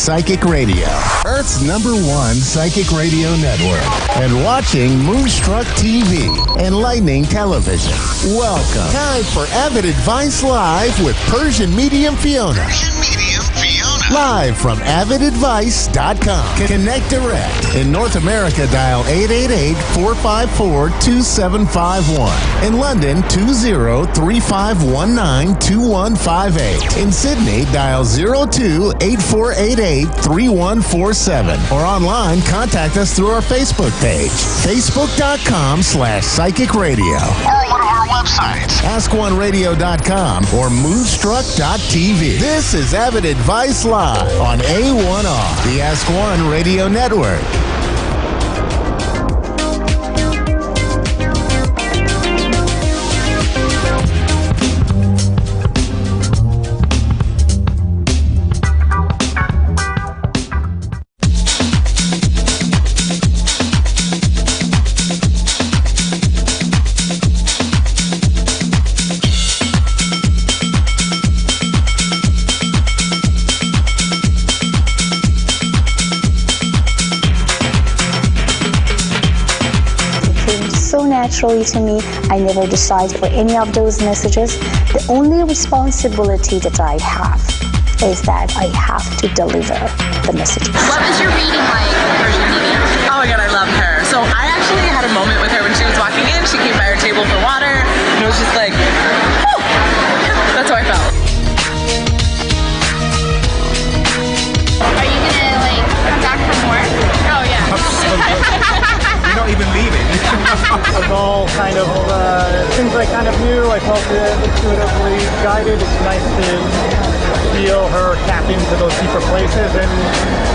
Psychic Radio, Earth's #1 psychic radio network, and watching Moonstruck TV, Enlightening Television. Welcome. Time for Avid Advice Live with Persian Medium Fiona. Live from avidadvice.com. Connect direct. In North America, dial 888-454-2751. In London, 20-3519-2158. In Sydney, dial 02-8488-3147. Or online, contact us through our Facebook page, facebook.com/psychic radio. Or one of our websites, askoneradio.com or moonstruck.tv. This is Avid Advice Live on A1R, the Ask One Radio Network. Naturally to me, I never decide for any of those messages. The only responsibility that I have is that I have to deliver the message. What was your reading like, Persian Medium? Oh my god, I love her. So I actually had a moment with her when she was walking in. She came by our table for water, and it was just like, whew. That's how I felt. Are you gonna like come back for more? Oh yeah. You're not even leaving. It was all kind of things I kind of knew. I felt intuitively guided. It's nice to feel her tap into those deeper places and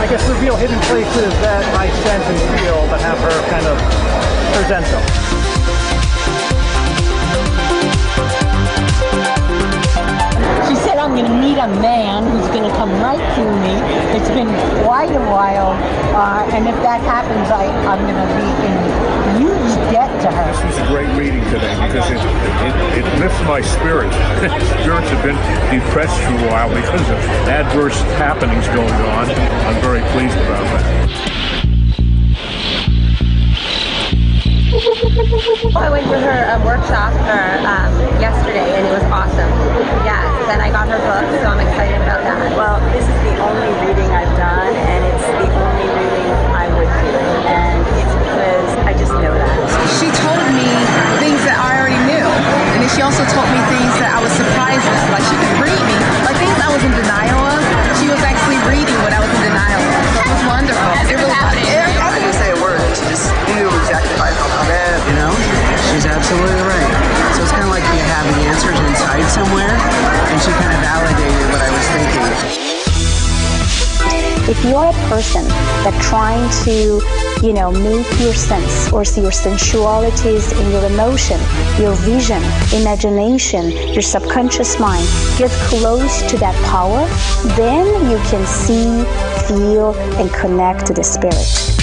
I guess reveal hidden places that I sense and feel, but have her kind of present them. She said, I'm going to meet a man who's going to come right to me. It's been quite a while, and if that happens, I'm going to be in huge debt to her. This was a great reading today because it lifts my spirits. Spirits have been depressed for a while because of adverse happenings going on. I'm very pleased about that. I went to her workshop yesterday and it was awesome. Yes, and I got her book, so I'm excited about that. Well, this is the only reading I've done and it's the only reading I would do. And it's because I just know that. She told me things that I already knew. And then she also told me things that I was surprised with. Like she could read me. Like things I was in denial of, she was actually reading what I was in denial of. So it was wonderful. It really was. I didn't say a word. She just knew exactly how I felt about it. You know? She's absolutely right. So it's kind of like you have the answers inside somewhere, and she kind of validated what I was thinking. If you're a person that's trying to, make your sense or see your sensualities in your emotion, your vision, imagination, your subconscious mind, get close to that power, then you can see, feel, and connect to the spirit.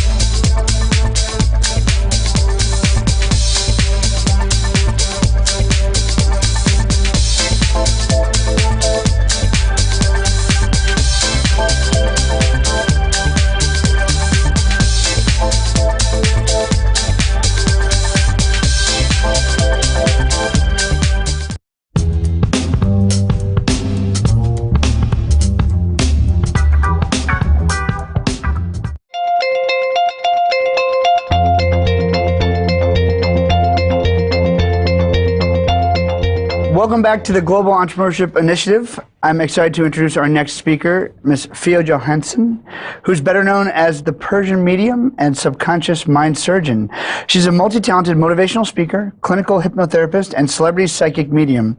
Welcome back to the Global Entrepreneurship Initiative. I'm excited to introduce our next speaker, Ms. Fia Johansson, who's better known as the Persian Medium and Subconscious Mind Surgeon. She's a multi-talented motivational speaker, clinical hypnotherapist, and celebrity psychic medium.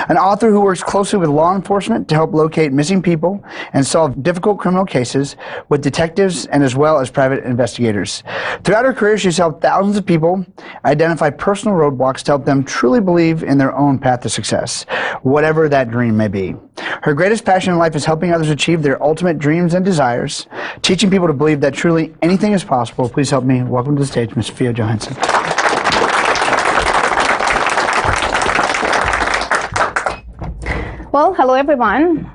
An author who works closely with law enforcement to help locate missing people and solve difficult criminal cases with detectives and as well as private investigators. Throughout her career, she's helped thousands of people identify personal roadblocks to help them truly believe in their own path to success, whatever that dream may be. Her greatest passion in life is helping others achieve their ultimate dreams and desires, teaching people to believe that truly anything is possible. Please help me welcome to the stage, Ms. Fia Johansson. Well, hello everyone.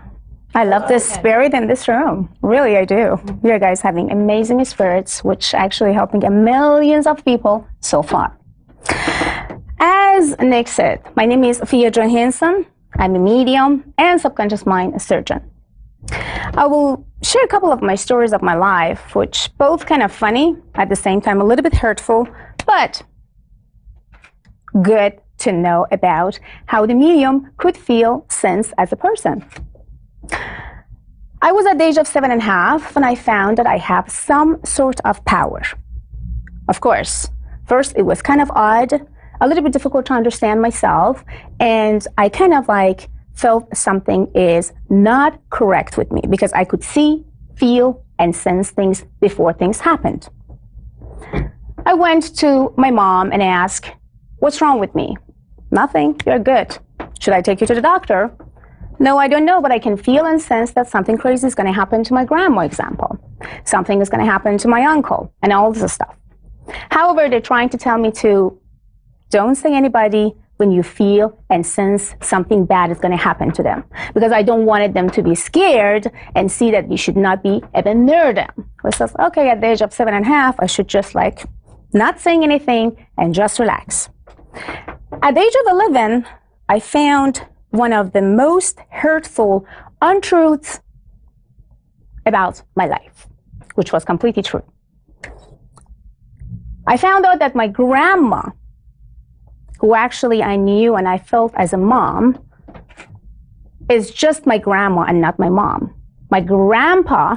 I love the spirit in this room. Really, I do. You guys having amazing spirits, which actually helping millions of people so far. As Nick said, my name is Fia Johansson. I'm a medium and subconscious mind surgeon. I will share a couple of my stories of my life, which both kind of funny, at the same time a little bit hurtful, but good to know about how the medium could feel sense as a person. I was at the age of 7.5 when I found that I have some sort of power. Of course, first it was kind of odd, a little bit difficult to understand myself, and I kind of like felt something is not correct with me because I could see, feel, and sense things before things happened. I went to my mom and asked, "What's wrong with me?" "Nothing, you're good." "Should I take you to the doctor?" "No, I don't know, but I can feel and sense that something crazy is going to happen to my grandma," example. "Something is going to happen to my uncle," and all this stuff. However, they're trying to tell me to don't say anybody when you feel and sense something bad is going to happen to them, because I don't wanted them to be scared and see that you should not be even near them. I says, okay, at the age of 7.5, I should just like not saying anything and just relax. At the age of 11, I found one of the most hurtful untruths about my life, which was completely true. I found out that my grandma, who actually I knew and I felt as a mom, is just my grandma and not my mom. My grandpa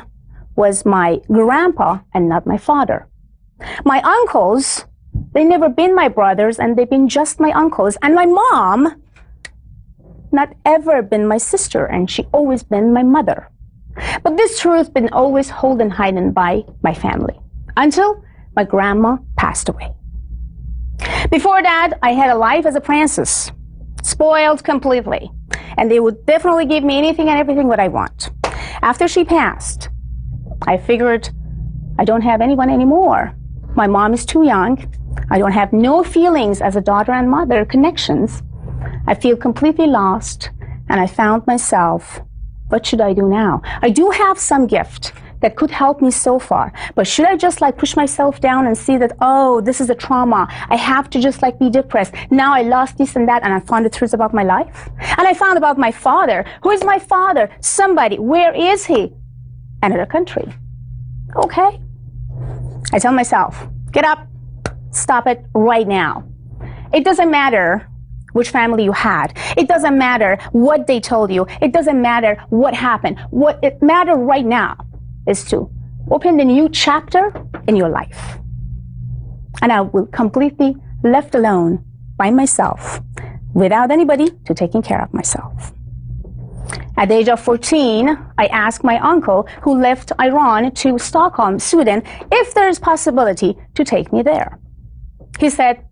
was my grandpa and not my father. My uncles, they never been my brothers and they've been just my uncles. And my mom, not ever been my sister, and she always been my mother. But this truth been always held and hidden by my family until my grandma passed away. Before that, I had a life as a princess, spoiled completely, and they would definitely give me anything and everything what I want. After she passed, I figured I don't have anyone anymore. My mom is too young. I don't have no feelings as a daughter and mother connections. I feel completely lost, and I found myself, what should I do now? I do have some gift that could help me so far, but should I just like push myself down and see that, oh, this is a trauma, I have to just like be depressed, now I lost this and that, and I found the truth about my life? And I found about my father. Who is my father? Somebody. Where is he? Another country. Okay. I tell myself, get up, stop it right now. It doesn't matter which family you had. It doesn't matter what they told you. It doesn't matter what happened. What it matters right now is to open the new chapter in your life. And I will completely left alone by myself without anybody to taking care of myself. At the age of 14, I asked my uncle, who left Iran to Stockholm, Sweden, if there is possibility to take me there. He said,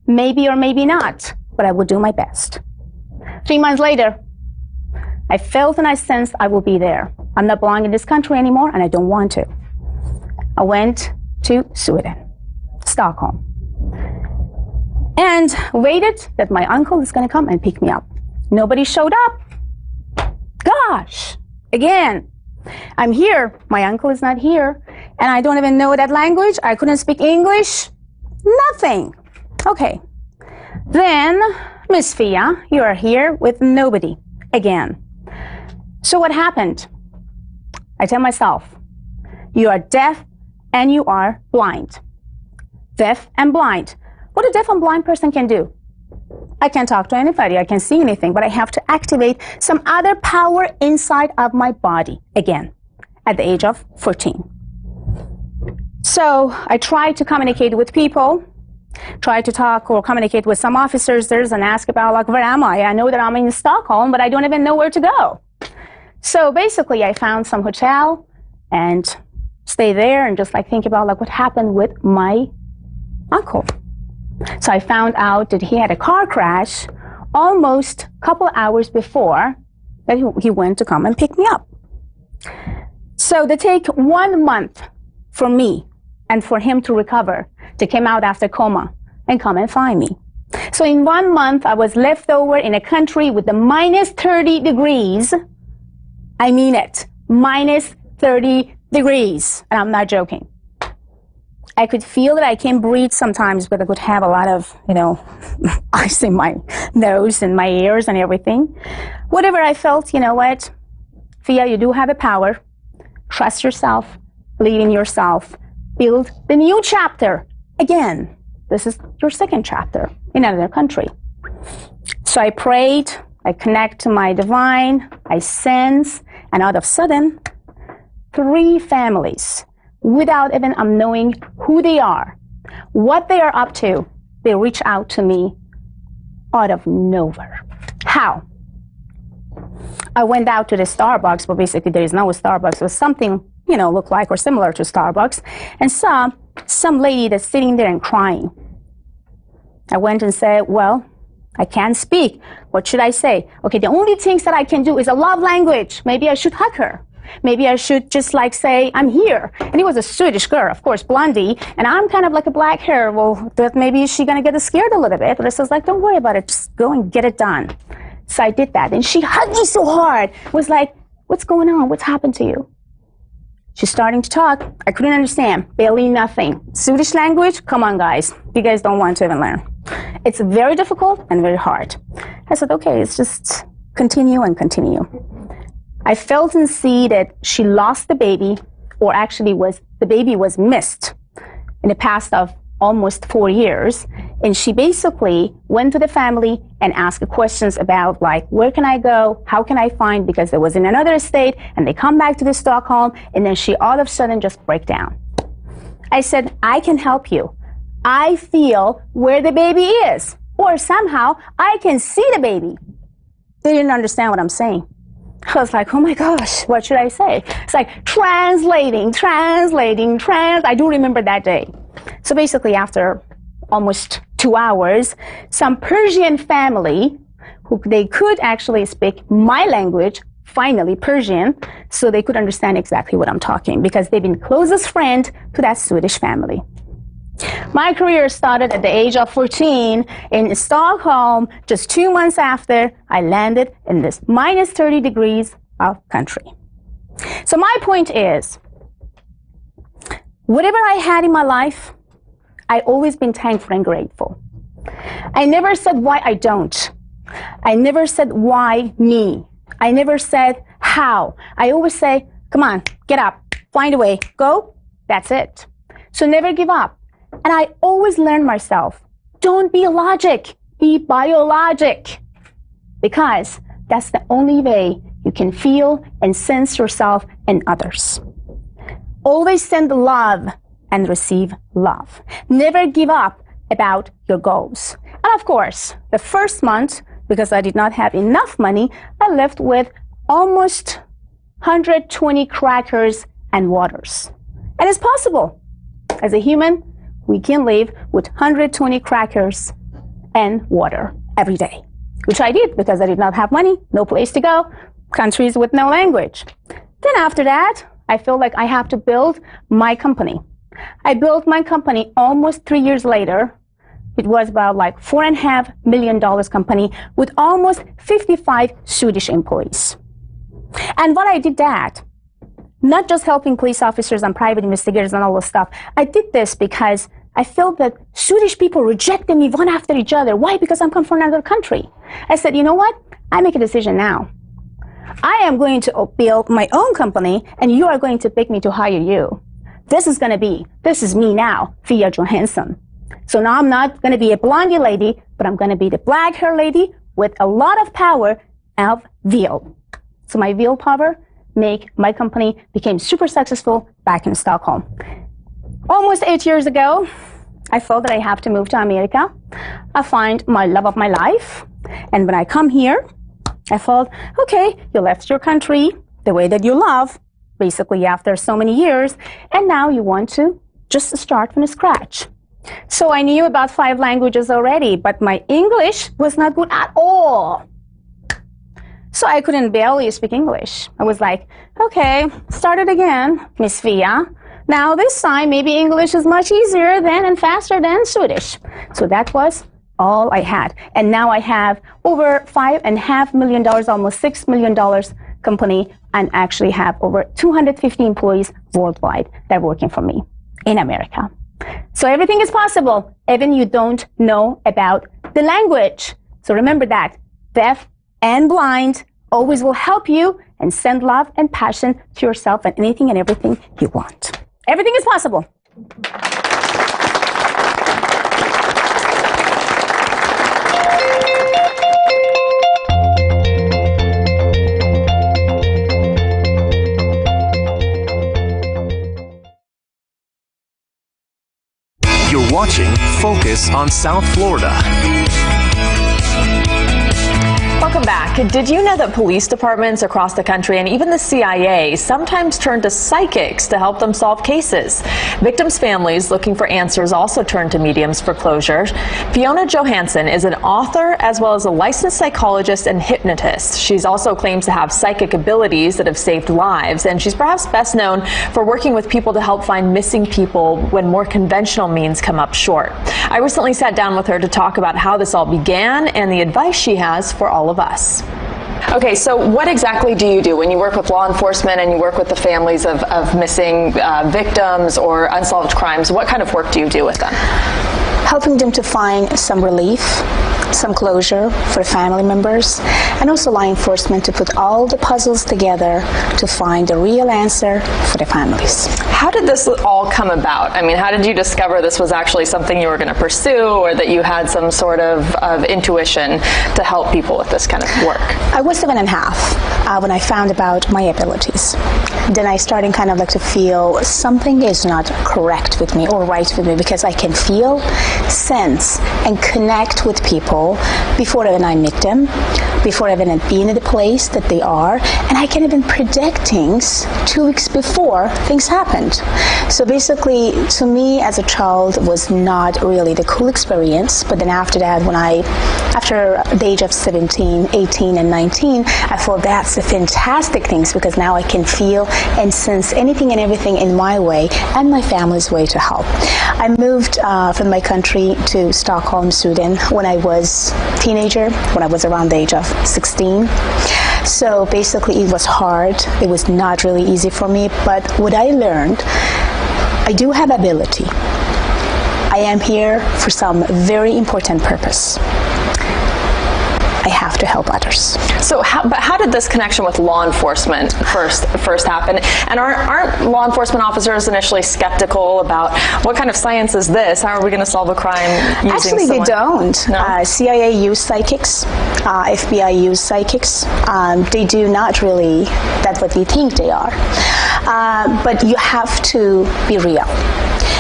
maybe or maybe not, but I will do my best. 3 months later, I felt and I sensed I will be there. I'm not belonging in this country anymore, and I don't want to. I went to Sweden, Stockholm, and waited that my uncle is going to come and pick me up. Nobody showed up. Gosh, again, I'm here. My uncle is not here, and I don't even know that language. I couldn't speak English. Nothing. Okay. Then, Miss Fia, you are here with nobody again. So what happened? I tell myself, you are deaf and you are blind. Deaf and blind. What a deaf and blind person can do? I can't talk to anybody, I can't see anything, but I have to activate some other power inside of my body again at the age of 14. So I tried to communicate with people, try to talk or communicate with some officers and ask about, like, where am I? I know that I'm in Stockholm, but I don't even know where to go. So basically, I found some hotel and stay there and just like think about like what happened with my uncle. So I found out that he had a car crash almost a couple hours before that he went to come and pick me up. So they take 1 month for me and for him to recover, to come out after coma and come and find me. So in 1 month, I was left over in a country with the minus 30 degrees I mean it. Minus 30 degrees. And I'm not joking. I could feel that I can't breathe sometimes, but I could have a lot of, ice in my nose and my ears and everything. Whatever I felt, you know what? Fia, you do have a power. Trust yourself. Believe in yourself. Build the new chapter. Again, this is your second chapter in another country. So I prayed. I connect to my divine. I sense. And all of a sudden, 3 families, without even knowing who they are, what they are up to, they reach out to me out of nowhere. How? I went out to the Starbucks, but basically there is no Starbucks. It was something, looked like or similar to Starbucks, and saw some lady that's sitting there and crying. I went and said, well, I can't speak. What should I say? Okay, the only things that I can do is a love language. Maybe I should hug her. Maybe I should just say, I'm here. And it was a Swedish girl, of course, blondie. And I'm kind of like a black hair. Well, maybe she's going to get scared a little bit. But I was like, don't worry about it. Just go and get it done. So I did that. And she hugged me so hard. Was like, what's going on? What's happened to you? She's starting to talk. I couldn't understand. Barely nothing. Swedish language? Come on, guys. You guys don't want to even learn. It's very difficult and very hard. I said, okay, let's just continue and continue. I felt and see that she lost the baby, or actually the baby was missed in the past of almost 4 years. And she basically went to the family and asked questions about where can I go? How can I find? Because it was in another state, and they come back to the Stockholm, and then she all of a sudden just break down. I said, I can help you. I feel where the baby is, or somehow I can see the baby. They didn't understand what I'm saying. I was like, oh my gosh, what should I say? It's like translating. I do remember that day. So basically after almost 2 hours, some Persian family, who they could actually speak my language, finally Persian, so they could understand exactly what I'm talking, because they've been closest friend to that Swedish family. My career started at the age of 14 in Stockholm. Just 2 months after, I landed in this minus 30 degrees of country. So my point is, whatever I had in my life, I always been thankful and grateful. I never said why I don't. I never said why me. I never said how. I always say, come on, get up, find a way, go. That's it. So never give up. And I always learn myself, don't be logic, be biologic. Because that's the only way you can feel and sense yourself and others. Always send love and receive love. Never give up about your goals. And of course, the first month, because I did not have enough money, I left with almost 120 crackers and waters. And it's possible. As a human, we can live with 120 crackers and water every day, which I did because I did not have money, no place to go, countries with no language. Then after that, I feel like I have to build my company. I built my company almost 3 years later. It was about $4.5 million company with almost 55 Swedish employees. And what I did that, not just helping police officers and private investigators and all this stuff. I did this because I felt that Swedish people rejected me one after each other. Why? Because I'm come from another country. I said, you know what? I make a decision now. I am going to build my own company, and you are going to pick me to hire you. This is me now, Fia Johansson. So now I'm not going to be a blondie lady, but I'm going to be the black hair lady with a lot of power of will. So my will power make my company became super successful back in Stockholm. Almost 8 years ago, I felt that I have to move to America. I find my love of my life. And when I come here, I felt, okay, you left your country, the way that you love, basically after so many years, and now you want to just start from scratch. So I knew about 5 languages already, but my English was not good at all. So I couldn't barely speak English. I was like, okay, start it again, Miss Fia. Now this time, maybe English is much easier than and faster than Swedish. So that was all I had. And now I have over $5.5 million, almost $6 million company and actually have over 250 employees worldwide that are working for me in America. So everything is possible, even you don't know about the language. So remember that deaf and blind always will help you and send love and passion to yourself and anything and everything you want. Everything is possible. You're watching Focus on South Florida. Welcome back. Did you know that police departments across the country and even the CIA sometimes turn to psychics to help them solve cases? Victims' families looking for answers also turn to mediums for closure. Fiona Johansson is an author as well as a licensed psychologist and hypnotist. She's also claims to have psychic abilities that have saved lives, and she's perhaps best known for working with people to help find missing people when more conventional means come up short. I recently sat down with her to talk about how this all began and the advice she has for all of us. Okay, so what exactly do you do when you work with law enforcement and you work with the families of missing victims or unsolved crimes? What kind of work do you do with them? Helping them to find some relief, some closure for family members, and also law enforcement to put all the puzzles together to find the real answer for the families. How did this all come about? I mean, how did you discover this was actually something you were going to pursue, or that you had some sort of intuition to help people with this kind of work? I was 7.5 when I found about my abilities. Then I started kind of like to feel something is not correct with me or right with me, because I can feel, sense, and connect with people before even I meet them, before even being in the place that they are, and I can even predict things 2 weeks before things happened. So basically, to me as a child, it was not really the cool experience, but then after that, after the age of 17, 18, and 19, I thought that's a fantastic things, because now I can feel and sense anything and everything in my way and my family's way to help. I moved from my country to Stockholm, Sweden when I was a teenager, when I was around the age of 16. So basically it was hard. It was not really easy for me, but what I learned, I do have ability. I am here for some very important purpose. I have to help others. So, how did this connection with law enforcement first happen? And aren't law enforcement officers initially skeptical about what kind of science is this? How are we going to solve a crime using Actually, someone? they don't. No? CIA use psychics. FBI use psychics. They do not really. That's what we think they are. But you have to be real.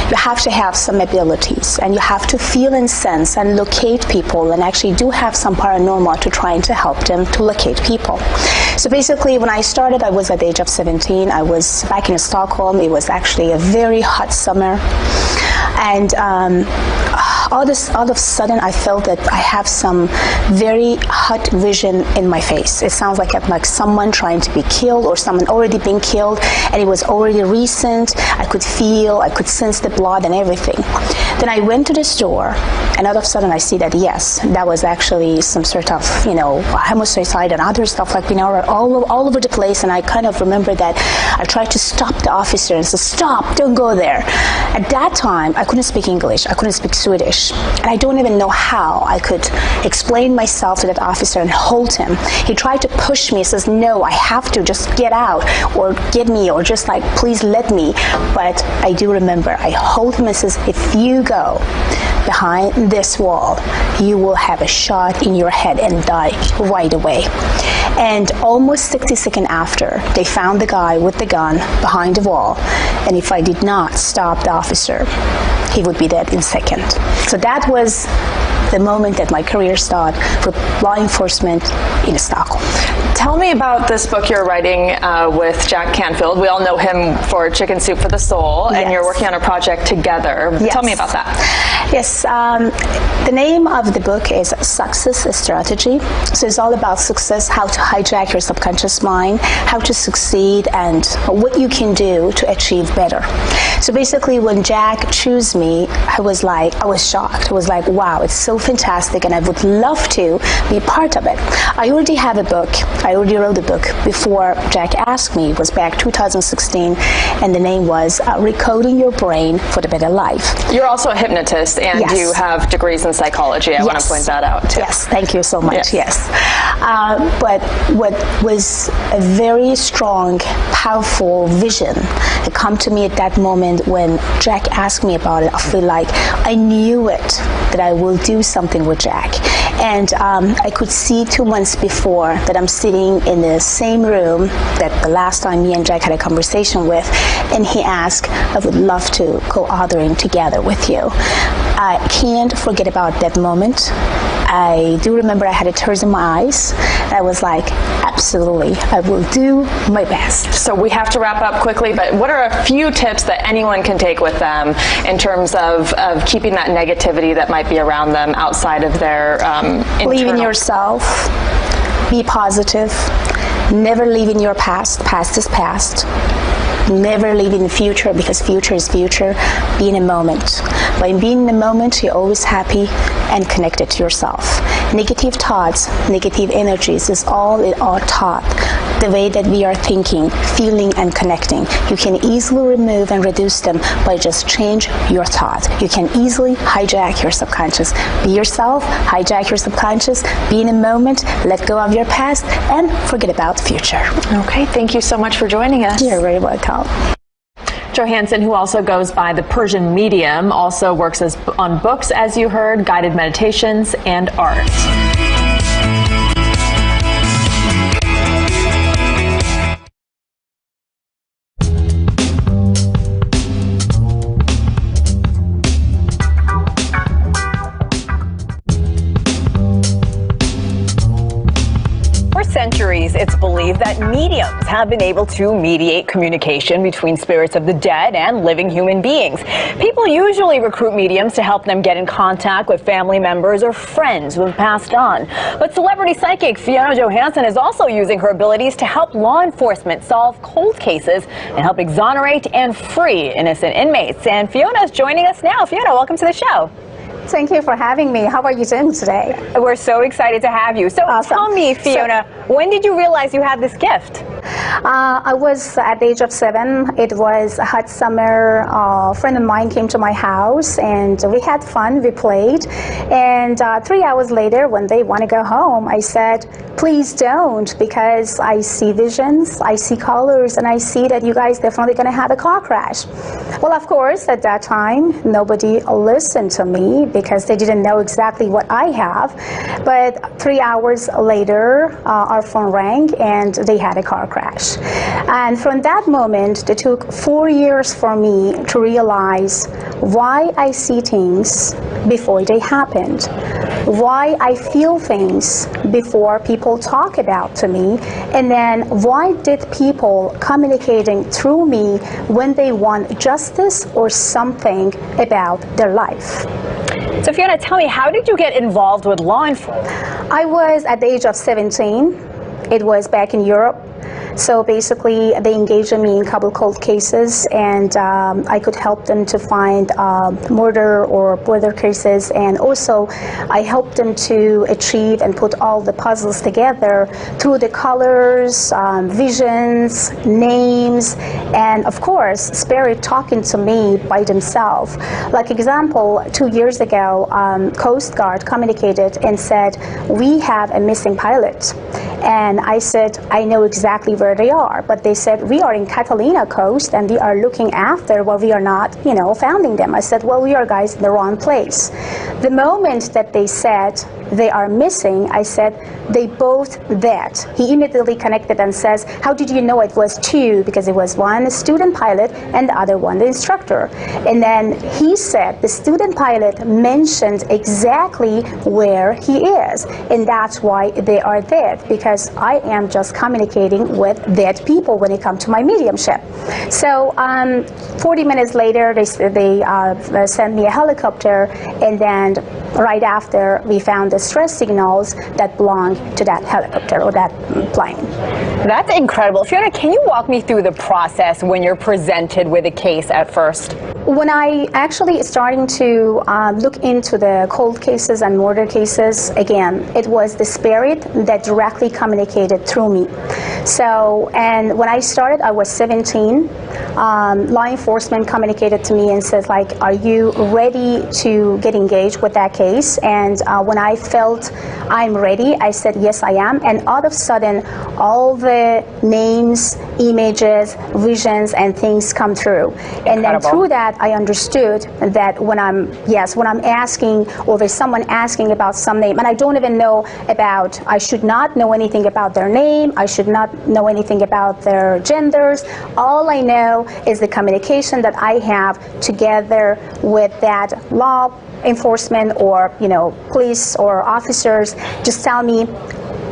You have to have some abilities, and you have to feel and sense and locate people, and actually do have some paranormal to trying to help them to locate people. So basically, when I started, I was at the age of 17. I was back in Stockholm. It was actually a very hot summer, and all of a sudden, I felt that I have some very hot vision in my face. It sounds like someone trying to be killed, or someone already been killed, and it was already recent. I could feel, I could sense the blood and everything. Then I went to the store, and all of a sudden I see that yes, that was actually some sort of, homicide and other stuff all over the place. And I kind of remember that I tried to stop the officer and said, "Stop! Don't go there." At that time, I couldn't speak English. I couldn't speak Swedish, and I don't even know how I could explain myself to that officer and hold him. He tried to push me. He says, "No, I have to just get out, or get me, or just please let me." But I do remember I hold him and says, "If you go behind this wall, you will have a shot in your head and die right away." And almost 60 seconds after, they found the guy with the gun behind the wall. And if I did not stop the officer, he would be dead in a second. So that was the moment that my career started for law enforcement in Stockholm. Tell me about this book you're writing with Jack Canfield. We all know him for Chicken Soup for the Soul, Yes. and you're working on a project together. Yes. Tell me about that. Yes, the name of the book is Success Strategy. So it's all about success, how to hijack your subconscious mind, how to succeed, and what you can do to achieve better. So basically, when Jack chose me, I was shocked. I was like, wow, it's so fantastic, and I would love to be part of it. I already have a book. I already wrote a book before Jack asked me. It was back 2016, and the name was Recoding Your Brain for the Better Life. You're also a hypnotist, and Yes. you have degrees in psychology. I want to point that out, too. Yes, thank you so much. Yes. But what was a very strong, powerful vision that come to me at that moment when Jack asked me about it, I feel like I knew it, that I will do something with Jack. And I could see 2 months before that I'm sitting in the same room that the last time me and Jack had a conversation with, and he asked, I would love to go authoring together with you. I can't forget about that moment. I do remember I had tears in my eyes. I was like, absolutely, I will do my best. So we have to wrap up quickly, but what are a few tips that anyone can take with them in terms of keeping that negativity that might be around them outside of their Believe in internal... yourself. Be positive. Never live in your past. Past is past. Never live in the future, because future is future. Be in a moment. By being in the moment, you're always happy and connected to yourself. Negative thoughts, negative energies is all it are taught. The way that we are thinking, feeling, and connecting. You can easily remove and reduce them by just change your thought. You can easily hijack your subconscious. Be yourself, hijack your subconscious, be in a moment, let go of your past, and forget about the future. Okay, thank you so much for joining us. You're very welcome. Johansson, who also goes by the Persian Medium, also works on books, as you heard, guided meditations, and art. Centuries, it's believed that mediums have been able to mediate communication between spirits of the dead and living human beings. People usually recruit mediums to help them get in contact with family members or friends who have passed on. But celebrity psychic Fiona Johansson is also using her abilities to help law enforcement solve cold cases and help exonerate and free innocent inmates. And Fiona is joining us now. Fiona, welcome to the show. Thank you for having me. How are you doing today? We're so excited to have you. So awesome. Tell me, Fiona, when did you realize you had this gift? I was at the age of 7. It was a hot summer. A friend of mine came to my house and we had fun. We played. And 3 hours later, when they want to go home, I said, please don't, because I see visions, I see colors, and I see that you guys definitely going to have a car crash. Well, of course, at that time, nobody listened to me because they didn't know exactly what I have. But 3 hours later, our phone rang and they had a car crash. And from that moment, it took 4 years for me to realize why I see things before they happened, why I feel things before people talk about to me, and then why did people communicating through me when they want justice or something about their life. So Fiona, tell me, how did you get involved with law enforcement? I was at the age of 17. It was back in Europe. So basically, they engaged me in a couple cold cases, and I could help them to find murder or other cases. And also, I helped them to achieve and put all the puzzles together through the colors, visions, names, and of course, spirit talking to me by themselves. Like example, 2 years ago, Coast Guard communicated and said, we have a missing pilot. And I said, I know exactly where they are, but they said, we are in Catalina coast and we are looking after, well, we are not, finding them. I said, well, we are guys in the wrong place. The moment that they said, they are missing. I said, they both dead. He immediately connected and says, how did you know it was two? Because it was one student pilot and the other one the instructor. And then he said the student pilot mentioned exactly where he is, and that's why they are dead, because I am just communicating with dead people when it comes to my mediumship. So 40 minutes later, they sent me a helicopter, and then right after, we found the stress signals that belong to that helicopter or that plane. That's incredible. Fiona, can you walk me through the process when you're presented with a case at first? When I actually starting to look into the cold cases and murder cases, again, it was the spirit that directly communicated through me. So, and when I started, I was 17. Law enforcement communicated to me and said, like, are you ready to get engaged with that case? And when I felt I'm ready, I said, yes, I am. And all of a sudden, all the names, images, visions, and things come through. And then through that, I understood that when I'm asking, or there's someone asking about some name, and I don't even know about, I should not know anything about their name, I should not know anything about their genders. All I know is the communication that I have together with that law enforcement or, you know, police or officers. Just tell me,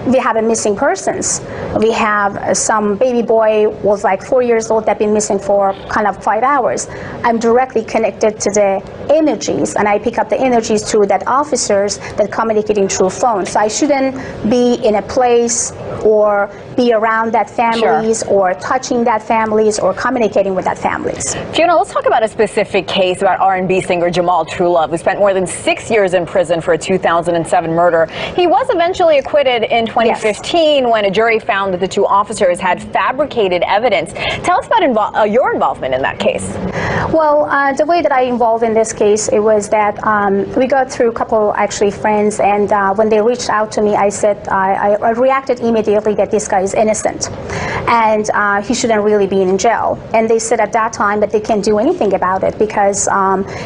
we have a missing persons. We have some baby boy was like 4 years old that been missing for kind of 5 hours. I'm directly connected to the energies, and I pick up the energies through that officers that communicating through phone. So I shouldn't be in a place or be around that families or touching that families or communicating with that families. Fiona, let's talk about a specific case about R&B singer Jamal Truelove, who spent more than 6 years in prison for a 2007 murder. He was eventually acquitted in 2015 when a jury found that the two officers had fabricated evidence. Tell us about your involvement in that case. Well, the way that I involved in this case, it was that we got through a couple actually friends, and when they reached out to me, I said, I reacted immediately that this guy is innocent and he shouldn't really be in jail. And they said at that time that they can't do anything about it because,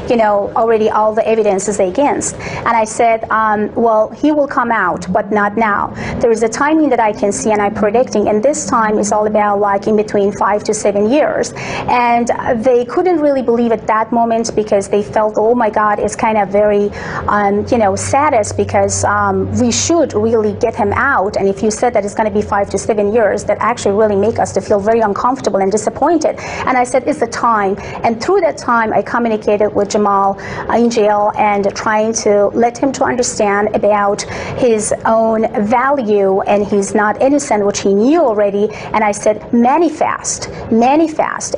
you know, already all the evidence is against. And I said, well, he will come out, but not now. There is a timing that I can see and I'm predicting, and this time is all about like in between 5 to 7 years. And they couldn't really believe at that moment because they felt, oh my God, it's kind of very, you know, saddest because we should really get him out. And if you said that it's going to be 5 to 7 years, that actually really make us to feel very uncomfortable and disappointed. And I said, it's the time. And through that time, I communicated with Jamal in jail and trying to let him to understand about his own value, and he's not innocent, which he knew already. And I said, manifest,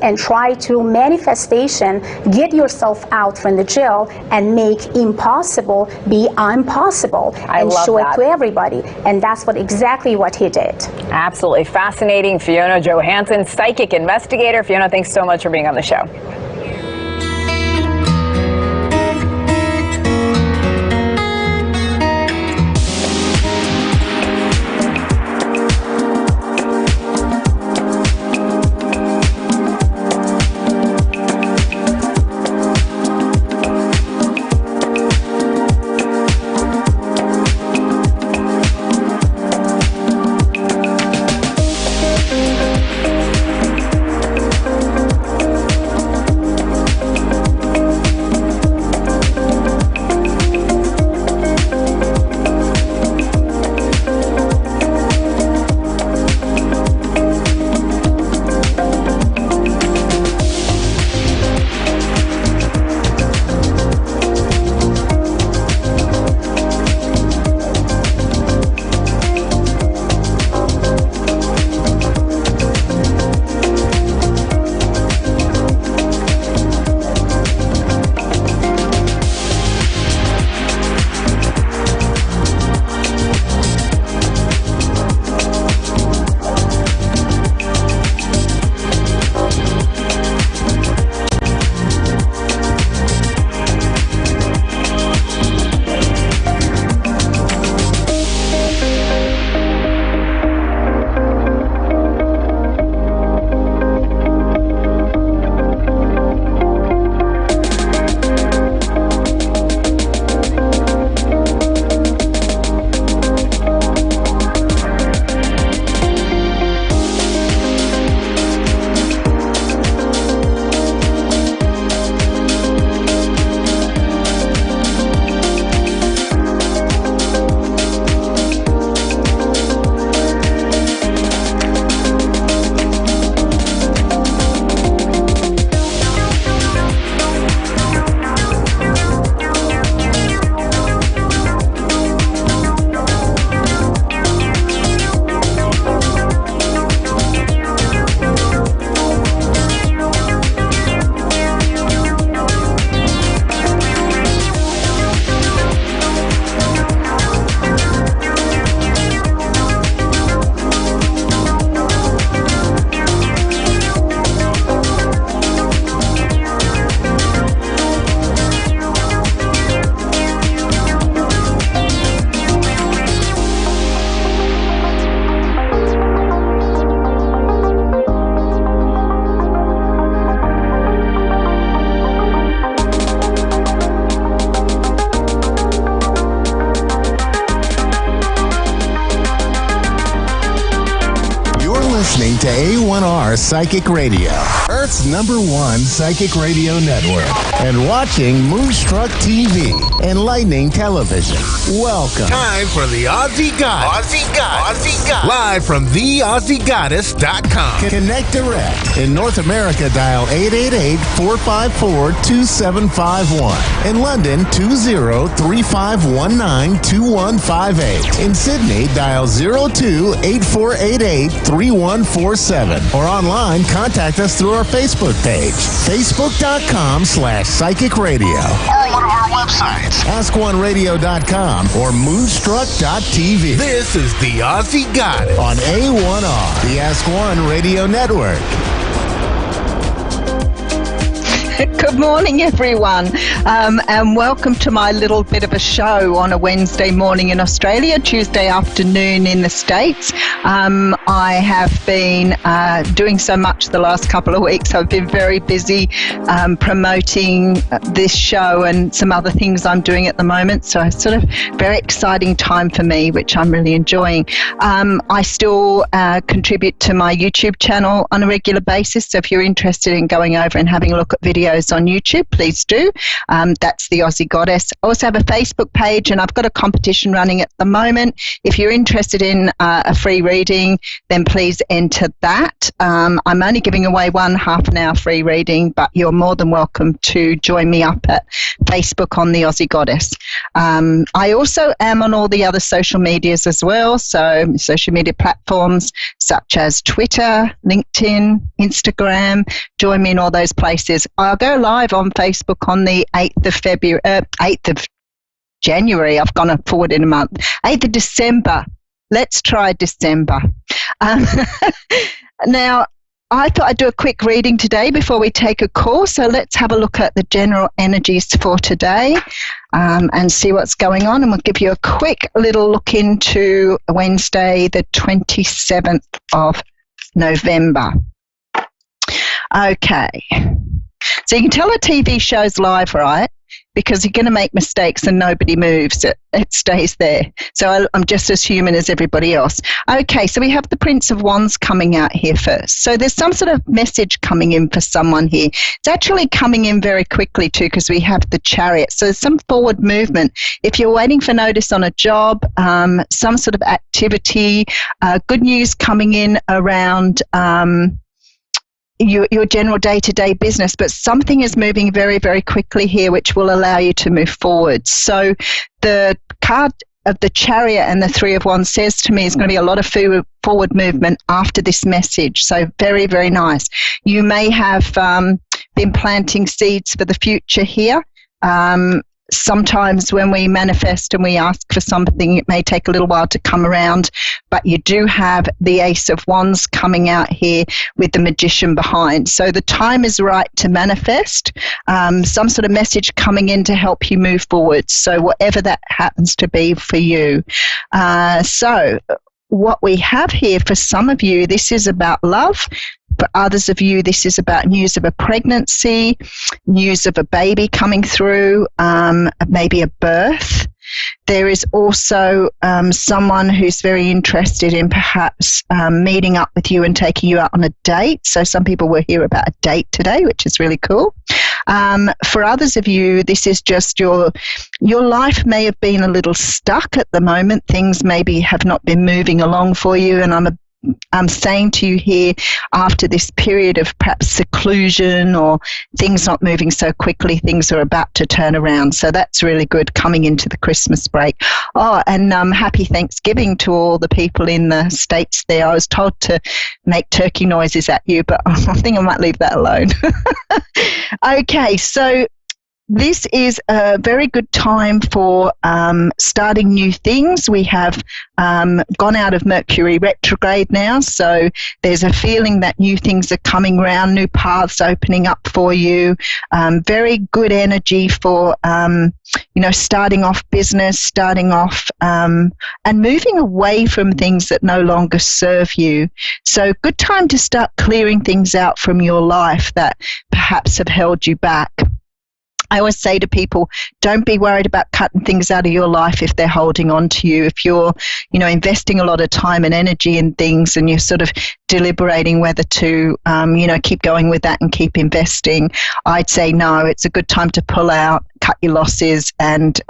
and try to manifestation, get yourself out from the jail and make impossible be impossible and show it to everybody. And that's exactly what he did. Absolutely fascinating. Fiona Johansson, psychic investigator. Fiona, thanks so much for being on the show. listening to A1R Psychic Radio, Earth's #1 psychic radio network, and watching Moonstruck TV, enlightening television. Welcome. Time for the Aussie Goddess. Aussie Goddess. Live from theaussiegoddess.com. Connect direct. In North America, dial 888-454-2751. In London, 20-3519-2158. In Sydney, dial 02-8488-3147. Or online, contact us through our Facebook page, facebook.com/psychic radio. Or one of our websites, askoneradio.com or moonstruck.tv. This is the Aussie Goddess on A1R, the Ask One Radio Network. Good morning, everyone, and welcome to my little bit of a show on a Wednesday morning in Australia, Tuesday afternoon in the States. I have been doing so much the last couple of weeks. I've been very busy promoting this show and some other things I'm doing at the moment, so it's sort of very exciting time for me, which I'm really enjoying. I still contribute to my YouTube channel on a regular basis, so if you're interested in going over and having a look at videos on YouTube, please do. That's the Aussie Goddess. I also have a Facebook page, and I've got a competition running at the moment. If you're interested in a free reading, then please enter that. I'm only giving away one half-an-hour free reading, but you're more than welcome to join me up at Facebook on the Aussie Goddess. I also am on all the other social medias as well, so social media platforms such as Twitter, LinkedIn, Instagram. Join me in all those places. I'll go live on Facebook on the 8th of January. I've gone forward in a month. 8th of December. Let's try December. Now, I thought I'd do a quick reading today before we take a call. So let's have a look at the general energies for today and see what's going on. And we'll give you a quick little look into Wednesday, the 27th of November. Okay. So you can tell a TV show's live, right? Because you're going to make mistakes and nobody moves. It stays there. So I'm just as human as everybody else. Okay, so we have the Prince of Wands coming out here first. So there's some sort of message coming in for someone here. It's actually coming in very quickly too, because we have the Chariot. So there's some forward movement. If you're waiting for notice on a job, some sort of activity, good news coming in around your general day-to-day business, but something is moving very, very quickly here, which will allow you to move forward. So the card of the Chariot and the Three of Wands says to me there's going to be a lot of forward movement after this message. So very, very nice. You may have been planting seeds for the future here. Sometimes when we manifest and we ask for something, it may take a little while to come around, but you do have the Ace of Wands coming out here with the Magician behind. So the time is right to manifest, some sort of message coming in to help you move forward. So whatever that happens to be for you. So what we have here for some of you, this is about love. For others of you, this is about news of a pregnancy, news of a baby coming through, maybe a birth. There is also someone who's very interested in perhaps meeting up with you and taking you out on a date. So some people will hear about a date today, which is really cool. For others of you, this is just your life may have been a little stuck at the moment. Things maybe have not been moving along for you, and I'm saying to you here, after this period of perhaps seclusion or things not moving so quickly, things are about to turn around. So that's really good coming into the Christmas break. Oh, and happy Thanksgiving to all the people in the States there. I was told to make turkey noises at you, but I think I might leave that alone. Okay, so this is a very good time for starting new things. We have gone out of Mercury retrograde now, so there's a feeling that new things are coming around, new paths opening up for you. Very good energy for, starting off business, starting off and moving away from things that no longer serve you. So good time to start clearing things out from your life that perhaps have held you back. I always say to people, don't be worried about cutting things out of your life if they're holding on to you. If you're, investing a lot of time and energy in things and you're sort of deliberating whether to, keep going with that and keep investing, I'd say no, it's a good time to pull out, cut your losses and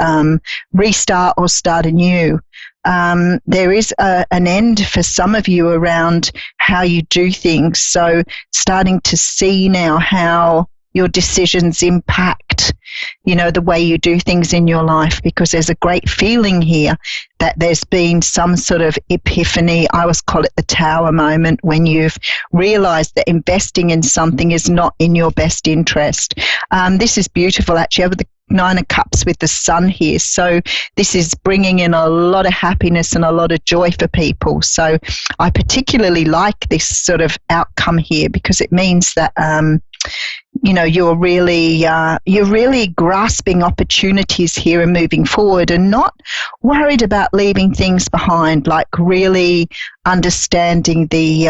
restart or start anew. There is an end for some of you around how you do things. So starting to see now how your decisions impact, the way you do things in your life, because there's a great feeling here that there's been some sort of epiphany. I always call it the tower moment, when you've realized that investing in something is not in your best interest. This is beautiful, actually. Over the Nine of Cups with the sun here. So this is bringing in a lot of happiness and a lot of joy for people. So I particularly like this sort of outcome here, because it means that, you're really grasping opportunities here and moving forward and not worried about leaving things behind, like really understanding the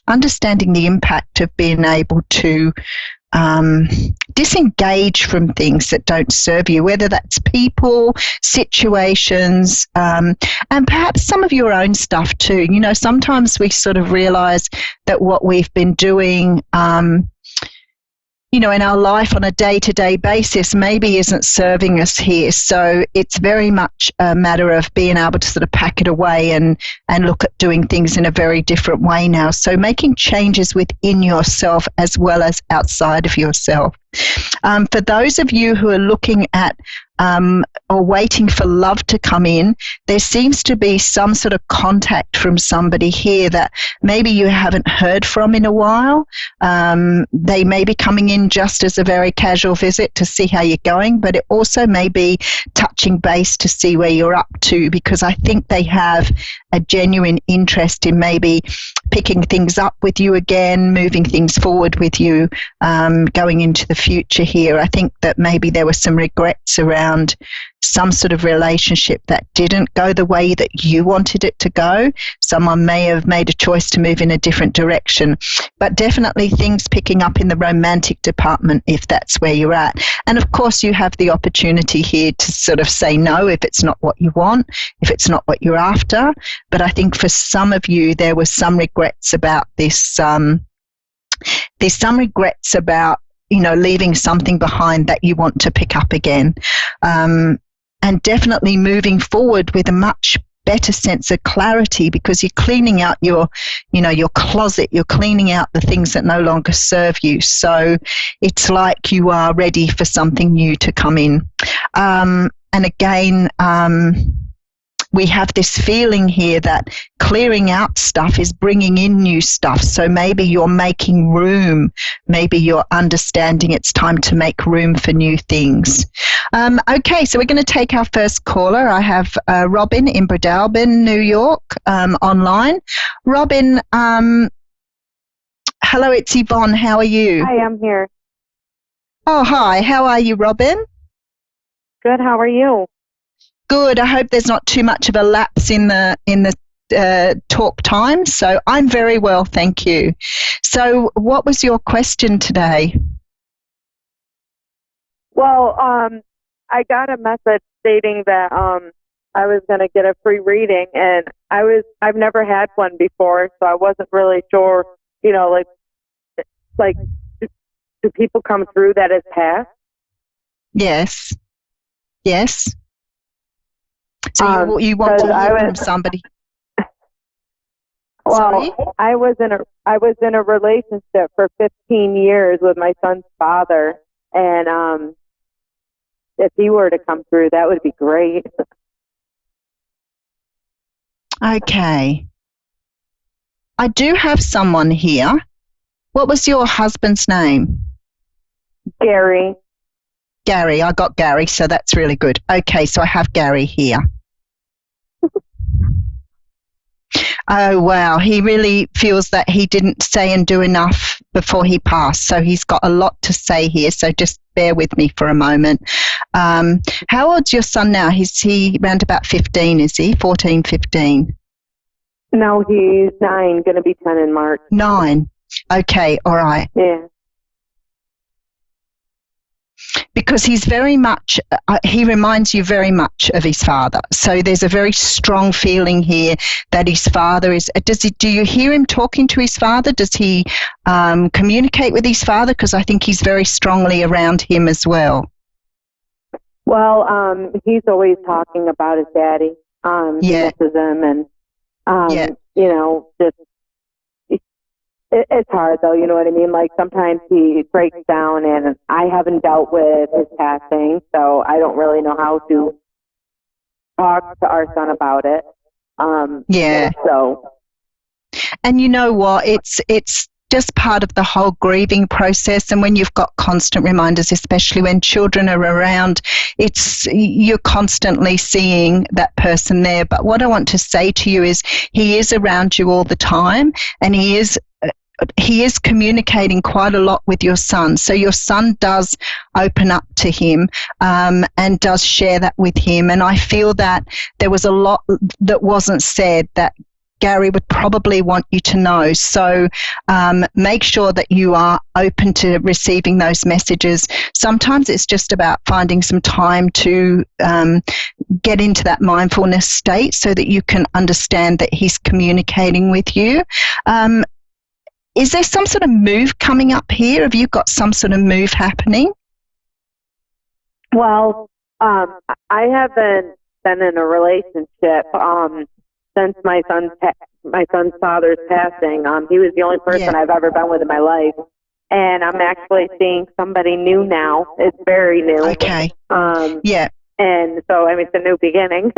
impact of being able to disengage from things that don't serve you, whether that's people, situations, and perhaps some of your own stuff too. Sometimes we sort of realize that what we've been doing, in our life on a day-to-day basis maybe isn't serving us here. So it's very much a matter of being able to sort of pack it away and look at doing things in a very different way now. So making changes within yourself as well as outside of yourself. For those of you who are looking at or waiting for love to come in, there seems to be some sort of contact from somebody here that maybe you haven't heard from in a while. They may be coming in just as a very casual visit to see how you're going, but it also may be touching base to see where you're up to, because I think they have a genuine interest in maybe picking things up with you again, moving things forward with you, going into the future here. I think that maybe there were some regrets around some sort of relationship that didn't go the way that you wanted it to go. Someone may have made a choice to move in a different direction, but definitely things picking up in the romantic department if that's where you're at. And of course you have the opportunity here to sort of say no if it's not what you want, if it's not what you're after. But I think for some of you there were some regrets about this. There's some regrets about leaving something behind that you want to pick up again. And definitely moving forward with a much better sense of clarity, because you're cleaning out your closet, you're cleaning out the things that no longer serve you. So it's like you are ready for something new to come in. And again, we have this feeling here that clearing out stuff is bringing in new stuff. So maybe you're making room. Maybe you're understanding it's time to make room for new things. Okay, so we're going to take our first caller. I have Robin in Breadalbin, New York, online. Robin, hello, it's Yvonne. How are you? Hi, I'm here. Oh, hi. How are you, Robin? Good. How are you? Good. I hope there's not too much of a lapse in the talk time. So I'm very well, thank you. So what was your question today? Well, I got a message stating that I was going to get a free reading, and I've never had one before, so I wasn't really sure, like do people come through that has passed? Yes. Yes. So you want to hear from somebody? Well, Sorry? I was in a relationship for 15 years with my son's father, and if he were to come through, that would be great. Okay. I do have someone here. What was your husband's name? Gary. Gary. I got Gary, so that's really good. Okay, so I have Gary here. Oh, wow. He really feels that he didn't say and do enough before he passed. So he's got a lot to say here. So just bear with me for a moment. How old's your son now? Is he around about 15, is he? 14, 15? No, he's 9, going to be 10 in March. 9. Okay, all right. Yeah. because he's very much, he reminds you very much of his father. So there's a very strong feeling here that his father is, do you hear him talking to his father? Does he communicate with his father? Because I think he's very strongly around him as well. Well, he's always talking about his daddy. He misses him, and, you know, just, it's hard though, you know what I mean? Like sometimes he breaks down, and I haven't dealt with his passing, so I don't really know how to talk to our son about it. So. And you know what? It's just part of the whole grieving process. And when you've got constant reminders, especially when children are around, you're constantly seeing that person there. But what I want to say to you is he is around you all the time, and he is communicating quite a lot with your son. So your son does open up to him and does share that with him. And I feel that there was a lot that wasn't said that Gary would probably want you to know. So make sure that you are open to receiving those messages. Sometimes it's just about finding some time to get into that mindfulness state so that you can understand that he's communicating with you. Is there some sort of move coming up here? Have you got some sort of move happening? Well, I haven't been in a relationship since my son's father's passing. He was the only person I've ever been with in my life, and I'm actually seeing somebody new now. It's very new. Okay. And so, I mean, it's a new beginning.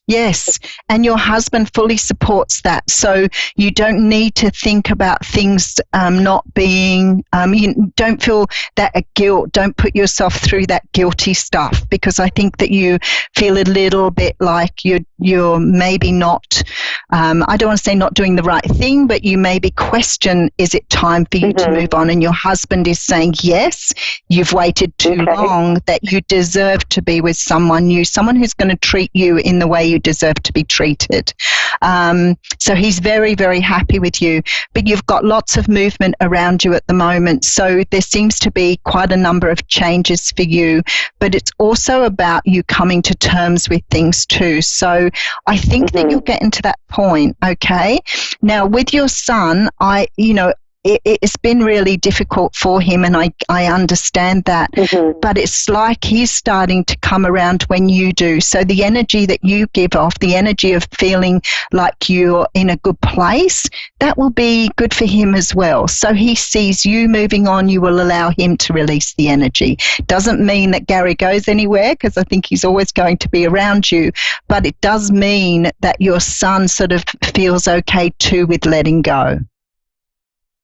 Yes, and your husband fully supports that. So you don't need to think about things not being, you don't feel that guilt. Don't put yourself through that guilty stuff, because I think that you feel a little bit like you're maybe not, I don't want to say not doing the right thing, but you maybe question, is it time for you to move on? And your husband is saying, yes, you've waited too long, that you deserve to be with someone new, someone who's going to treat you in the way you deserve to be treated. So he's very, very happy with you, but you've got lots of movement around you at the moment. So there seems to be quite a number of changes for you, but it's also about you coming to terms with things too. So I think that you're getting to that point. Okay. Now with your son, it's been really difficult for him, and I understand that, but it's like he's starting to come around when you do. So the energy that you give off, the energy of feeling like you're in a good place, that will be good for him as well. So he sees you moving on, you will allow him to release the energy. Doesn't mean that Gary goes anywhere, because I think he's always going to be around you, but it does mean that your son sort of feels okay too with letting go.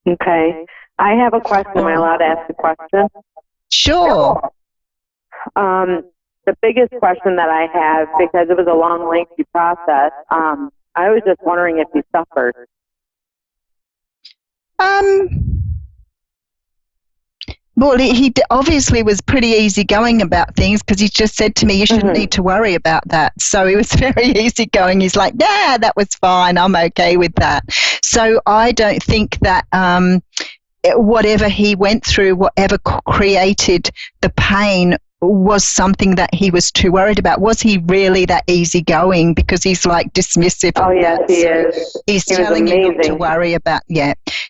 Okay. I have a question. Am I allowed to ask a question? Sure. The biggest question that I have, because it was a long, lengthy process, I was just wondering if he suffered. Well, he obviously was pretty easygoing about things, because he just said to me, you shouldn't need to worry about that. So he was very easygoing. He's like, yeah, that was fine. I'm okay with that. So I don't think that whatever he went through, whatever created the pain, was something that he was too worried about. Was he really that easygoing? Because he's like dismissive. Oh, yes, he is. He's telling you not to worry about,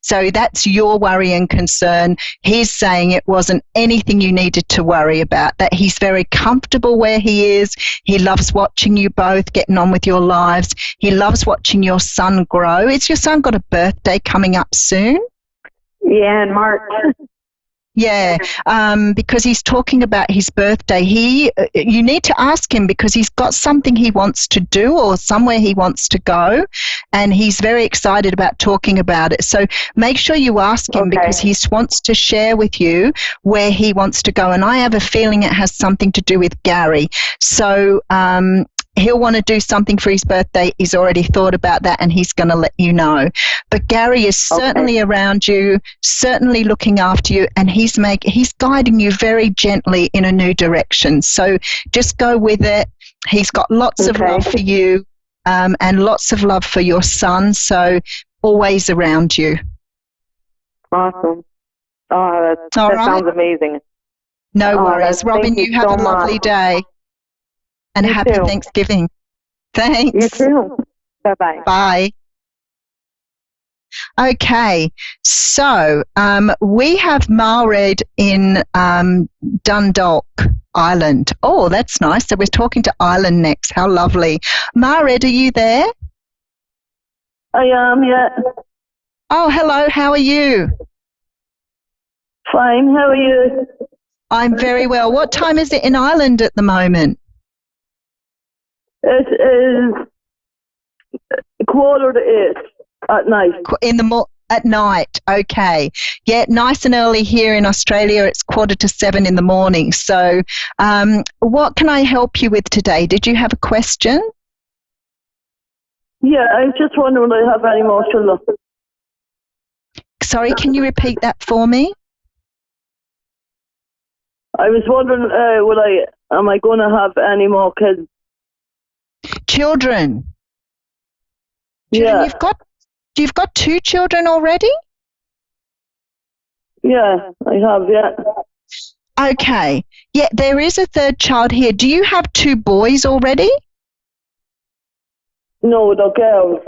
So that's your worry and concern. He's saying it wasn't anything you needed to worry about, that he's very comfortable where he is. He loves watching you both getting on with your lives. He loves watching your son grow. Has your son got a birthday coming up soon? Yeah, in March. Yeah, because he's talking about his birthday. You need to ask him, because he's got something he wants to do or somewhere he wants to go, and he's very excited about talking about it. So make sure you ask him, because he wants to share with you where he wants to go, and I have a feeling it has something to do with Gary. So he'll want to do something for his birthday. He's already thought about that, and he's going to let you know. But Gary is certainly around you, certainly looking after you, and he's guiding you very gently in a new direction. So just go with it. He's got lots of love for you, and lots of love for your son. So always around you. Awesome. Oh, that sounds amazing. No worries. Robin, you have a lovely day. And happy Thanksgiving. Thanks. You too. Bye-bye. Bye. Okay, so we have Mairead in Dundalk, Ireland. Oh, that's nice. So we're talking to Ireland next. How lovely. Mairead, are you there? I am, yeah. Oh, hello. How are you? Fine. How are you? I'm very well. What time is it in Ireland at the moment? It is 7:45 at night. At night, okay. Yeah, nice and early here in Australia. It's 6:45 in the morning. So what can I help you with today? Did you have a question? Yeah, I was just wondering would I have any more children. Sorry, can you repeat that for me? I was wondering, am I going to have any more kids? Children? Yeah. You've got 2 children already? Yeah, I have, yeah. Okay. Yeah, there is a 3rd child here. Do you have 2 boys already? No, they're girls.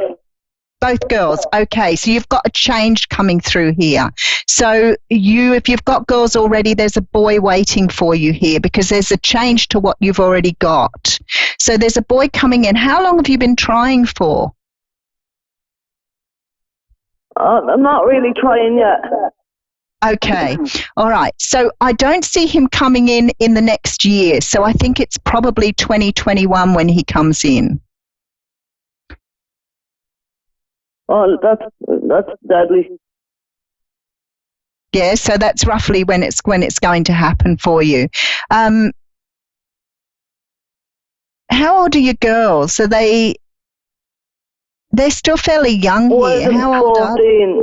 Both girls. Okay, so you've got a change coming through here. So if you've got girls already, there's a boy waiting for you here because there's a change to what you've already got. So there's a boy coming in. How long have you been trying for? I'm not really trying yet. Okay. All right. So I don't see him coming in the next year. So I think it's probably 2021 when he comes in. Oh, that's deadly. Yeah, so that's roughly when it's going to happen for you. How old are your girls? Are they're still fairly young here. How old are they?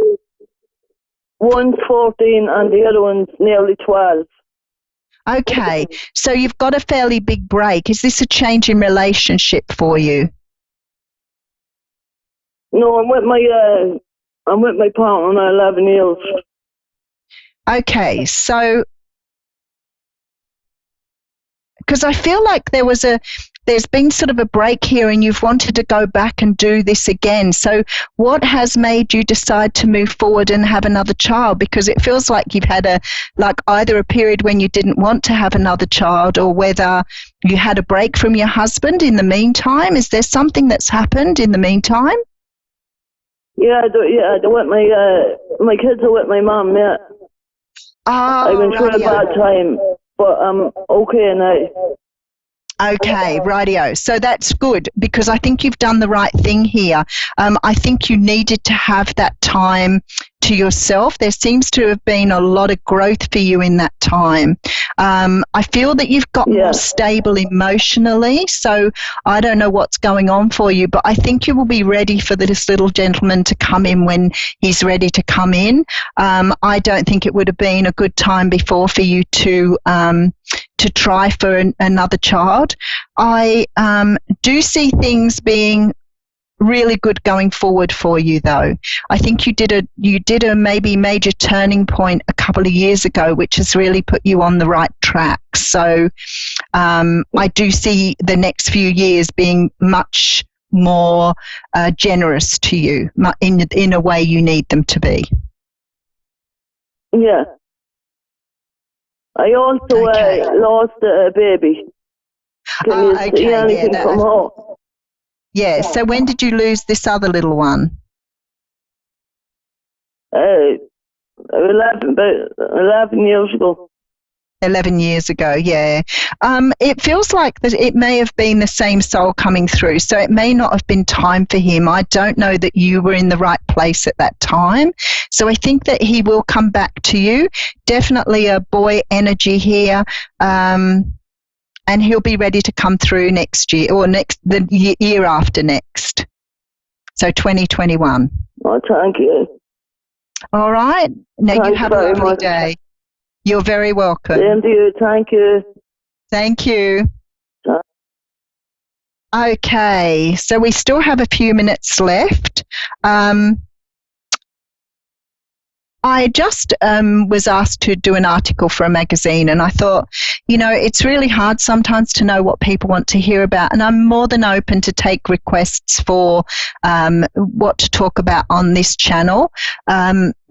One's 14 and the other one's nearly 12. Okay, so you've got a fairly big break. Is this a change in relationship for you? No, I'm with my partner now 11 years. Okay, so because I feel like there's been sort of a break here and you've wanted to go back and do this again. So what has made you decide to move forward and have another child? Because it feels like you've had either a period when you didn't want to have another child or whether you had a break from your husband in the meantime. Is there something that's happened in the meantime? Yeah, they're with my kids are with my mum, yeah. I've been through a bad time, but I'm okay now. Okay, rightio. So that's good because I think you've done the right thing here. I think you needed to have that time to yourself. There seems to have been a lot of growth for you in that time. I feel that you've got more stable emotionally, so I don't know what's going on for you, but I think you will be ready for this little gentleman to come in when he's ready to come in. I don't think it would have been a good time before for you to try for another child. I do see things being really good going forward for you, though. I think you did a maybe major turning point a couple of years ago, which has really put you on the right track. So I do see the next few years being much more generous to you in a way you need them to be. Yeah. I also lost a baby. Can you see anything from her? Yeah, so when did you lose this other little one? 11 years ago. 11 years ago, yeah. It feels like that it may have been the same soul coming through, so it may not have been time for him. I don't know that you were in the right place at that time. So I think that he will come back to you. Definitely a boy energy here. And he'll be ready to come through next year or the year after next. So 2021. Oh, thank you. All right. Now you have a lovely day. You're very welcome. Same to you. Thank you. Thank you. Okay, so we still have a few minutes left. I just was asked to do an article for a magazine, and I thought, it's really hard sometimes to know what people want to hear about, and I'm more than open to take requests for what to talk about on this channel,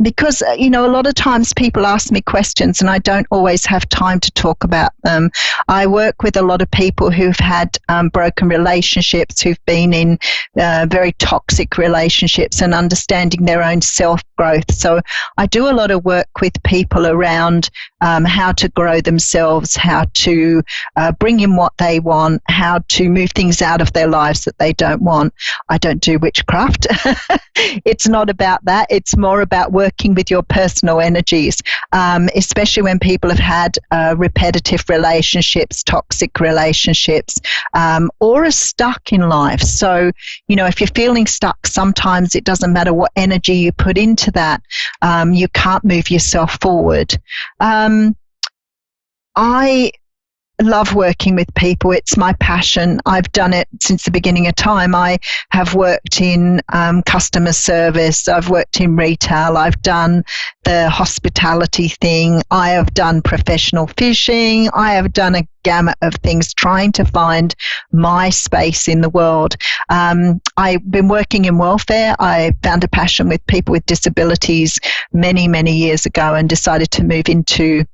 because, a lot of times people ask me questions and I don't always have time to talk about them. I work with a lot of people who've had broken relationships, who've been in very toxic relationships, and understanding their own self-growth. So I do a lot of work with people around how to grow themselves, how to bring in what they want, how to move things out of their lives that they don't want. I don't do witchcraft. It's not about that. It's more about working with your personal energies, especially when people have had repetitive relationships, toxic relationships, or are stuck in life. So, if you're feeling stuck, sometimes it doesn't matter what energy you put into that. You can't move yourself forward. I love working with people. It's my passion. I've done it since the beginning of time. I have worked in customer service. I've worked in retail. I've done the hospitality thing. I have done professional fishing. I have done a gamut of things trying to find my space in the world. I've been working in welfare. I found a passion with people with disabilities many, many years ago and decided to move into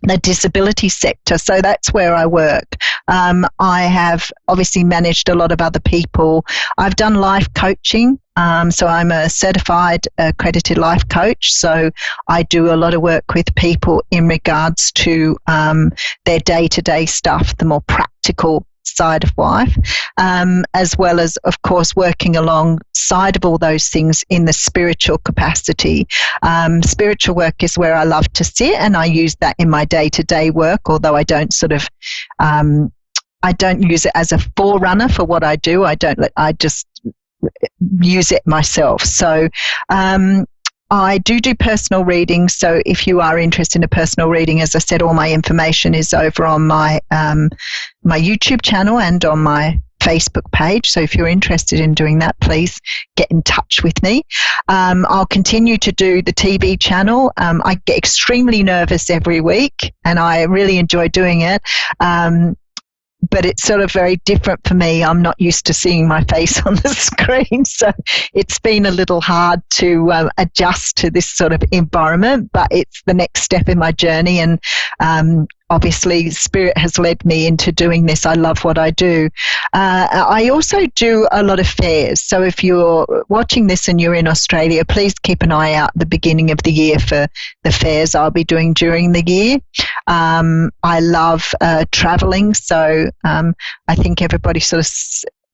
the disability sector. So that's where I work. I have obviously managed a lot of other people. I've done life coaching. So I'm a certified accredited life coach. So I do a lot of work with people in regards to their day-to-day stuff, the more practical side of life, as well as, of course, working alongside of all those things in the spiritual capacity. Spiritual work is where I love to sit, and I use that in my day-to-day work, although I don't I don't use it as a forerunner for what I do. I just use it myself. So I do personal readings. So if you are interested in a personal reading, as I said, all my information is over on my my YouTube channel and on my Facebook page. So if you're interested in doing that, please get in touch with me. I'll continue to do the TV channel. I get extremely nervous every week, and I really enjoy doing it. But it's sort of very different for me. I'm not used to seeing my face on the screen, so it's been a little hard to adjust to this sort of environment, but it's the next step in my journey, and obviously Spirit has led me into doing this. I love what I do. I also do a lot of fairs, so if you're watching this and you're in Australia, please keep an eye out at the beginning of the year for the fairs I'll be doing during the year. I love traveling, so I think everybody sort of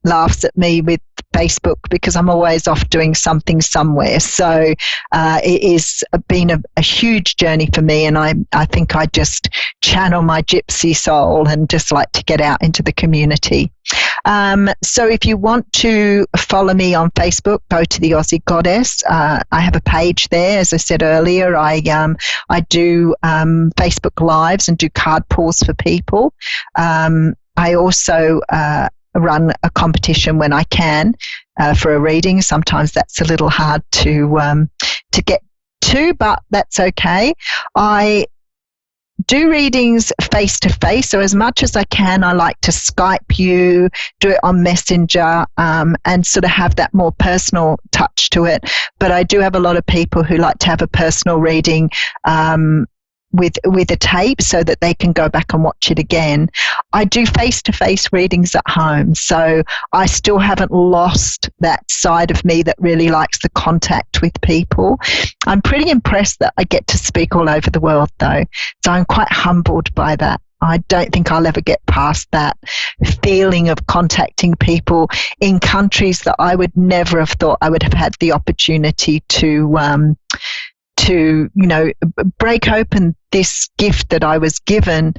laughs at me with Facebook because I'm always off doing something somewhere. So it has been a huge journey for me, and I think I just channel my gypsy soul and just like to get out into the community. So if you want to follow me on Facebook, go to the Aussie Goddess. I have a page there. As I said earlier, I do Facebook Lives and do card pulls for people. I also run a competition when I can for a reading. Sometimes that's a little hard to get to, but that's okay. I do readings face to face, so as much as I can, I like to Skype you, do it on Messenger, and sort of have that more personal touch to it. But I do have a lot of people who like to have a personal reading with a tape so that they can go back and watch it again. I do face-to-face readings at home, so I still haven't lost that side of me that really likes the contact with people. I'm pretty impressed that I get to speak all over the world, though, so I'm quite humbled by that. I don't think I'll ever get past that feeling of contacting people in countries that I would never have thought I would have had the opportunity to break open this gift that I was given.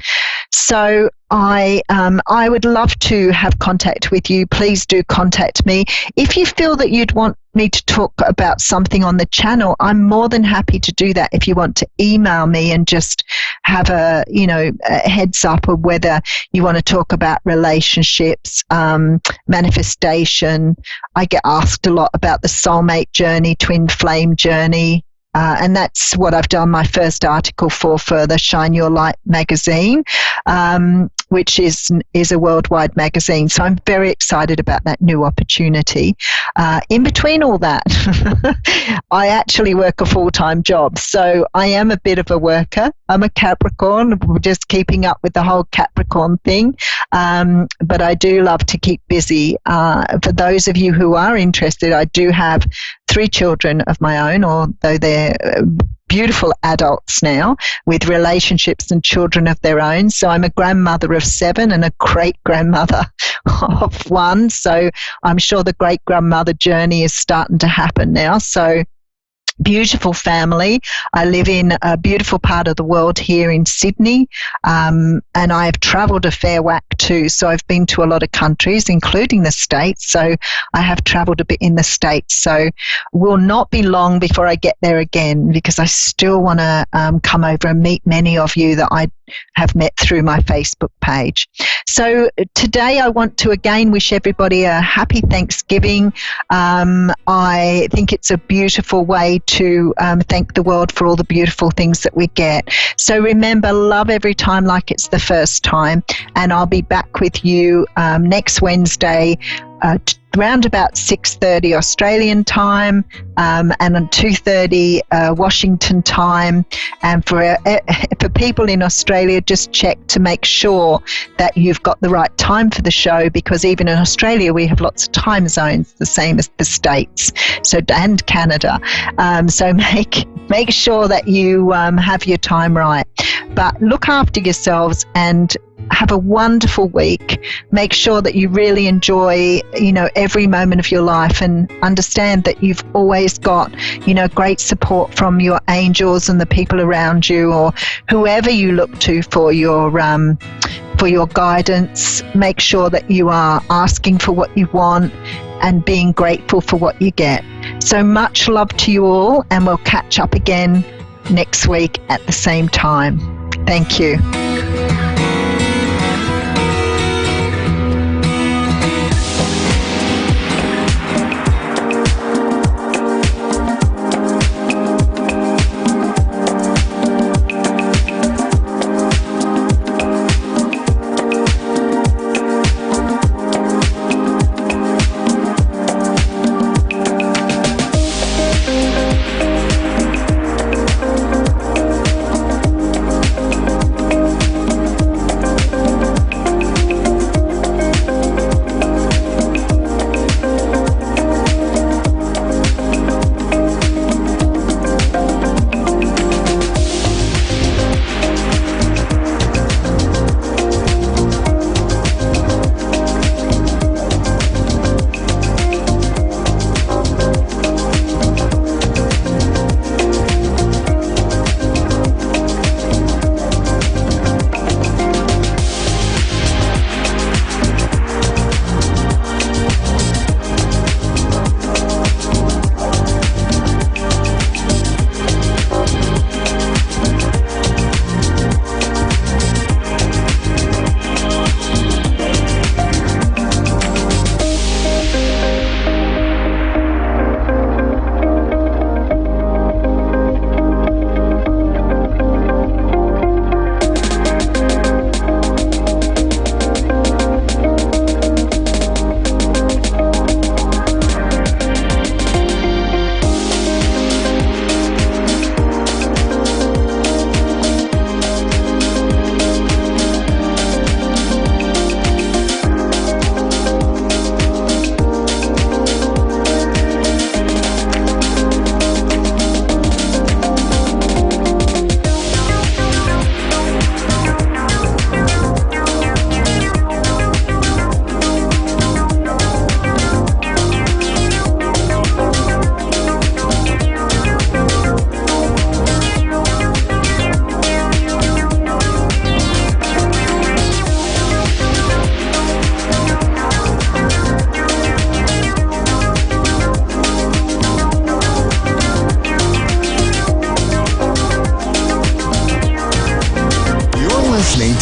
So I would love to have contact with you. Please do contact me. If you feel that you'd want me to talk about something on the channel, I'm more than happy to do that. If you want to email me and just have a heads up of whether you want to talk about relationships, manifestation. I get asked a lot about the soulmate journey, twin flame journey, And that's what I've done my first article for the Shine Your Light magazine, which is a worldwide magazine. So I'm very excited about that new opportunity. In between all that, I actually work a full-time job. So I am a bit of a worker. I'm a Capricorn, just keeping up with the whole Capricorn thing. But I do love to keep busy. For those of you who are interested, I do have 3 children of my own, although they're beautiful adults now with relationships and children of their own. So I'm a grandmother of 7 and a great-grandmother of 1. So I'm sure the great-grandmother journey is starting to happen now. So beautiful family. I live in a beautiful part of the world here in Sydney, and I've travelled a fair whack too. So I've been to a lot of countries, including the States. So I have travelled a bit in the States. So will not be long before I get there again, because I still want to come over and meet many of you that I have met through my Facebook page. So today I want to again wish everybody a happy Thanksgiving. I think it's a beautiful way to thank the world for all the beautiful things that we get. So remember, love every time like it's the first time. And I'll be back with you next Wednesday around about 6:30 Australian time and 2:30 Washington time. And for people in Australia, just check to make sure that you've got the right time for the show, because even in Australia we have lots of time zones, the same as the States, and Canada. So make sure that you have your time right. But look after yourselves and have a wonderful week. Make sure that you really enjoy, every moment of your life, and understand that you've always got, great support from your angels and the people around you, or whoever you look to for your guidance. Make sure that you are asking for what you want and being grateful for what you get. So much love to you all, and we'll catch up again next week at the same time. Thank you.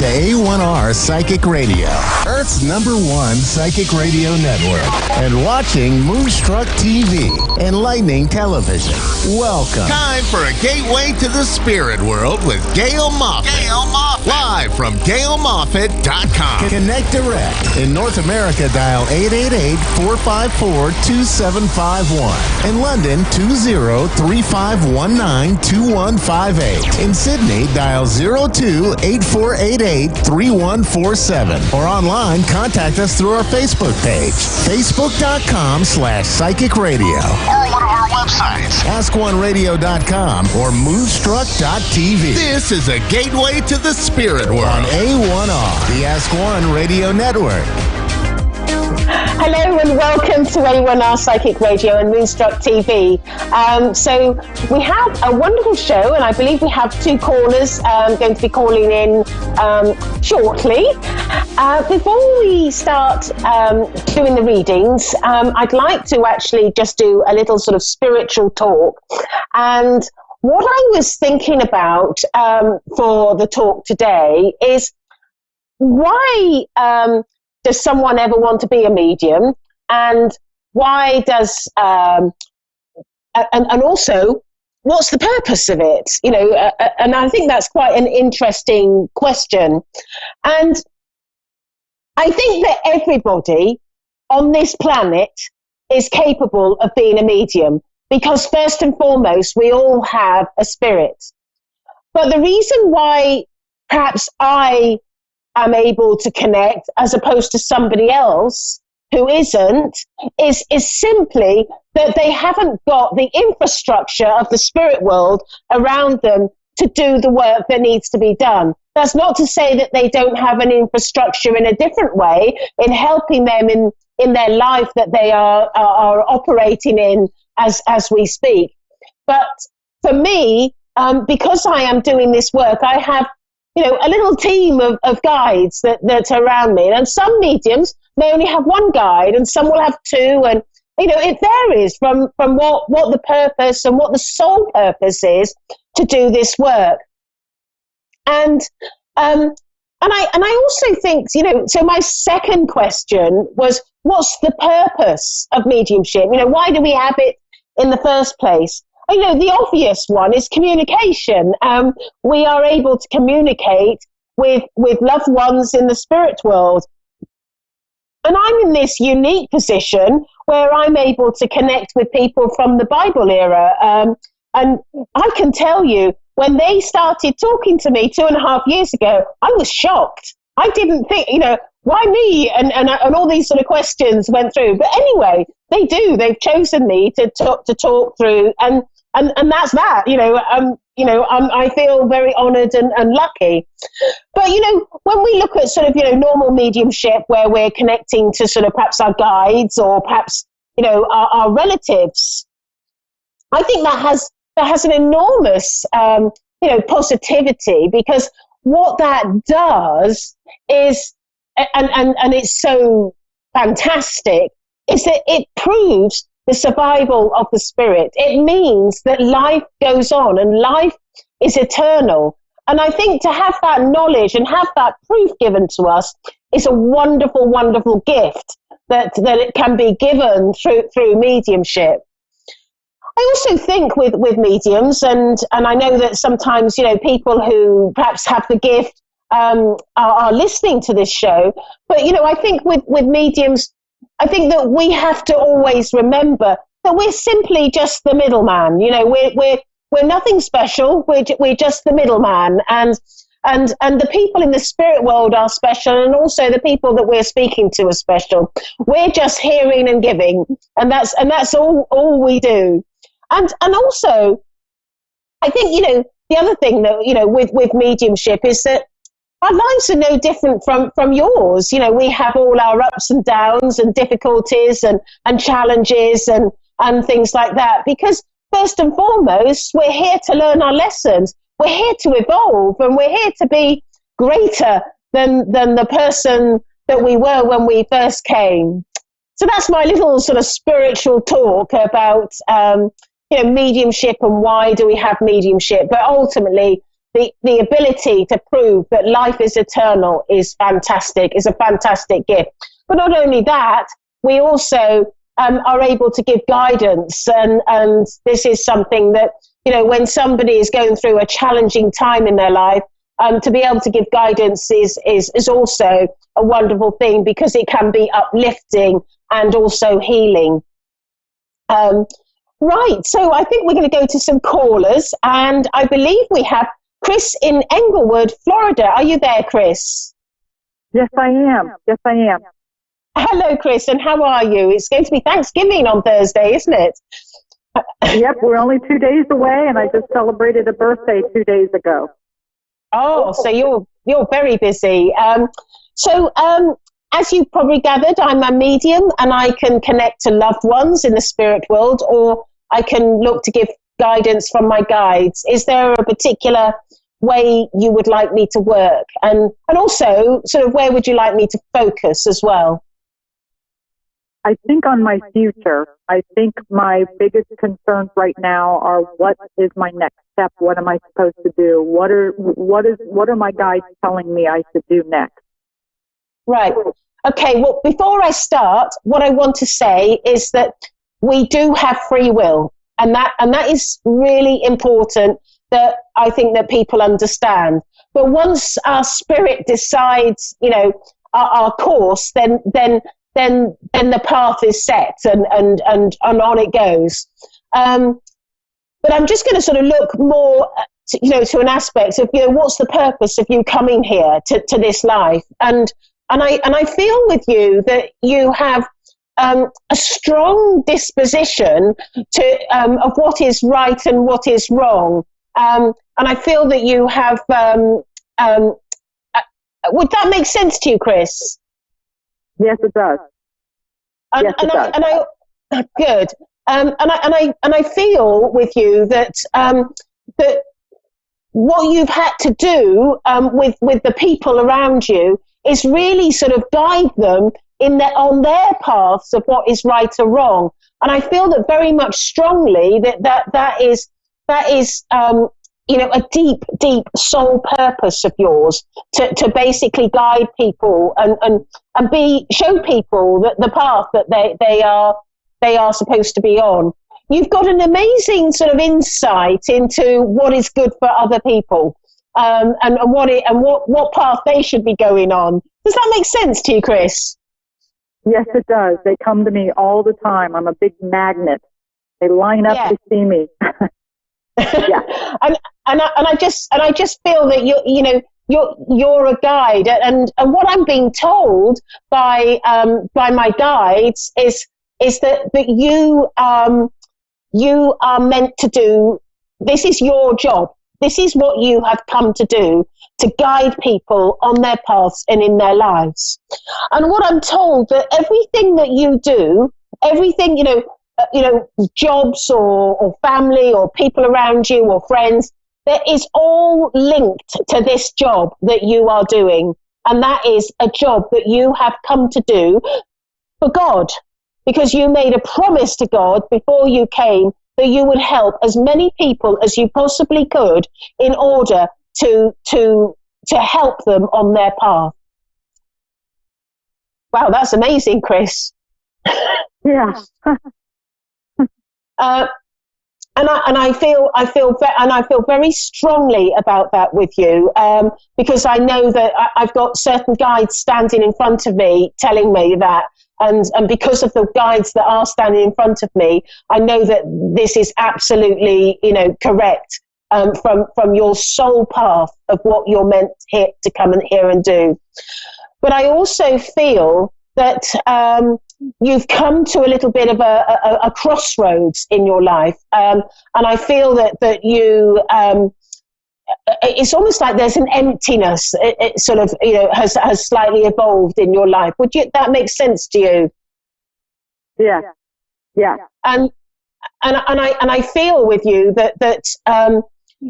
To A1R Psychic Radio, Earth's Earth's #1 psychic radio network, and watching Moonstruck TV, enlightening television. Welcome. Time for a gateway to the spirit world with Gail Moffat. Live from GailMoffat.com. Connect direct. In North America, dial 888-454-2751. In London, 20-3519-2158. In Sydney, dial 02-8488-3147. Or online, contact us through our Facebook page, facebook.com/psychic radio. Or one of our websites, AskOneRadio.com or Moonstruck.tv. This is a gateway to the spirit world on A1R, the Ask One Radio Network. Hello and welcome to A1R Psychic Radio and Moonstruck TV. So we have a wonderful show, and I believe we have two callers going to be calling in shortly. Before we start doing the readings, I'd like to actually just do a little sort of spiritual talk. And what I was thinking about for the talk today is why does someone ever want to be a medium, and why does and also what's the purpose of it? You know, and I think that's quite an interesting question. And I think that everybody on this planet is capable of being a medium, because first and foremost, we all have a spirit. But the reason why perhaps I am able to connect as opposed to somebody else who isn't is simply that they haven't got the infrastructure of the spirit world around them to do the work that needs to be done. That's not to say that they don't have an infrastructure in a different way in helping them in their life that they are operating in as we speak. But for me, because I am doing this work, I have, you know, a little team of guides that are around me. And some mediums may only have one guide, and some will have two. And, you know, it varies from what the purpose and what the sole purpose is to do this work. And I also think, you know, so my second question was, what's the purpose of mediumship? You know, why do we have it in the first place? You know, the obvious one is communication. We are able to communicate with loved ones in the spirit world. And I'm in this unique position where I'm able to connect with people from the Bible era. And I can tell you, when they started talking to me 2.5 years ago, I was shocked. I didn't think, you know, why me? And all these sort of questions went through. But anyway, they do. They've chosen me to talk through, and that's that. I feel very honoured and lucky. But, you know, when we look at sort of, you know, normal mediumship where we're connecting to sort of perhaps our guides or perhaps, you know, our relatives, I think that has an enormous, positivity, because what that does is, and it's so fantastic, is that it proves the survival of the spirit. It means that life goes on and life is eternal. And I think to have that knowledge and have that proof given to us is a wonderful, wonderful gift that it can be given through mediumship. I also think with mediums, and I know that sometimes, you know, people who perhaps have the gift are listening to this show, but, you know, I think with mediums, I think that we have to always remember that we're simply just the middleman. You know, we're nothing special. We're just the middleman, and the people in the spirit world are special, and also the people that we're speaking to are special. We're just hearing and giving, and that's all we do. And also, I think, you know, the other thing that, you know, with mediumship is that our lives are no different from yours. You know, we have all our ups and downs and difficulties and challenges and things like that, because first and foremost, we're here to learn our lessons. We're here to evolve, and we're here to be greater than the person that we were when we first came. So that's my little sort of spiritual talk about, mediumship and why do we have mediumship. But ultimately, the ability to prove that life is eternal is fantastic, is a fantastic gift. But not only that, we also are able to give guidance. And this is something that, when somebody is going through a challenging time in their life, to be able to give guidance is also a wonderful thing, because it can be uplifting and also healing. Right, so I think we're going to go to some callers, and I believe we have Chris in Englewood, Florida. Are you there, Chris? Yes, I am. Yes, I am. Hello, Chris, and how are you? It's going to be Thanksgiving on Thursday, isn't it? Yep, we're only 2 days away, and I just celebrated a birthday 2 days ago. Oh, so you're very busy. As you've probably gathered, I'm a medium, and I can connect to loved ones in the spirit world, or I can look to give guidance from my guides. Is there a particular way you would like me to work? And also, sort of, where would you like me to focus as well? I think on my future. I think my biggest concerns right now are, what is my next step? What am I supposed to do? What are my guides telling me I should do next? Right. Okay, well, before I start, what I want to say is that we do have free will, and that is really important, that I think that people understand. But once our spirit decides, our course, then the path is set, and on it goes. But I'm just going to sort of look more, to an aspect of, what's the purpose of you coming here to this life, and I feel with you that you have a strong disposition to of what is right and what is wrong, and I feel that you have. Would that make sense to you, Chris? Yes, it does. Good. And I feel with you that that what you've had to do with the people around you is really sort of guide them on their paths of what is right or wrong. And I feel that very much strongly that is a deep soul purpose of yours to basically guide people and show people that the path that they are supposed to be on. You've got an amazing sort of insight into what is good for other people, and what path they should be going on. Does that make sense to you, Chris? Yes, it does. They come to me all the time. I'm a big magnet. They line up to see me. Yeah. and I just feel that you're a guide, and what I'm being told by my guides is that you are meant to do. This is your job. This is what you have come to do, to guide people on their paths and in their lives. And what I'm told, that everything that you do, everything, jobs or family or people around you or friends, that is all linked to this job that you are doing. And that is a job that you have come to do for God, because you made a promise to God before you came that you would help as many people as you possibly could in order to help them on their path. Wow, that's amazing, Chris. Yeah. And I feel very strongly about that with you, because I know that I've got certain guides standing in front of me telling me that, and because of the guides that are standing in front of me, I know that this is absolutely, correct, from your soul path of what you're meant here to come and here and do. But I also feel that you've come to a little bit of a crossroads in your life, and I feel that you it's almost like there's an emptiness. It sort of has slightly evolved in your life. Would that make sense to you? Yeah. And I feel with you that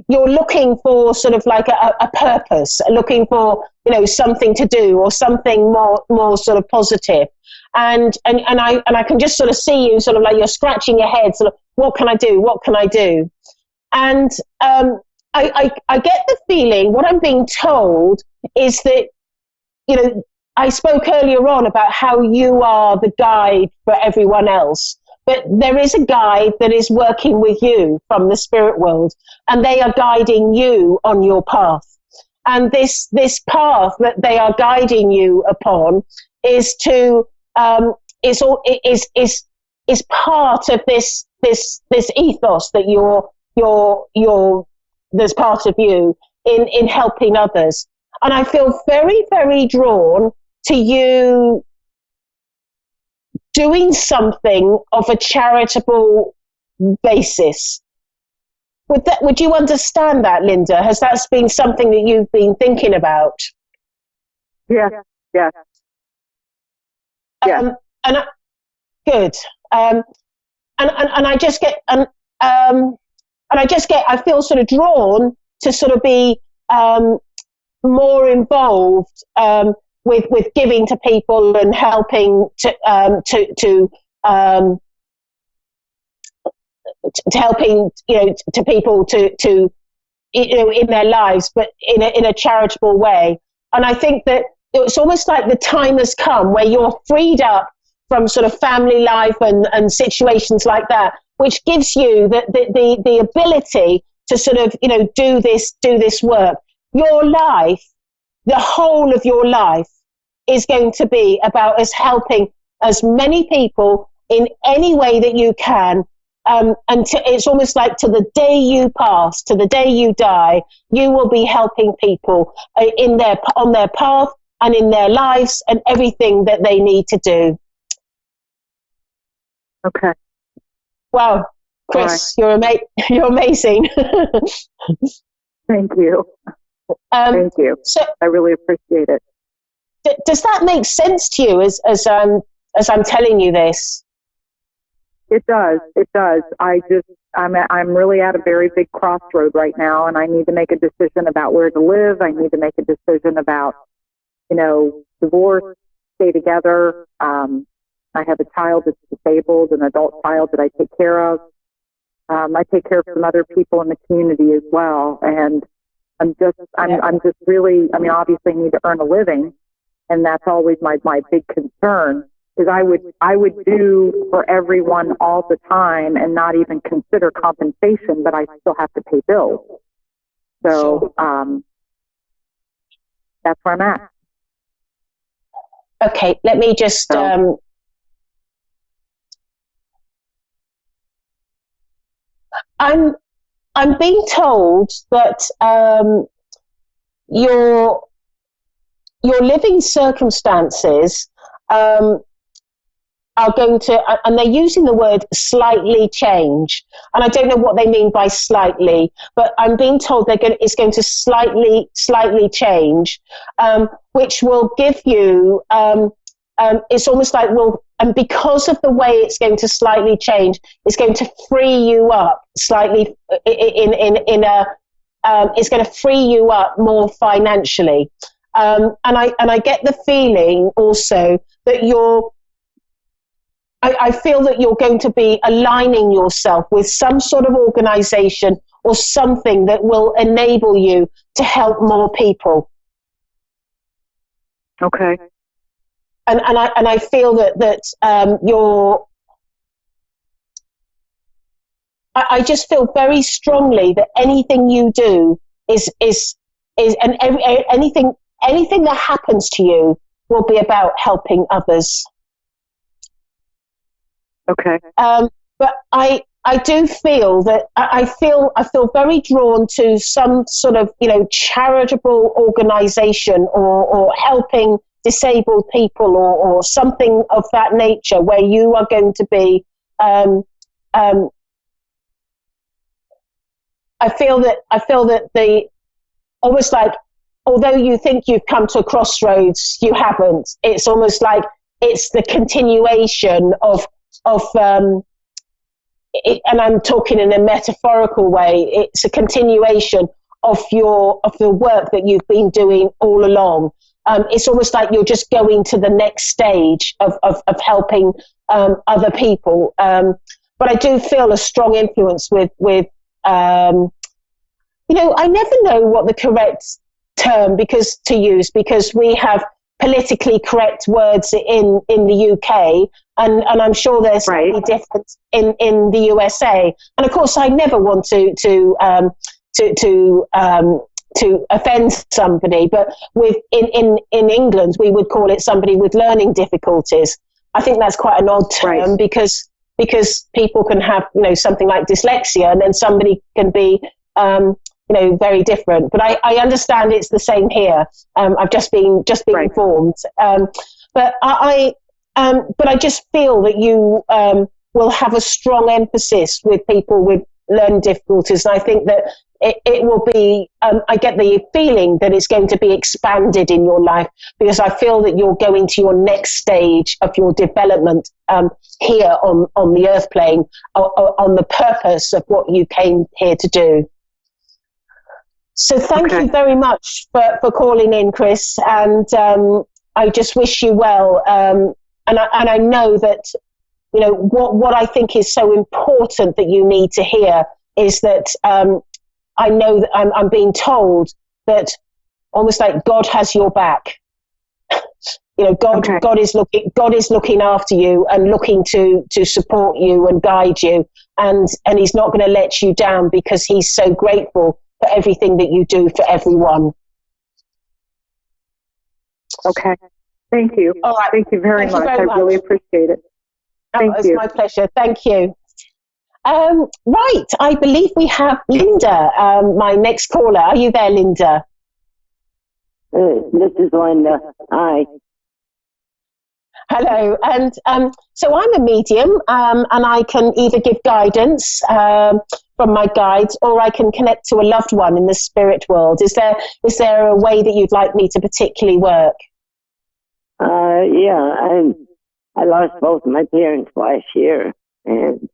you're looking for sort of like a purpose, looking for something to do, or something more sort of positive. And I can just sort of see you sort of like you're scratching your head, sort of, what can I do? And I get the feeling, what I'm being told is that, you know, I spoke earlier on about how you are the guide for everyone else, but there is a guide that is working with you from the spirit world, and they are guiding you on your path. And this path that they are guiding you upon is to is part of this ethos that you're there's part of you in helping others. And I feel very, very drawn to you doing something of a charitable basis. Would you understand that, Linda? Has that been something that you've been thinking about? Yeah. Good. And I just get I feel sort of drawn to sort of be more involved with giving to people and helping to helping, you know, to people to you know, in their lives, but in a charitable way. And I think that it's almost like the time has come where you're freed up from sort of family life and situations like that, which gives you the ability to sort of, you know, do this work. Your life, the whole of your life, is going to be about us helping as many people in any way that you can. And it's almost like to the day you pass, to the day you die, you will be helping people on their path and in their lives and everything that they need to do. Okay. Wow, Chris, right. You're amazing. Thank you. Thank you. So, I really appreciate it. Does that make sense to you as I'm telling you this? It does. It does. I'm really at a very big crossroad right now, and I need to make a decision about where to live. I need to make a decision about, you know, divorce, stay together. I have a child that's disabled, an adult child that I take care of. I take care of some other people in the community as well, and I'm just really, I mean, obviously I need to earn a living, and that's always my big concern. Is I would do for everyone all the time and not even consider compensation, but I still have to pay bills. So that's where I'm at. Okay, let me just I'm being told that your living circumstances are going to, and they're using the word slightly change, and I don't know what they mean by slightly, but I'm being told it's going to slightly change, which will give you, it's almost like and because of the way it's going to slightly change, it's going to free you up slightly it's going to free you up more financially, and I get the feeling also that I feel that you're going to be aligning yourself with some sort of organization or something that will enable you to help more people. Okay. And I feel that I just feel very strongly that anything you do is and anything that happens to you will be about helping others. Okay. But I do feel that I feel very drawn to some sort of, you know, charitable organization or helping disabled people or something of that nature, where you are going to be I feel that the almost like, although you think you've come to a crossroads, you haven't. It's almost like it's the continuation of and I'm talking in a metaphorical way, it's a continuation of the work that you've been doing all along. It's almost like you're just going to the next stage of helping other people. But I do feel a strong influence with I never know what the correct term to use because we have politically correct words in the UK, and I'm sure there's slightly different in the USA. And of course, I never want to offend somebody, but in England we would call it somebody with learning difficulties. I think that's quite an odd term because people can have something like dyslexia, and then somebody can be very different. But I understand it's the same here. I've just been informed. But I just feel that you will have a strong emphasis with people with learning difficulties, and I think that it will be, I get the feeling that it's going to be expanded in your life, because I feel that you're going to your next stage of your development here on the earth plane, on the purpose of what you came here to do. So thank you very much for calling in, Chris, and I just wish you well. And I know that, what I think is so important that you need to hear is that I know that I'm being told that almost like God has your back. God is looking after you and looking to support you and guide you, and He's not going to let you down because He's so grateful for everything that you do for everyone. Okay. Thank you. All right. Thank you very much. I really appreciate it. Thank you. It's my pleasure. Thank you. Right. I believe we have Linda, my next caller. Are you there, Linda? This is Linda. Hi. Hello. And so I'm a medium, and I can either give guidance from my guides, or I can connect to a loved one in the spirit world. Is there a way that you'd like me to particularly work? Yeah, I lost both my parents last year, and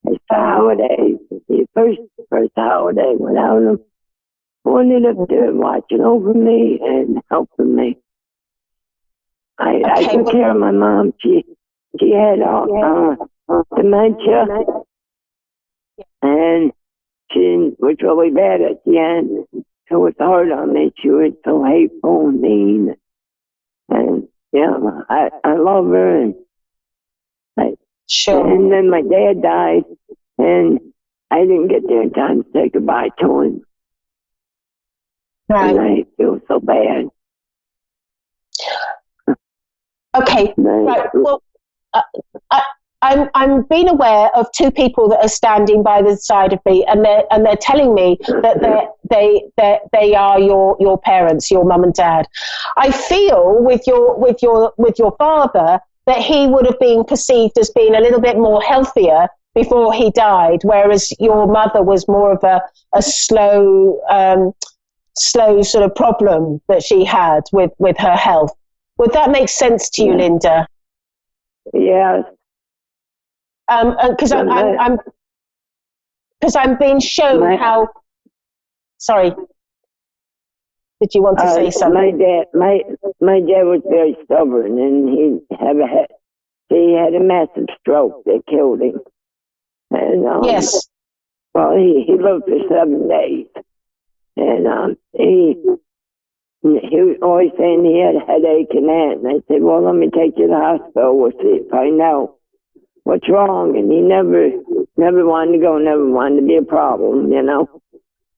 it's the holidays. The first holiday without them. Wanted up there watching over me and helping me. I took care of my mom. She had dementia, and she was really bad at the end. It was hard on me. She was so hateful and mean. And I love her. And and then my dad died, and I didn't get there in time to say goodbye to him. Right. And I feel so bad. Okay. Right. Well, I'm being aware of two people that are standing by the side of me, and they're telling me that they are your parents, your mum and dad. I feel with your father that he would have been perceived as being a little bit more healthier before he died, whereas your mother was more of a slow sort of problem that she had with her health. Would that make sense to you, Linda? Yes. Because I'm being shown how. Sorry. Did you want to say something? My dad was very stubborn, and he had a massive stroke that killed him. And yes. Well, he lived for 7 days, and he was always saying he had a headache and that. And I said, "Well, let me take you to the hospital. We'll see, find out what's wrong." And he never wanted to go, never wanted to be a problem,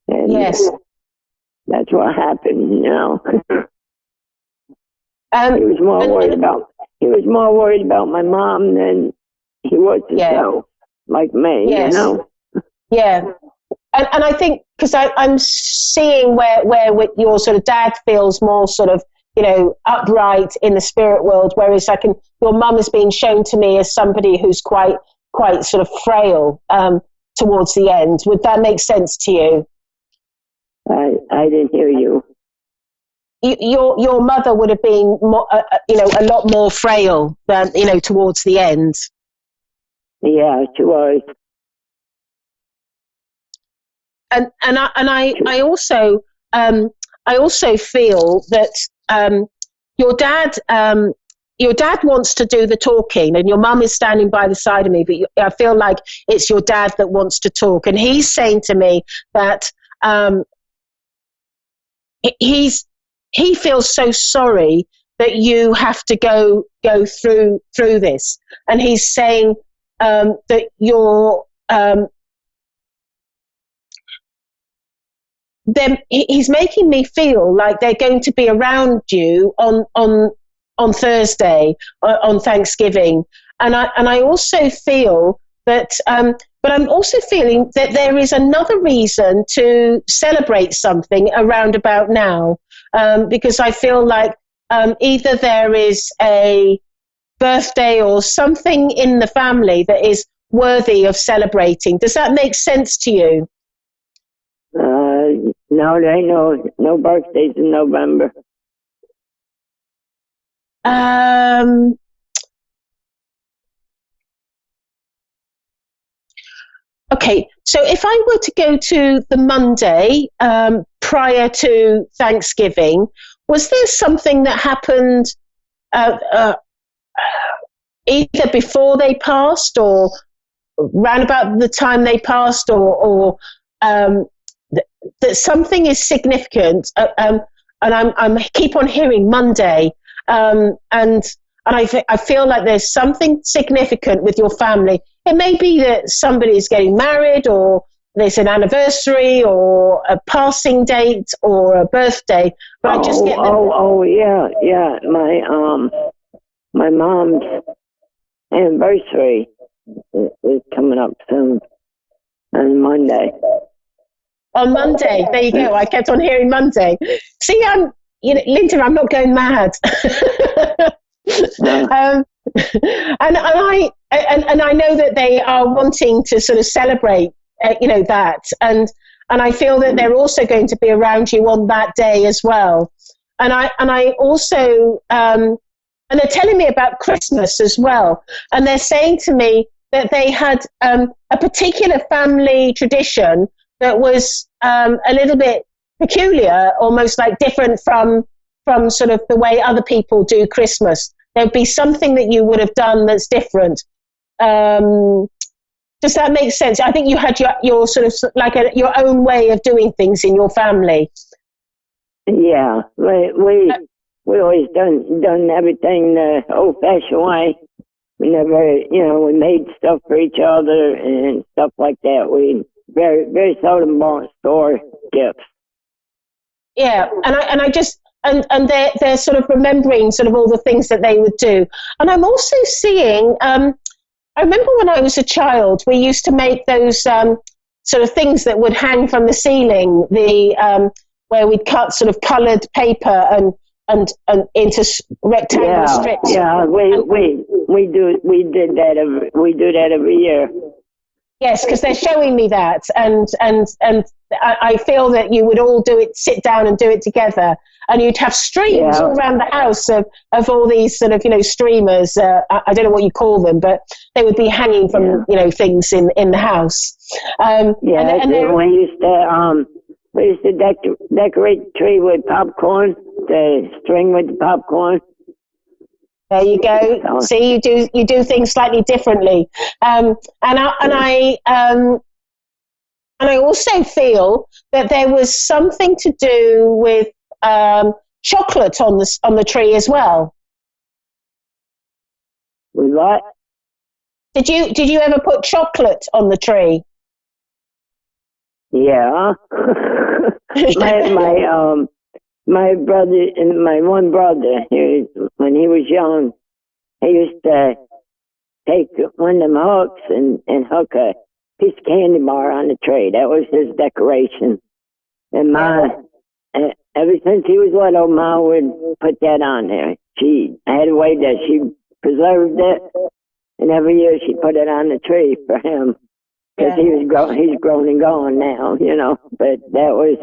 And yes. That's what happened, He was more worried about my mom than he was himself, like me, Yeah. And I think, because I'm seeing where with your sort of dad feels more sort of, upright in the spirit world, whereas your mum is being shown to me as somebody who's quite sort of frail towards the end. Would that make sense to you? I didn't hear you. Your mother would have been more, a lot more frail than towards the end. Yeah, she was. And I also feel that your dad wants to do the talking, and your mum is standing by the side of me, but I feel like it's your dad that wants to talk, and he's saying to me that he feels so sorry that you have to go through this, and he's saying that you're. Then he's making me feel like they're going to be around you on Thursday, on Thanksgiving, and I also feel that. But I'm also feeling that there is another reason to celebrate something around about now, because I feel like either there is a birthday or something in the family that is worthy of celebrating. Does that make sense to you? No, there ain't no birthdays in November. Okay, so if I were to go to the Monday prior to Thanksgiving, was there something that happened either before they passed or round about the time they passed, or that something is significant? And I'm keep on hearing Monday, and I feel like there's something significant with your family. It may be that somebody's getting married, or there's an anniversary, or a passing date, or a birthday. But I just get yeah. My mom's anniversary is coming up soon on Monday. On Monday, there you go. I kept on hearing Monday. See, Linda, I'm not going mad. And I know that they are wanting to sort of celebrate, that, and I feel that they're also going to be around you on that day as well. And I also, and they're telling me about Christmas as well, and they're saying to me that they had a particular family tradition that was a little bit peculiar, almost like different from sort of the way other people do Christmas. There'd be something that you would have done that's different. Does that make sense? I think you had your sort of like your own way of doing things in your family. Yeah, we always done everything the old-fashioned way. We never, we made stuff for each other and stuff like that. We very, very seldom bought store gifts. Yeah, and I just. And they're sort of remembering sort of all the things that they would do. And I'm also seeing, I remember when I was a child, we used to make those sort of things that would hang from the ceiling, where we'd cut sort of coloured paper and into rectangle strips. Yeah, we do that every year. Yes, because they're showing me that, and I feel that you would all sit down and do it together, and you'd have streams all around the house of all these sort of streamers. I don't know what you call them, but they would be hanging from things in the house. And we used to decorate the tree with popcorn, the string with the popcorn. There you go. See, you do things slightly differently, and I also feel that there was something to do with chocolate on the tree as well. With what? Did you ever put chocolate on the tree? Yeah. My brother and my one brother, when he was young, he used to take one of them hooks and hook a piece of candy bar on the tree. That was his decoration. And ever since he was little, Ma would put that on there. She had a way that she preserved it, and every year she put it on the tree for him. Because he's grown and gone now, But that was...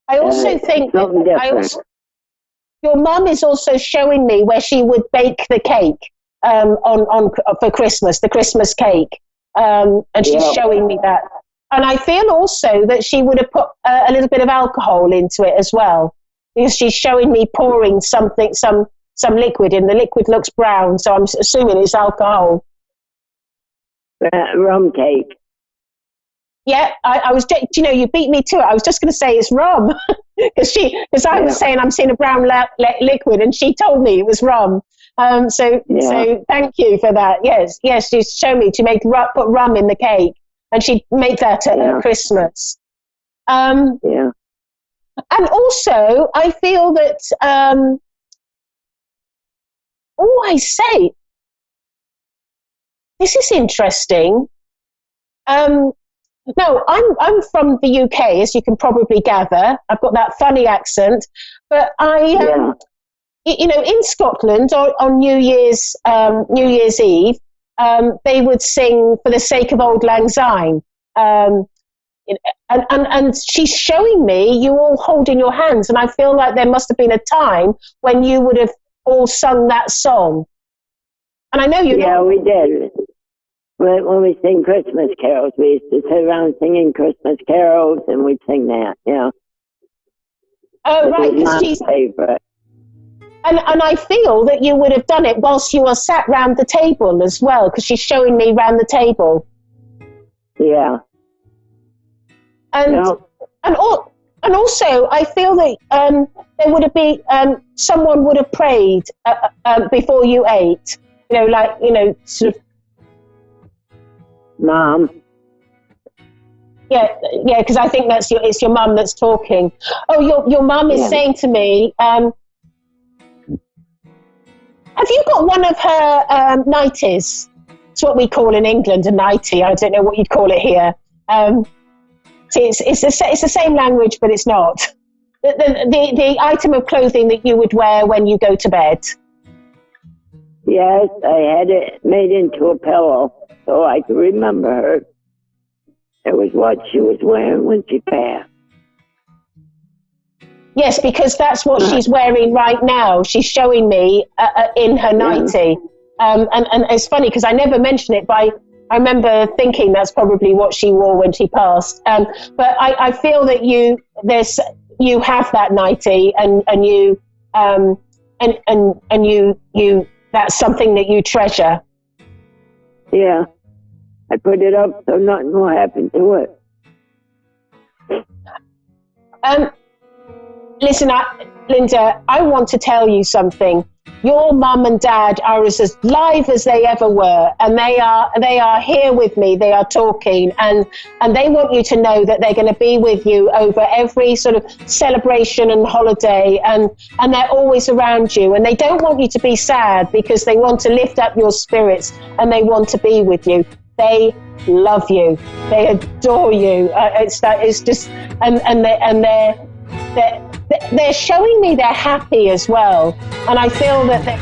I also think your mum is also showing me where she would bake the cake for Christmas, the Christmas cake, and she's showing me that. And I feel also that she would have put a little bit of alcohol into it as well, because she's showing me pouring some liquid in. The liquid looks brown, so I'm assuming it's alcohol. Rum cake. Yeah, I was. You know, you beat me to it. I was just going to say it's rum, because I was saying I'm seeing a brown liquid, and she told me it was rum. So thank you for that. Yes, she showed me to put rum in the cake, and she'd make that at Christmas. And also I feel that. I say, this is interesting. No, I'm from the UK, as you can probably gather. I've got that funny accent, but you know, in Scotland on New Year's Eve, they would sing "For the Sake of Auld Lang Syne," and she's showing me you all holding your hands, and I feel like there must have been a time when you would have all sung that song. And I know you. Yeah, we did. When we sing Christmas carols, we used to sit around singing Christmas carols, and we'd sing that, Oh, right, because she's favorite. And I feel that you would have done it whilst you were sat round the table as well, because she's showing me round the table. Yeah. And also, I feel that there would have been someone would have prayed before you ate. You know, like, you know, sort of. Mom. Yeah, because I think it's your mum that's talking. Oh, your mum is saying to me, have you got one of her nighties? It's what we call in England a nightie. I don't know what you'd call it here. It's the same language, but it's not. The item of clothing that you would wear when you go to bed. Yes, I had it made into a pillow, so I could remember her. It was what she was wearing when she passed. Yes, because that's what she's wearing right now. She's showing me in her nightie. And it's funny because I never mentioned it, but I remember thinking that's probably what she wore when she passed. But I feel that you have that nightie, and you that's something that you treasure. Yeah. I put it up so nothing will happen to it. Listen, Linda, I want to tell you something. Your mum and dad are as live as they ever were, and they are here with me. They are talking, and they want you to know that they're going to be with you over every sort of celebration and holiday, and they're always around you, and they don't want you to be sad because they want to lift up your spirits and they want to be with you. They love you. They adore you. It's just, and they're showing me they're happy as well. And I feel that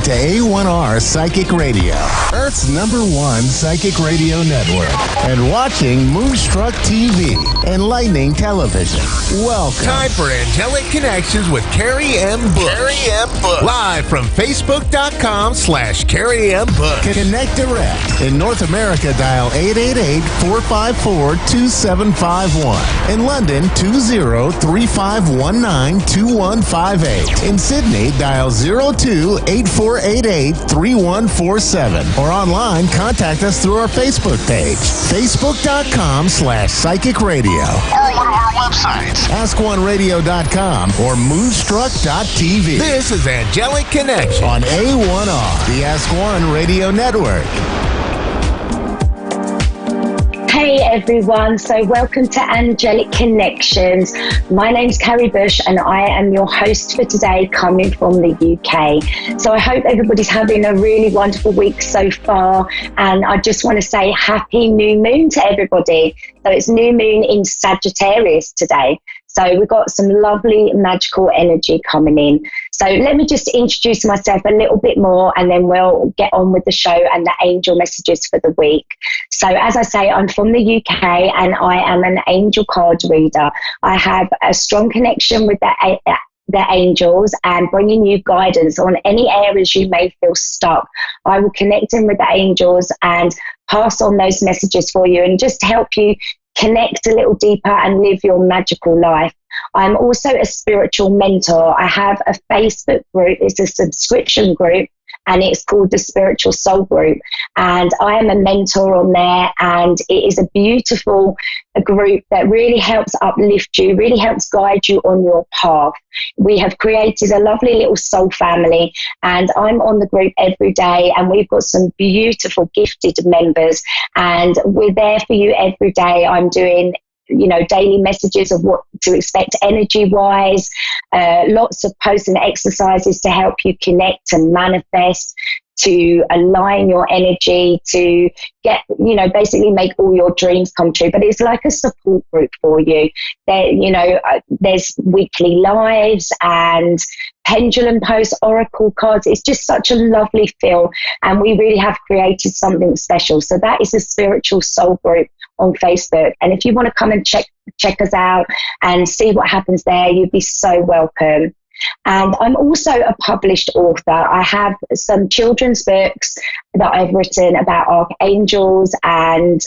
to A1R Psychic Radio, Earth's #1 psychic radio network, and watching Moonstruck TV, enlightening television. Welcome. Time for Angelic Connections with Carrie M. Bush. Carrie M. Bush. Live from Facebook.com/Carrie M. Bush. Connect direct. In North America, dial 888-454-2751. In London, 20-3519-2158. In Sydney, dial 02-8488-3147. Or online, contact us through our Facebook page, Facebook.com/Psychic Radio. Or one of our websites, AskOneRadio.com or Moonstruck.tv. This is Angelic Connection on A1R, the Ask One Radio Network. Hey everyone, so welcome to Angelic Connections. My name's Carrie Bush and I am your host for today, coming from the UK. So I hope everybody's having a really wonderful week so far, and I just want to say happy new moon to everybody. So it's new moon in Sagittarius today. So we've got some lovely magical energy coming in. So let me just introduce myself a little bit more and then we'll get on with the show and the angel messages for the week. So as I say, I'm from the UK and I am an angel card reader. I have a strong connection with the angels and bringing you guidance on any areas you may feel stuck. I will connect in with the angels and pass on those messages for you and just help you connect a little deeper and live your magical life. I'm also a spiritual mentor. I have a Facebook group. It's a subscription group and it's called the Spiritual Soul Group. And I am a mentor on there, and it is a beautiful group that really helps uplift you, really helps guide you on your path. We have created a lovely little soul family, and I'm on the group every day, and we've got some beautiful gifted members, and we're there for you every day. I'm doing daily messages of what to expect energy-wise, lots of posts and exercises to help you connect and manifest, to align your energy, to get, basically make all your dreams come true. But it's like a support group for you. There's weekly lives and pendulum posts, oracle cards. It's just such a lovely feel, and we really have created something special. So that is the Spiritual Soul Group on Facebook, and if you want to come and check us out and see what happens there, you'd be so welcome. And I'm also a published author. I have some children's books that I've written about archangels and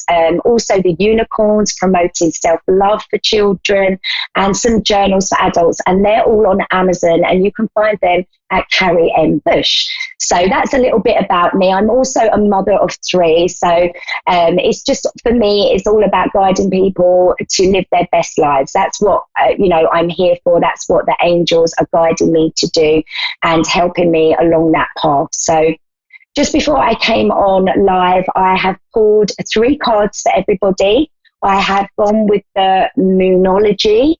also the unicorns, promoting self-love for children, and some journals for adults. And they're all on Amazon, and you can find them at Carrie M. Bush. So that's a little bit about me. I'm also a mother of 3. So it's just, for me, it's all about guiding people to live their best lives. That's what, I'm here for. That's what the angels are guiding me to do and helping me along that path. So just before I came on live, I have pulled 3 cards for everybody. I have gone with the Moonology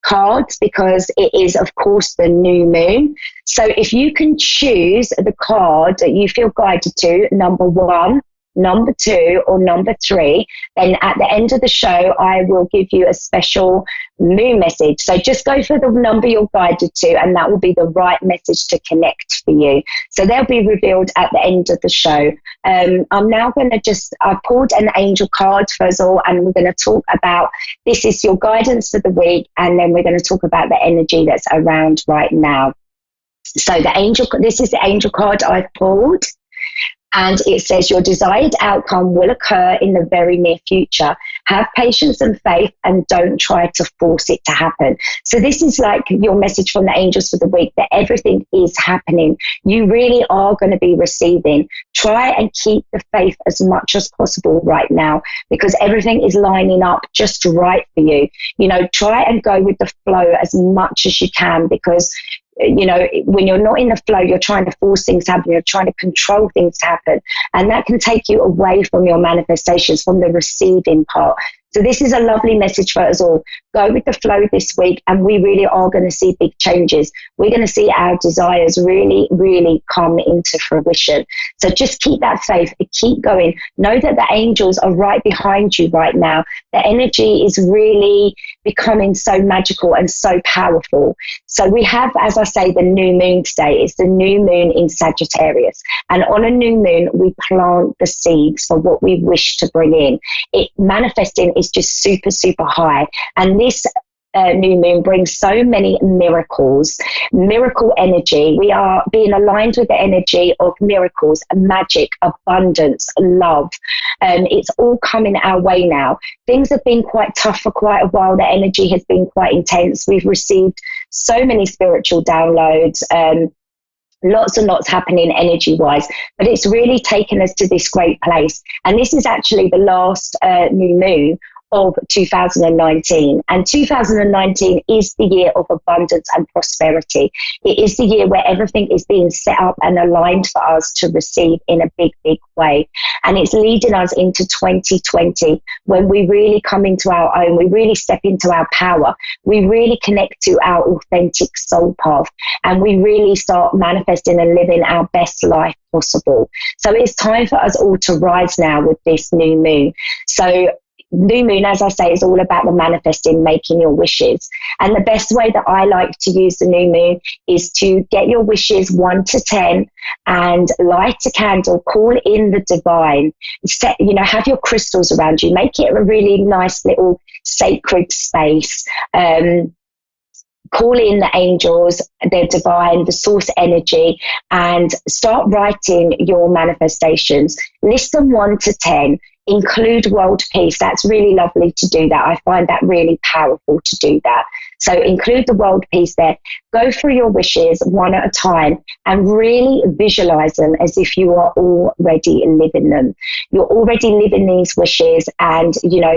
cards because it is, of course, the new moon. So if you can choose the card that you feel guided to, number 1, number 2, or number 3, then at the end of the show, I will give you a special moon message. So just go for the number you're guided to, and that will be the right message to connect for you. So they'll be revealed at the end of the show. I'm now going to I've pulled an angel card first of all, and we're going to talk about, this is your guidance for the week, and then we're going to talk about the energy that's around right now. So this is the angel card I've pulled. And it says, your desired outcome will occur in the very near future. Have patience and faith, and don't try to force it to happen. So this is like your message from the angels for the week, that everything is happening. You really are going to be receiving. Try and keep the faith as much as possible right now, because everything is lining up just right for you. Try and go with the flow as much as you can, because when you're not in the flow, you're trying to force things to happen, you're trying to control things to happen, and that can take you away from your manifestations, from the receiving part. So this is a lovely message for us all. Go with the flow this week, and we really are going to see big changes. We're going to see our desires really, really come into fruition. So just keep that faith, keep going. Know that the angels are right behind you right now. The energy is really becoming so magical and so powerful. So we have, as I say, the new moon today. It's the new moon in Sagittarius. And on a new moon, we plant the seeds for what we wish to bring in. Manifesting is just super, super high. And this new moon brings so many miracles, miracle energy. We are being aligned with the energy of miracles, magic, abundance, love. It's all coming our way now. Things have been quite tough for quite a while. The energy has been quite intense. We've received so many spiritual downloads, lots and lots happening energy-wise, but it's really taken us to this great place. And this is actually the last new moon of 2019, and 2019 is the year of abundance and prosperity. It is the year where everything is being set up and aligned for us to receive in a big, big way. And it's leading us into 2020, when we really come into our own, we really step into our power, we really connect to our authentic soul path, and we really start manifesting and living our best life possible. So it's time for us all to rise now with this new moon. So new moon, as I say, is all about the manifesting, making your wishes. And the best way that I like to use the new moon is to get your wishes 1 to 10 and light a candle, call in the divine, set, have your crystals around you, make it a really nice little sacred space. Call in the angels, the divine, the source energy, and start writing your manifestations. List them 1 to 10. Include world peace. That's really lovely to do that. I find that really powerful to do that. So include the world peace there. Go through your wishes one at a time and really visualize them as if you are already living them. You're already living these wishes, and,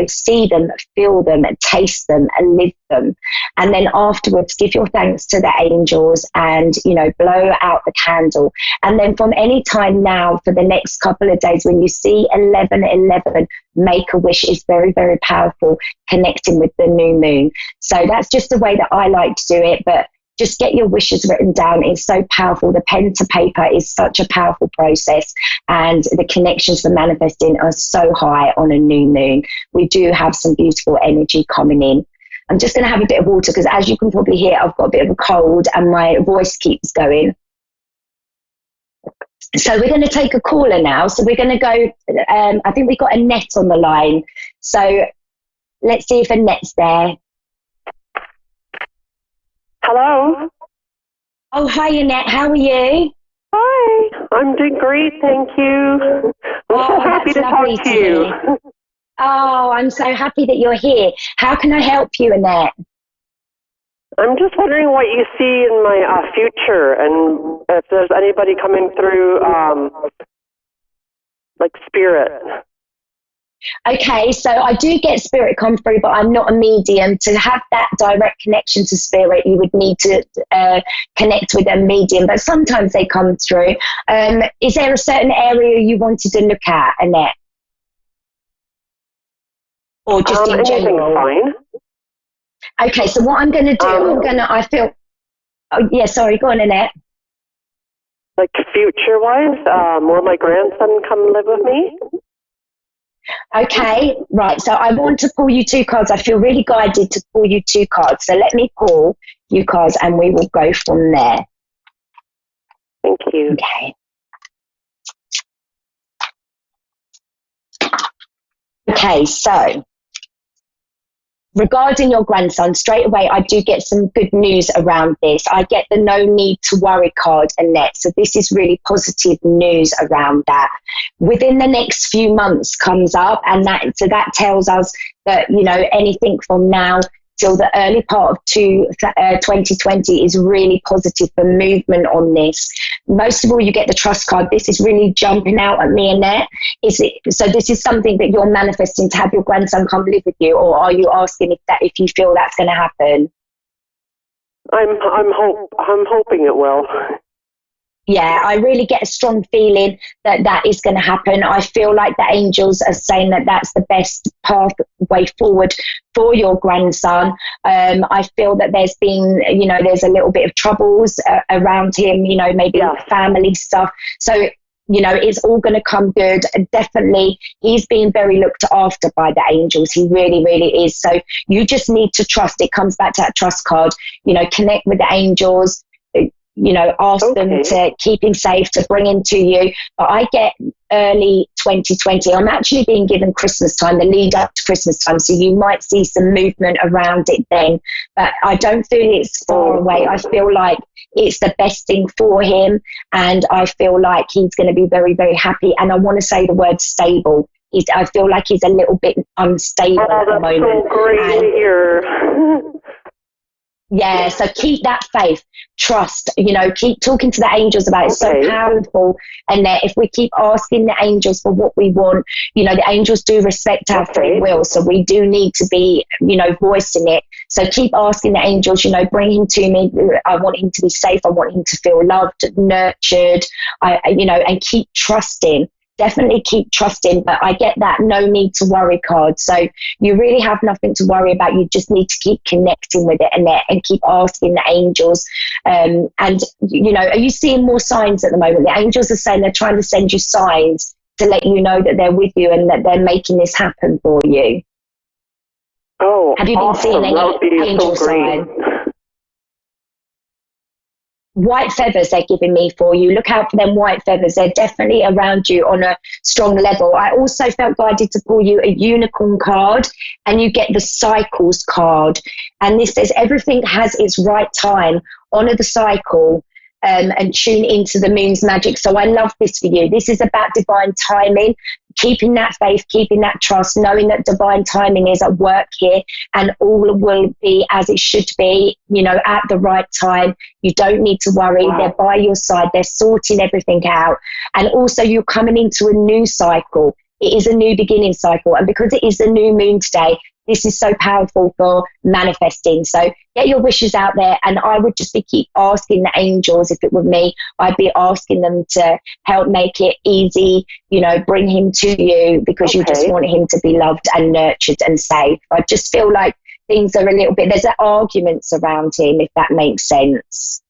see them, feel them, taste them, and live them. And then afterwards, give your thanks to the angels and, blow out the candle. And then from any time now for the next couple of days, when you see 1111, make a wish is very, very powerful, connecting with the new moon. So that's just the way that I like to do it. But just get your wishes written down. It's so powerful. The pen to paper is such a powerful process, and the connections for manifesting are so high on a new moon. We do have some beautiful energy coming in. I'm just going to have a bit of water because, as you can probably hear, I've got a bit of a cold and my voice keeps going. So we're going to take a caller now. So we're going to go, I think we've got Annette on the line. So let's see if Annette's there. Hello. Oh, hi, Annette. How are you? Hi. I'm doing great, thank you. I'm so happy to talk to you. Oh, I'm so happy that you're here. How can I help you, Annette? I'm just wondering what you see in my future, and if there's anybody coming through, like spirit. Okay, so I do get spirit come through, but I'm not a medium. To have that direct connection to spirit, you would need to connect with a medium, but sometimes they come through. Is there a certain area you wanted to look at, Annette? Or just in general? Fine. Okay, so what I'm going to do, oh yeah, sorry, go on, Annette. Like future-wise, will my grandson come live with me? Okay, right, so I want to pull you 2 cards. I feel really guided to pull you 2 cards. So let me pull you cards and we will go from there. Thank you. Okay. Okay, so regarding your grandson, straight away, I do get some good news around this. I get the no need to worry card, Annette. So this is really positive news around that. Within the next few months comes up, and that tells us that, anything from now till the early part of 2020 is really positive for movement on this. Most of all, you get the trust card. This is really jumping out at me, Annette. So this is something that you're manifesting to have your grandson come live with you, or are you asking if you feel that's going to happen? I'm hoping it will. Yeah, I really get a strong feeling that is going to happen. I feel like the angels are saying that that's the best pathway forward for your grandson. I feel that there's been, there's a little bit of troubles around him, maybe family stuff. So, it's all going to come good. Definitely, he's being very looked after by the angels. He really, really is. So you just need to trust. It comes back to that trust card, connect with the angels. Ask them to keep him safe, to bring him to you. But I get early 2020. I'm actually being given Christmas time, the lead up to Christmas time. So you might see some movement around it then. But I don't feel it's far away. I feel like it's the best thing for him. And I feel like he's going to be very, very happy. And I want to say the word stable. I feel like he's a little bit unstable at the moment. So great to hear. Yeah, so keep that faith, trust, keep talking to the angels about it. It's so powerful. And that if we keep asking the angels for what we want, the angels do respect our free will. So we do need to be, voicing it. So keep asking the angels, bring him to me. I want him to be safe. I want him to feel loved, nurtured, and keep trusting. Definitely keep trusting, but I get that no need to worry card. So you really have nothing to worry about. You just need to keep connecting with it and keep asking the angels. And, are you seeing more signs at the moment? The angels are saying they're trying to send you signs to let you know that they're with you and that they're making this happen for you. Oh, have you been seeing any angel signs? White feathers they're giving me for you. Look out for them white feathers. They're definitely around you on a strong level. I also felt guided to pull you a unicorn card, and you get the cycles card. And this says everything has its right time. Honor the cycle and tune into the moon's magic. So I love this for you. This is about divine timing, keeping that faith, keeping that trust, knowing that divine timing is at work here and all will be as it should be, at the right time. You don't need to worry. Wow. They're by your side. They're sorting everything out. And also you're coming into a new cycle. It is a new beginning cycle. And because it is a new moon today, this is so powerful for manifesting. So get your wishes out there. And I would just keep asking the angels, if it were me, I'd be asking them to help make it easy, bring him to you because you just want him to be loved and nurtured and safe. I just feel like things are a little bit, there's arguments around him, if that makes sense.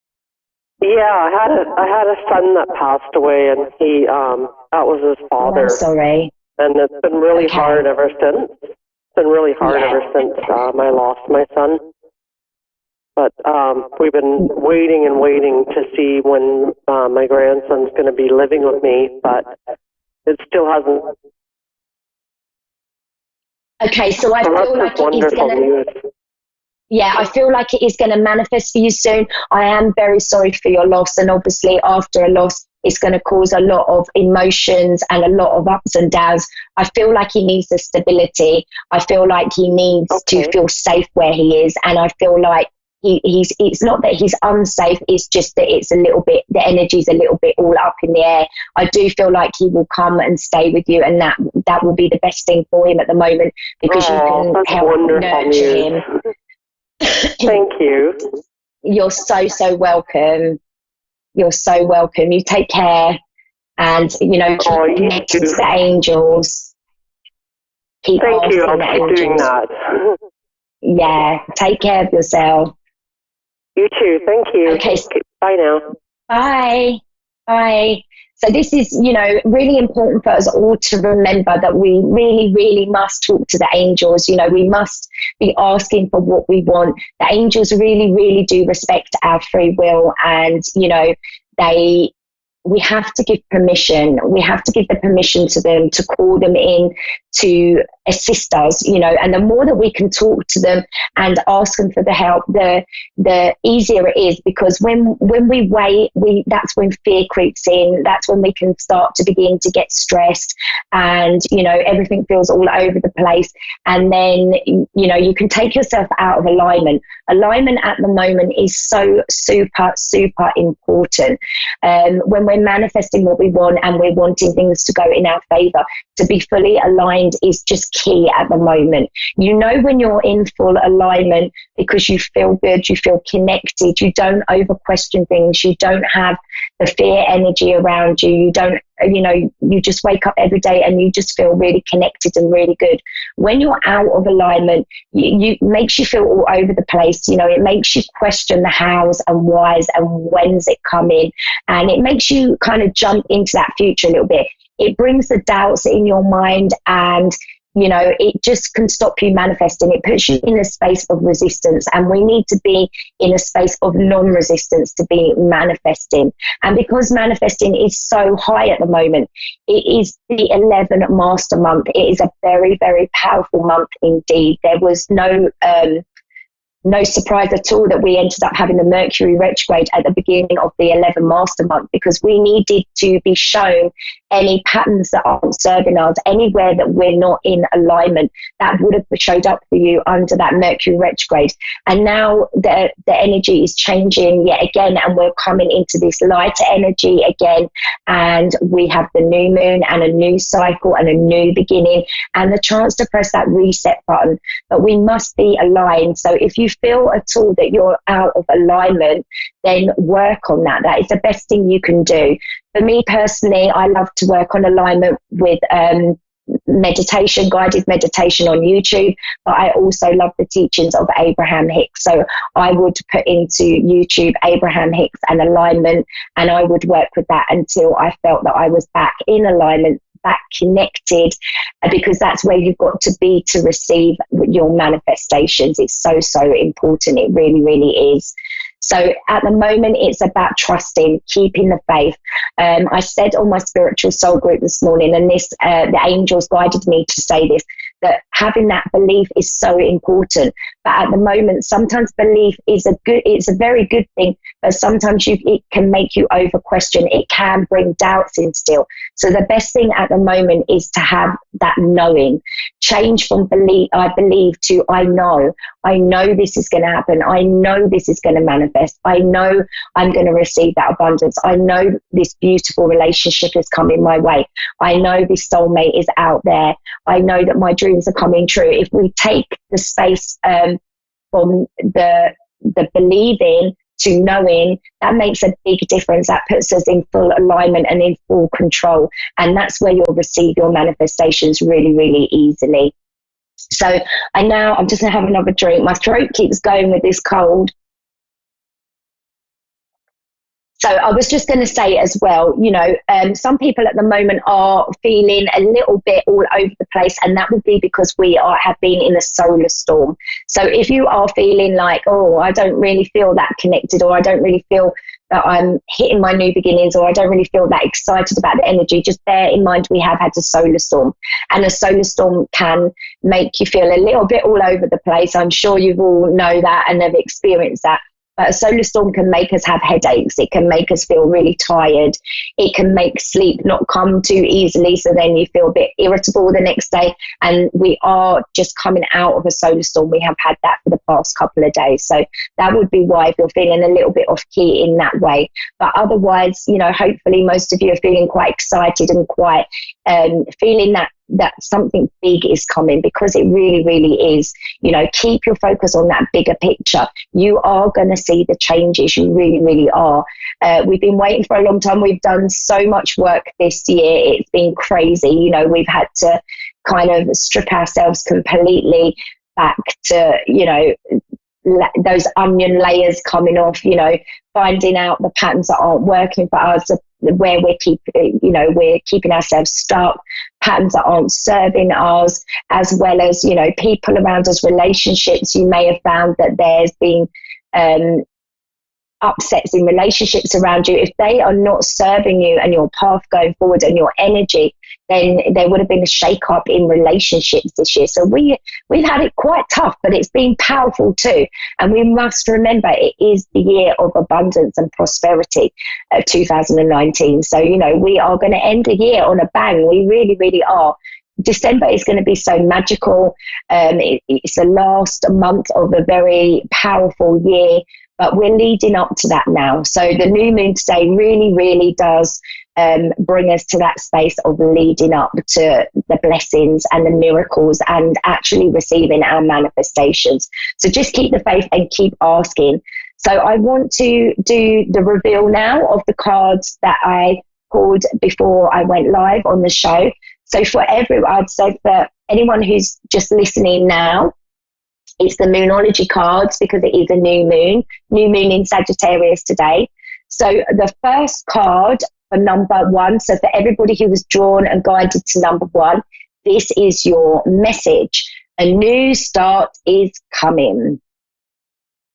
Yeah, I had a son that passed away, and he that was his father. I'm sorry. And it's been really hard ever since. It's been really hard ever since I lost my son. But we've been waiting and waiting to see when my grandson's going to be living with me, but it still hasn't. Okay, so I feel like it is going to. Yeah, I feel like it is going to manifest for you soon. I am very sorry for your loss, and obviously after a loss, it's going to cause a lot of emotions and a lot of ups and downs. I feel like he needs the stability. I feel like he needs to feel safe where he is, and I feel like he's. It's not that he's unsafe. It's just that it's a little bit. The energy's a little bit all up in the air. I do feel like he will come and stay with you, and that will be the best thing for him at the moment because you can help nurture him. Thank you. You're so welcome. You're so welcome. You take care and, keep connected to the angels. Thank you. I'll keep doing that. Yeah. Take care of yourself. You too. Thank you. Okay. Bye now. Bye. Bye. So this is, really important for us all to remember that we really, really must talk to the angels. We must be asking for what we want. The angels really, really do respect our free will, and, we have to give permission. We have to give the permission to them to call them in to assist us, and the more that we can talk to them and ask them for the help, the easier it is, because when we wait, that's when fear creeps in. That's when we can start to begin to get stressed and, everything feels all over the place. And then, you can take yourself out of alignment. Alignment at the moment is so super, super important. When we're manifesting what we want and we're wanting things to go in our favor, to be fully aligned is just key at the moment. You know when you're in full alignment because you feel good, you feel connected, you don't over question things, you don't have the fear energy around you, you don't, you know, you just wake up every day and you just feel really connected and really good. When you're out of alignment, you makes you feel all over the place. You know, it makes you question the hows and whys and when's it coming, and it makes you kind of jump into that future a little bit. It brings the doubts in your mind, and you know, it just can stop you manifesting. It puts you in a space of resistance, and we need to be in a space of non-resistance to be manifesting. And because manifesting is so high at the moment, it is the 11 master month. It is a very, very powerful month indeed. There was no surprise at all that we ended up having the Mercury retrograde at the beginning of the 11 master month, because we needed to be shown any patterns that aren't serving us, anywhere that we're not in alignment, that would have showed up for you under that Mercury retrograde. And now the energy is changing yet again, and we're coming into this lighter energy again, and we have the new moon and a new cycle and a new beginning and the chance to press that reset button. But we must be aligned. So if you feel at all that you're out of alignment, then work on that. That is the best thing you can do. For me personally, I love to work on alignment with meditation, guided meditation on YouTube, but I also love the teachings of Abraham Hicks. So I would put into YouTube Abraham Hicks and alignment, and I would work with that until I felt that I was back in alignment, back connected, because that's where you've got to be to receive your manifestations. It's so, so important. It really, really is. So at the moment, it's about trusting, keeping the faith. I said on my spiritual soul group this morning, and this the angels guided me to say this, that having that belief is so important. But at the moment, sometimes belief is it's a very good thing, but sometimes it can make you over question. It can bring doubts in still. So the best thing at the moment is to have that knowing. Change from belief, I believe, to I know. I know this is going to happen. I know this is going to manifest. I know I'm going to receive that abundance. I know this beautiful relationship is coming my way. I know this soulmate is out there. I know that my dreams are coming true. If we take the space from the believing to knowing, that makes a big difference. That puts us in full alignment and in full control. And that's where you'll receive your manifestations really, really easily. So I'm just going to have another drink. My throat keeps going with this cold. So I was just going to say as well, you know, some people at the moment are feeling a little bit all over the place, and that would be because we have been in a solar storm. So if you are feeling like, oh, I don't really feel that connected, or I don't really feel that I'm hitting my new beginnings, or I don't really feel that excited about the energy, just bear in mind we have had a solar storm, and a solar storm can make you feel a little bit all over the place. I'm sure you all know that and have experienced that. But a solar storm can make us have headaches. It can make us feel really tired. It can make sleep not come too easily. So then you feel a bit irritable the next day. And we are just coming out of a solar storm. We have had that for the past couple of days. So that would be why if you're feeling a little bit off key in that way. But otherwise, you know, hopefully most of you are feeling quite excited and quite feeling that something big is coming, because it really, really is. You know, keep your focus on that bigger picture. You are going to see the changes. You really, really are. We've been waiting for a long time. We've done so much work this year. It's been crazy. You know, we've had to kind of strip ourselves completely back to, you know, those onion layers coming off, you know, finding out the patterns that aren't working for us, where we're keeping ourselves stuck, patterns that aren't serving us, as well as, you know, people around us, relationships. You may have found that there's been upsets in relationships around you. If they are not serving you and your path going forward and your energy, then there would have been a shake-up in relationships this year. So we've had it quite tough, but it's been powerful too. And we must remember it is the year of abundance and prosperity, 2019. So, you know, we are going to end the year on a bang. We really, really are. December is going to be so magical. It's the last month of a very powerful year, but we're leading up to that now. So the new moon today really, really does bring us to that space of leading up to the blessings and the miracles and actually receiving our manifestations. So just keep the faith and keep asking. So I want to do the reveal now of the cards that I pulled before I went live on the show. So for everyone, I'd say for anyone who's just listening now, it's the Moonology cards because it is a new moon in Sagittarius today. So the first card for number 1, so for everybody who was drawn and guided to number 1, this is your message. A new start is coming.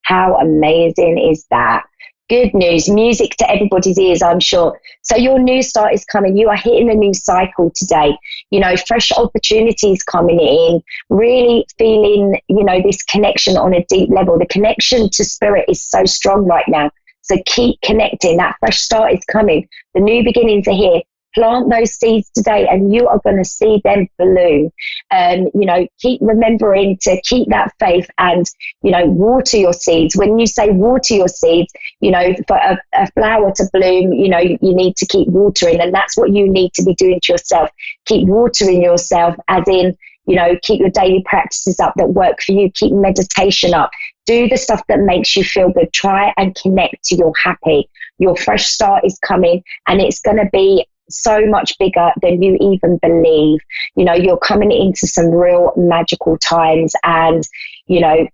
How amazing is that? Good news, music to everybody's ears, I'm sure. So your new start is coming. You are hitting a new cycle today. You know, fresh opportunities coming in, really feeling, you know, this connection on a deep level. The connection to spirit is so strong right now. So keep connecting. That fresh start is coming. The new beginnings are here. Plant those seeds today and you are going to see them bloom. You know, keep remembering to keep that faith and, you know, water your seeds. When you say water your seeds, you know, for a flower to bloom, you know, you need to keep watering, and that's what you need to be doing to yourself. Keep watering yourself, as in, you know, keep your daily practices up that work for you. Keep meditation up. Do the stuff that makes you feel good. Try and connect to your happy. Your fresh start is coming and it's going to be so much bigger than you even believe. You know, you're coming into some real magical times, and, you know,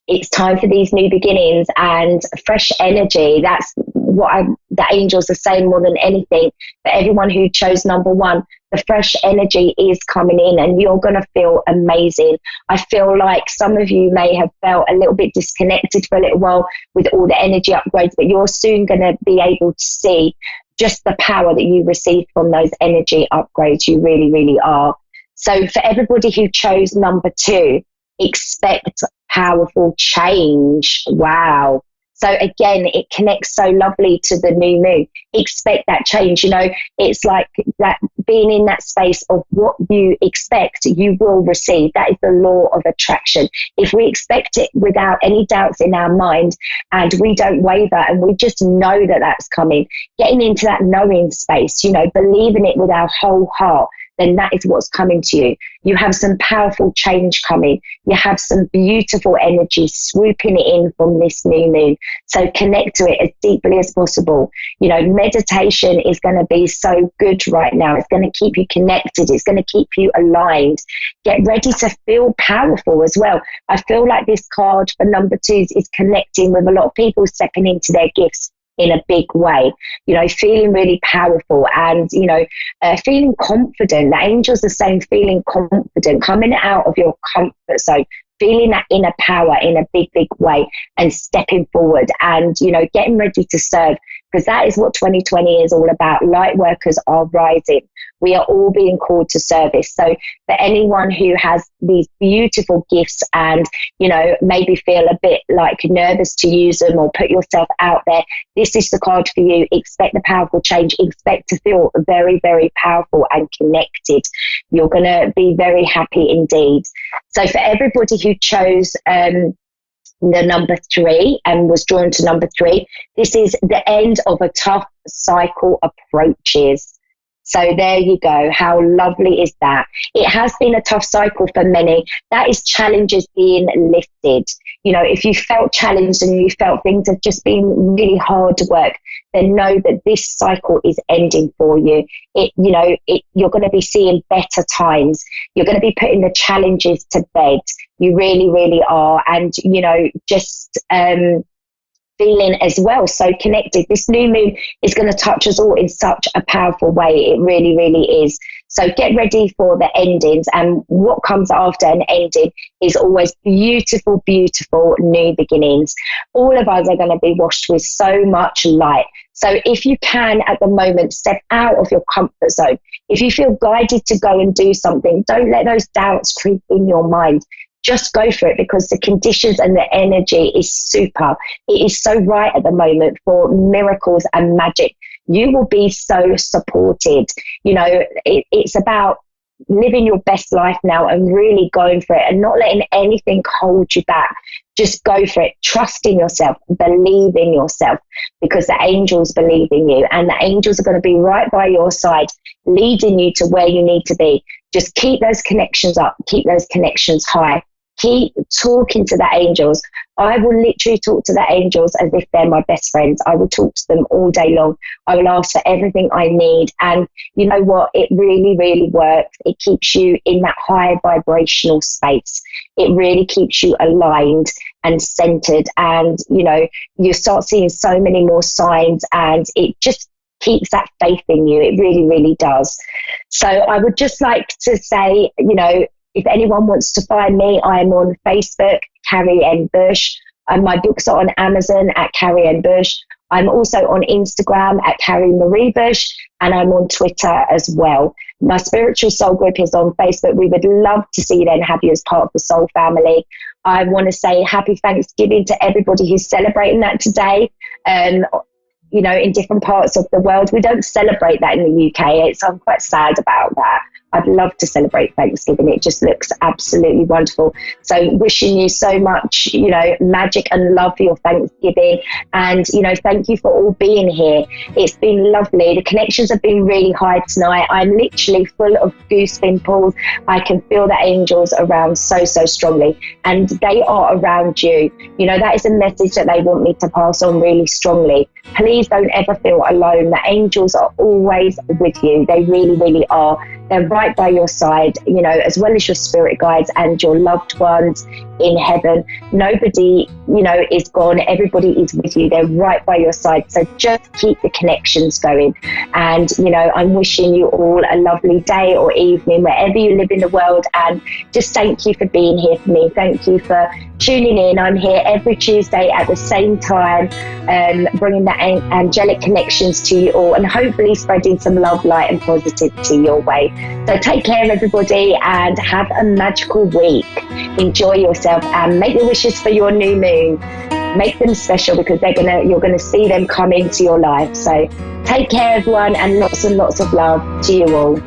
it's time for these new beginnings and fresh energy. That's what the angels are saying more than anything. For everyone who chose number 1, the fresh energy is coming in and you're going to feel amazing. I feel like some of you may have felt a little bit disconnected for a little while with all the energy upgrades, but you're soon going to be able to see just the power that you receive from those energy upgrades. You really, really are. So for everybody who chose number 2, expect powerful change. Wow. So again, it connects so lovely to the new moon. Expect that change. You know, it's like that, being in that space of what you expect, you will receive. That is the law of attraction. If we expect it without any doubts in our mind and we don't waver and we just know that that's coming, getting into that knowing space, you know, believing it with our whole heart, then that is what's coming to you. You have some powerful change coming. You have some beautiful energy swooping in from this new moon. So connect to it as deeply as possible. You know, meditation is going to be so good right now. It's going to keep you connected. It's going to keep you aligned. Get ready to feel powerful as well. I feel like this card for number 2 is connecting with a lot of people stepping into their gifts in a big way, you know, feeling really powerful and, you know, feeling confident. The angels are saying feeling confident, coming out of your comfort zone, feeling that inner power in a big, big way and stepping forward and, you know, getting ready to serve, because that is what 2020 is all about. Light workers are rising. We are all being called to service. So for anyone who has these beautiful gifts and, you know, maybe feel a bit like nervous to use them or put yourself out there, this is the card for you. Expect the powerful change. Expect to feel very, very powerful and connected. You're going to be very happy indeed. So for everybody who chose the number 3 and was drawn to number 3, this is the end of a tough cycle approaches. So there you go. How lovely is that? It has been a tough cycle for many. That is challenges being lifted. You know, if you felt challenged and you felt things have just been really hard work, then know that this cycle is ending for you. You're going to be seeing better times. You're going to be putting the challenges to bed. You really, really are. And, you know, just feeling as well so connected. This new moon is going to touch us all in such a powerful way. It really, really is. So get ready for the endings, and what comes after an ending is always beautiful, beautiful new beginnings. All of us are going to be washed with so much light. So if you can at the moment, step out of your comfort zone. If you feel guided to go and do something, don't let those doubts creep in your mind. Just go for it, because the conditions and the energy is super. It is so right at the moment for miracles and magic. You will be so supported. You know, it's about living your best life now and really going for it and not letting anything hold you back. Just go for it. Trust in yourself. Believe in yourself, because the angels believe in you, and the angels are going to be right by your side, leading you to where you need to be. Just keep those connections up. Keep those connections high. Keep talking to the angels. I will literally talk to the angels as if they're my best friends. I will talk to them all day long. I will ask for everything I need. And you know what? It really, really works. It keeps you in that high vibrational space. It really keeps you aligned and centered. And, you know, you start seeing so many more signs, and it just keeps that faith in you. It really, really does. So I would just like to say, you know, if anyone wants to find me, I am on Facebook, Carrie N. Bush, and my books are on Amazon at Carrie N. Bush. I'm also on Instagram at Carrie Marie Bush, and I'm on Twitter as well. My Spiritual Soul group is on Facebook. We would love to see you then, have you as part of the Soul family. I want to say happy Thanksgiving to everybody who's celebrating that today. You know, in different parts of the world, we don't celebrate that in the UK. I'm quite sad about that. I'd love to celebrate Thanksgiving. It just looks absolutely wonderful. So wishing you so much, you know, magic and love for your Thanksgiving. And, you know, thank you for all being here. It's been lovely. The connections have been really high tonight. I'm literally full of goose pimples. I can feel the angels around so, so strongly. And they are around you. You know, that is a message that they want me to pass on really strongly. Please don't ever feel alone. The angels are always with you. They really, really are. They're right by your side, you know, as well as your spirit guides and your loved ones in heaven. Nobody, you know, is gone. Everybody is with you. They're right by your side. So just keep the connections going. And, you know, I'm wishing you all a lovely day or evening wherever you live in the world. And just thank you for being here for me. Thank you for tuning in. I'm here every Tuesday at the same time, bringing the angelic connections to you all, and hopefully spreading some love, light and positivity your way. So take care, everybody, and have a magical week. Enjoy yourself and make your wishes for your new moon. Make them special, because you're gonna see them come into your life. So take care, everyone, and lots of love to you all.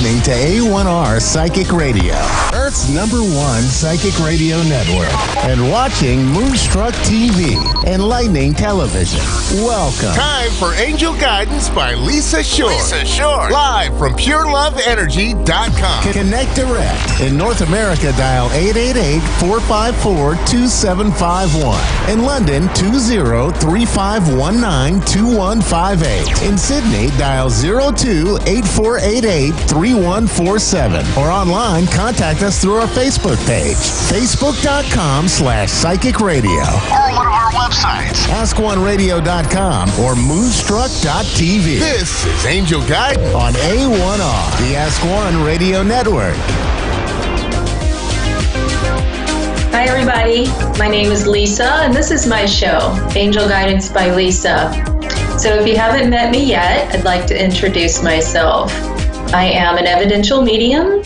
listening to A1R Psychic Radio, Earth's #1 psychic radio network, and watching Moonstruck TV, Enlightening Television. Welcome. Time for Angel Guidance by Lisa Shore. Lisa Shore. Live from PureLoveEnergy.com. Connect direct. In North America, dial 888-454-2751. In London, 20-3519-2158. In Sydney, dial 02-8488-3147. Or online, contact us through our Facebook page, facebook.com/Psychic Radio. Or one of our websites, AskOneRadio.com or Moonstruck.tv. This is Angel Guidance on A1R, the Ask One Radio Network. Hi everybody, my name is Lisa and this is my show, Angel Guidance by Lisa. So if you haven't met me yet, I'd like to introduce myself. I am an evidential medium,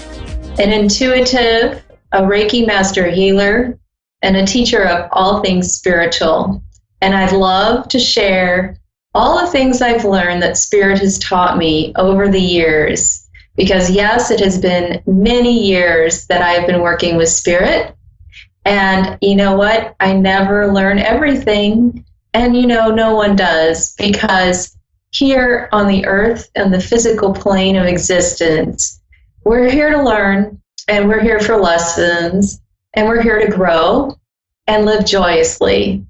an intuitive, a Reiki master healer, and a teacher of all things spiritual. And I'd love to share all the things I've learned that Spirit has taught me over the years. Because yes, it has been many years that I've been working with Spirit. And you know what? I never learn everything. And you know, no one does. Because here on the earth and the physical plane of existence, we're here to learn, and we're here for lessons, and we're here to grow and live joyously.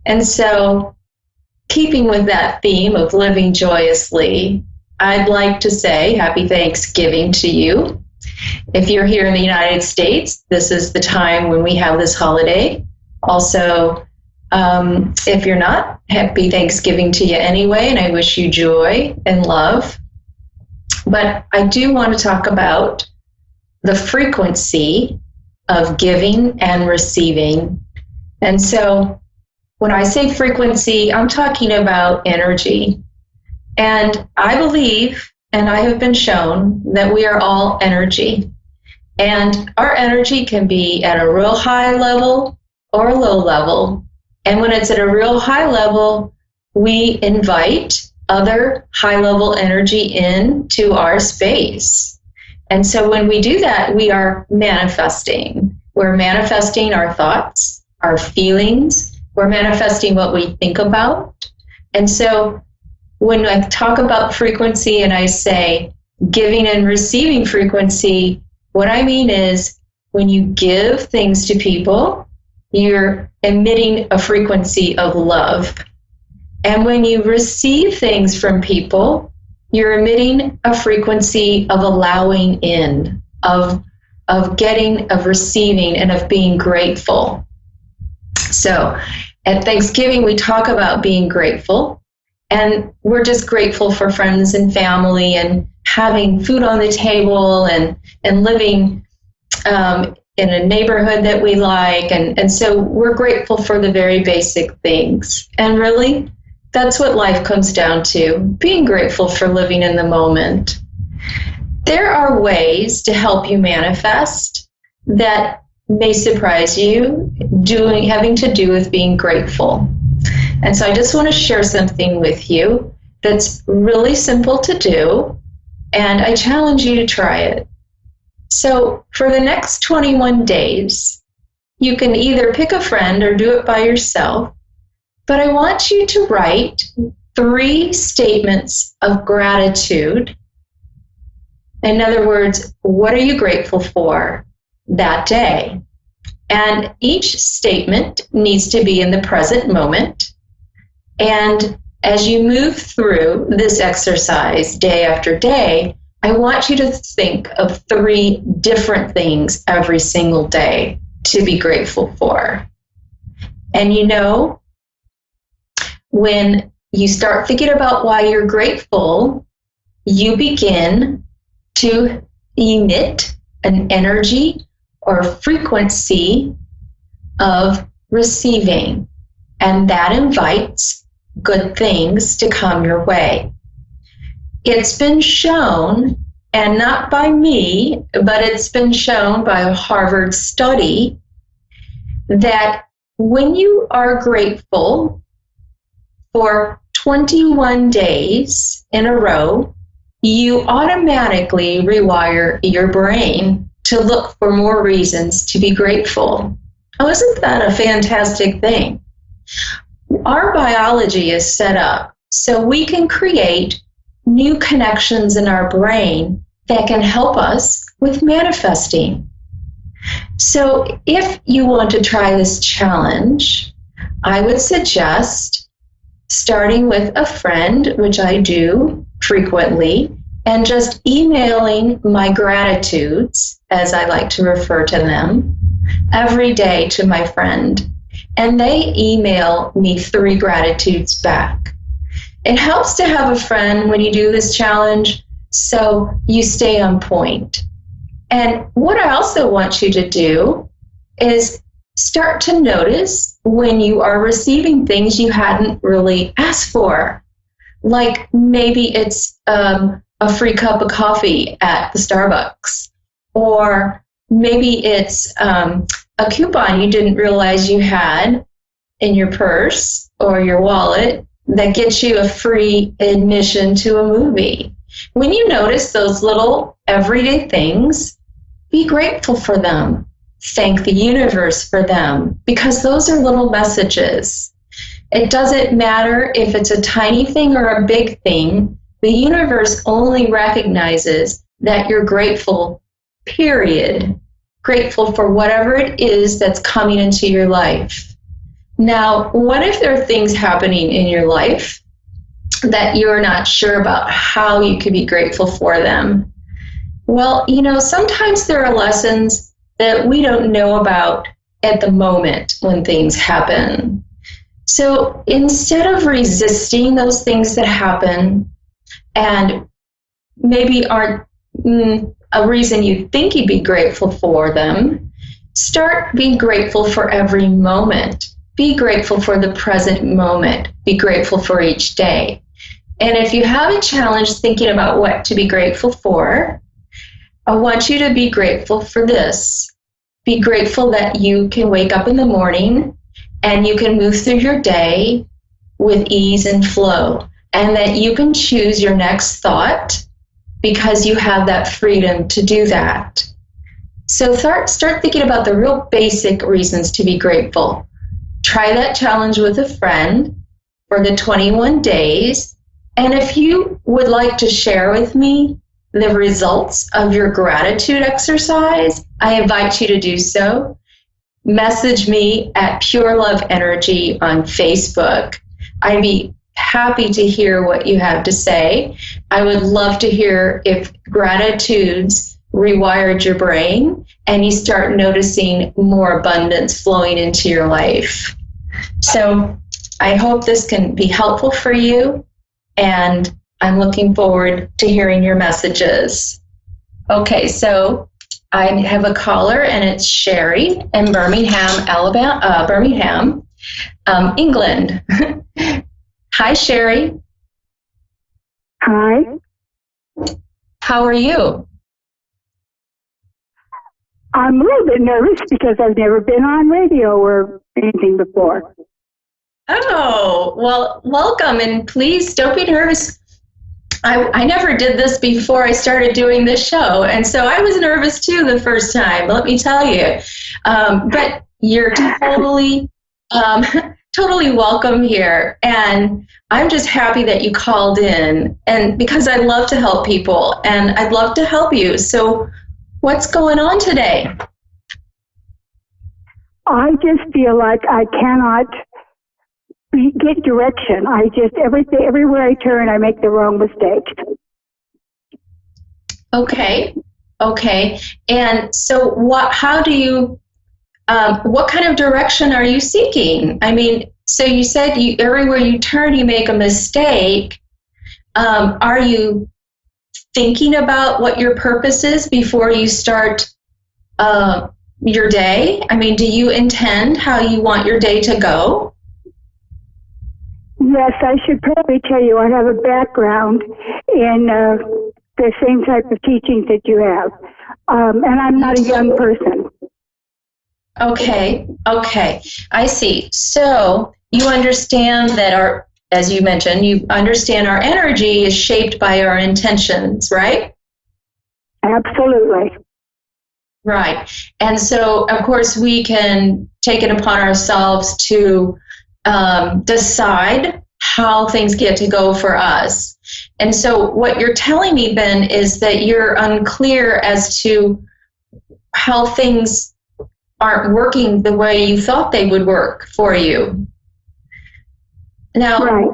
And so, keeping with that theme of living joyously, I'd like to say Happy Thanksgiving to you. If you're here in the United States, this is the time when we have this holiday. Also, if you're not, Happy Thanksgiving to you anyway, and I wish you joy and love. But I do want to talk about the frequency of giving and receiving. And so when I say frequency, I'm talking about energy. And I believe, and I have been shown, that we are all energy. And our energy can be at a real high level or a low level. And when it's at a real high level, we invite other high level energy into our space. And so when we do that, we are manifesting. We're manifesting our thoughts, our feelings. We're manifesting what we think about. And so when I talk about frequency and I say giving and receiving frequency, what I mean is when you give things to people, you're emitting a frequency of love. And when you receive things from people, you're emitting a frequency of allowing in, of getting, of receiving, and of being grateful. So at Thanksgiving, we talk about being grateful. And we're just grateful for friends and family and having food on the table and living in a neighborhood that we like. And so we're grateful for the very basic things. And really, that's what life comes down to, being grateful for living in the moment. There are ways to help you manifest that may surprise you, having to do with being grateful. And so I just want to share something with you that's really simple to do, and I challenge you to try it. So for the next 21 days, you can either pick a friend or do it by yourself, but I want you to write 3 statements of gratitude. In other words, what are you grateful for that day? And each statement needs to be in the present moment. And as you move through this exercise day after day, I want you to think of 3 different things every single day to be grateful for. And you know, when you start thinking about why you're grateful, you begin to emit an energy or frequency of receiving, and that invites good things to come your way. It's been shown, and not by me, but it's been shown by a Harvard study, that when you are grateful for 21 days in a row, you automatically rewire your brain to look for more reasons to be grateful. Oh, isn't that a fantastic thing? Our biology is set up so we can create new connections in our brain that can help us with manifesting. So if you want to try this challenge, I would suggest starting with a friend, which I do frequently, and just emailing my gratitudes, as I like to refer to them, every day to my friend. And they email me 3 gratitudes back. It helps to have a friend when you do this challenge so you stay on point. And what I also want you to do is start to notice when you are receiving things you hadn't really asked for. Like maybe it's a free cup of coffee at the Starbucks, or maybe it's a coupon you didn't realize you had in your purse or your wallet that gets you a free admission to a movie. When you notice those little everyday things, be grateful for them. Thank the universe for them, because those are little messages. It doesn't matter if it's a tiny thing or a big thing. The universe only recognizes that you're grateful, period. Grateful for whatever it is that's coming into your life. Now, what if there are things happening in your life that you're not sure about how you could be grateful for them? Well, sometimes there are lessons that we don't know about at the moment when things happen. So instead of resisting those things that happen and maybe aren't a reason you think you'd be grateful for them, start being grateful for every moment. Be grateful for the present moment. Be grateful for each day. And if you have a challenge thinking about what to be grateful for, I want you to be grateful for this. Be grateful that you can wake up in the morning and you can move through your day with ease and flow, and that you can choose your next thought because you have that freedom to do that. So start thinking about the real basic reasons to be grateful. Try that challenge with a friend for the 21 days. And if you would like to share with me the results of your gratitude exercise, I invite you to do so. Message me at Pure Love Energy on Facebook. I'd be happy to hear what you have to say. I would love to hear if gratitudes rewired your brain and you start noticing more abundance flowing into your life. So I hope this can be helpful for you, and I'm looking forward to hearing your messages. Okay, so I have a caller, and it's Sherry in Birmingham, Alabama, England. Hi, Sherry. Hi. How are you? I'm a little bit nervous because I've never been on radio or anything before. Oh, well, welcome, and please don't be nervous. I never did this before I started doing this show, and so I was nervous too the first time, let me tell you. But you're totally welcome here, and I'm just happy that you called in, and because I love to help people, and I'd love to help you. So what's going on today? I just feel like I cannot get direction. I just, everywhere I turn, I make the wrong mistakes. Okay. And so what kind of direction are you seeking? I mean, so you said everywhere you turn, you make a mistake. Are you thinking about what your purpose is before you start your day? I mean, do you intend how you want your day to go? Yes, I should probably tell you I have a background in the same type of teachings that you have. And I'm not a young person. Okay, I see. So you understand that as you mentioned, you understand our energy is shaped by our intentions, right? Absolutely. Right. And so, of course, we can take it upon ourselves to decide how things get to go for us. And so what you're telling me, Ben, is that you're unclear as to how things aren't working the way you thought they would work for you. Now, right.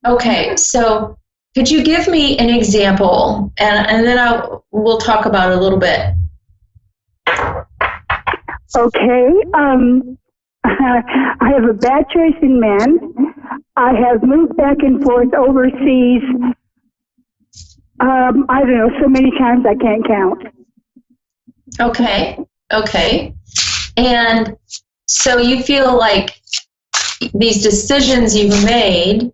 Okay, so could you give me an example, and then we'll talk about it a little bit. Okay. I have a bad choice in men. I have moved back and forth overseas. I don't know, so many times I can't count. Okay. And so you feel like these decisions you've made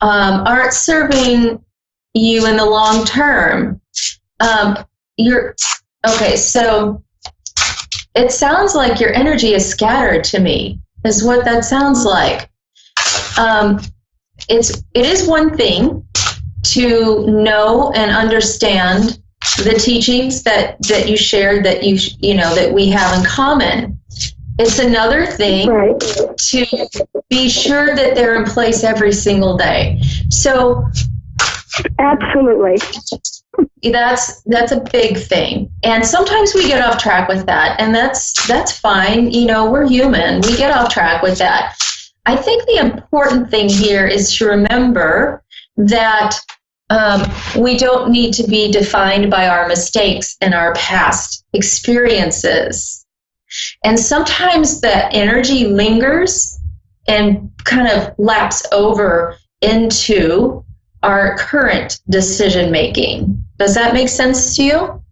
aren't serving you in the long term. So it sounds like your energy is scattered to me, is what that sounds like. It is one thing to know and understand the teachings that you shared, that that we have in common. It's another thing to be sure that they're in place every single day. So absolutely. That's a big thing. And sometimes we get off track with that, and that's fine. We're human. We get off track with that. I think the important thing here is to remember that we don't need to be defined by our mistakes and our past experiences. And sometimes that energy lingers and kind of laps over into our current decision making. Does that make sense to you?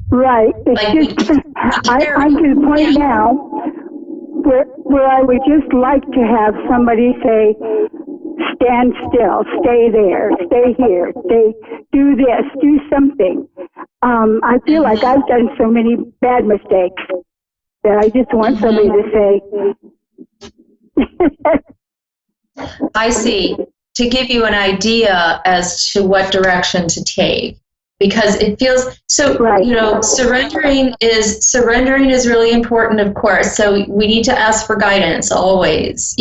Right. I'm to the point now where I would just like to have somebody say, stand still, stay there, stay here, do this, do something. I feel like I've done so many bad mistakes that I just want somebody to say. I see. To give you an idea as to what direction to take, because it feels so. Surrendering is really important, of course. So we need to ask for guidance always.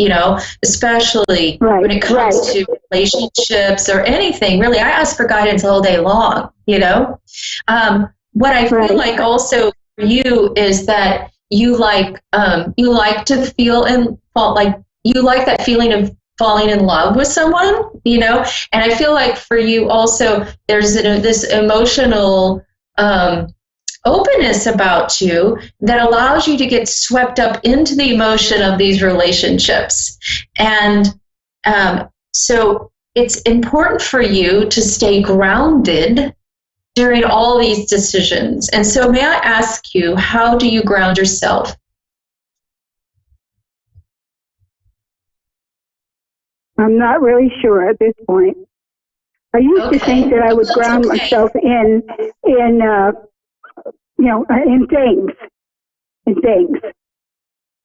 Especially when it comes to relationships or anything. Really, I ask for guidance all day long. What I feel like also for you is that you like to feel and you like that feeling of falling in love with someone, and I feel like for you also there's this emotional openness about you that allows you to get swept up into the emotion of these relationships. And so it's important for you to stay grounded during all these decisions. And so may I ask you, how do you ground yourself? I'm not really sure at this point. I used to think that I would ground myself in things.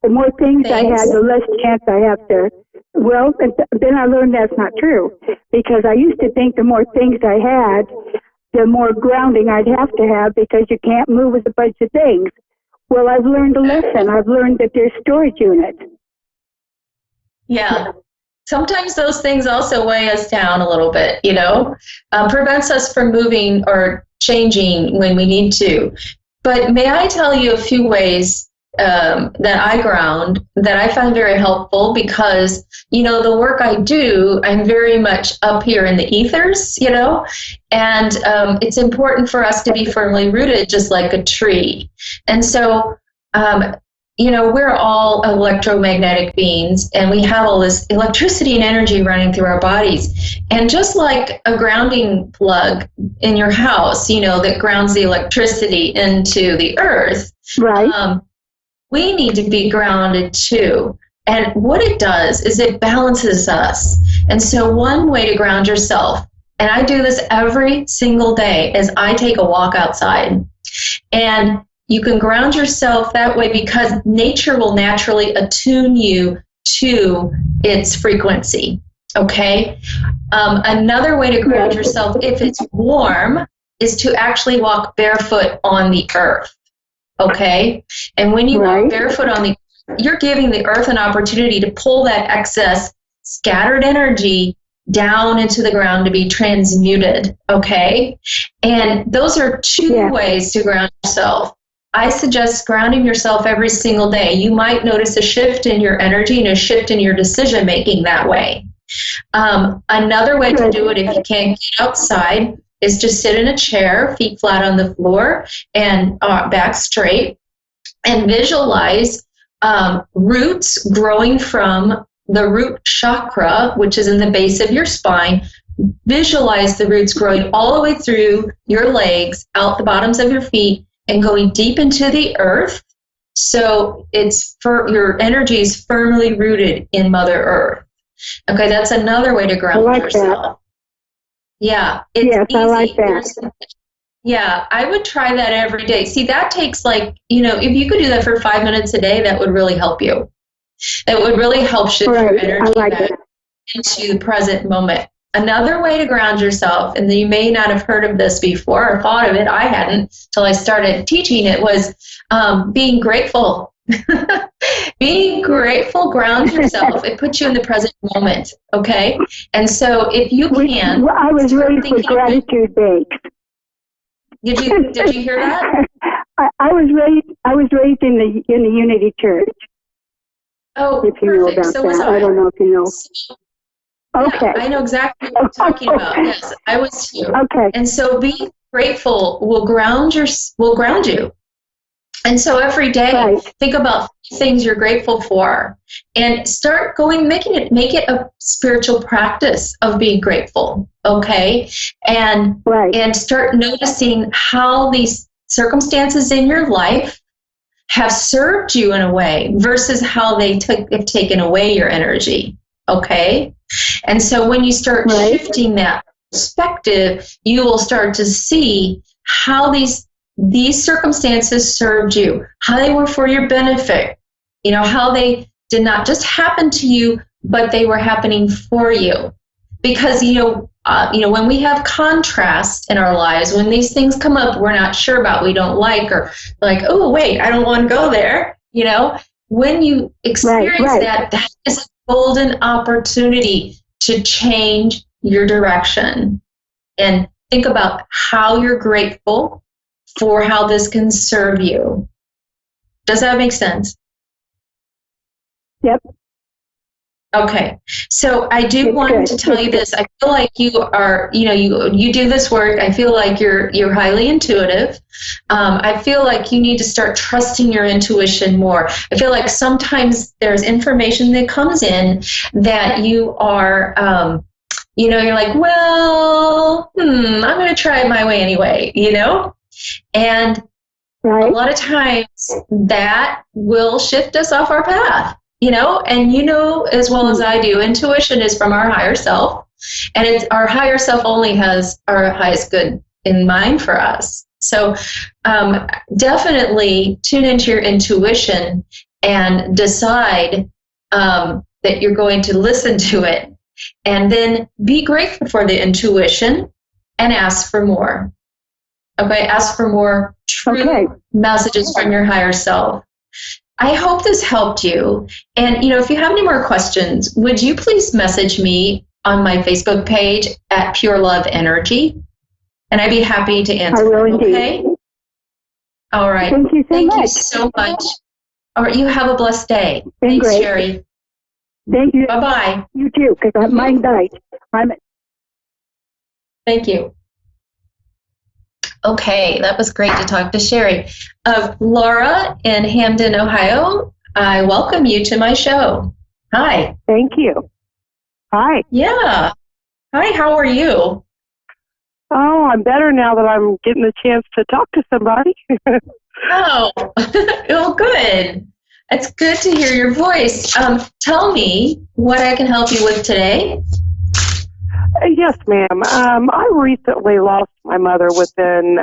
The more things I had, the less chance I have to. Well, then I learned that's not true, because I used to think the more things I had, the more grounding I'd have to have, because you can't move with a bunch of things. Well, I've learned a lesson. I've learned that there's storage units. Yeah. Sometimes those things also weigh us down a little bit, prevents us from moving or changing when we need to. But may I tell you a few ways that I ground that I find very helpful, because, the work I do, I'm very much up here in the ethers, and it's important for us to be firmly rooted, just like a tree. And so, we're all electromagnetic beings, and we have all this electricity and energy running through our bodies. And just like a grounding plug in your house, that grounds the electricity into the earth, we need to be grounded too. And what it does is it balances us. And so one way to ground yourself, and I do this every single day, is I take a walk outside. And you can ground yourself that way, because nature will naturally attune you to its frequency. Okay. Another way to ground yourself, if it's warm, is to actually walk barefoot on the earth. Okay. And when you walk barefoot on the earth, you're giving the earth an opportunity to pull that excess scattered energy down into the ground to be transmuted. Okay. And those are two ways to ground yourself. I suggest grounding yourself every single day. You might notice a shift in your energy and a shift in your decision making that way. Another way to do it, if you can't get outside, is to sit in a chair, feet flat on the floor and back straight, and visualize roots growing from the root chakra, which is in the base of your spine. Visualize the roots growing all the way through your legs, out the bottoms of your feet, and going deep into the earth. So your energy is firmly rooted in Mother Earth. Okay, that's another way to ground yourself. That. Yeah, it's easy. I like that. Yeah, I would try that every day. See, that takes if you could do that for 5 minutes a day, that would really help you. That would really help shift your energy back into the present moment. Another way to ground yourself, and you may not have heard of this before or thought of it, I hadn't till I started teaching it, was being grateful. Being grateful grounds yourself. It puts you in the present moment, okay? And so if you can... I was raised with gratitude bakes. Did you hear that? I was raised in the Unity Church. Oh, if you know about so that. I don't know if you know. Okay. Yeah, I know exactly what you're talking about. Yes, I was here. Okay. And so being grateful will ground you. And so every day, think about things you're grateful for, and start make it a spiritual practice of being grateful. Okay, and start noticing how these circumstances in your life have served you in a way versus how they have taken away your energy. Okay, and so when you start shifting that perspective, you will start to see how these circumstances served you, how they were for your benefit, how they did not just happen to you, but they were happening for you. Because, when we have contrast in our lives, when these things come up we're not sure about, we don't like, or like, oh, wait, I don't want to go there, when you experience that is a golden opportunity to change your direction. And think about how you're grateful for how this can serve you. Does that make sense? Yep. Okay. So I do want to tell you this. I feel like you are, you do this work. I feel like you're highly intuitive. I feel like you need to start trusting your intuition more. I feel like sometimes there's information that comes in that you are, you're like, well, I'm going to try it my way anyway, And a lot of times that will shift us off our path, and as well as I do, intuition is from our higher self, and our higher self only has our highest good in mind for us. So definitely tune into your intuition and decide that you're going to listen to it, and then be grateful for the intuition and ask for more. Okay, ask for more true messages from your higher self. I hope this helped you. And, if you have any more questions, would you please message me on my Facebook page at Pure Love Energy? And I'd be happy to answer. I will okay? Indeed. All right. Thank you so much. Thank you so much. All right, you have a blessed day. Thanks, great. Sherry. Thank you. Bye-bye. You too, because mine died. Thank you. Okay, that was great to talk to Sherry. Laura in Hamden, Ohio, I welcome you to my show. Hi. Thank you. Hi. Yeah. Hi, how are you? Oh, I'm better now that I'm getting the chance to talk to somebody. Oh, well, good. It's good to hear your voice. Tell me what I can help you with today. Yes, ma'am. I recently lost my mother within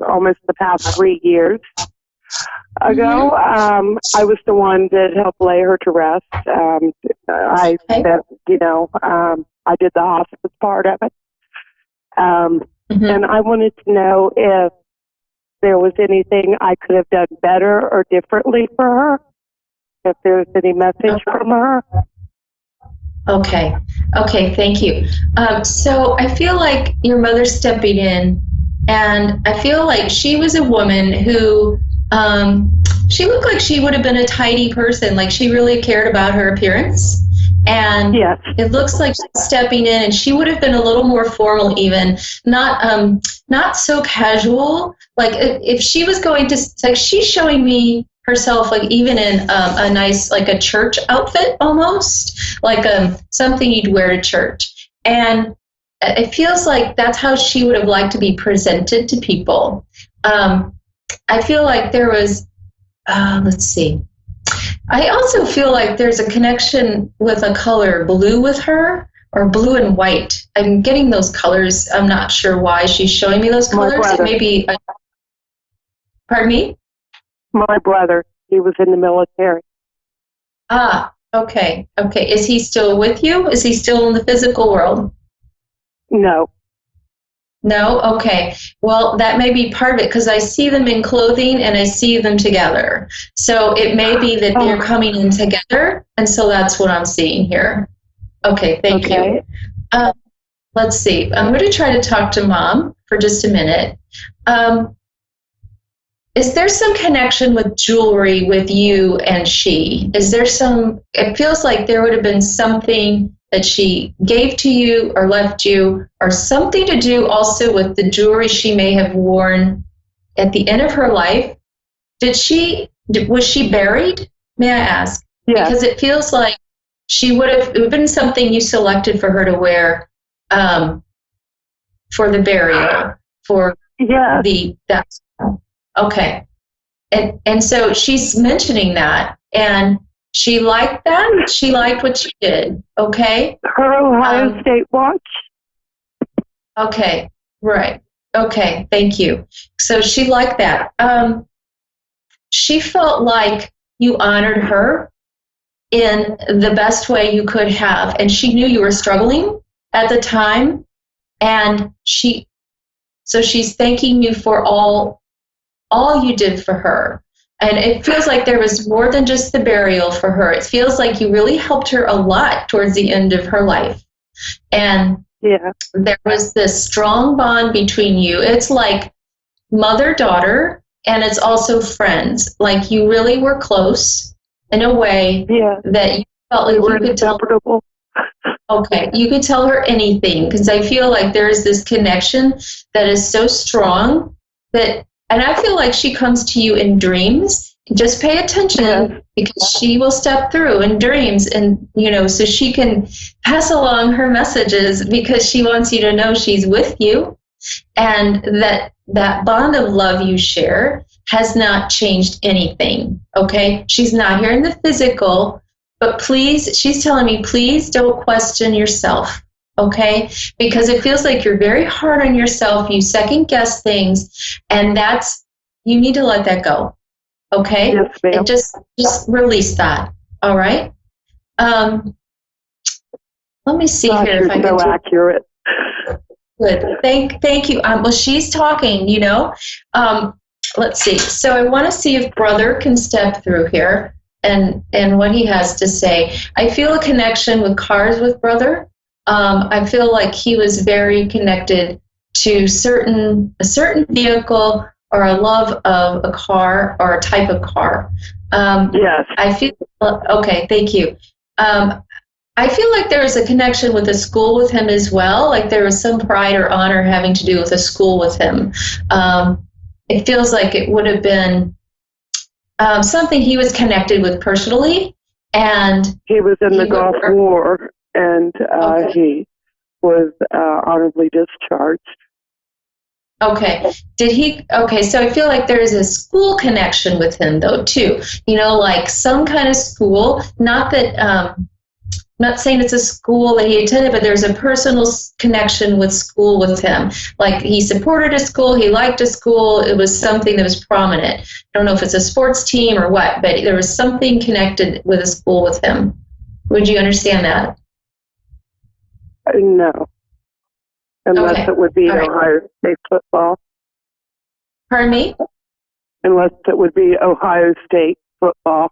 almost the past 3 years. ago. I was the one that helped lay her to rest. I spent, I did the hospice part of it. And I wanted to know if there was anything I could have done better or differently for her, if there was any message from her. Okay, thank you. So I feel like your mother's stepping in, and I feel like she was a woman who, she looked like she would have been a tidy person, like she really cared about her appearance. And it looks like she's stepping in, and she would have been a little more formal, even not so casual. Like if she was going to, like she's showing me herself, like even in a nice, like a church outfit almost, like something you'd wear to church. And it feels like that's how she would have liked to be presented to people. I feel like there was, let's see. I also feel like there's a connection with a color blue with her, or blue and white. I'm getting those colors. I'm not sure why she's showing me those colors. It may be, pardon me? My brother, he was in the military. Okay. Is he still with you? Is he still in the physical world? No. No? Okay. Well, that may be part of it, because I see them in clothing and I see them together. So it may be that they're coming in together, and so that's what I'm seeing here. Okay, thank you. Let's see. I'm going to try to talk to Mom for just a minute. Is there some connection with jewelry with you and she? Is there some, it feels like there would have been something that she gave to you or left you, or something to do also with the jewelry she may have worn at the end of her life. Was she buried, may I ask? Yes. Because it feels like it would have been something you selected for her to wear for the burial, for okay. And so she's mentioning that, and she liked that. She liked what she did. Okay. Her Ohio State watch. Okay. Right. Okay. Thank you. So she liked that. She felt like you honored her in the best way you could have, and she knew you were struggling at the time, and she's thanking you for all you did for her. And it feels like there was more than just the burial for her. It feels like you really helped her a lot towards the end of her life. And there was this strong bond between you. It's like mother-daughter, and it's also friends. Like you really were close in a way that you felt like you could tell her. Okay, you could tell her anything, because I feel like there is this connection that is so strong that. And I feel like she comes to you in dreams. Just pay attention, because she will step through in dreams, and so she can pass along her messages, because she wants you to know she's with you, and that bond of love you share has not changed anything. Okay, she's not here in the physical, but please, she's telling me, please don't question yourself. Okay, because it feels like you're very hard on yourself. You second guess things, and you need to let that go. Okay, yes, ma'am. And just release that. All right. Let me see here if I can. So accurate. Good. Thank you. Well, she's talking. Let's see. So I want to see if Brother can step through here and what he has to say. I feel a connection with cars with Brother. I feel like he was very connected to a certain vehicle, or a love of a car, or a type of car. Yes. I feel okay. Thank you. I feel like there was a connection with the school with him as well. Like there was some pride or honor having to do with the school with him. It feels like it would have been something he was connected with personally, and he was in the Gulf War. And he was honorably discharged. Okay. Did he? Okay, so I feel like there is a school connection with him, though, too. Like some kind of school. Not that not saying it's a school that he attended, but there's a personal connection with school with him. Like he supported a school, he liked a school, it was something that was prominent. I don't know if it's a sports team or what, but there was something connected with a school with him. Would you understand that? No. Unless it would be All right. Ohio State football. Pardon me? Unless it would be Ohio State football.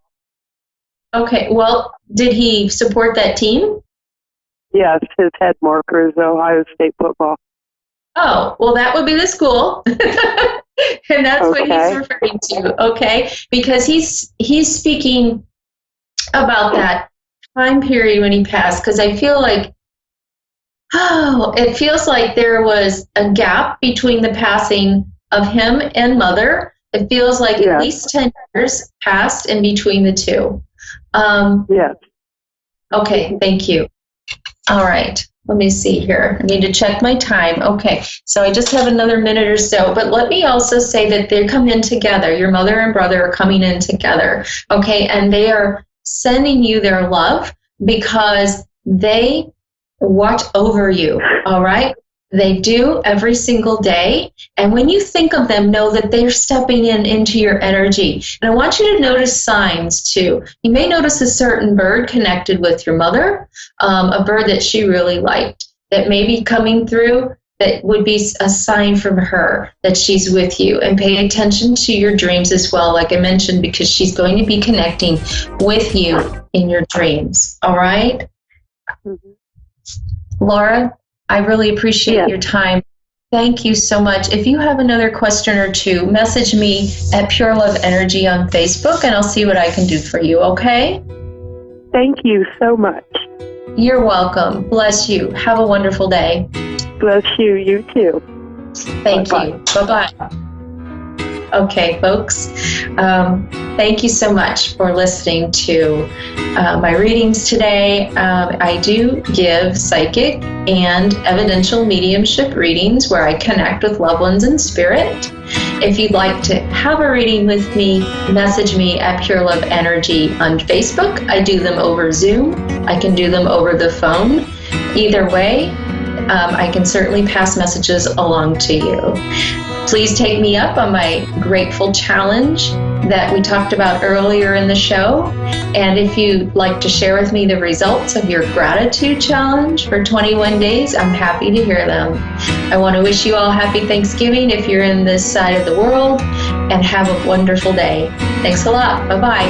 Okay, well, did he support that team? Yes, his head marker is Ohio State football. Oh, well, that would be the school. And that's what he's referring to, okay? Because he's speaking about that time period when he passed, because I feel like, it feels like there was a gap between the passing of him and Mother. It feels like at least 10 years passed in between the two. Yes. Okay, thank you. All right, let me see here. I need to check my time. Okay, so I just have another minute or so, but let me also say that they come in together. Your mother and brother are coming in together, okay, and they are sending you their love because they watch over you, all right? They do every single day. And when you think of them, know that they're stepping into your energy. And I want you to notice signs too. You may notice a certain bird connected with your mother, a bird that she really liked, that may be coming through, that would be a sign from her that she's with you. And pay attention to your dreams as well, like I mentioned, because she's going to be connecting with you in your dreams, all right? Mm-hmm. Laura, I really appreciate your time. Thank you so much. If you have another question or two, message me at Pure Love Energy on Facebook, and I'll see what I can do for you, okay? Thank you so much. You're welcome. Bless you. Have a wonderful day. Bless you. You too. Thank you. Bye-bye. Okay, folks. Thank you so much for listening to my readings today. I do give psychic and evidential mediumship readings where I connect with loved ones in spirit. If you'd like to have a reading with me, message me at Pure Love Energy on Facebook. I do them over Zoom. I can do them over the phone. Either way, I can certainly pass messages along to you. Please take me up on my grateful challenge that we talked about earlier in the show. And if you'd like to share with me the results of your gratitude challenge for 21 days, I'm happy to hear them. I want to wish you all happy Thanksgiving if you're in this side of the world, and have a wonderful day. Thanks a lot. Bye-bye.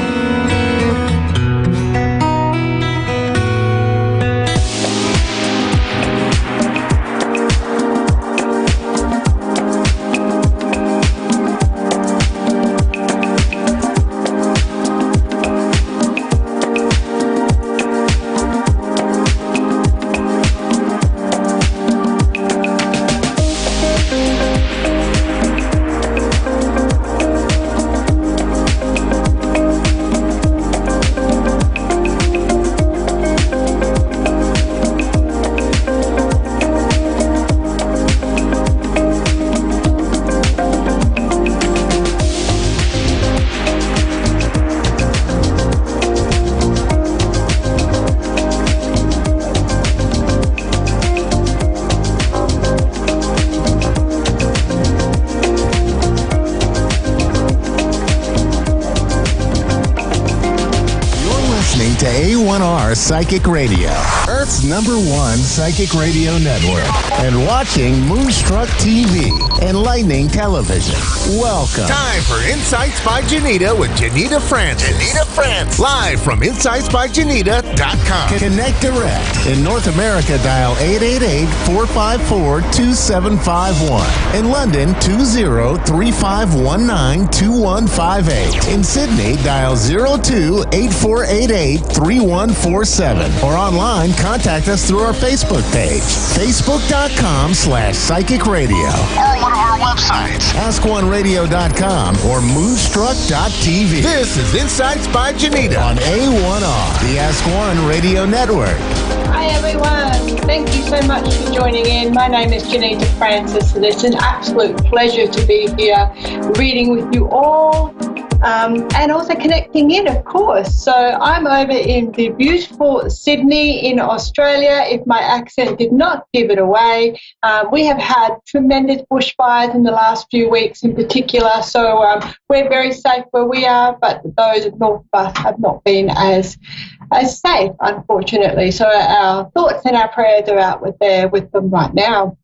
Psychic Radio, Earth's #1 psychic radio network, and watching Moonstruck TV, Enlightening Television. Welcome. Time for Insights by Janita with Janita Francis. Janita Francis. Live from InsightsByJanita.com. Connect direct. In North America, dial 888-454-2751. In London, 20-3519-2158. In Sydney, dial 02-8488-3147. Or online, contact us through our Facebook page, facebook.com/Psychic Radio. Or one of our websites, AskOneRadio.com or Moonstruck.tv. This is Insights by Janita on A1R, the Ask One Radio Network. Hi everyone, thank you so much for joining in. My name is Janita Francis, and it's an absolute pleasure to be here reading with you all. and also connecting in, of course. So I'm over in the beautiful Sydney in Australia, if my accent did not give it away. We have had tremendous bushfires in the last few weeks in particular, so we're very safe where we are, but those north of us have not been as safe, unfortunately. So our thoughts and our prayers are out with them right now.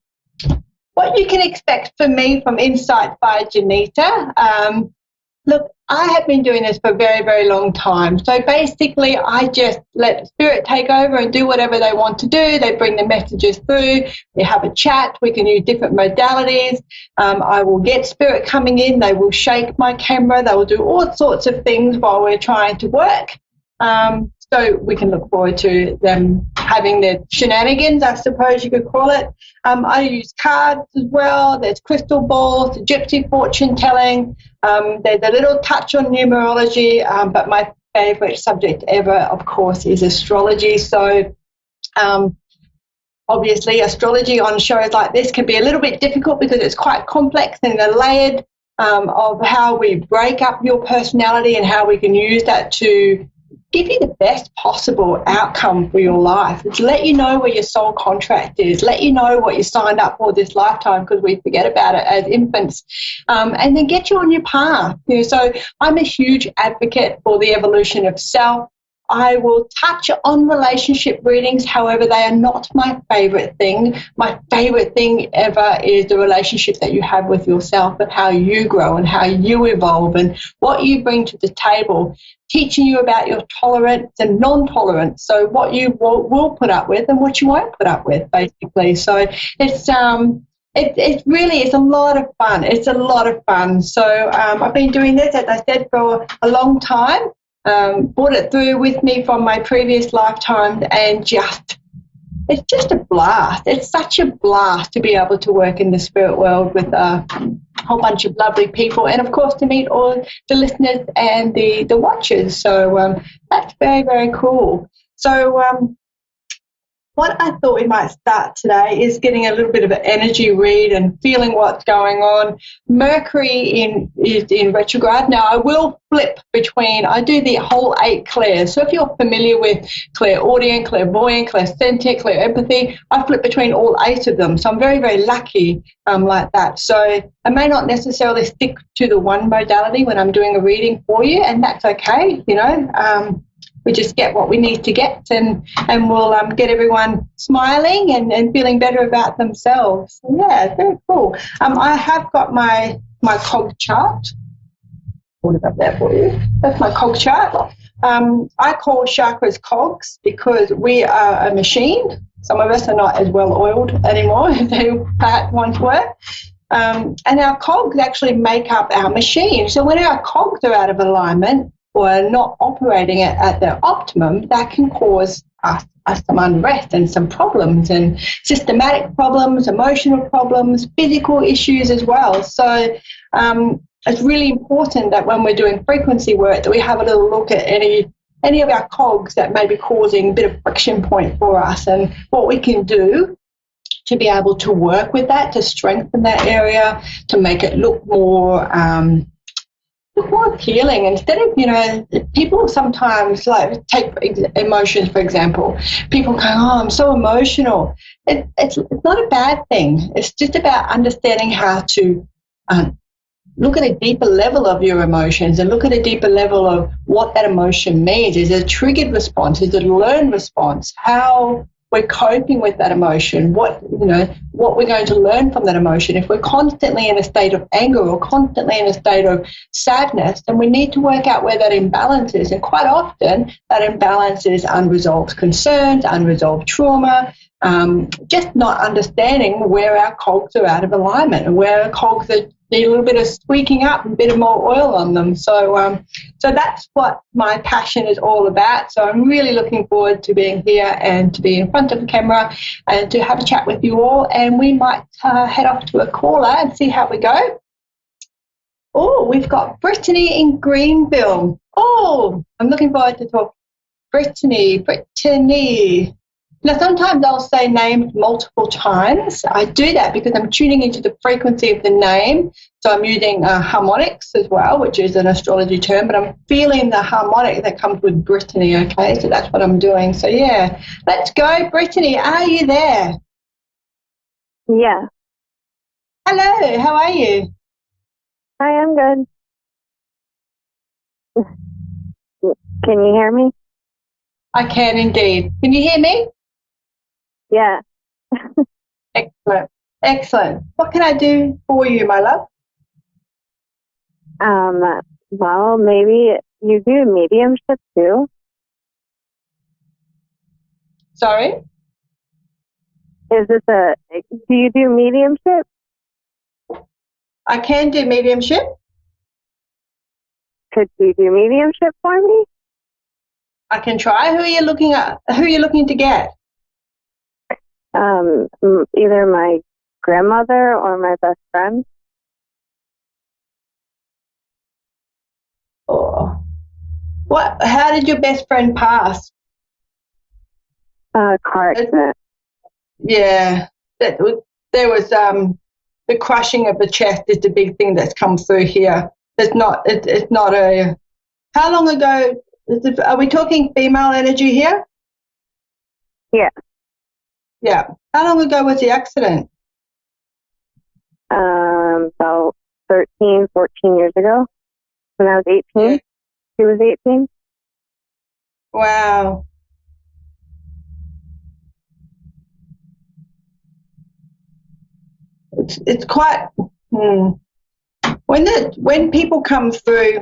What you can expect from me from Insight by Janita. Look, I have been doing this for a very, very long time. So basically, I just let Spirit take over and do whatever they want to do. They bring the messages through. We have a chat. We can use different modalities. I will get Spirit coming in. They will shake my camera. They will do all sorts of things while we're trying to work. So we can look forward to them having their shenanigans, I suppose you could call it. I use cards as well. There's crystal balls, gypsy fortune telling. There's a little touch on numerology, but my favourite subject ever, of course, is astrology. So obviously astrology on shows like this can be a little bit difficult because it's quite complex and layered of how we break up your personality and how we can use that to give you the best possible outcome for your life. It's let you know where your soul contract is, let you know what you signed up for this lifetime, because we forget about it as infants, and then get you on your path. So I'm a huge advocate for the evolution of self. I will touch on relationship readings, however, they are not my favourite thing. My favourite thing ever is the relationship that you have with yourself and how you grow and how you evolve and what you bring to the table, teaching you about your tolerance and non-tolerance, so what you will put up with and what you won't put up with, basically. So it really is a lot of fun. It's a lot of fun. So I've been doing this, as I said, for a long time. Brought it through with me from my previous lifetime, and it's just a blast. It's such a blast to be able to work in the spirit world with a whole bunch of lovely people, and of course to meet all the listeners and the watchers. So that's very, very cool. So what I thought we might start today is getting a little bit of an energy read and feeling what's going on. Mercury is in retrograde. Now, I will flip between, I do the whole 8 clairs. So if you're familiar with clairaudient, clairvoyant, clairsentient, clairempathy, I flip between all 8 of them. So I'm very, very lucky like that. So I may not necessarily stick to the one modality when I'm doing a reading for you, and that's okay, we just get what we need to get, and we'll get everyone smiling and feeling better about themselves. So, yeah, very cool. I have got my cog chart. Put it up there for you. That's my cog chart. I call chakras cogs because we are a machine. Some of us are not as well oiled anymore as they perhaps once were. And our cogs actually make up our machine. So when our cogs are out of alignment, or not operating at their optimum, that can cause us some unrest and some problems, and systematic problems, emotional problems, physical issues as well. So it's really important that when we're doing frequency work that we have a little look at any of our cogs that may be causing a bit of friction point for us, and what we can do to be able to work with that, to strengthen that area, to make it look more appealing. Instead of, people sometimes take emotions, for example. People go, oh, I'm so emotional. It's not a bad thing. It's just about understanding how to look at a deeper level of your emotions and look at a deeper level of what that emotion means. Is it a triggered response? Is it a learned response? How we're coping with that emotion, what we're going to learn from that emotion. If we're constantly in a state of anger or constantly in a state of sadness, then we need to work out where that imbalance is. And quite often that imbalance is unresolved concerns, unresolved trauma, just not understanding where our cogs are out of alignment and where our cogs need a little bit of squeaking up, a bit of more oil on them. So that's what my passion is all about. So I'm really looking forward to being here and to be in front of the camera and to have a chat with you all. And we might head off to a caller and see how we go. Oh, we've got Brittany in Greenville. Oh, I'm looking forward to talk. Brittany. Now, sometimes I'll say names multiple times. I do that because I'm tuning into the frequency of the name. So I'm using harmonics as well, which is an astrology term, but I'm feeling the harmonic that comes with Brittany, okay? So that's what I'm doing. So, yeah, let's go. Brittany, are you there? Yeah. Hello, how are you? Hi, I'm good. Can you hear me? I can indeed. Can you hear me? Yeah. Excellent. Excellent. What can I do for you, my love? Well, maybe you do mediumship too. Sorry? Do you do mediumship? I can do mediumship. Could you do mediumship for me? I can try. Who are you looking at? Who are you looking to get? Either my grandmother or my best friend. Oh. What? How did your best friend pass? Car accident. Yeah. There was the crushing of the chest is the big thing that's come through here. It's not a. How long ago? Are we talking female energy here? Yeah. Yeah. How long ago was the accident? About 13, 14 years ago. When I was 18. Yeah. She was 18. Wow. It's quite. When people come through,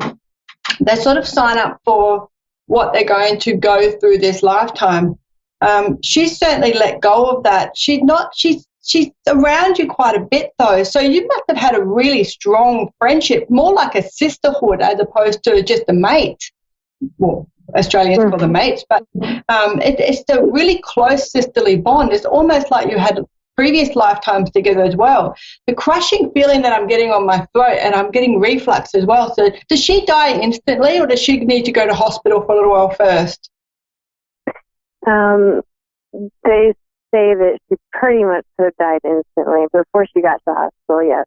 they sort of sign up for what they're going to go through this lifetime. She's certainly let go of that. She's around you quite a bit though, so you must have had a really strong friendship, more like a sisterhood as opposed to just a mate. Well, Australians call them mates, but it's a really close sisterly bond. It's almost like you had previous lifetimes together as well. The crushing feeling that I'm getting on my throat, and I'm getting reflux as well. So does she die instantly, or does she need to go to hospital for a little while first? They say that she pretty much could have died instantly before she got to the hospital, yes.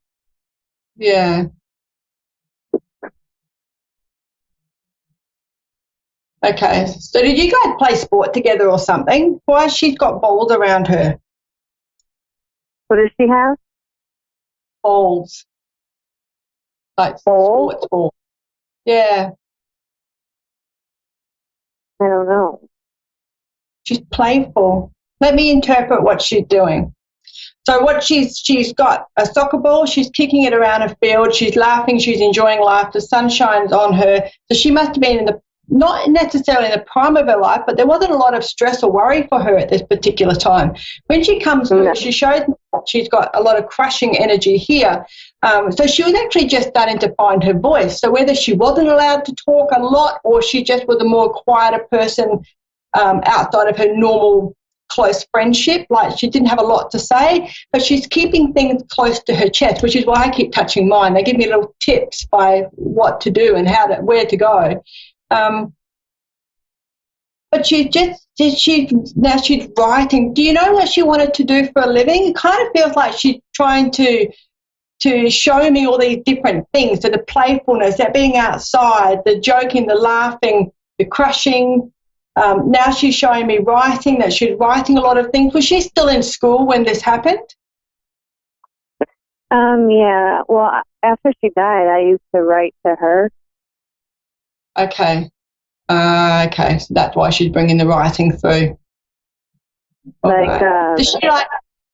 Yeah. Okay. So did you guys play sport together or something? Why has she got balls around her? What does she have? Balls. Like sports balls. Yeah. I don't know. She's playful. Let me interpret what she's doing. So what she's got a soccer ball, she's kicking it around a field, she's laughing, she's enjoying life, the sun shines on her. So she must have been not necessarily in the prime of her life, but there wasn't a lot of stress or worry for her at this particular time. When she comes through, she shows she's got a lot of crushing energy here. So she was actually just starting to find her voice. So whether she wasn't allowed to talk a lot or she just was a more quieter person outside of her normal close friendship, like she didn't have a lot to say, but she's keeping things close to her chest, which is why I keep touching mine. They give me little tips by what to do and where to go. But she's writing. Do you know what she wanted to do for a living? It kind of feels like she's trying to show me all these different things. So the playfulness, that being outside, the joking, the laughing, the crushing. Now she's showing me writing, that she's writing a lot of things. Was she still in school when this happened? Yeah. Well, after she died, I used to write to her. Okay. Okay. So that's why she's bringing the writing through. Does she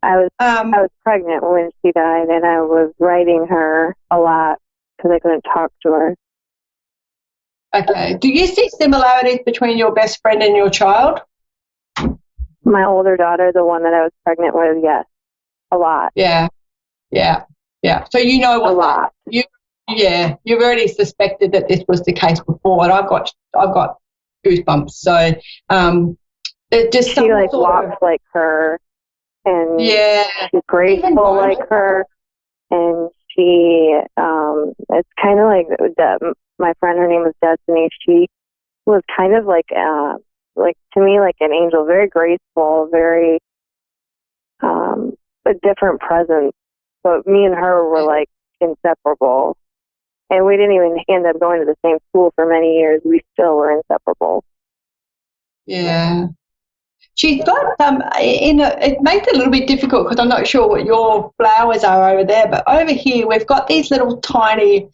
I was pregnant when she died, and I was writing her a lot because I couldn't talk to her. Okay. Do you see similarities between your best friend and your child? My older daughter, the one that I was pregnant with, yes, a lot. Yeah. So you know what? A lot. You've already suspected that this was the case before, and I've got goosebumps. So just she walks like her, and she's graceful like her, and she it's kind of like my friend. Her name was Destiny. She was kind of like like, to me, like an angel, very graceful, very, a different presence. But me and her were like inseparable. And we didn't even end up going to the same school for many years. We still were inseparable. Yeah. She's got it makes it a little bit difficult because I'm not sure what your flowers are over there, but over here we've got these little tiny,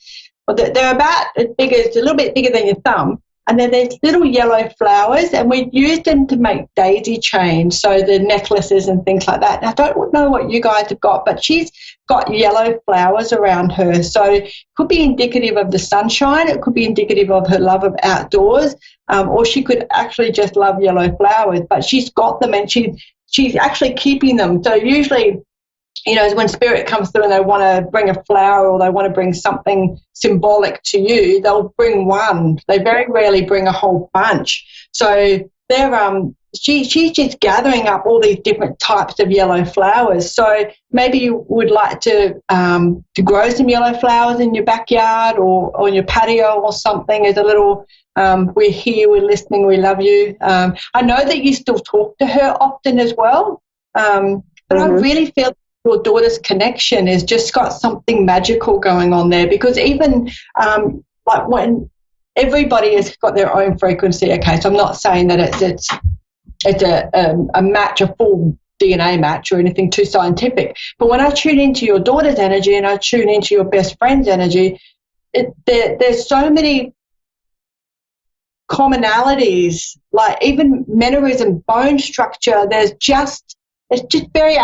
they're about as big as, a little bit bigger than your thumb, and they're these little yellow flowers, and we used them to make daisy chains, so the necklaces and things like that. And I don't know what you guys have got, but she's got yellow flowers around her, so it could be indicative of the sunshine, it could be indicative of her love of outdoors, or she could actually just love yellow flowers, but she's got them and she's actually keeping them. So usually, you know, when spirit comes through and they want to bring a flower or they want to bring something symbolic to you, they'll bring one. They very rarely bring a whole bunch. So they're she's just gathering up all these different types of yellow flowers. So maybe you would like to grow some yellow flowers in your backyard or on your patio or something as a little we're here, we're listening, we love you. I know that you still talk to her often as well, but I really feel your daughter's connection has just got something magical going on there, because even like when everybody has got their own frequency, okay, so I'm not saying that it's a match, a full DNA match or anything too scientific, but when I tune into your daughter's energy and I tune into your best friend's energy, there's so many commonalities, like even mannerism, bone structure, it's just very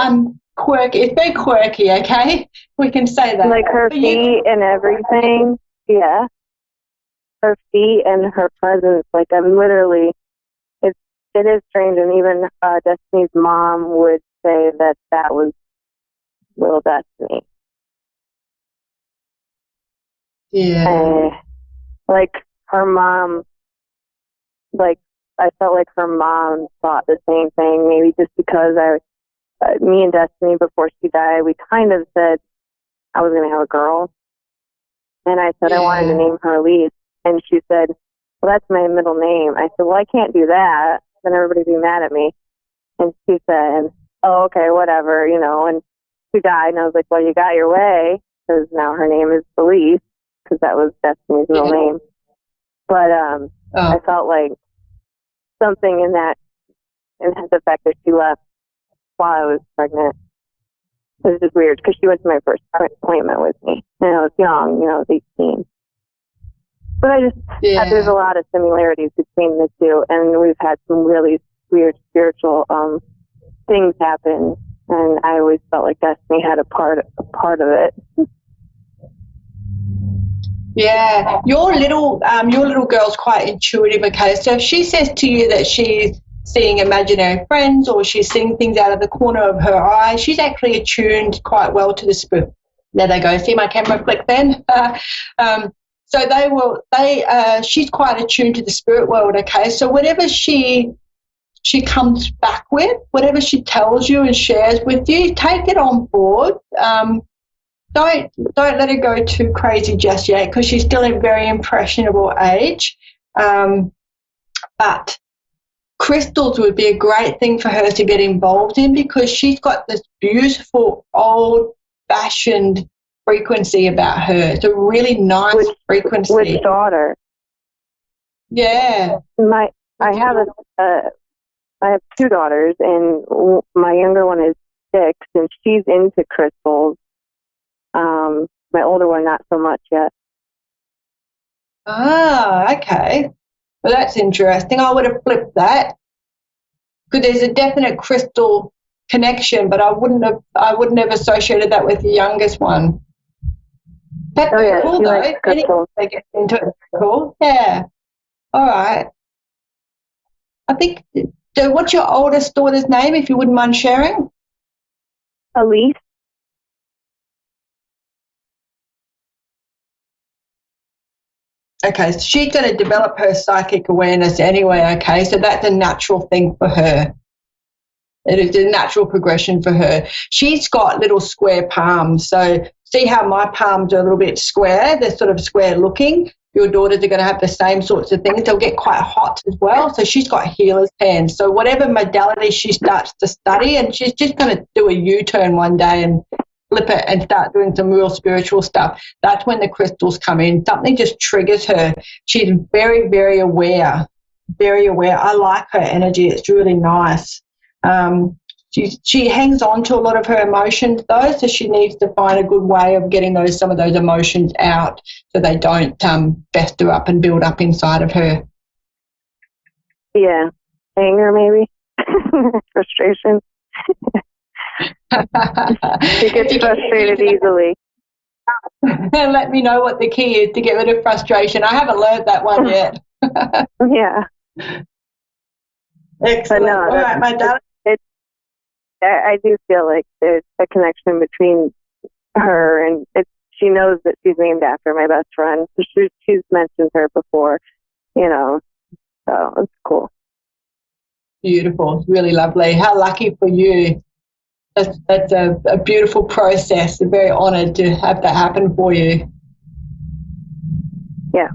quirky. It's very quirky, okay? We can say that. Like her feet and everything. Yeah. Her feet and her presence. Like, I'm literally, it is strange. And even Destiny's mom would say that was little Destiny. Yeah. Like her mom, like, I felt like her mom thought the same thing, maybe just because me and Destiny, before she died, we kind of said I was going to have a girl. And I said I wanted to name her Elise. And she said, well, that's my middle name. I said, well, I can't do that. Then everybody would be mad at me. And she said, oh, okay, whatever, you know. And she died. And I was like, well, you got your way, because now her name is Elise, because that was Destiny's middle name. But I felt like something in that, and the fact that she left while I was pregnant. It was just weird because she went to my first appointment with me, and I was young, you know, I was 18. But I just, there's a lot of similarities between the two, and we've had some really weird spiritual things happen, and I always felt like Destiny had a part of it. Yeah, your little girl's quite intuitive, okay? So if she says to you that she's seeing imaginary friends or she's seeing things out of the corner of her eye, she's actually attuned quite well to the spirit. There they go. See my camera flick then? So she's quite attuned to the spirit world, okay? So whatever she comes back with, whatever she tells you and shares with you, take it on board. Don't let her go too crazy just yet, because she's still a very impressionable age. But crystals would be a great thing for her to get involved in, because she's got this beautiful old-fashioned frequency about her. It's a really nice frequency. Which daughter? Yeah. I have two daughters, and my younger one is 6, and she's into crystals. My older one, not so much yet. Ah, okay. Well, that's interesting. I would have flipped that, because there's a definite crystal connection, but I wouldn't have associated that with the youngest one. That's cool, though. Anything they get into it, cool. Yeah. All right. I think. So, what's your oldest daughter's name, if you wouldn't mind sharing? Elise. Okay, so she's going to develop her psychic awareness anyway, okay? So that's a natural thing for her. It is a natural progression for her. She's got little square palms. So see how my palms are a little bit square? They're sort of square looking. your daughters are going to have the same sorts of things. They'll get quite hot as well. So she's got healer's hands. So whatever modality she starts to study, and she's just going to do a U-turn one day and flip it and start doing some real spiritual stuff. That's when the crystals come in. Something just triggers her. She's very, very aware. Very aware. I like her energy. It's really nice. She hangs on to a lot of her emotions though, so she needs to find a good way of getting some of those emotions out so they don't fester up and build up inside of her. Yeah, anger maybe, frustration. She gets frustrated easily. Let me know what the key is to get rid of frustration. I haven't learned that one yet. Yeah. Excellent. No, all right, my darling. I do feel like there's a connection between her and she knows that she's named after my best friend. So she's mentioned her before, so it's cool. Beautiful. Really lovely. How lucky for you. That's a beautiful process. I'm very honoured to have that happen for you. Yeah.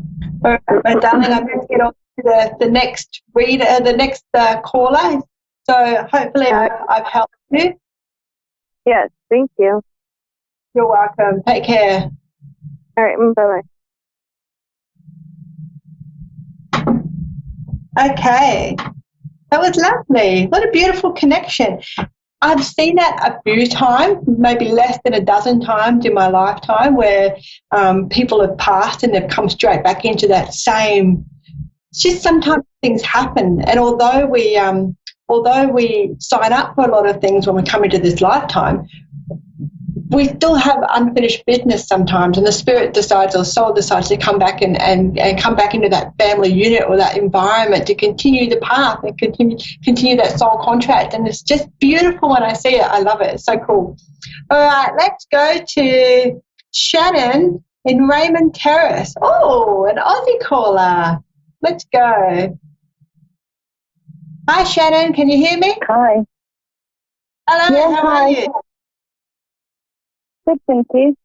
All right, my darling, I'm going to get on to the next reader, the next caller. So hopefully I've helped you. Yes, thank you. You're welcome. Take care. All right, bye-bye. Okay. That was lovely. What a beautiful connection. I've seen that a few times, maybe less than a dozen times in my lifetime, where people have passed and they've come straight back into that same. It's just sometimes things happen, and although we sign up for a lot of things when we come into this lifetime, we still have unfinished business sometimes, and the spirit decides, or the soul decides, to come back and come back into that family unit or that environment to continue the path and continue that soul contract. And it's just beautiful when I see it. I love it. It's so cool. All right, let's go to Shannon in Raymond Terrace. Oh, an Aussie caller. Let's go. Hi, Shannon. Can you hear me? Hi. Hello. Yeah, how are you? Good, thank you.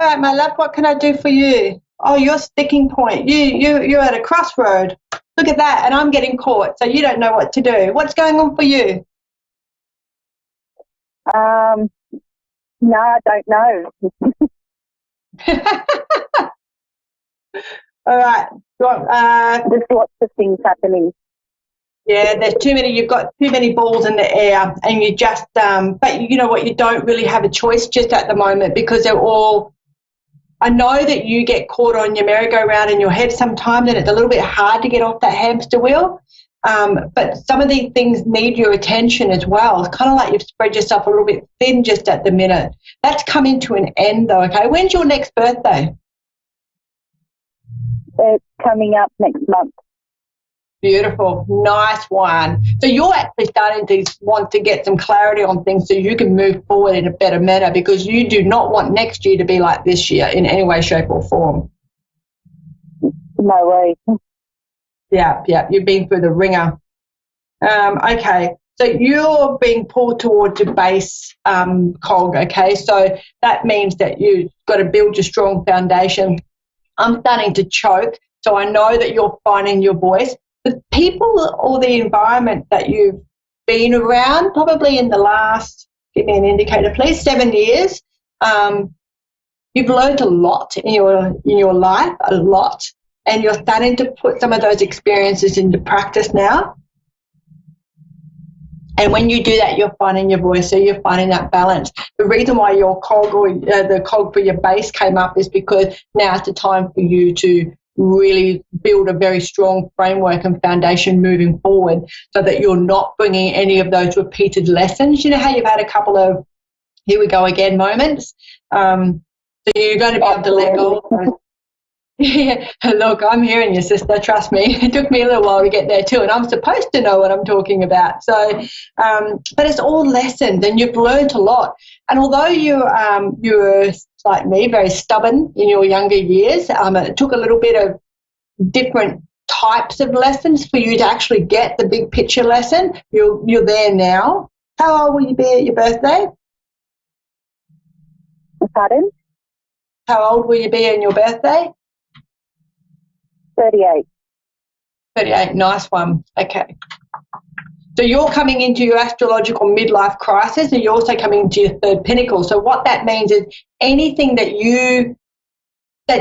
All right, my love. What can I do for you? Oh, your sticking point. You're at a crossroad. Look at that, and I'm getting caught, so you don't know what to do. What's going on for you? No, I don't know. All right. There's lots of things happening. Yeah, there's too many. You've got too many balls in the air, and you just. But you know what? You don't really have a choice just at the moment, because they're all. I know that you get caught on your merry-go-round in your head sometimes, and it's a little bit hard to get off that hamster wheel. But some of these things need your attention as well. It's kind of like you've spread yourself a little bit thin just at the minute. That's coming to an end, though. Okay, when's your next birthday? It's coming up next month. Beautiful. Nice one. So you're actually starting to want to get some clarity on things so you can move forward in a better manner, because you do not want next year to be like this year in any way, shape or form. No way. Yeah. You've been through the ringer. Okay. So you're being pulled towards your base cog, okay? So that means that you've got to build your strong foundation. I'm starting to choke, so I know that you're finding your voice. The people or the environment that you've been around, probably in the last, give me an indicator please, 7 years, you've learned a lot in your life, a lot, and you're starting to put some of those experiences into practice now. And when you do that, you're finding your voice, so you're finding that balance. The reason why your cog or the cog for your base came up is because now's the time for you to really build a very strong framework and foundation moving forward, so that you're not bringing any of those repeated lessons. You know how you've had a couple of here we go again moments? So you're going to be able to let go of those. Yeah, look, I'm hearing you, sister. Trust me. It took me a little while to get there too, and I'm supposed to know what I'm talking about. So, but it's all lessons, and you've learned a lot. And although you were like me, very stubborn in your younger years, it took a little bit of different types of lessons for you to actually get the big picture lesson. You're there now. How old will you be at your birthday? Pardon? How old will you be on your birthday? 38. 38, nice one. Okay. So you're coming into your astrological midlife crisis, and you're also coming into your third pinnacle. So what that means is anything that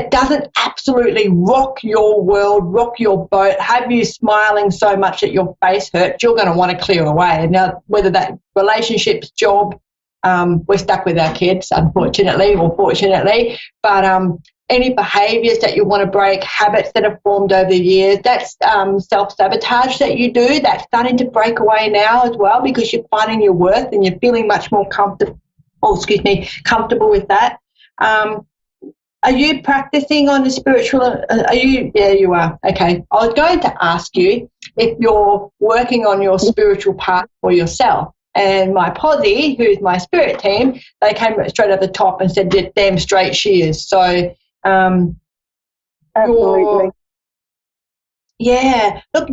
doesn't absolutely rock your world, rock your boat, have you smiling so much that your face hurts, you're going to want to clear away. Now, whether that relationships, job, we're stuck with our kids, unfortunately or fortunately, but any behaviours that you want to break, habits that have formed over the years, that's self-sabotage that you do, that's starting to break away now as well, because you're finding your worth and you're feeling much more comfortable with that. Are you practicing on the spiritual? Yeah, you are. Okay. I was going to ask you if you're working on your spiritual path for yourself. And my posse, who's my spirit team, they came straight at the top and said, damn straight she is. So, absolutely. Yeah. Look,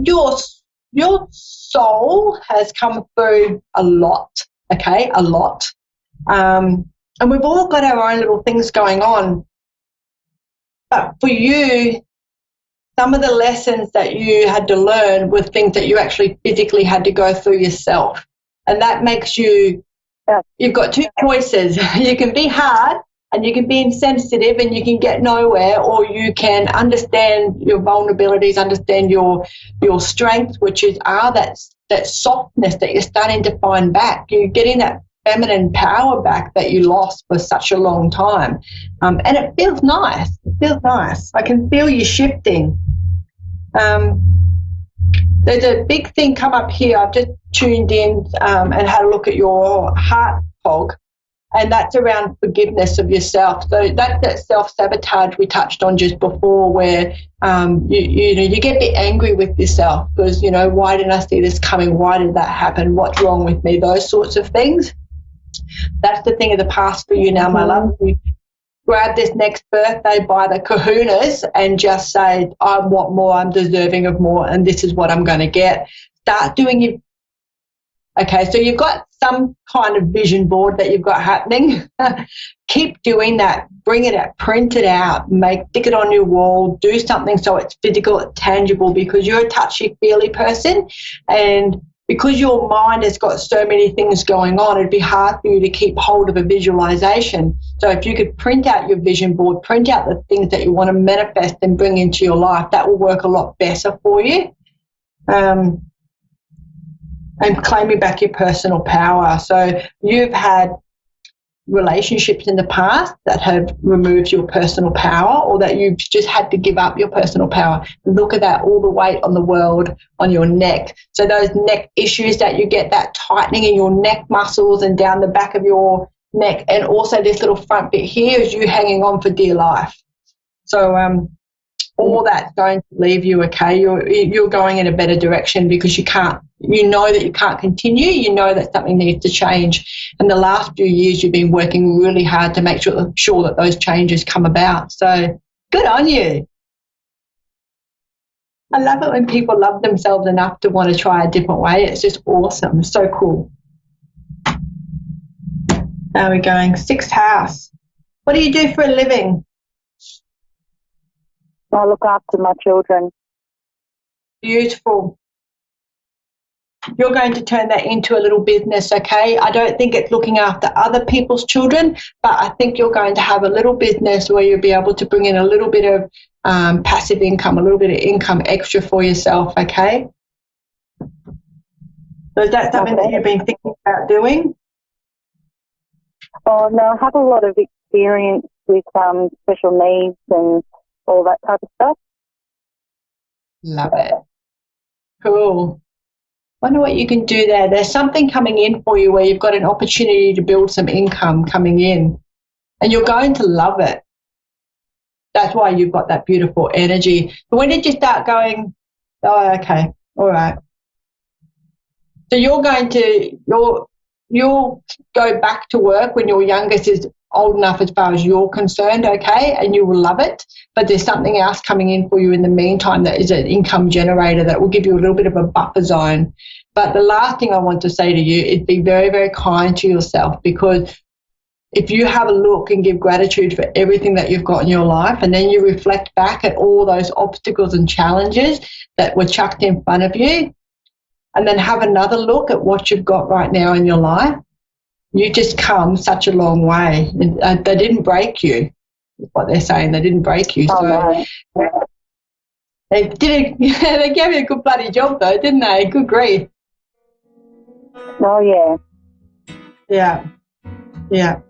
your soul has come through a lot, okay, a lot. And we've all got our own little things going on. But for you, some of the lessons that you had to learn were things that you actually physically had to go through yourself. And that makes you've got two choices. You can be hard and you can be insensitive and you can get nowhere, or you can understand your vulnerabilities, understand your strengths, which are that softness that you're starting to find back. You're getting that feminine power back that you lost for such a long time. And it feels nice. It feels nice. I can feel you shifting. There's a big thing come up here. I've just tuned in and had a look at your heart fog, and that's around forgiveness of yourself. So that's that self-sabotage we touched on just before, where you get a bit angry with yourself because, why didn't I see this coming? Why did that happen? What's wrong with me? Those sorts of things. That's the thing of the past for you now, my love. You grab this next birthday by the kahunas and just say, I want more, I'm deserving of more, and this is what I'm going to get. Start doing it. Okay, so you've got some kind of vision board that you've got happening. Keep doing that. Bring it out, print it out, stick it on your wall, do something so it's physical, it's tangible, because you're a touchy-feely person, and because your mind has got so many things going on, it'd be hard for you to keep hold of a visualization. So if you could print out your vision board, print out the things that you want to manifest and bring into your life, that will work a lot better for you. And claiming back your personal power. So you've had relationships in the past that have removed your personal power, or that you've just had to give up your personal power. Look at that, all the weight on the world on your neck. So those neck issues that you get, that tightening in your neck muscles and down the back of your neck, and also this little front bit here is you hanging on for dear life. So all that's going to leave you, okay? You're going in a better direction, because you know that you can't continue. You know that something needs to change. And the last few years you've been working really hard to make sure that those changes come about. So good on you. I love it when people love themselves enough to want to try a different way. It's just awesome. It's so cool. Now we're going 6th house. What do you do for a living? I look after my children. Beautiful. You're going to turn that into a little business, okay? I don't think it's looking after other people's children, but I think you're going to have a little business where you'll be able to bring in a little bit of passive income, a little bit of income extra for yourself, okay? So is that something that you've been thinking about doing? Oh, no, I have a lot of experience with special needs and all that type of stuff. Love it. Cool. Wonder what you can do there. There's something coming in for you where you've got an opportunity to build some income coming in, and you're going to love it. That's why you've got that beautiful energy. But when did you start going, oh, okay, all right. So you'll go back to work when your youngest is old enough as far as you're concerned, okay, and you will love it. But there's something else coming in for you in the meantime that is an income generator that will give you a little bit of a buffer zone. But the last thing I want to say to you is be very, very kind to yourself, because if you have a look and give gratitude for everything that you've got in your life, and then you reflect back at all those obstacles and challenges that were chucked in front of you, and then have another look at what you've got right now in your life, you just come such a long way. They didn't break you, is what they're saying. They didn't break you. So they did. They gave you a good bloody job, though, didn't they? Good grief. Oh, yeah. Yeah. Yeah.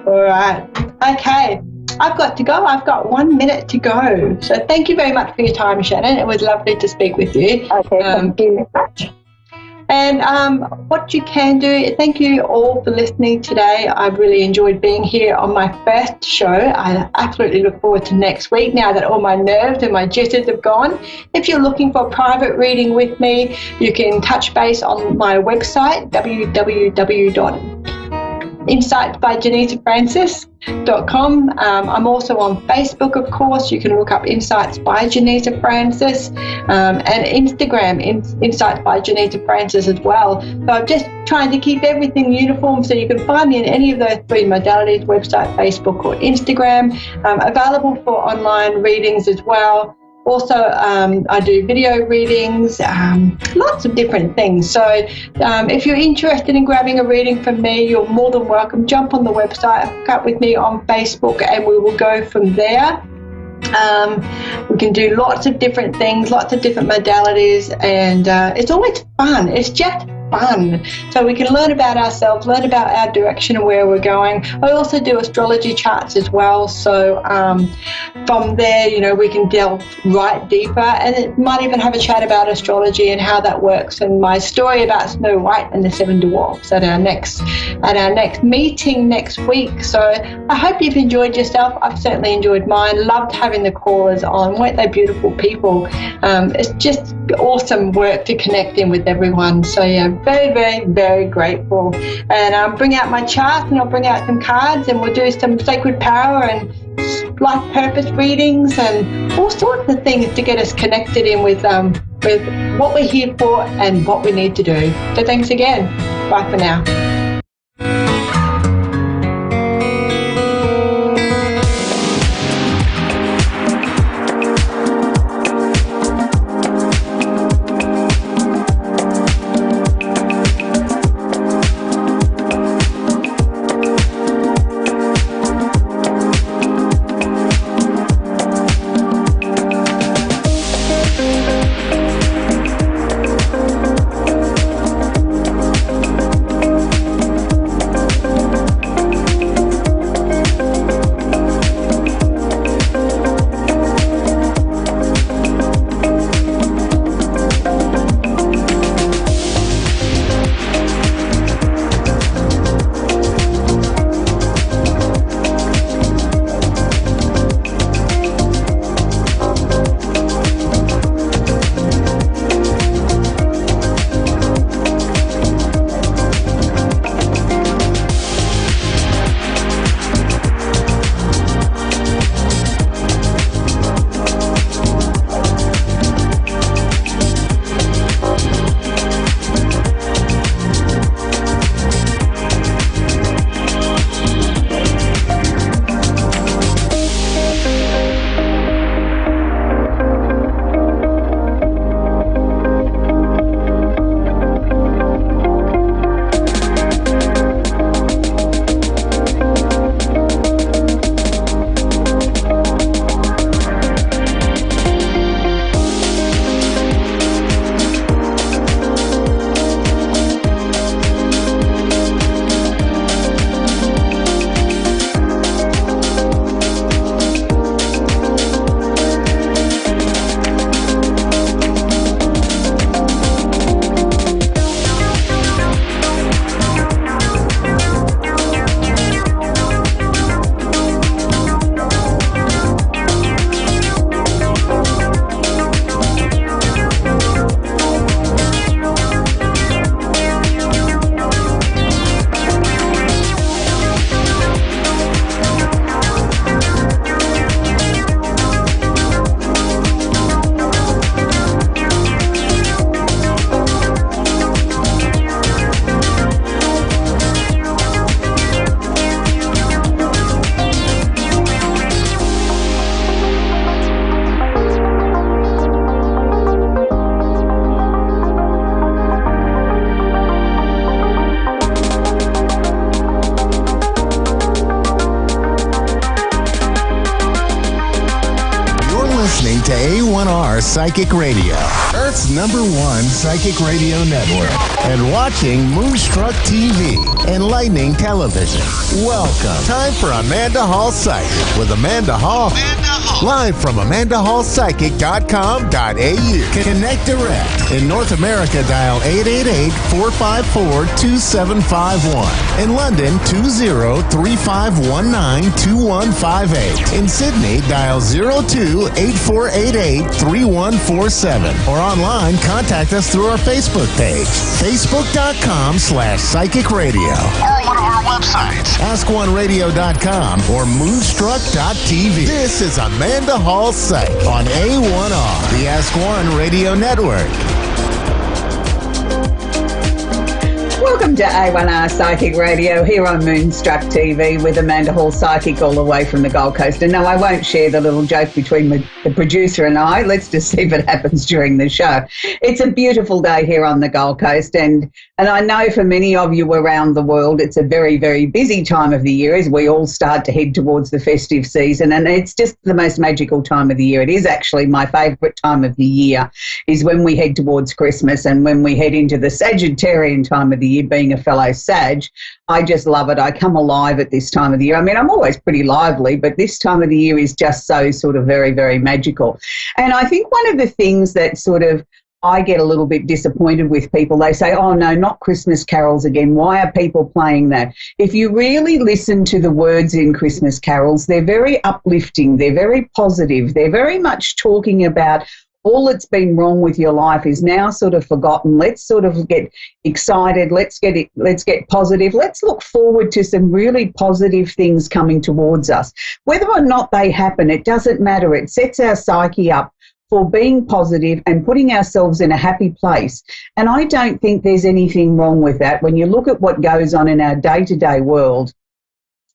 All right. Okay. I've got to go. I've got 1 minute to go. So thank you very much for your time, Shannon. It was lovely to speak with you. Okay, thank you very much. And what you can do, thank you all for listening today. I've really enjoyed being here on my first show. I absolutely look forward to next week now that all my nerves and my jitters have gone. If you're looking for a private reading with me, you can touch base on my website, www.insightsbyjanitafrancis.com. I'm also on Facebook, of course. You can look up Insights by Janita Francis, and Instagram, Insights by Janita Francis as well. So I'm just trying to keep everything uniform, so you can find me in any of those three modalities, website, Facebook or Instagram. Available for online readings as well. Also, I do video readings, lots of different things. So if you're interested in grabbing a reading from me, you're more than welcome. Jump on the website, hook up with me on Facebook, and we will go from there. We can do lots of different things, lots of different modalities, and it's always fun. It's just fun. So we can learn about ourselves, learn about our direction and where we're going. I also do astrology charts as well. So from there, we can delve right deeper, and it might even have a chat about astrology and how that works, and my story about Snow White and the Seven Dwarfs at our next meeting next week. So I hope you've enjoyed yourself. I've certainly enjoyed mine. Loved having the callers on. Weren't they beautiful people? It's just awesome work to connect in with everyone. So yeah, very, very, very grateful. And I'll bring out my chart, and I'll bring out some cards, and we'll do some sacred power and life purpose readings and all sorts of things to get us connected in with what we're here for and what we need to do. So thanks again. Bye for now. listening to A1R Psychic Radio, Earth's #1 psychic radio network, and watching Moonstruck TV, enlightening television. Welcome. Time for Amanda Hall Psychic with Amanda Hall. Live from AmandaHallPsychic.com.au. Connect direct. In North America, dial 888-454-2751. In London, 20-3519-2158. In Sydney, dial 02-8488-3147. Or online, contact us through our Facebook page, facebook.com/psychic radio. Or one of our websites, askoneradio.com or moonstruck.tv. This is Amanda Hall Psych on A1R, the Ask One Radio Network. Welcome to A1R Psychic Radio here on Moonstruck TV with Amanda Hall Psychic all the way from the Gold Coast. And no, I won't share the little joke between the producer and I. Let's just see if it happens during the show. It's a beautiful day here on the Gold Coast, and I know for many of you around the world it's a very, very busy time of the year as we all start to head towards the festive season, and it's just the most magical time of the year. It is actually my favourite time of the year is when we head towards Christmas and when we head into the Sagittarian time of the year. Being a fellow Sag, I just love it. I come alive at this time of the year. I mean, I'm always pretty lively, but this time of the year is just so sort of very, very magical. And I think one of the things that sort of I get a little bit disappointed with people, they say, oh no, not Christmas carols again. Why are people playing that? If you really listen to the words in Christmas carols, they're very uplifting. They're very positive. They're very much talking about all that's been wrong with your life is now sort of forgotten. Let's sort of get excited. Let's get positive. Let's look forward to some really positive things coming towards us. Whether or not they happen, it doesn't matter. It sets our psyche up for being positive and putting ourselves in a happy place. And I don't think there's anything wrong with that. When you look at what goes on in our day-to-day world,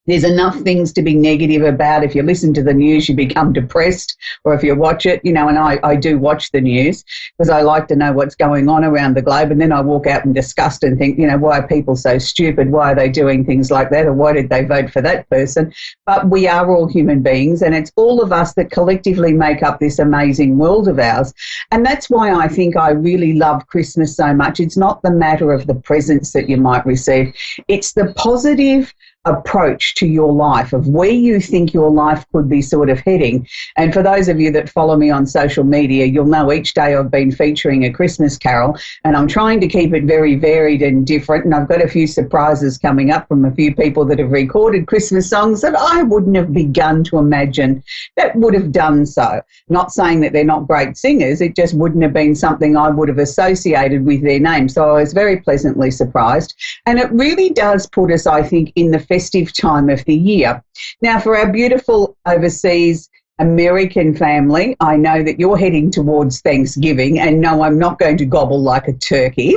there's enough things to be negative about. If you listen to the news, you become depressed, or if you watch it, you know, and I do watch the news because I like to know what's going on around the globe. And then I walk out in disgust and think, you know, why are people so stupid? Why are they doing things like that? Or why did they vote for that person? But we are all human beings, and it's all of us that collectively make up this amazing world of ours. And that's why I think I really love Christmas so much. It's not the matter of the presents that you might receive. It's the positive approach to your life of where you think your life could be sort of heading. And for those of you that follow me on social media, you'll know each day I've been featuring a Christmas carol, and I'm trying to keep it very varied and different. And I've got a few surprises coming up from a few people that have recorded Christmas songs that I wouldn't have begun to imagine that would have done so. Not saying that they're not great singers, it just wouldn't have been something I would have associated with their name. So I was very pleasantly surprised. And it really does put us, I think, in the festive time of the year. Now, for our beautiful overseas American family, I know that you're heading towards Thanksgiving, and no, I'm not going to gobble like a turkey.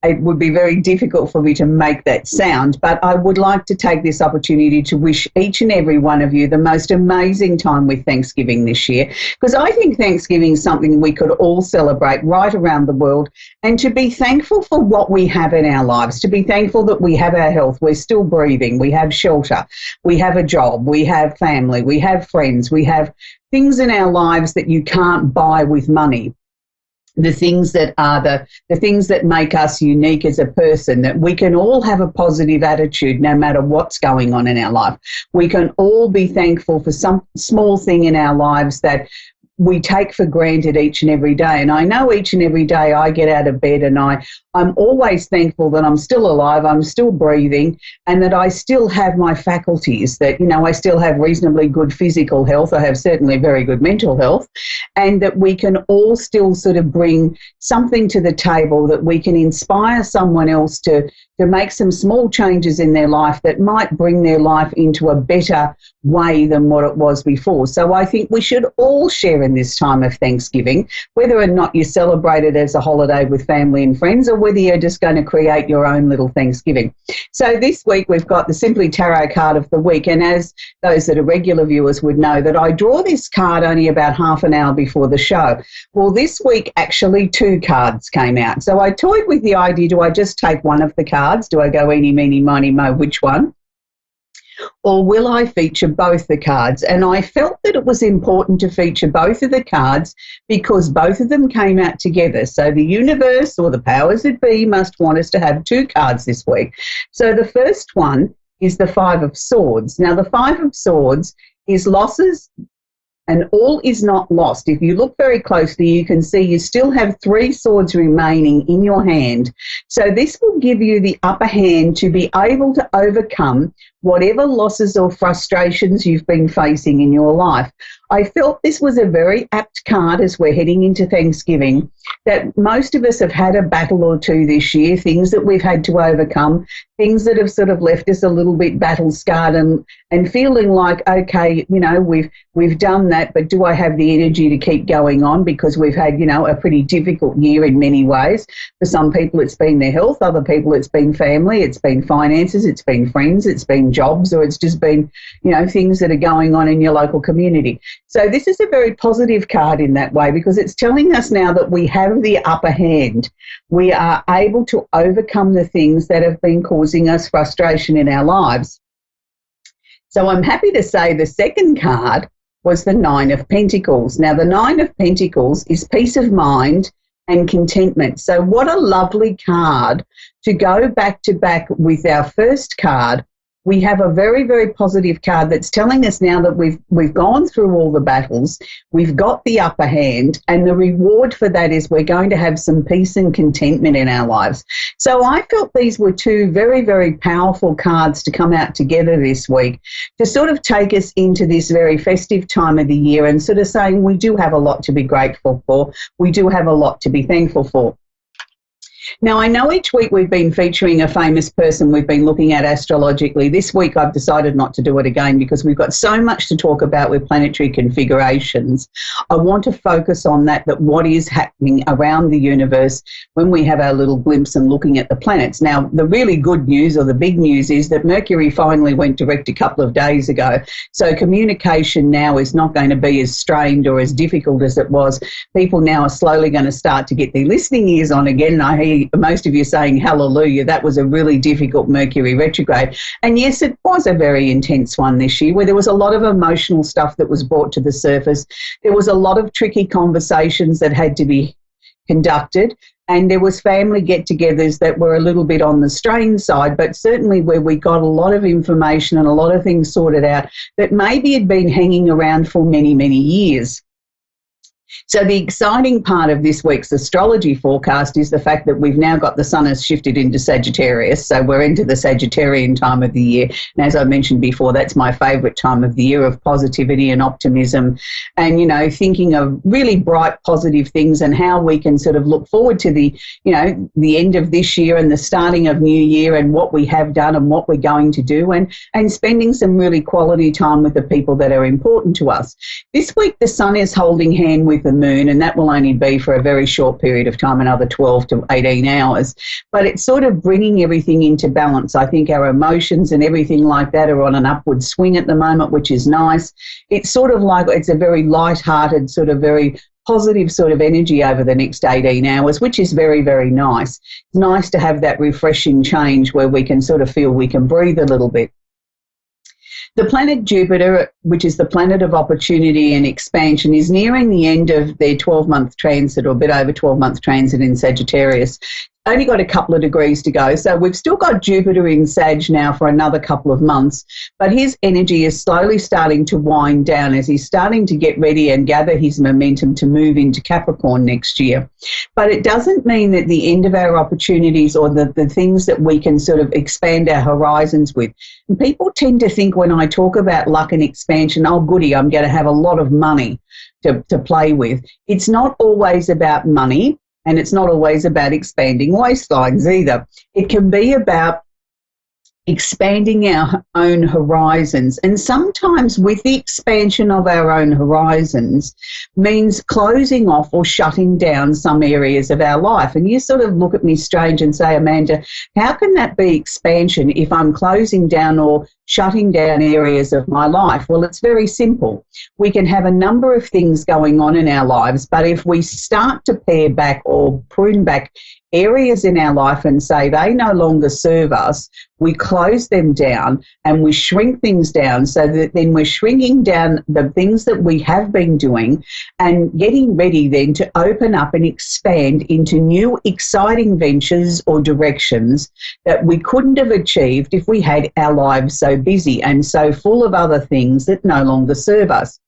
It would be very difficult for me to make that sound, but I would like to take this opportunity to wish each and every one of you the most amazing time with Thanksgiving this year, because I think Thanksgiving is something we could all celebrate right around the world, and to be thankful for what we have in our lives, to be thankful that we have our health, we're still breathing, we have shelter, we have a job, we have family, we have friends, we have things in our lives that you can't buy with money. The things that are the things that make us unique as a person, that we can all have a positive attitude no matter what's going on in our life. We can all be thankful for some small thing in our lives that we take for granted each and every day. And I know each and every day I get out of bed and I'm always thankful that I'm still alive, I'm still breathing, and that I still have my faculties, that, you know, I still have reasonably good physical health. I have certainly very good mental health, and that we can all still sort of bring something to the table, that we can inspire someone else to make some small changes in their life that might bring their life into a better way than what it was before. So I think we should all share in this time of Thanksgiving, whether or not you celebrate it as a holiday with family and friends, or whether you're just going to create your own little Thanksgiving. So this week we've got the Simply Tarot card of the week, and as those that are regular viewers would know, that I draw this card only about half an hour before the show. Well, this week actually 2 cards came out. So I toyed with the idea, do I just take one of the cards? Do I go eeny, meeny, miny, mo, which one? Or will I feature both the cards? And I felt that it was important to feature both of the cards because both of them came out together. So the universe or the powers that be must want us to have two cards this week. So the first one is the Five of Swords. Now, the Five of Swords is losses, and all is not lost. If you look very closely, you can see you still have 3 swords remaining in your hand. So this will give you the upper hand to be able to overcome whatever losses or frustrations you've been facing in your life. I felt this was a very apt card as we're heading into Thanksgiving, that most of us have had a battle or two this year, things that we've had to overcome, things that have sort of left us a little bit battle scarred and feeling like, okay, you know, we've done that, but do I have the energy to keep going on? Because we've had, you know, a pretty difficult year in many ways. For some people, it's been their health. Other people, it's been family, it's been finances, it's been friends, it's been jobs, or it's just been, you know, things that are going on in your local community. So this is a very positive card in that way because it's telling us now that we have the upper hand. We are able to overcome the things that have been causing us frustration in our lives. So I'm happy to say the second card was the Nine of Pentacles. Now, the Nine of Pentacles is peace of mind and contentment. So what a lovely card to go back to back with our first card. We have a very, very positive card that's telling us now that we've gone through all the battles, we've got the upper hand, and the reward for that is we're going to have some peace and contentment in our lives. So I felt these were two very, very powerful cards to come out together this week to sort of take us into this very festive time of the year and sort of saying we do have a lot to be grateful for, we do have a lot to be thankful for. Now, I know each week we've been featuring a famous person we've been looking at astrologically. This week I've decided not to do it again because we've got so much to talk about with planetary configurations. I want to focus on that what is happening around the universe when we have our little glimpse and looking at the planets. Now, the really good news or the big news is that Mercury finally went direct a couple of days ago. So communication now is not going to be as strained or as difficult as it was. People now are slowly going to start to get their listening ears on again. And I hear most of you saying hallelujah, that was a really difficult Mercury retrograde. And yes, it was a very intense one this year where there was a lot of emotional stuff that was brought to the surface. There was a lot of tricky conversations that had to be conducted, and there was family get-togethers that were a little bit on the strained side, but certainly where we got a lot of information and a lot of things sorted out that maybe had been hanging around for many, many years. So the exciting part of this week's astrology forecast is the fact that we've now got the sun has shifted into Sagittarius. So we're into the Sagittarian time of the year. And as I mentioned before, that's my favourite time of the year of positivity and optimism and, you know, thinking of really bright, positive things and how we can sort of look forward to the, you know, the end of this year and the starting of new year and what we have done and what we're going to do and spending some really quality time with the people that are important to us. This week, the sun is holding hand with the moon, and that will only be for a very short period of time, another 12 to 18 hours. But it's sort of bringing everything into balance. I think our emotions and everything like that are on an upward swing at the moment, which is nice. It's sort of like it's a very light-hearted, sort of very positive sort of energy over the next 18 hours, which is very, very nice. It's nice to have that refreshing change where we can sort of feel we can breathe a little bit. The planet Jupiter, which is the planet of opportunity and expansion, is nearing the end of their 12-month transit, or a bit over 12-month transit in Sagittarius. Only got a couple of degrees to go. So we've still got Jupiter in Sag now for another couple of months, but his energy is slowly starting to wind down as he's starting to get ready and gather his momentum to move into Capricorn next year. But it doesn't mean that the end of our opportunities or the things that we can sort of expand our horizons with. And people tend to think when I talk about luck and expansion, oh goody, I'm going to have a lot of money to play with. It's not always about money. And it's not always about expanding waistlines either. It can be about expanding our own horizons. And sometimes with the expansion of our own horizons means closing off or shutting down some areas of our life. And you sort of look at me strange and say, Amanda, how can that be expansion if I'm closing down or shutting down areas of my life? Well, it's very simple. We can have a number of things going on in our lives, but if we start to pare back or prune back areas in our life and say they no longer serve us, we close them down and we shrink things down, so that then we're shrinking down the things that we have been doing and getting ready then to open up and expand into new exciting ventures or directions that we couldn't have achieved if we had our lives so busy and so full of other things that no longer serve us.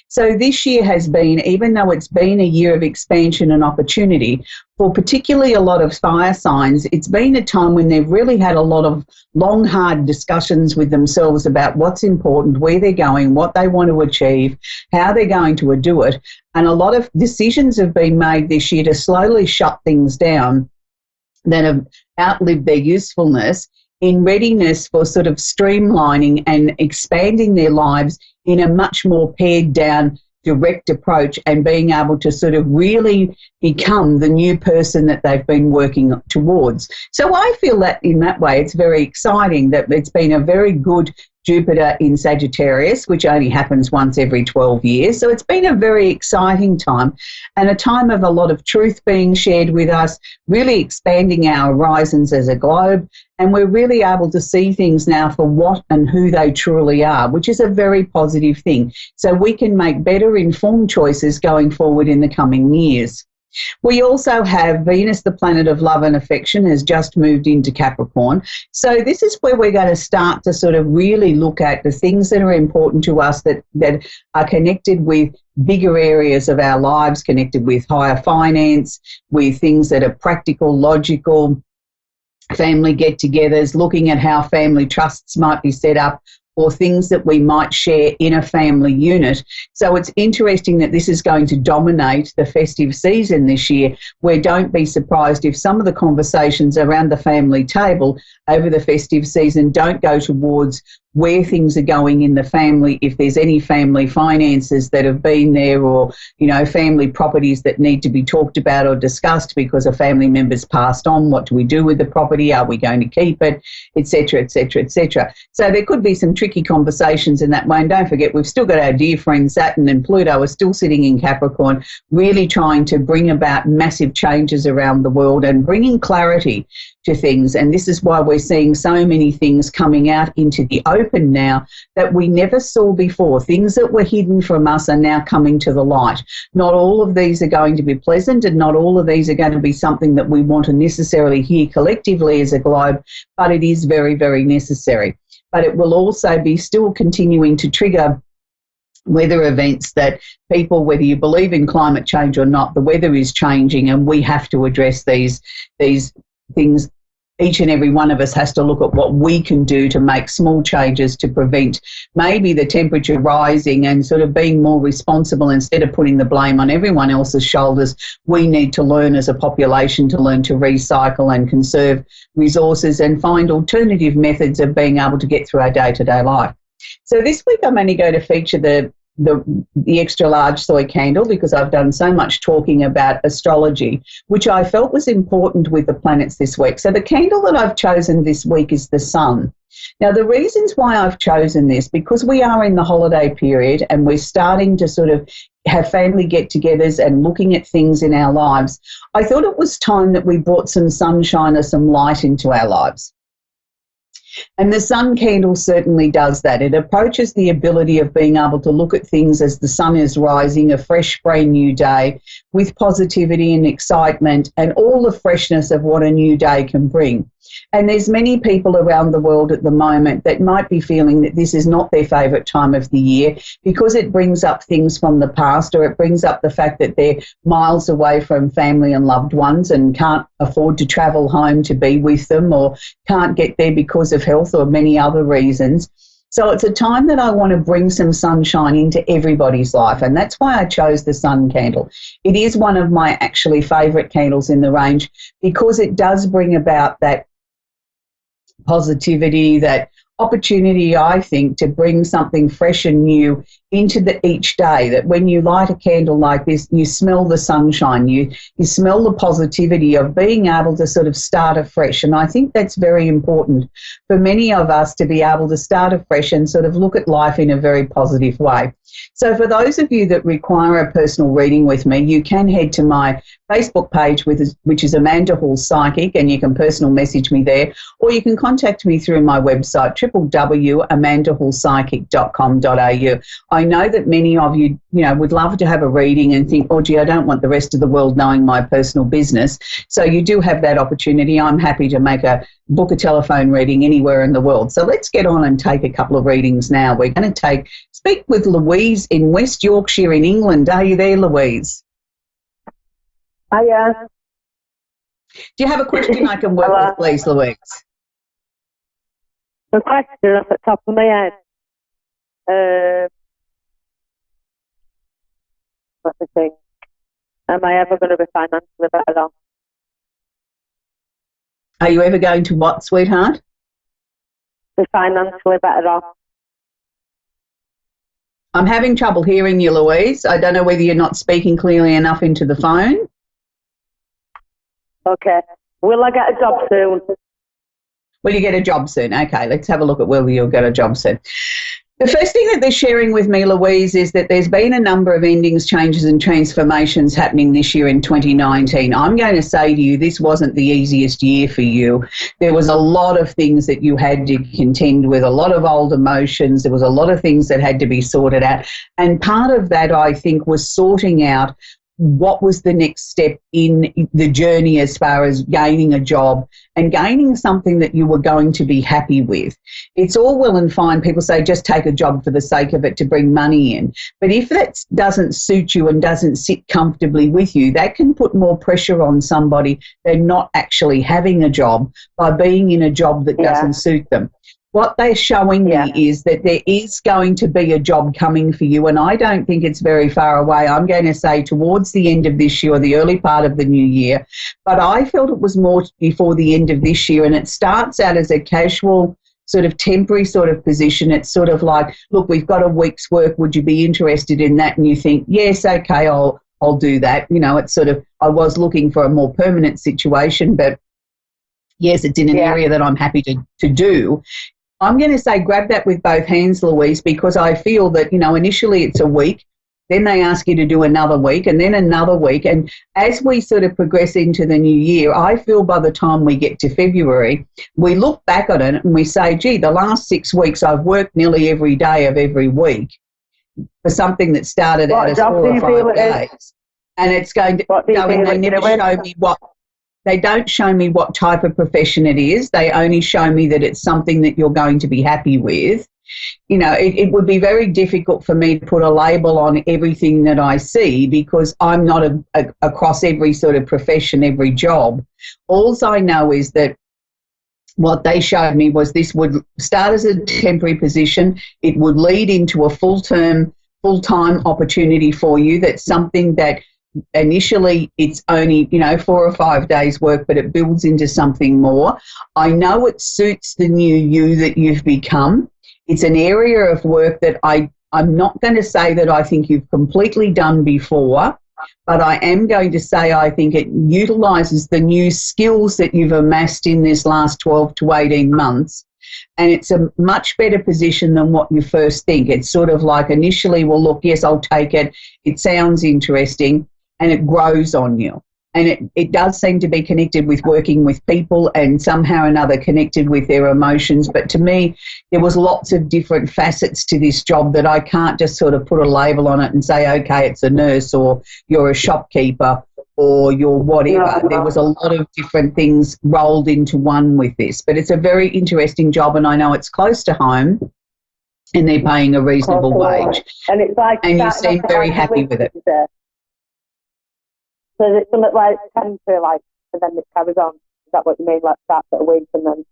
So this year has been, even though it's been a year of expansion and opportunity, for particularly a lot of fire signs, it's been a time when they've really had a lot of long, hard discussions with themselves about what's important, where they're going, what they want to achieve, how they're going to do it. And a lot of decisions have been made this year to slowly shut things down that have outlived their usefulness, in readiness for sort of streamlining and expanding their lives in a much more pared down, direct approach, and being able to sort of really become the new person that they've been working towards. So I feel that in that way it's very exciting that it's been a very good Jupiter in Sagittarius, which only happens once every 12 years. So it's been a very exciting time and a time of a lot of truth being shared with us, really expanding our horizons as a globe. And we're really able to see things now for what and who they truly are, which is a very positive thing. So we can make better informed choices going forward in the coming years. We also have Venus, the planet of love and affection, has just moved into Capricorn. So this is where we're going to start to sort of really look at the things that are important to us that are connected with bigger areas of our lives, connected with higher finance, with things that are practical, logical, family get-togethers, looking at how family trusts might be set up, or things that we might share in a family unit. So it's interesting that this is going to dominate the festive season this year, where don't be surprised if some of the conversations around the family table over the festive season don't go towards where things are going in the family, if there's any family finances that have been there, or, you know, family properties that need to be talked about or discussed because a family member's passed on. What do we do with the property? Are we going to keep it? Et cetera, et cetera, et cetera. So there could be some tricky conversations in that way. And don't forget, we've still got our dear friend Saturn and Pluto are still sitting in Capricorn, really trying to bring about massive changes around the world and bringing clarity to things. And this is why we're seeing so many things coming out into the open now that we never saw before. Things that were hidden from us are now coming to the light. Not all of these are going to be pleasant, and not all of these are going to be something that we want to necessarily hear collectively as a globe, but it is very, very necessary. But it will also be still continuing to trigger weather events that people, whether you believe in climate change or not, the weather is changing and we have to address these things. Each and every one of us has to look at what we can do to make small changes to prevent maybe the temperature rising, and sort of being more responsible instead of putting the blame on everyone else's shoulders. We need to learn as a population to learn to recycle and conserve resources and find alternative methods of being able to get through our day-to-day life. So this week I'm only going to feature the extra large soy candle because I've done so much talking about astrology, which I felt was important with the planets this week. So the candle that I've chosen this week is the sun. Now, the reasons why I've chosen this, because we are in the holiday period and we're starting to sort of have family get-togethers and looking at things in our lives, I thought it was time that we brought some sunshine or some light into our lives. And the sun candle certainly does that. It approaches the ability of being able to look at things as the sun is rising, a fresh, brand new day, with positivity and excitement and all the freshness of what a new day can bring. And there's many people around the world at the moment that might be feeling that this is not their favourite time of the year because it brings up things from the past, or it brings up the fact that they're miles away from family and loved ones and can't afford to travel home to be with them, or can't get there because of health or many other reasons. So it's a time that I want to bring some sunshine into everybody's life, and that's why I chose the sun candle. It is one of my actually favourite candles in the range because it does bring about that positivity, that opportunity, I think, to bring something fresh and new into each day, that when you light a candle like this, you smell the sunshine, you smell the positivity of being able to sort of start afresh. And I think that's very important for many of us, to be able to start afresh and sort of look at life in a very positive way. So for those of you that require a personal reading with me, you can head to my Facebook page, which is Amanda Hall Psychic, and you can personal message me there, or you can contact me through my website, www.amandahallpsychic.com.au. I know that many of you, would love to have a reading and think, oh, gee, I don't want the rest of the world knowing my personal business. So you do have that opportunity. I'm happy to book a telephone reading anywhere in the world. So let's get on and take a couple of readings now. We're going to speak with Louise in West Yorkshire in England. Are you there, Louise? Hiya. Do you have a question I can work with, please, Louise? The question off the top of my head. Let me think. Am I ever going to be financially better off? Are you ever going to what, sweetheart? Be financially better off. I'm having trouble hearing you, Louise. I don't know whether you're not speaking clearly enough into the phone. Okay. Will I get a job soon? Will you get a job soon? Okay, let's have a look at whether you'll get a job soon. The first thing that they're sharing with me, Louise, is that there's been a number of endings, changes and transformations happening this year in 2019. I'm going to say to you, this wasn't the easiest year for you. There was a lot of things that you had to contend with, a lot of old emotions. There was a lot of things that had to be sorted out. And part of that, I think, was sorting out what was the next step in the journey as far as gaining a job and gaining something that you were going to be happy with. It's all well and fine. People say just take a job for the sake of it to bring money in. But if that doesn't suit you and doesn't sit comfortably with you, that can put more pressure on somebody than not actually having a job by being in a job that doesn't suit them. What they're showing me is that there is going to be a job coming for you, and I don't think it's very far away. I'm going to say towards the end of this year or the early part of the new year, but I felt it was more before the end of this year, and it starts out as a casual sort of temporary sort of position. It's sort of like, look, we've got a week's work. Would you be interested in that? And you think, yes, okay, I'll do that. It's sort of, I was looking for a more permanent situation, but yes, it's in an area that I'm happy to do. I'm going to say grab that with both hands, Louise, because I feel that, initially it's a week, then they ask you to do another week and then another week. And as we sort of progress into the new year, I feel by the time we get to February, we look back on it and we say, gee, the last 6 weeks I've worked nearly every day of every week for something that started out as 4 or 5 days. And it's going to go and they never show me They don't show me what type of profession it is. They only show me that it's something that you're going to be happy with. It would be very difficult for me to put a label on everything that I see because I'm not across every sort of profession, every job. All I know is that what they showed me was this would start as a temporary position. It would lead into a full-time opportunity for you. That's something that initially it's only 4 or 5 days work, but it builds into something more. I know it suits the new you that you've become. It's an area of work that I'm not going to say that I think you've completely done before, but I am going to say I think it utilises the new skills that you've amassed in this last 12 to 18 months. And it's a much better position than what you first think. It's sort of like initially, well, look, yes, I'll take it. It sounds interesting. And it grows on you. And it does seem to be connected with working with people and somehow or another connected with their emotions. But to me, there was lots of different facets to this job that I can't just sort of put a label on it and say, okay, it's a nurse or you're a shopkeeper or you're whatever. There was a lot of different things rolled into one with this. But it's a very interesting job, and I know it's close to home and they're paying a reasonable wage. And it's like, and you seem very happy with it. So it's something like temporary, and then it carries on. Is that what you mean? Like start at a week and then?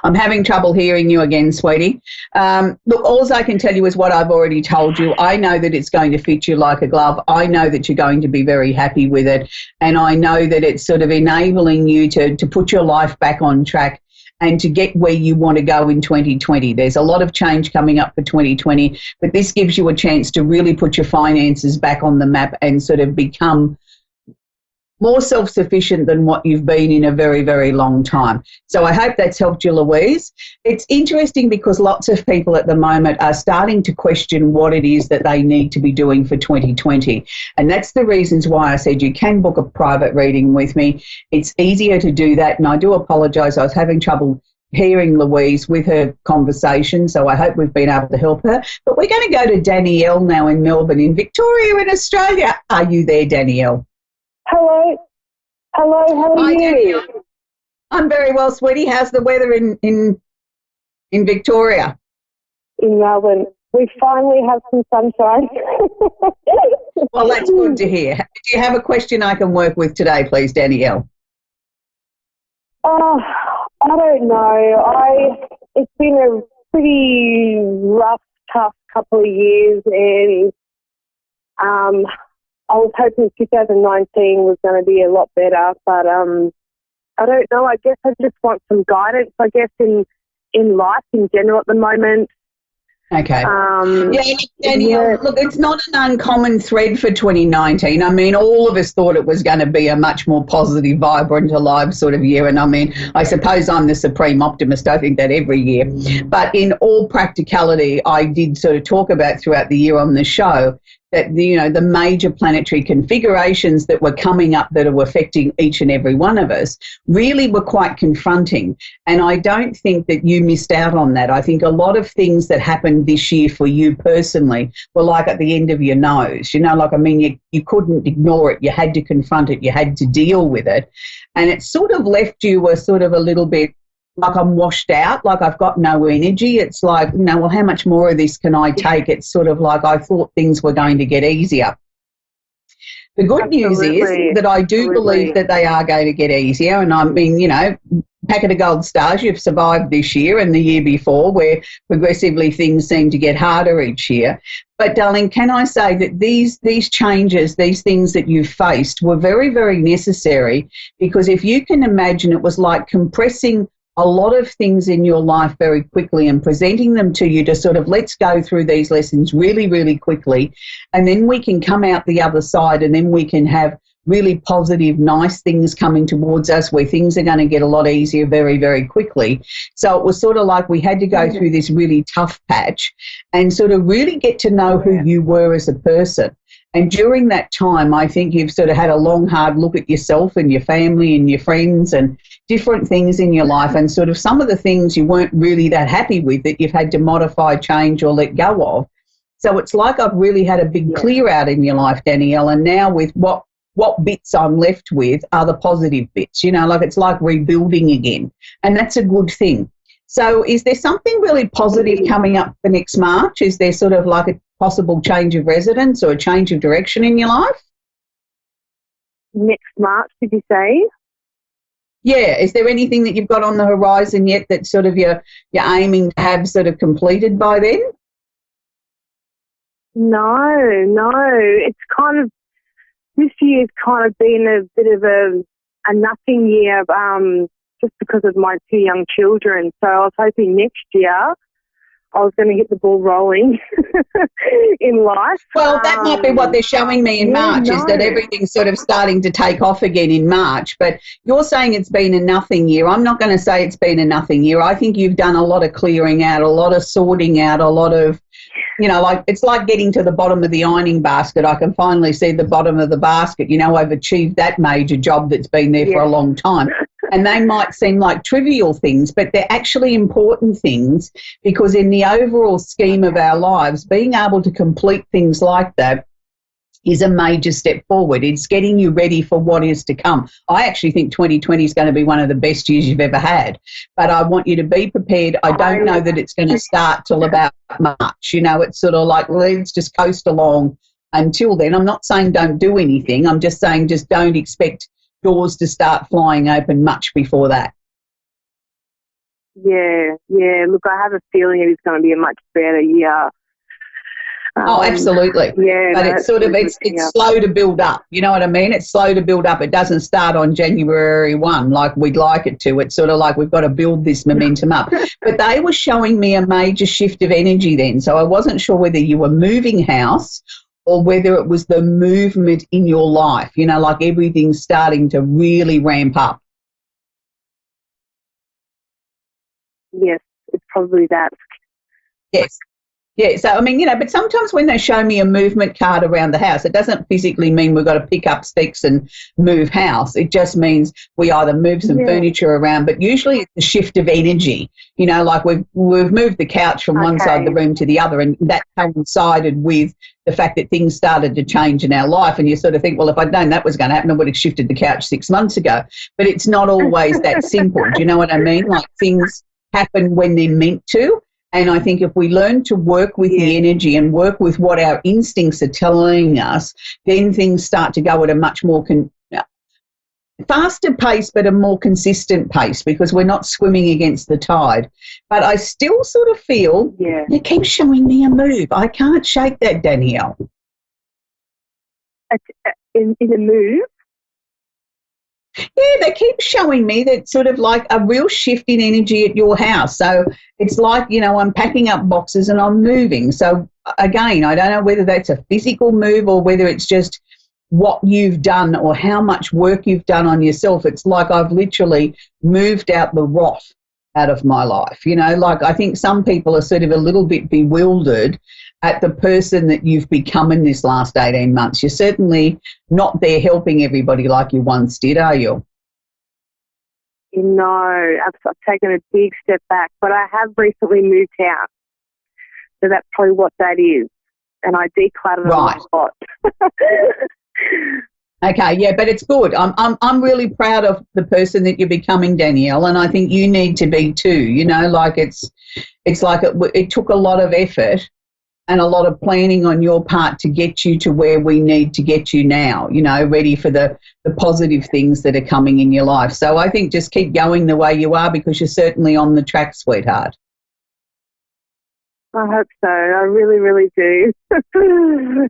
I'm having trouble hearing you again, sweetie. Look, all I can tell you is what I've already told you. I know that it's going to fit you like a glove. I know that you're going to be very happy with it. And I know that it's sort of enabling you to put your life back on track and to get where you want to go in 2020. There's a lot of change coming up for 2020, but this gives you a chance to really put your finances back on the map and sort of become more self-sufficient than what you've been in a very, very long time. So I hope that's helped you, Louise. It's interesting because lots of people at the moment are starting to question what it is that they need to be doing for 2020. And that's the reasons why I said you can book a private reading with me. It's easier to do that. And I do apologise. I was having trouble hearing Louise with her conversation, so I hope we've been able to help her. But we're going to go to Danielle now in Melbourne, in Victoria, in Australia. Are you there, Danielle? Hello. Hello, how are you? Danielle. I'm very well, sweetie. How's the weather in Victoria? In Melbourne. We finally have some sunshine. Well, that's good to hear. Do you have a question I can work with today, please, Danielle? I don't know. It's been a pretty rough, tough couple of years, and I was hoping 2019 was going to be a lot better, but I don't know. I guess I just want some guidance, I guess, in life in general at the moment. Okay. Danielle, look, it's not an uncommon thread for 2019. I mean, all of us thought it was going to be a much more positive, vibrant, alive sort of year. And I mean, I suppose I'm the supreme optimist. I think that every year. But in all practicality, I did sort of talk about throughout the year on the show that, the major planetary configurations that were coming up that are affecting each and every one of us really were quite confronting. And I don't think that you missed out on that. I think a lot of things that happened this year for you personally were like at the end of your nose. You couldn't ignore it. You had to confront it. You had to deal with it. And it sort of left you a sort of a little bit like I'm washed out, like I've got no energy. It's like, well, how much more of this can I take? It's sort of like I thought things were going to get easier. The good news is that I do believe that they are going to get easier. And I mean, packet of gold stars, you've survived this year and the year before, where progressively things seem to get harder each year. But, darling, can I say that these changes, these things that you've faced were very, very necessary, because if you can imagine, it was like compressing a lot of things in your life very quickly and presenting them to you to sort of, let's go through these lessons really, really quickly, and then we can come out the other side, and then we can have really positive, nice things coming towards us where things are going to get a lot easier very, very quickly. So it was sort of like we had to go through this really tough patch and sort of really get to know who you were as a person. And during that time, I think you've sort of had a long, hard look at yourself and your family and your friends and different things in your life, and sort of some of the things you weren't really that happy with that you've had to modify, change, or let go of. So it's like I've really had a big clear out in your life, Danielle, and now with what bits I'm left with are the positive bits, like it's like rebuilding again. And that's a good thing. So is there something really positive coming up for next March? Is there sort of like a possible change of residence or a change of direction in your life? Next March, did you say? Yeah. Is there anything that you've got on the horizon yet that sort of you're aiming to have sort of completed by then? No. It's kind of, this year's kind of been a bit of a nothing year, just because of my two young children. So I was hoping next year I was going to get the ball rolling in life. Well, that might be what they're showing me in March, is that everything's sort of starting to take off again in March. But you're saying it's been a nothing year. I'm not going to say it's been a nothing year. I think you've done a lot of clearing out, a lot of sorting out, a lot of, like it's like getting to the bottom of the ironing basket. I can finally see the bottom of the basket. I've achieved that major job that's been there for a long time. And they might seem like trivial things, but they're actually important things, because in the overall scheme of our lives, being able to complete things like that is a major step forward. It's getting you ready for what is to come. I actually think 2020 is going to be one of the best years you've ever had, but I want you to be prepared. I don't know that it's going to start till about March. It's sort of like, let's just coast along until then. I'm not saying don't do anything. I'm just saying just don't expect doors to start flying open much before that. Yeah. Look, I have a feeling it is going to be a much better year. Oh, absolutely. Yeah, but it's sort of it's slow to build up. You know what I mean? It's slow to build up. It doesn't start on January 1 like we'd like it to. It's sort of like we've got to build this momentum up. But they were showing me a major shift of energy then, so I wasn't sure whether you were moving house or whether it was the movement in your life. You know, like everything's starting to really ramp up. Yes, it's probably that. Yes. Yeah, so, I mean, you know, but sometimes when they show me a movement card around the house, it doesn't physically mean we've got to pick up sticks and move house. It just means we either move some furniture around, but usually it's a shift of energy. You know, like we've moved the couch from one side of the room to the other, and that coincided with the fact that things started to change in our life. And you sort of think, well, if I'd known that was going to happen, I would have shifted the couch 6 months ago. But it's not always that simple. Do you know what I mean? Like things happen when they're meant to. And I think if we learn to work with the energy and work with what our instincts are telling us, then things start to go at a much more faster pace, but a more consistent pace, because we're not swimming against the tide. But I still sort of feel it keeps showing me a move. I can't shake that, Danielle. In a move? Yeah, they keep showing me that sort of like a real shift in energy at your house. So it's like, you know, I'm packing up boxes and I'm moving. So again, I don't know whether that's a physical move or whether it's just what you've done or how much work you've done on yourself. It's like I've literally moved out the rot out of my life. You know, like I think some people are sort of a little bit bewildered at the person that you've become in this last 18 months. You're certainly not there helping everybody like you once did, are you? No, I've taken a big step back, but I have recently moved house. So that's probably what that is. And I decluttered a lot. Okay, yeah, but it's good. I'm really proud of the person that you're becoming, Danielle, and I think you need to be too. You know, like it's like it took a lot of effort and a lot of planning on your part to get you to where we need to get you now, you know, ready for the positive things that are coming in your life. So I think just keep going the way you are, because you're certainly on the track, sweetheart. I hope so. I really, really do.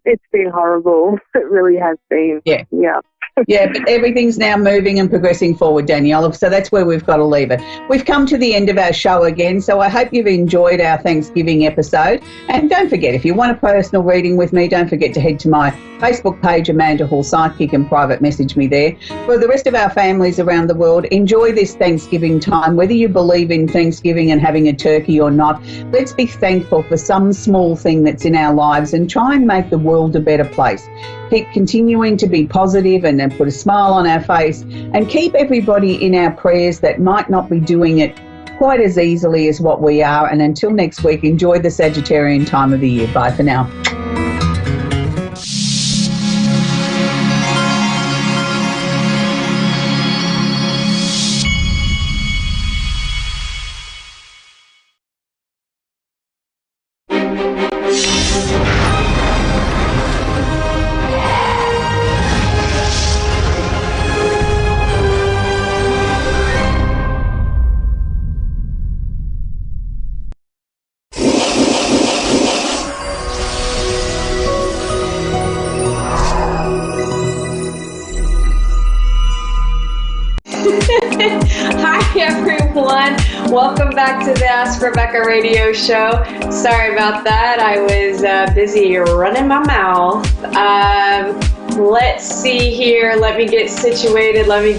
It's been horrible. It really has been. Yeah. Yeah. Yeah, but everything's now moving and progressing forward, Danielle. So that's where we've got to leave it. We've come to the end of our show again, so I hope you've enjoyed our Thanksgiving episode. And don't forget, if you want a personal reading with me, don't forget to head to my Facebook page, Amanda Hall Psychic, and private message me there. For the rest of our families around the world, enjoy this Thanksgiving time. Whether you believe in Thanksgiving and having a turkey or not, let's be thankful for some small thing that's in our lives and try and make the world a better place. Keep continuing to be positive and put a smile on our face, and keep everybody in our prayers that might not be doing it quite as easily as what we are. And until next week, enjoy the Sagittarian time of the year. Bye for now. Hi everyone, welcome back to the Ask Rebecca radio show. Sorry about that, I was busy running my mouth. Let's see here, let me get situated.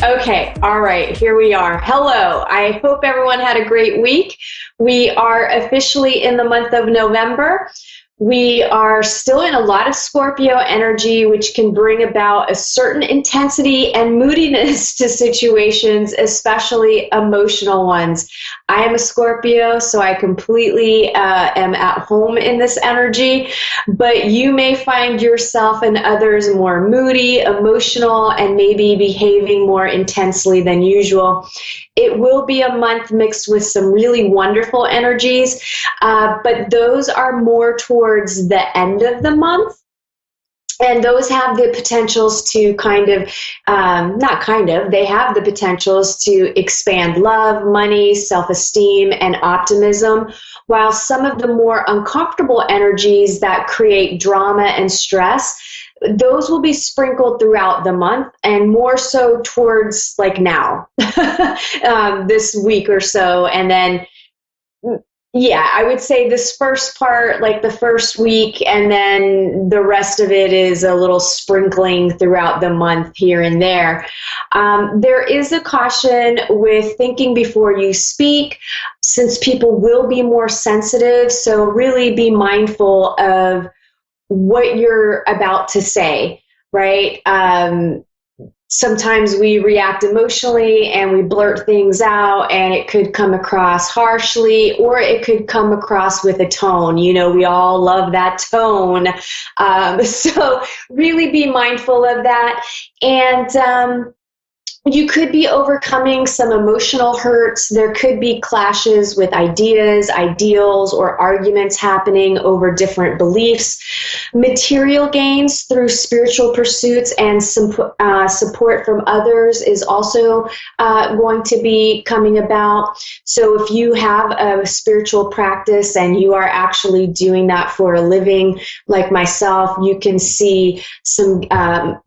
Okay, all right, here we are. Hello, I hope everyone had a great week. We are officially in the month of November. We are still in a lot of Scorpio energy, which can bring about a certain intensity and moodiness to situations, especially emotional ones. I am a Scorpio, so I completely am at home in this energy, but you may find yourself and others more moody, emotional, and maybe behaving more intensely than usual. It will be a month mixed with some really wonderful energies, but those are more towards the end of the month. And those have the potentials to they have the potentials to expand love, money, self-esteem, and optimism, while some of the more uncomfortable energies that create drama and stress, those will be sprinkled throughout the month, and more so towards like now, this week or so. And then yeah, I would say this first part, like the first week, and then the rest of it is a little sprinkling throughout the month here and there. There is a caution with thinking before you speak, since people will be more sensitive. So really be mindful of what you're about to say, right? Sometimes we react emotionally and we blurt things out, and it could come across harshly, or it could come across with a tone. You know, we all love that tone. So really be mindful of that. And you could be overcoming some emotional hurts. There could be clashes with ideas, ideals, or arguments happening over different beliefs. Material gains through spiritual pursuits and some support from others is also going to be coming about. So if you have a spiritual practice and you are actually doing that for a living, like myself, you can see some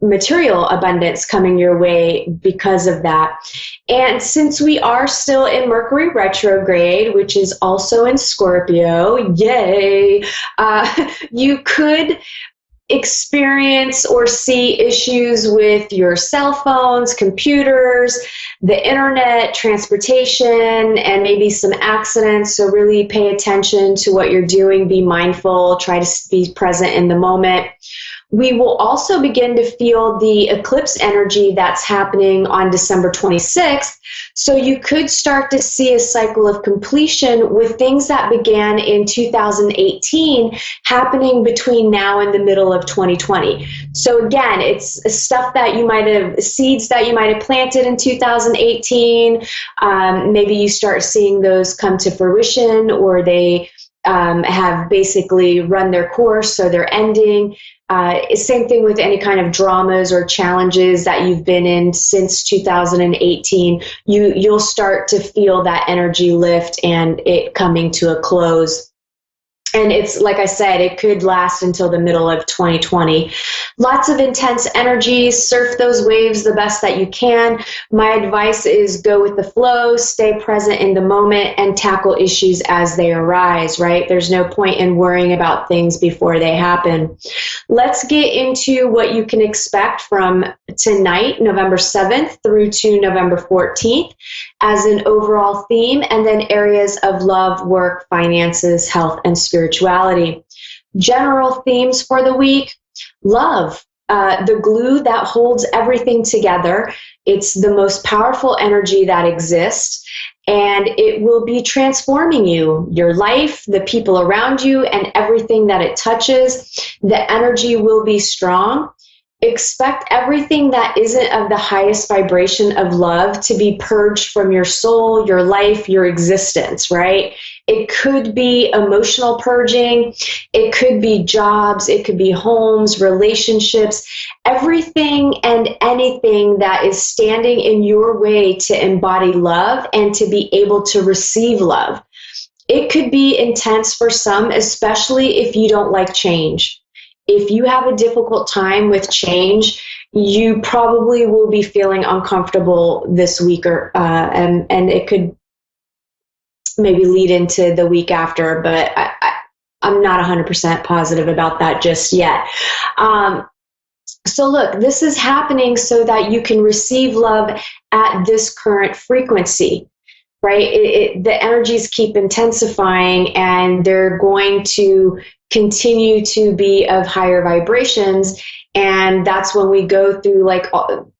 material abundance coming your way because of that. And since we are still in Mercury retrograde, which is also in Scorpio, yay, you could experience or see issues with your cell phones, computers, the internet, transportation, and maybe some accidents. So really pay attention to what you're doing. Be mindful. Try to be present in the moment. We will also begin to feel the eclipse energy that's happening on December 26th. So you could start to see a cycle of completion with things that began in 2018 happening between now and the middle of 2020. So again, it's stuff that you might have, seeds that you might have planted in 2018. Maybe you start seeing those come to fruition, or they have basically run their course, so they're ending. Same thing with any kind of dramas or challenges that you've been in since 2018. You'll start to feel that energy lift and it coming to a close. And it's, like I said, it could last until the middle of 2020. Lots of intense energies. Surf those waves the best that you can. My advice is go with the flow, stay present in the moment, and tackle issues as they arise, right? There's no point in worrying about things before they happen. Let's get into what you can expect from tonight, November 7th through to November 14th as an overall theme, and then areas of love, work, finances, health, and spirituality. General themes for the week: love, the glue that holds everything together. It's the most powerful energy that exists, and it will be transforming you, your life, the people around you, and everything that it touches. The energy will be strong. Expect everything that isn't of the highest vibration of love to be purged from your soul, your life, your existence, right? It could be emotional purging. It could be jobs. It could be homes, relationships, everything and anything that is standing in your way to embody love and to be able to receive love. It could be intense for some, especially if you don't like change. If you have a difficult time with change, you probably will be feeling uncomfortable this week, or and it could maybe lead into the week after, but I'm not 100% positive about that just yet. So look, this is happening so that you can receive love at this current frequency, right? The energies keep intensifying, and they're going to continue to be of higher vibrations. And that's when we go through, like,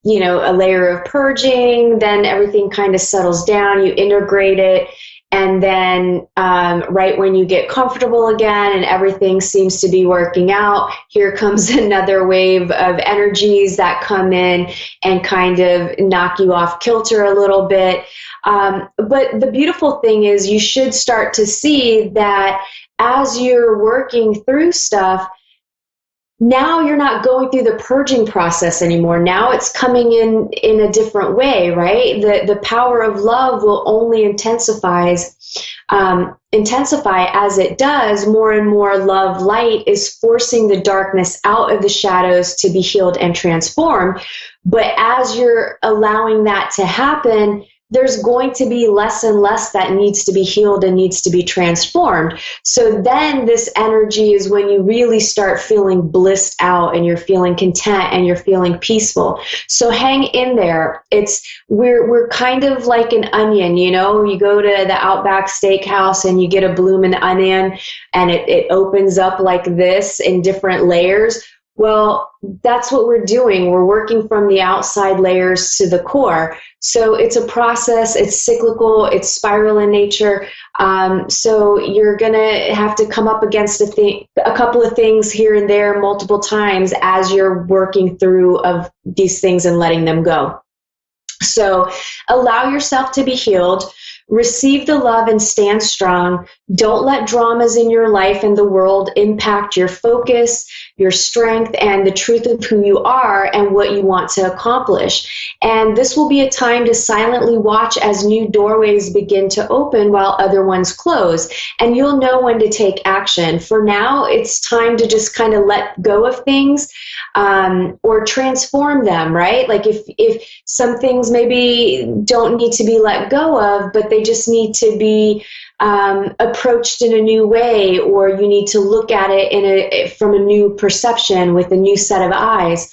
you know, a layer of purging, then everything kind of settles down, you integrate it. And then right when you get comfortable again and everything seems to be working out, here comes another wave of energies that come in and kind of knock you off kilter a little bit. But the beautiful thing is you should start to see that as you're working through stuff, now you're not going through the purging process anymore. Now it's coming in a different way, right? The power of love will only intensify as it does. More and more love light is forcing the darkness out of the shadows to be healed and transformed. But as you're allowing that to happen, there's going to be less and less that needs to be healed and needs to be transformed. So then this energy is when you really start feeling blissed out and you're feeling content and you're feeling peaceful. So hang in there. We're kind of like an onion, you know, you go to the Outback Steakhouse and you get a bloomin' onion and it opens up like this in different layers. Well, that's what we're doing. We're working from the outside layers to the core. So it's a process. It's cyclical. It's spiral in nature. So you're going to have to come up against a couple of things here and there multiple times as you're working through of these things and letting them go. So allow yourself to be healed. Receive the love and stand strong. Don't let dramas in your life and the world impact your focus, your strength, and the truth of who you are and what you want to accomplish. And this will be a time to silently watch as new doorways begin to open while other ones close. And you'll know when to take action. For now, it's time to just kind of let go of things or transform them, right? Like if some things maybe don't need to be let go of, but they just need to be approached in a new way, or you need to look at it from a new perception with a new set of eyes.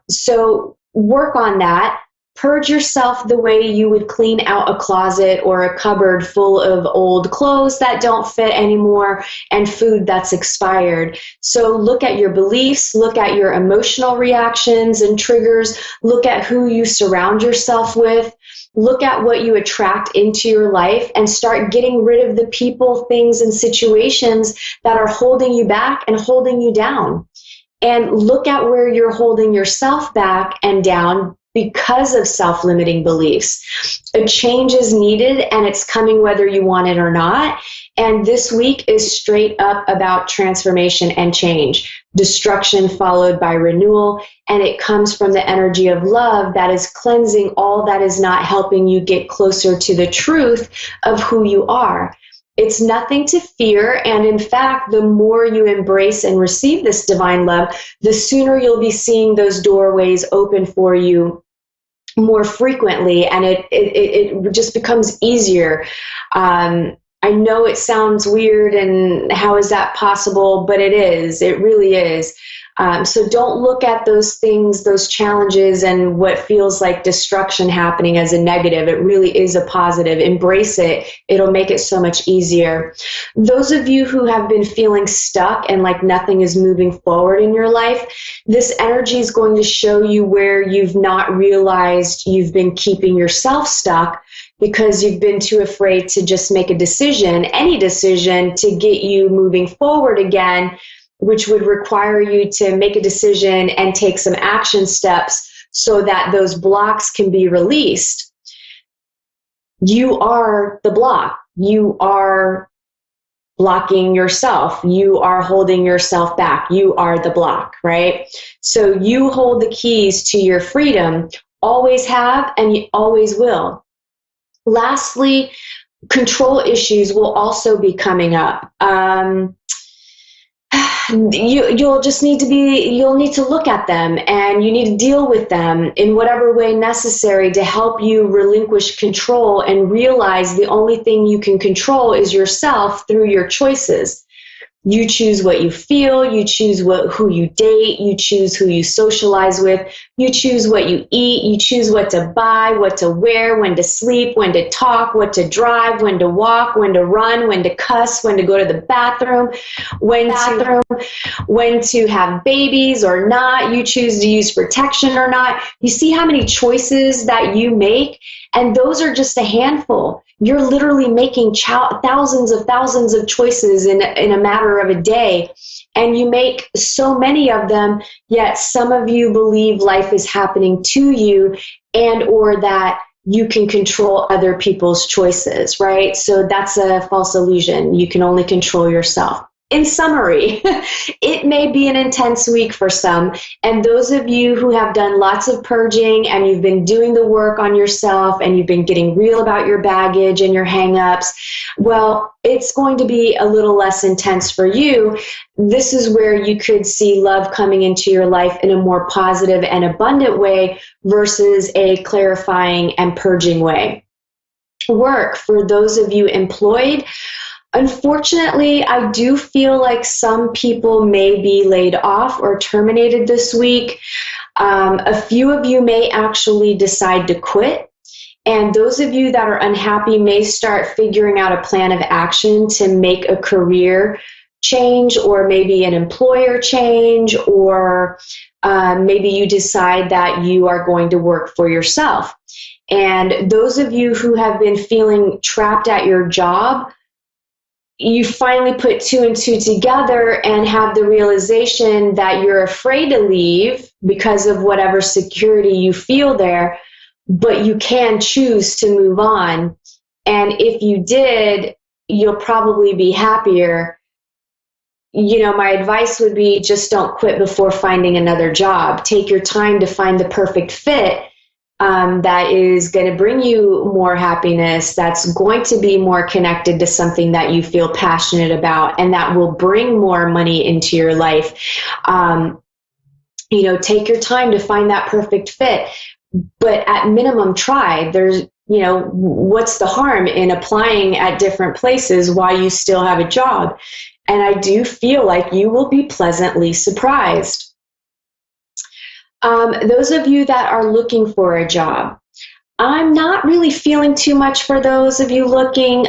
So work on that. Purge yourself the way you would clean out a closet or a cupboard full of old clothes that don't fit anymore and food that's expired. So look at your beliefs, look at your emotional reactions and triggers, look at who you surround yourself with. Look at what you attract into your life and start getting rid of the people, things, and situations that are holding you back and holding you down. And look at where you're holding yourself back and down because of self-limiting beliefs. A change is needed, and it's coming whether you want it or not. And this week is straight up about transformation and change. Destruction followed by renewal, and it comes from the energy of love that is cleansing all that is not helping you get closer to the truth of who you are. It's nothing to fear, and in fact, the more you embrace and receive this divine love, the sooner you'll be seeing those doorways open for you more frequently, and it just becomes easier. I know it sounds weird, and how is that possible? But it is. It really is. So don't look at those things, those challenges, and what feels like destruction happening as a negative. It really is a positive. Embrace it. It'll make it so much easier. Those of you who have been feeling stuck and like nothing is moving forward in your life, this energy is going to show you where you've not realized you've been keeping yourself stuck because you've been too afraid to just make a decision, any decision, to get you moving forward again, which would require you to make a decision and take some action steps so that those blocks can be released. You are the block. You are blocking yourself. You are holding yourself back. You are the block, right? So you hold the keys to your freedom, always have, and you always will. Lastly, control issues will also be coming up. You'll need to look at them, and you need to deal with them in whatever way necessary to help you relinquish control and realize the only thing you can control is yourself through your choices. You choose what you feel, you choose who you date, you choose who you socialize with, you choose what you eat, you choose what to buy, what to wear, when to sleep, when to talk, what to drive, when to walk, when to run, when to cuss, when to go to the bathroom, when to have babies or not. You choose to use protection or not. You see how many choices that you make? And those are just a handful. You're literally making thousands of choices in a matter of a day. And you make so many of them, yet some of you believe life is happening to you and or that you can control other people's choices, right? So that's a false illusion. You can only control yourself. in summary, it may be an intense week for some. And those of you who have done lots of purging and you've been doing the work on yourself and you've been getting real about your baggage and your hangups, well, it's going to be a little less intense for you. This is where you could see love coming into your life in a more positive and abundant way versus a clarifying and purging way. Work, for those of you employed, unfortunately, I do feel like some people may be laid off or terminated this week. A few of you may actually decide to quit. And those of you that are unhappy may start figuring out a plan of action to make a career change, or maybe an employer change, or maybe you decide that you are going to work for yourself. And those of you who have been feeling trapped at your job, you finally put two and two together and have the realization that you're afraid to leave because of whatever security you feel there, but you can choose to move on. And if you did, you'll probably be happier. You know, my advice would be just don't quit before finding another job. Take your time to find the perfect fit that is going to bring you more happiness, that's going to be more connected to something that you feel passionate about, and that will bring more money into your life. You know, take your time to find that perfect fit, but at minimum try. There's, you know, what's the harm in applying at different places while you still have a job? And I do feel like you will be pleasantly surprised. Those of you that are looking for a job, I'm not really feeling too much for those of you looking.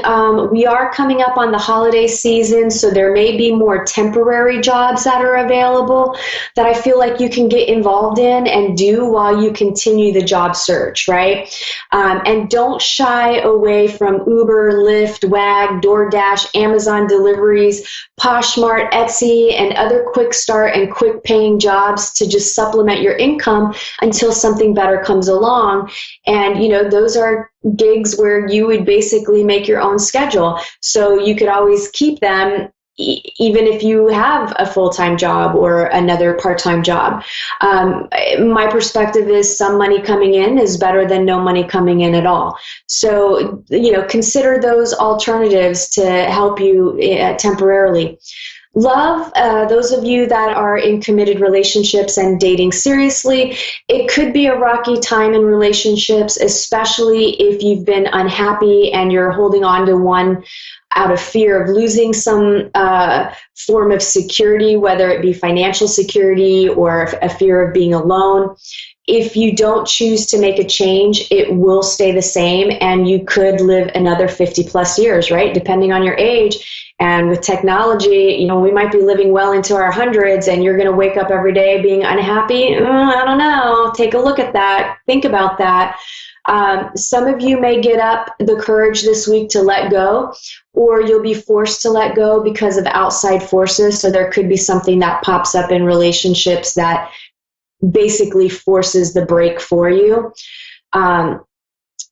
We are coming up on the holiday season, so there may be more temporary jobs that are available that I feel like you can get involved in and do while you continue the job search, right? And don't shy away from Uber, Lyft, Wag, DoorDash, Amazon deliveries, Poshmark, Etsy, and other quick start and quick paying jobs to just supplement your income until something better comes along. And, you know, those are gigs where you would basically make your own schedule. So you could always keep them even if you have a full-time job or another part-time job. My perspective is some money coming in is better than no money coming in at all. So, you know, consider those alternatives to help you temporarily. Love, those of you that are in committed relationships and dating seriously, it could be a rocky time in relationships, especially if you've been unhappy and you're holding on to one out of fear of losing some form of security, whether it be financial security or a fear of being alone. If you don't choose to make a change, it will stay the same, and you could live another 50 plus years, right? Depending on your age. And with technology, you know, we might be living well into our hundreds, and you're going to wake up every day being unhappy. I don't know. Take a look at that. Think about that. Some of you may get up the courage this week to let go, or you'll be forced to let go because of outside forces. So there could be something that pops up in relationships that basically forces the break for you.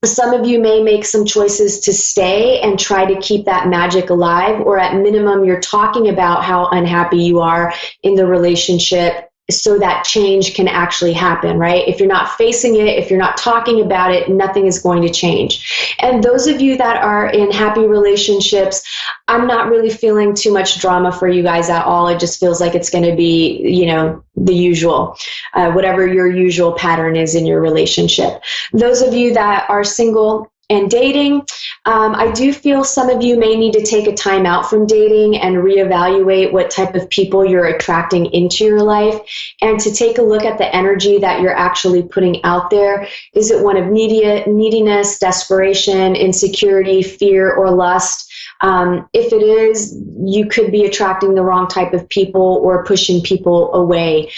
Some of you may make some choices to stay and try to keep that magic alive, or at minimum, you're talking about how unhappy you are in the relationship so that change can actually happen, right? If you're not facing it, if you're not talking about it, nothing is going to change. And those of you that are in happy relationships, I'm not really feeling too much drama for you guys at all. It just feels like it's going to be, you know, the usual, whatever your usual pattern is in your relationship. Those of you that are single and dating, I do feel some of you may need to take a time out from dating and reevaluate what type of people you're attracting into your life, and to take a look at the energy that you're actually putting out there. Is it one of neediness, desperation, insecurity, fear, or lust? If it is, you could be attracting the wrong type of people or pushing people away.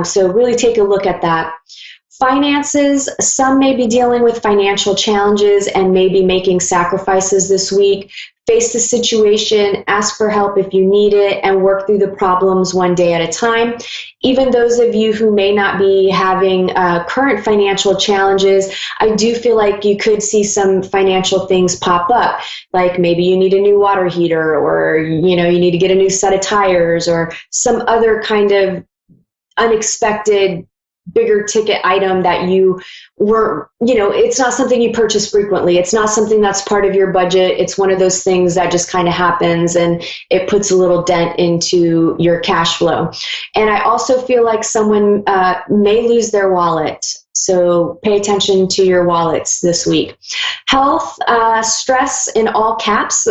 So really take a look at that. Finances, some may be dealing with financial challenges and may be making sacrifices this week. Face the situation, ask for help if you need it, and work through the problems one day at a time. Even those of you who may not be having current financial challenges, I do feel like you could see some financial things pop up, like maybe you need a new water heater, or you need to get a new set of tires, or some other kind of unexpected bigger ticket item that you were, it's not something you purchase frequently. It's not something that's part of your budget. It's one of those things that just kind of happens and it puts a little dent into your cash flow. And I also feel like someone may lose their wallet. So pay attention to your wallets this week. Health, stress in all caps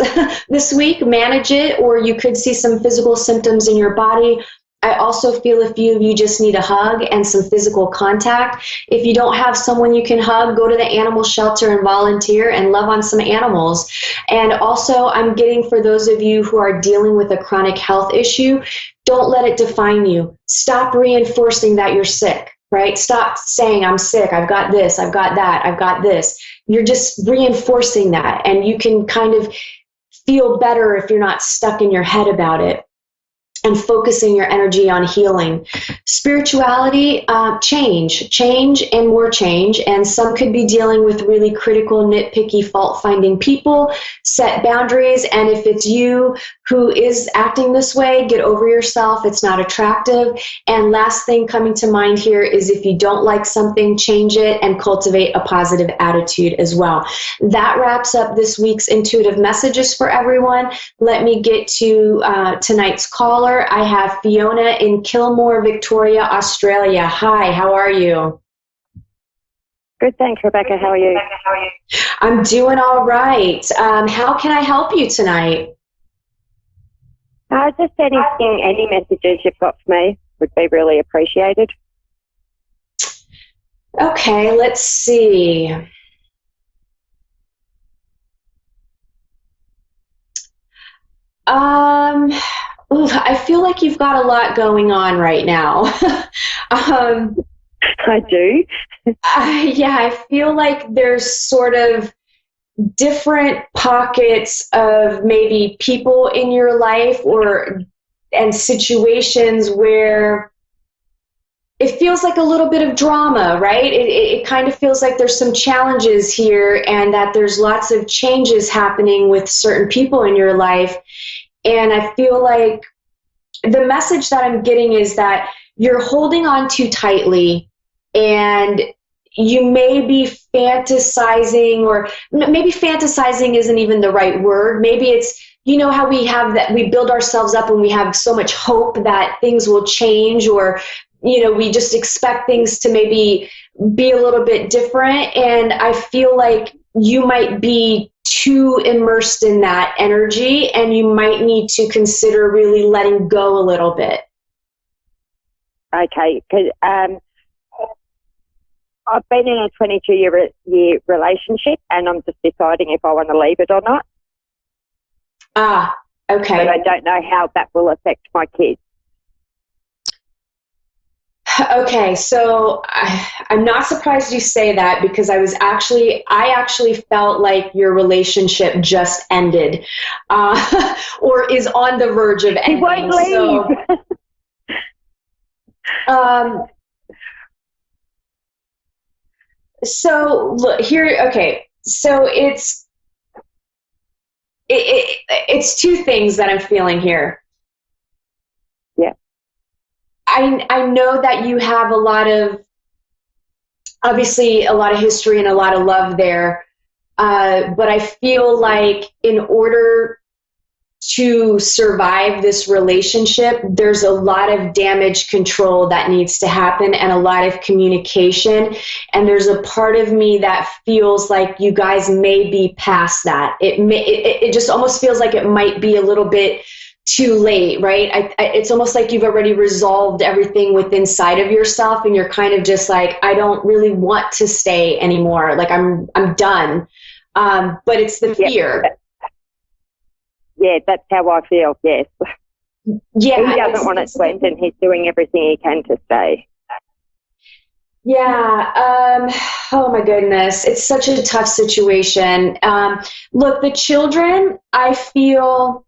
this week, manage it, or you could see some physical symptoms in your body. I also feel a few of you just need a hug and some physical contact. If you don't have someone you can hug, go to the animal shelter and volunteer and love on some animals. And also, I'm getting for those of you who are dealing with a chronic health issue, don't let it define you. Stop reinforcing that you're sick, right? Stop saying, I'm sick, I've got this, I've got that, I've got this. You're just reinforcing that, and you can kind of feel better if you're not stuck in your head about it. And focusing your energy on healing. Spirituality, change and more change. And some could be dealing with really critical, nitpicky, fault-finding people. Set boundaries. And if it's you who is acting this way, get over yourself. It's not attractive. And last thing coming to mind here is if you don't like something, change it and cultivate a positive attitude as well. That wraps up this week's intuitive messages for everyone. Let me get to tonight's caller. I have Fiona in Kilmore, Victoria, Australia. Hi, how are you? Good, thanks, Rebecca. How are you? I'm doing all right. How can I help you tonight? Just anything, any messages you've got for me would be really appreciated. Okay, let's see. I feel like you've got a lot going on right now. I do. I feel like there's sort of different pockets of maybe people in your life and situations where it feels like a little bit of drama, right? It kind of feels like there's some challenges here and that there's lots of changes happening with certain people in your life. And I feel like the message that I'm getting is that you're holding on too tightly, and you may be fantasizing, or maybe fantasizing isn't even the right word. Maybe it's, how we have that, we build ourselves up and we have so much hope that things will change, or, we just expect things to maybe be a little bit different. And I feel like you might be too immersed in that energy, and you might need to consider really letting go a little bit. Okay, because I've been in a 22-year relationship, and I'm just deciding if I want to leave it or not. Okay. But I don't know how that will affect my kids. Okay, so I'm not surprised you say that, because I actually felt like your relationship just ended, or is on the verge of ending. He won't leave. So look here. Okay, so it's two things that I'm feeling here. Yeah. I know that you have obviously a lot of history and a lot of love there, but I feel like in order to survive this relationship, there's a lot of damage control that needs to happen and a lot of communication. And there's a part of me that feels like you guys may be past that. It just almost feels like it might be a little bit too late, right? It's almost like you've already resolved everything within inside of yourself, and you're kind of just like, I don't really want to stay anymore. Like I'm done. But it's the fear. Yeah, that's how I feel, yes. Yeah. He doesn't want it to end, and he's doing everything he can to stay. Yeah. Oh my goodness. It's such a tough situation. Look, the children I feel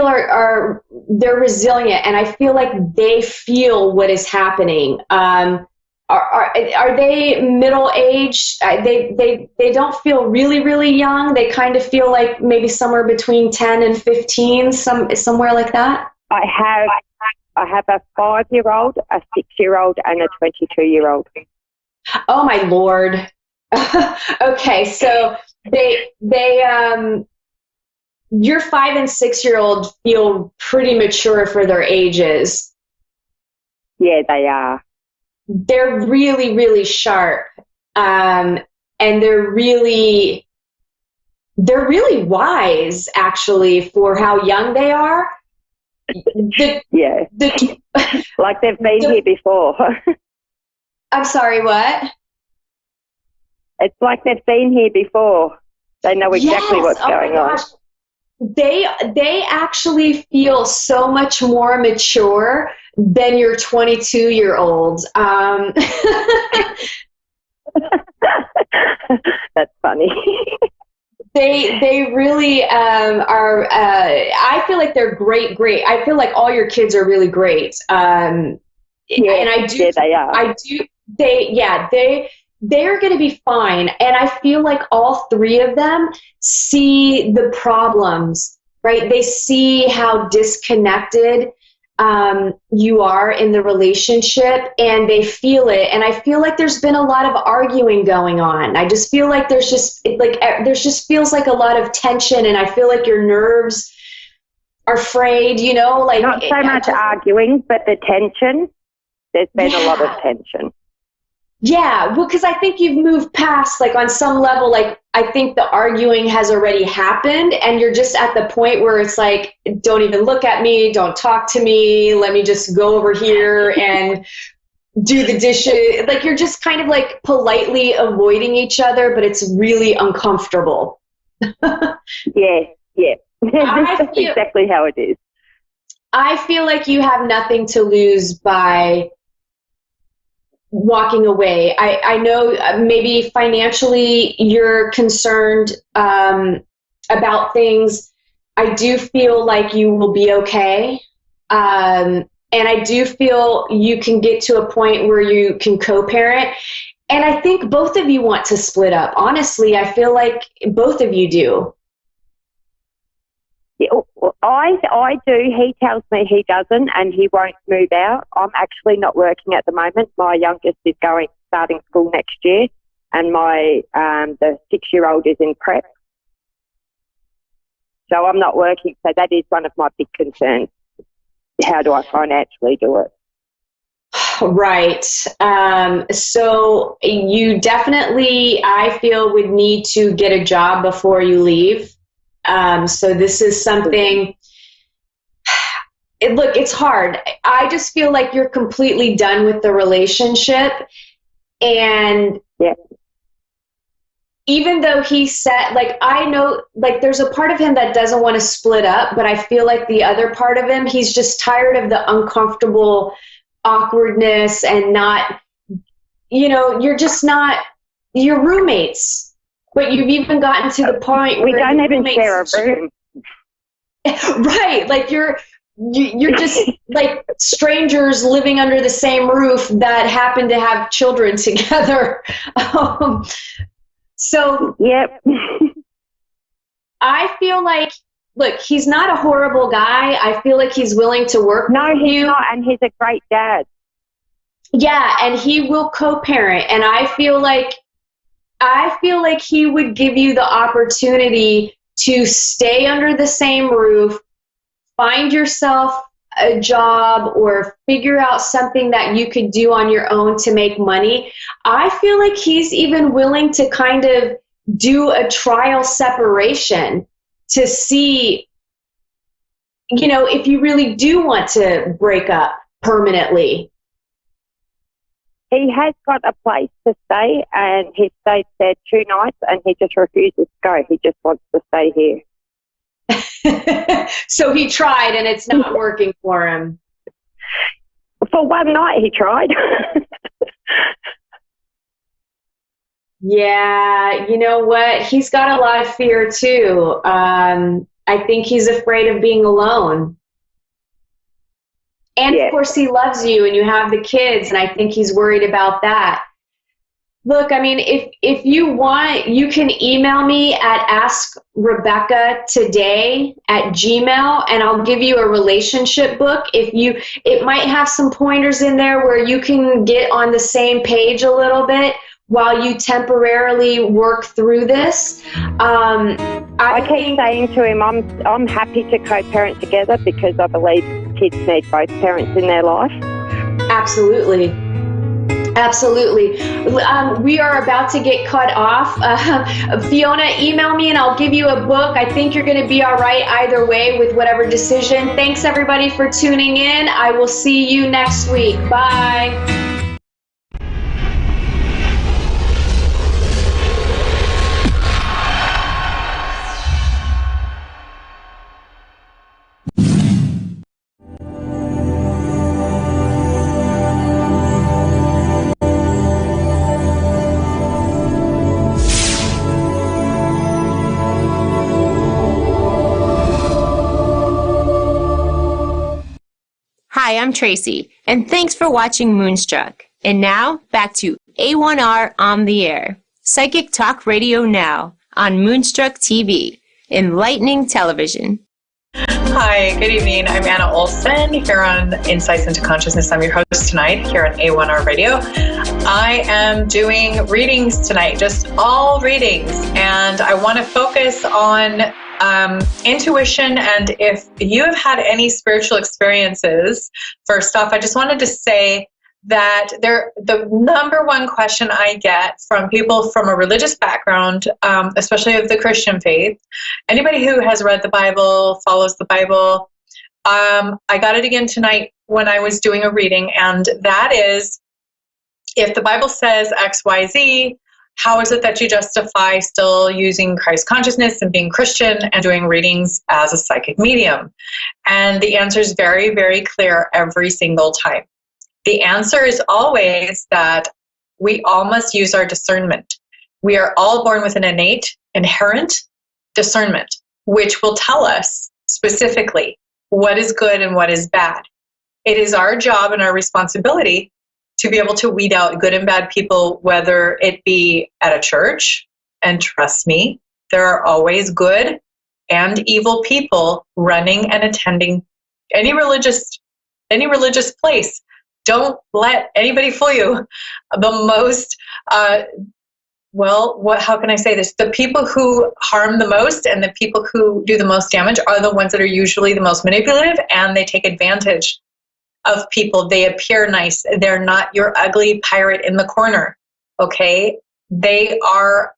are they're resilient, and I feel like they feel what is happening. Are they middle aged? They don't feel really, really young. They kind of feel like maybe somewhere between 10 and 15, somewhere like that. I have a 5-year-old, a 6-year-old, and a 22-year-old. Oh my Lord. Okay, so your 5 and 6-year-old feel pretty mature for their ages. Yeah, they are. They're really, really sharp, and they're really wise, actually, for how young they are. Like they've been here before. I'm sorry, what? It's like they've been here before. They know exactly what's going on. They actually feel so much more mature than your 22-year-old. That's funny. They really are. I feel like they're great. I feel like all your kids are really great. And I do. Yeah, they are. I do. They're going to be fine. And I feel like all three of them see the problems, right? They see how disconnected you are in the relationship, and they feel it. And I feel like there's been a lot of arguing going on. I just feel like there's just feels like a lot of tension, and I feel like your nerves are frayed, like not so much arguing, but the tension. There's been a lot of tension. Yeah, well, because I think you've moved past, like, on some level, like, I think the arguing has already happened, and you're just at the point where it's like, don't even look at me, don't talk to me, let me just go over here and do the dishes. Like, you're just kind of, like, politely avoiding each other, but it's really uncomfortable. Yeah. That's exactly how it is. I feel like you have nothing to lose by walking away. I know maybe financially you're concerned about things. I do feel like you will be okay. And I do feel you can get to a point where you can co-parent. And I think both of you want to split up. Honestly, I feel like both of you do. Yeah, I do. He tells me he doesn't, and he won't move out. I'm actually not working at the moment. My youngest is starting school next year, and my the 6-year-old is in prep. So I'm not working. So that is one of my big concerns. How do I financially do it? Right. So you definitely, I feel, would need to get a job before you leave. So this is something, look, it's hard. I just feel like you're completely done with the relationship. And even though he said, like, I know, like, there's a part of him that doesn't want to split up, but I feel like the other part of him, he's just tired of the uncomfortable awkwardness and not, you're just not, you're roommates. But you've even gotten to the point we where don't even share a room. Right, like you're just like strangers living under the same roof that happen to have children together. So yep. I feel like, look, he's not a horrible guy. I feel like he's willing to work with you. No, he's not, and he's a great dad. Yeah, and he will co-parent, and I feel like he would give you the opportunity to stay under the same roof, find yourself a job, or figure out something that you could do on your own to make money. I feel like he's even willing to kind of do a trial separation to see, if you really do want to break up permanently. He has got a place to stay, and he stayed there 2 nights, and he just refuses to go. He just wants to stay here. So he tried, and it's not working for him. for one night he tried. Yeah, you know what? He's got a lot of fear too. I think he's afraid of being alone. And of course he loves you and you have the kids, and I think he's worried about that. Look, I mean, if you want, you can email me at askrebeccatoday@gmail, and I'll give you a relationship book. It might have some pointers in there where you can get on the same page a little bit while you temporarily work through this. I keep saying to him, I'm happy to co-parent together because I believe kids need both parents in their life. Absolutely. Absolutely. We are about to get cut off. Fiona, email me and I'll give you a book. I think you're going to be all right either way with whatever decision. Thanks everybody for tuning in. I will see you next week. Bye. Hi, I'm Tracy, and thanks for watching Moonstruck. And now, back to A1R on the Air, Psychic Talk Radio Now on Moonstruck TV, enlightening television. Hi, good evening. I'm Anna Olson here on Insights into Consciousness. I'm your host tonight here on A1R Radio. I am doing readings tonight, just all readings, and I want to focus on intuition. And if you have had any spiritual experiences, first off, I just wanted to say that the number one question I get from people from a religious background, especially of the Christian faith, anybody who has read the Bible, follows the Bible, I got it again tonight when I was doing a reading, and that is, if the Bible says X, Y, Z, how is it that you justify still using Christ consciousness and being Christian and doing readings as a psychic medium? And the answer is very, very clear every single time. The answer is always that we all must use our discernment. We are all born with an innate, inherent discernment, which will tell us specifically what is good and what is bad. It is our job and our responsibility to be able to weed out good and bad people, whether it be at a church, and trust me, there are always good and evil people running and attending any religious place. Don't let anybody fool you. The most, how can I say this? The people who harm the most and the people who do the most damage are the ones that are usually the most manipulative, and they take advantage of people. They appear nice. They're not your ugly pirate in the corner, okay? They are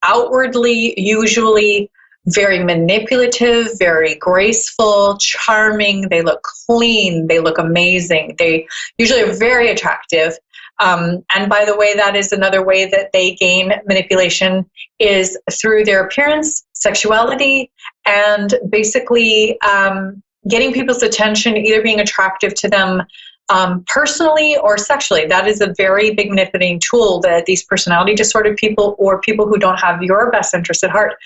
outwardly usually very manipulative, very graceful, charming. They look clean. They look amazing. They usually are very attractive. And by the way, that is another way that they gain manipulation, is through their appearance, sexuality, and basically getting people's attention, either being attractive to them personally or sexually. That is a very big manipulating tool that these personality disordered people or people who don't have your best interest at heart.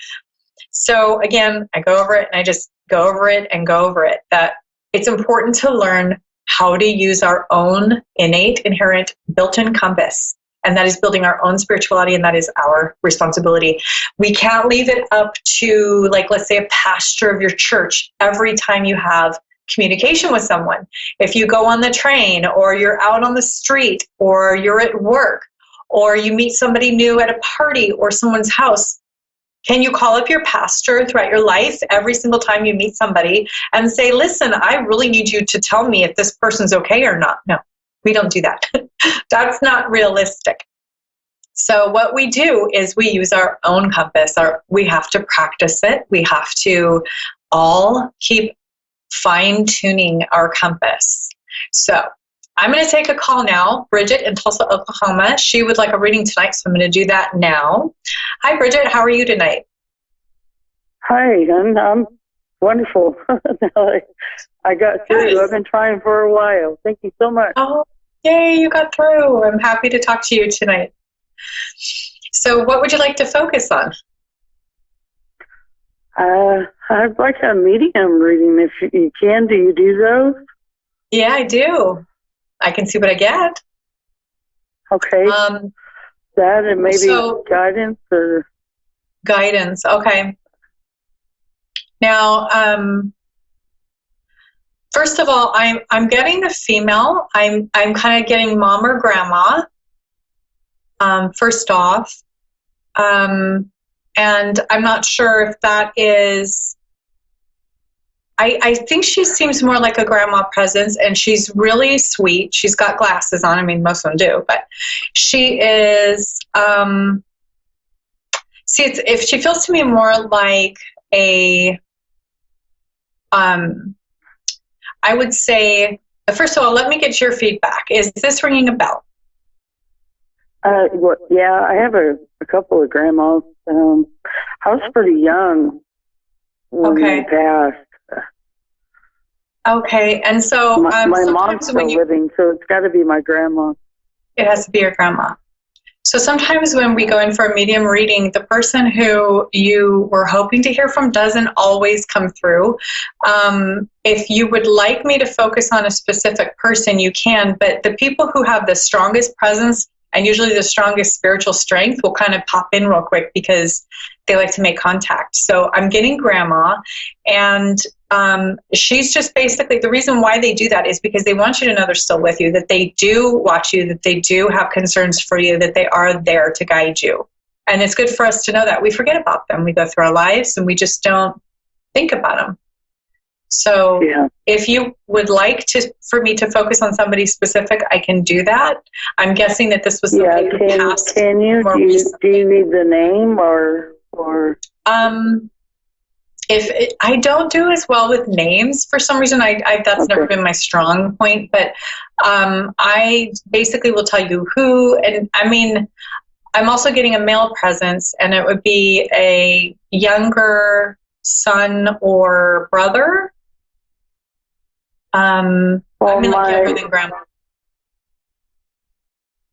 So again, I go over it and I just go over it and go over it, that it's important to learn how to use our own innate, inherent, built-in compass. And that is building our own spirituality, and that is our responsibility. We can't leave it up to, like, let's say a pastor of your church every time you have communication with someone. If you go on the train, or you're out on the street, or you're at work, or you meet somebody new at a party or someone's house, can you call up your pastor throughout your life every single time you meet somebody and say, listen, I really need you to tell me if this person's okay or not? No. We don't do that. That's not realistic. So what we do is we use our own compass. We have to practice it. We have to all keep fine-tuning our compass. So I'm going to take a call now. Bridget in Tulsa, Oklahoma. She would like a reading tonight, so I'm going to do that now. Hi, Bridget. How are you tonight? Hi, Wonderful. I got through. I've been trying for a while. Thank you so much. Oh, yay, you got through. I'm happy to talk to you tonight. So what would you like to focus on? I'd like a medium reading if you can. Do you do those? Yeah, I do. I can see what I get. Okay. That and maybe guidance or... Guidance, okay. Now, first of all, I'm getting the female. I'm kind of getting mom or grandma. First off, and I'm not sure if that is. I think she seems more like a grandma presence, and she's really sweet. She's got glasses on. I mean, most of them do, but she is. See, if she feels to me more like a. I would say, first of all, let me get your feedback. Is this ringing a bell? Yeah, I have a couple of grandmas. I was pretty young when they passed. Okay, and so my mom's still living, so it's got to be my grandma. It has to be your grandma. So sometimes when we go in for a medium reading, the person who you were hoping to hear from doesn't always come through. If you would like me to focus on a specific person, you can, but the people who have the strongest presence and usually the strongest spiritual strength will kind of pop in real quick because they like to make contact. So I'm getting grandma, and she's just basically, the reason why they do that is because they want you to know they're still with you, that they do watch you, that they do have concerns for you, that they are there to guide you. And it's good for us to know that. We forget about them. We go through our lives and we just don't think about them. So if you would like for me to focus on somebody specific, I can do that. I'm guessing that this was somebody who passed. Can you? Do you need the name or? If I don't do as well with names for some reason, that's never been my strong point. But I basically will tell you who, and I mean, I'm also getting a male presence, and it would be a younger son or brother. I mean, like younger than grandma.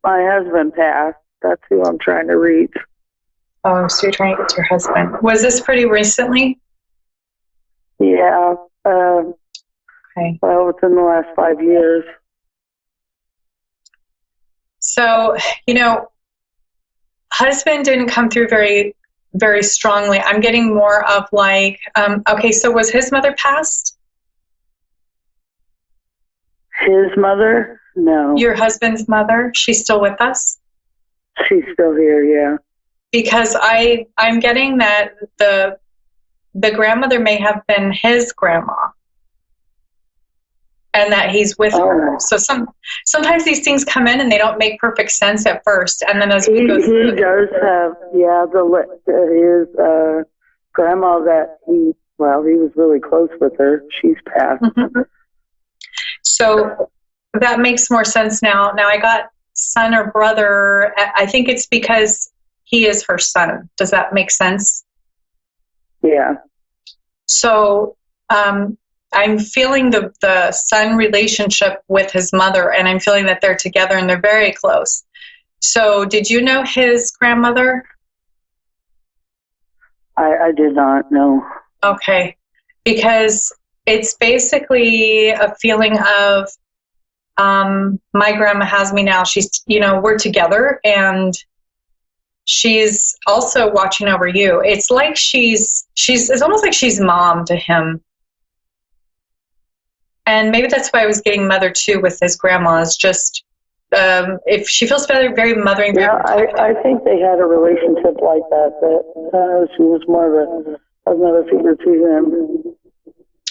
My husband passed. That's who I'm trying to reach. Oh, so you're trying to get to your husband. Was this pretty recently? Yeah. Okay. Well, within the last 5 years. So, husband didn't come through very, very strongly. I'm getting more of like, okay, so was his mother passed? His mother? No. Your husband's mother? She's still with us? She's still here, yeah. Because I'm getting that the grandmother may have been his grandma, and that he's with her. So sometimes these things come in and they don't make perfect sense at first, and then as we go through, he does have his grandma that he was really close with her. She's passed. Mm-hmm. So that makes more sense now. Now I got son or brother. I think it's because he is her son. Does that make sense? Yeah. So I'm feeling the son relationship with his mother, and I'm feeling that they're together and they're very close. So did you know his grandmother? I did not know. Okay. Because it's basically a feeling of my grandma has me now. She's, we're together, and she's also watching over you. It's like it's almost like she's mom to him. And maybe that's why I was getting mother too with his grandma, is just if she feels very, very mothering. Yeah, I think they had a relationship like that she was more of a mother figure to him.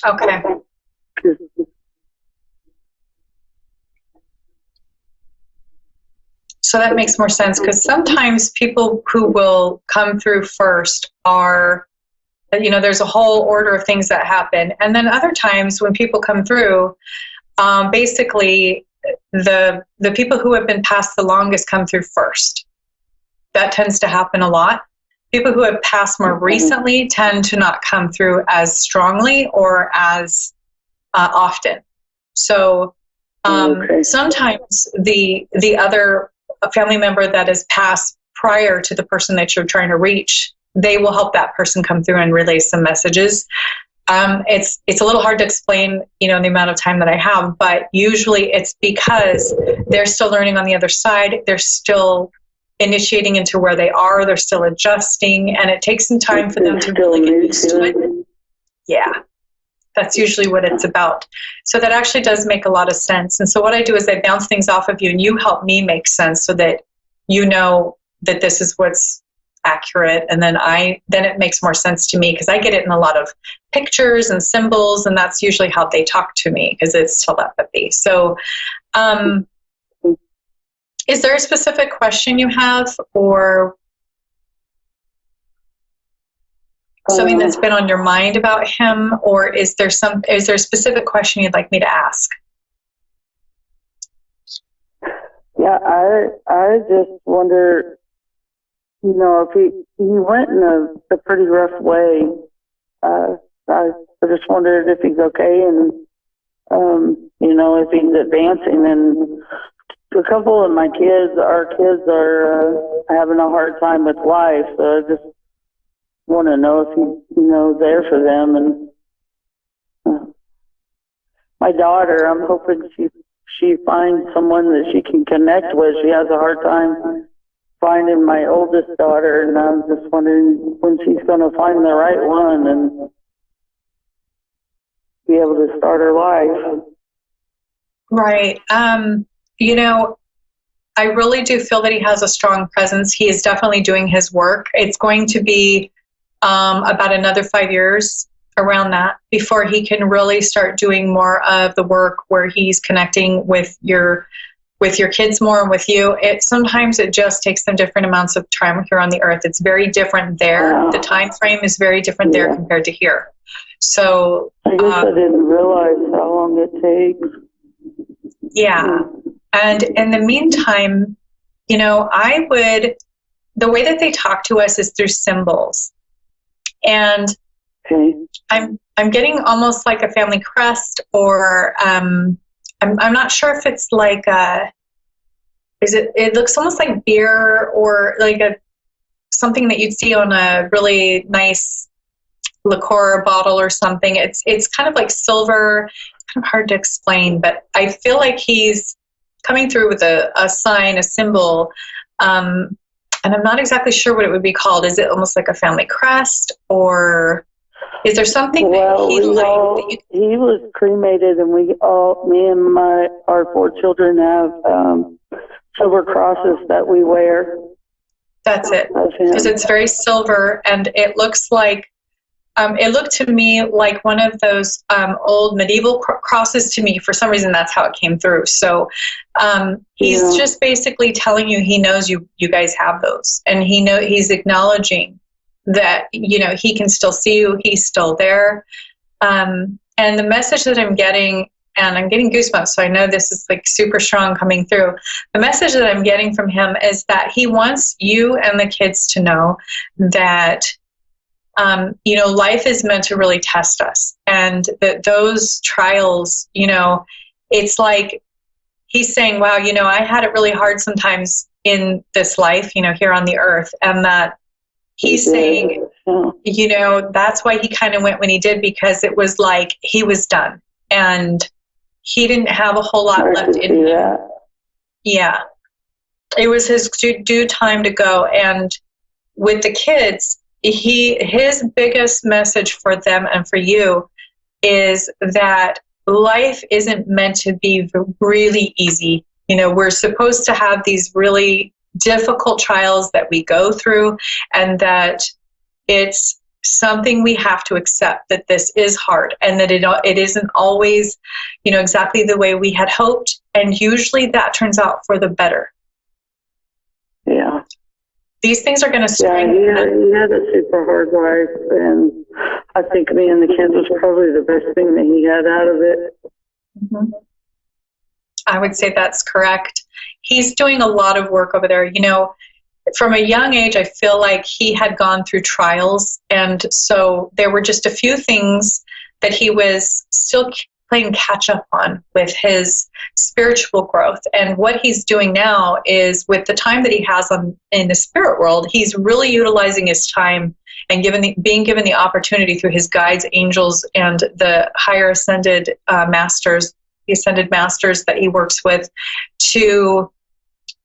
Okay. So that makes more sense, because sometimes people who will come through first are, there's a whole order of things that happen. And then other times when people come through, basically the people who have been passed the longest come through first. That tends to happen a lot, people who have passed more recently tend to not come through as strongly or as often. So sometimes the other family member that has passed prior to the person that you're trying to reach, they will help that person come through and relay some messages. It's a little hard to explain, in the amount of time that I have, but usually it's because they're still learning on the other side. They're still initiating into where they are. They're still adjusting, and it takes some time for them to really get used to it. Yeah, that's usually what it's about. So that actually does make a lot of sense. And so what I do is I bounce things off of you, and you help me make sense so that you know that this is what's accurate, and then it makes more sense to me because I get it in a lot of pictures and symbols, and that's usually how they talk to me because it's telepathy. So is there a specific question you have, or something that's been on your mind about him, or is there a specific question you'd like me to ask? Yeah, I just wonder, if he went in a pretty rough way. I just wondered if he's okay, and if he's advancing. And a couple of our kids are having a hard time with life, so I just want to know if he's there for them. And my daughter, I'm hoping she finds someone that she can connect with. She has a hard time finding my oldest daughter, and I'm just wondering when she's going to find the right one and be able to start her life. Right. I really do feel that he has a strong presence. He is definitely doing his work. It's going to be about another 5 years around that before he can really start doing more of the work where he's connecting with your kids more and with you. Sometimes it just takes them different amounts of time here on the earth. It's very different there. Wow. The time frame is very different there compared to here. So I guess I didn't realize how long it takes. Yeah. And in the meantime, the way that they talk to us is through symbols. And I'm getting almost like a family crest, or I'm not sure if it's like it looks almost like beer, or like something that you'd see on a really nice liqueur bottle or something. It's kind of like silver. It's kind of hard to explain, but I feel like he's coming through with a sign, a symbol, and I'm not exactly sure what it would be called. Is it almost like a family crest, or is there something that he was cremated, and me and our 4 children have silver crosses that we wear. That's it, because it's very silver, and it looks like it looked to me like one of those old medieval crosses to me. For some reason, that's how it came through. So he's just basically telling you he knows you guys have those, and he's acknowledging that he can still see you. He's still there, and the message that I'm getting, and I'm getting goosebumps, so I know this is like super strong coming through. The message that I'm getting from him is that he wants you and the kids to know that life is meant to really test us, and that those trials, it's like he's saying, wow, I had it really hard sometimes in this life, here on the earth, and that he's saying, that's why he kind of went when he did, because it was like he was done, and he didn't have a whole lot left in him. Yeah. It was his due time to go. And with the kids, his biggest message for them and for you is that life isn't meant to be really easy. We're supposed to have these really difficult trials that we go through, and that it's something we have to accept, that this is hard, and that it isn't always, exactly the way we had hoped, and usually that turns out for the better. Yeah. These things are going to strengthen. Yeah, he had a super hard life, and I think me and the kids was probably the best thing that he had out of it. Mm-hmm. I would say that's correct. He's doing a lot of work over there. from a young age, I feel like he had gone through trials. And so there were just a few things that he was still playing catch up on with his spiritual growth. And what he's doing now is, with the time that he has in the spirit world, he's really utilizing his time and being given the opportunity through his guides, angels, and the higher ascended masters, the ascended masters that he works with, to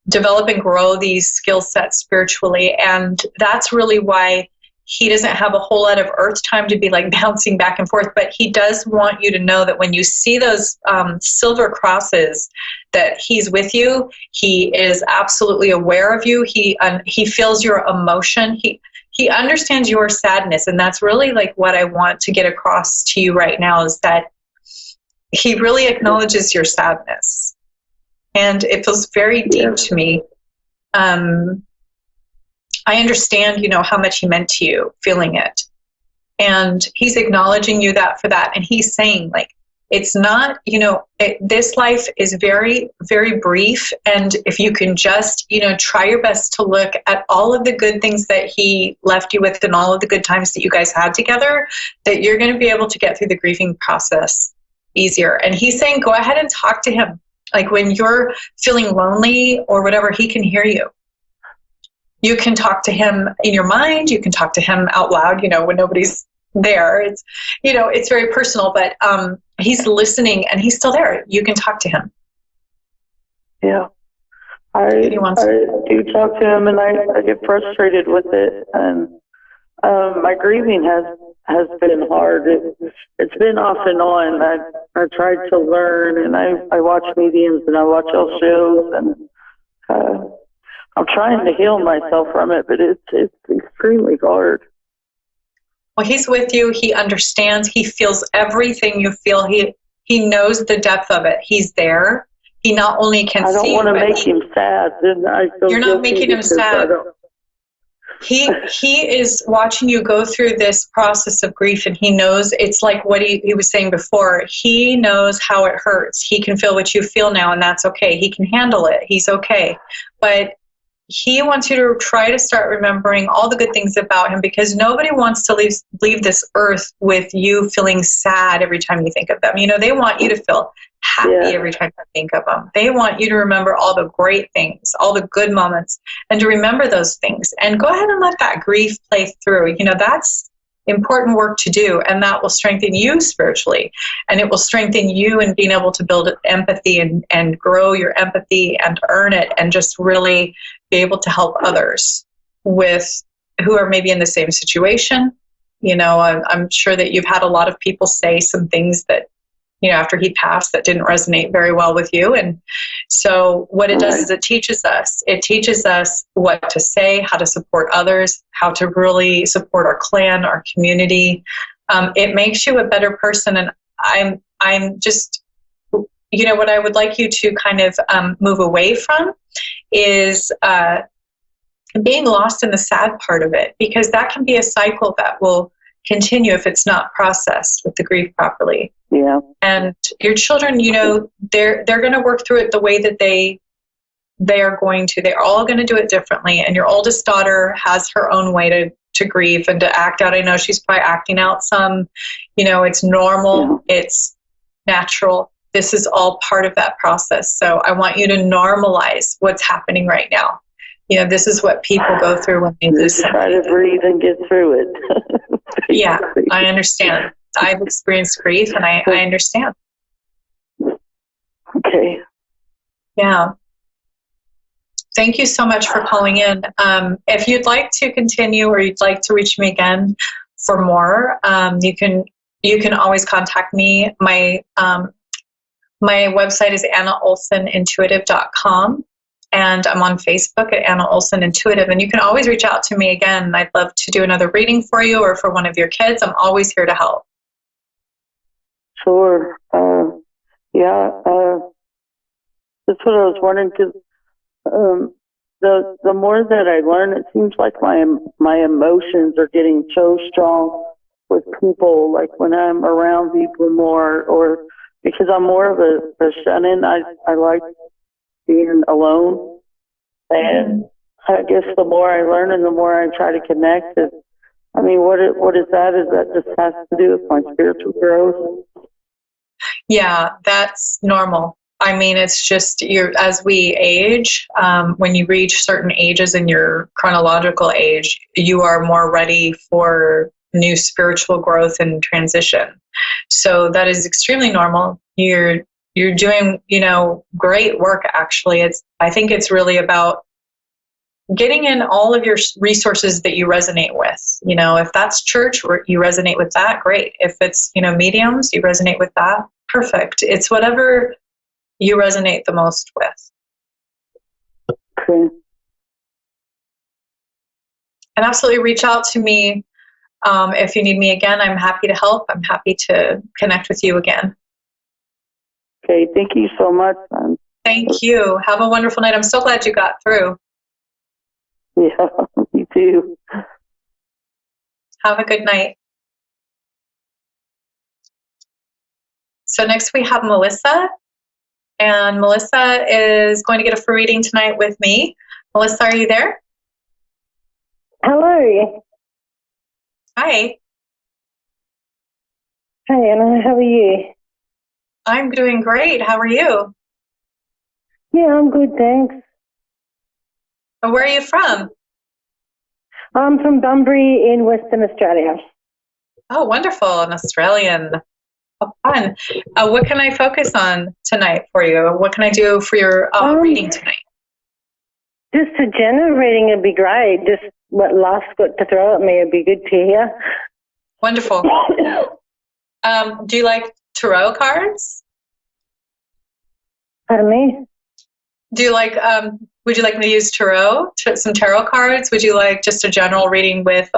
develop and grow these skill sets spiritually. And that's really why he doesn't have a whole lot of earth time to be like bouncing back and forth. But he does want you to know that when you see those silver crosses, that he's with you. He is absolutely aware of you. He feels your emotion. He understands your sadness. And that's really like what I want to get across to you right now, is that he really acknowledges your sadness. And it feels very deep to me. I understand, how much he meant to you, feeling it. And he's acknowledging you for that. And he's saying, like, it's not, this life is very, very brief. And if you can just, try your best to look at all of the good things that he left you with and all of the good times that you guys had together, that you're going to be able to get through the grieving process easier. And he's saying, go ahead and talk to him. Like, when you're feeling lonely or whatever, he can hear you. You can talk to him in your mind. You can talk to him out loud, when nobody's there. It's, it's very personal, but he's listening and he's still there. You can talk to him. Yeah. I do talk to him, and I get frustrated with it. And my grieving has been hard. It's been off and on. I tried to learn, and I watch mediums and I watch all shows, and I'm trying to heal myself from it, but it's extremely hard. Well, he's with you. He understands. He feels everything you feel. He knows the depth of it. He's there. He not only can see. I don't want to make him sad. You're not making him sad. He is watching you go through this process of grief, and he knows. It's like what he was saying before. He knows how it hurts. He can feel what you feel now, and that's okay. He can handle it. He's okay. But he wants you to try to start remembering all the good things about him, because nobody wants to leave this earth with you feeling sad every time you think of them. They want you to feel happy every time you think of them. They want you to remember all the great things, all the good moments, and to remember those things. And go ahead and let that grief play through. That's important work to do, and that will strengthen you spiritually, and it will strengthen you in being able to build empathy and grow your empathy and earn it, and just really be able to help others who are maybe in the same situation. I'm sure that you've had a lot of people say some things that, after he passed, that didn't resonate very well with you. And so what it does is it teaches us what to say, how to support others, how to really support our clan, our community. It makes you a better person. And I'm just, what I would like you to kind of move away from is being lost in the sad part of it, because that can be a cycle that will continue if it's not processed with the grief properly. Yeah. And your children, they're going to work through it the way that they are going to. They're all going to do it differently. And your oldest daughter has her own way to grieve and to act out. I know she's probably acting out some. It's normal. Yeah. It's natural. This is all part of that process. So I want you to normalize what's happening right now. This is what people go through when they lose something. Try to breathe and get through it. Yeah, I understand. I've experienced grief, and I understand. Okay. Yeah. Thank you so much for calling in. If you'd like to continue, or you'd like to reach me again for more, you can always contact me. My website is AnnaOlsonIntuitive.com, and I'm on Facebook at Anna Olson Intuitive. And you can always reach out to me again. I'd love to do another reading for you, or for one of your kids. I'm always here to help. Sure. That's what I was wondering, because the more that I learn, it seems like my emotions are getting so strong with people, like when I'm around people more, or because I'm more of a shut-in. I like being alone, and I guess the more I learn and the more I try to connect, I mean, what is that? Is that just has to do with my spiritual growth? Yeah, that's normal. I mean, it's just as we age, when you reach certain ages in your chronological age, you are more ready for new spiritual growth and transition. So that is extremely normal. You're doing, great work, actually. I think it's really about getting in all of your resources that you resonate with. If that's church, you resonate with that, great. If it's, mediums, you resonate with that, perfect. It's whatever you resonate the most with. Okay. And absolutely reach out to me if you need me again. I'm happy to help. I'm happy to connect with you again. Okay, thank you so much. Thank you. Have a wonderful night. I'm so glad you got through. Yeah, me too. Have a good night. So next we have Melissa. And Melissa is going to get a free reading tonight with me. Melissa, are you there? Hello. Hi. Hey, Anna, how are you? I'm doing great. How are you? Yeah, I'm good, thanks. Where are you from? I'm from Bunbury in Western Australia. Oh, wonderful. An Australian. Oh, fun. What can I focus on tonight for you? What can I do for your reading tonight? Just a general reading would be great. Just what life's got to throw at me would be good to hear. Wonderful. Do you like tarot cards? Pardon me? Do you like, would you like me to use some tarot cards? Would you like just a general reading with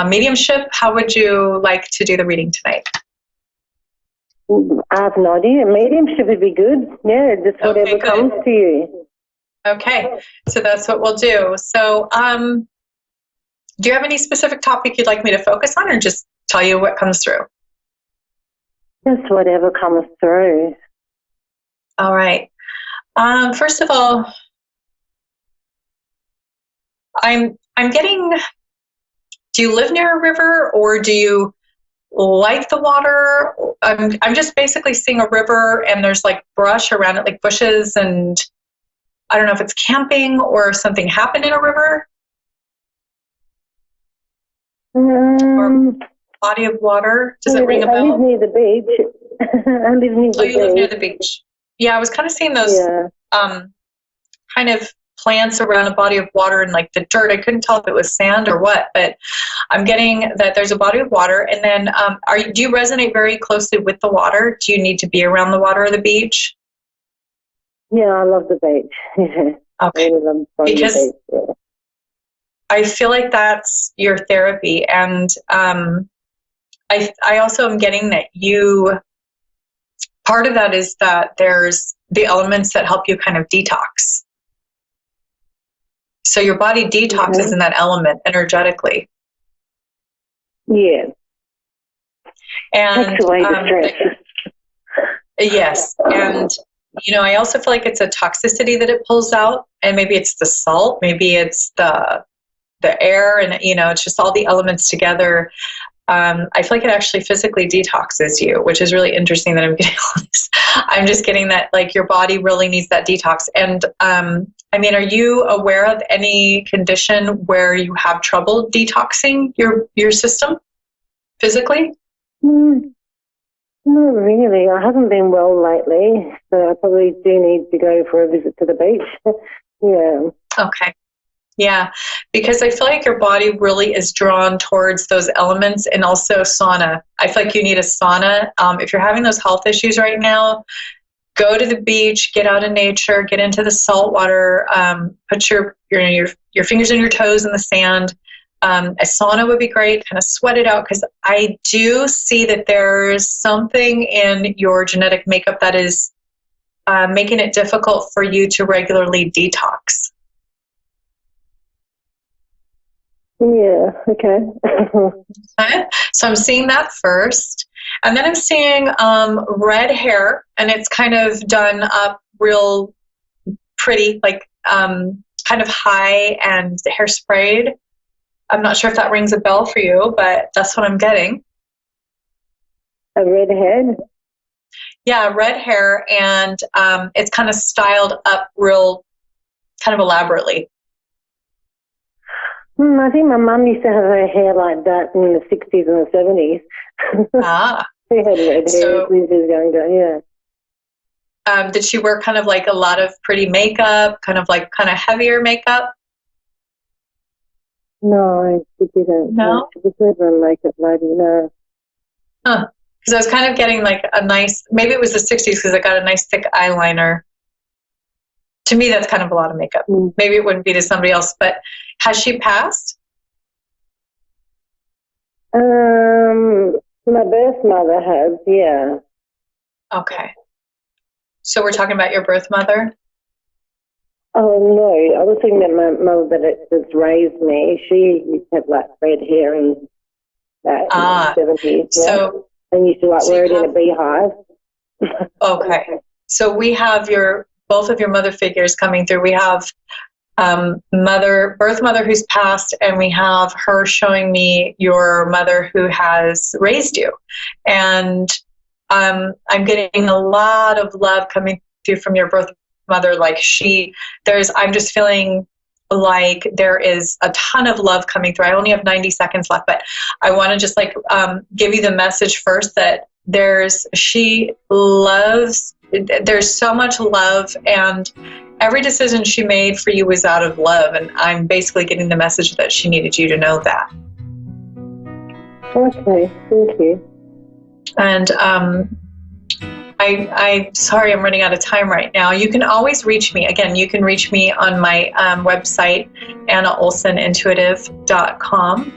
mediumship? How would you like to do the reading tonight? I have no idea. Mediumship would be good. Yeah, just whatever comes to you. Okay, so that's what we'll do. So do you have any specific topic you'd like me to focus on, or just tell you what comes through? Just whatever comes through. All right. First of all, I'm getting, do you live near a river, or do you like the water? I'm just basically seeing a river and there's like brush around it, like bushes, and I don't know if it's camping or something happened in a river. Or body of water. Does it ring a bell? I live near the beach. I live near the beach. You live near the beach. Yeah, I was kind of seeing those kind of plants around a body of water and like the dirt. I couldn't tell if it was sand or what, but I'm getting that there's a body of water. And then do you resonate very closely with the water? Do you need to be around the water or the beach? Yeah, I love the beach. Okay. Because I feel like that's your therapy. And I also am getting that part of that is that there's the elements that help you kind of detox. So your body detoxes in that element energetically. Yeah. And takes away the stress. Yes. And I also feel like it's a toxicity that it pulls out, and maybe it's the salt, maybe it's the air, and it's just all the elements together. I feel like it actually physically detoxes you, which is really interesting that I'm getting all this. I'm just getting that like your body really needs that detox. And I mean, are you aware of any condition where you have trouble detoxing your system physically? Not really. I haven't been well lately, so I probably do need to go for a visit to the beach. Yeah. Okay. Yeah, because I feel like your body really is drawn towards those elements, and also sauna. I feel like you need a sauna. If you're having those health issues right now, go to the beach, get out in nature, get into the salt water, put your fingers and your toes in the sand. A sauna would be great, kind of sweat it out, because I do see that there's something in your genetic makeup that is making it difficult for you to regularly detox. Yeah, okay. So I'm seeing that first. And then I'm seeing red hair, and it's kind of done up real pretty, like kind of high and hairsprayed. I'm not sure if that rings a bell for you, but that's what I'm getting. A red head? Yeah, red hair, and it's kind of styled up real kind of elaborately. I think my mum used to have her hair like that in the 60s and the 70s. She had red hair when she was younger, yeah. Did she wear kind of like a lot of pretty makeup, kind of heavier makeup? No, she didn't. No? She was never a makeup lady, no. Huh. Because I was kind of getting like a nice, maybe it was the 60s because I got a nice thick eyeliner. To me, that's kind of a lot of makeup. Maybe it wouldn't be to somebody else, but has she passed? My birth mother has, yeah. Okay. So we're talking about your birth mother? Oh, no. I was thinking that my mother that raised me, she used to have like red hair and that in the 70s. Yeah? So, and used to wear it in a beehive. Okay. So we have both of your mother figures coming through. We have birth mother who's passed, and we have her showing me your mother who has raised you. And I'm getting a lot of love coming through from your birth mother. Like I'm just feeling like there is a ton of love coming through. I only have 90 seconds left, but I want to just give you the message first that there's so much love, and every decision she made for you was out of love. And I'm basically getting the message that she needed you to know that. Okay, thank you. And I'm sorry, I'm running out of time right now. You can always reach me. Again, you can reach me on my website, AnnaOlsonIntuitive.com.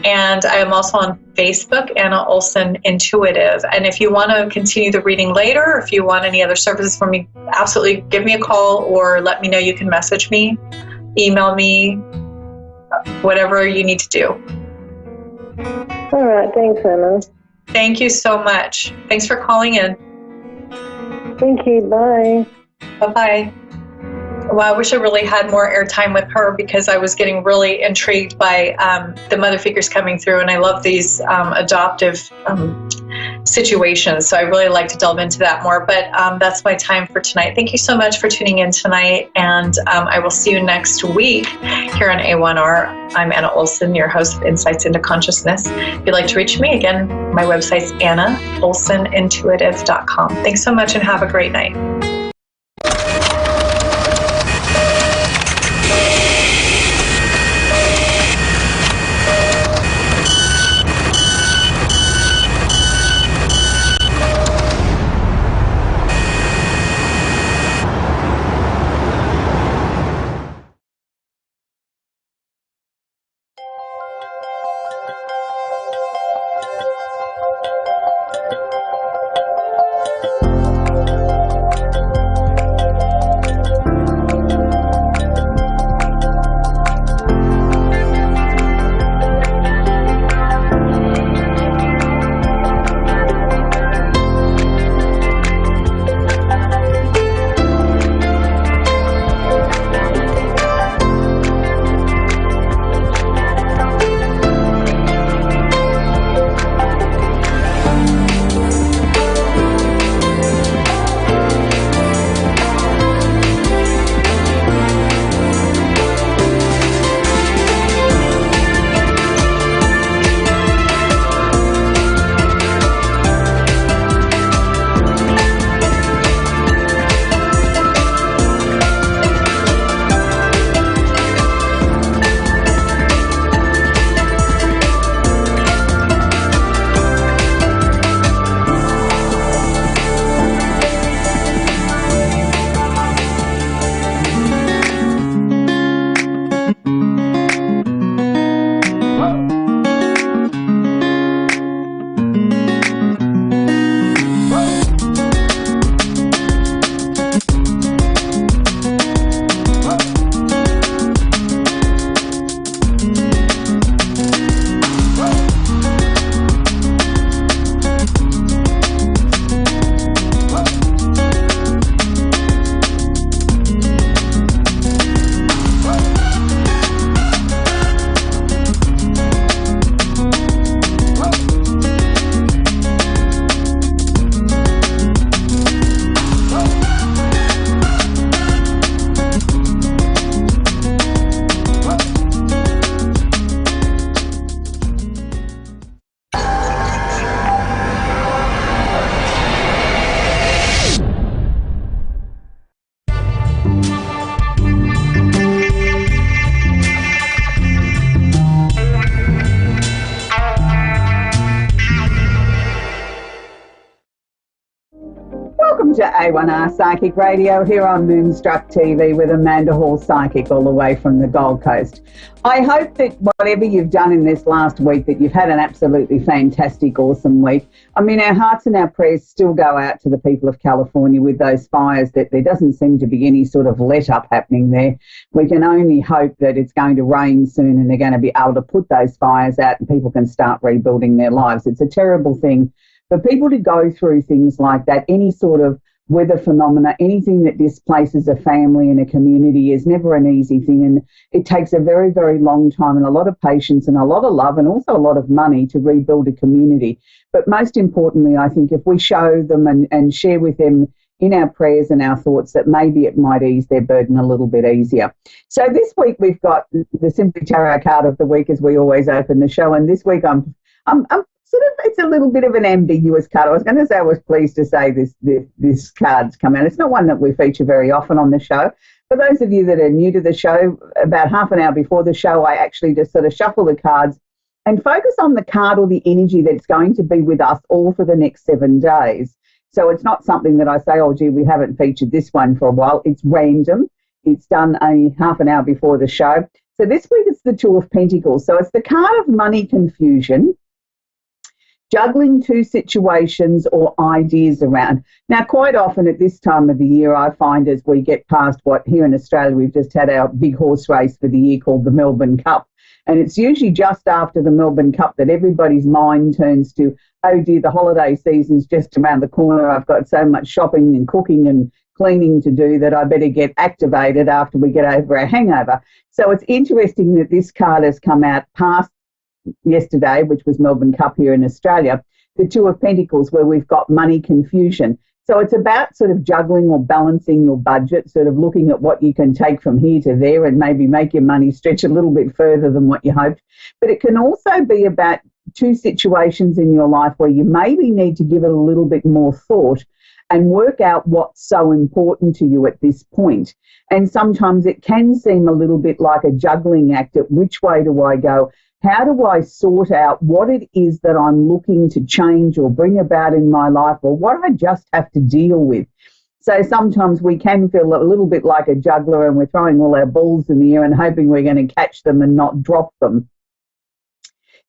And I am also on Facebook, Anna Olson Intuitive. And if you want to continue the reading later, or if you want any other services from me, absolutely give me a call or let me know. You can message me, email me, whatever you need to do. All right, thanks, Anna. Thank you so much. Thanks for calling in. Thank you. Bye. Bye-bye. Well, I wish I really had more airtime with her because I was getting really intrigued by the mother figures coming through, and I love these adoptive situations. So I really like to delve into that more. But that's my time for tonight. Thank you so much for tuning in tonight, and I will see you next week here on A1R. I'm Anna Olson, your host of Insights into Consciousness. If you'd like to reach me, again, my website's AnnaOlsonIntuitive.com. Thanks so much and have a great night. Welcome to A1R Psychic Radio here on Moonstruck TV with Amanda Hall Psychic all the way from the Gold Coast. I hope that whatever you've done in this last week, that you've had an absolutely fantastic, awesome week. I mean, our hearts and our prayers still go out to the people of California with those fires, that there doesn't seem to be any sort of let-up happening there. We can only hope that it's going to rain soon and they're going to be able to put those fires out and people can start rebuilding their lives. It's a terrible thing for people to go through things like that. Any sort of weather phenomena, anything that displaces a family and a community is never an easy thing, and it takes a very, very long time and a lot of patience and a lot of love and also a lot of money to rebuild a community. But most importantly, I think if we show them and share with them in our prayers and our thoughts that maybe it might ease their burden a little bit easier. So this week we've got the Simply Tarot card of the week as we always open the show, and this week I'm sort of, it's a little bit of an ambiguous card. I was going to say I was pleased to say this card's come out. It's not one that we feature very often on the show. For those of you that are new to the show, about half an hour before the show, I actually just sort of shuffle the cards and focus on the card or the energy that's going to be with us all for the next 7 days. So it's not something that I say, oh, gee, we haven't featured this one for a while. It's random. It's done a half an hour before the show. So this week it's the Two of Pentacles. So it's the card of money confusion, juggling two situations or ideas around. Now, quite often at this time of the year, I find as we get past what here in Australia, we've just had our big horse race for the year called the Melbourne Cup. And it's usually just after the Melbourne Cup that everybody's mind turns to, oh dear, the holiday season's just around the corner. I've got so much shopping and cooking and cleaning to do that I better get activated after we get over our hangover. So it's interesting that this card has come out past yesterday, which was Melbourne Cup here in Australia, the Two of Pentacles, where we've got money confusion. So it's about sort of juggling or balancing your budget, sort of looking at what you can take from here to there and maybe make your money stretch a little bit further than what you hoped. But it can also be about two situations in your life where you maybe need to give it a little bit more thought and work out what's so important to you at this point. And sometimes it can seem a little bit like a juggling act at which way do I go? How do I sort out what it is that I'm looking to change or bring about in my life, or what I just have to deal with? So sometimes we can feel a little bit like a juggler and we're throwing all our balls in the air and hoping we're going to catch them and not drop them.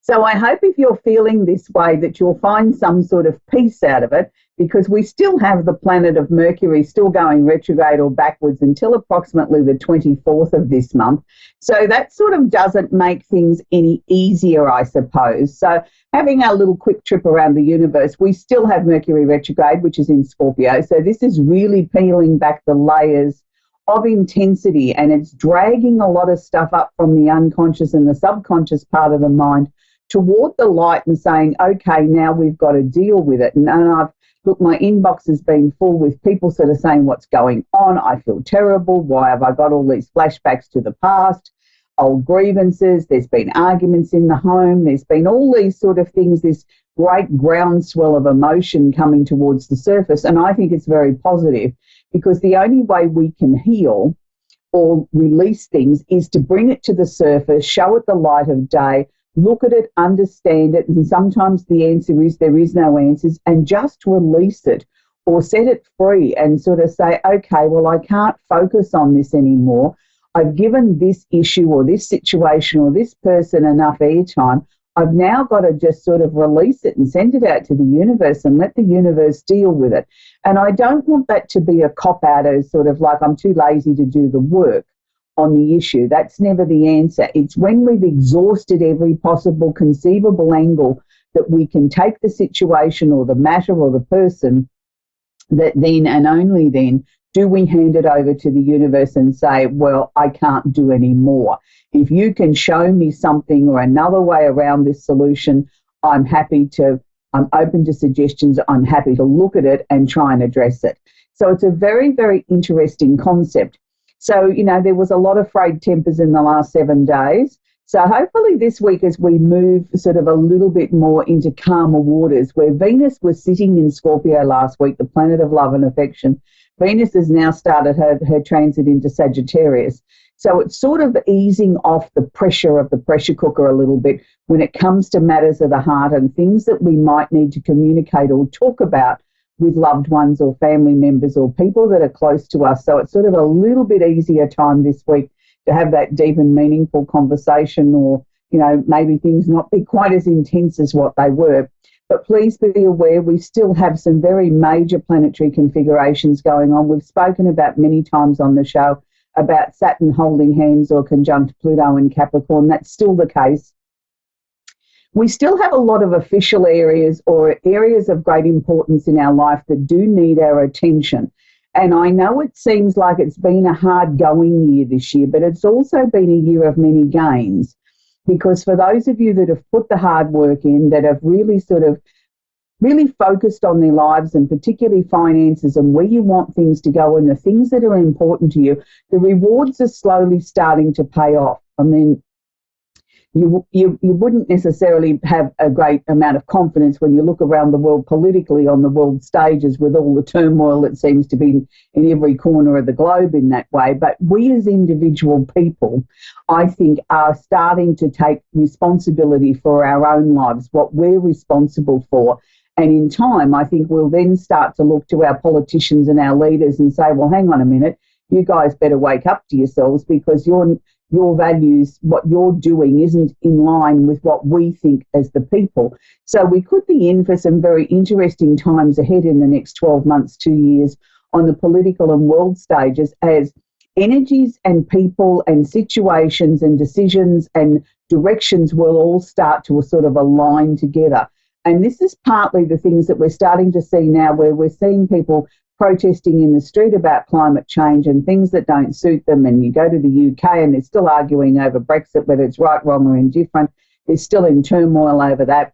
So I hope if you're feeling this way that you'll find some sort of peace out of it, because we still have the planet of Mercury still going retrograde or backwards until approximately the 24th of this month. So that sort of doesn't make things any easier, I suppose. So having our little quick trip around the universe, we still have Mercury retrograde, which is in Scorpio. So this is really peeling back the layers of intensity, and it's dragging a lot of stuff up from the unconscious and the subconscious part of the mind toward the light and saying, okay, now we've got to deal with it. And look, my inbox has been full with people sort of saying, what's going on? I feel terrible. Why have I got all these flashbacks to the past, old grievances? There's been arguments in the home. There's been all these sort of things, this great groundswell of emotion coming towards the surface. And I think it's very positive, because the only way we can heal or release things is to bring it to the surface, show it the light of day, look at it, understand it, and sometimes the answer is there is no answers, and just release it or set it free and sort of say, okay, well, I can't focus on this anymore. I've given this issue or this situation or this person enough airtime. I've now got to just sort of release it and send it out to the universe and let the universe deal with it. And I don't want that to be a cop-out as sort of like I'm too lazy to do the work on the issue. That's never the answer. It's when we've exhausted every possible conceivable angle that we can take the situation or the matter or the person, that then and only then do we hand it over to the universe and say, well, I can't do any more. If you can show me something or another way around this solution, I'm open to suggestions. I'm happy to look at it and try and address it. So it's a very, very interesting concept. So, there was a lot of frayed tempers in the last 7 days. So hopefully this week, as we move sort of a little bit more into calmer waters, where Venus was sitting in Scorpio last week, the planet of love and affection, Venus has now started her transit into Sagittarius. So it's sort of easing off the pressure of the pressure cooker a little bit when it comes to matters of the heart and things that we might need to communicate or talk about with loved ones or family members or people that are close to us. So it's sort of a little bit easier time this week to have that deep and meaningful conversation, or, you know, maybe things not be quite as intense as what they were. But please be aware we still have some very major planetary configurations going on. We've spoken about many times on the show about Saturn holding hands or conjunct Pluto in Capricorn. That's still the case. We still have a lot of official areas or areas of great importance in our life that do need our attention. And I know it seems like it's been a hard going year this year, but it's also been a year of many gains. Because for those of you that have put the hard work in, that have really really focused on their lives and particularly finances and where you want things to go and the things that are important to you, the rewards are slowly starting to pay off. I mean, you wouldn't necessarily have a great amount of confidence when you look around the world politically on the world stages with all the turmoil that seems to be in every corner of the globe in that way. But we as individual people, I think, are starting to take responsibility for our own lives, what we're responsible for. And in time, I think we'll then start to look to our politicians and our leaders and say, well, hang on a minute, you guys better wake up to yourselves, because your values, what you're doing isn't in line with what we think as the people. So we could be in for some very interesting times ahead in the next 12 months, 2 years on the political and world stages, as energies and people and situations and decisions and directions will all start to sort of align together. And this is partly the things that we're starting to see now, where we're seeing people protesting in the street about climate change and things that don't suit them. And you go to the UK and they're still arguing over Brexit, whether it's right, wrong or indifferent. They're still in turmoil over that.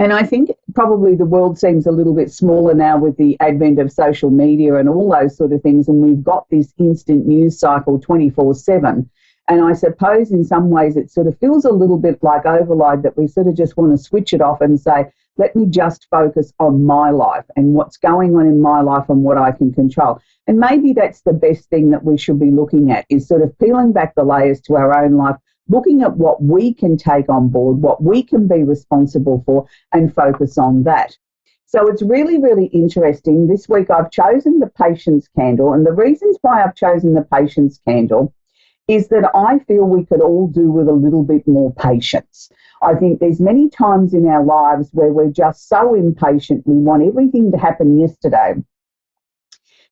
And I think probably the world seems a little bit smaller now with the advent of social media and all those sort of things. And we've got this instant news cycle 24/7. And I suppose in some ways it sort of feels a little bit like overload, that we sort of just want to switch it off and say, let me just focus on my life and what's going on in my life and what I can control. And maybe that's the best thing that we should be looking at, is sort of peeling back the layers to our own life, looking at what we can take on board, what we can be responsible for, and focus on that. So it's really, really interesting. This week I've chosen the patience candle, and the reasons why I've chosen the patience candle is that I feel we could all do with a little bit more patience. I think there's many times in our lives where we're just so impatient, we want everything to happen yesterday.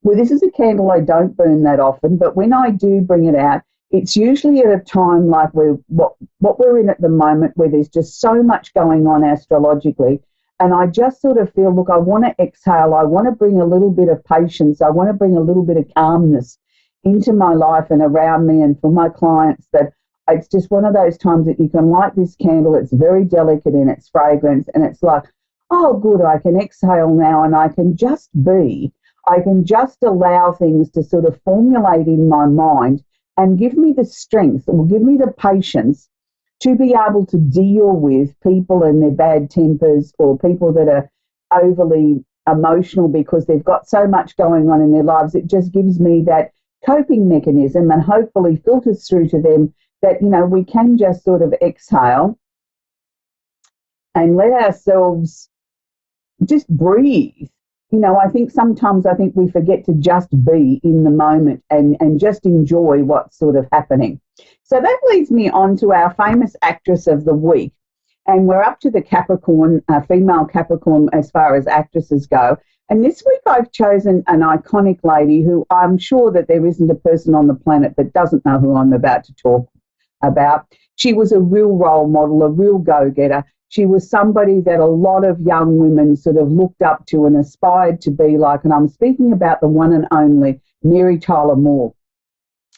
Well, this is a candle I don't burn that often, but when I do bring it out, it's usually at a time like what we're in at the moment, where there's just so much going on astrologically. And I just sort of feel, look, I want to exhale. I want to bring a little bit of patience. I want to bring a little bit of calmness into my life and around me and for my clients, that it's just one of those times that you can light this candle. It's very delicate in its fragrance, and it's like, oh, good, I can exhale now and I can just be. I can just allow things to sort of formulate in my mind and give me the strength, or give me the patience to be able to deal with people and their bad tempers, or people that are overly emotional because they've got so much going on in their lives. It just gives me that coping mechanism, and hopefully filters through to them that, you know, we can just sort of exhale and let ourselves just breathe. You know, I think sometimes we forget to just be in the moment and just enjoy what's sort of happening. So that leads me on to our famous actress of the week. And we're up to the Capricorn, female Capricorn as far as actresses go. And this week I've chosen an iconic lady who I'm sure that there isn't a person on the planet that doesn't know who I'm about to talk about. She was a real role model, a real go-getter. She was somebody that a lot of young women sort of looked up to and aspired to be like. And I'm speaking about the one and only Mary Tyler Moore.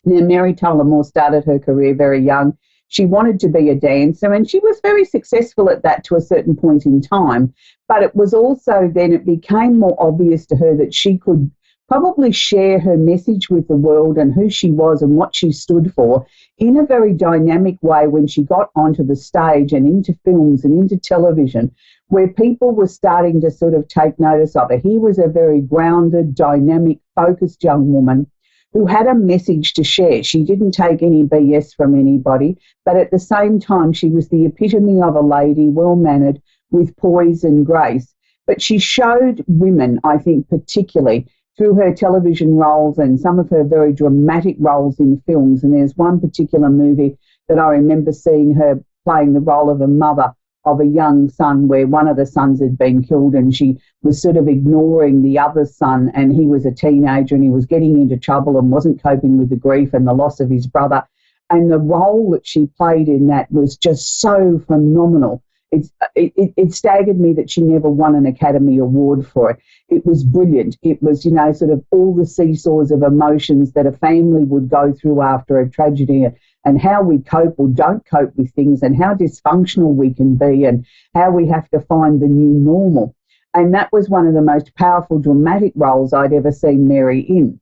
Now, Mary Tyler Moore started her career very young. She wanted to be a dancer, and she was very successful at that to a certain point in time. But it was also then it became more obvious to her that she could probably share her message with the world and who she was and what she stood for in a very dynamic way when she got onto the stage and into films and into television, where people were starting to sort of take notice of her. He was a very grounded, dynamic, focused young woman who had a message to share. She didn't take any BS from anybody, but at the same time, she was the epitome of a lady, well-mannered, with poise and grace. but she showed women, I think particularly, through her television roles and some of her very dramatic roles in films. And there's one particular movie that I remember seeing her playing the role of a mother of a young son where one of the sons had been killed, and she was sort of ignoring the other son, and he was a teenager and he was getting into trouble and wasn't coping with the grief and the loss of his brother. And the role that she played in that was just so phenomenal. It staggered me that she never won an Academy Award for it. It was brilliant. It was, you know, sort of all the seesaws of emotions that a family would go through after a tragedy, and how we cope or don't cope with things, and how dysfunctional we can be, and how we have to find the new normal. And that was one of the most powerful dramatic roles I'd ever seen Mary in.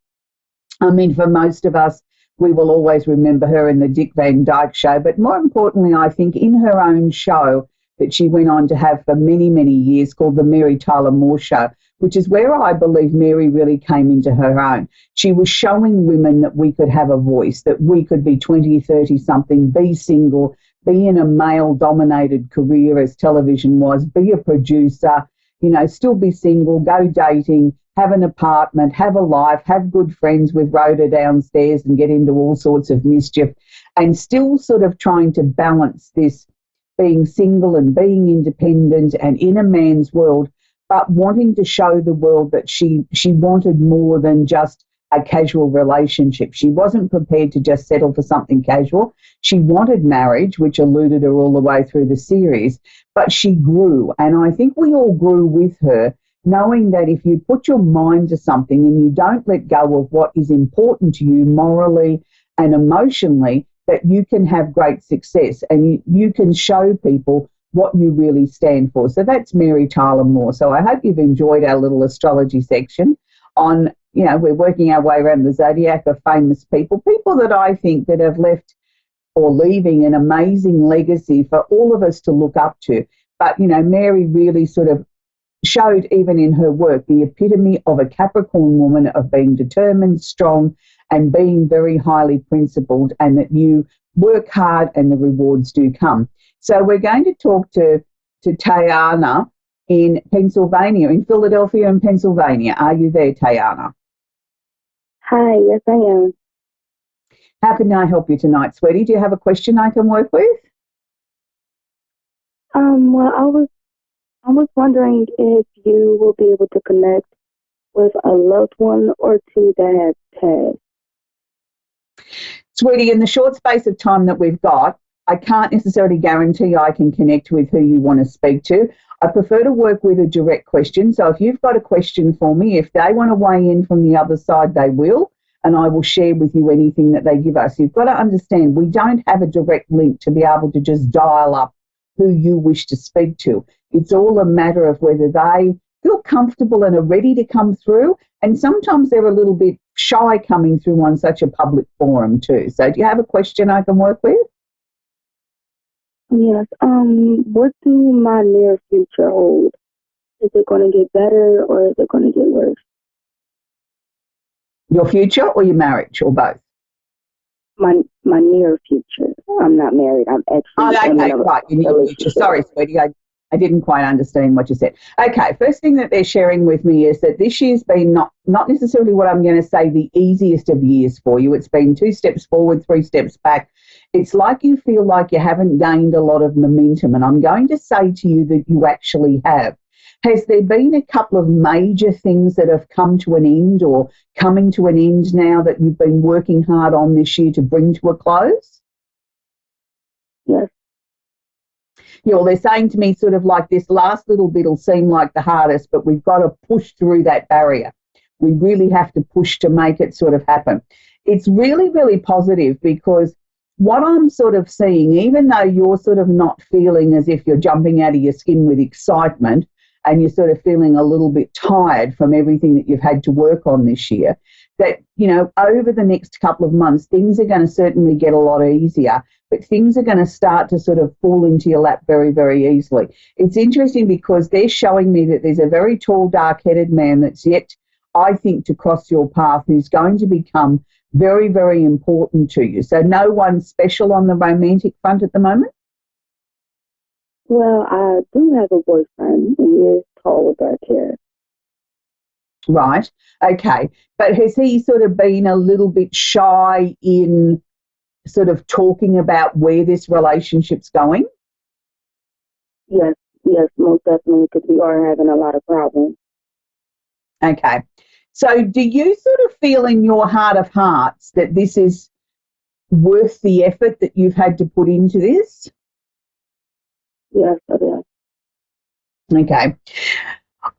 I mean, for most of us, we will always remember her in the Dick Van Dyke Show, but more importantly, I think in her own show that she went on to have for many, many years called the Mary Tyler Moore Show, which is where I believe Mary really came into her own. She was showing women that we could have a voice, that we could be 20, 30 something, be single, be in a male-dominated career as television was, be a producer, you know, still be single, go dating, have an apartment, have a life, have good friends with Rhoda downstairs and get into all sorts of mischief, and still sort of trying to balance this being single and being independent and in a man's world, but wanting to show the world that she wanted more than just a casual relationship. She wasn't prepared to just settle for something casual. She wanted marriage, which eluded her all the way through the series, but she grew. And I think we all grew with her, knowing that if you put your mind to something and you don't let go of what is important to you morally and emotionally, that you can have great success and you can show people what you really stand for. So that's Mary Tyler Moore. So I hope you've enjoyed our little astrology section on, you know, we're working our way around the zodiac of famous people that I think that have left or leaving an amazing legacy for all of us to look up to. But, you know, Mary really sort of showed, even in her work, the epitome of a Capricorn woman, of being determined, strong, and being very highly principled, and that you work hard and the rewards do come. So we're going to talk to Tayana in Pennsylvania, in Philadelphia and Pennsylvania. Are you there, Tayana? Hi, yes I am. How can I help you tonight, sweetie? Do you have a question I can work with? Well, I was wondering if you will be able to connect with a loved one or two that has passed. Sweetie, in the short space of time that we've got, I can't necessarily guarantee I can connect with who you want to speak to. I prefer to work with a direct question. So if you've got a question for me, if they want to weigh in from the other side, they will, and I will share with you anything that they give us. You've got to understand, we don't have a direct link to be able to just dial up who you wish to speak to. It's all a matter of whether they feel comfortable and are ready to come through, and sometimes they're a little bit shy coming through on such a public forum too. So do you have a question I can work with? Yes. What do my near future hold? Is it going to get better or is it going to get worse? Your future or your marriage, or both? My near future. I'm not married. I'm actually okay, right. Your near future. Sorry, sweetie. I didn't quite understand what you said. Okay, first thing that they're sharing with me is that this year's been not necessarily what I'm going to say the easiest of years for you. It's been 2 steps forward, 3 steps back. It's like you feel like you haven't gained a lot of momentum, and I'm going to say to you that you actually have. Has there been a couple of major things that have come to an end or coming to an end now that you've been working hard on this year to bring to a close? Yes. Yeah, well, they're saying to me sort of like this last little bit will seem like the hardest, but we've got to push through that barrier. We really have to push to make it sort of happen. It's really, really positive, because what I'm sort of seeing, even though you're sort of not feeling as if you're jumping out of your skin with excitement and you're sort of feeling a little bit tired from everything that you've had to work on this year, that, you know, over the next couple of months, things are going to certainly get a lot easier, but things are going to start to sort of fall into your lap very, very easily. It's interesting because they're showing me that there's a very tall, dark-headed man that's yet, I think, to cross your path, who's going to become very, very important to you. So no one special on the romantic front at the moment? Well, I do have a boyfriend. He is call with our kids. Right. Okay. But has he sort of been a little bit shy in sort of talking about where this relationship's going? Yes, most definitely, because we are having a lot of problems. Okay. So do you sort of feel in your heart of hearts that this is worth the effort that you've had to put into this? Yes, it is. Okay.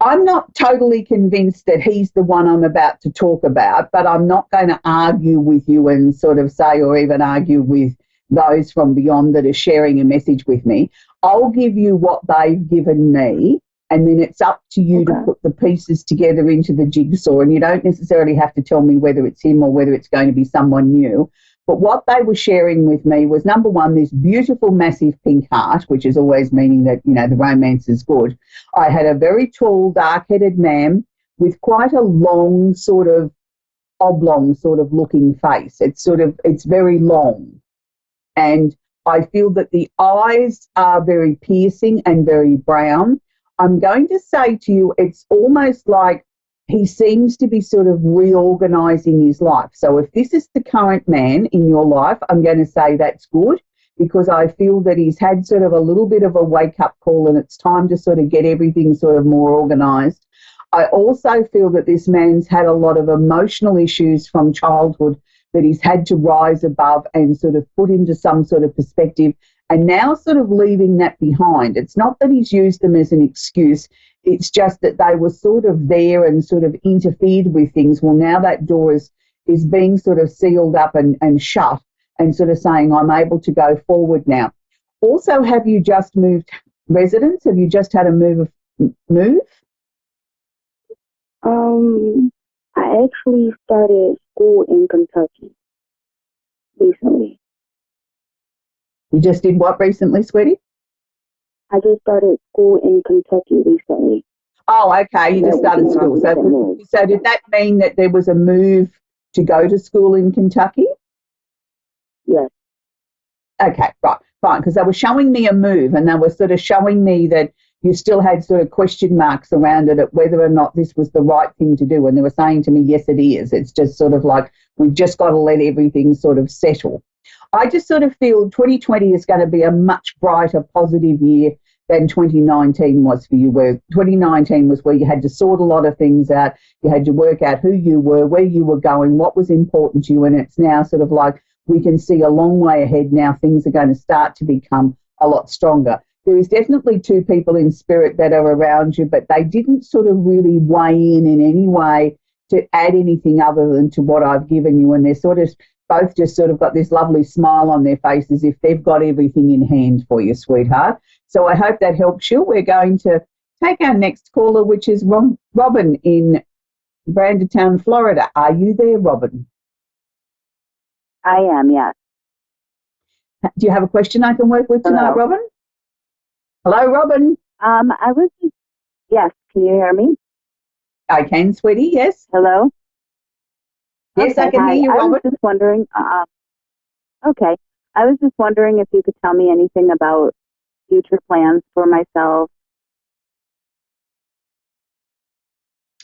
I'm not totally convinced that he's the one I'm about to talk about, but I'm not going to argue with you and sort of say, or even argue with those from beyond that are sharing a message with me. I'll give you what they've given me, and then it's up to you to put the pieces together into the jigsaw. And you don't necessarily have to tell me whether it's him or whether it's going to be someone new. But what they were sharing with me was, number one, this beautiful, massive pink heart, which is always meaning that, you know, the romance is good. I had a very tall, dark-headed man with quite a long, sort of oblong sort of looking face. It's very long. And I feel that the eyes are very piercing and very brown. I'm going to say to you, it's almost like he seems to be sort of reorganising his life. So if this is the current man in your life, I'm going to say that's good, because I feel that he's had sort of a little bit of a wake-up call and it's time to sort of get everything sort of more organised. I also feel that this man's had a lot of emotional issues from childhood that he's had to rise above and sort of put into some sort of perspective, and now sort of leaving that behind. It's not that he's used them as an excuse. It's just that they were sort of there and sort of interfered with things. Well, now that door is being sort of sealed up and shut, and sort of saying, I'm able to go forward now. Also, have you just moved residence? Have you just had a move? I actually started school in Kentucky recently. You just did what recently, sweetie? I just started school in Kentucky recently. Oh, okay. You just started school. So did that mean that there was a move to go to school in Kentucky? Yes. Okay, right, fine. Because they were showing me a move, and they were sort of showing me that you still had sort of question marks around it at whether or not this was the right thing to do. And they were saying to me, yes, it is. It's just sort of like, we've just got to let everything sort of settle. I just sort of feel 2020 is going to be a much brighter, positive year than 2019 was for you, where 2019 was where you had to sort a lot of things out. You had to work out who you were, where you were going, what was important to you. And it's now sort of like, we can see a long way ahead now. Things are going to start to become a lot stronger. There is definitely two people in spirit that are around you, but they didn't sort of really weigh in any way to add anything other than to what I've given you. And they're sort of both just sort of got this lovely smile on their face as if they've got everything in hand for you, sweetheart. So I hope that helps you. We're going to take our next caller, which is Robin in Brandertown, Florida. Are you there, Robin? I am, yes. Do you have a question I can work with tonight, Robin? Hello, Robin. I was just, yes, can you hear me? I can, sweetie, yes. Hello? Yes, okay, I can hear you, Robin. I was just wondering, okay, I was just wondering if you could tell me anything about future plans for myself.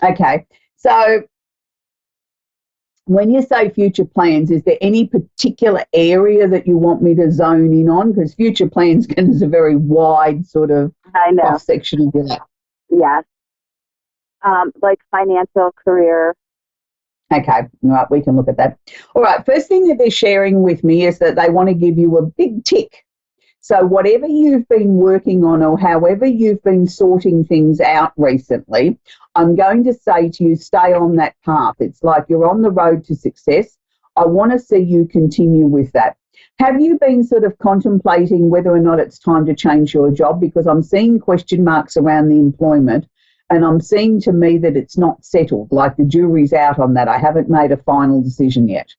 Okay, so when you say future plans, is there any particular area that you want me to zone in on? Because future plans is a very wide sort of cross-section of your life. Yes. Like financial, career. Okay, all right, we can look at that. All right, first thing that they're sharing with me is that they want to give you a big tick. So whatever you've been working on or however you've been sorting things out recently, I'm going to say to you, stay on that path. It's like you're on the road to success. I want to see you continue with that. Have you been sort of contemplating whether or not it's time to change your job? Because I'm seeing question marks around the employment, and I'm seeing to me that it's not settled, like the jury's out on that. I haven't made a final decision yet.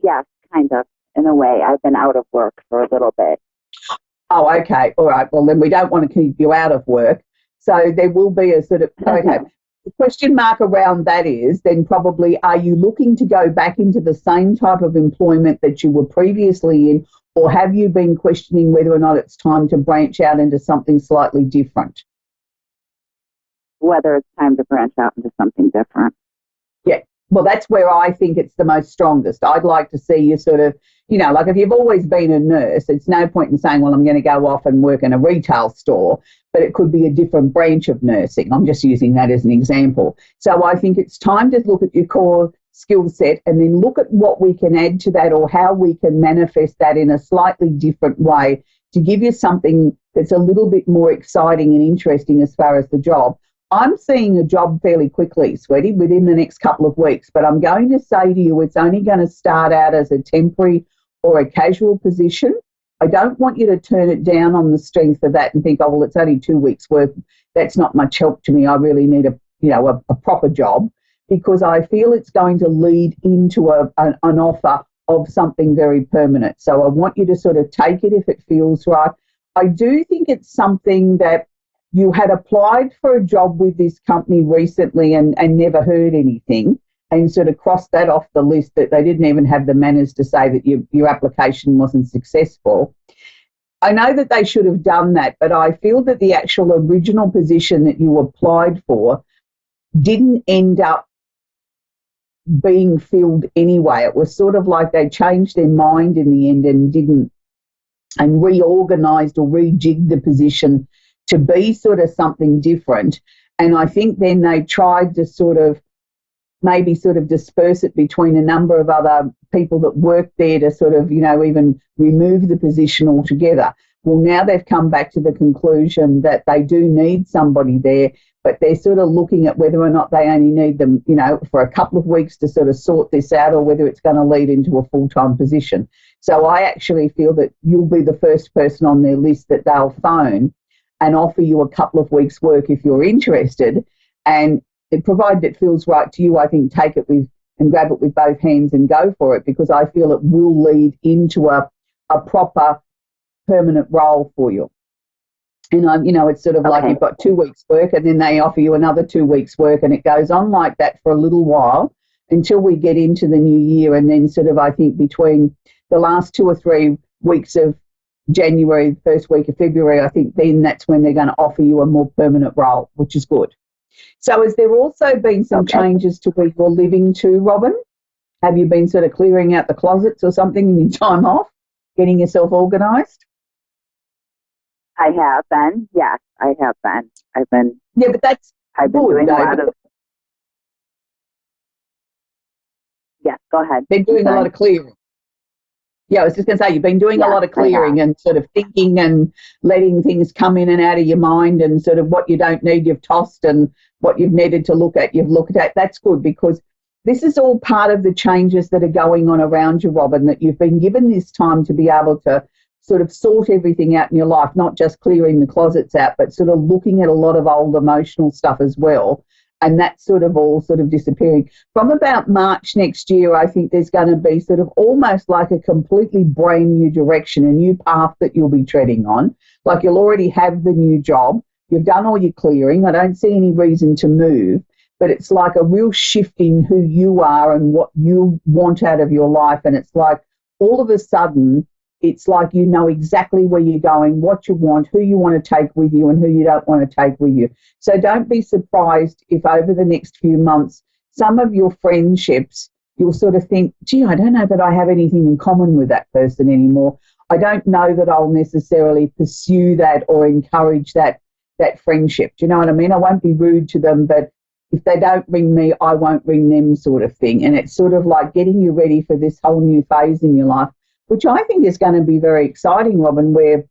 Yes, kind of. In a way, I've been out of work for a little bit. Oh, okay. All right. Well, then we don't want to keep you out of work. So there will be a sort of, okay. the question mark around that is then probably, are you looking to go back into the same type of employment that you were previously in, or have you been questioning whether or not it's time to branch out into something slightly different? Whether it's time to branch out into something different. Yeah. Well, that's where I think it's the most strongest. I'd like to see you sort of, you know, like if you've always been a nurse, it's no point in saying, well, I'm going to go off and work in a retail store, but it could be a different branch of nursing. I'm just using that as an example. So I think it's time to look at your core skill set and then look at what we can add to that or how we can manifest that in a slightly different way to give you something that's a little bit more exciting and interesting as far as the job. I'm seeing a job fairly quickly, sweetie, within the next couple of weeks, but I'm going to say to you it's only going to start out as a temporary or a casual position. I don't want you to turn it down on the strength of that and think, oh, well, it's only 2 weeks' work. That's not much help to me. I really need a proper job, because I feel it's going to lead into an offer of something very permanent. So I want you to sort of take it if it feels right. I do think it's something that you had applied for a job with this company recently and never heard anything, and sort of crossed that off the list, that they didn't even have the manners to say that your application wasn't successful. I know that they should have done that, but I feel that the actual original position that you applied for didn't end up being filled anyway. It was sort of like they changed their mind in the end and reorganised or rejigged the position to be sort of something different. And I think then they tried to sort of maybe sort of disperse it between a number of other people that worked there to sort of, you know, even remove the position altogether. Well, now they've come back to the conclusion that they do need somebody there, but they're sort of looking at whether or not they only need them, you know, for a couple of weeks to sort of sort this out, or whether it's going to lead into a full-time position. So I actually feel that you'll be the first person on their list that they'll phone and offer you a couple of weeks' work if you're interested. And provided it feels right to you, I think take it with and grab it with both hands and go for it, because I feel it will lead into a proper permanent role for you. And, you know, it's sort of like you've got 2 weeks' work and then they offer you another 2 weeks' work, and it goes on like that for a little while until we get into the new year. And then sort of, I think, between the last 2 or 3 weeks of January, first week of February, I think then that's when they're going to offer you a more permanent role, which is good. So has there also been some changes to where you're living too, Robin? Have you been sort of clearing out the closets or something in your time off, getting yourself organised? I have been. Yes, I have been. I've been. Yeah, but that's I've been doing a lot of. Yes, go ahead. Been doing a lot of clearing. Yeah, I was just going to say, you've been doing a lot of clearing and sort of thinking and letting things come in and out of your mind, and sort of what you don't need you've tossed, and what you've needed to look at you've looked at. That's good, because this is all part of the changes that are going on around you, Robin, that you've been given this time to be able to sort of sort everything out in your life, not just clearing the closets out, but sort of looking at a lot of old emotional stuff as well. And that's sort of all sort of disappearing. From about March next year, I think there's going to be sort of almost like a completely brand new direction, a new path that you'll be treading on. Like you'll already have the new job. You've done all your clearing. I don't see any reason to move, but it's like a real shift in who you are and what you want out of your life. And it's like all of a sudden, it's like you know exactly where you're going, what you want, who you want to take with you and who you don't want to take with you. So don't be surprised if over the next few months, some of your friendships, you'll sort of think, gee, I don't know that I have anything in common with that person anymore. I don't know that I'll necessarily pursue that or encourage that friendship. Do you know what I mean? I won't be rude to them, but if they don't ring me, I won't ring them, sort of thing. And it's sort of like getting you ready for this whole new phase in your life, which I think is going to be very exciting, Robin, where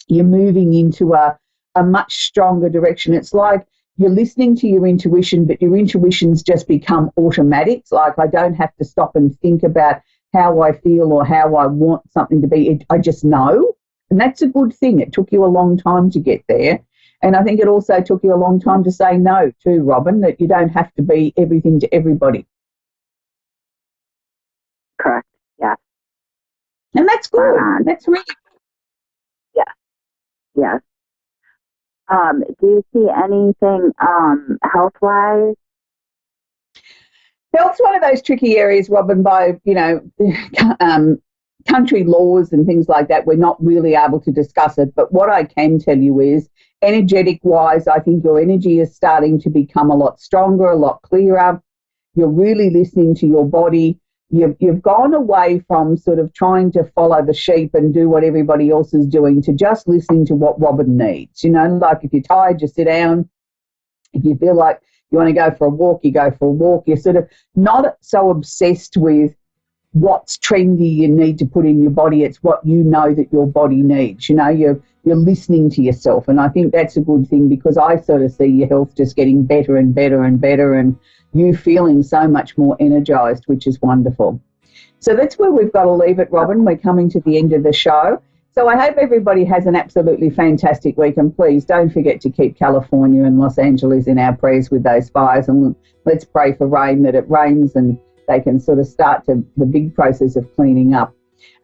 you're moving into a much stronger direction. It's like you're listening to your intuition, but your intuition's just become automatic. It's like I don't have to stop and think about how I feel or how I want something to be. I just know, and that's a good thing. It took you a long time to get there. And I think it also took you a long time to say no too, Robin, that you don't have to be everything to everybody. Correct, yeah. And that's good. That's really good. Yeah. Yes. Do you see anything health-wise? Health's one of those tricky areas, Robin, by, country laws and things like that. We're not really able to discuss it. But what I can tell you is, energetic-wise, I think your energy is starting to become a lot stronger, a lot clearer. You're really listening to your body. You've gone away from sort of trying to follow the sheep and do what everybody else is doing to just listening to what Robin needs. Like if you're tired, you sit down. If you feel like you want to go for a walk, you go for a walk. You're sort of not so obsessed with what's trendy you need to put in your body. It's what you know that your body needs. You're listening to yourself. And I think that's a good thing, because I sort of see your health just getting better and better and better, and you feeling so much more energized, which is wonderful. So that's where we've got to leave it, Robin. We're coming to the end of the show. So I hope everybody has an absolutely fantastic week, and please don't forget to keep California and Los Angeles in our prayers with those fires, and let's pray for rain, that it rains and they can sort of start the big process of cleaning up.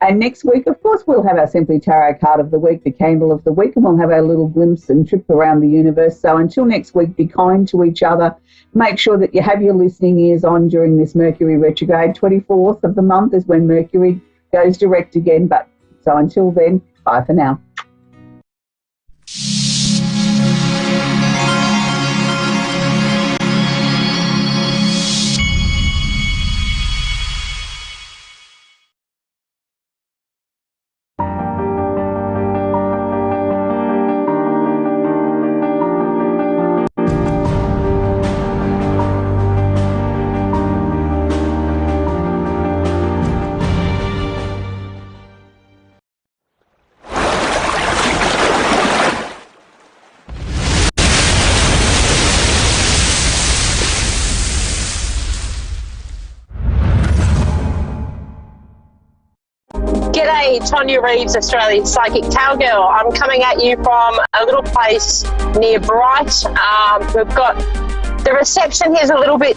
And next week, of course, we'll have our Simply Tarot card of the week, the candle of the week, and we'll have our little glimpse and trip around the universe. So until next week, be kind to each other. Make sure that you have your listening ears on during this Mercury retrograde. 24th of the month is when Mercury goes direct again. But so until then, bye for now. G'day, Tonya Reeves, Australian Psychic Cowgirl. I'm coming at you from a little place near Bright. We've got the reception here's a little bit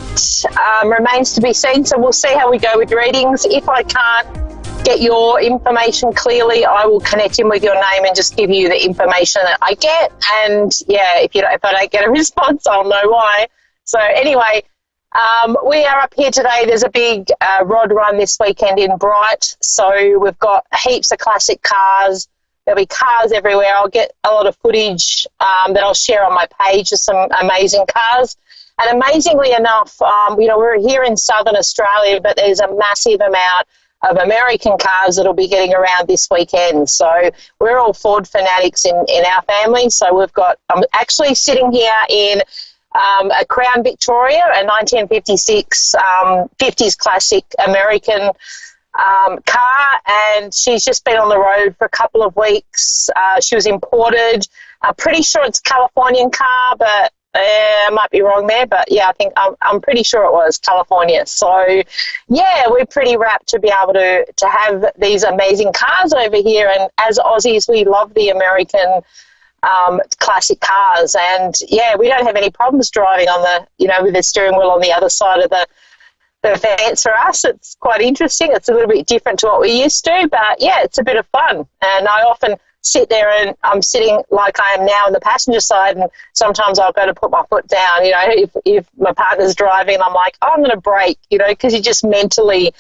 remains to be seen, so we'll see how we go with readings. If I can't get your information clearly, I will connect in with your name and just give you the information that I get. And yeah, if I don't get a response, I'll know why. So anyway. We are up here today. There's a big rod run this weekend in Bright, so we've got heaps of classic cars. There'll be cars everywhere. I'll get a lot of footage that I'll share on my page of some amazing cars. And amazingly enough, we're here in southern Australia, but there's a massive amount of American cars that'll be getting around this weekend. So we're all Ford fanatics in our family. So I'm actually sitting here in a Crown Victoria, a 1956 50s classic American car, and she's just been on the road for a couple of weeks. She was imported. I'm pretty sure it's a Californian car, but I might be wrong there. But yeah, I think I'm pretty sure it was California. So yeah, we're pretty rapt to be able to have these amazing cars over here. And as Aussies, we love the American classic cars, and yeah, we don't have any problems driving on with the steering wheel on the other side of the fence. For us, it's quite interesting. It's a little bit different to what we used to, but yeah, it's a bit of fun. And I often sit there, and I'm sitting like I am now on the passenger side, and sometimes I'll go to put my foot down, if my partner's driving, I'm like, oh, I'm going to brake, because you're just mentally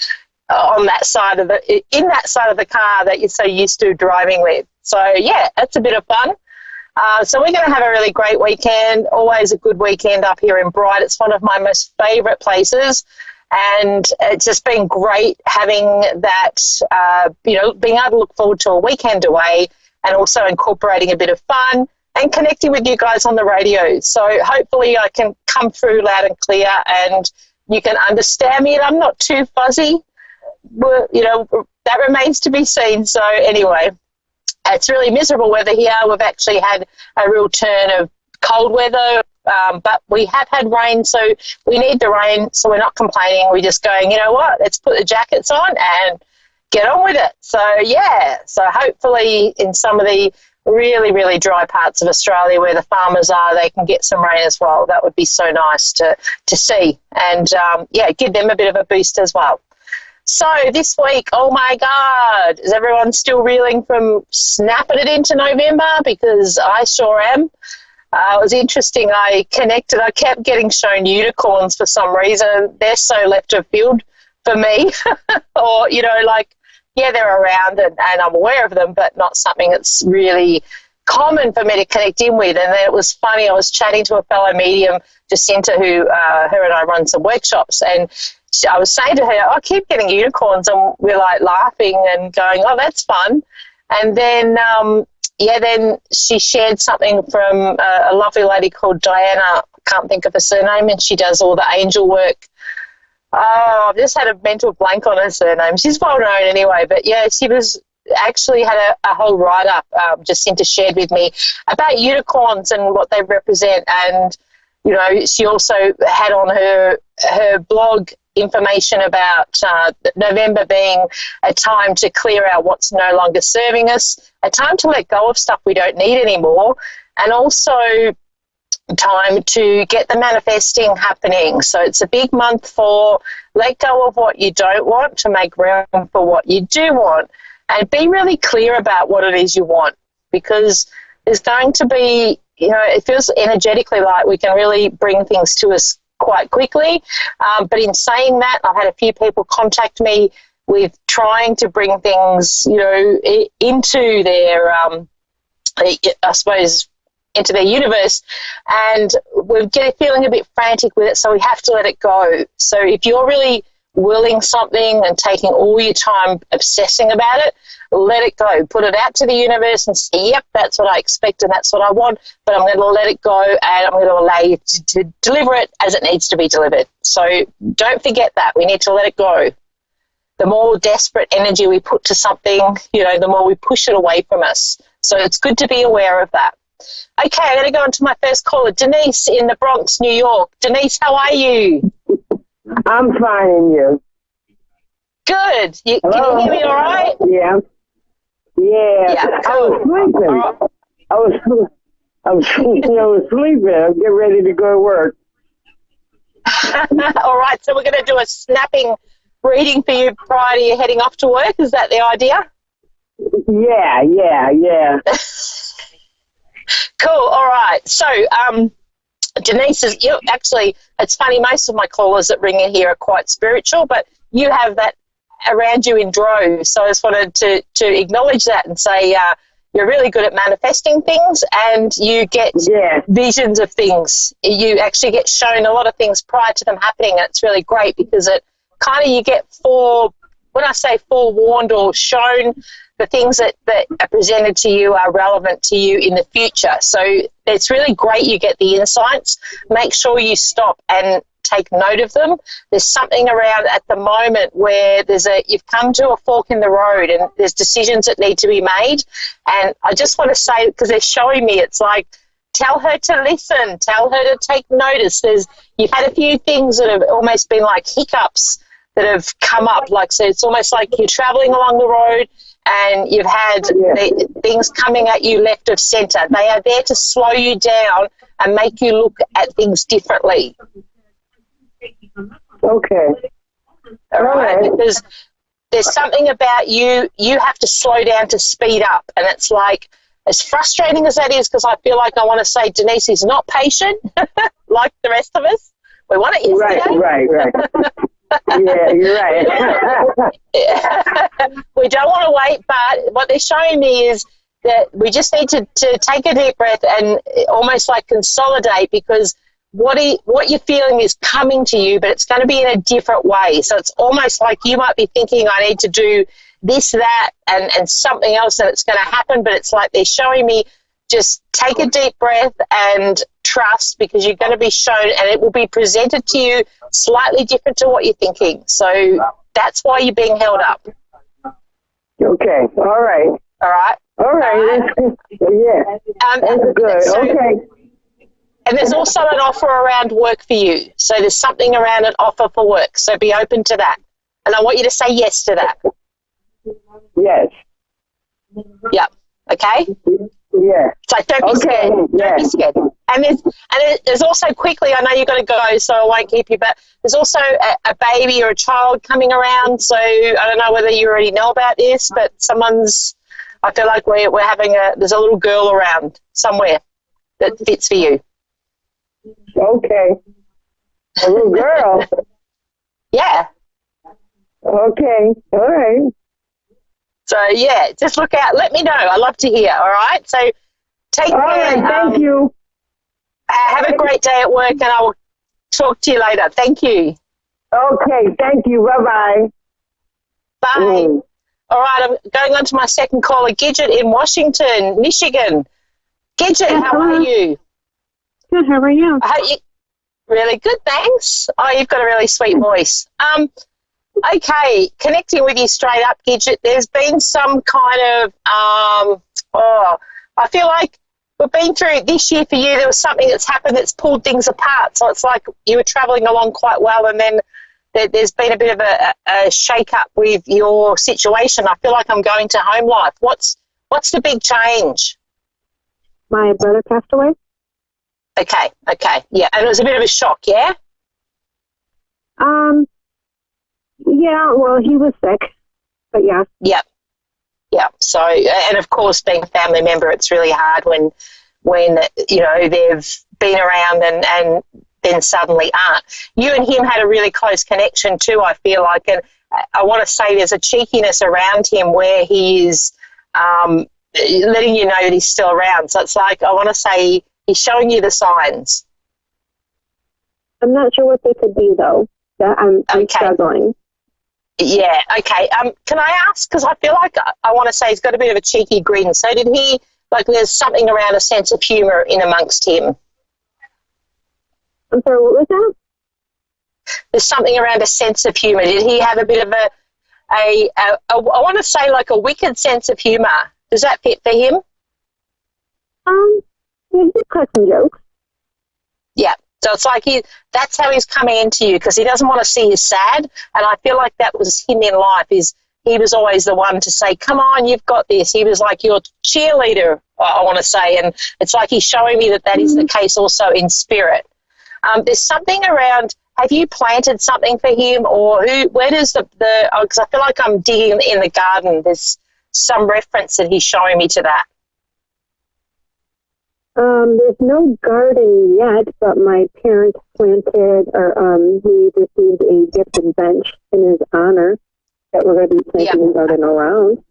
in that side of the car that you're so used to driving with. So yeah, it's a bit of fun. So we're going to have a really great weekend, always a good weekend up here in Bright. It's one of my most favourite places, and it's just been great having that, being able to look forward to a weekend away and also incorporating a bit of fun and connecting with you guys on the radio. So hopefully I can come through loud and clear and you can understand me and I'm not too fuzzy. That remains to be seen. So anyway, it's really miserable weather here. We've actually had a real turn of cold weather, but we have had rain, so we need the rain, so we're not complaining. We're just going, you know what, let's put the jackets on and get on with it. So, yeah, so hopefully in some of the really, really dry parts of Australia where the farmers are, they can get some rain as well. That would be so nice to see and, give them a bit of a boost as well. So this week, oh my God, is everyone still reeling from snapping it into November? Because I sure am. It was interesting. I kept getting shown unicorns for some reason. They're so left of field for me. Or, they're around and I'm aware of them, but not something that's really common for me to connect in with. And then it was funny, I was chatting to a fellow medium, Jacinta, who her and I run some workshops, and I was saying to her, I keep getting unicorns, and we're like laughing and going, oh, that's fun. And then then she shared something from a lovely lady called Diana, I can't think of her surname, and she does all the angel work. Oh, I've just had a mental blank on her surname. She's well known anyway, but yeah, she was actually had a whole write-up Jacinta shared with me about unicorns and what they represent. And, she also had on her blog information about November being a time to clear out what's no longer serving us, a time to let go of stuff we don't need anymore, and also time to get the manifesting happening. So it's a big month for let go of what you don't want to make room for what you do want, and be really clear about what it is you want, because there's going to be, it feels energetically like we can really bring things to us quite quickly. But in saying that, I've had a few people contact me with trying to bring things, into their, into their universe, and we're feeling a bit frantic with it, so we have to let it go. So if you're really willing something and taking all your time obsessing about it, let it go. Put it out to the universe and say, yep, that's what I expect and that's what I want, but I'm going to let it go and I'm going to allow you to deliver it as it needs to be delivered. So don't forget that. We need to let it go. The more desperate energy we put to something, the more we push it away from us. So it's good to be aware of that. Okay, I'm going to go on to my first caller, Denise in the Bronx, New York. Denise, how are you? I'm fine, and you? Good. Can you hear me all right? Yeah. Yeah, cool. I was sleeping. I was sleeping. I'm getting ready to go to work. All right, so we're going to do a snapping reading for you prior to you heading off to work. Is that the idea? Yeah. Cool. All right. So, Denise is actually. It's funny. Most of my callers that ring in here are quite spiritual, but you have that around you in droves. So I just wanted to acknowledge that and say you're really good at manifesting things, and you get visions of things. You actually get shown a lot of things prior to them happening, and it's really great because it kind of you get when I say forewarned or shown, the things that are presented to you are relevant to you in the future. So it's really great you get the insights. Make sure you stop and take note of them. There's something around at the moment where you've come to a fork in the road and there's decisions that need to be made. And I just want to say, because they're showing me, it's like, tell her to listen, tell her to take notice. You've had a few things that have almost been like hiccups that have come up. So it's almost like you're traveling along the road and you've had things coming at you left of centre. They are there to slow you down and make you look at things differently. Okay. All right, because there's something about you have to slow down to speed up, and it's like, as frustrating as that is, because I feel like I want to say Denise is not patient like the rest of us. We want it yesterday. Right. Yeah, you're right. We don't want to wait, but what they're showing me is that we just need to take a deep breath and almost like consolidate, because what you're feeling is coming to you, but it's going to be in a different way. So it's almost like you might be thinking, I need to do this, that, and something else, and it's going to happen, but it's like they're showing me just take a deep breath and trust, because you're going to be shown and it will be presented to you slightly different to what you're thinking. So that's why you're being held up. Okay. All right. That's good. Yeah. That's good. Okay. And there's also an offer around work for you. So there's something around an offer for work. So be open to that. And I want you to say yes to that. Yes. Yep. Okay? Yeah. So don't be scared. Don't be scared. And there's also, quickly, I know you've got to go, so I won't keep you, but there's also a baby or a child coming around. So I don't know whether you already know about this, but I feel like we're having there's a little girl around somewhere. that fits for you. Okay. A little girl. Yeah. Okay. All right. So, yeah, just look out. Let me know. I love to hear, all right? So take care. All right, thank you. Have a great day at work, and I will talk to you later. Thank you. Okay, thank you. Bye-bye. Bye. All right, I'm going on to my second caller, Gidget in Washington, Michigan. Gidget, how are you? Good, how are you? Really good, thanks. Oh, you've got a really sweet voice. Okay, connecting with you straight up, Gidget, there's been some kind of, I feel like we've been through this year for you, there was something that's happened that's pulled things apart. So it's like you were travelling along quite well, and then there's been a bit of a shake-up with your situation. I feel like I'm going to home life. What's the big change? My brother passed away. Okay, yeah, and it was a bit of a shock, yeah? Yeah, well, he was sick, but yeah. Yep. So, and of course, being a family member, it's really hard when you know, they've been around and then suddenly aren't. You and him had a really close connection too, I feel like, and I want to say there's a cheekiness around him where he is letting you know that he's still around. So it's like, I want to say he's showing you the signs. I'm not sure what they could be, though. That I'm struggling. Yeah, okay. Can I ask, because I feel like I want to say he's got a bit of a cheeky grin. So did he, like there's something around a sense of humour in amongst him? I'm sorry, what was that? There's something around a sense of humour. Did he have a bit of I want to say like a wicked sense of humour? Does that fit for him? Yeah, he crack some jokes. Yeah. So it's like that's how he's coming into you, because he doesn't want to see you sad. And I feel like that was him in life, is he was always the one to say, come on, you've got this. He was like your cheerleader, I want to say. And it's like he's showing me that is the case also in spirit. There's something around, have you planted something for him, or where does because I feel like I'm digging in the garden. There's some reference that he's showing me to that. There's no garden yet, but my parents planted, we received a gifted bench in his honor that we're going to be planting a garden around.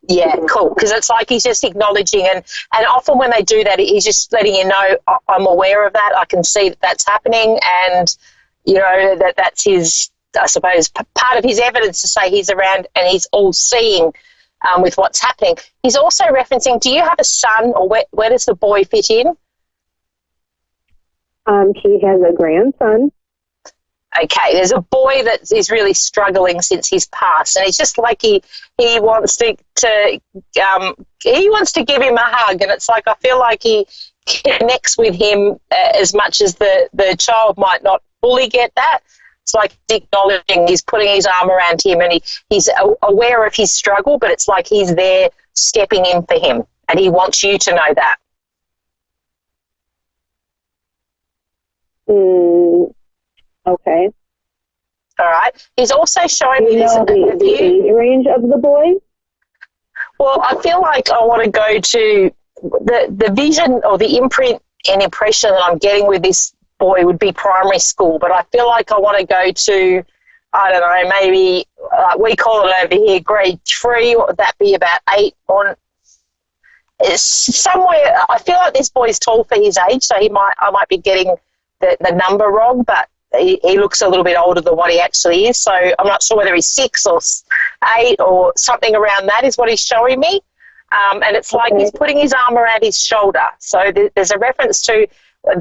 Yeah, cool, because it's like he's just acknowledging, and often when they do that, he's just letting you know, I'm aware of that, I can see that that's happening, and, you know, that's his, I suppose, part of his evidence to say he's around and he's all-seeing with what's happening. He's also referencing, do you have a son, or where does the boy fit in? He has a grandson. Okay, there's a boy that is really struggling since he's passed, and he's just like he wants to he wants to give him a hug, and it's like I feel like he connects with him as much as the child might not fully get that. It's like he's acknowledging, he's putting his arm around him, and he's aware of his struggle, but it's like he's there stepping in for him, and he wants you to know that. Okay. All right. He's also showing me the age range of the boy. Well, I feel like I want to go to the vision or the imprint and impression that I'm getting with this boy would be primary school, but I feel like I want to go to, I don't know, maybe we call it over here grade 3. What would that be, about 8 or somewhere? I feel like this boy's tall for his age, so I might be getting the number wrong, but he looks a little bit older than what he actually is, so I'm not sure whether he's 6 or 8 or something around that is what he's showing me. And it's like he's putting his arm around his shoulder. So there's a reference to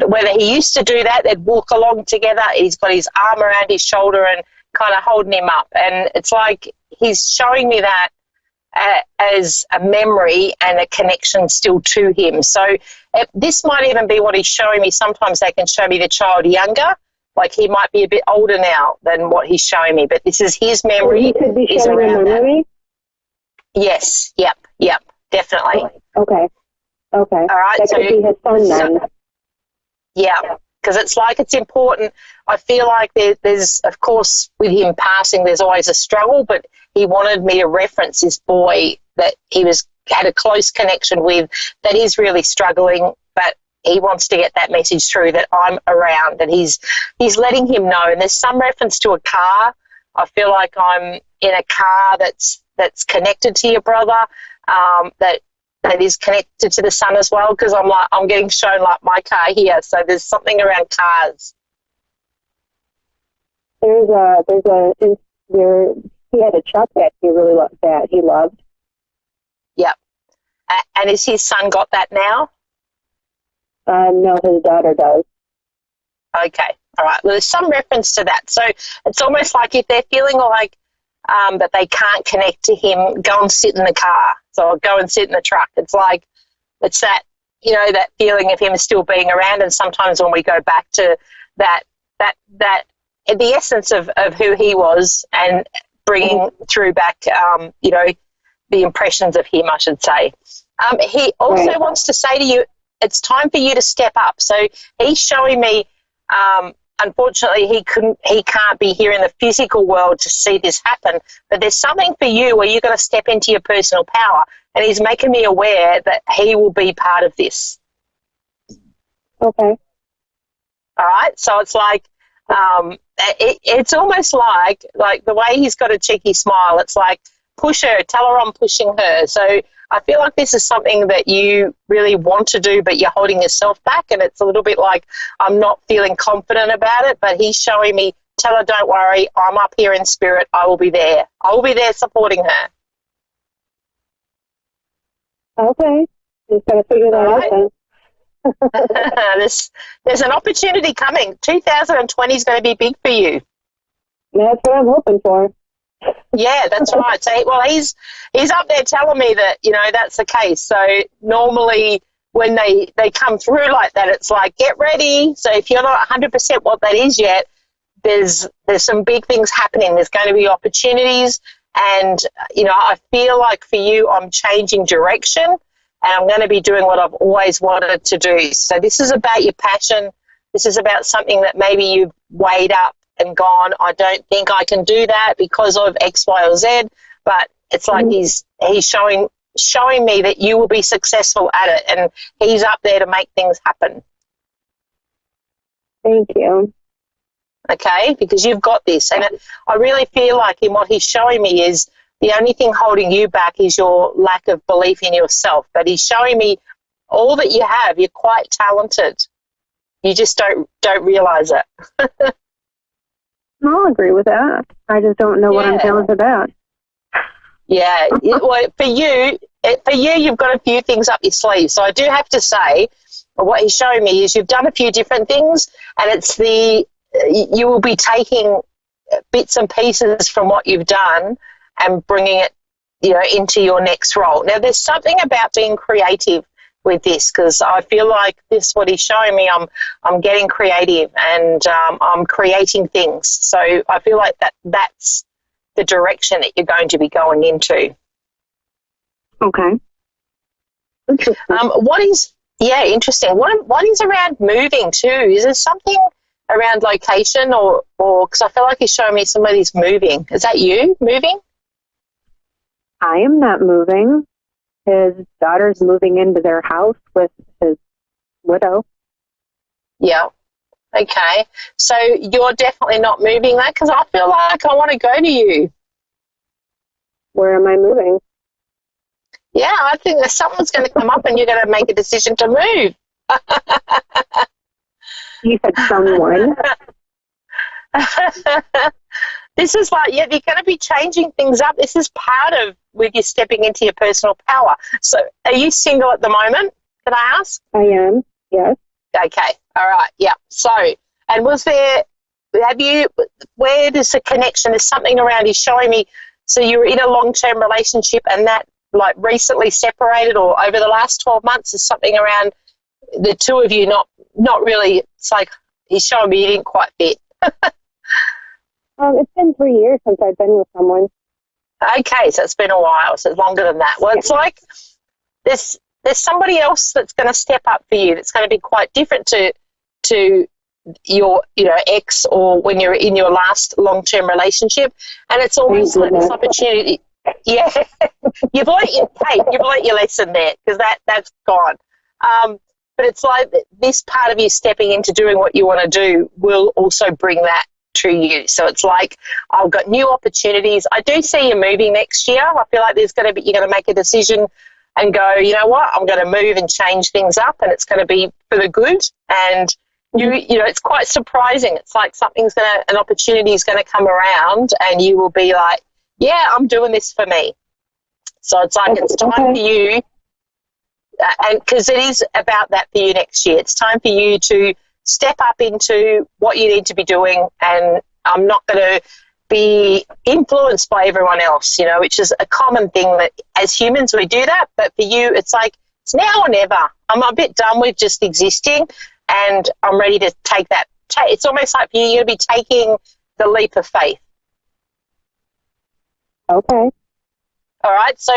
whether he used to do that, they'd walk along together, he's got his arm around his shoulder and kind of holding him up. And it's like he's showing me that as a memory and a connection still to him. So this might even be what he's showing me. Sometimes they can show me the child younger, like he might be a bit older now than what he's showing me, but this is his memory. He could be showing a memory? Yes, yep, definitely. Okay. All right. That could be his son then. Yeah, because it's like it's important. I feel like there's, of course, with him passing, there's always a struggle, but he wanted me to reference this boy that he had a close connection with that is really struggling, but he wants to get that message through that I'm around, and he's letting him know. And there's some reference to a car. I feel like I'm in a car that's connected to your brother, that is connected to the sun as well, because I'm getting shown like my car here. So there's something around cars. He had a truck that he really loved. Yep. And is his son got that now? No, his daughter does. Okay. All right. Well, there's some reference to that. So it's almost like if they're feeling like that they can't connect to him, go and sit in the car. So go and sit in the truck. It's like, it's that, that feeling of him still being around. And sometimes when we go back to that the essence of who he was and bringing through back, the impressions of him, I should say. He also wants to say to you, it's time for you to step up. So he's showing me, unfortunately, he can't be here in the physical world to see this happen, but there's something for you where you're going to step into your personal power, and he's making me aware that he will be part of this. Okay. All right. So it's like, it's almost like the way he's got a cheeky smile, it's like, push her, tell her I'm pushing her. So I feel like this is something that you really want to do, but you're holding yourself back, and it's a little bit like I'm not feeling confident about it, but he's showing me, tell her don't worry, I'm up here in spirit, I will be there. I will be there supporting her. Okay. Just got to figure that out then. There's an opportunity coming. 2020 is going to be big for you. That's what I'm hoping for. Yeah, that's right. So, well, he's up there telling me that, that's the case. So normally when they come through like that, it's like, get ready. So if you're not 100% what that is yet, there's some big things happening. There's going to be opportunities. And, I feel like for you, I'm changing direction, and I'm going to be doing what I've always wanted to do. So this is about your passion. This is about something that maybe you've weighed up and gone, I don't think I can do that because of X, Y, or Z. But it's like he's showing me that you will be successful at it, and he's up there to make things happen. Thank you. Okay, because you've got this. And I really feel like in what he's showing me is the only thing holding you back is your lack of belief in yourself. But he's showing me all that you have. You're quite talented. You just don't realise it. I'll agree with that. I just don't know what I'm talented about. Yeah. Well, for you, you've got a few things up your sleeve. So I do have to say, what he's showing me is you've done a few different things, and it's you will be taking bits and pieces from what you've done and bringing it, into your next role. Now, there's something about being creative with this, because I feel like this, what he's showing me, I'm getting creative, and I'm creating things. So I feel like that's the direction that you're going to be going into. Okay. Interesting. What is around moving too? Is there something around location or because I feel like he's showing me somebody's moving. Is that you moving? I am not moving. His daughter's moving into their house with his widow. Yeah. Okay. So you're definitely not moving that, because I feel like I want to go to you. Where am I moving? Yeah, I think that someone's going to come up and you're going to make a decision to move. You said someone. This is like, you're going to be changing things up. This is part of with you stepping into your personal power. So are you single at the moment, can I ask? I am, yes. Okay, all right, yeah. So, and where does the connection, there's something around, he's showing me, so you were in a long-term relationship and that like recently separated, or over the last 12 months, is something around the two of you not really, it's like he's showing me you didn't quite fit. It's been 3 years since I've been with someone. Okay, so it's been a while, so it's longer than that. Well, it's like there's somebody else that's going to step up for you that's going to be quite different to your ex, or when you're in your last long-term relationship, and it's almost like this opportunity. Yeah, you've learnt your lesson there, because that's gone. But it's like this part of you stepping into doing what you want to do will also bring that to you. So it's like, I've got new opportunities. I do see you moving next year. I feel like you're going to make a decision and go, you know what, I'm going to move and change things up, and it's going to be for the good. And you know, it's quite surprising. It's like an opportunity is going to come around, and you will be like, yeah, I'm doing this for me. So it's like, it's time for you, and because it is about that for you next year. It's time for you to step up into what you need to be doing, and I'm not going to be influenced by everyone else, you know, which is a common thing that as humans we do that, but for you it's like, it's now or never. I'm a bit done with just existing, and I'm ready to take that. It's almost like for you, you're going to be taking the leap of faith. Okay. All right, so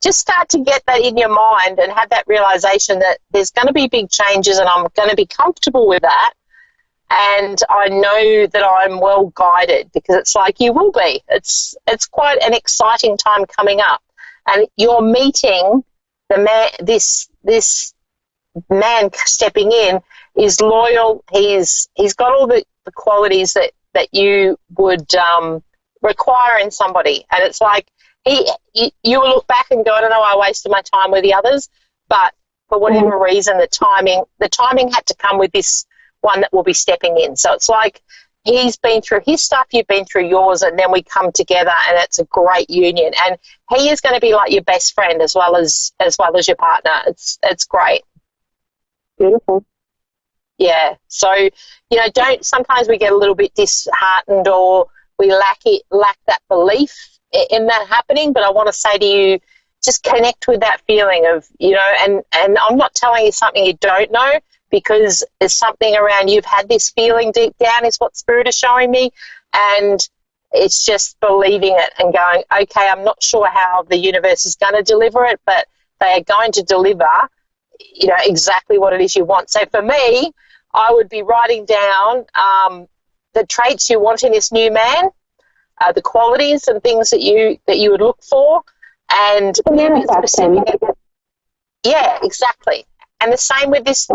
just start to get that in your mind and have that realisation that there's going to be big changes, and I'm going to be comfortable with that. And I know that I'm well guided, because it's like you will be. It's quite an exciting time coming up, and you're meeting the man. This man stepping in is loyal. He's got all the qualities that you would require in somebody, and it's like you will look back and go, I don't know, I wasted my time with the others, but for whatever reason, the timing had to come with this one that will be stepping in. So it's like he's been through his stuff, you've been through yours, and then we come together, and it's a great union. And he is going to be like your best friend as well as your partner. It's great. Beautiful. Yeah. So, you know, sometimes we get a little bit disheartened, or we lack that belief in that happening. But I want to say to you, just connect with that feeling of, you know, and I'm not telling you something you don't know, because there's something around, you've had this feeling deep down is what Spirit is showing me, and it's just believing it and going, okay, I'm not sure how the universe is going to deliver it, but they are going to deliver, you know, exactly what it is you want. So for me, I would be writing down the traits you want in this new man, the qualities and things that you would look for, and specific. Yeah, exactly. And the same with this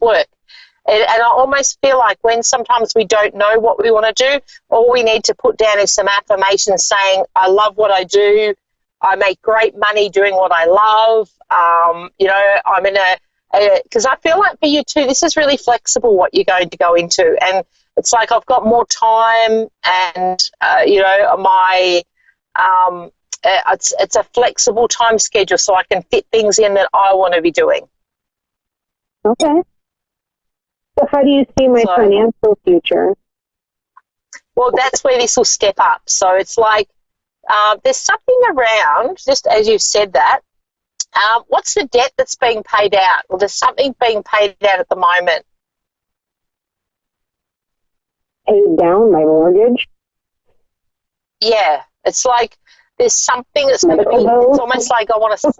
work. And I almost feel like when sometimes we don't know what we want to do, all we need to put down is some affirmations saying, I love what I do, I make great money doing what I love, you know, I'm in because I feel like for you too, this is really flexible what you're going to go into. And it's like I've got more time, and, you know, it's a flexible time schedule, so I can fit things in that I want to be doing. Okay. So how do you see my financial future? Well, that's where this will step up. So it's like there's something around, just as you've said that, what's the debt that's being paid out? Well, there's something being paid out at the moment. Paid down my mortgage? Yeah. It's like there's something that's going to be, it's almost like I want to,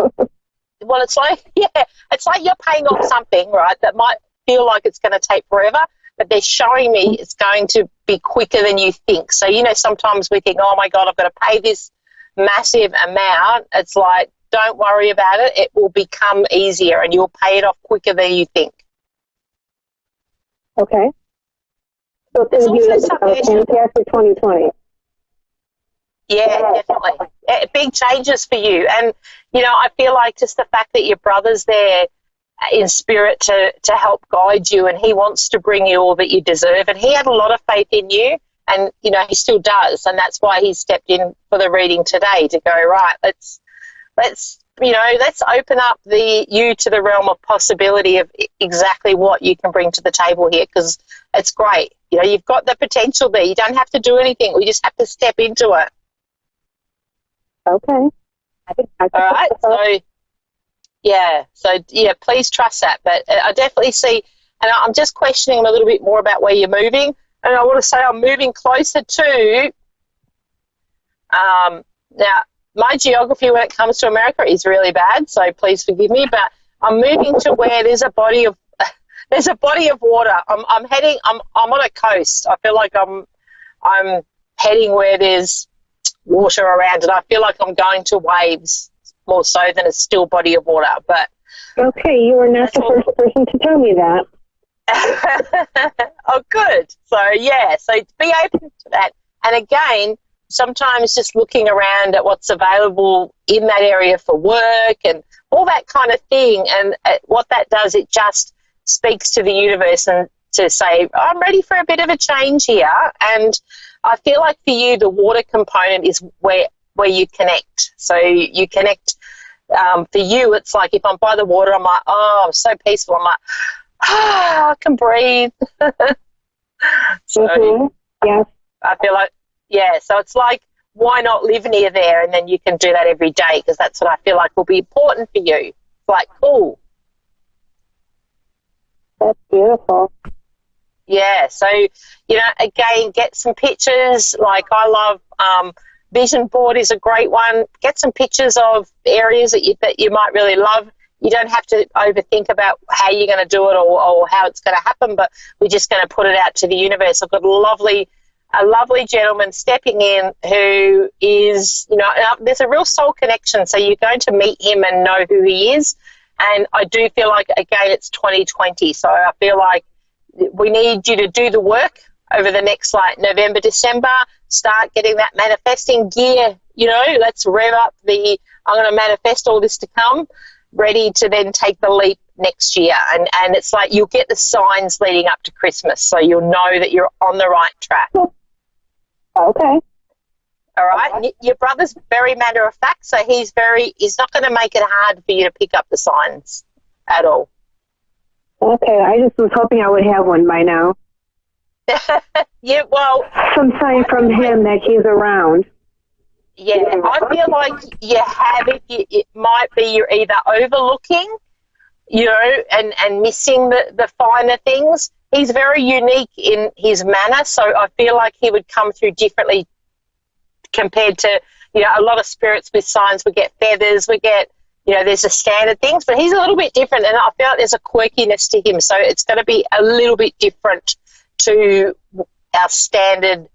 well, it's like, yeah, it's like you're paying off something, right, that might feel like it's going to take forever, but they're showing me it's going to be quicker than you think. So, you know, sometimes we think, oh, my God, I've got to pay this massive amount. It's like, don't worry about it. It will become easier, and you'll pay it off quicker than you think. Okay. So it's going to be fantastic 2020. Yeah, definitely. Big changes for you. And, you know, I feel like just the fact that your brother's there in spirit to help guide you, and he wants to bring you all that you deserve. And he had a lot of faith in you, and, you know, he still does. And that's why he stepped in for the reading today to go, right, let's you know, let's open up you to the realm of possibility of exactly what you can bring to the table here, because it's great. You know, you've got the potential there. You don't have to do anything. We just have to step into it. Okay. All right. So please trust that. But I definitely see, and I'm just questioning a little bit more about where you're moving. And I want to say I'm moving closer to, now, my geography when it comes to America is really bad, so please forgive me, but I'm moving to where there's a body of water. I'm on a coast. I feel like I'm heading where there's water around, and I feel like I'm going to waves more so than a still body of water. But Okay, you are not the first person to tell me that. Oh, good. So be open to that. And again, sometimes just looking around at what's available in that area for work and all that kind of thing. And what that does, it just speaks to the universe and to say, I'm ready for a bit of a change here. And I feel like for you, the water component is where you connect. So you connect. For you, it's like if I'm by the water, I'm like, oh, I'm so peaceful. I'm like, I can breathe. So yes. I feel like, so it's like, why not live near there? And then you can do that every day, because that's what I feel like will be important for you. It's like, cool. That's beautiful. Yeah, so, again, get some pictures. Like I love vision board is a great one. Get some pictures of areas that you might really love. You don't have to overthink about how you're going to do it or how it's going to happen, but we're just going to put it out to the universe. I've got a lovely gentleman stepping in who is, there's a real soul connection. So you're going to meet him and know who he is. And I do feel like, again, it's 2020. So I feel like we need you to do the work over the next, November, December. Start getting that manifesting gear, let's rev up I'm going to manifest all this to come, ready to then take the leap next year. And it's like you'll get the signs leading up to Christmas, so you'll know that you're on the right track. Okay. All right. Okay. Your brother's very matter of fact, so he's not going to make it hard for you to pick up the signs at all. Okay. I just was hoping I would have one by now. Yeah, well, some sign from him that he's around. Yeah, I feel like you have it. It might be you're either overlooking, and missing the finer things. He's very unique in his manner, so I feel like he would come through differently compared to, a lot of spirits with signs. We get feathers, we get, there's the standard things, but he's a little bit different, and I feel like there's a quirkiness to him, so it's going to be a little bit different to our standard,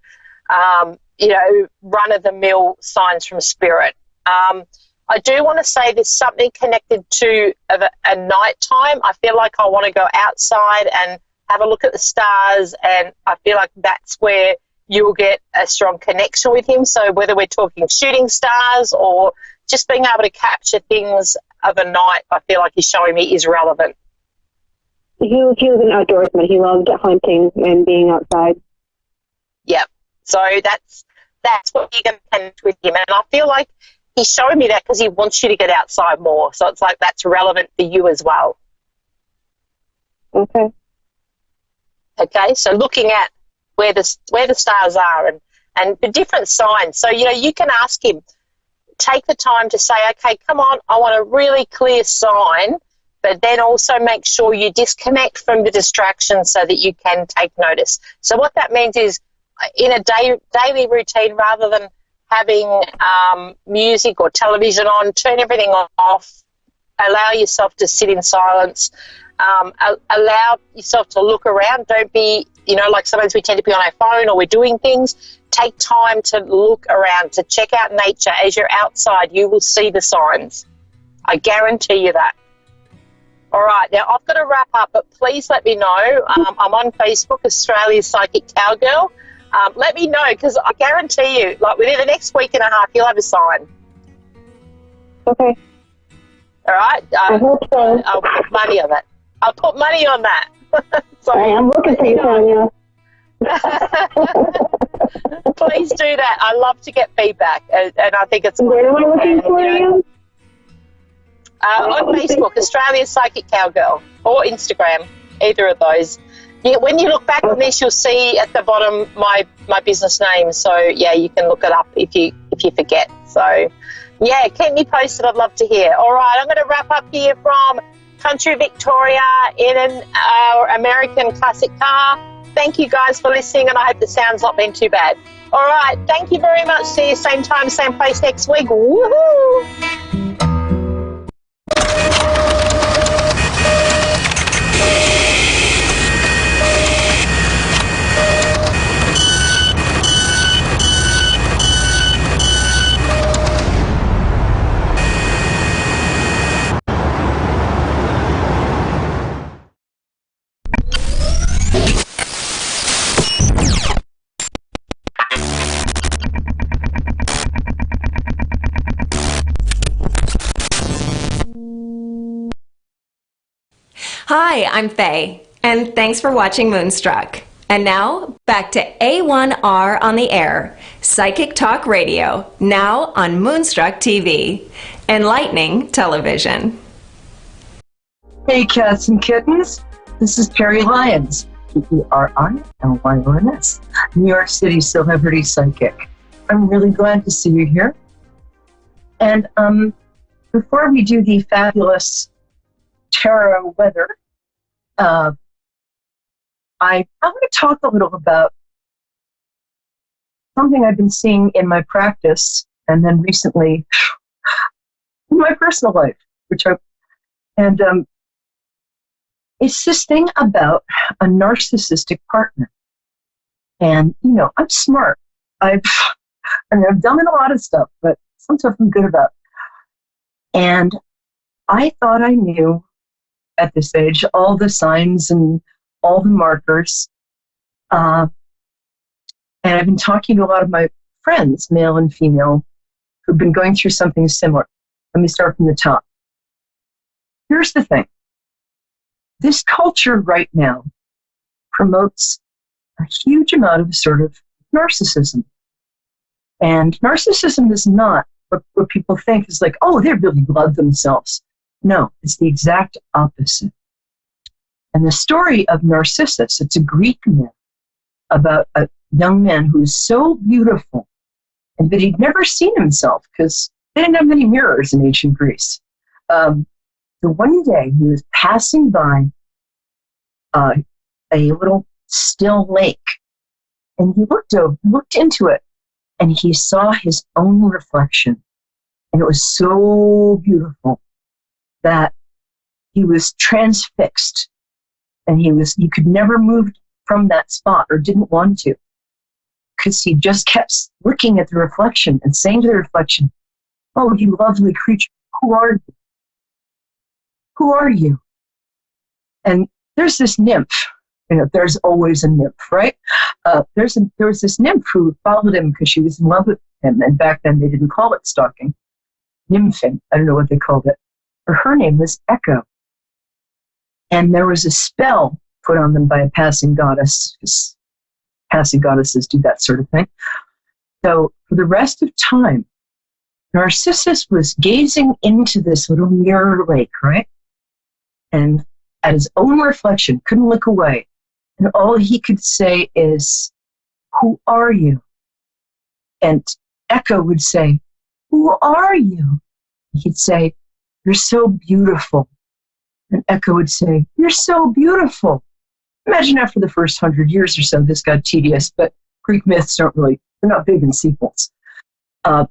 run-of-the-mill signs from spirit. I do want to say there's something connected to a nighttime. I feel like I want to go outside and have a look at the stars, and I feel like that's where you'll get a strong connection with him. So whether we're talking shooting stars or just being able to capture things of a night, I feel like he's showing me is relevant. He was an outdoorsman. He loved hunting and being outside. Yeah. So that's what you're going to connect with him. And I feel like he's showing me that because he wants you to get outside more. So it's like that's relevant for you as well. Okay. Okay. So looking at where the stars are and the different signs. So, you can ask him, take the time to say, okay, come on, I want a really clear sign, but then also make sure you disconnect from the distractions so that you can take notice. So what that means is in a daily routine, rather than having music or television on, turn everything off, allow yourself to sit in silence, allow yourself to look around. Don't be, like sometimes we tend to be on our phone or we're doing things. Take time to look around, to check out nature. As you're outside, you will see the signs. I guarantee you that. All right, now I've got to wrap up, but please let me know. I'm on Facebook, Australia's Psychic Cowgirl. Let me know, because I guarantee you, within the next week and a half, you'll have a sign. Okay. All right? I hope so. I'll put money on that. I'll put money on that. I'm looking for you, Sonia. Please do that. I love to get feedback, and I think it's... Where am I looking for you? On Facebook, Australia's Psychic Cowgirl, or Instagram, either of those. When you look back on this, you'll see at the bottom my business name. So you can look it up if you forget. So keep me posted. I'd love to hear. All right, I'm going to wrap up here from country Victoria in an American classic car. Thank you guys for listening, and I hope the sound's not been too bad. All right, thank you very much. See you same time, same place next week. Woohoo! Hi, I'm Faye, and thanks for watching Moonstruck. And now, back to A1R on the air, Psychic Talk Radio, now on Moonstruck TV, enlightening television. Hey, cats and kittens. This is Perry Lyons, PERILYONS, New York City celebrity psychic. I'm really glad to see you here. And before we do the fabulous tarot weather, I want to talk a little about something I've been seeing in my practice and then recently in my personal life, it's this thing about a narcissistic partner. And, you know, I'm smart. I've done a lot of stuff, but some stuff I'm good about. And I thought I knew at this age all the signs and all the markers. And I've been talking to a lot of my friends, male and female, who've been going through something similar. Let me start from the top. Here's the thing. This culture right now promotes a huge amount of sort of narcissism. And narcissism is not what people think is like, oh, they really love themselves. No, it's the exact opposite. And the story of Narcissus, it's a Greek myth about a young man who is so beautiful, and that he'd never seen himself because they didn't have many mirrors in ancient Greece. So one day he was passing by a little still lake, and he looked into it, and he saw his own reflection. And it was so beautiful that he was transfixed, and he could never move from that spot, or didn't want to, because he just kept looking at the reflection and saying to the reflection, "Oh, you lovely creature, who are you? Who are you?" And there's this nymph. You know, there's always a nymph, right? There was this nymph who followed him because she was in love with him, and back then they didn't call it stalking. Nymphing, I don't know what they called it. But her name was Echo. And there was a spell put on them by a passing goddess, because passing goddesses do that sort of thing. So for the rest of time, Narcissus was gazing into this little mirror lake, right? And at his own reflection, couldn't look away. And all he could say is, "Who are you?" And Echo would say, "Who are you?" He'd say, "You're so beautiful." And Echo would say, "You're so beautiful." Imagine after the first 100 years or so, this got tedious, but Greek myths they're not big in sequels. So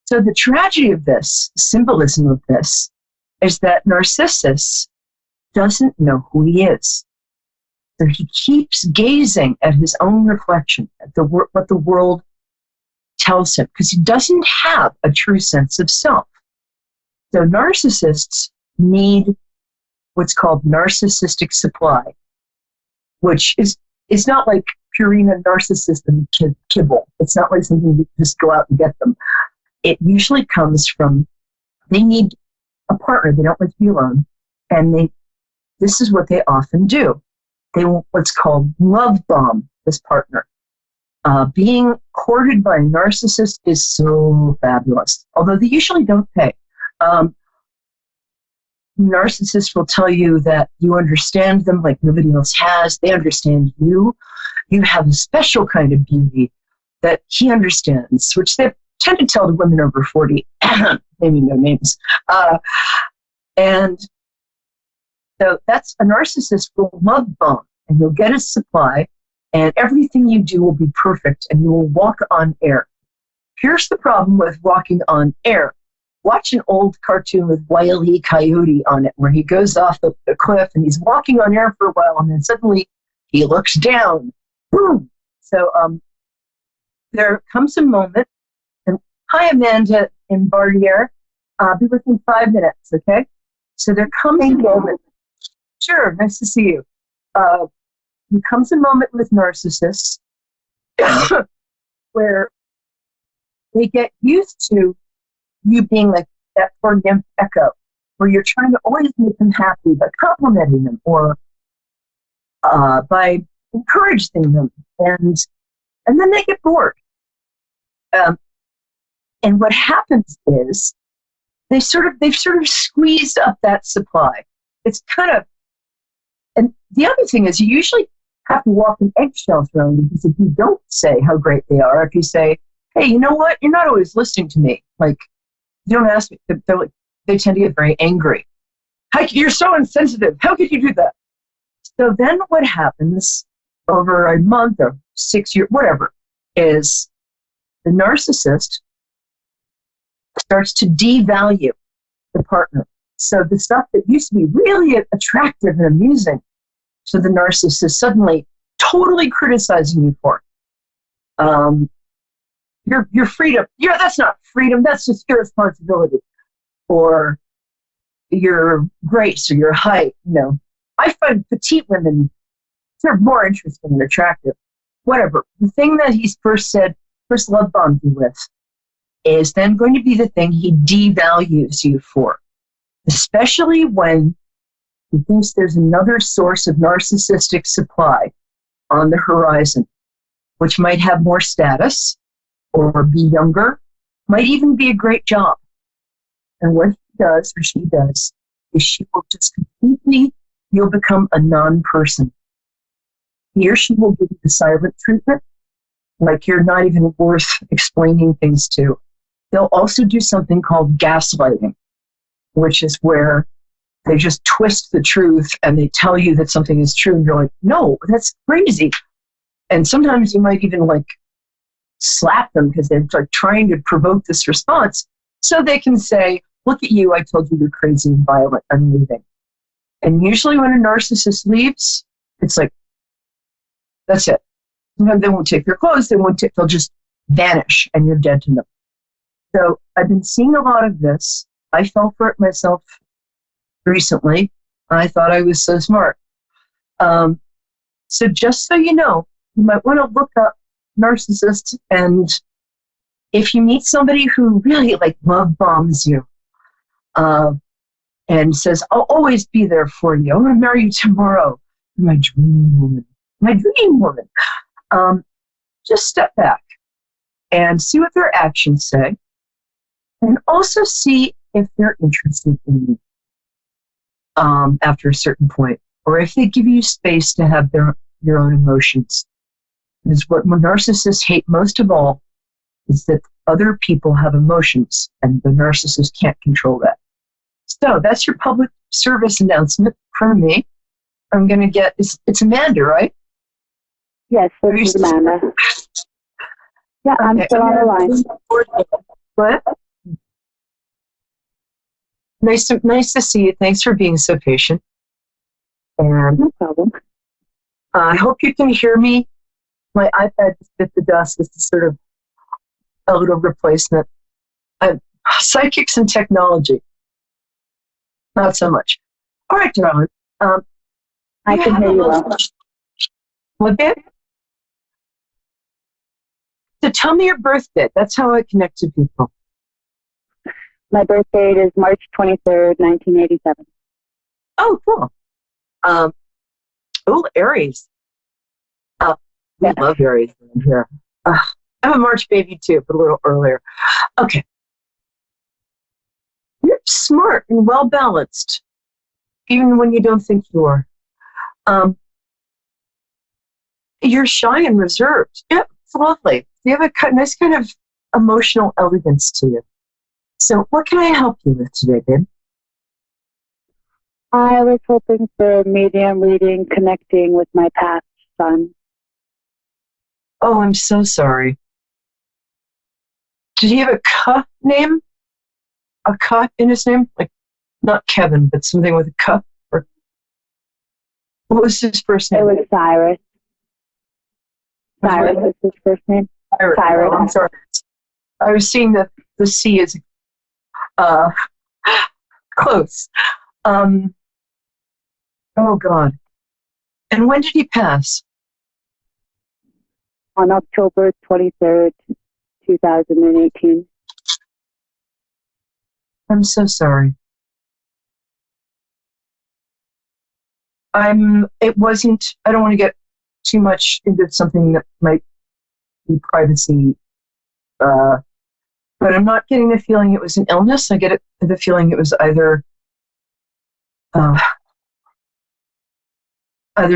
the tragedy of this, symbolism of this, is that Narcissus doesn't know who he is. So he keeps gazing at his own reflection, at what the world tells him, because he doesn't have a true sense of self. So narcissists need what's called narcissistic supply, which is not like Purina narcissism kibble. It's not like something you just go out and get them. It usually comes from, they need a partner. They don't like to be alone. And this is what they often do. They want what's called love bomb this partner. Being courted by a narcissist is so fabulous, although they usually don't pay. Narcissists will tell you that you understand them like nobody else has. They understand you. You have a special kind of beauty that he understands, which they tend to tell the women over 40, naming no names. And so that's a narcissist will love bomb, and you'll get a supply, and everything you do will be perfect, and you will walk on air. Here's the problem with walking on air. Watch an old cartoon with Wile E. Coyote on it, where he goes off the cliff, and he's walking on air for a while, and then suddenly he looks down. Boom! So there comes a moment, and hi, Amanda in Barriere. Be with me in 5 minutes, okay? So there comes a moment. Sure, nice to see you. There comes a moment with narcissists where they get used to you being like that poor nymph Echo. where you're trying to always make them happy by complimenting them or by encouraging them, and then they get bored. And what happens is they've sort of squeezed up that supply. It's kind of, and the other thing is you usually have to walk an eggshells around them, because if you don't say how great they are, if you say, hey, you know what, you're not always listening to me, like, you don't ask me, they tend to get very angry. You're so insensitive. How could you do that? So then what happens over a month or 6 years, whatever, is the narcissist starts to devalue the partner. So the stuff that used to be really attractive and amusing, so the narcissist is suddenly totally criticizing you for. Your freedom. Yeah, that's not freedom. That's just irresponsibility. Or your grace or your height. I find petite women, they're more interesting and attractive. Whatever. The thing that he's first love bombed you with is then going to be the thing he devalues you for. Especially when he thinks there's another source of narcissistic supply on the horizon, which might have more status or be younger, might even be a great job. And what he does or she does is she will just completely, you'll become a non-person. He or she will give you the silent treatment, like you're not even worth explaining things to. They'll also do something called gaslighting, which is where they just twist the truth and they tell you that something is true and you're like, no, that's crazy. And sometimes you might even slap them because they're trying to provoke this response so they can say, look at you, I told you you're crazy and violent, I'm leaving. And usually when a narcissist leaves, it's like, that's it. Sometimes they won't take your clothes, they'll just vanish and you're dead to them. So I've been seeing a lot of this. I fell for it myself recently. I thought I was so smart. So just so you know, you might want to look up narcissists, and if you meet somebody who really love bombs you and says, I'll always be there for you, I'm going to marry you tomorrow, my dream woman, just step back and see what their actions say, and also see if they're interested in you after a certain point, or if they give you space to have your own emotions. Because what narcissists hate most of all is that other people have emotions, and the narcissist can't control that. So that's your public service announcement from me. I'm going to get, it's Amanda, right? Yes, this is Amanda. Yeah, I'm still on the line. What? Nice to see you. Thanks for being so patient. And no problem. I hope you can hear me. My iPad just bit the dust. This is sort of a little replacement. Psychics and technology. Not so much. All right, darling. I can hear you well. What, babe? So tell me your birth date. That's how I connect to people. My birth date is March 23rd, 1987. Oh, cool. Aries. We love Aries in here. I'm a March baby too, but a little earlier. Okay. You're smart and well balanced, even when you don't think you are. You're shy and reserved. Yep, it's lovely. You have a nice kind of emotional elegance to you. So what can I help you with today, babe? I was hoping for medium reading, connecting with my past son. Oh, I'm so sorry. Did he have a K name? A K in his name? Like, not Kevin, but something with a K? Or what was his first name? It was Cyrus. Cyrus is his first name. Cyrus. Oh, I'm sorry. I was seeing that the C is close. Oh, God. And when did he pass? On October 23rd, 2018. I'm so sorry. It wasn't. I don't want to get too much into something that might be privacy. But I'm not getting the feeling it was an illness. I get the feeling it was either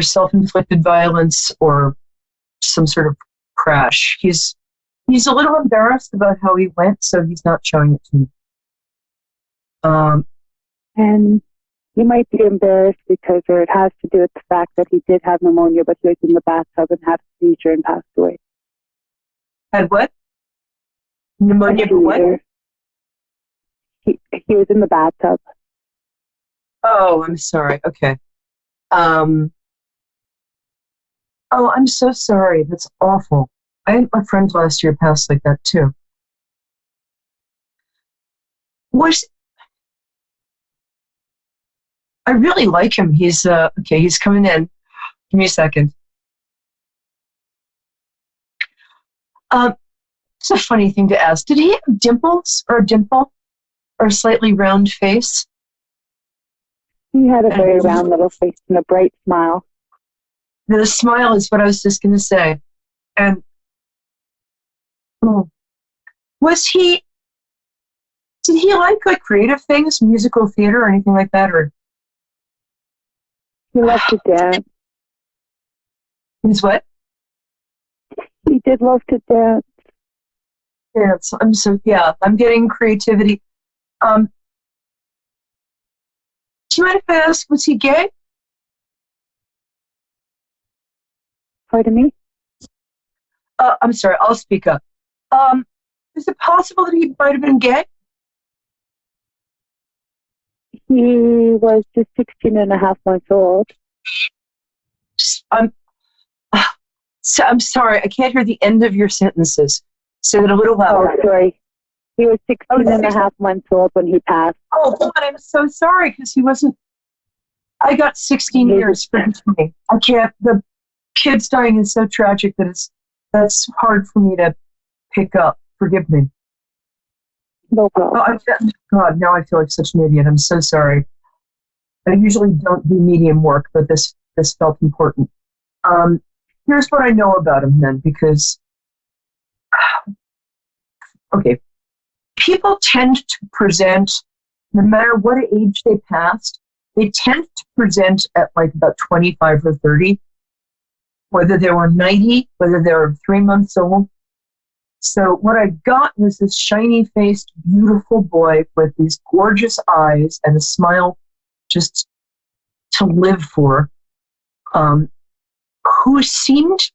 self-inflicted violence or some sort of crash. He's a little embarrassed about how he went, so he's not showing it to me. And you might be embarrassed because, or it has to do with the fact that he did have pneumonia, but he was in the bathtub and had a seizure and passed away. Had what? Pneumonia for what? He was in the bathtub. Oh, I'm sorry. Okay. Oh, I'm so sorry. That's awful. I had my friend last year pass like that too. I really like him. He's okay. He's coming in. Give me a second. It's a funny thing to ask. Did he have dimples or a dimple or a slightly round face? He had a very round little face and a bright smile. The smile is what I was just going to say. And did he like creative things, musical theater or anything like that? Or he loved to dance. He's what? He did love to dance. Dance. I'm getting creativity. Do you mind if I ask, was he gay? Pardon me? I'm sorry, I'll speak up. Is it possible that he might have been gay? He was just 16 and a half months old. I'm sorry, I can't hear the end of your sentences. Say that a little louder. Oh, sorry. He was 16 and a half months old when he passed. Oh, God, I'm so sorry, because he wasn't... I got 16 years for me. I can't... The kids dying is so tragic that that's hard for me to pick up. Forgive me. No problem. God, now I feel like such an idiot. I'm so sorry. I usually don't do medium work, but this felt important. Here's what I know about him then, because... Okay. People tend to present, no matter what age they passed, they tend to present at about 25 or 30, whether they were 90, whether they were 3 months old. So what I got was this shiny-faced, beautiful boy with these gorgeous eyes and a smile just to live for, who seemed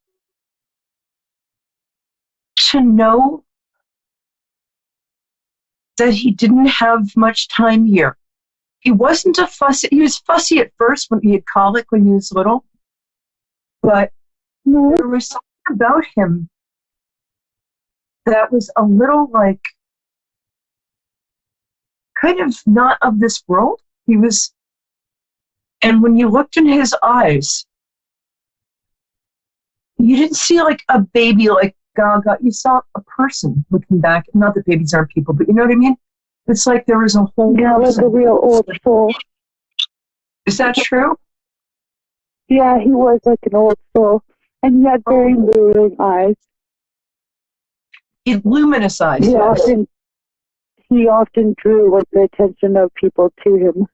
to know that he didn't have much time here. He wasn't he was fussy at first when he had colic when he was little, but there was something about him that was a little kind of not of this world. And when you looked in his eyes, you didn't see a baby Gaga. You saw a person looking back. Not that babies aren't people, but you know what I mean? It's like there was a whole person. Like a real old soul. Is that true? Yeah, he was like an old soul. And he had very luring eyes. Luminous eyes. He often drew the attention of people to him.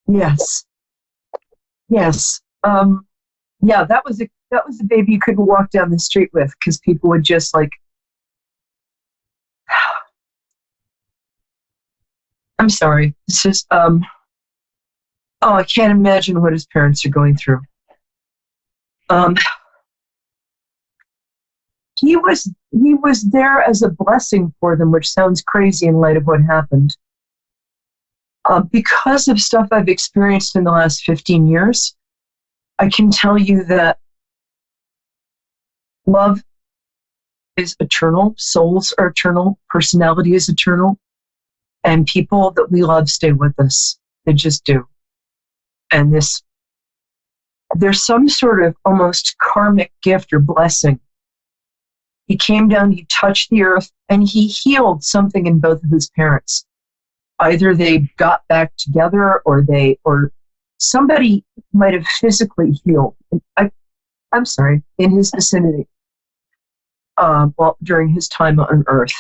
Yes. Yes. Yeah, that was a baby you couldn't walk down the street with, because people would just I'm sorry. It's just I can't imagine what his parents are going through. He was there as a blessing for them, which sounds crazy in light of what happened. Because of stuff I've experienced in the last 15 years, I can tell you that love is eternal, souls are eternal, personality is eternal, and people that we love stay with us. They just do. And there's some sort of almost karmic gift or blessing. He came down, he touched the earth, and he healed something in both of his parents. Either they got back together or somebody might have physically healed. I'm sorry, in his vicinity. During his time on Earth.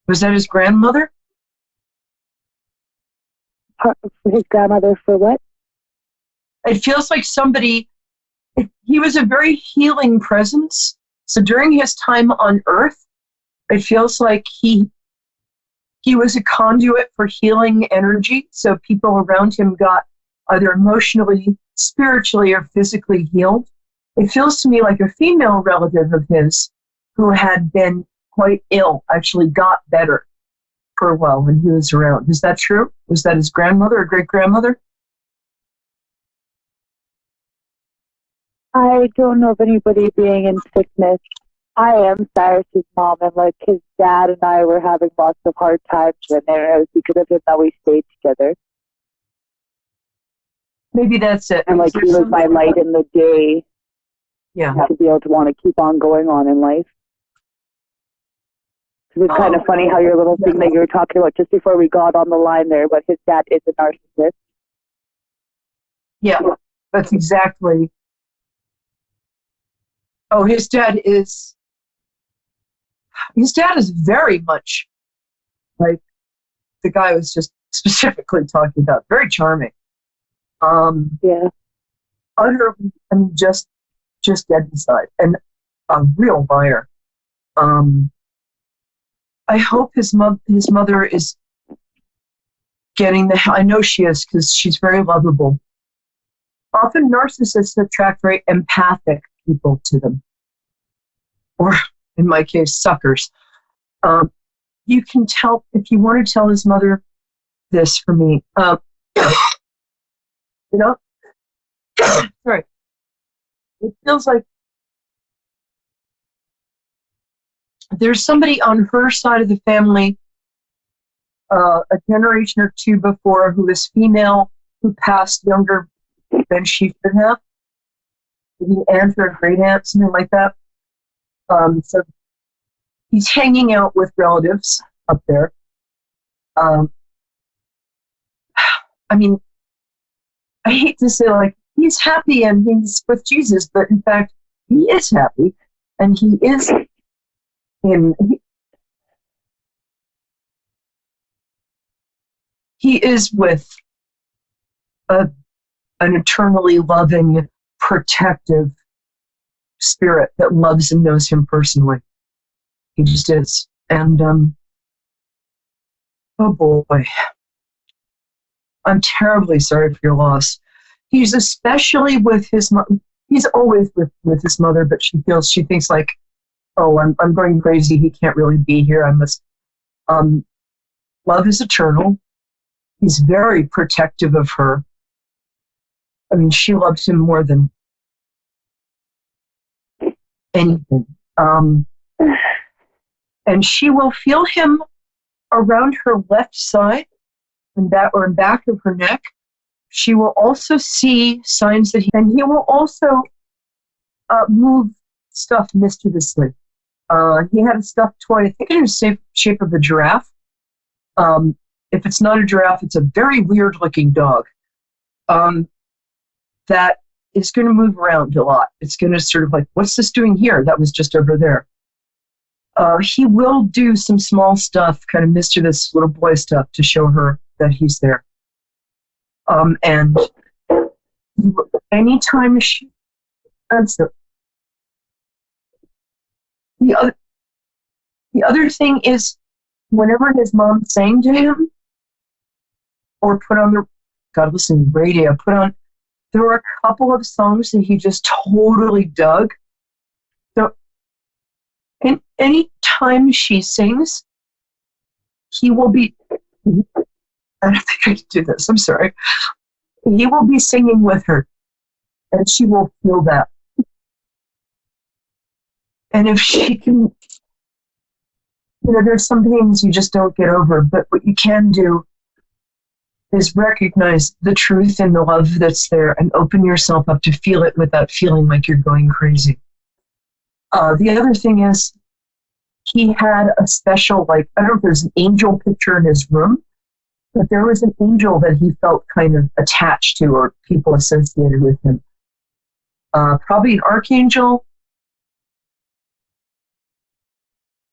Was that his grandmother? His grandmother for what? It feels like he was a very healing presence. So during his time on Earth, it feels like he was a conduit for healing energy. So people around him got either emotionally, spiritually, or physically healed. It feels to me like a female relative of his who had been quite ill actually got better for a while when he was around. Is that true? Was that his grandmother or great-grandmother? I don't know of anybody being in sickness. I am Cyrus's mom, and like his dad and I were having lots of hard times, and it was because of him that we stayed together. Maybe that's it. And like he was my light in the day. Yeah. To be able to want to keep on going on in life. It's kind of funny how your little thing that you were talking about just before we got on the line there, but his dad is a narcissist. Yeah, that's exactly. Oh, his dad is very much like the guy I was just specifically talking about. Very charming. Yeah. Utterly, just dead inside, and a real liar. I hope his mother is getting the help. I know she is, because she's very lovable. Often narcissists attract very empathic people to them, or in my case, suckers. You can tell, if you want to tell his mother this for me, sorry, it feels like there's somebody on her side of the family, a generation or two before, who is female, who passed younger than she should have. Maybe an aunt or a great aunt, something like that. So he's hanging out with relatives up there. I hate to say, like, he's happy and he's with Jesus, but in fact, he is happy, and he is he is with an eternally loving, protective spirit that loves and knows him personally. He just is. And, oh boy, I'm terribly sorry for your loss. He's especially with his mother. He's always with his mother, but she thinks like, oh, I'm going crazy. He can't really be here. I must. Love is eternal. He's very protective of her. I mean, she loves him more than anything. And she will feel him around her left side and back of her neck. She will also see signs that he will also move stuff mischievously. He had a stuffed toy, I think it was the shape of a giraffe. If it's not a giraffe, it's a very weird looking dog that is going to move around a lot. It's going to sort of like, what's this doing here? That was just over there. He will do some small stuff, kind of mischievous little boy stuff, to show her that he's there. And anytime she answers, the other thing is, whenever his mom sang to him, or put on the radio, there were a couple of songs that he just totally dug. So, any time she sings, he will be, I don't think I can do this, I'm sorry. He will be singing with her, and she will feel that. And if she can, there's some things you just don't get over, but what you can do is recognize the truth and the love that's there and open yourself up to feel it without feeling like you're going crazy. The other thing is, he had a special, I don't know if there's an angel picture in his room, But there was an angel that he felt kind of attached to, or people associated with him. Probably an archangel,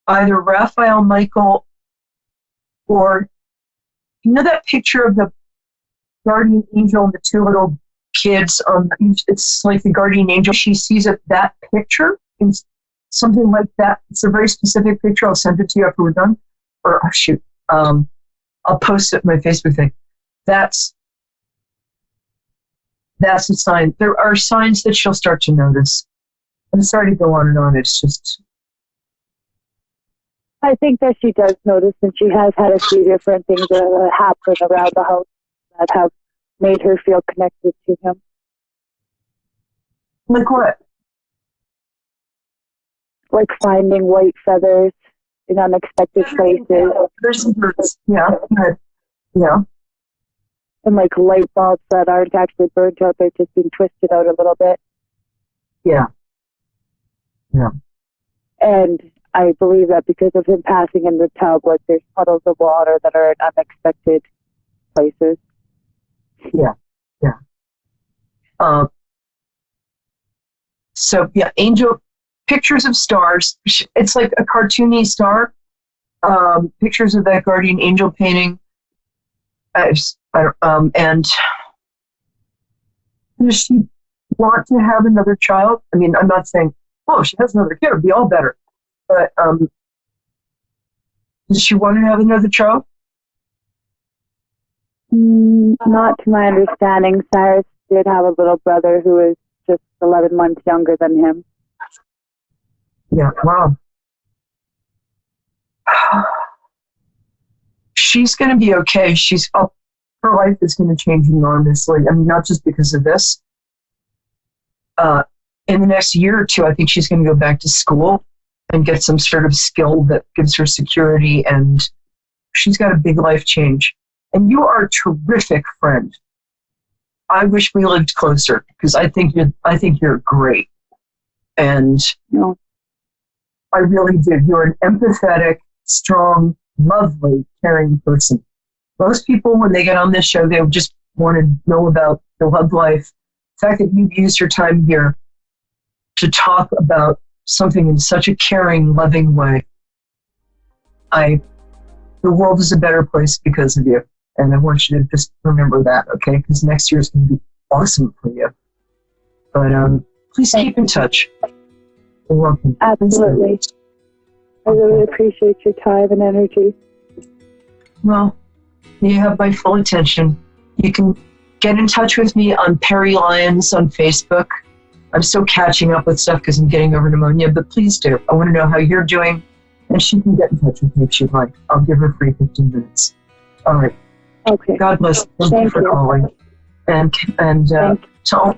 either Raphael, Michael, or you know that picture of the guardian angel and the two little kids? It's like the guardian angel. She sees that picture in something like that. It's a very specific picture. I'll send it to you after we're done. Or shoot, I'll post it in my Facebook thing. That's a sign. There are signs that she'll start to notice. I'm sorry to go on and on. It's just. I think that she does notice, and she has had a few different things that happen around the house that have made her feel connected to him. Like what? Like finding white feathers in unexpected places. There's some birds. Yeah. Yeah. And like light bulbs that aren't actually burnt out, they're just being twisted out a little bit. Yeah. Yeah. And I believe that because of him passing in the tub, like there's puddles of water that are in unexpected places. Yeah. Yeah. So yeah, angel pictures of stars. It's like a cartoony star. Pictures of that guardian angel painting. And does she want to have another child? I mean, I'm not saying, oh, she has another kid, it'd be all better. But does she want to have another child? Not to my understanding. Cyrus did have a little brother who is just 11 months younger than him. Yeah, wow. She's going to be okay. Her life is going to change enormously. I mean, not just because of this. In the next year or two, I think she's going to go back to school and get some sort of skill that gives her security, and she's got a big life change. And you are a terrific friend. I wish we lived closer because I think you're great. And I really do. You're an empathetic, strong, lovely, caring person. Most people, when they get on this show, they just want to know about the love life. The fact that you've used your time here to talk about something in such a caring, loving way. The world is a better place because of you. And I want you to just remember that, okay? Because next year is going to be awesome for you. But please keep in touch. You're welcome. Absolutely. I really appreciate your time and energy. Well, you have my full attention. You can get in touch with me on Perry Lyons on Facebook. I'm still catching up with stuff because I'm getting over pneumonia, but please do. I want to know how you're doing, and she can get in touch with me if she'd like. I'll give her free 15 minutes. All right. Okay. God bless. Thank you for calling. And to all,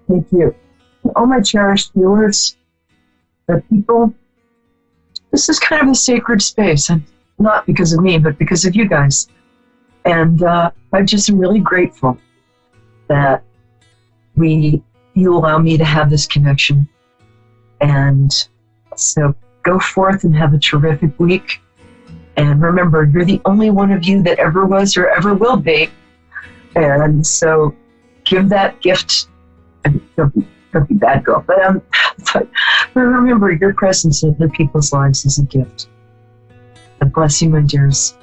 thank you. To all my cherished viewers, the people, this is kind of a sacred space, and not because of me, but because of you guys. And I'm just really grateful that you allow me to have this connection. And so go forth and have a terrific week. And remember, you're the only one of you that ever was or ever will be. And so give that gift. Don't be bad girl. But remember, your presence in other people's lives is a gift. God bless you, my dears.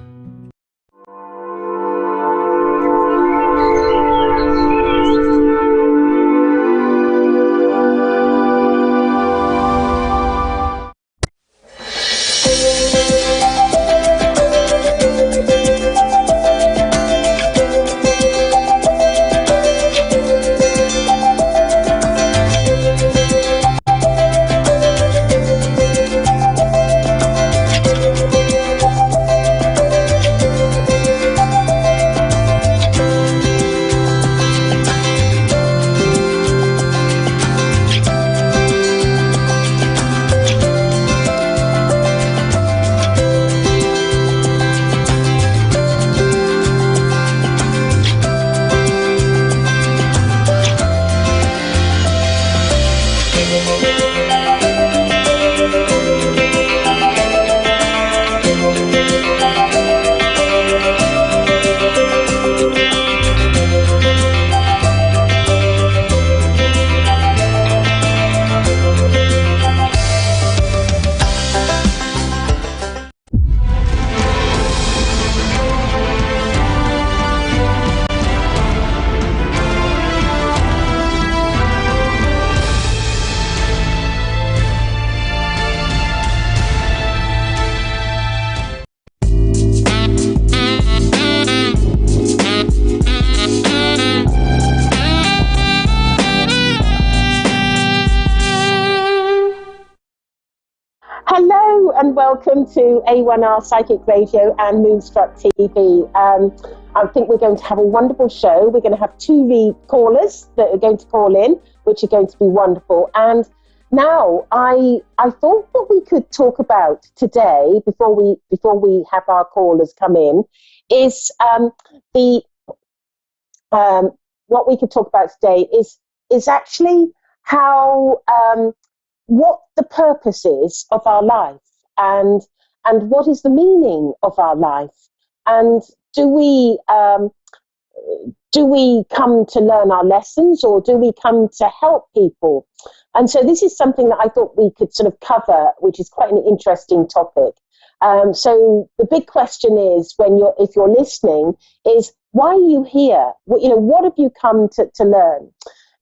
and welcome to A1R Psychic Radio and Moonstruck TV. I think we're going to have a wonderful show. We're going to have 2 callers that are going to call in, which are going to be wonderful. And now I thought what we could talk about today, before we have our callers come in, is what we could talk about today is actually how what the purpose is of our life, and what is the meaning of our life, and do we come to learn our lessons, or do we come to help people? And so this is something that I thought we could sort of cover, which is quite an interesting topic. So the big question is, if you're listening, is why are you here? What have you come to learn?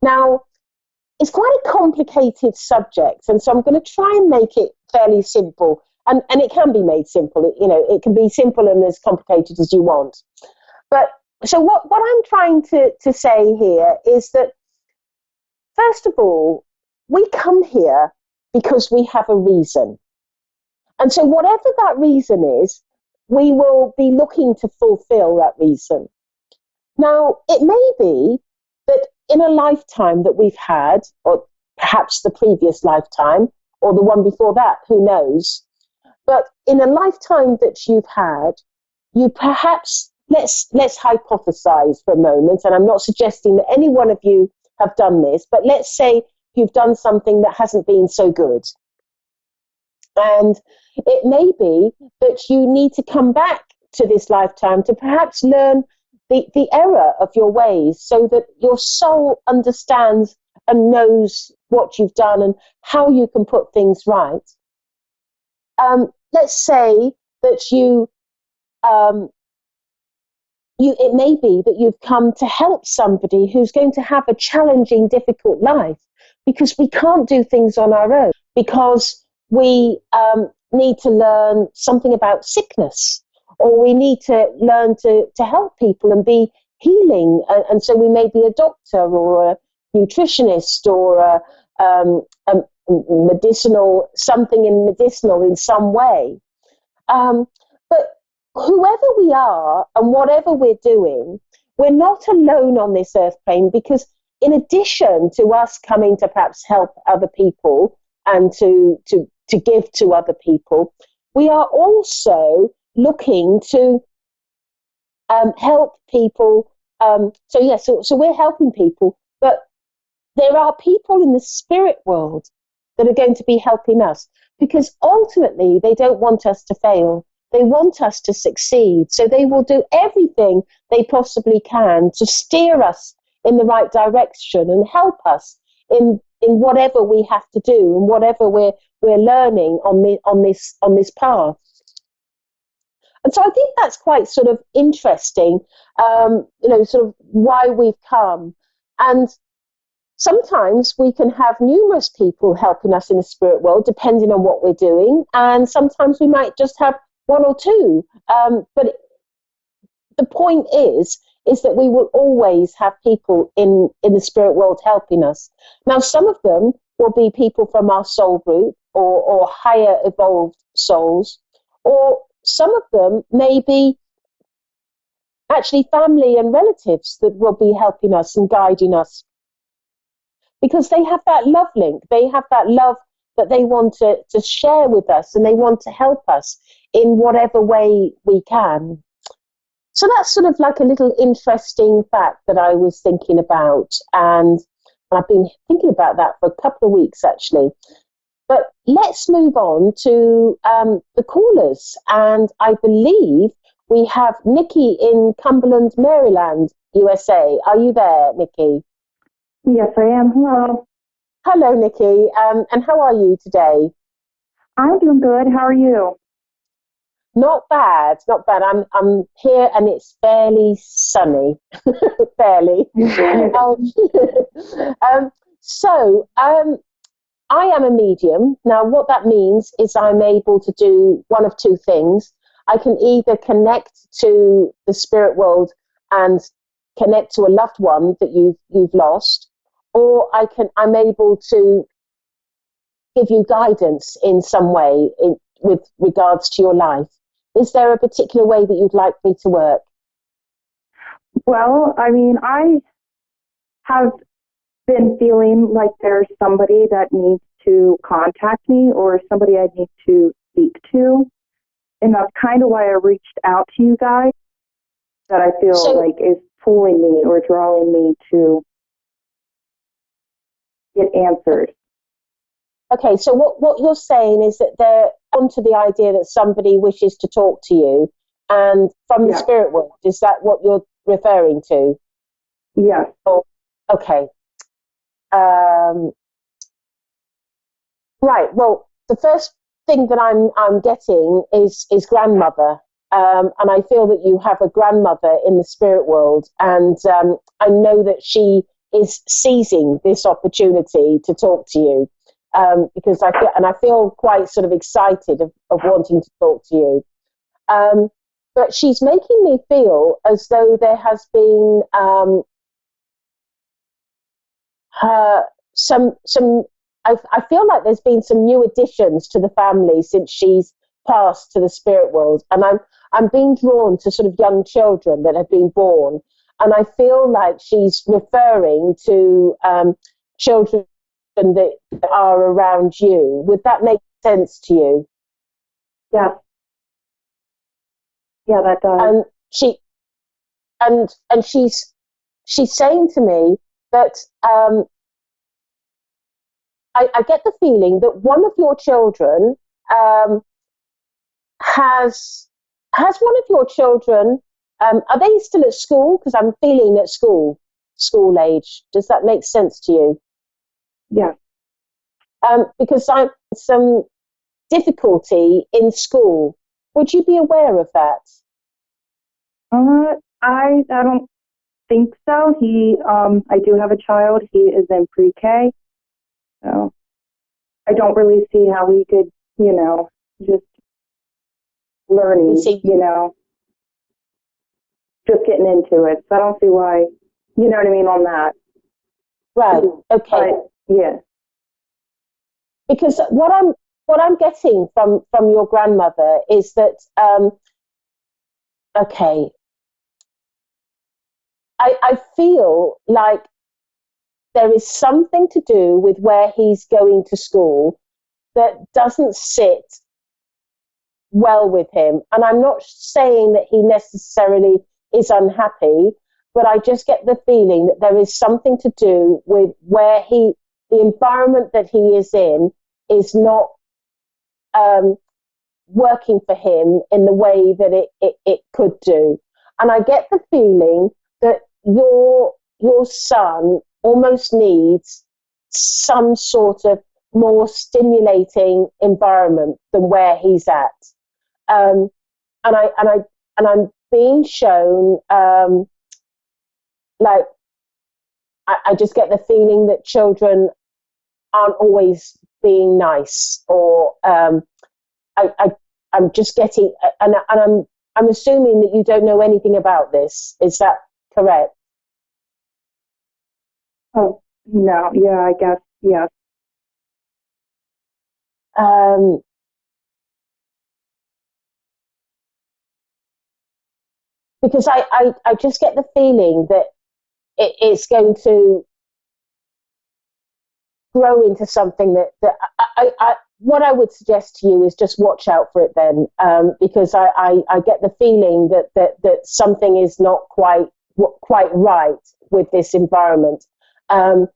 Now, it's quite a complicated subject, and so I'm going to try and make it fairly simple. And it can be made simple. It can be simple and as complicated as you want. But so what I'm trying to say here is that, first of all, we come here because we have a reason. And so whatever that reason is, we will be looking to fulfill that reason. Now, it may be that in a lifetime that we've had, or perhaps the previous lifetime, or the one before that, who knows, but in a lifetime that you've had, you perhaps, let's hypothesize for a moment, and I'm not suggesting that any one of you have done this, but let's say you've done something that hasn't been so good. And it may be that you need to come back to this lifetime to perhaps learn the error of your ways, so that your soul understands and knows what you've done and how you can put things right. Let's say that it may be that you've come to help somebody who's going to have a challenging, difficult life, because we can't do things on our own, because we need to learn something about sickness, or we need to learn to help people and be healing. And so we may be a doctor or a nutritionist or a medicinal, something in medicinal in some way. But whoever we are and whatever we're doing, we're not alone on this earth plane, because in addition to us coming to perhaps help other people and to give to other people, we are also looking to help people. So we're helping people, but there are people in the spirit world that are going to be helping us, because ultimately they don't want us to fail. They want us to succeed. So they will do everything they possibly can to steer us in the right direction and help us in whatever we have to do and whatever we're learning on this path. And so I think that's quite sort of interesting, sort of why we've come. And sometimes we can have numerous people helping us in the spirit world, depending on what we're doing. And sometimes we might just have one or two. But the point is that we will always have people in the spirit world helping us. Now, some of them will be people from our soul group or higher evolved souls, or some of them may be actually family and relatives that will be helping us and guiding us, because they have that love link. They have that love that they want to share with us, and they want to help us in whatever way we can. So that's sort of like a little interesting fact that I was thinking about, and I've been thinking about that for a couple of weeks actually. But let's move on to the callers, and I believe we have Nikki in Cumberland, Maryland, USA. Are you there, Nikki? Yes, I am. Hello. Hello, Nikki. And how are you today? I'm doing good. How are you? Not bad, not bad. I'm here and it's fairly sunny, fairly. I am a medium. Now, what that means is I'm able to do one of two things. I can either connect to the spirit world and connect to a loved one that you've lost, or I'm able to give you guidance in some way with regards to your life. Is there a particular way that you'd like me to work? Well, I mean, I have been feeling like there's somebody that needs to contact me or somebody I need to speak to. And that's kind of why I reached out to you guys, that I feel like is pulling me or drawing me to get answers. Okay, so what you're saying is that they're onto the idea that somebody wishes to talk to you, and from the spirit world, is that what you're referring to? Yeah. Oh, okay. Right. Well, the first thing that I'm getting is grandmother, and I feel that you have a grandmother in the spirit world, and I know that she is seizing this opportunity to talk to you. Because I feel quite sort of excited of wanting to talk to you. But she's making me feel as though there has been I feel like there's been some new additions to the family since she's passed to the spirit world, and I'm being drawn to sort of young children that have been born, and I feel like she's referring to children that are around you. Would that make sense to you? Yeah. Yeah, that does. And she's saying to me that I get the feeling that one of your children has one of your children. Are they still at school? Because I'm feeling at school age. Does that make sense to you? Yeah. Because I'm some difficulty in school. Would you be aware of that? I don't think so. I do have a child. He is in pre-K. So I don't really see how we could, just learning, just getting into it. So I don't see why, you know what I mean, on that. Right. Okay. But, yeah. Because what I'm getting from your grandmother is that okay, I feel like there is something to do with where he's going to school that doesn't sit well with him, and I'm not saying that he necessarily is unhappy, but I just get the feeling that there is something to do with where the environment that he is in is not working for him in the way that it could do. And I get the feeling that your son almost needs some sort of more stimulating environment than where he's at. And I'm being shown like I just get the feeling that children aren't always being nice, or I'm just getting, and I'm assuming that you don't know anything about this. Is that correct? Oh, no. Yeah, I guess. Yes. Because I just get the feeling that it's going to grow into something that what I would suggest to you is just watch out for it then, because I get the feeling that something is not quite right with this environment. And,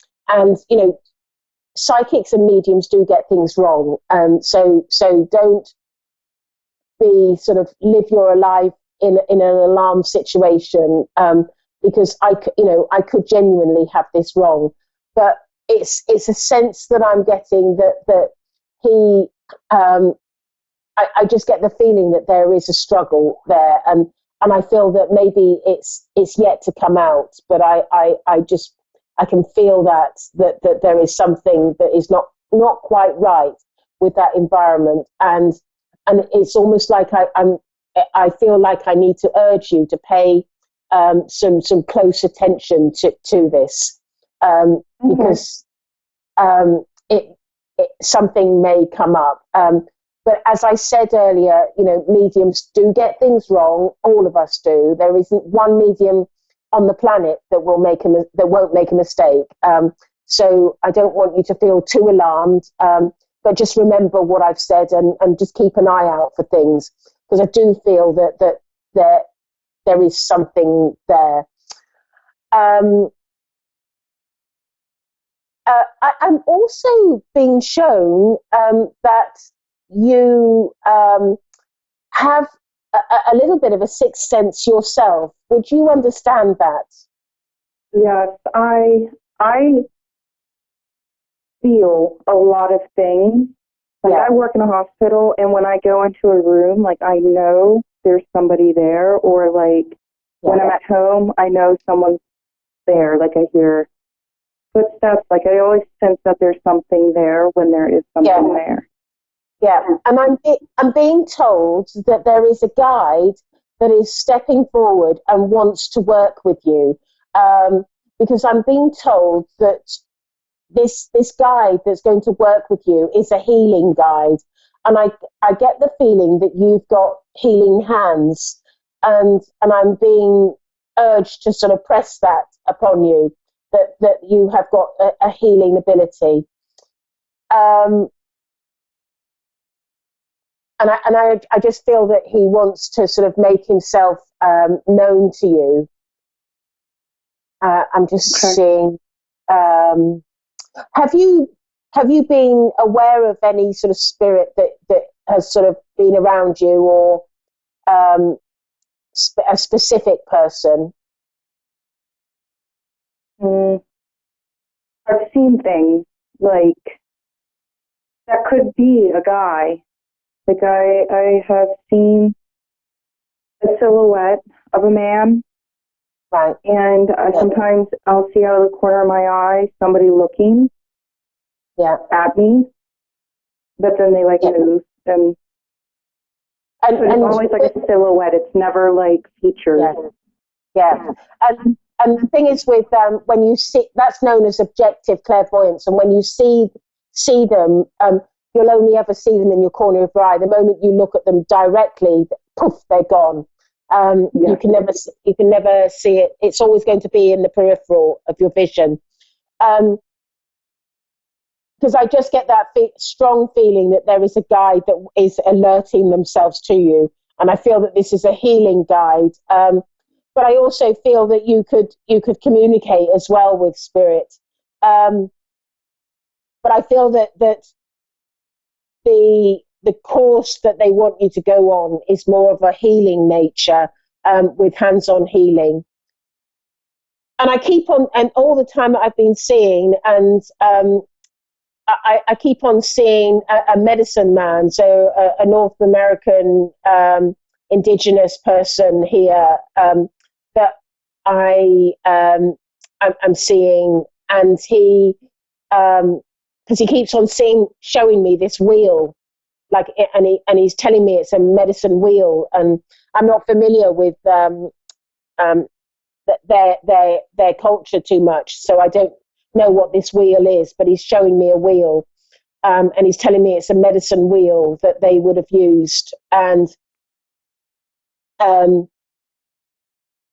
psychics and mediums do get things wrong. So don't be sort of live your life in an alarm situation, because I could genuinely have this wrong, but it's a sense that I'm getting that he, I just get the feeling that there is a struggle there, and I feel that maybe it's yet to come out, but I can feel that there is something that is not quite right with that environment, and it's almost like I feel like I need to urge you to pay some close attention to this, because something may come up. But as I said earlier, mediums do get things wrong. All of us do. There isn't one medium on the planet that won't make a mistake. So I don't want you to feel too alarmed. But just remember what I've said and just keep an eye out for things, because I do feel that there is something there. I'm also being shown that you have a little bit of a sixth sense yourself. Would you understand that? Yes, I feel a lot of things. Like I work in a hospital, and when I go into a room, like I know there's somebody there, or like when I'm at home, I know someone's there. Like I hear footsteps. Like I always sense that there's something there when there is something there. Yeah, and I'm being told that there is a guide that is stepping forward and wants to work with you, because I'm being told that this guide that's going to work with you is a healing guide, and I get the feeling that you've got healing hands, and I'm being urged to sort of press that upon you, that you have got a healing ability. And I just feel that he wants to sort of make himself known to you. I'm just seeing. Have you been aware of any sort of spirit that has sort of been around you, or a specific person? I've seen things like that could be a guy. Like I have seen a silhouette of a man, right? And sometimes I'll see out of the corner of my eye somebody looking, at me, but then they move, and it's always like a silhouette. It's never like features. Yeah. And the thing is with when you see, that's known as objective clairvoyance, and when you see them, you'll only ever see them in your corner of your eye. The moment you look at them directly, poof, they're gone. You can never see it. It's always going to be in the peripheral of your vision. Because I just get that strong feeling that there is a guide that is alerting themselves to you, and I feel that this is a healing guide. But I also feel that you could communicate as well with spirit. But I feel that the course that they want you to go on is more of a healing nature, with hands-on healing. And I keep on, and all the time that I've been seeing, and I keep on seeing a medicine man, so a North American indigenous person here, that I'm seeing, and he, because he keeps on showing me this wheel, and he's telling me it's a medicine wheel, and I'm not familiar with their culture too much, so I don't know what this wheel is, but he's showing me a wheel, and he's telling me it's a medicine wheel that they would have used, and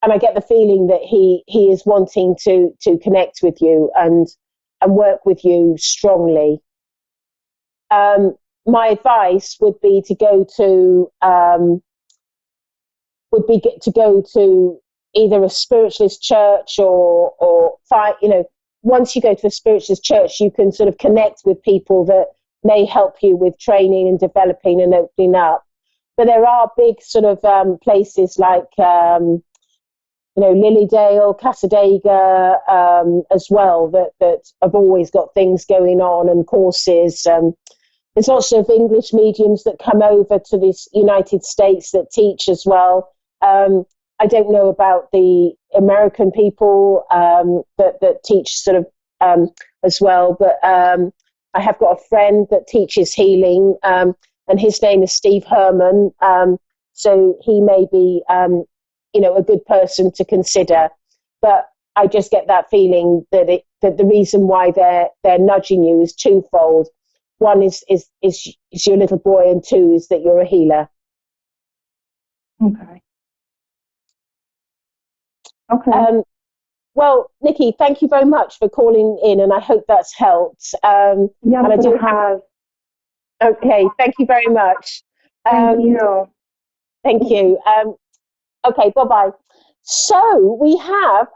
I get the feeling that he is wanting to connect with you and work with you strongly. My advice would be to go to either a spiritualist church or once you go to a spiritualist church, you can sort of connect with people that may help you with training and developing and opening up. But there are big sort of places like Lilydale, Casadega, as well, that have always got things going on and courses. There's lots of English mediums that come over to this United States that teach as well. I don't know about the American people that teach sort of as well, but I have got a friend that teaches healing, and his name is Steve Herman. So he may be, a good person to consider. But I just get that feeling that the reason why they're nudging you is twofold. one is your little boy, and two is that you're a healer. Okay. Okay. Well, Nikki, thank you very much for calling in, and I hope that's helped. Yeah, and I do have. Okay, thank you very much. Thank you. Thank you. Okay, bye-bye. So we have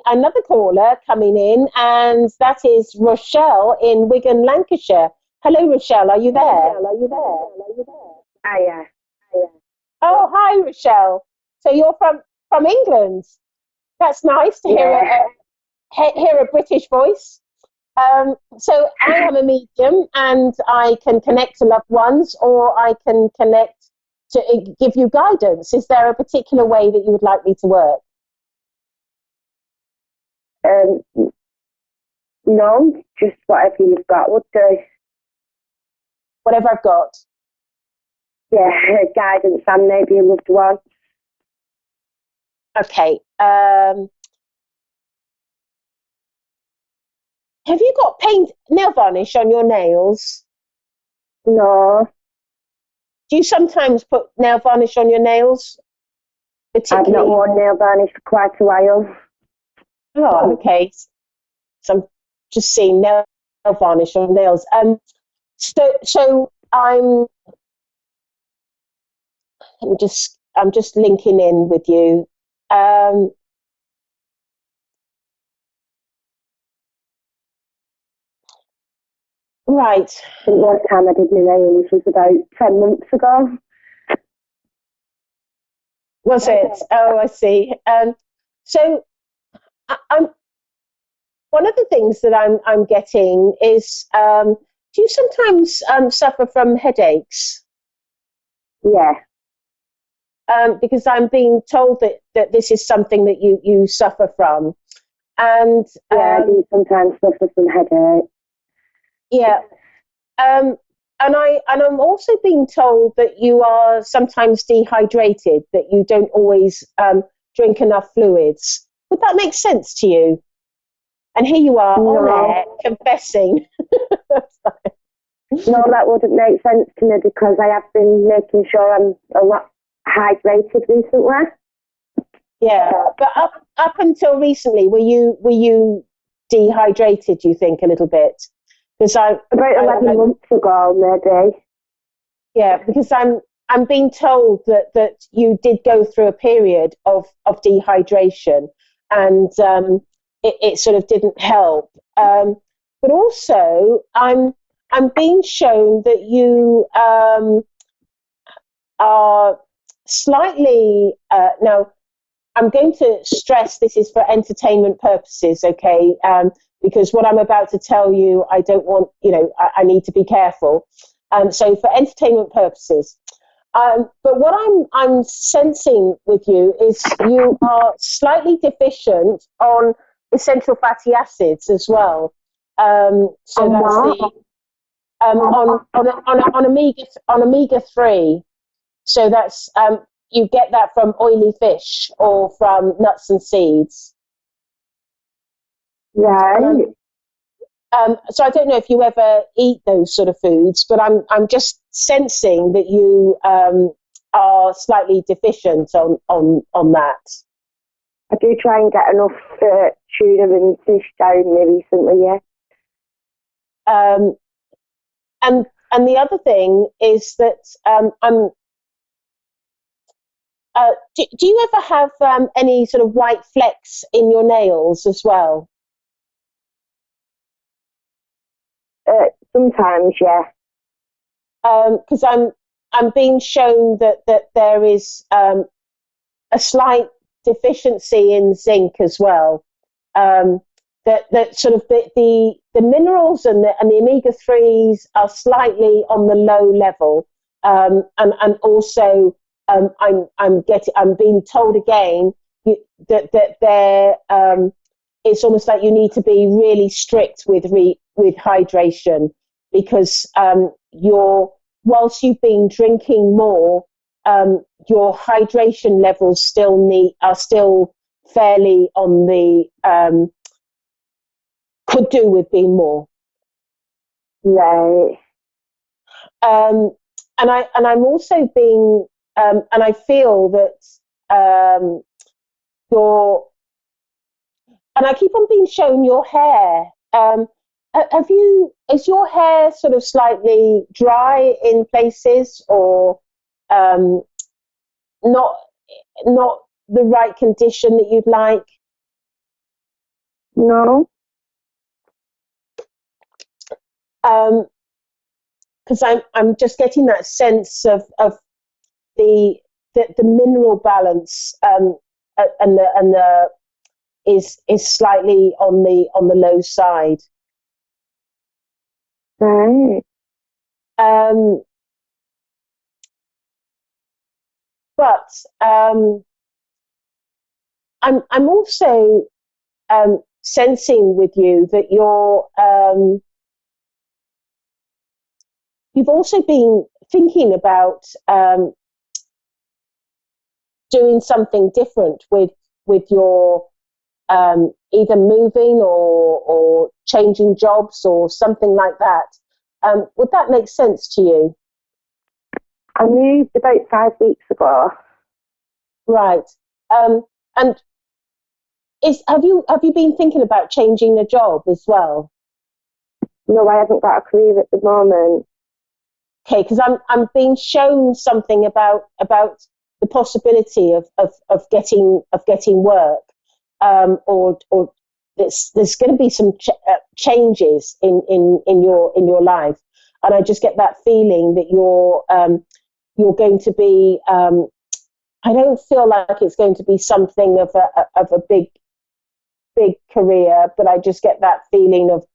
another caller coming in, and that is Rochelle in Wigan, Lancashire. Hello, Rochelle. Are you there? Hiya. Oh, hi, Rochelle. So you're from England. That's nice to hear a British voice. So I am a medium, and I can connect to loved ones, or I can connect to give you guidance. Is there a particular way that you would like me to work? No, just whatever you've got would do. Whatever I've got. Yeah, guidance and maybe a loved one. Okay. Have you got nail varnish on your nails? No. Do you sometimes put nail varnish on your nails? I've not worn nail varnish for quite a while. Oh, okay. So I'm just seeing nail varnish on nails. So I'm just linking in with you. Right. I think one time I did my nails was about 10 months ago. Was it? Oh, I see. So I'm one of the things that I'm getting is, do you sometimes suffer from headaches? Yeah. Because I'm being told that this is something that you suffer from. And yeah, I do sometimes suffer from headache. Yeah. And I'm also being told that you are sometimes dehydrated, that you don't always drink enough fluids. Would that make sense to you? And here you are on air confessing. No, that wouldn't make sense to me because I have been making sure I'm a lot hydrated recently. Yeah, but up until recently, were you dehydrated? Do you think a little bit? Because about 11 months ago, maybe. Yeah, because I'm being told that you did go through a period of dehydration, and it sort of didn't help. But also, I'm being shown that you are slightly now. I'm going to stress this is for entertainment purposes, okay? Because what I'm about to tell you, I don't want, I need to be careful. So for entertainment purposes. But what I'm sensing with you is you are slightly deficient on essential fatty acids as well. So that's the on omega-3. So that's you get that from oily fish or from nuts and seeds. Right. So I don't know if you ever eat those sort of foods, but I'm just sensing that you are slightly deficient on that. I do try and get enough tuna and fish down me recently, yeah. And the other thing is that do you ever have any sort of white flecks in your nails as well? Sometimes, yeah. Because I'm being shown that there is a slight deficiency in zinc as well. That sort of the minerals and the omega-3s are slightly on the low level, and also I'm being told again that there it's almost like you need to be really strict with hydration, because whilst you've been drinking more, your hydration levels are still fairly on the could do with being more. Right. I'm also being, and I feel that and I keep on being shown your hair. Is your hair sort of slightly dry in places, or not the right condition that you'd like? No. Because I'm just getting that sense of the mineral balance, and the is slightly on the low side. Right. But I'm also sensing with you that you've also been thinking about doing something different with your either moving or changing jobs or something like that. Would that make sense to you? I moved about 5 weeks ago. Right. And have you been thinking about changing a job as well? No, I haven't got a career at the moment. Okay, because I'm being shown something about the possibility of getting work, or there's going to be some changes in your life, and I just get that feeling that you're going to be. I don't feel like it's going to be something of a big career, but I just get that feeling of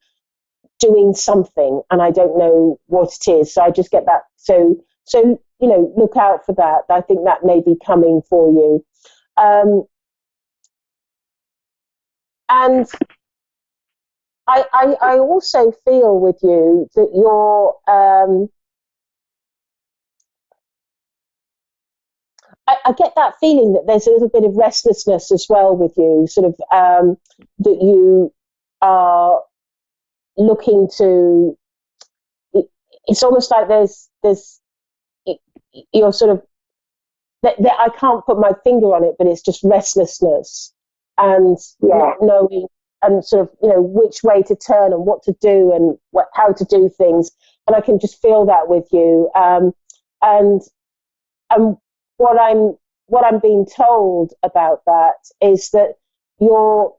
doing something, and I don't know what it is. So I just get that. So look out for that. I think that may be coming for you. And I also feel with you that you're. I get that feeling that there's a little bit of restlessness as well with you, sort of that you are looking to. It's almost like you're sort of that I can't put my finger on it, but it's just restlessness and not knowing and sort of which way to turn and what to do and how to do things, and I can just feel that with you. And what I'm being told about that is that you're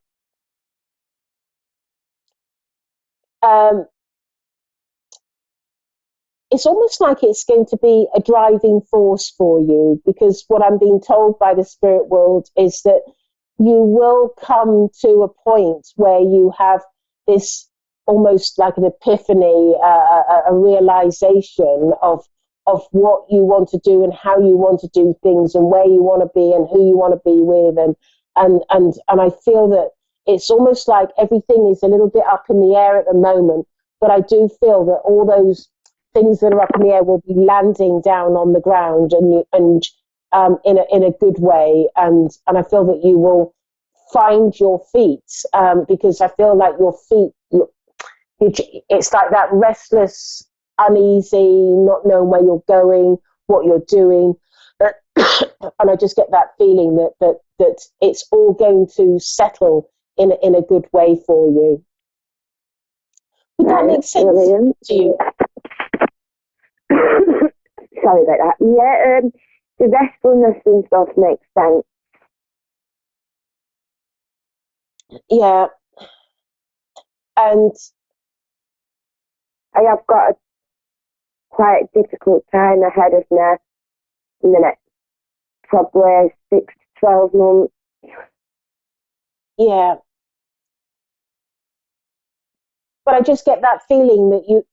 it's almost like it's going to be a driving force for you, because what I'm being told by the spirit world is that you will come to a point where you have this almost like an epiphany, a realization of what you want to do and how you want to do things and where you want to be and who you want to be with, and I feel that it's almost like everything is a little bit up in the air at the moment, but I do feel that all those things that are up in the air will be landing down on the ground and in a good way, and I feel that you will find your feet, because I feel like your feet, it's like that restless, uneasy, not knowing where you're going, what you're doing, and I just get that feeling that it's all going to settle in a good way for you. Would that make sense to you? Sorry about that. Yeah, the restfulness and stuff makes sense. Yeah. And I have got a quite difficult time ahead of me in the next probably 6 to 12 months. Yeah. But I just get that feeling that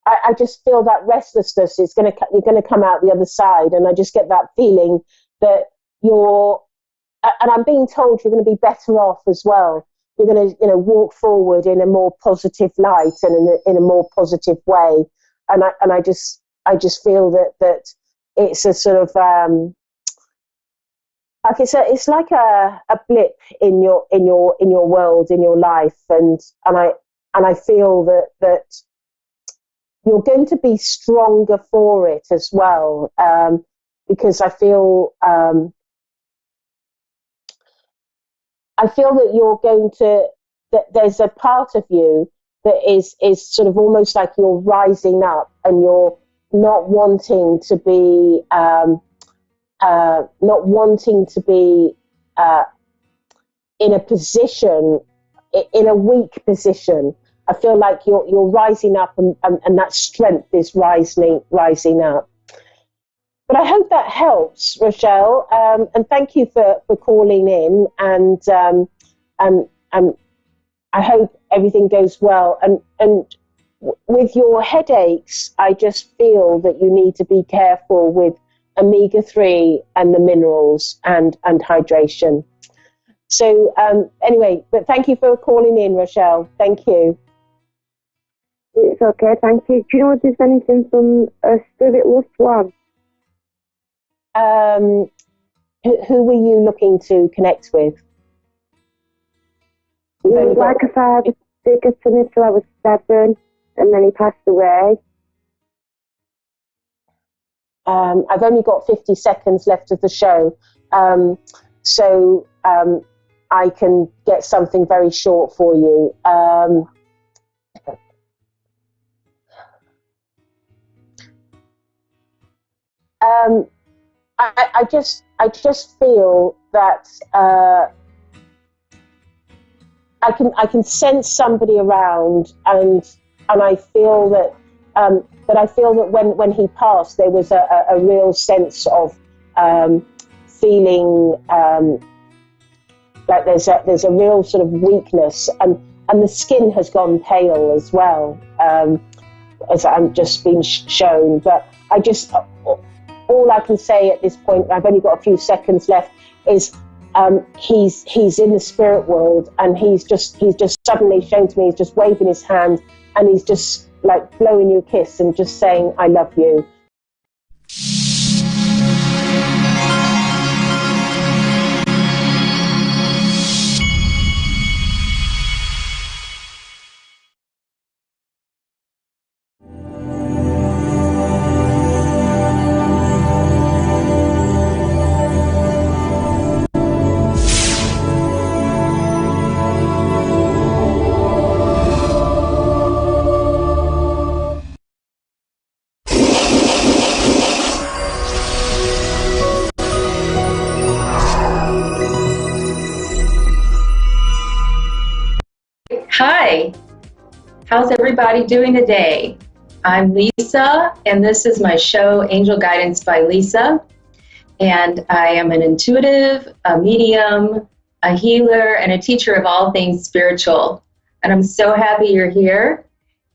I just feel that restlessness is you're going to come out the other side, and I just get that feeling that and I'm being told you're going to be better off as well. You're going to walk forward in a more positive light and in a more positive way, and I just feel that it's a sort of like it's like a blip in your world, in your life, and I feel that you're going to be stronger for it as well, because I feel that you're going to, that there's a part of you that is sort of almost like you're rising up, and you're not wanting to be in a position, in a weak position. I feel like you're rising up, and that strength is rising up. But I hope that helps, Rochelle. And thank you for calling in. And I hope everything goes well. And with your headaches, I just feel that you need to be careful with omega-3 and the minerals and hydration. So anyway, but thank you for calling in, Rochelle. Thank you. It's okay, thank you. Do you know if there's anything from a spirit loved one? Who were you looking to connect with? Like I said, I was sick until I was 7, and then he passed away. I've only got 50 seconds left of the show, so I can get something very short for you. I just feel that I can sense somebody around, and I feel that but I feel that when he passed, there was a real sense of feeling like there's a real sort of weakness, and the skin has gone pale as well, as I'm just been shown. But all I can say at this point, I've only got a few seconds left, is he's in the spirit world, and he's just suddenly shown to me, he's just waving his hand, and he's just like blowing you a kiss and just saying, I love you. Hi, how's everybody doing today? I'm Lisa, and this is my show, Angel Guidance by Lisa. And I am an intuitive, a medium, a healer, and a teacher of all things spiritual. And I'm so happy you're here.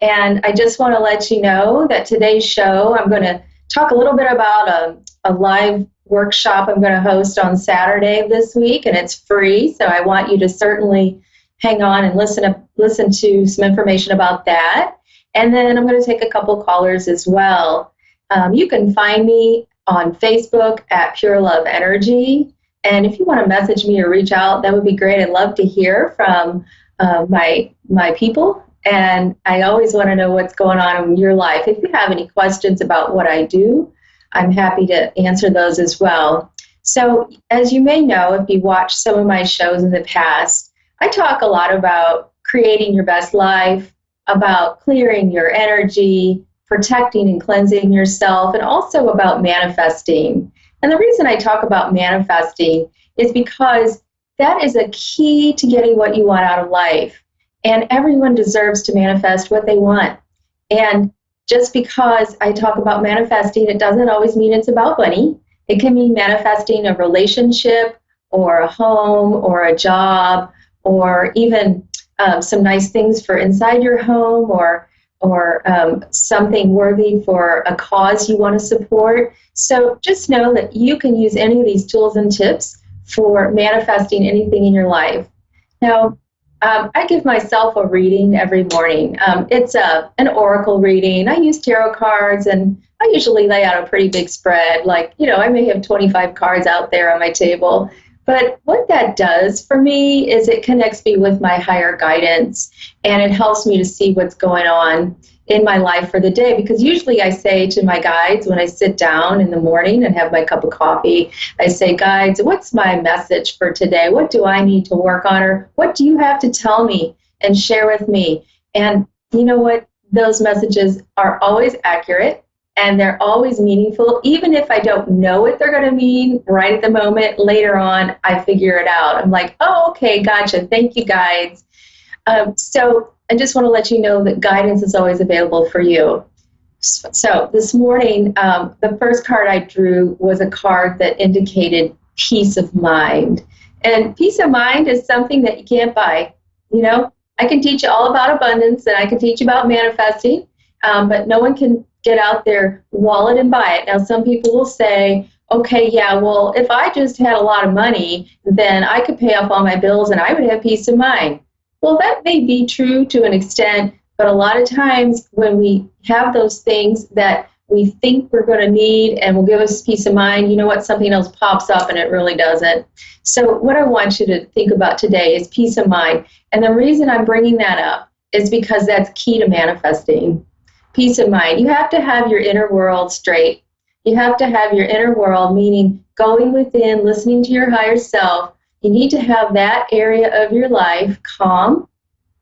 And I just want to let you know that today's show, I'm going to talk a little bit about a live workshop I'm going to host on Saturday of this week, and it's free. So I want you to certainly hang on and listen to some information about that. And then I'm going to take a couple callers as well. You can find me on Facebook at Pure Love Energy. And if you want to message me or reach out, that would be great. I'd love to hear from my people. And I always want to know what's going on in your life. If you have any questions about what I do, I'm happy to answer those as well. So as you may know, if you watched some of my shows in the past, I talk a lot about creating your best life, about clearing your energy, protecting and cleansing yourself, and also about manifesting. And the reason I talk about manifesting is because that is a key to getting what you want out of life. And everyone deserves to manifest what they want. And just because I talk about manifesting, it doesn't always mean it's about money. It can mean manifesting a relationship or a home or a job, or even some nice things for inside your home, or something worthy for a cause you want to support. So just know that you can use any of these tools and tips for manifesting anything in your life. Now, I give myself a reading every morning. It's an oracle reading. I use tarot cards, and I usually lay out a pretty big spread. Like, I may have 25 cards out there on my table, But what that does for me is it connects me with my higher guidance, and it helps me to see what's going on in my life for the day. Because usually I say to my guides when I sit down in the morning and have my cup of coffee, I say, guides, what's my message for today? What do I need to work on? Or what do you have to tell me and share with me? And you know what? Those messages are always accurate. And they're always meaningful, even if I don't know what they're going to mean right at the moment. Later on, I figure it out. I'm like, oh, okay, gotcha. Thank you, guides. So I just want to let you know that guidance is always available for you. So this morning, the first card I drew was a card that indicated peace of mind. And peace of mind is something that you can't buy. You know, I can teach you all about abundance, and I can teach you about manifesting, but no one can get out their wallet and buy it. Now, some people will say, okay, yeah, well, if I just had a lot of money, then I could pay off all my bills and I would have peace of mind. Well, that may be true to an extent, but a lot of times when we have those things that we think we're going to need and will give us peace of mind, you know what, something else pops up and it really doesn't. So what I want you to think about today is peace of mind. And the reason I'm bringing that up is because that's key to manifesting. Peace of mind. You have to have your inner world straight. You have to have your inner world, meaning going within, listening to your higher self. You need to have that area of your life calm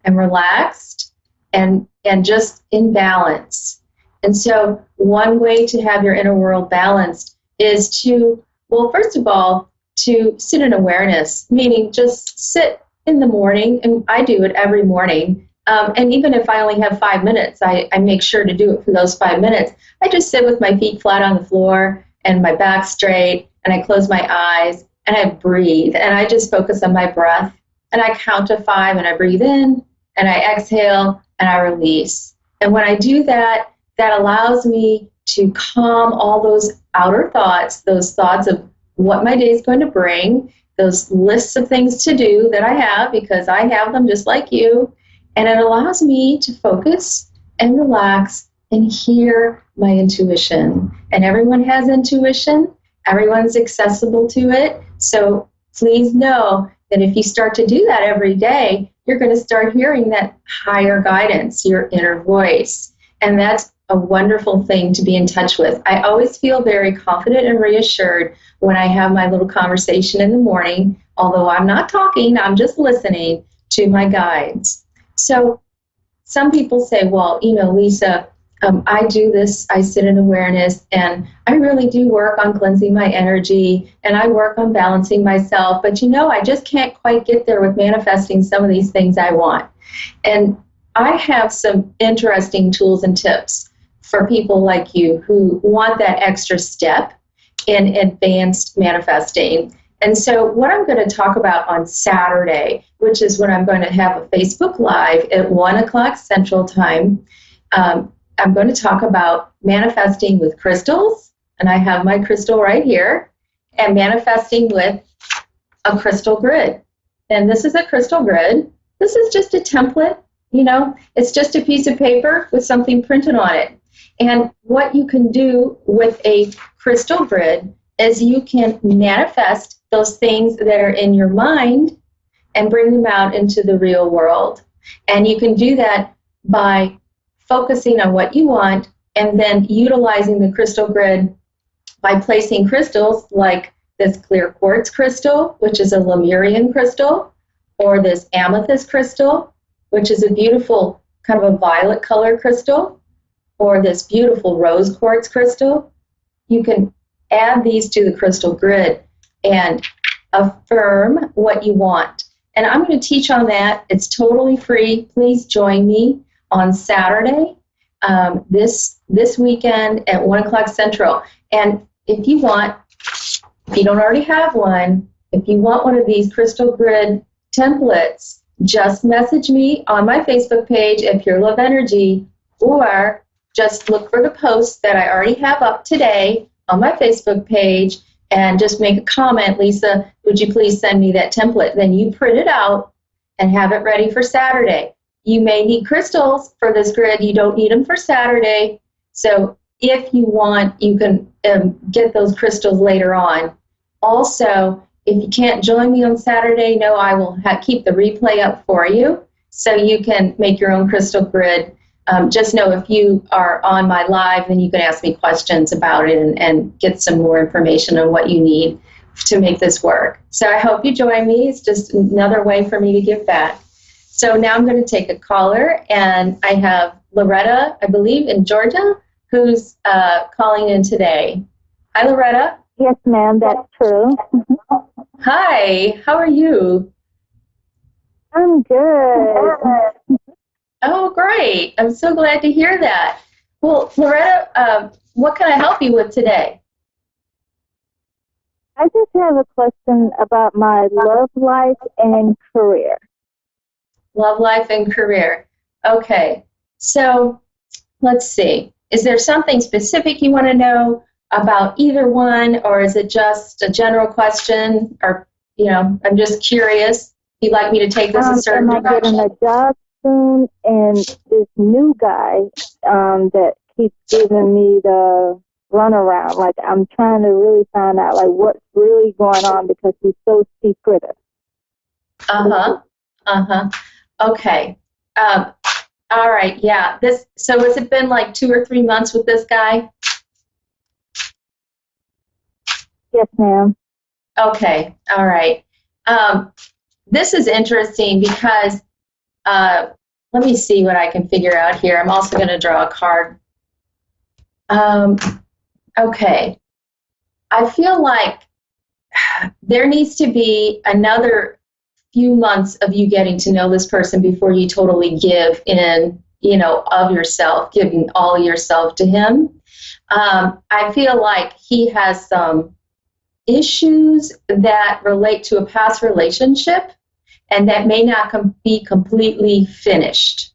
and relaxed and just in balance. And so one way to have your inner world balanced is to, well, first of all, to sit in awareness, meaning just sit in the morning, and I do it every morning. And even if I only have 5 minutes, I make sure to do it for those 5 minutes. I just sit with my feet flat on the floor and my back straight, and I close my eyes, and I breathe, and I just focus on my breath, and I count to 5, and I breathe in, and I exhale, and I release. And when I do that, that allows me to calm all those outer thoughts, those thoughts of what my day is going to bring, those lists of things to do that I have, because I have them just like you. And it allows me to focus and relax and hear my intuition. And everyone has intuition. Everyone's accessible to it. So please know that if you start to do that every day, you're going to start hearing that higher guidance, your inner voice. And that's a wonderful thing to be in touch with. I always feel very confident and reassured when I have my little conversation in the morning, although I'm not talking, I'm just listening to my guides. So some people say, well, you know, Lisa, I do this, I sit in awareness, and I really do work on cleansing my energy, and I work on balancing myself, but you know, I just can't quite get there with manifesting some of these things I want. And I have some interesting tools and tips for people like you who want that extra step in advanced manifesting. And so what I'm going to talk about on Saturday, which is when I'm going to have a Facebook Live at 1 o'clock Central Time, I'm going to talk about manifesting with crystals, and I have my crystal right here, and manifesting with a crystal grid. And this is a crystal grid. This is just a template, you know, it's just a piece of paper with something printed on it. And what you can do with a crystal grid is you can manifest those things that are in your mind and bring them out into the real world. And you can do that by focusing on what you want and then utilizing the crystal grid by placing crystals like this clear quartz crystal, which is a Lemurian crystal, or this amethyst crystal, which is a beautiful kind of a violet color crystal, or this beautiful rose quartz crystal. You can add these to the crystal grid and affirm what you want. And I'm going to teach on that. It's totally free. Please join me on Saturday, this weekend at 1 o'clock Central. And if you want, if you don't already have one, if you want one of these crystal grid templates, just message me on my Facebook page at Pure Love Energy, or just look for the post that I already have up today on my Facebook page and just make a comment, Lisa, would you please send me that template? Then you print it out and have it ready for Saturday. You may need crystals for this grid. You don't need them for Saturday. So if you want, you can get those crystals later on. Also, if you can't join me on Saturday, know I will keep the replay up for you so you can make your own crystal grid. Just know if you are on my live, then you can ask me questions about it and get some more information on what you need to make this work. So I hope you join me. It's just another way for me to give back. So now I'm going to take a caller, and I have Loretta, I believe, in Georgia, who's calling in today. Hi, Loretta. Yes, ma'am, that's true. Hi, how are you? I'm good. Oh, great. I'm so glad to hear that. Well, Loretta, what can I help you with today? I just have a question about my love life and career. Love life and career. Okay. So let's see. Is there something specific you want to know about either one, or is it just a general question? Or, I'm just curious. You'd like me to take this a certain am I direction? getting a job soon? And this new guy that keeps giving me the runaround, like I'm trying to really find out like what's really going on because he's so secretive. Okay. All right. Yeah. So has it been like 2 or 3 months with this guy? Yes, ma'am. Okay. All right. This is interesting because let me see what I can figure out here. I'm also going to draw a card. Okay. I feel like there needs to be another few months of you getting to know this person before you totally give in, of yourself, giving all yourself to him. I feel like he has some issues that relate to a past relationship and that may not be completely finished.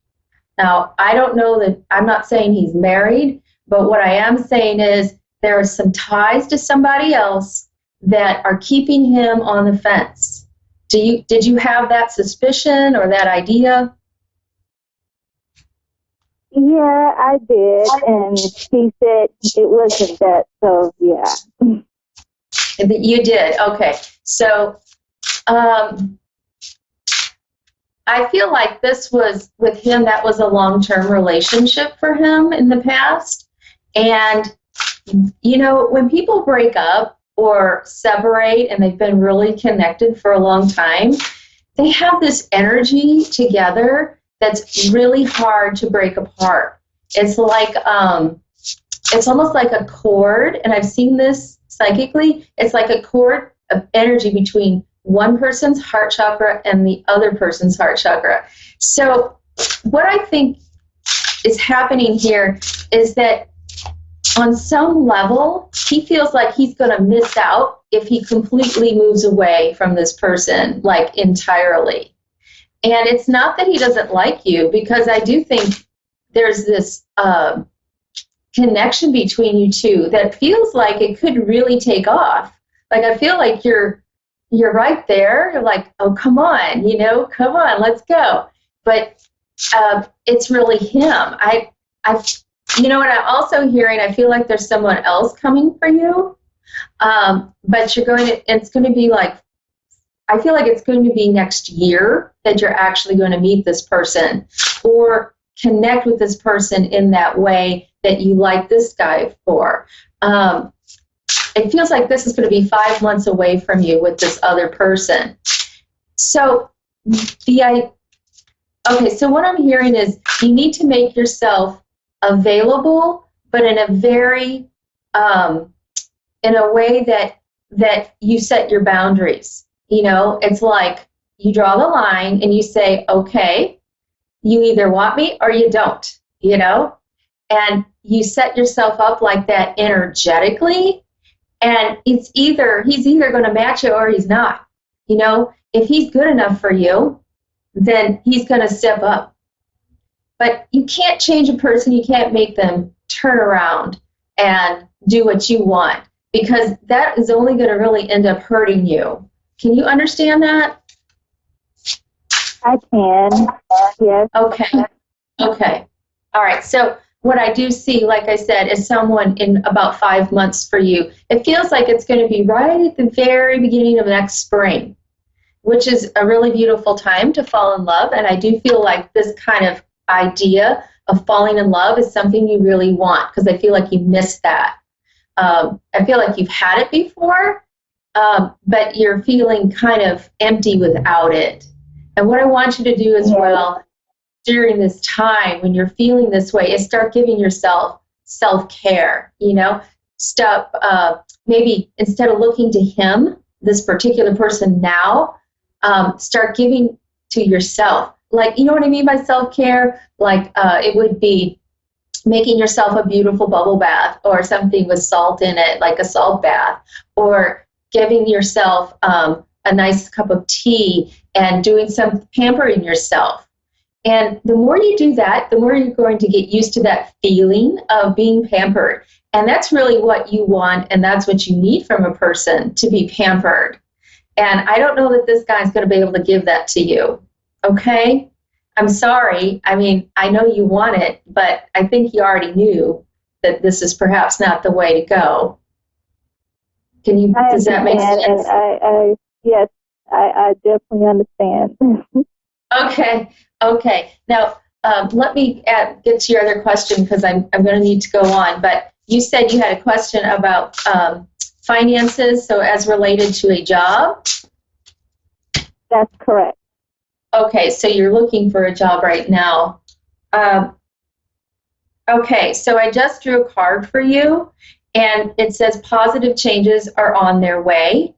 Now, I don't know that, I'm not saying he's married, but what I am saying is there are some ties to somebody else that are keeping him on the fence. Did you have that suspicion or that idea? Yeah, I did, and he said it wasn't that, so yeah. You did, okay. So I feel like this was, with him, that was a long-term relationship for him in the past. And, when people break up or separate and they've been really connected for a long time, they have this energy together that's really hard to break apart. It's like, it's almost like a cord, and I've seen this psychically. It's like a cord of energy between one person's heart chakra and the other person's heart chakra. So what I think is happening here is that on some level, he feels like he's going to miss out if he completely moves away from this person, like entirely. And it's not that he doesn't like you, because I do think there's this connection between you two that feels like it could really take off. Like, I feel like you're right there. You're like, oh, come on, come on, let's go. But it's really him. What I'm also hearing, I feel like there's someone else coming for you, but it's going to be like, I feel like it's going to be next year that you're actually going to meet this person or connect with this person in that way that you like this guy for. It feels like this is going to be 5 months away from you with this other person. So so what I'm hearing is you need to make yourself available, but in a very, in a way that you set your boundaries. It's like you draw the line and you say, okay, you either want me or you don't, and you set yourself up like that energetically, and he's either going to match it or he's not. If he's good enough for you, then he's going to step up. But you can't change a person. You can't make them turn around and do what you want, because that is only going to really end up hurting you. Can you understand that? I can, yes. Okay. All right. So what I do see, like I said, is someone in about 5 months for you. It feels like it's going to be right at the very beginning of next spring, which is a really beautiful time to fall in love. And I do feel like this kind of idea of falling in love is something you really want, because I feel like you missed that. I feel like you've had it before, but you're feeling kind of empty without it. And what I want you to do as well during this time when you're feeling this way is start giving yourself self-care, stop, maybe instead of looking to him, this particular person now, start giving to yourself. Like, you know what I mean by self-care? Like it would be making yourself a beautiful bubble bath or something with salt in it, like a salt bath, or giving yourself a nice cup of tea and doing some pampering yourself. And the more you do that, the more you're going to get used to that feeling of being pampered. And that's really what you want, and that's what you need from a person, to be pampered. And I don't know that this guy's going to be able to give that to you, okay? I'm sorry. I mean, I know you want it, but I think he already knew that this is perhaps not the way to go. Does that make sense? And yes, I definitely understand. Okay. Now, let me get to your other question, because I'm going to need to go on. But you said you had a question about finances, so as related to a job? That's correct. Okay, so you're looking for a job right now. Okay, so I just drew a card for you, and it says positive changes are on their way.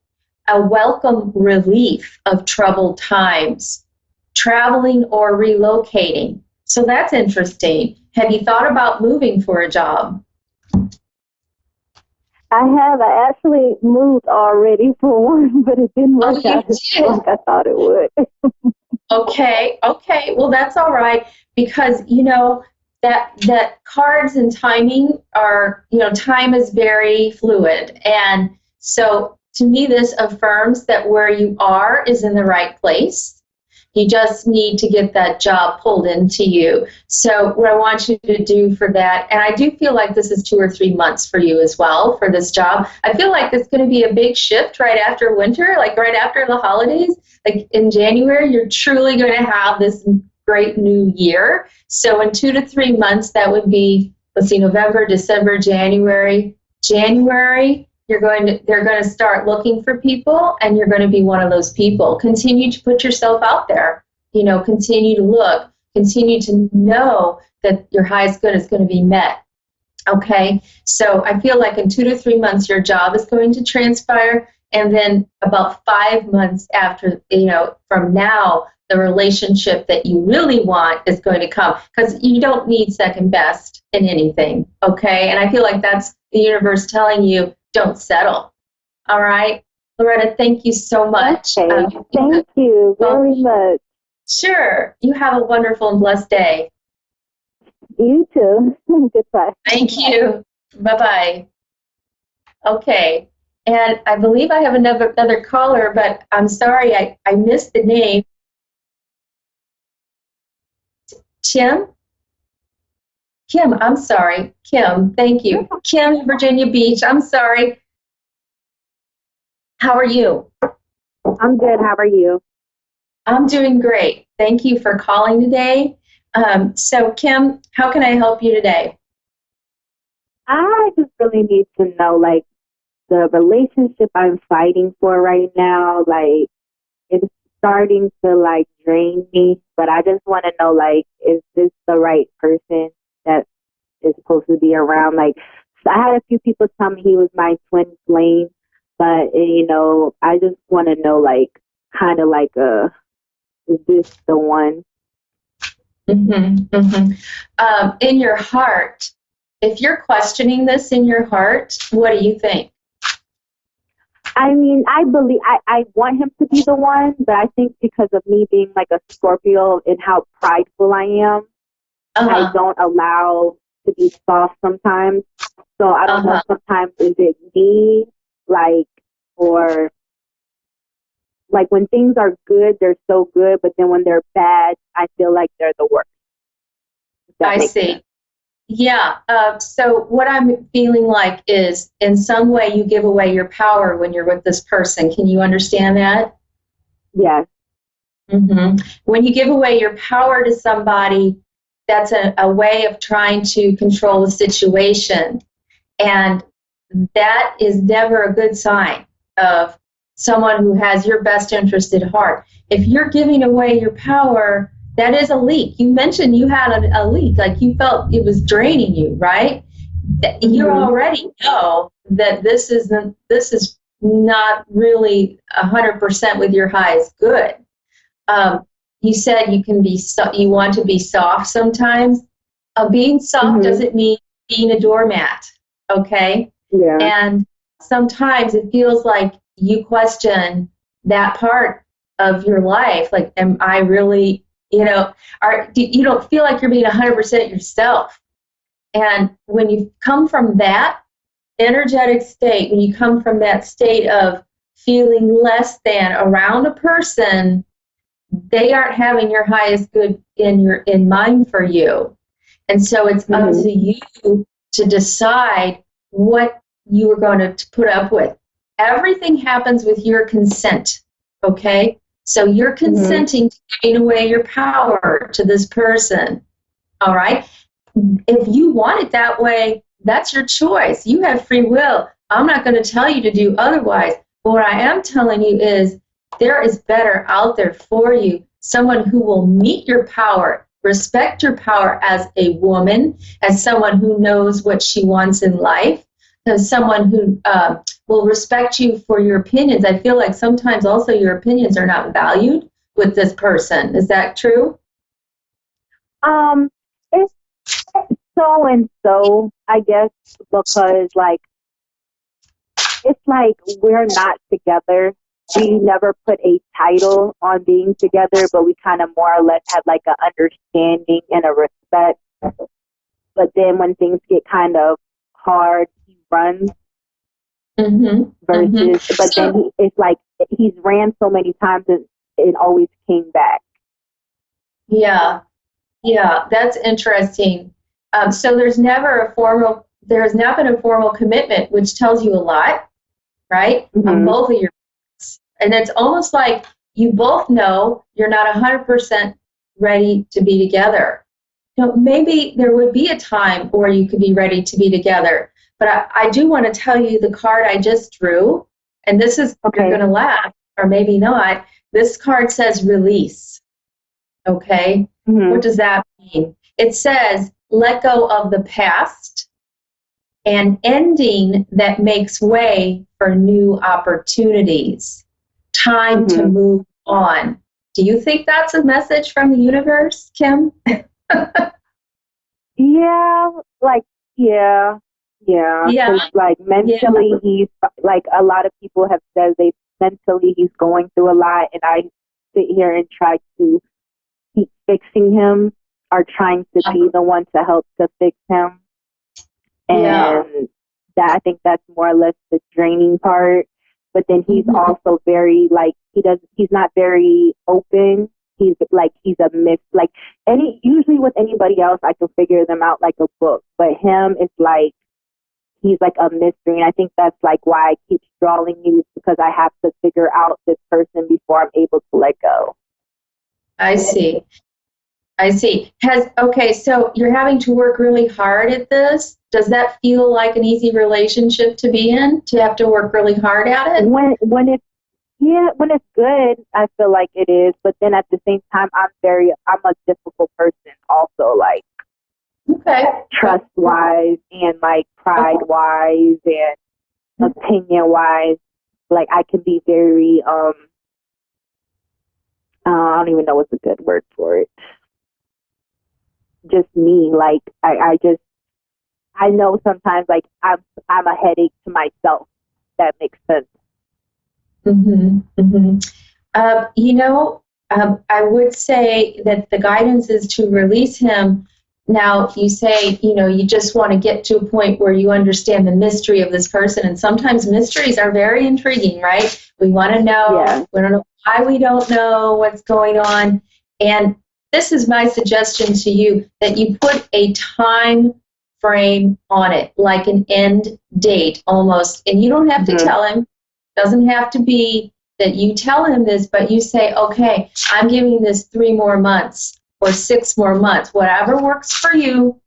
A welcome relief of troubled times, traveling or relocating. So that's interesting. Have you thought about moving for a job? I have. I actually moved already for one, but it didn't work out like I thought it would. Okay. Well, that's all right, because that cards and timing are, time is very fluid, and so to me this affirms that where you are is in the right place. You just need to get that job pulled into you. So what I want you to do for that, and I do feel like this is 2 or 3 months for you as well for this job. I feel like it's going to be a big shift right after winter, like right after the holidays. Like in January, you're truly going to have this great new year. So in 2 to 3 months, that would be, November, December, January, they're going to start looking for people, and you're going to be one of those people. Continue to put yourself out there. Continue to look. Continue to know that your highest good is going to be met. Okay? So I feel like in 2 to 3 months, your job is going to transpire, and then about 5 months after, from now, the relationship that you really want is going to come, because you don't need second best in anything. Okay? And I feel like that's the universe telling you, don't settle. All right? Loretta, thank you so much. Okay. Thank you very much. Sure. You have a wonderful and blessed day. You too. Goodbye. Thank you. Bye-bye. Okay. And I believe I have another caller, but I'm sorry, I missed the name. Kim, I'm sorry. Kim, thank you. Kim, Virginia Beach, I'm sorry. How are you? I'm good. How are you? I'm doing great. Thank you for calling today. So, Kim, how can I help you today? I just really need to know, like, the relationship I'm fighting for right now, like, it's starting to, like, drain me. But I just want to know, like, is this the right person that is supposed to be around? Like, I had a few people tell me he was my twin flame, but, I just want to know, like, kind of like, is this the one? In your heart, if you're questioning this in your heart, what do you think? I mean, I believe I want him to be the one, but I think because of me being like a Scorpio and how prideful I am, I don't allow to be soft sometimes. So I don't know, sometimes is it me, like, or like when things are good, they're so good, but then when they're bad, I feel like they're the worst. I see. Yeah. So what I'm feeling like is in some way you give away your power when you're with this person. Can you understand that? Yes. When you give away your power to somebody, that's a way of trying to control the situation. And that is never a good sign of someone who has your best interest at heart. If you're giving away your power, that is a leak. You mentioned you had a leak, like you felt it was draining you, right? You already know that this is not really 100% with your highest good. You said you can be you want to be soft sometimes. Being soft doesn't mean being a doormat, okay? Yeah. And sometimes it feels like you question that part of your life. Like, am I really, you don't feel like you're being 100% yourself. And when you come from that energetic state, when you come from that state of feeling less than around a person, they aren't having your highest good in mind for you. And so it's up to you to decide what you are going to put up with. Everything happens with your consent, okay? So you're consenting to giving away your power to this person, all right? If you want it that way, that's your choice. You have free will. I'm not going to tell you to do otherwise. But what I am telling you is there is better out there for you, someone who will meet your power, respect your power as a woman, as someone who knows what she wants in life, as someone who will respect you for your opinions. I feel like sometimes also your opinions are not valued with this person. Is that true? It's so and so, I guess, because like it's like we're not together. We never put a title on being together, but we kind of more or less have like an understanding and a respect. But then when things get kind of hard, he runs. Versus, but then it's like he's ran so many times and it always came back. Yeah, that's interesting. So there's not been a formal commitment, which tells you a lot, right? On both of your parts. And it's almost like you both know you're not 100% ready to be together. Maybe there would be a time where you could be ready to be together. But I do want to tell you the card I just drew, and this is, you're going to laugh, or maybe not. This card says release, okay? What does that mean? It says let go of the past, an ending that makes way for new opportunities. Time to move on. Do you think that's a message from the universe, Kim? Yeah. Like mentally, he's like a lot of people have said he's going through a lot, and I sit here and try to keep fixing him or trying to be the one to help to fix him. And that I think that's more or less the draining part. But then he's also very like he's not very open. He's a myth. Like usually with anybody else I can figure them out like a book. But him it's like he's like a mystery, and I think that's like why I keep drawing you, because I have to figure out this person before I'm able to let go. I see. So you're having to work really hard at this. Does that feel like an easy relationship to be in, to have to work really hard at it? When it's good, I feel like it is. But then at the same time, I'm a difficult person also, like trust wise and like pride wise and opinion wise. Like I can be very, I don't even know what's a good word for it. Just me, like I know sometimes like I'm a headache to myself. That makes sense. I would say that the guidance is to release him. Now, you say, you just want to get to a point where you understand the mystery of this person. And sometimes mysteries are very intriguing, right? We want to know. Yeah. We don't know why we don't know what's going on. And this is my suggestion to you, that you put a time frame on it, like an end date almost. And you don't have to tell him. Doesn't have to be that you tell him this, but you say, okay, I'm giving this 3 more months or 6 more months, whatever works for you.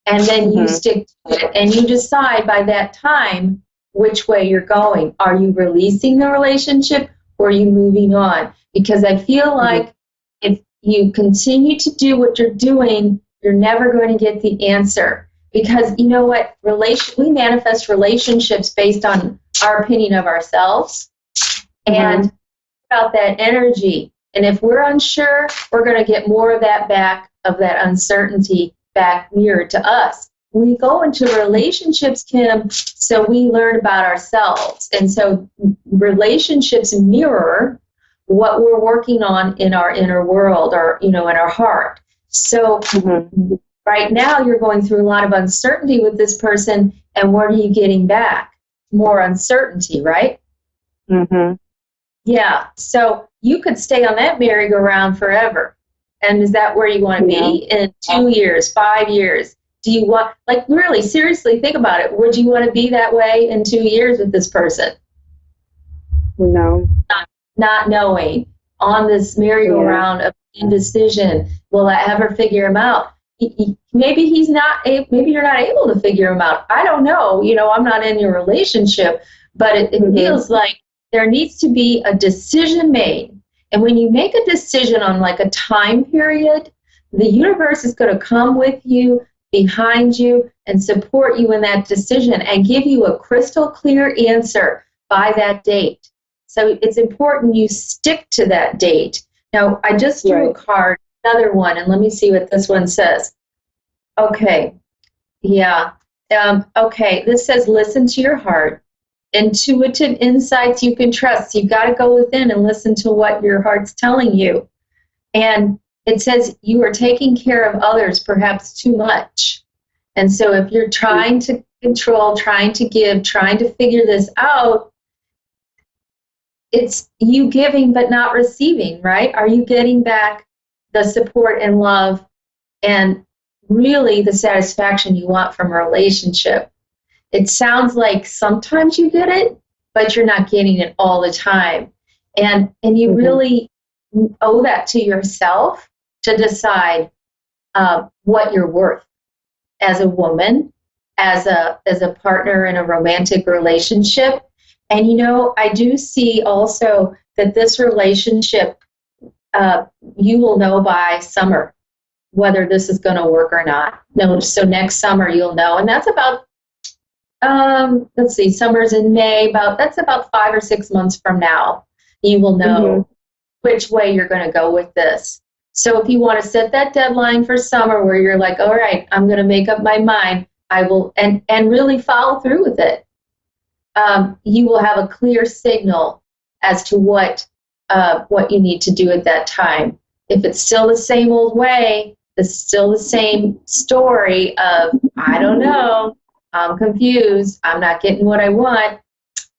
And then you stick to it and you decide by that time which way you're going. Are you releasing the relationship or are you moving on? Because I feel like if you continue to do what you're doing, you're never going to get the answer. Because you know what? We manifest relationships based on our opinion of ourselves and about that energy. And if we're unsure, we're going to get more of that back, of that uncertainty back mirrored to us. We go into relationships, Kim, so we learn about ourselves. And so relationships mirror what we're working on in our inner world or, in our heart. So right now you're going through a lot of uncertainty with this person, and what are you getting back? More uncertainty, right? Yeah. So you could stay on that merry-go-round forever. And is that where you want to be in 2 years, 5 years? Do you want, really, seriously, think about it. Would you want to be that way in 2 years with this person? No. Not knowing, on this merry-go-round of indecision. Will I ever figure him out? Maybe you're not able to figure him out. I don't know. I'm not in your relationship, but it feels like there needs to be a decision made. And when you make a decision on a time period, the universe is going to come with you, behind you, and support you in that decision and give you a crystal clear answer by that date. So it's important you stick to that date. Now, I just drew a card, another one, and let me see what this one says. Okay. Yeah. Okay. This says, listen to your heart. Intuitive insights you can trust. You've got to go within and listen to what your heart's telling you. And it says you are taking care of others perhaps too much. And so if you're trying to control, trying to give, trying to figure this out, it's you giving but not receiving, right? Are you getting back the support and love and really the satisfaction you want from a relationship? It sounds like sometimes you get it, but you're not getting it all the time. And you really owe that to yourself to decide what you're worth as a woman, as a partner in a romantic relationship. And I do see also that this relationship, you will know by summer whether this is going to work or not. No, so next summer you'll know, and that's about let's see, summer's in May, that's about 5 or 6 months from now. You will know which way you're going to go with this. So if you want to set that deadline for summer where you're like, all right, I'm going to make up my mind, I will, and really follow through with it. You will have a clear signal as to what you need to do at that time. If it's still the same old way, it's still the same story of, I don't know, I'm confused, I'm not getting what I want.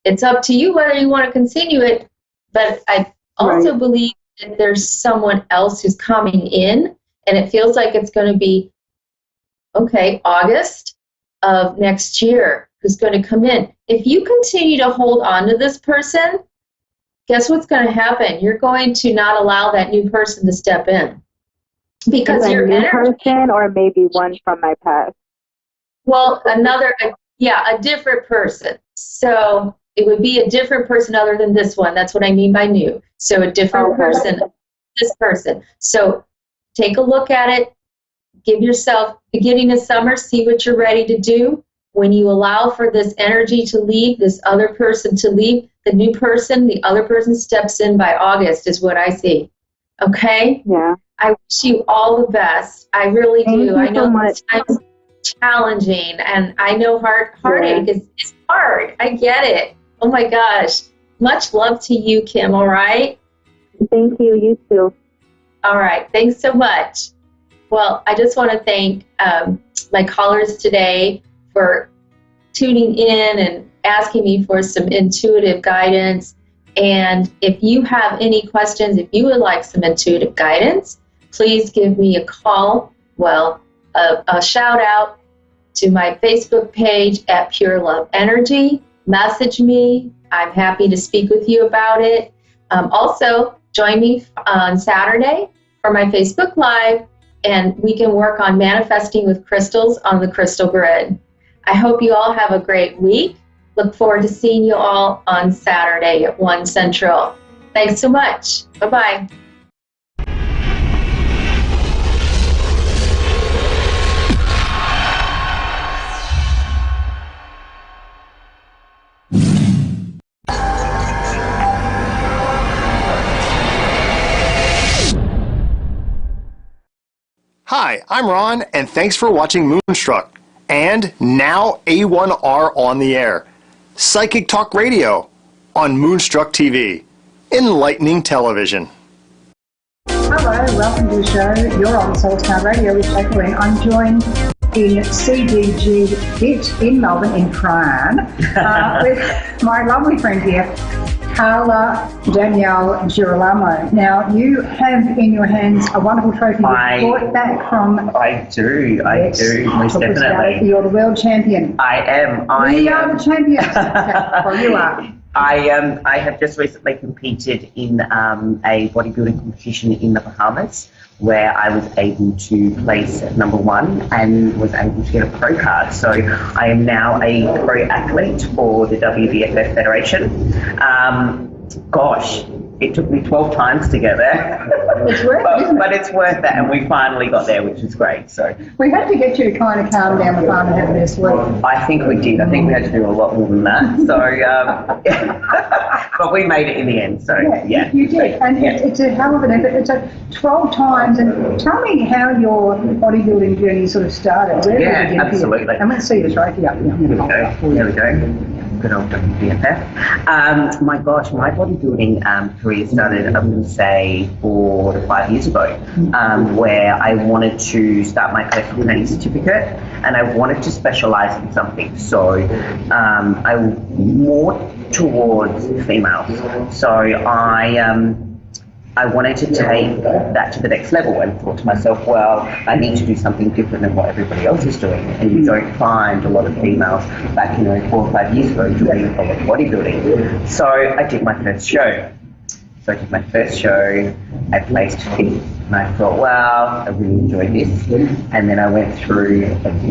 It's up to you whether you want to continue it. But I also believe that there's someone else who's coming in, and it feels like it's going to be, August of next year, who's going to come in. If you continue to hold on to this person, guess what's going to happen? You're going to not allow that new person to step in. Because your new person, or maybe one from my past. Well, a different person. So it would be a different person other than this one. That's what I mean by new. So a different person, this person. So take a look at it. Give yourself, beginning of summer, see what you're ready to do. When you allow for this energy to leave, this other person to leave, the new person, the other person steps in by August is what I see. Okay? Yeah. I wish you all the best. I really do. I know this time's challenging, and I know heartache is hard. I get it. Oh my gosh. Much love to you, Kim, all right? Thank you. You too. All right. Thanks so much. Well, I just want to thank my callers today for tuning in and asking me for some intuitive guidance. And if you have any questions, if you would like some intuitive guidance, please give me a call. Well, a shout out to my Facebook page at Pure Love Energy. Message me. I'm happy to speak with you about it. Also, join me on Saturday for my Facebook Live, and we can work on manifesting with crystals on the crystal grid. I hope you all have a great week. Look forward to seeing you all on Saturday at 1 Central. Thanks so much. Bye-bye. Hi, I'm Ron, and thanks for watching Moonstruck. And now A1R on the air. Psychic Talk Radio on Moonstruck TV. Enlightening television. Hello, welcome to the show. You're on Soul Star Radio with Jacqueline. I'm joined in CDG Bit in Melbourne, in Prahran, with my lovely friend here, Carla Danielle Girolamo. Now, you have in your hands a wonderful trophy you brought back from... I do, most definitely. You're the world champion. I am. We are the champions. Well, you are. I have just recently competed in a bodybuilding competition in the Bahamas, where I was able to place #1 and was able to get a pro card. So I am now a pro athlete for the WBFF Federation. Gosh, it took me 12 times to get there. It's worth it, isn't it? But it's worth it, and we finally got there, which is great. So we had to get you to kind of calm down the farm and have this week. I think we did. I think we had to do a lot more than that. So, but we made it in the end. So yeah. You did, and it's a hell of an effort. It's 12 times, and tell me how your bodybuilding journey sort of started. Where did it begin absolutely. For you? And let's see the trophy up here. There we go. Good old WBFF. My gosh, my bodybuilding career started, I would say, 4 to 5 years ago, where I wanted to start my personal training certificate, and I wanted to specialize in something. So I more towards females. So I wanted to take that to the next level, and thought to myself, well, I need to do something different than what everybody else is doing. And you don't find a lot of females back, 4 or 5 years ago doing a lot of bodybuilding. So I did my first show. I placed 5th, and I thought, wow, I really enjoyed this. And then I went through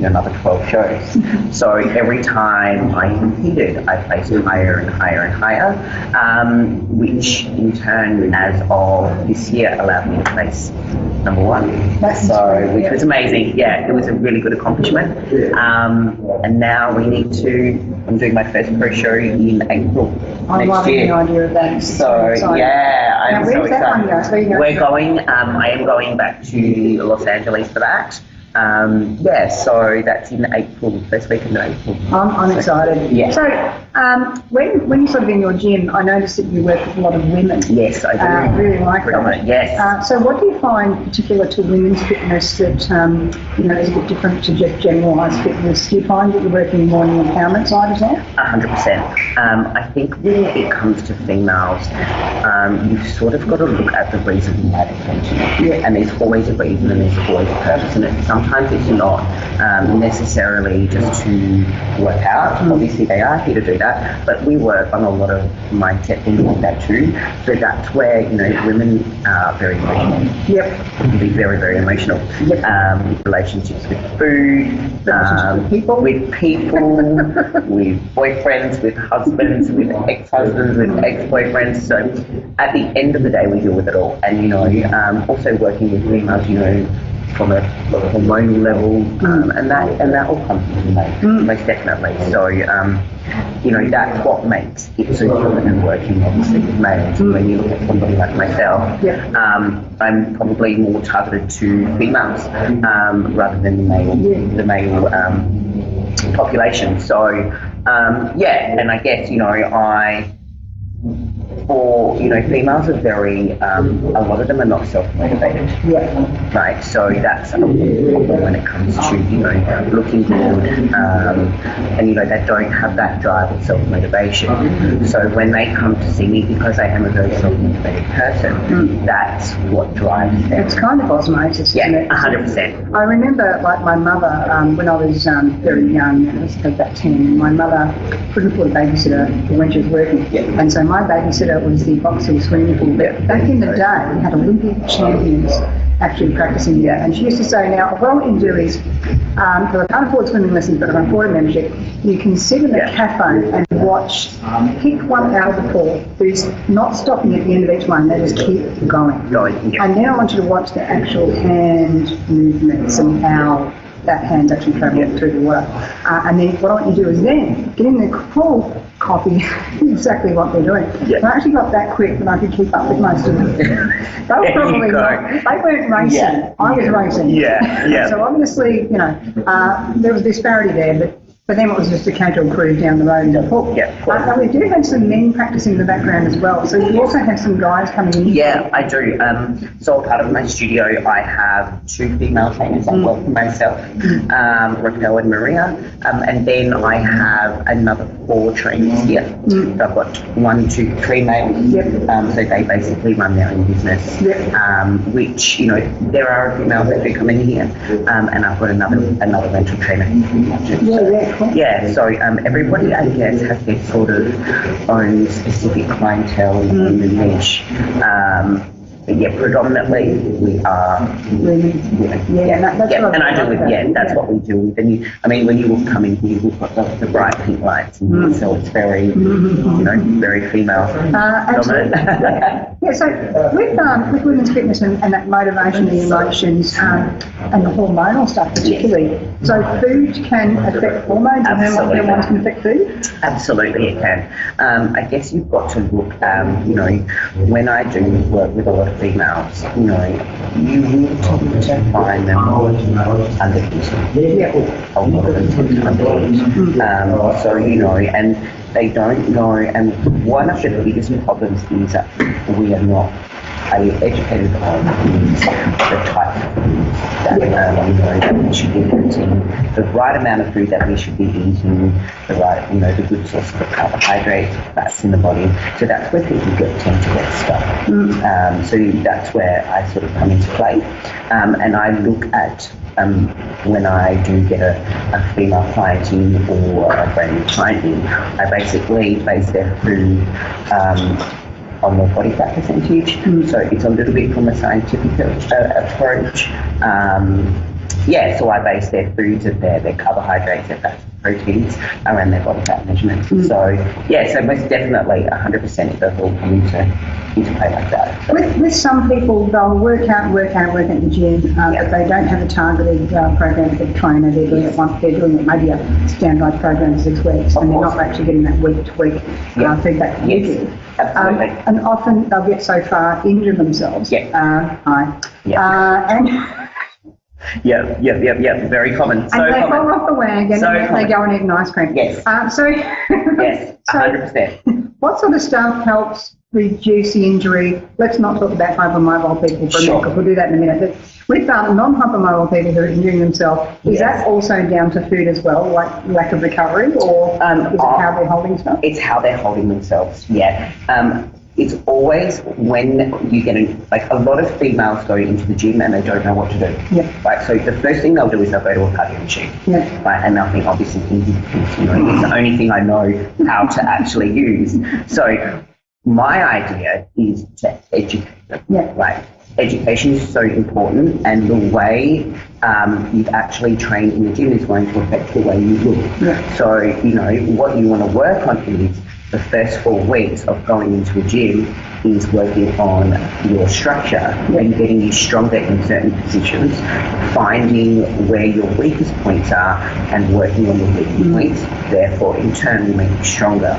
another 12 shows. So every time I competed, I placed higher and higher and higher, which in turn, as of this year, allowed me to place #1. Which was amazing. Yeah, it was a really good accomplishment. And now I'm doing my first pro show in April next year. I'm loving the idea of that. So yeah, I'm so excited. We're going. I am going back to Los Angeles for that. So that's in April, first week in April. I'm excited. Yeah. So when you're sort of in your gym, I noticed that you work with a lot of women. Yes, I do. Really like that. Yes. So what do you find particular to women's fitness that is a bit different to just generalised fitness? Do you find that you're working more on the empowerment side of that? 100%. I think when it comes to females, you've sort of got to look at the reason behind attention. Yeah. And there's always a reason, and there's always a purpose in it. Sometimes it's not necessarily just to work out. Obviously, they are here to do that, but we work on a lot of mindset things like that too. So that's where women are very emotional. Yep. Can be very, very emotional. Yep. Relationships with food, with people, with boyfriends, with husbands, with ex-husbands, with ex-boyfriends. So at the end of the day, we deal with it all. And also working with females, from a hormonal level, and that all comes into play, most definitely. So, that's what makes it so different than working, obviously, with males. When you look at somebody like myself, I'm probably more targeted to females rather than the male population. So, and I guess, for, females are very, a lot of them are not self-motivated. Yeah. Right, so that's a problem when it comes to, looking good, and, they don't have that drive of self-motivation. So when they come to see me, because I am a very self-motivated person, that's what drives them. It's kind of osmosis, isn't it? 100%. I remember, like, my mother, when I was very young, I was about 10, my mother couldn't afford a babysitter when she was working. And so my babysitter was the Box Hill swimming pool. But back in the day, we had Olympic champions actually practicing there. And she used to say, now, what you do is, because I can't afford swimming lessons, but I can afford a membership, you can sit in a cafe and watch, pick one out of the pool who's not stopping at the end of each one, they just keep going. And then I want you to watch the actual hand movements and how that hand's actually travelling through the water. And then what I want you to do is then get in the pool, copy exactly what they're doing. So I actually got that quick that I could keep up with most of them. They were probably not, they weren't racing. I was racing. So obviously, there was disparity there, but for them it was just a casual cruise down the road in the pool. And we do have some men practicing in the background as well. So you also have some guys coming in. Yeah, I do. So part of my studio, I have 2 female trainers that work for myself, Raquel and Maria, and then I have another 4 trainers here. So I've got 1, 2, 3 males. So they basically run their own business, which, there are females that do come in here, and I've got another rental trainer. Yeah, so everybody, I guess, has their sort of own specific clientele and niche. But yeah, predominantly we are women. And I do with, that's what we do. And when you will come in here, we've got the bright pink lights, and so it's very, very female dominant. So with women's fitness and that motivation, the emotions, and the hormonal stuff particularly, so food can affect hormones, and hormones can affect food? Absolutely, it can. I guess you've got to look, when I do work with a lot of females, you will tend to find them undereating. A lot of them tend to undereat. So, and they don't know, and one of the biggest problems is that we are not educated on the type of food that we should be eating, the right amount of food that we should be eating, the right, the good source of carbohydrates, fats in the body. So that's where people tend to get stuck. So that's where I sort of come into play, and I look at when I do get a female client in or a brand new client in, I basically base their food on their body fat percentage. So it's a little bit from a scientific approach. So I base their foods of their carbohydrates, their fats, proteins around their body fat measurements. So so most definitely 100% it does all come into play like that. So. With some people, they'll work out in the gym, but they don't have a targeted program for the trainer. They're doing it maybe a standardized program for 6 weeks, and they're not actually getting that week to week feedback from you. Absolutely. And often they'll get so far, injure themselves. Very common. And they fall off the wagon and they go and eat an ice cream. Yes. 100%. What sort of stuff helps reduce the injury? Let's not talk about hypermobile people for a minute, because we'll do that in a minute. But with non-hypermobile people who are injuring themselves, is that also down to food as well, like lack of recovery, or is it how they're holding stuff? It's how they're holding themselves, It's always when you get a lot of females go into the gym and they don't know what to do. Right, so the first thing they'll do is they'll go to a cardio machine. Right, and they'll think, this is easy. It's the only thing I know how to actually use. So my idea is to educate them. Right. Education is so important, and the way you've actually trained in the gym is going to affect the way you look. So, what you want to work on is the first 4 weeks of going into a gym is working on your structure and getting you stronger in certain positions, finding where your weakest points are and working on your weakest points, therefore in turn will make you stronger.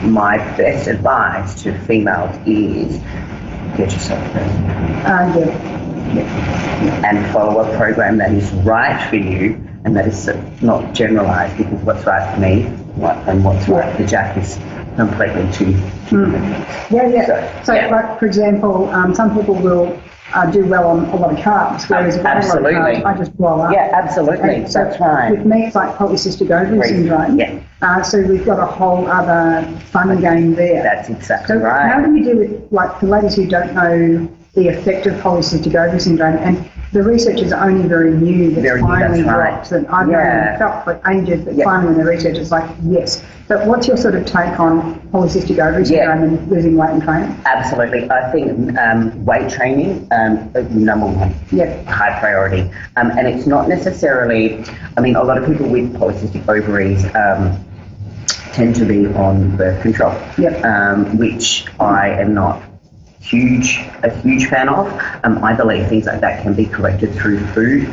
My best advice to females is get yourself first. And follow a program that is right for you and that is not generalized, because what's right for me and what's right for Jack is completely two different things. Yeah. So, like, for example, some people will do well on a lot of carbs, whereas if I have a lot of carbs, I just blow up. Yeah, absolutely. And so that's right. With me, it's like polycystic ovary syndrome. Yeah. So we've got a whole other fun game there. That's exactly so right. How do you deal with, like, the ladies who don't know the effect of polycystic ovary syndrome, and the research is only very new that's finally dropped, that I've known felt for ages, but finally when the research is like, yes. But what's your sort of take on polycystic ovary syndrome and losing weight and training? Absolutely. I think weight training, number one, high priority. And it's not necessarily, I mean, a lot of people with polycystic ovaries tend to be on birth control, which I am not a huge fan of. I believe things like that can be corrected through food,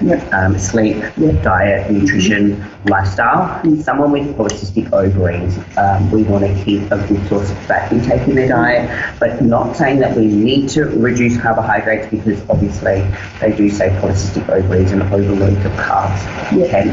sleep, diet, nutrition, lifestyle. Someone with polycystic ovaries, we want to keep a good source of fat intake in their diet, but not saying that we need to reduce carbohydrates, because obviously they do say polycystic ovaries and overload of carbs can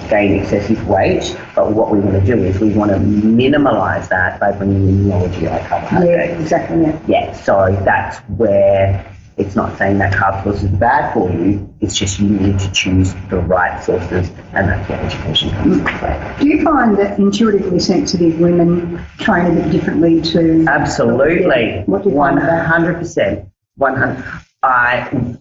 gain excessive weight, but what we want to do is we want to minimalise that by bringing in lower GI carbohydrates. Yeah, exactly. Yeah, so that's where it's not saying that carb sources are bad for you, it's just you need to choose the right sources, and that's where education comes into play. Do you find that intuitively sensitive women train a bit differently to... Absolutely. What do you find about 100%. 100%.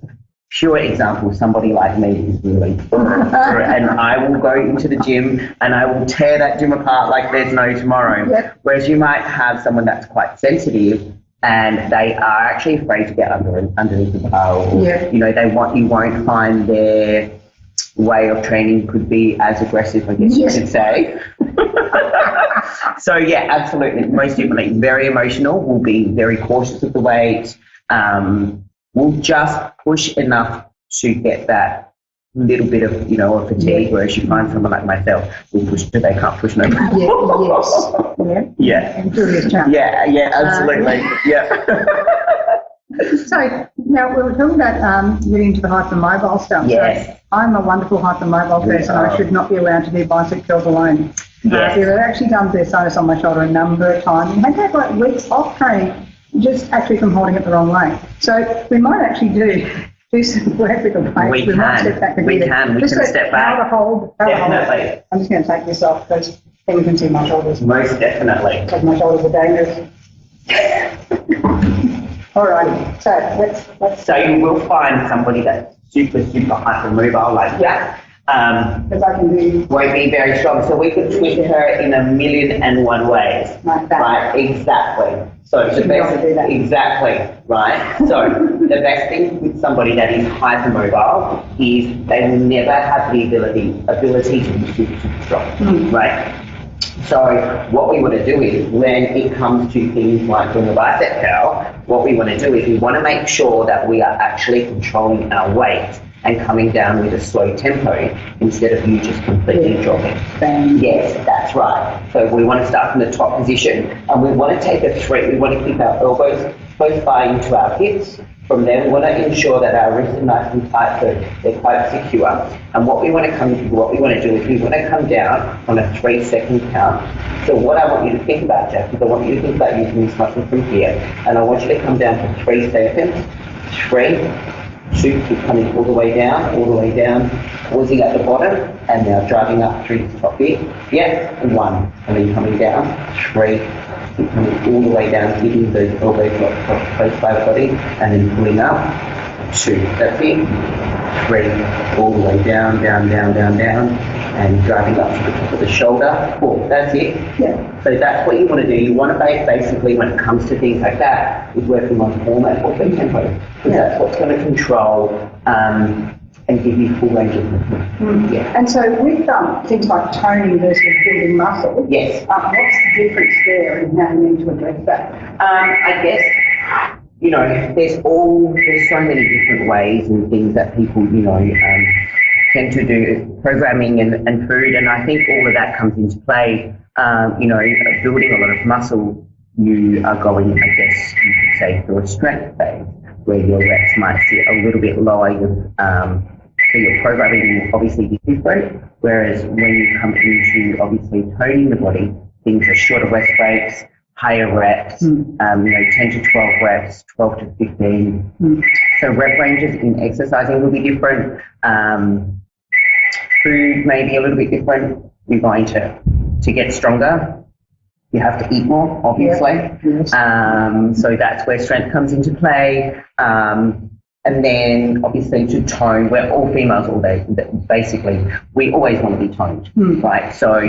Pure example, somebody like me is really and I will go into the gym and I will tear that gym apart like there's no tomorrow. Whereas you might have someone that's quite sensitive and they are actually afraid to get underneath the bar, or you know, you won't find their way of training could be as aggressive, I guess you could say. So yeah, absolutely, most definitely, very emotional. We'll be very cautious of the weight. We'll just push enough to get that little bit of, you know, a fatigue, whereas you find someone like myself, we push till they can't push no more. Yeah, absolutely. So now we were talking about getting into the hypermobile stuff. Yes. So I'm a wonderful hypermobile person. I should not be allowed to do bicep curls alone. Yes. They've actually done bursitis on my shoulder a number of times and had to have like weeks off training just actually from holding it the wrong way. So we might actually do some work with the weight. We can step back. How to hold. Definitely. I'm just going to take this off because then you can see my shoulders. Most definitely. Because my shoulders are dangerous. All right. So let's. So you will find somebody that's super hypermobile like that. Because I can do. Won't be very strong. So we could twist her in 1,000,001 ways. Like that. Right. Exactly. So the best, exactly, right? So the best thing with somebody that is hypermobile is they will never have the ability to be super strong, right? So what we want to do is when it comes to things like doing a bicep curl, what we want to do is we want to make sure that we are actually controlling our weight and coming down with a slow tempo instead of you just completely dropping. Yes, that's right. So we want to start from the top position and we want to take a three. We want to keep our elbows close by into our hips. From there, we want to ensure that our wrists are nice and tight so they're quite secure. And what we want to do is we want to come down on a 3-second count. So what I want you to think about, Jeff, is I want you to think about using this muscle from here, and I want you to come down for 3 seconds. 3, 2, keep coming all the way down, pausing at the bottom, and now driving up through the top bit. Yeah, and 1, and then coming down, 3, keep coming all the way down, keeping those elbows close by the body, and then pulling up, 2, that's it, 3, all the way down, and driving up to the top of the shoulder, 4, that's it. Yeah. So that's what you want to do. You want to basically, when it comes to things like that, is working on form at 4 tempo, because that's what's going to control and give you full range of movement. And so with things like toning versus building muscle, what's the difference there and how you need to address that? I guess, you know, there's so many different ways and things that people, you know, tend to do, programming and food, and I think all of that comes into play. You know, building a lot of muscle, you are going, I guess you could say, through a strength phase where your reps might sit a little bit lower. So your programming will obviously be different, whereas when you come into obviously toning the body, things are shorter rest breaks, higher reps, 10 to 12 reps, 12 to 15. So rep ranges in exercising will be different. Food may be a little bit different. You're going to get stronger. You have to eat more, obviously. So that's where strength comes into play. And then obviously to tone, we're all females all day. Basically, we always want to be toned, right? So,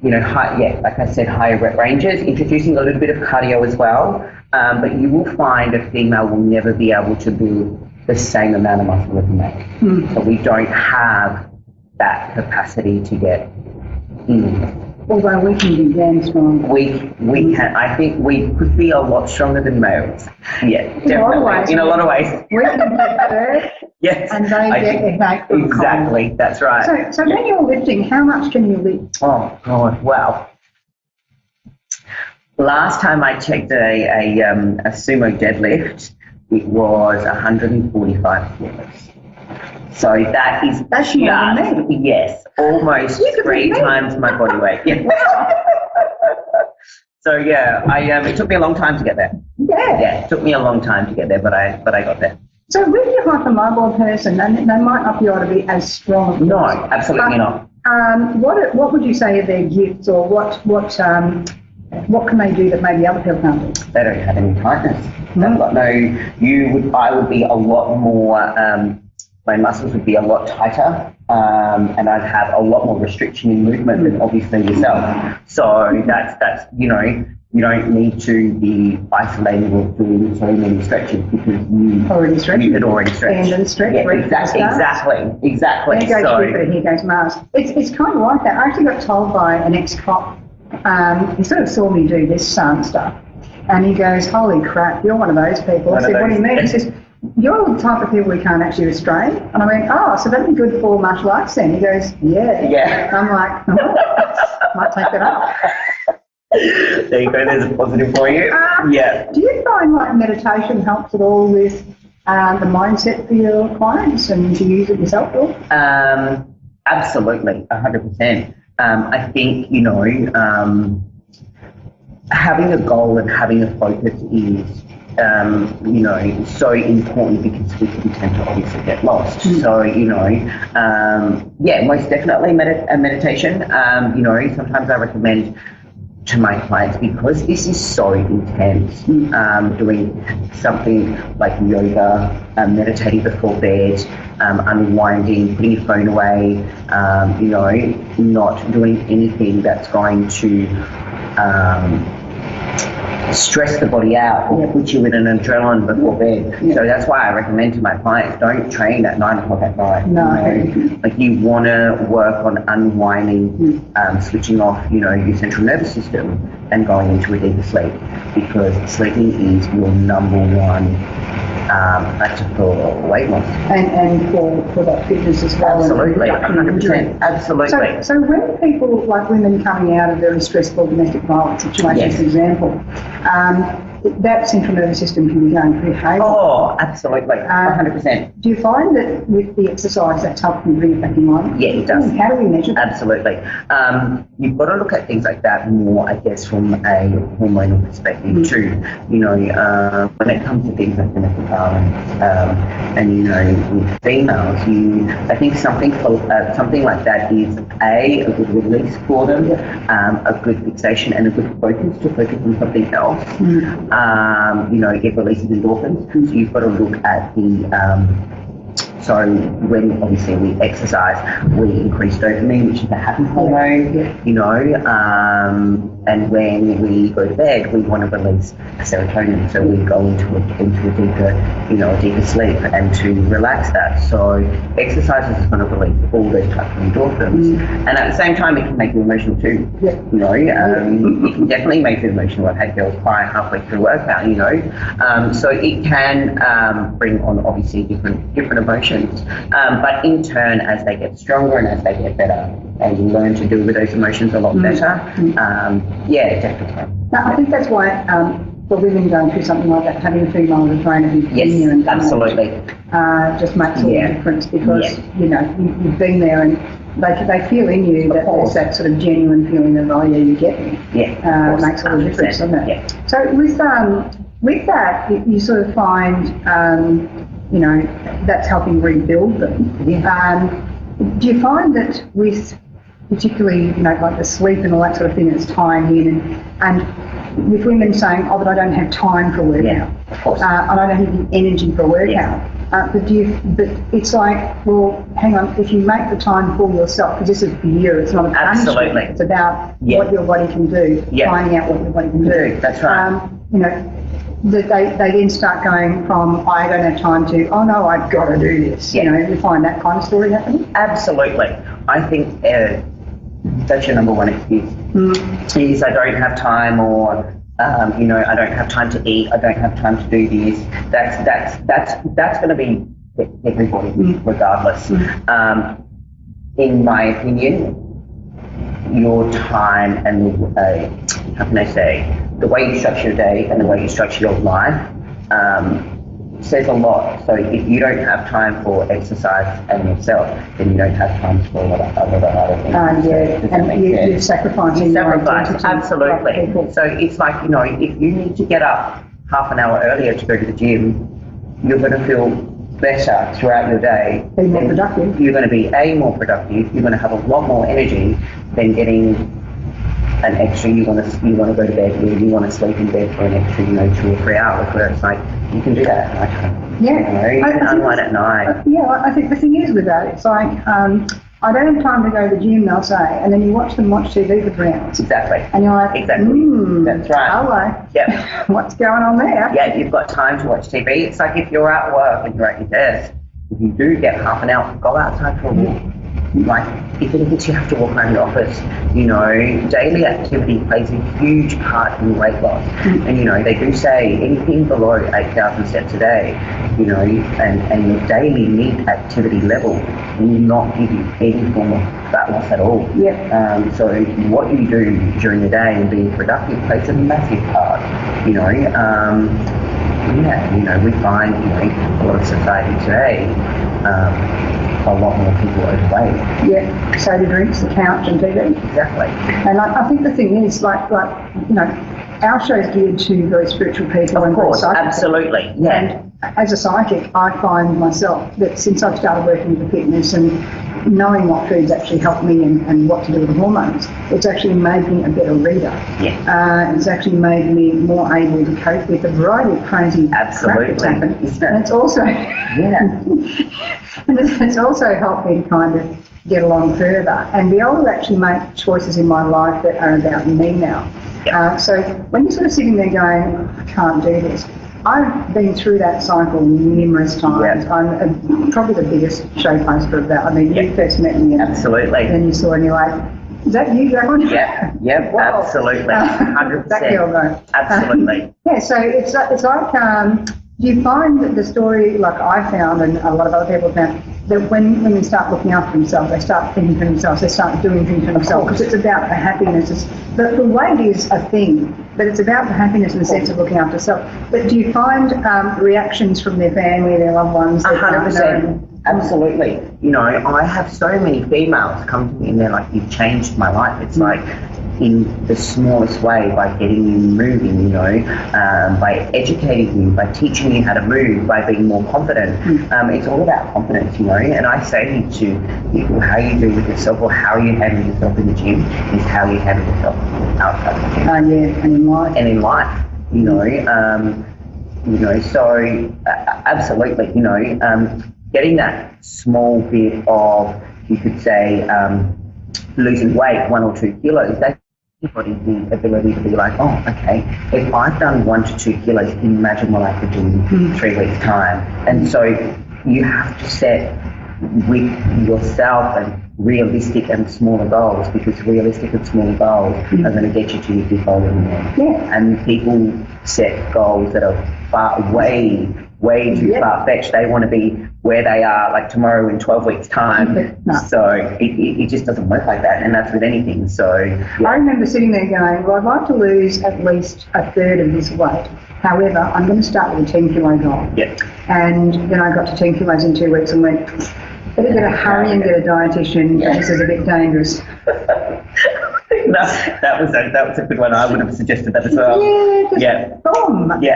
like I said, higher rep ranges, introducing a little bit of cardio as well. But you will find a female will never be able to do the same amount of muscle as a male. So we don't have that capacity to get in. Although we can be damn strong. We can. I think we could be a lot stronger than males. Yeah, definitely. In a lot of ways. We can get hurt. Yes. And they get a back. Exactly. That's right. So when you're lifting, how much can you lift? Oh God! Wow. Last time I checked a sumo deadlift, it was 145 kilos. So that's just, yes, almost 3 times my body weight. Yeah. So yeah, it took me a long time to get there. Yeah, it took me a long time to get there, but I got there. So with your hypermobile person, they might not be able to be as strong. No, absolutely not. What would you say are their gifts, or what can they do that maybe other people can't do? They don't have any tightness. I would be a lot more. My muscles would be a lot tighter, and I'd have a lot more restriction in movement than obviously yourself. So that's you don't need to be isolated or doing so many stretches because you had already stretched. Stand and stretch. Yeah, exactly. There goes Jupiter, here goes Mars. It's kind of like that. I actually got told by an ex-cop, he sort of saw me do this stuff, and he goes, "Holy crap, you're one of those people." I said, "What do you mean?" He says, "You're the type of people we can't actually restrain." And I went, "Oh, so that'd be good for martial arts then?" He goes, "Yeah." I'm like, might take that up. There you go, there's a positive for you. Do you find like meditation helps at all with the mindset for your clients, and do you use it yourself, Bill? Absolutely, 100%. I think, having a goal and having a focus is so important because we can tend to obviously get lost. So, most definitely meditation. Sometimes I recommend to my clients, because this is so intense, doing something like yoga, meditating before bed, unwinding, putting your phone away, not doing anything that's going to stress the body out or put you in an adrenaline before bed. So that's why I recommend to my clients, don't train at 9 o'clock at night. Like you want to work on unwinding, switching off, your central nervous system and going into a deeper sleep, because sleeping is your number one factor for weight loss. And for that fitness as well. Absolutely, 100%. Absolutely. So when people, like women coming out of very stressful domestic violence situations, for example, that central nervous system can be going pretty haywire. Oh, absolutely, 100%. Do you find that with the exercise that's helping bring it back in line? Yeah, it does. How do we measure that? Absolutely. You've got to look at things like that more, I guess, from a hormonal perspective too. When it comes to things like domestic violence, and with females, I think something like that is a good release for them, a good fixation, and a good focus to focus on something else. It releases endorphins. So you've got to look at so when obviously we exercise, we increase dopamine, which is a happy hormone, and when we go to bed, we want to release serotonin, so we go into a deeper sleep and to relax that. So exercise is going to release all those types of endorphins, and at the same time, it can make you emotional too. It can definitely make you emotional. I've had girls cry halfway through a workout, so it can bring on obviously different emotions. But in turn, as they get stronger and as they get better, they learn to deal with those emotions a lot better. Definitely. Now, I think that's why for women going through something like that, having a female trainer who's been there and done absolutely. Just makes all the difference, because you've been there, and they feel in you that there's that sort of genuine feeling of, oh yeah, you get me. Yeah, makes all the difference, doesn't it? Yeah. So with that, you sort of find, you know, that's helping rebuild them. Yeah. Do you find that with particularly, you know, like the sleep and all that sort of thing that's tying in, and with women saying, oh, but I don't have time for a workout. Yeah, of course. I don't have the energy for a workout. Yeah. But it's like, well, hang on, if you make the time for yourself, because this is for you, it's not a punishment. Absolutely. It's about what your body can do, finding out what your body can do. That's right. You know, that they then start going from, I don't have time to, oh no, I've got to do this. Yeah. You know, you find that kind of story happening? Absolutely. I think that's your number one excuse. Is I don't have time, or you know, I don't have time to eat, I don't have time to do this. That's going to be everybody, regardless. In my opinion, your time and how can I say, the way you structure your day and the way you structure your life says a lot. So if you don't have time for exercise and yourself, then you don't have time for a lot of other things. And you're sacrificing your identity. Absolutely. So it's like, you know, if you need to get up half an hour earlier to go to the gym, you're going to feel better throughout your day. Be more productive. You're going to be more productive. You're going to have a lot more energy than getting an extra, you want to go to bed, or you want to sleep in bed for an extra, 2 or 3 hours, where it's like, you can do that at night time. Yeah. You can unwind at night. Yeah, I think the thing is with that, it's like, I don't have time to go to the gym, they'll say, and then you watch them watch TV for 3 hours. Exactly. And you're like, That's right. Hello. Yep. What's going on there? Yeah, you've got time to watch TV. It's like if you're at work and you're at your desk, if you do get half an hour, go outside for a walk. Like, even if it's you have to walk around the office, daily activity plays a huge part in weight loss. And, they do say anything below 8,000 steps a day, and your daily NEAT activity level will not give you any form of fat loss at all. So what you do during the day and being productive plays a massive part, we find, a lot of society today, a lot more people overweight. Yeah, soda drinks, the couch and TV. Exactly. And I think the thing is, our show's geared to very spiritual people. Of course, very psychic absolutely, people. yeah. And as a psychic, I find myself that since I've started working with fitness and knowing what foods actually help me and what to do with the hormones, it's actually made me a better reader. Yeah. It's actually made me more able to cope with a variety of crazy crap that's happened. And it's also, and it's also helped me to kind of get along further and be able to actually make choices in my life that are about me now. So when you're sort of sitting there going, I can't do this, I've been through that cycle numerous times. I'm probably the biggest show poster of that. I mean, you first met me and then you saw and you're like, is that you, that one? Yeah, absolutely. 100%. That girl, though. Absolutely. So it's like, do you find that the story, like I found and a lot of other people found, that when women start looking after themselves, they start thinking for themselves, they start doing things for themselves, because it's about the happiness. The weight is a thing, but it's about the happiness in the sense of looking after self. But do you find reactions from their family, their loved ones? 100%. Absolutely. I have so many females come to me and they're like, you've changed my life. It's like, in the smallest way, by getting you moving, by educating you, by teaching you how to move, by being more confident. It's all about confidence, and I say to people, how you do with yourself or how you handle yourself in the gym is how you handle yourself outside the gym. And in life. And in life, so absolutely, getting that small bit of, you could say, losing weight, 1 or 2 kilos, that's everybody the ability to be like, oh, okay, if I've done 1 to 2 kilos, imagine what I could do in 3 weeks' time. And so you have to set with yourself and realistic and smaller goals, because realistic and smaller goals are going to get you to your big goal in there. And people set goals that are way too far-fetched. They want to be where they are like tomorrow in 12 weeks' time. So it just doesn't work like that, and that's with anything. So I remember sitting there going, well, I'd like to lose at least a third of this weight. However, I'm going to start with a 10 kilo goal. And then I got to 10 kilos in 2 weeks and went, Better get a hurry and get a dietitian. This is a bit dangerous. That was a good one. I would have suggested that as well. Boom. Yeah.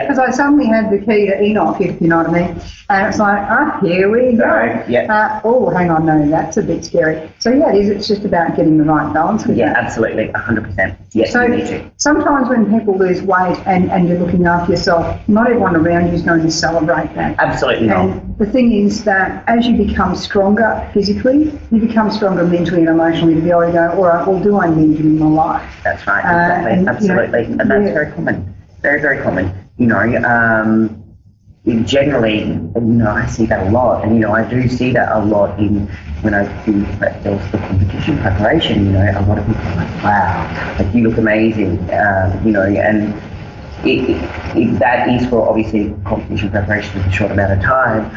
Because I suddenly had the key to Enoch, if you know what I mean. And it's like, here we go. Hang on, no, that's a bit scary. So yeah, it is. It's just about getting the right balance with that. Absolutely, 100%. Yes, so you need to. Sometimes when people lose weight and you're looking after yourself, not everyone around you is going to celebrate that. Absolutely not. And the thing is that as you become stronger physically, you become stronger mentally and emotionally to be able to go, all right, well, do I need you in my life? That's right, exactly, absolutely. You know, and that's very common, very, very common. You know, generally, you know, I see that a lot, and, you know, I do see that a lot when I do the competition preparation. You know, a lot of people are like, wow, like, you look amazing, you know, and that is for obviously competition preparation in a short amount of time,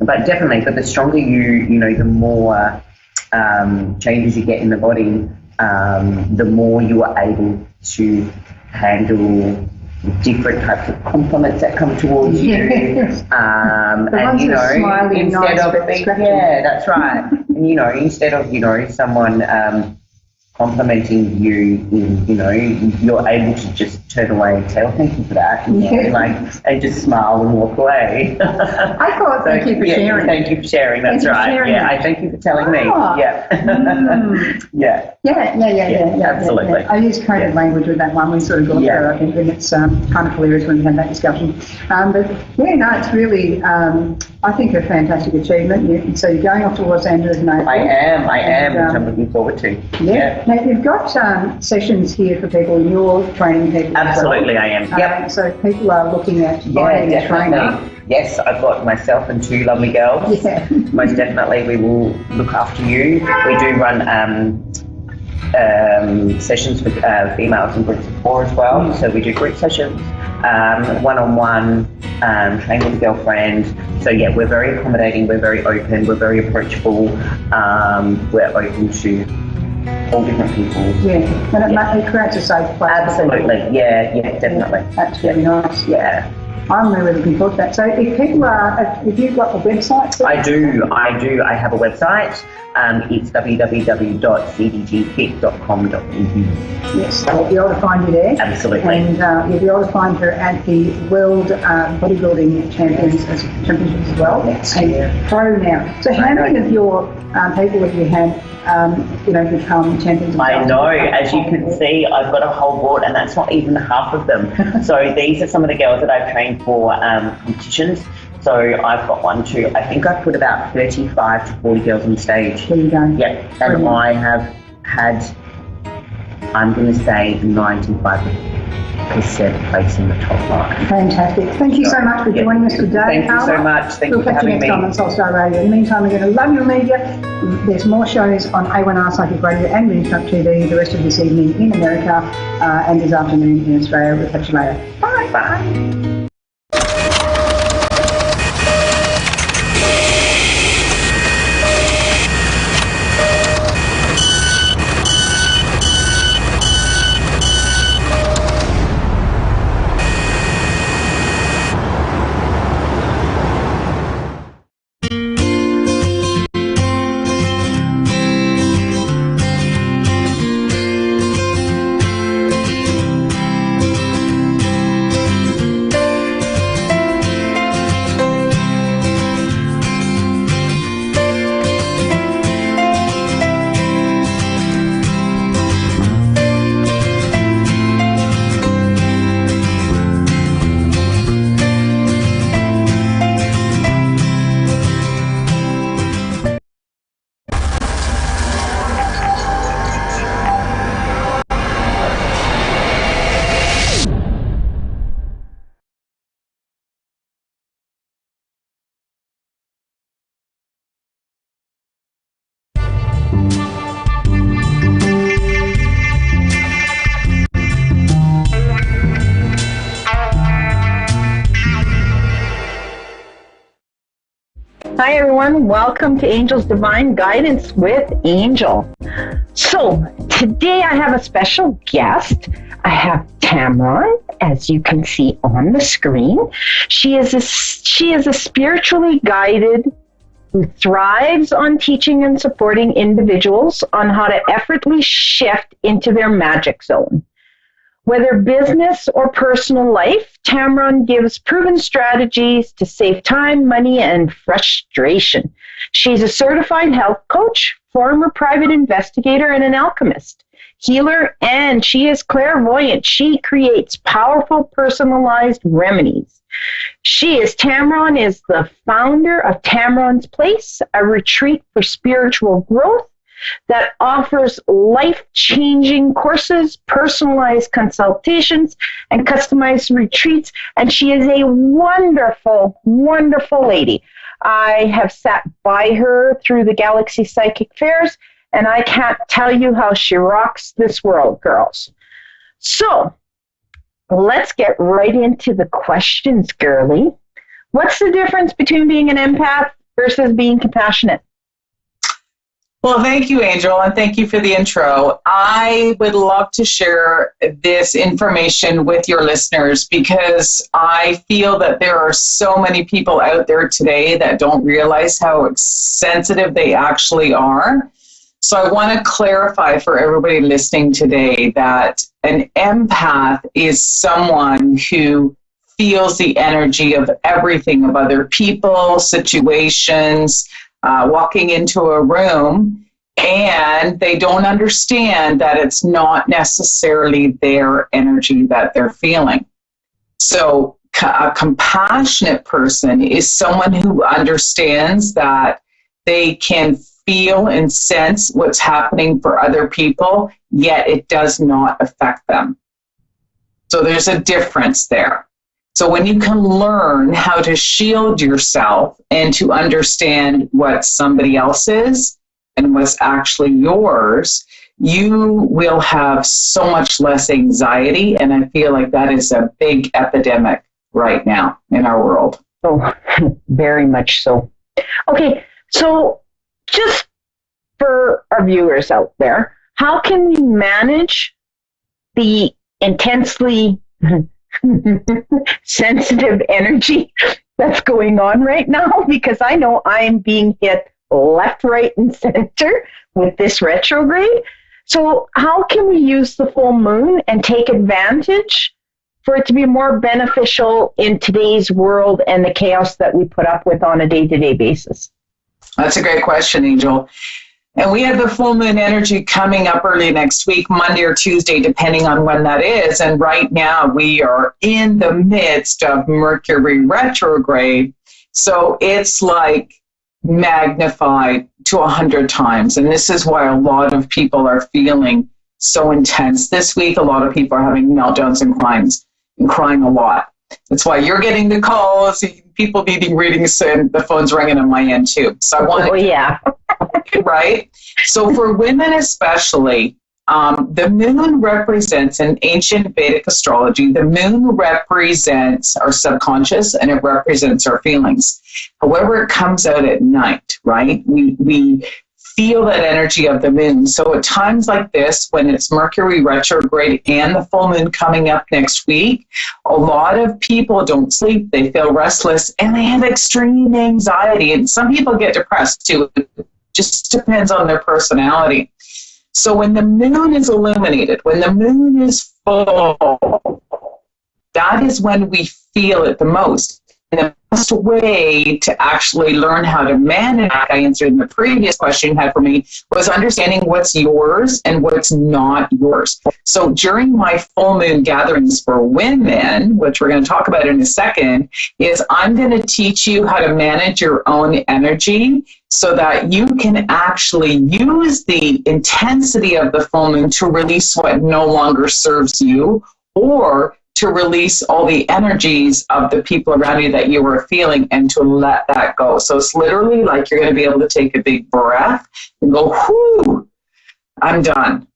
but definitely, but the stronger you know, the more changes you get in the body, the more you are able to handle different types of compliments that come towards you, and, you know, instead of that's right, and, you know, instead of, you know, someone complimenting you, you know, you're able to just turn away and say, oh, thank you for that, you know, like, and just smile and walk away. I thought, thank you for sharing. Thank you for sharing, that's right. I thank you for telling me. Absolutely. I use coded language with that one. We sort of got there, I think, and it's kind of hilarious when we had that discussion. But no, it's really, I think, a fantastic achievement. So you're going off to Los Angeles in April. I am, which I'm looking forward to. Now, you've got sessions here for people, and you're training people. Absolutely, I am. So people are looking at finding a trainer. Yes, I've got myself and two lovely girls. Yeah. Most definitely, we will look after you. We do run sessions with females in groups of 4 as well. So we do group sessions, one-on-one, training with a girlfriend. So yeah, we're very accommodating, we're very open, we're very approachable, we're open to all different people. And it creates a safe place. Absolutely, definitely. That's really nice. Yeah. I'm really looking forward to that. So if people if you've got a website? I do. I have a website. It's www.cdgfit.com.au. Yes, so we'll be able to find you there. Absolutely. And you'll be able to find her at the World Bodybuilding Championships as well. Yes. And pro now. So how many of your people have you had become champions? I know, as you can see, I've got a whole board, and that's not even half of them. So these are some of the girls that I've trained for competitions. So I've got 1, 2, I think I've put about 35 to 40 girls on stage. There you go. Yeah, and Brilliant. I have had, I'm going to say 95% place in the top 5. Fantastic. Thank you so much for joining us today. Thank you so much. Thank you for having me. We'll catch you next time on Soulstar Radio. In the meantime, we're going to love your media. There's more shows on A1R Psychic Radio and Moonstruck TV the rest of this evening in America and this afternoon in Australia. We'll catch you later. Bye. Bye. Hi everyone, welcome to Angel's Divine Guidance with Angel. So today I have a special guest. I have Tamron, as you can see on the screen. She is a spiritually guided who thrives on teaching and supporting individuals on how to effortlessly shift into their magic zone. Whether business or personal life, Tamron gives proven strategies to save time, money, and frustration. She's a certified health coach, former private investigator, and an alchemist, healer, and she is clairvoyant. She creates powerful, personalized remedies. Tamron is the founder of Tamron's Place, a retreat for spiritual growth that offers life-changing courses, personalized consultations, and customized retreats. And she is a wonderful, wonderful lady. I have sat by her through the Galaxy Psychic Fairs, and I can't tell you how she rocks this world, girls. So, let's get right into the questions, girly. What's the difference between being an empath versus being compassionate? Well, thank you, Angel, and thank you for the intro. I would love to share this information with your listeners because I feel that there are so many people out there today that don't realize how sensitive they actually are. So I want to clarify for everybody listening today that an empath is someone who feels the energy of everything, of other people, situations, walking into a room, and they don't understand that it's not necessarily their energy that they're feeling. So a compassionate person is someone who understands that they can feel and sense what's happening for other people, yet it does not affect them. So there's a difference there. So when you can learn how to shield yourself and to understand what somebody else is and what's actually yours, you will have so much less anxiety. And I feel like that is a big epidemic right now in our world. Oh, very much so. Okay, so just for our viewers out there, how can we manage the intensely sensitive energy that's going on right now? Because I know I'm being hit left, right, and center with this retrograde. So how can we use the full moon and take advantage for it to be more beneficial in today's world and the chaos that we put up with on a day-to-day basis? That's a great question, Angel. And we have the full moon energy coming up early next week, Monday or Tuesday, depending on when that is. And right now we are in the midst of Mercury retrograde. So it's like magnified to 100 times. And this is why a lot of people are feeling so intense. This week, a lot of people are having meltdowns and crying a lot. That's why you're getting the calls, people needing readings, and the phone's ringing on my end too. So I want to, yeah. Right? So for women especially, the moon represents, in ancient Vedic astrology, the moon represents our subconscious and it represents our feelings. However, it comes out at night, right? We feel that energy of the moon. So at times like this, when it's Mercury retrograde and the full moon coming up next week, a lot of people don't sleep, they feel restless, and they have extreme anxiety. And some people get depressed too. It just depends on their personality. So when the moon is illuminated, when the moon is full, that is when we feel it the most. And the best way to actually learn how to manage, like I answered in the previous question you had for me, was understanding what's yours and what's not yours. So during my full moon gatherings for women, which we're going to talk about in a second, is I'm going to teach you how to manage your own energy so that you can actually use the intensity of the full moon to release what no longer serves you, or to release all the energies of the people around you that you were feeling and to let that go. So it's literally like you're going to be able to take a big breath and go, whoo, I'm done.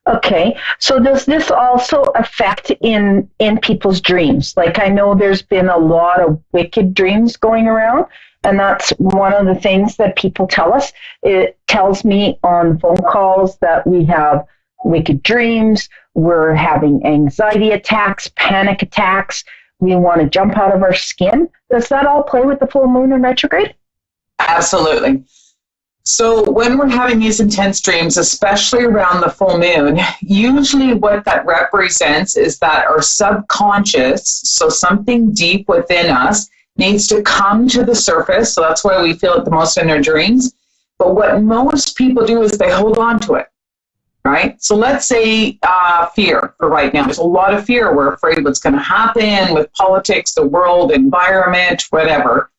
Okay, so does this also affect in people's dreams? Like, I know there's been a lot of wicked dreams going around, and that's one of the things that people tell us. It tells me on phone calls that we have wicked dreams, we're having anxiety attacks, panic attacks, we want to jump out of our skin. Does that all play with the full moon and retrograde? Absolutely. So when we're having these intense dreams, especially around the full moon, usually what that represents is that our subconscious, so something deep within us, needs to come to the surface. So that's why we feel it the most in our dreams. But what most people do is they hold on to it, right? So let's say fear for right now. There's a lot of fear. We're afraid what's going to happen with politics, the world, environment, whatever.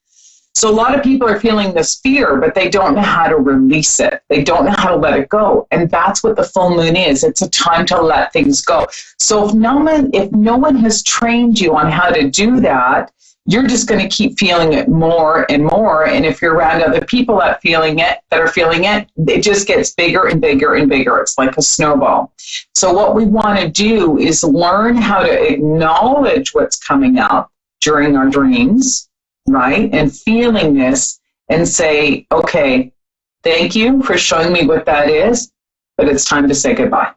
So a lot of people are feeling this fear, but they don't know how to release it. They don't know how to let it go. And that's what the full moon is. It's a time to let things go. So if no one has trained you on how to do that, you're just going to keep feeling it more and more. And if you're around other people that are feeling it, it just gets bigger and bigger and bigger. It's like a snowball. So what we want to do is learn how to acknowledge what's coming up during our dreams, right? And feeling this and say, okay, thank you for showing me what that is, but it's time to say goodbye.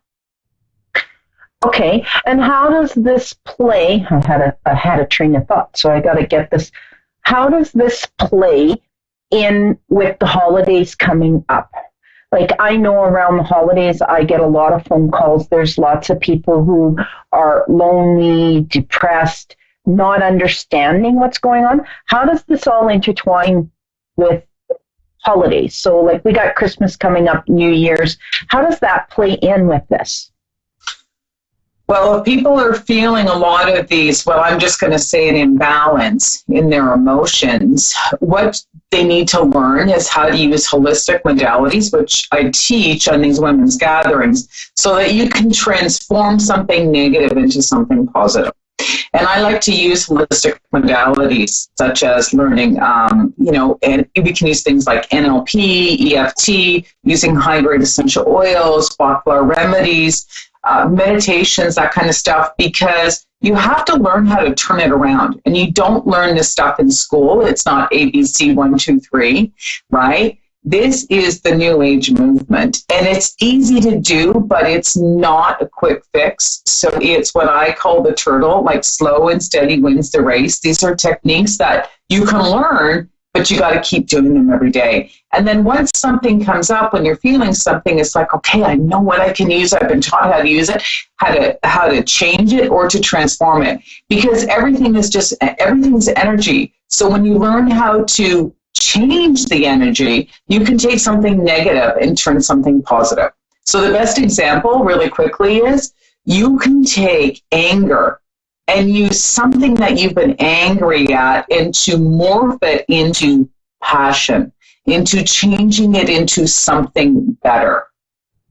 Okay, and how does this play? I had a train of thought, so I got to get this. How does this play in with the holidays coming up? Like, I know around the holidays, I get a lot of phone calls. There's lots of people who are lonely, depressed, not understanding what's going on. How does this all intertwine with holidays? So, like, we got Christmas coming up, New Year's. How does that play in with this? Well, if people are feeling a lot of these, well, I'm just going to say an imbalance in their emotions, what they need to learn is how to use holistic modalities, which I teach on these women's gatherings, so that you can transform something negative into something positive. And I like to use holistic modalities, such as learning, and we can use things like NLP, EFT, using high-grade essential oils, Bachler remedies, meditations, that kind of stuff, because you have to learn how to turn it around. And you don't learn this stuff in school. It's not ABC 1, 2, 3, right? This is the New Age movement. And it's easy to do, but it's not a quick fix. So it's what I call the turtle, like slow and steady wins the race. These are techniques that you can learn, but you got to keep doing them every day. And then once something comes up, when you're feeling something, it's like, okay, I know what I can use. I've been taught how to use it, how to change it or to transform it, because everything's energy. So when you learn how to change the energy, you can take something negative and turn something positive. So the best example really quickly is you can take anger and use something that you've been angry at and to morph it into passion, into changing it into something better.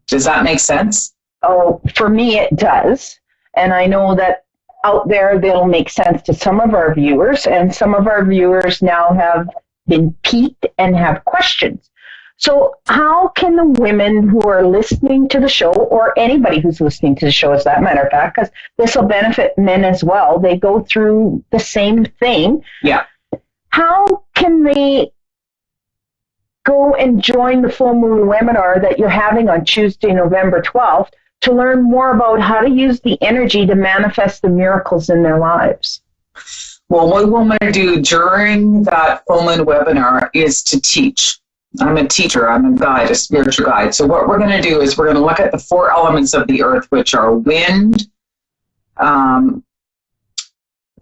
Does that make sense? Oh, for me it does. And I know that out there they'll make sense to some of our viewers, and some of our viewers now have been piqued and have questions. So how can the women who are listening to the show, or anybody who's listening to the show as that matter of fact, because this will benefit men as well, they go through the same thing. Yeah. How can they go and join the full moon webinar that you're having on Tuesday, November 12th, to learn more about how to use the energy to manifest the miracles in their lives? Well, what we're going to do during that full moon webinar is to teach. I'm a teacher, I'm a guide, a spiritual guide. So what we're going to do is we're going to look at the 4 elements of the earth, which are wind, the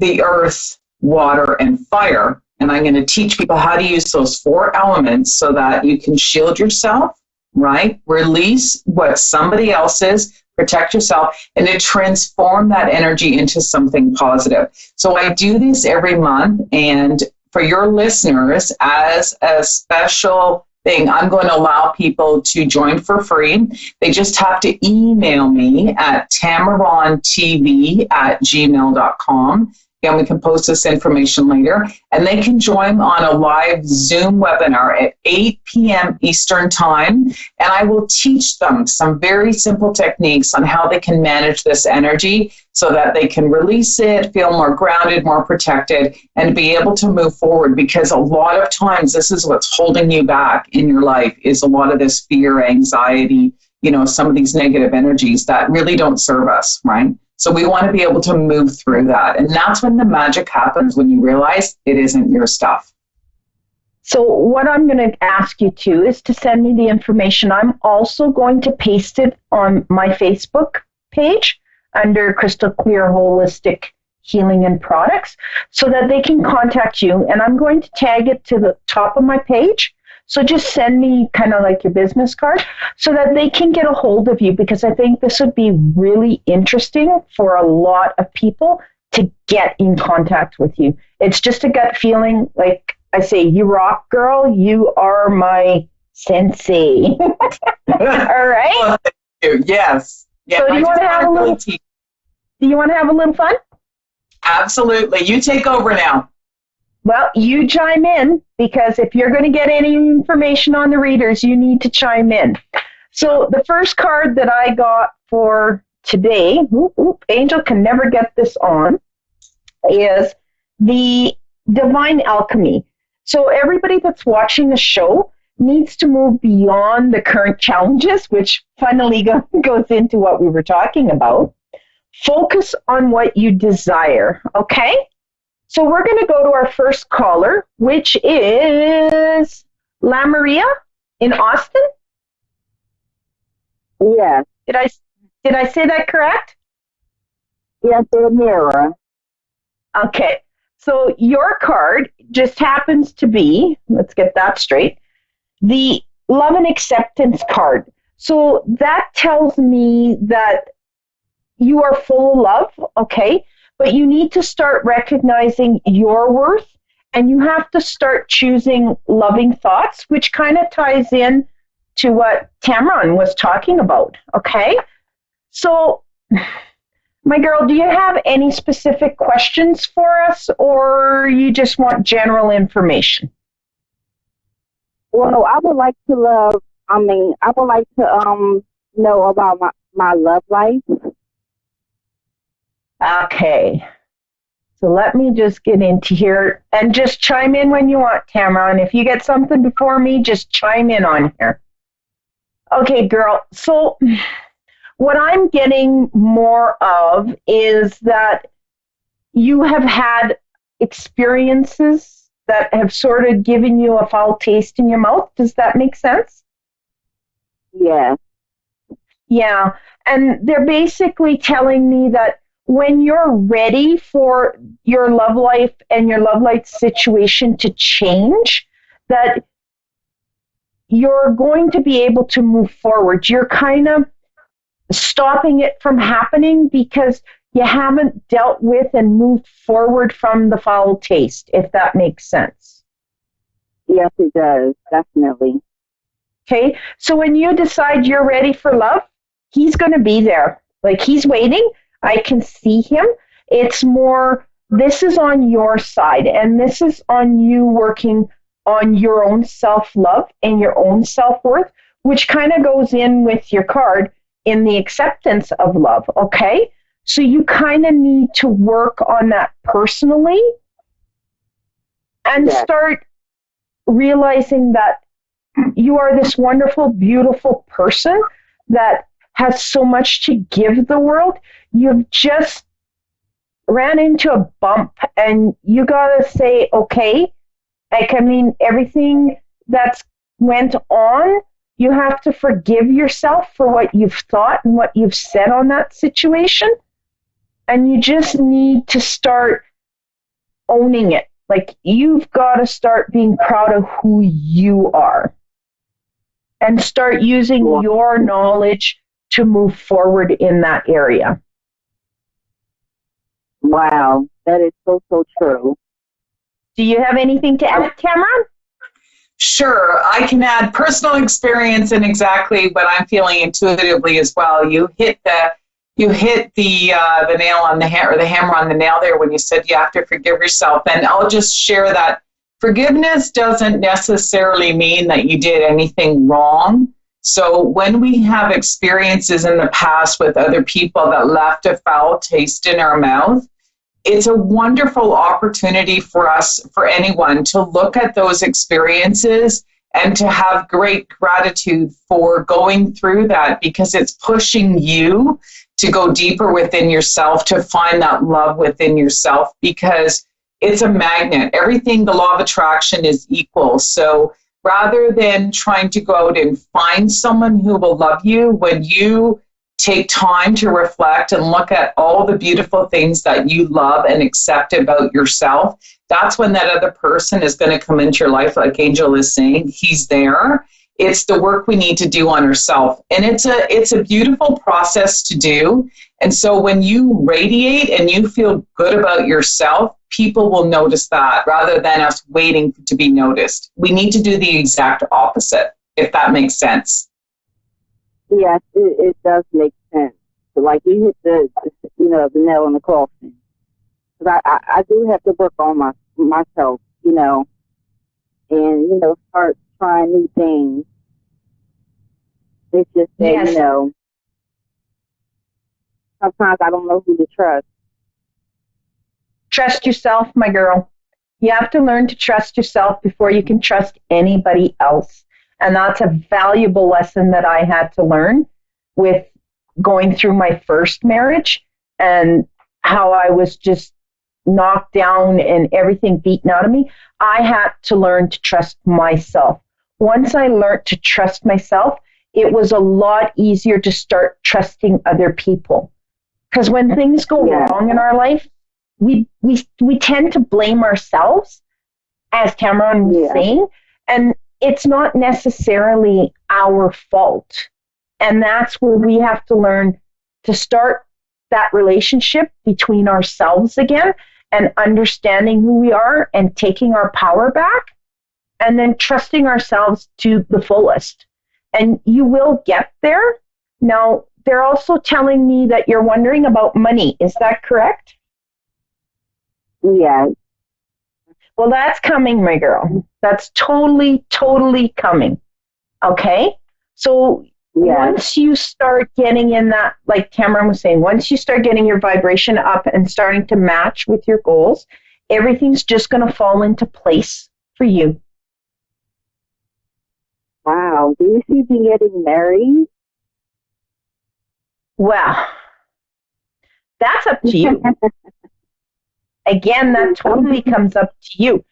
earth, water, and fire. And I'm going to teach people how to use those 4 elements so that you can shield yourself, right? Release what somebody else is, protect yourself, and to transform that energy into something positive. So I do this every month, and for your listeners, as a special thing, I'm going to allow people to join for free. They just have to email me at tamarontv@gmail.com. And we can post this information later. And they can join on a live Zoom webinar at 8 p.m. Eastern Time. And I will teach them some very simple techniques on how they can manage this energy so that they can release it, feel more grounded, more protected, and be able to move forward. Because a lot of times this is what's holding you back in your life, is a lot of this fear, anxiety, some of these negative energies that really don't serve us, right? So we want to be able to move through that. And that's when the magic happens, when you realize it isn't your stuff. So what I'm going to ask you to is to send me the information. I'm also going to paste it on my Facebook page under Crystal Clear Holistic Healing and Products so that they can contact you. And I'm going to tag it to the top of my page. So just send me kind of like your business card so that they can get a hold of you, because I think this would be really interesting for a lot of people to get in contact with you. It's just a gut feeling. Like I say, you rock, girl. You are my sensei. All right. Well, thank you. Yes. Yeah, so do you want to have a little? Do you want to have a little fun? Absolutely. You take over now. Well, you chime in, because if you're going to get any information on the readers, you need to chime in. So the first card that I got for today, Angel can never get this on, is the Divine Alchemy. So everybody that's watching the show needs to move beyond the current challenges, which finally goes into what we were talking about. Focus on what you desire, okay? So we're going to go to our first caller, which is La Maria in Austin. Yes. Did I say that correct? Yes, Mira. Okay. So your card just happens to be, let's get that straight, the Love and Acceptance card. So that tells me that you are full of love, okay? But you need to start recognizing your worth, and you have to start choosing loving thoughts, which kind of ties in to what Tamron was talking about, okay? So, my girl, do you have any specific questions for us, or you just want general information? Well, I would like to know about my love life. Okay. So let me just get into here, and just chime in when you want, Tamron. If you get something before me, just chime in on here. Okay, girl. So what I'm getting more of is that you have had experiences that have sort of given you a foul taste in your mouth. Does that make sense? Yeah. Yeah. And they're basically telling me that when you're ready for your love life and your love life situation to change, that you're going to be able to move forward. You're kind of stopping it from happening because you haven't dealt with and moved forward from the foul taste, if that makes sense. Yes, it does. Definitely. Okay. So when you decide you're ready for love, he's going to be there. Like, he's waiting. I can see him. It's more, this is on your side, and this is on you working on your own self-love and your own self-worth, which kind of goes in with your card in the acceptance of love, okay? So you kind of need to work on that personally and start realizing that you are this wonderful, beautiful person that has so much to give the world. You've just ran into a bump, and you got to say, okay, like, I mean, everything that's went on, you have to forgive yourself for what you've thought and what you've said on that situation. And you just need to start owning it. Like, you've got to start being proud of who you are and start using your knowledge to move forward in that area. Wow, that is so true. Do you have anything to add, Cameron? Sure, I can add personal experience and exactly what I'm feeling intuitively as well. You hit the nail on the head, or the hammer on the nail there when you said you have to forgive yourself. And I'll just share that forgiveness doesn't necessarily mean that you did anything wrong. So when we have experiences in the past with other people that left a foul taste in our mouth, it's a wonderful opportunity for us, for anyone, to look at those experiences and to have great gratitude for going through that, because it's pushing you to go deeper within yourself, to find that love within yourself, because it's a magnet. Everything, the law of attraction is equal. So rather than trying to go out and find someone who will love you, when you take time to reflect and look at all the beautiful things that you love and accept about yourself, that's when that other person is going to come into your life. Like Angel is saying, he's there. It's the work we need to do on ourselves. And it's a beautiful process to do. And so when you radiate and you feel good about yourself, people will notice that rather than us waiting to be noticed. We need to do the exact opposite, if that makes sense. Yes, it does make sense. Like you hit the nail on the coffin. Because I do have to work on myself, and, start trying new things. It's just that, Yes. Sometimes I don't know who to trust. Trust yourself, my girl. You have to learn to trust yourself before you can trust anybody else. And that's a valuable lesson that I had to learn with going through my first marriage and how I was just knocked down and everything beaten out of me. I had to learn to trust myself. Once I learned to trust myself, it was a lot easier to start trusting other people. Because when things go wrong in our life, we tend to blame ourselves, as Cameron was saying, and it's not necessarily our fault. And that's where we have to learn to start that relationship between ourselves again and understanding who we are and taking our power back and then trusting ourselves to the fullest. And you will get there. Now, they're also telling me that you're wondering about money. Is that correct? Yeah. Well, that's coming, my girl. That's totally, totally coming. Okay? So once you start getting in that, like Cameron was saying, once you start getting your vibration up and starting to match with your goals, everything's just going to fall into place for you. Wow. Do you see me getting married? Well, that's up to you. Again, that totally comes up to you.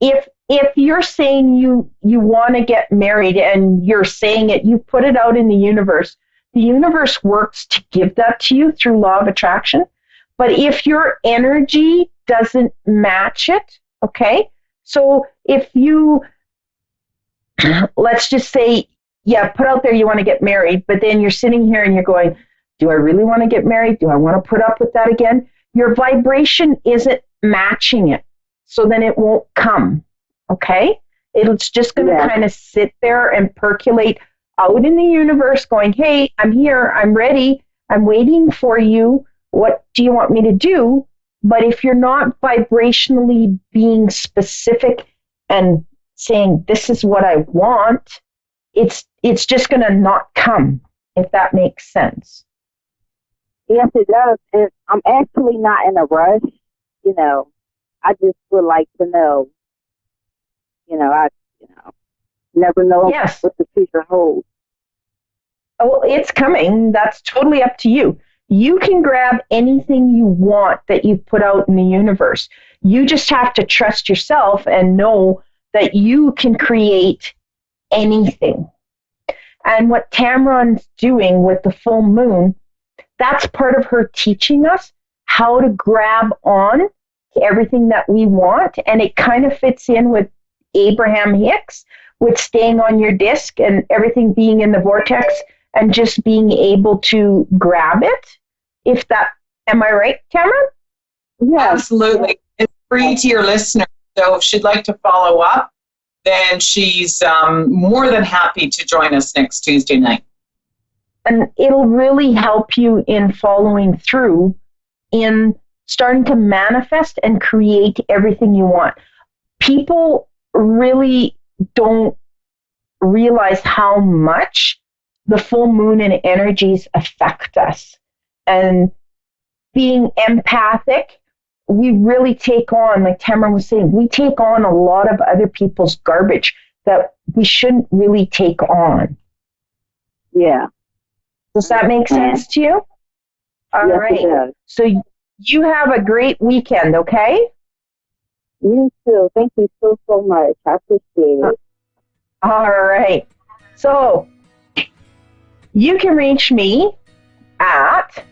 If you're saying you want to get married and you're saying it, you put it out in the universe works to give that to you through law of attraction. But if your energy doesn't match it, okay? So if you, let's just say, put out there you want to get married, but then you're sitting here and you're going, do I really want to get married? Do I want to put up with that again? Your vibration isn't matching it. So then it won't come. Okay? It's just going to kind of sit there and percolate out in the universe going, hey, I'm here. I'm ready. I'm waiting for you. What do you want me to do? But if you're not vibrationally being specific and saying, this is what I want, it's just going to not come, if that makes sense. Yes, it does. And I'm actually not in a rush. I just would like to know. I never know what the future holds. Oh, it's coming. That's totally up to you. You can grab anything you want that you've put out in the universe. You just have to trust yourself and know that you can create anything. And what Tamron's doing with the full moon, that's part of her teaching us how to grab on to everything that we want. And it kind of fits in with Abraham Hicks, with staying on your disc and everything being in the vortex and just being able to grab it. Am I right, Cameron? Yeah, absolutely. It's free to your listener. So if she'd like to follow up, then she's more than happy to join us next Tuesday night. And it'll really help you in following through in starting to manifest and create everything you want. People really don't realize how much the full moon and energies affect us. And being empathic, we really take on, like Tamara was saying, we take on a lot of other people's garbage that we shouldn't really take on. Yeah. Does that make sense to you? All right. So you have a great weekend, okay? You too. Thank you so much. I appreciate it. All right. So you can reach me at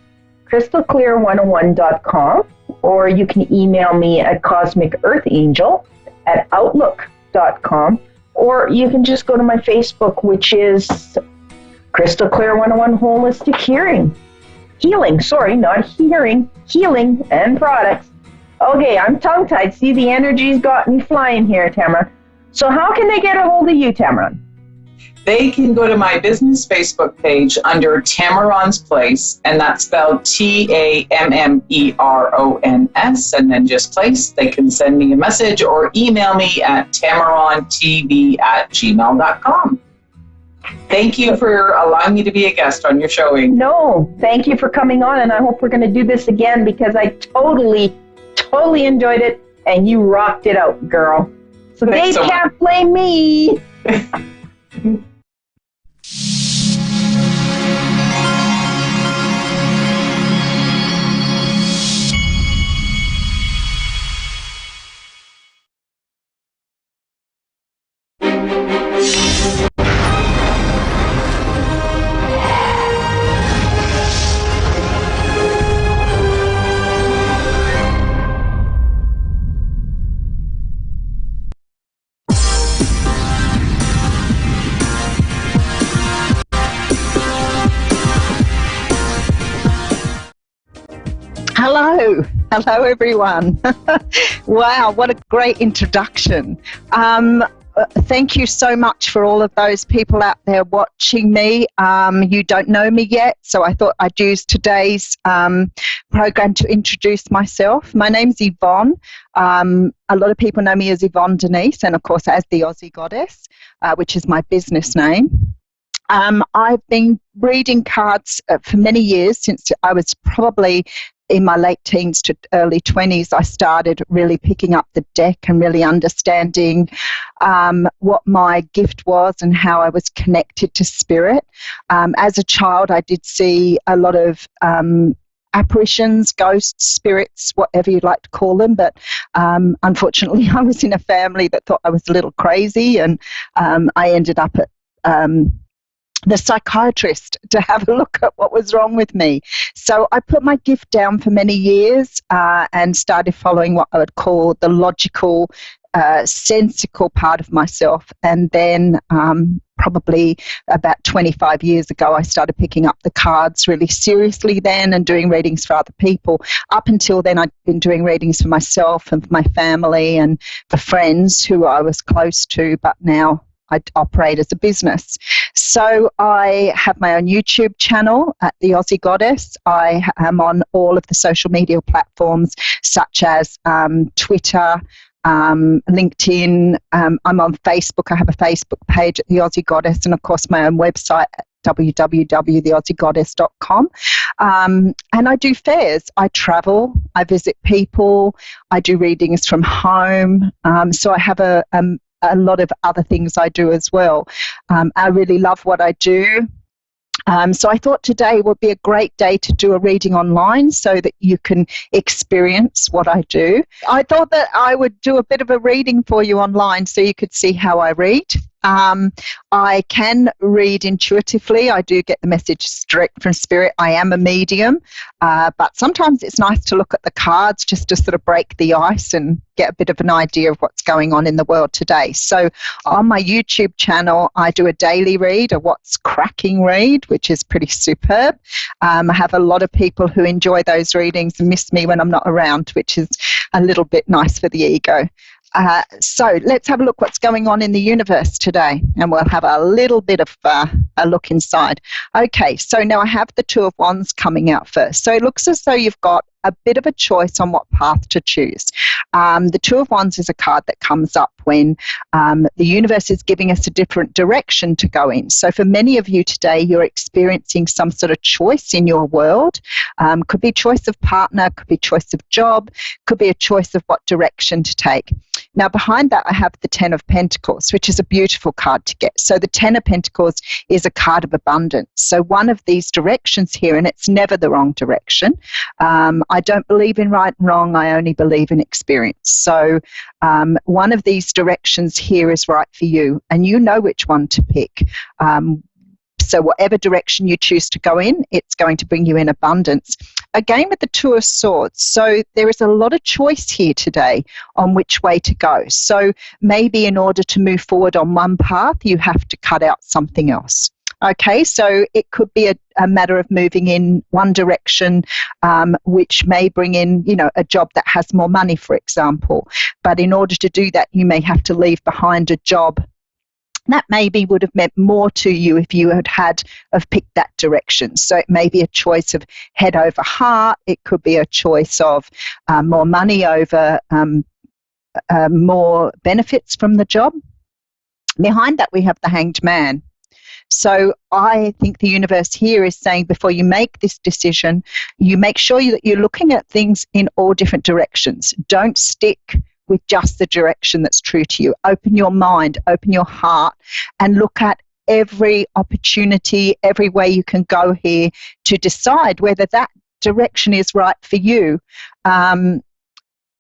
crystalclear101.com, or you can email me at cosmicearthangel@outlook.com, or you can just go to my Facebook, which is Crystal Clear 101 Holistic Healing, sorry, not hearing, healing and products. Okay, I'm tongue-tied. See, the energy's got me flying here, Tamara. So how can they get a hold of you, Tamara? They can go to my business Facebook page under Tamaron's Place, and that's spelled TAMMERONS, and then just Place. They can send me a message or email me at tamarontv@gmail.com. Thank you for allowing me to be a guest on your showing. No, thank you for coming on, and I hope we're going to do this again because I totally enjoyed it, and you rocked it out, girl. So they can't blame me. Hello everyone. Wow, what a great introduction. Thank you so much for all of those people out there watching me. You don't know me yet, so I thought I'd use today's program to introduce myself. My name's Yvonne. A lot of people know me as Yvonne Denise, and of course as the Aussie Goddess, which is my business name. I've been reading cards for many years, since I was probably in my late teens to early 20s. I started really picking up the deck and really understanding what my gift was and how I was connected to spirit. As a child, I did see a lot of apparitions, ghosts, spirits, whatever you'd like to call them, but unfortunately I was in a family that thought I was a little crazy, and I ended up at the psychiatrist to have a look at what was wrong with me. So I put my gift down for many years and started following what I would call the logical, sensical part of myself. And then probably about 25 years ago, I started picking up the cards really seriously then and doing readings for other people. Up until then, I'd been doing readings for myself and for my family and for friends who I was close to, but now I operate as a business. So I have my own YouTube channel at The Aussie Goddess. I am on all of the social media platforms such as Twitter, LinkedIn. I'm on Facebook. I have a Facebook page at The Aussie Goddess, and of course my own website at www.theaussiegoddess.com. And I do fairs. I travel. I visit people. I do readings from home. So I have a lot of other things I do as well. I really love what I do. So I thought today would be a great day to do a reading online so that you can experience what I do. I thought that I would do a bit of a reading for you online so you could see how I read. I can read intuitively. I do get the message straight from spirit. I am a medium, but sometimes it's nice to look at the cards just to sort of break the ice and get a bit of an idea of what's going on in the world today. So on my YouTube channel, I do a daily read, a What's Cracking read, which is pretty superb. I have a lot of people who enjoy those readings and miss me when I'm not around, which is a little bit nice for the ego. So let's have a look what's going on in the universe today, and we'll have a little bit of a look inside. Okay, so now I have the Two of Wands coming out first. So it looks as though you've got a bit of a choice on what path to choose. The Two of Wands is a card that comes up when the universe is giving us a different direction to go in. So for many of you today, you're experiencing some sort of choice in your world. Could be choice of partner, could be choice of job, could be a choice of what direction to take. Now, behind that, I have the Ten of Pentacles, which is a beautiful card to get. So the Ten of Pentacles is a card of abundance. So one of these directions here, and it's never the wrong direction. I don't believe in right and wrong. I only believe in experience. So one of these directions here is right for you, and you know which one to pick. So whatever direction you choose to go in, it's going to bring you in abundance. Again, with the Two of Swords, so there is a lot of choice here today on which way to go. So maybe in order to move forward on one path, you have to cut out something else. Okay, so it could be a matter of moving in one direction, which may bring in, a job that has more money, for example. But in order to do that, you may have to leave behind a job that maybe would have meant more to you if you have picked that direction. So it may be a choice of head over heart. It could be a choice of more money over more benefits from the job. Behind that, we have the Hanged Man. So I think the universe here is saying before you make this decision, you make sure that you're looking at things in all different directions. Don't stick with just the direction that's true to you. Open your mind, open your heart, and look at every opportunity, every way you can go here to decide whether that direction is right for you.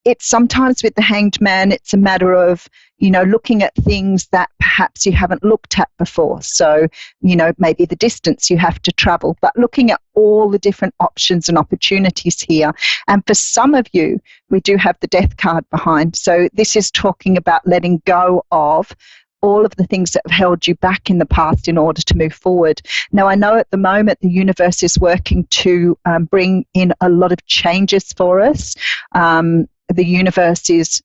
It's sometimes with the Hanged Man, it's a matter of, looking at things that perhaps you haven't looked at before. So, maybe the distance you have to travel, but looking at all the different options and opportunities here. And for some of you, we do have the Death card behind. So this is talking about letting go of all of the things that have held you back in the past in order to move forward. Now, I know at the moment the universe is working to bring in a lot of changes for us. The universe is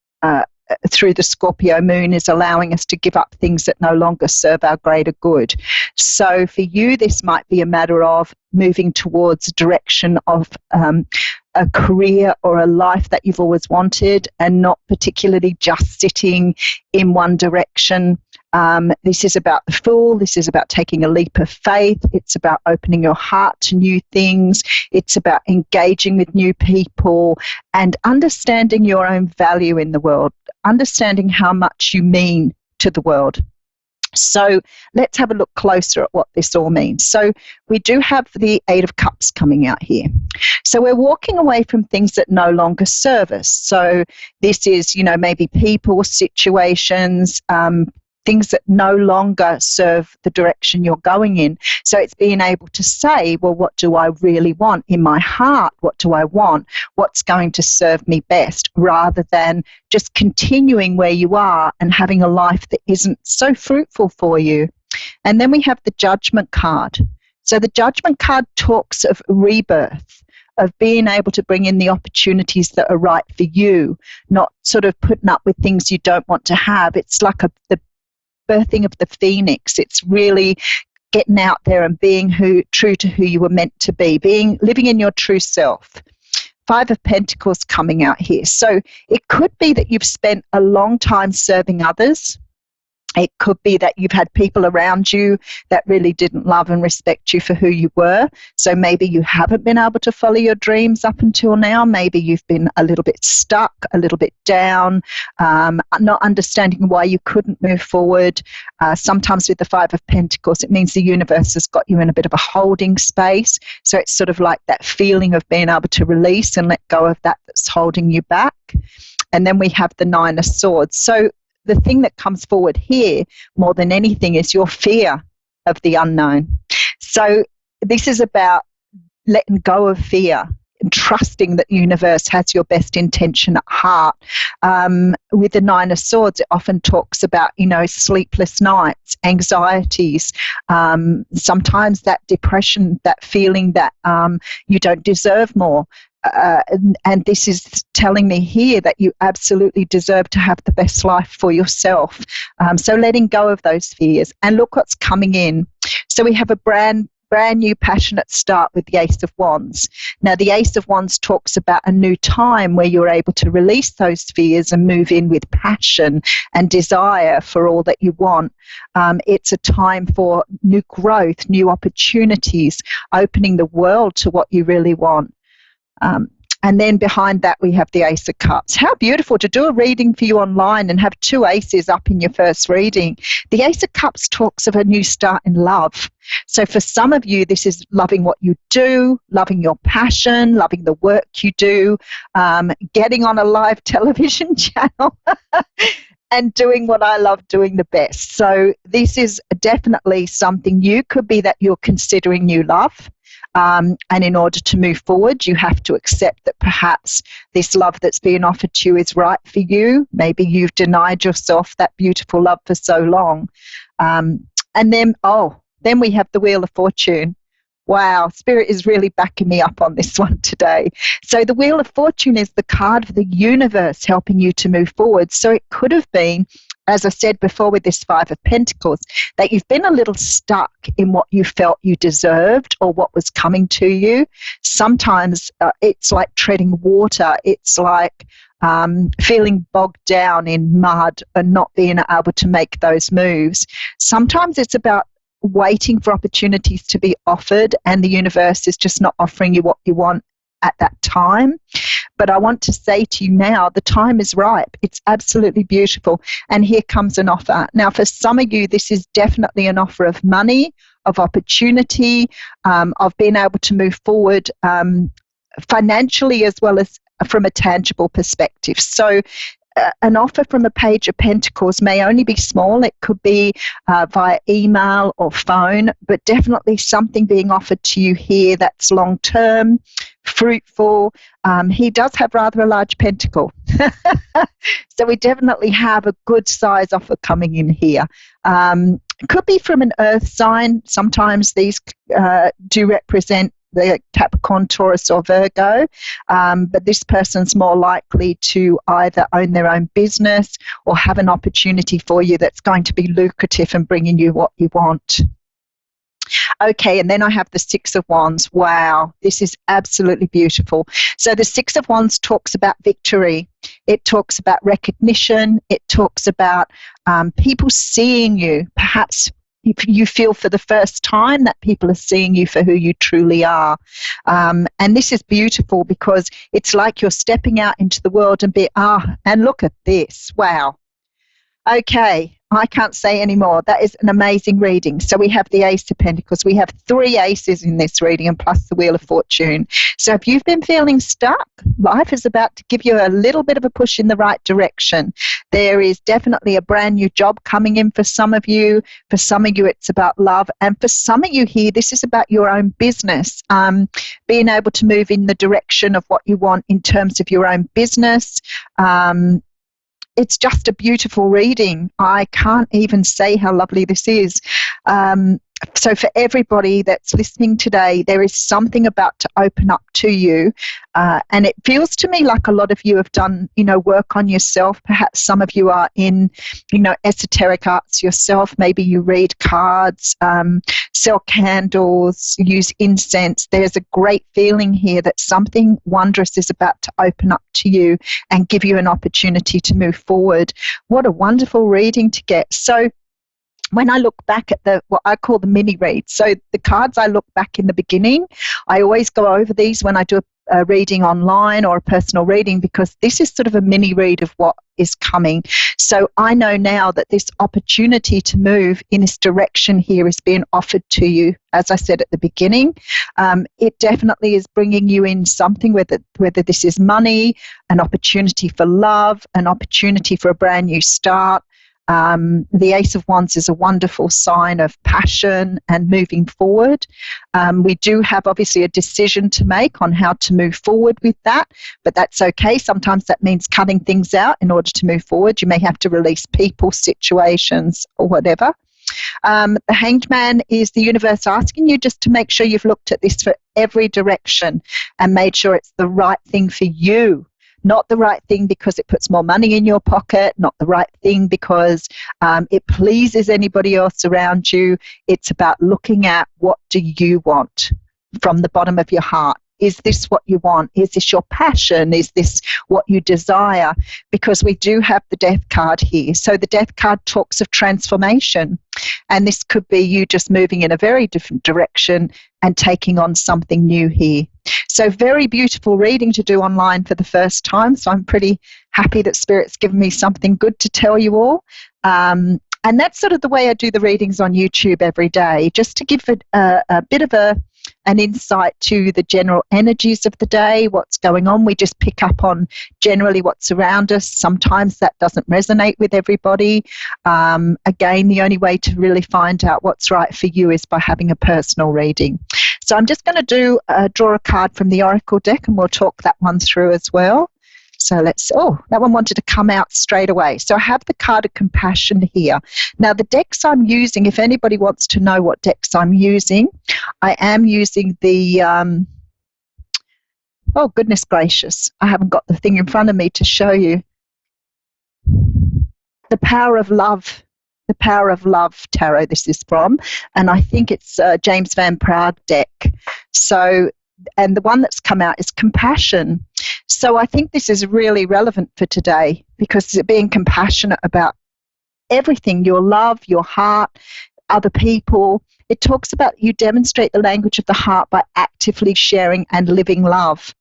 through the Scorpio moon is allowing us to give up things that no longer serve our greater good. So for you, this might be a matter of moving towards a direction of a career or a life that you've always wanted, and not particularly just sitting in one direction. This is about the Fool. This is about taking a leap of faith. It's about opening your heart to new things. It's about engaging with new people and understanding your own value in the world, understanding how much you mean to the world. So let's have a look closer at what this all means. So we do have the Eight of Cups coming out here. So we're walking away from things that no longer serve us. So this is, maybe people, situations, things that no longer serve the direction you're going in. So it's being able to say, well, what do I really want in my heart? What do I want? What's going to serve me best, rather than just continuing where you are and having a life that isn't so fruitful for you. And then we have the Judgment card. So the Judgment card talks of rebirth, of being able to bring in the opportunities that are right for you, not sort of putting up with things you don't want to have. It's like the birthing of the phoenix. It's really getting out there and being true to who you were meant to be, living in your true self. Five of Pentacles coming out here. So it could be that you've spent a long time serving others. It could be that you've had people around you that really didn't love and respect you for who you were. So maybe you haven't been able to follow your dreams up until now. Maybe you've been a little bit stuck, a little bit down, not understanding why you couldn't move forward. Sometimes with the Five of Pentacles, it means the universe has got you in a bit of a holding space. So it's sort of like that feeling of being able to release and let go of that's holding you back. And then we have the Nine of Swords. So the thing that comes forward here more than anything is your fear of the unknown. So this is about letting go of fear and trusting that the universe has your best intention at heart. With the Nine of Swords, it often talks about, sleepless nights, anxieties, sometimes that depression, that feeling that you don't deserve more. And this is telling me here that you absolutely deserve to have the best life for yourself. So letting go of those fears, and look what's coming in. So we have a brand new passionate start with the Ace of Wands. Now the Ace of Wands talks about a new time where you're able to release those fears and move in with passion and desire for all that you want. It's a time for new growth, new opportunities, opening the world to what you really want. And then behind that, we have the Ace of Cups. How beautiful to do a reading for you online and have 2 aces up in your first reading. The Ace of Cups talks of a new start in love. So for some of you, this is loving what you do, loving your passion, loving the work you do, getting on a live television channel and doing what I love doing the best. So this is definitely something you could be that you're considering new love. And in order to move forward, you have to accept that perhaps this love that's being offered to you is right for you. Maybe you've denied yourself that beautiful love for so long. And then we have the Wheel of Fortune. Wow, Spirit is really backing me up on this one today. So the Wheel of Fortune is the card for the universe helping you to move forward. So it could have been, as I said before with this 5 of Pentacles, that you've been a little stuck in what you felt you deserved or what was coming to you. Sometimes it's like treading water. It's like feeling bogged down in mud and not being able to make those moves. Sometimes it's about waiting for opportunities to be offered and the universe is just not offering you what you want at that time. But I want to say to you now, the time is ripe. It's absolutely beautiful. And here comes an offer. Now, for some of you, this is definitely an offer of money, of opportunity, of being able to move forward financially as well as from a tangible perspective. So an offer from a Page of Pentacles may only be small. It could be via email or phone, but definitely something being offered to you here that's long-term, fruitful. He does have rather a large pentacle. So we definitely have a good size offer coming in here. It could be from an earth sign. Sometimes these do represent the Capricorn, Taurus or Virgo, but this person's more likely to either own their own business or have an opportunity for you that's going to be lucrative and bringing you what you want. Okay, and then I have the 6 of Wands. Wow, this is absolutely beautiful. So the 6 of Wands talks about victory. It talks about recognition. It talks about people seeing you, perhaps if you feel for the first time that people are seeing you for who you truly are. And this is beautiful because it's like you're stepping out into the world and and look at this. Wow. Okay, I can't say any more. That is an amazing reading. So we have the Ace of Pentacles. We have 3 aces in this reading and plus the Wheel of Fortune. So if you've been feeling stuck, life is about to give you a little bit of a push in the right direction. There is definitely a brand new job coming in for some of you. For some of you, it's about love. And for some of you here, this is about your own business, being able to move in the direction of what you want in terms of your own business. It's just a beautiful reading. I can't even say how lovely this is. So for everybody that's listening today, there is something about to open up to you. And it feels to me like a lot of you have done, work on yourself. Perhaps some of you are in, esoteric arts yourself. Maybe you read cards, sell candles, use incense. There's a great feeling here that something wondrous is about to open up to you and give you an opportunity to move forward. What a wonderful reading to get. So when I look back at what I call the mini reads, so the cards I look back in the beginning, I always go over these when I do a reading online or a personal reading because this is sort of a mini read of what is coming. So I know now that this opportunity to move in this direction here is being offered to you. As I said at the beginning, it definitely is bringing you in something, whether this is money, an opportunity for love, an opportunity for a brand new start. The Ace of Wands is a wonderful sign of passion and moving forward. We do have obviously a decision to make on how to move forward with that, but that's okay. Sometimes that means cutting things out in order to move forward. You may have to release people, situations, or whatever. The Hanged Man is the universe asking you just to make sure you've looked at this for every direction and made sure it's the right thing for you. Not the right thing because it puts more money in your pocket, not the right thing because it pleases anybody else around you. It's about looking at what do you want from the bottom of your heart. Is this what you want? Is this your passion? Is this what you desire? Because we do have the Death card here. So the Death card talks of transformation. And this could be you just moving in a very different direction and taking on something new here. So very beautiful reading to do online for the first time. So I'm pretty happy that Spirit's given me something good to tell you all. And that's sort of the way I do the readings on YouTube every day, just to give it a bit of an insight to the general energies of the day, what's going on. We just pick up on generally what's around us. Sometimes that doesn't resonate with everybody. Again, the only way to really find out what's right for you is by having a personal reading. So I'm just going to draw a card from the Oracle deck, and we'll talk that one through as well. So that one wanted to come out straight away. So I have the card of compassion here. Now the decks I'm using, if anybody wants to know what decks I'm using, I am using the, oh goodness gracious, I haven't got the thing in front of me to show you. The Power of Love. The Power of Love Tarot this is from, and I think it's James Van Praagh deck. So, and the one that's come out is Compassion. So I think this is really relevant for today, because being compassionate about everything, your love, your heart, other people. It talks about you demonstrate the language of the heart by actively sharing and living love.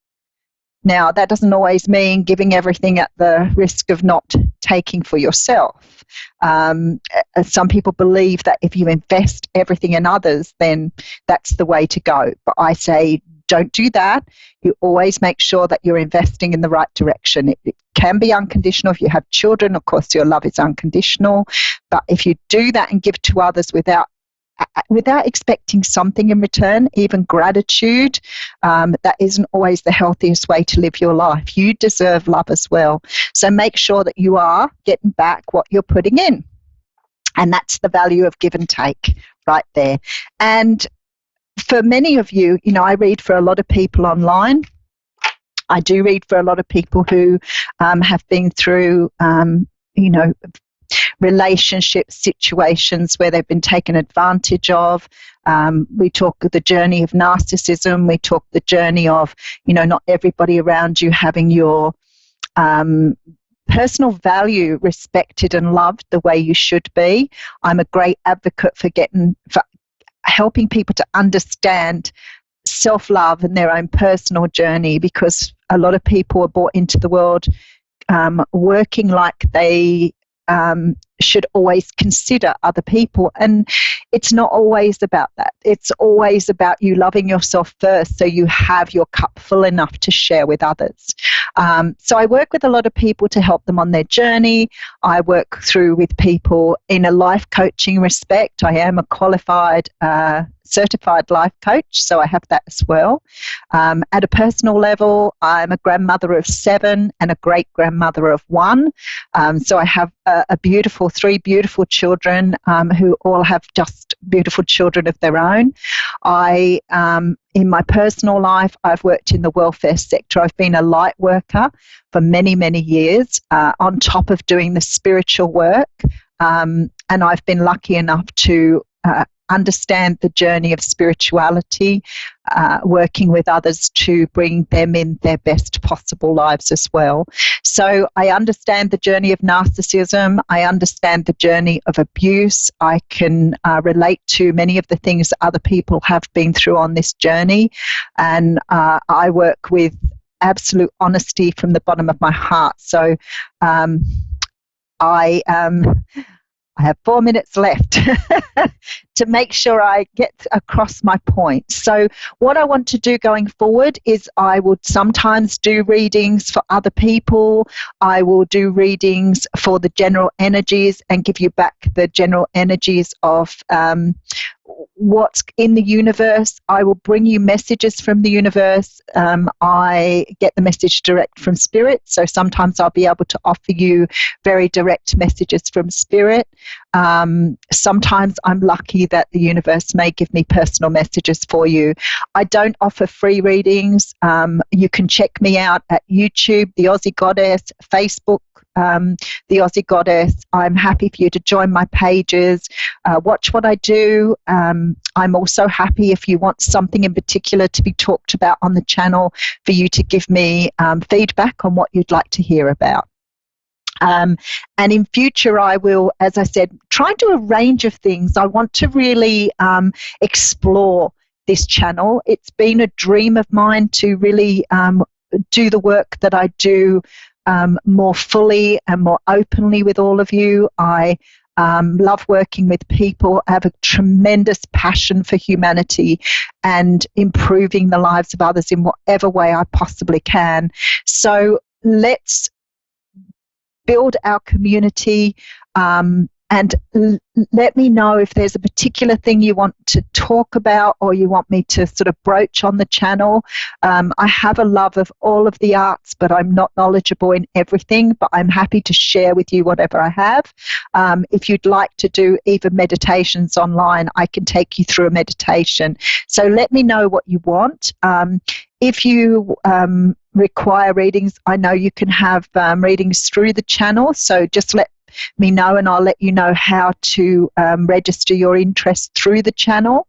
Now, that doesn't always mean giving everything at the risk of not taking for yourself. Some people believe that if you invest everything in others, then that's the way to go. But I say, don't do that. You always make sure that you're investing in the right direction. It can be unconditional. If you have children, of course, your love is unconditional. But if you do that and give to others without expecting something in return, even gratitude, that isn't always the healthiest way to live your life. You deserve love as well. So make sure that you are getting back what you're putting in. And that's the value of give and take right there. And for many of you, I read for a lot of people online. I do read for a lot of people who have been through, relationship situations where they've been taken advantage of. We talk the journey of narcissism. We talk the journey of, not everybody around you having your personal value respected and loved the way you should be. I'm a great advocate for helping people to understand self-love and their own personal journey, because a lot of people are brought into the world working like they should always consider other people, and it's not always about that. It's always about you loving yourself first, so you have your cup full enough to share with others. So I work with a lot of people to help them on their journey. I work through with people in a life coaching respect. I am a qualified certified life coach, so I have that as well. At a personal level, I'm a grandmother of 7 and a great-grandmother of 1. So I have three beautiful children who all have just beautiful children of their own. In my personal life, I've worked in the welfare sector. I've been a light worker for many, many years, on top of doing the spiritual work. And I've been lucky enough to understand the journey of spirituality, working with others to bring them in their best possible lives as well. So I understand the journey of narcissism. I understand the journey of abuse. I can relate to many of the things that other people have been through on this journey. And I work with absolute honesty from the bottom of my heart. So I have 4 minutes left to make sure I get across my point. So what I want to do going forward is I would sometimes do readings for other people. I will do readings for the general energies and give you back the general energies of what's in the universe. I will bring you messages from the universe. I get the message direct from Spirit, so sometimes I'll be able to offer you very direct messages from Spirit. Sometimes I'm lucky that the universe may give me personal messages for you. I don't offer free readings. You can check me out at YouTube, The Aussie Goddess, Facebook, The Aussie Goddess. I'm happy for you to join my pages, watch what I do. I'm also happy if you want something in particular to be talked about on the channel for you to give me feedback on what you'd like to hear about. And in future, I will, as I said, try and do a range of things. I want to really explore this channel. It's been a dream of mine to really do the work that I do more fully and more openly with all of you. I love working with people. I have a tremendous passion for humanity and improving the lives of others in whatever way I possibly can. So let's build our community, and let me know if there's a particular thing you want to talk about or you want me to sort of broach on the channel. I have a love of all of the arts, but I'm not knowledgeable in everything, but I'm happy to share with you whatever I have. If you'd like to do even meditations online, I can take you through a meditation. So let me know what you want. If you require readings, I know you can have readings through the channel, so just let me know and I'll let you know how to register your interest through the channel.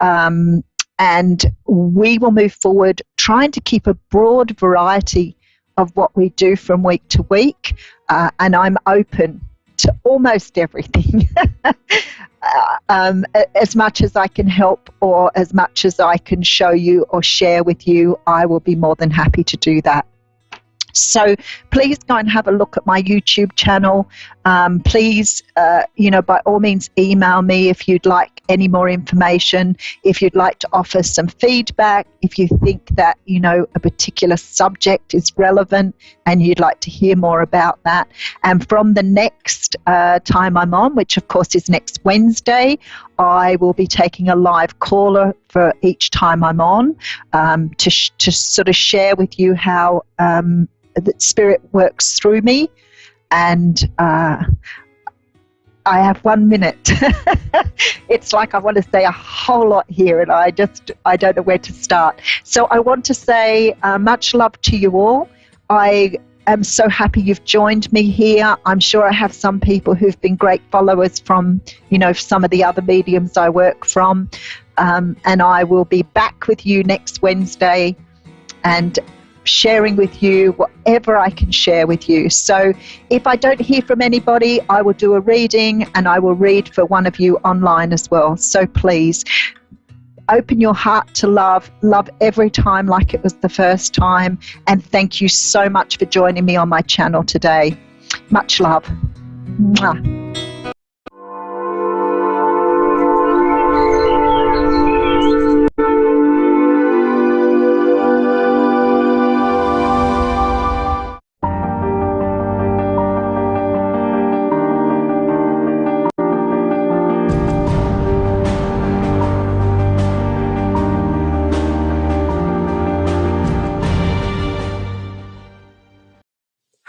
And we will move forward trying to keep a broad variety of what we do from week to week, and I'm open to almost everything. As much as I can help or as much as I can show you or share with you, I will be more than happy to do that. So please go and have a look at my YouTube channel. Please, by all means, email me if you'd like any more information, if you'd like to offer some feedback, if you think that, a particular subject is relevant and you'd like to hear more about that. And from the next time I'm on, which of course is next Wednesday, I will be taking a live caller for each time I'm on to sort of share with you how that Spirit works through me. And I have 1 minute. It's like I want to say a whole lot here and I don't know where to start. So I want to say much love to you all. I am so happy you've joined me here. I'm sure I have some people who've been great followers from, some of the other mediums I work from. And I will be back with you next Wednesday and sharing with you whatever I can share with you. So if I don't hear from anybody, I will do a reading and I will read for one of you online as well. So please open your heart to love every time like it was the first time, and thank you so much for joining me on my channel today. Much love. Mwah.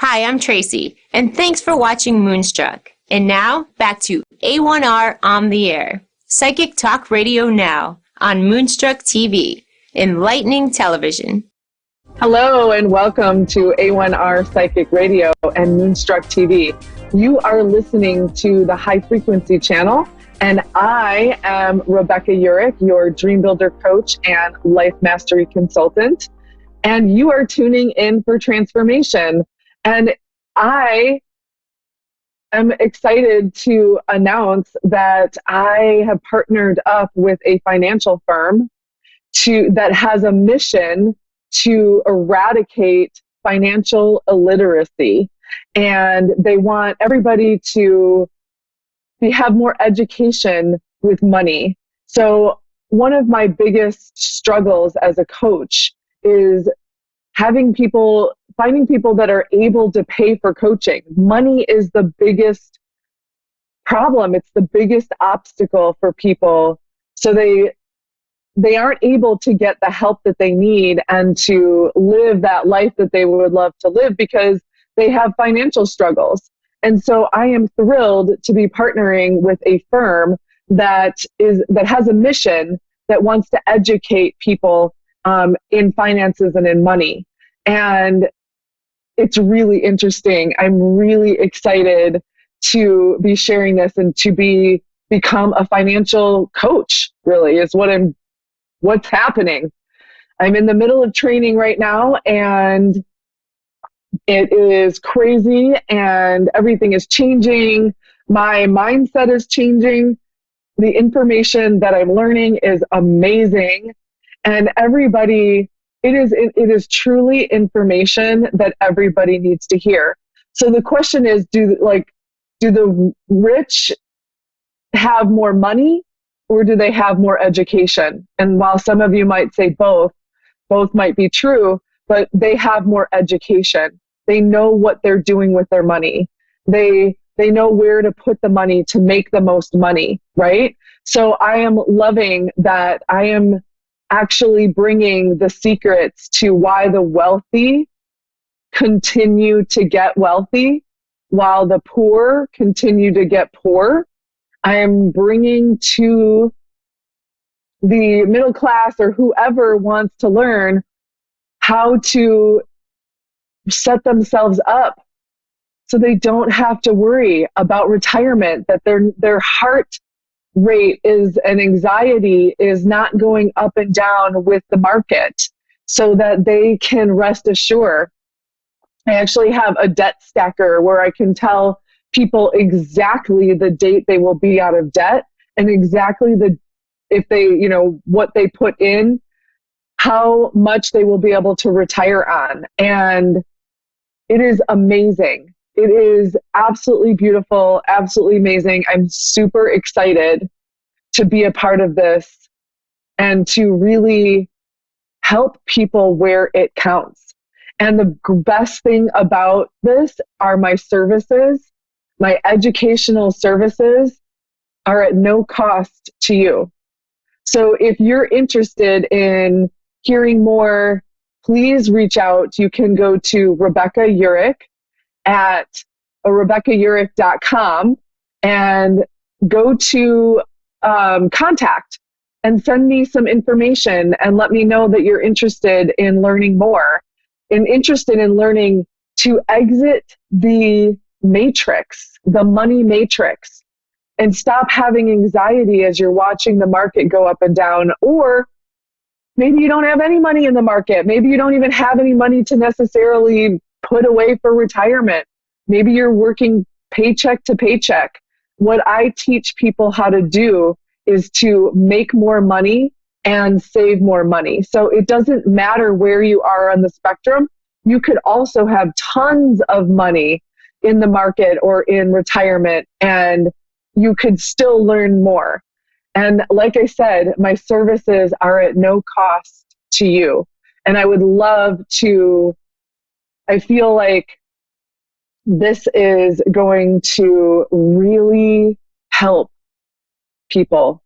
Hi, I'm Tracy, and thanks for watching Moonstruck. And now, back to A1R on the air. Psychic Talk Radio now on Moonstruck TV, enlightening television. Hello, and welcome to A1R Psychic Radio and Moonstruck TV. You are listening to the High Frequency channel, and I am Rebecca Urich, your Dream Builder coach and life mastery consultant, and you are tuning in for transformation. And I am excited to announce that I have partnered up with a financial firm that has a mission to eradicate financial illiteracy. And they want everybody to have more education with money. So one of my biggest struggles as a coach is finding people that are able to pay for coaching. Money is the biggest problem. It's the biggest obstacle for people. So they aren't able to get the help that they need and to live that life that they would love to live because they have financial struggles. And so I am thrilled to be partnering with a firm that has a mission that wants to educate people in finances and in money. And it's really interesting. I'm really excited to be sharing this and to become a financial coach, really, is what's happening. I'm in the middle of training right now, and it is crazy and everything is changing. My mindset is changing. The information that I'm learning is amazing. And everybody, it is truly information that everybody needs to hear. So the question is, do the rich have more money or do they have more education? And while some of you might say both might be true, but they have more education. They know what they're doing with their money. They know where to put the money to make the most money, right? So I am loving that I am actually bringing the secrets to why the wealthy continue to get wealthy while the poor continue to get poor. I am bringing to the middle class or whoever wants to learn how to set themselves up so they don't have to worry about retirement, that their heart rate is and anxiety is not going up and down with the market, so that they can rest assured. I actually have a debt stacker where I can tell people exactly the date they will be out of debt and exactly if they, what they put in, how much they will be able to retire on. And it is amazing. It is absolutely beautiful, absolutely amazing. I'm super excited to be a part of this and to really help people where it counts. And the best thing about this are my services. My educational services are at no cost to you. So if you're interested in hearing more, please reach out. You can go to Rebecca Urich at RebeccaUrich.com and go to contact and send me some information and let me know that you're interested in learning more and interested in learning to exit the matrix, the money matrix, and stop having anxiety as you're watching the market go up and down. Or maybe you don't have any money in the market. Maybe you don't even have any money to necessarily put away for retirement. Maybe you're working paycheck to paycheck. What I teach people how to do is to make more money and save more money. So it doesn't matter where you are on the spectrum. You could also have tons of money in the market or in retirement, and you could still learn more. And like I said, my services are at no cost to you. And I would love to, I feel like this is going to really help people.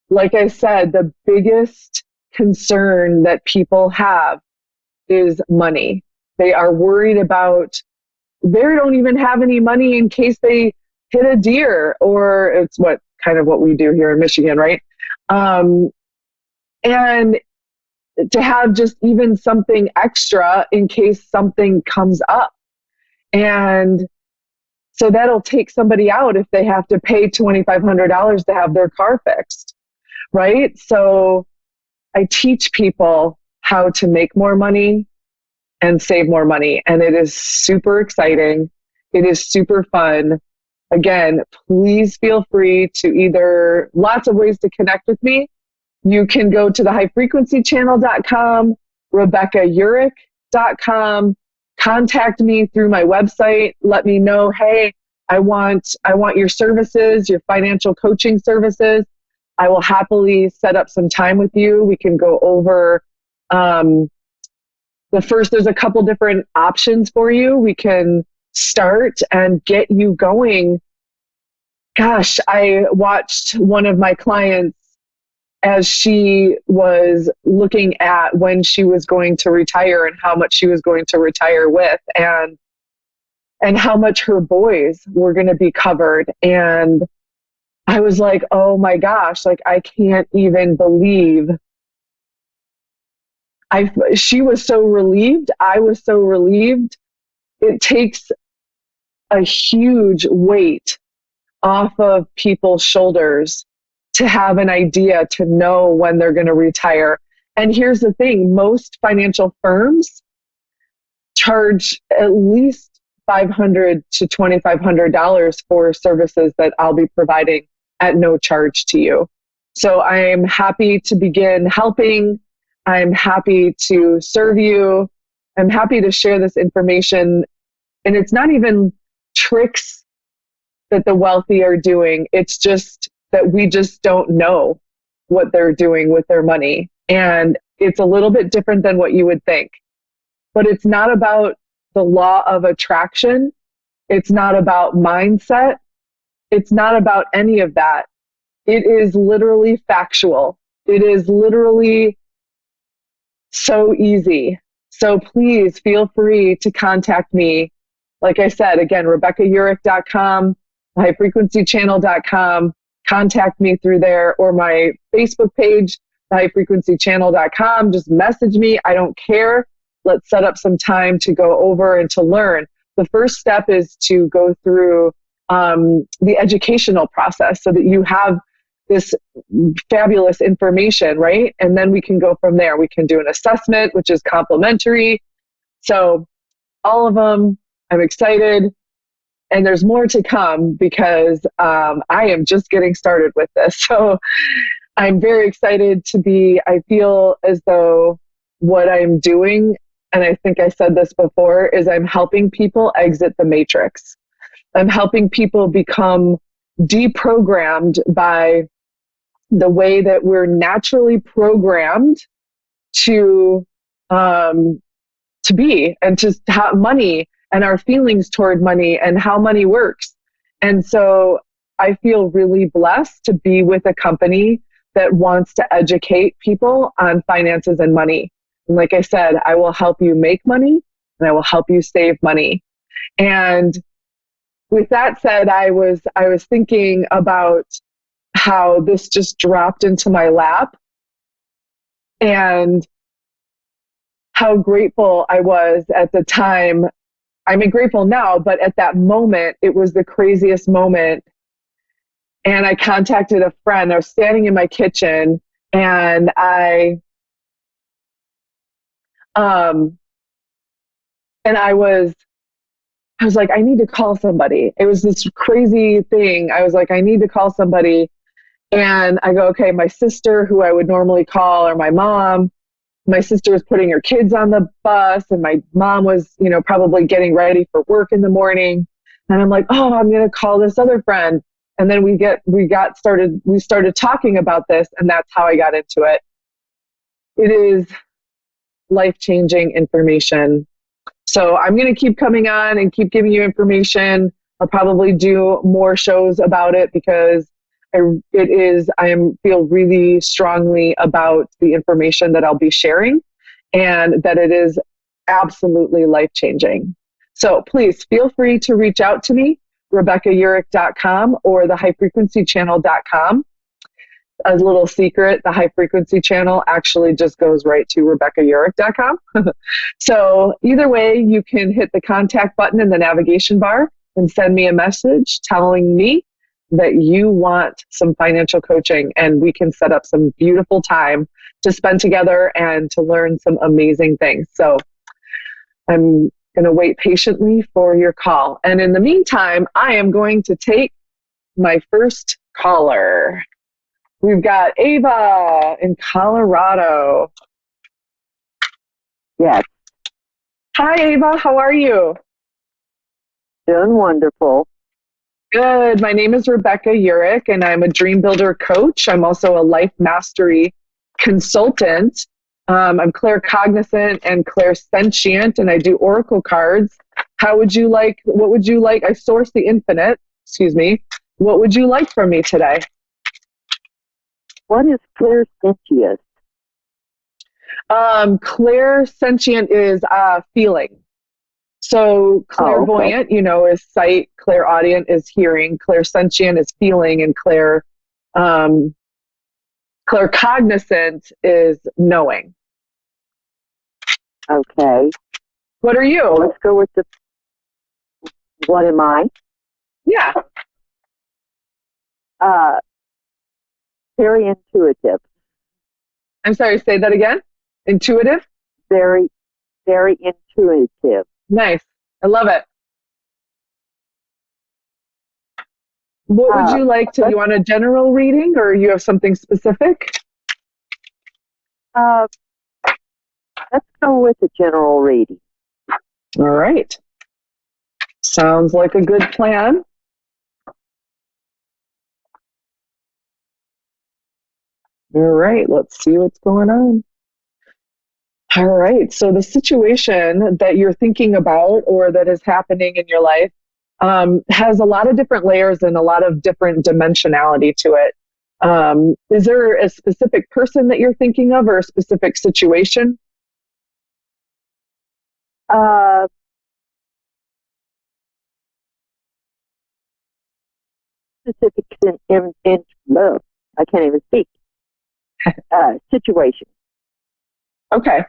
Like I said, the biggest concern that people have is money. They are worried about, they don't even have any money in case they hit a deer, or it's what we do here in Michigan, right? And to have just even something extra in case something comes up. And so that'll take somebody out if they have to pay $2,500 to have their car fixed, right? So I teach people how to make more money and save more money. And it is super exciting. It is super fun. Again, please feel free to lots of ways to connect with me. You can go to the highfrequencychannel.com, RebeccaUrich.com, contact me through my website. Let me know, hey, I want your services, your financial coaching services. I will happily set up some time with you. We can go over there's a couple different options for you. We can start and get you going. Gosh, I watched one of my clients as she was looking at when she was going to retire and how much she was going to retire with, and how much her boys were going to be covered. And I was like, oh my gosh, like I can't even believe. She was so relieved. I was so relieved. It takes a huge weight off of people's shoulders to have an idea, to know when they're going to retire. And here's the thing, most financial firms, charge at least $500 to $2,500 for services that I'll be providing at no charge to you. So I'm happy to begin helping. I'm happy to serve you. I'm happy to share this information. And it's not even tricks that the wealthy are doing. It's just that we just don't know what they're doing with their money. And it's a little bit different than what you would think. But it's not about the law of attraction. It's not about mindset. It's not about any of that. It is literally factual. It is literally so easy. So please feel free to contact me. Like I said, again, RebeccaUrick.com, highfrequencychannel.com. Contact me through there, or my Facebook page, highfrequencychannel.com. Just message me. I don't care. Let's set up some time to go over and to learn. The first step is to go through the educational process so that you have this fabulous information, right? And then we can go from there. We can do an assessment, which is complimentary. So all of them, I'm excited. And there's more to come because I am just getting started with this. So I'm very excited I feel as though what I'm doing, and I think I said this before, is I'm helping people exit the matrix. I'm helping people become deprogrammed by the way that we're naturally programmed to be, and to have money and our feelings toward money and how money works. And so I feel really blessed to be with a company that wants to educate people on finances and money. And like I said, I will help you make money and I will help you save money. And with that said, I was thinking about how this just dropped into my lap and how grateful I was at the time. I'm grateful now, but at that moment, it was the craziest moment. And I contacted a friend. I was standing in my kitchen and I was like, I need to call somebody. It was this crazy thing. I was like, I need to call somebody. And I go, okay, my sister, who I would normally call, or my mom. My sister was putting her kids on the bus, and my mom was, probably getting ready for work in the morning. And I'm like, oh, I'm going to call this other friend. And then we started talking about this, and that's how I got into it. It is life-changing information. So I'm going to keep coming on and keep giving you information. I'll probably do more shows about it because I feel really strongly about the information that I'll be sharing, and that it is absolutely life-changing. So please feel free to reach out to me, RebeccaUrick.com or the highfrequencychannel.com. A little secret, the High Frequency Channel actually just goes right to RebeccaUrick.com. So either way, you can hit the contact button in the navigation bar and send me a message telling me that you want some financial coaching, and we can set up some beautiful time to spend together and to learn some amazing things. So I'm going to wait patiently for your call. And in the meantime, I am going to take my first caller. We've got Ava in Colorado. Yes. Hi, Ava. How are you? Doing wonderful. Good. My name is Rebecca Urick, and I'm a Dream Builder coach. I'm also a life mastery consultant. I'm claircognizant and clairsentient, and I do oracle cards. What would you like? I source the infinite. Excuse me. What would you like from me today? What is clairsentient? Clairsentient is feeling. So clairvoyant, is sight. Clairaudient is hearing. Clairsentient is feeling, and claircognizant is knowing. Okay. What are you? Let's go with what am I? Yeah. Very intuitive. I'm sorry, say that again. Intuitive? Very very intuitive. Nice. I love it. What would you like to, you want a general reading or you have something specific? Let's go with a general reading. All right. Sounds like a good plan. All right, let's see what's going on. All right, so the situation that you're thinking about or that is happening in your life has a lot of different layers and a lot of different dimensionality to it. Is there a specific person that you're thinking of or a specific situation? Specific I can't even speak. Situation. Okay.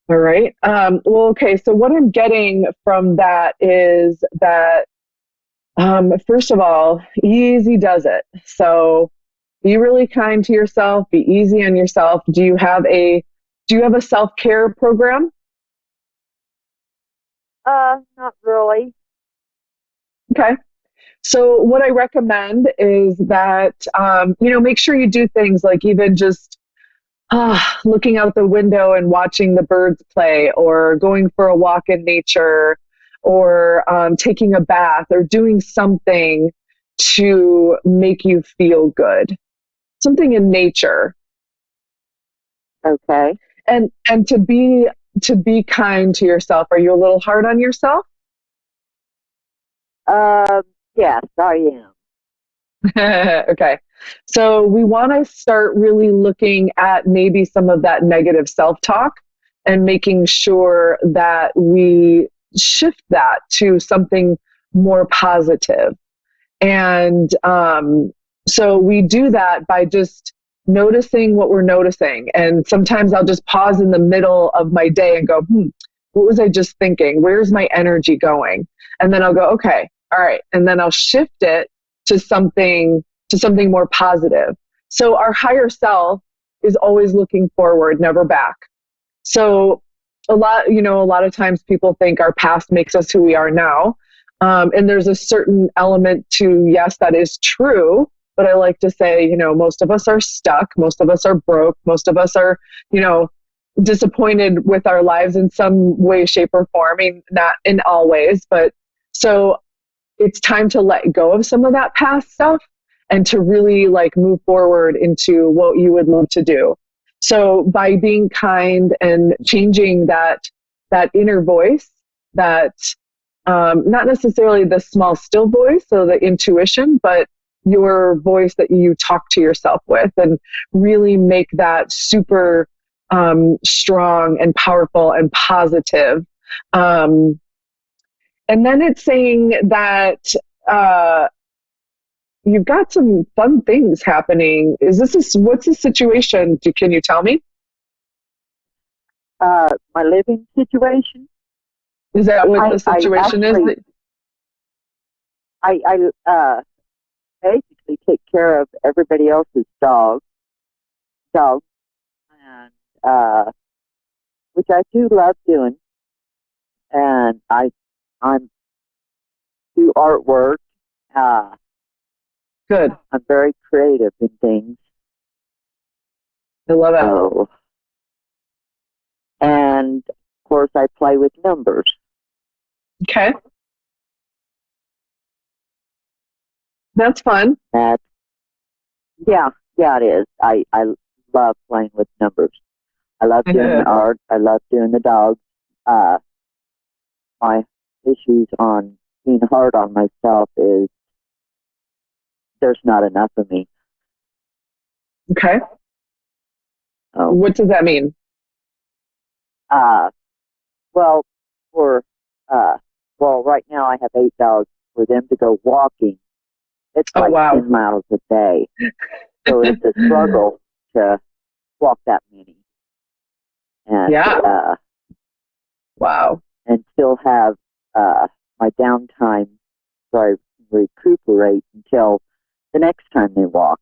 All right. Well, okay. So what I'm getting from that is that, first of all, easy does it. So be really kind to yourself, be easy on yourself. Do you have a self-care program? Not really. Okay. So what I recommend is that, make sure you do things like even just looking out the window and watching the birds play, or going for a walk in nature, or taking a bath, or doing something to make you feel good. Something in nature. Okay. And to be kind to yourself. Are you a little hard on yourself? Yes, I am. Okay. So we want to start really looking at maybe some of that negative self-talk and making sure that we shift that to something more positive. And so we do that by just noticing what we're noticing. And sometimes I'll just pause in the middle of my day and go, what was I just thinking? Where's my energy going? And then I'll go, okay, all right. And then I'll shift it to something more positive. So our higher self is always looking forward, never back. So a lot of times people think our past makes us who we are now. And there's a certain element to, yes, that is true. But I like to say, most of us are stuck. Most of us are broke. Most of us are, disappointed with our lives in some way, shape, or form. I mean, not in all ways, but so it's time to let go of some of that past stuff and to really move forward into what you would love to do. So by being kind and changing that inner voice, that not necessarily the small, still voice, so the intuition, but your voice that you talk to yourself with, and really make that super strong and powerful and positive. And then it's saying that you've got some fun things happening. What's the situation? Can you tell me? My living situation. Is that what the situation is? I basically take care of everybody else's dogs, and which I do love doing. And I'm do artwork. Good. I'm very creative in things. I love it. And of course, I play with numbers. Okay. That's fun. Yeah, it is. I love playing with numbers. I love doing the art. I love doing the dogs. My issues on being hard on myself is there's not enough of me. Okay. What does that mean? Right now I have 8 dogs. For them to go walking, it's 10 miles a day. So it's a struggle to walk that many. And, wow. And still have my downtime so I recuperate until the next time they walk.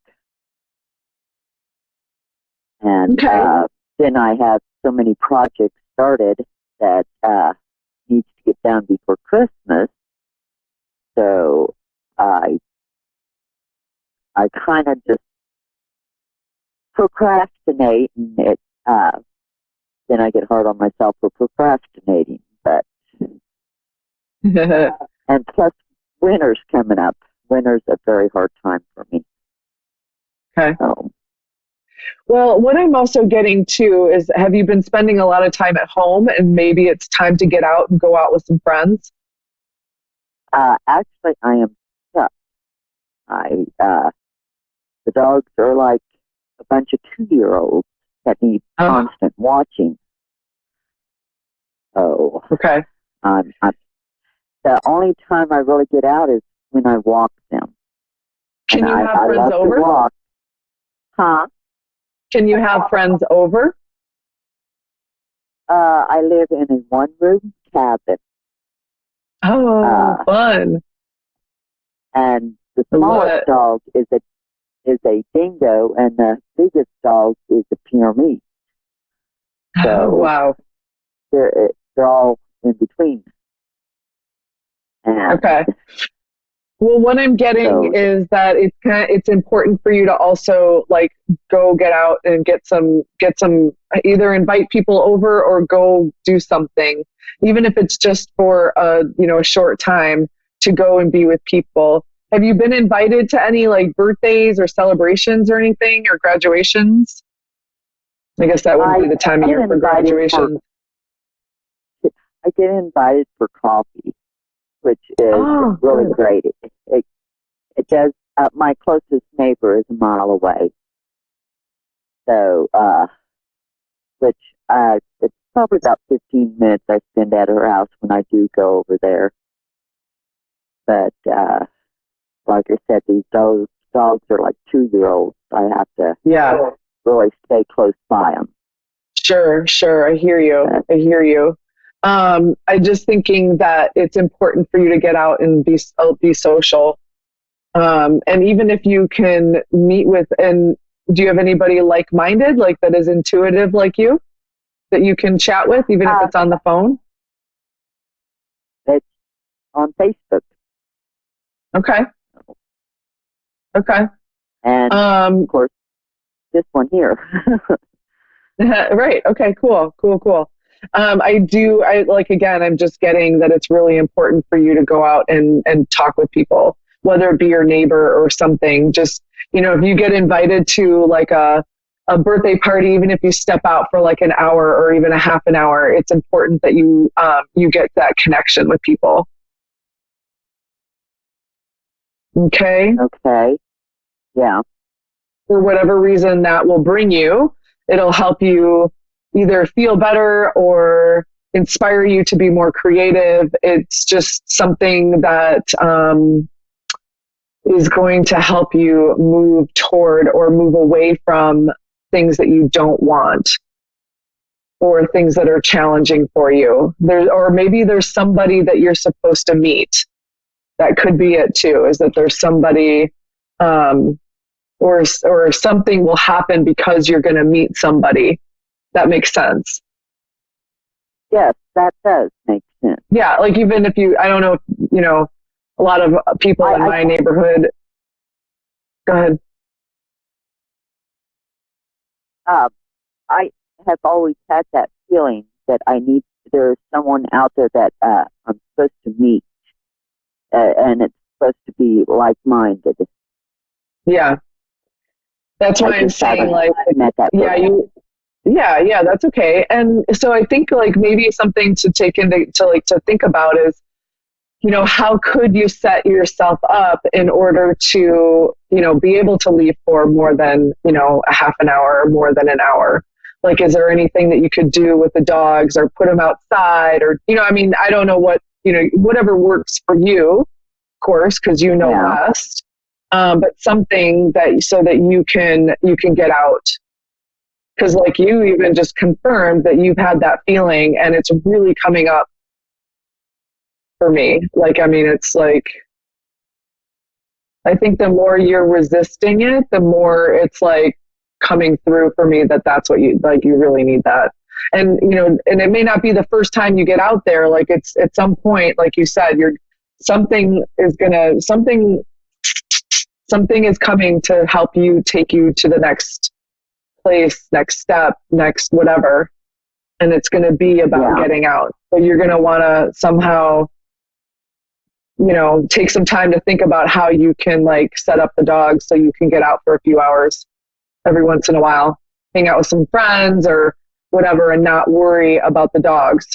And then I have so many projects started that needs to get done before Christmas. So I kind of just procrastinate, and then I get hard on myself for procrastinating. But and plus, winter's coming up. Winter's a very hard time for me. Okay. So, well, what I'm also getting to is, have you been spending a lot of time at home, and maybe it's time to get out and go out with some friends? actually, I am stuck. The dogs are like a bunch of 2-year-olds that need constant watching. Oh, okay. The only time I really get out is when I walk them. Can you have friends love over? To walk. Huh? Can you have friends over? I live in a one-room cabin. Oh, fun! And the smallest dog is a dingo, and the biggest dog is a Pyrenees. So wow. They're all in between. And okay. Well, what I'm getting is that it's important for you to also like go get out and get some either invite people over or go do something, even if it's just for a short time, to go and be with people. Have you been invited to any like birthdays or celebrations or anything, or graduations? I guess that would be the time of year for graduations. I get invited for coffee, which is really great. It does. My closest neighbor is a mile away, so it's probably about 15 minutes I spend at her house when I do go over there. But like I said, these dogs are like 2-year-olds. I have to really stay close by them. Sure. I hear you. I'm just thinking that it's important for you to get out and be social. And even if you can meet with, and do you have anybody like-minded, like that is intuitive like you, that you can chat with, even if it's on the phone? It's on Facebook. Okay. And of course, this one here. Right. Okay, cool. I'm just getting that it's really important for you to go out and talk with people, whether it be your neighbor or something. Just, if you get invited to like a birthday party, even if you step out for like an hour or even a half an hour, it's important that you get that connection with people. Okay. Yeah. For whatever reason that will bring you, it'll help you either feel better or inspire you to be more creative. It's just something that is going to help you move toward or move away from things that you don't want or things that are challenging for you. Or maybe there's somebody that you're supposed to meet. That could be it too, is that there's somebody or something will happen because you're going to meet somebody. That makes sense. Yes, that does make sense. Yeah, like even if I don't know, a lot of people in my neighborhood. Go ahead. I have always had that feeling that there's someone out there that I'm supposed to meet, and it's supposed to be like-minded. Yeah. That's why I'm saying yeah, that's okay. And so I think like maybe something to take to think about is, how could you set yourself up in order to, be able to leave for more than, a half an hour or more than an hour? Like, is there anything that you could do with the dogs or put them outside or, I don't know what, whatever works for you, of course, because best. But something so that you can get out. Because like you even just confirmed that you've had that feeling and it's really coming up for me. It's like, I think the more you're resisting it, the more it's like coming through for me that's what you really need that. And, you know, and it may not be the first time you get out there. Like it's at some point, like you said, something is coming to help you, take you to the next place, next step, next whatever. And it's going to be about getting out. But you're going to want to somehow, you know, take some time to think about how you can like set up the dogs so you can get out for a few hours every once in a while, hang out with some friends or whatever, and not worry about the dogs.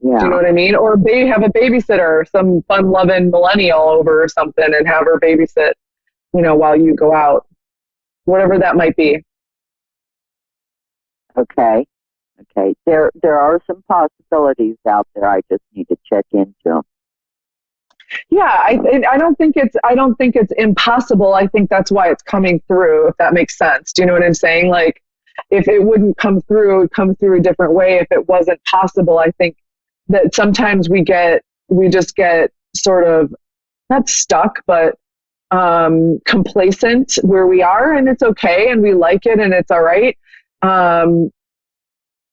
Yeah. Do you know what I mean? Or have a babysitter, some fun-loving millennial over or something, and have her babysit, you know, while you go out, whatever that might be. Okay. There are some possibilities out there. I just need to check into them. Yeah, I don't think it's impossible. I think that's why it's coming through, if that makes sense. Do you know what I'm saying? Like, if it wouldn't come through, it would come through a different way. If it wasn't possible, I think that sometimes we just get sort of not stuck, but complacent where we are, and it's okay, and we like it, and it's all right.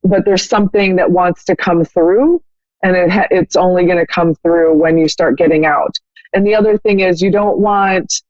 But there's something that wants to come through, and it's only going to come through when you start getting out. And the other thing is you want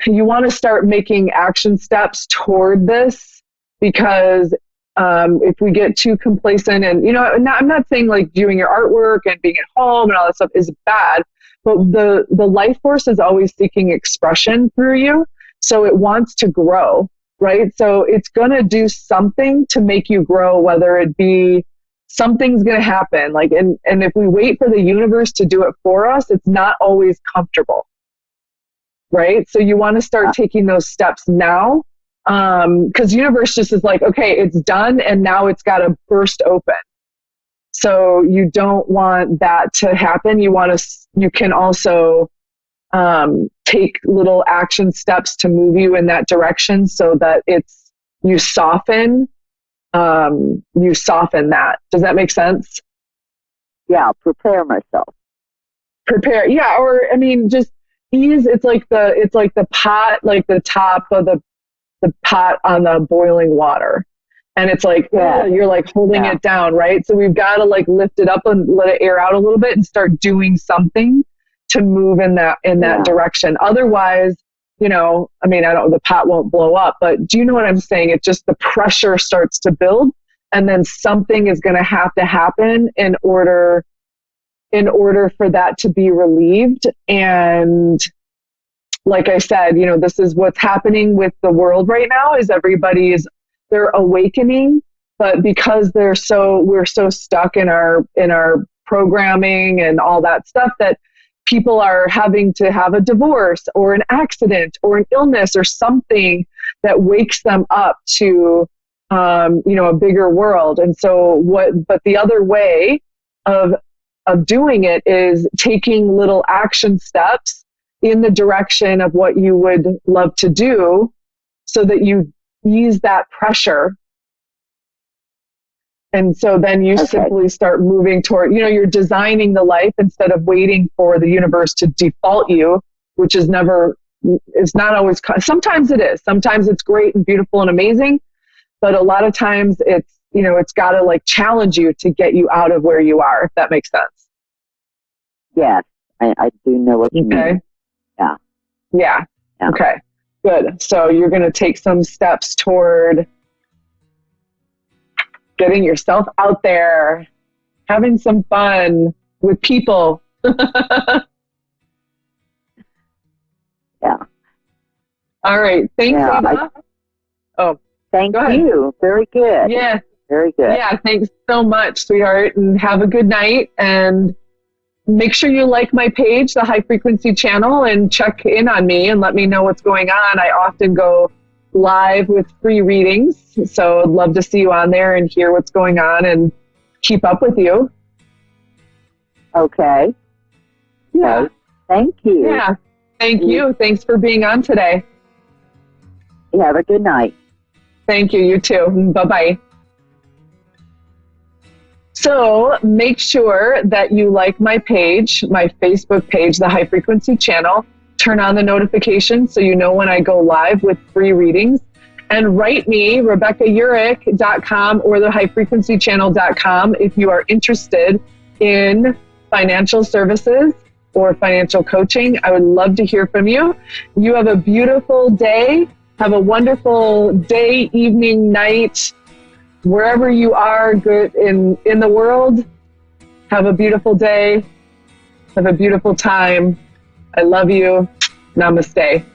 to start making action steps toward this, because if we get too complacent, and, you know, I'm not saying like doing your artwork and being at home and all that stuff is bad, but the life force is always seeking expression through you. So it wants to grow, right? So it's going to do something to make you grow, whether it be something's going to happen. Like, and if we wait for the universe to do it for us, it's not always comfortable, right? So you want to start taking those steps now. Because universe just is like, okay, it's done, and now it's got to burst open. So you don't want that to happen. You can also take little action steps to move you in that direction, so that you soften that. Does that make sense? Yeah, prepare myself. Prepare, yeah, or I mean, just ease. It's like the pot, like the top of the pot on the boiling water, and it's like you're like holding it down, right? So we've got to like lift it up and let it air out a little bit and start doing something to move in that direction. Otherwise, you know, I mean, the pot won't blow up, but do you know what I'm saying? It's just the pressure starts to build, and then something is going to have to happen in order for that to be relieved. And like I said, you know, this is what's happening with the world right now, is they're awakening, but because we're so stuck in our programming and all that stuff, that people are having to have a divorce or an accident or an illness or something that wakes them up to, you know, a bigger world. And so but the other way of doing it is taking little action steps in the direction of what you would love to do, so that you ease that pressure. And so then you simply start moving toward, you know, you're designing the life instead of waiting for the universe to default you, which is not always, sometimes it is, sometimes it's great and beautiful and amazing, but a lot of times it's, you know, it's got to like challenge you to get you out of where you are, if that makes sense. Yes, I do know what you mean. Yeah. Okay, good. So you're going to take some steps toward getting yourself out there, having some fun with people. Yeah. All right. Thanks, Ava. Thank you. Very good. Yeah. Very good. Yeah. Thanks so much, sweetheart. And have a good night. And make sure you like my page, the High Frequency Channel, and check in on me and let me know what's going on. I often go live with free readings, so I'd love to see you on there and hear what's going on and keep up with you. Okay. Yeah. Thank you. Yeah. Thank you. Thanks for being on today. You have a good night. Thank you. You too. Bye-bye. So make sure that you like my page, my Facebook page, the High Frequency Channel. Turn on the notifications so you know when I go live with free readings. and write me, RebeccaUrick.com or the highfrequencychannel.com if you are interested in financial services or financial coaching. I would love to hear from you. You have a beautiful day. Have a wonderful day, evening, night, wherever you are good in the world. Have a beautiful day. Have a beautiful time. I love you. Namaste.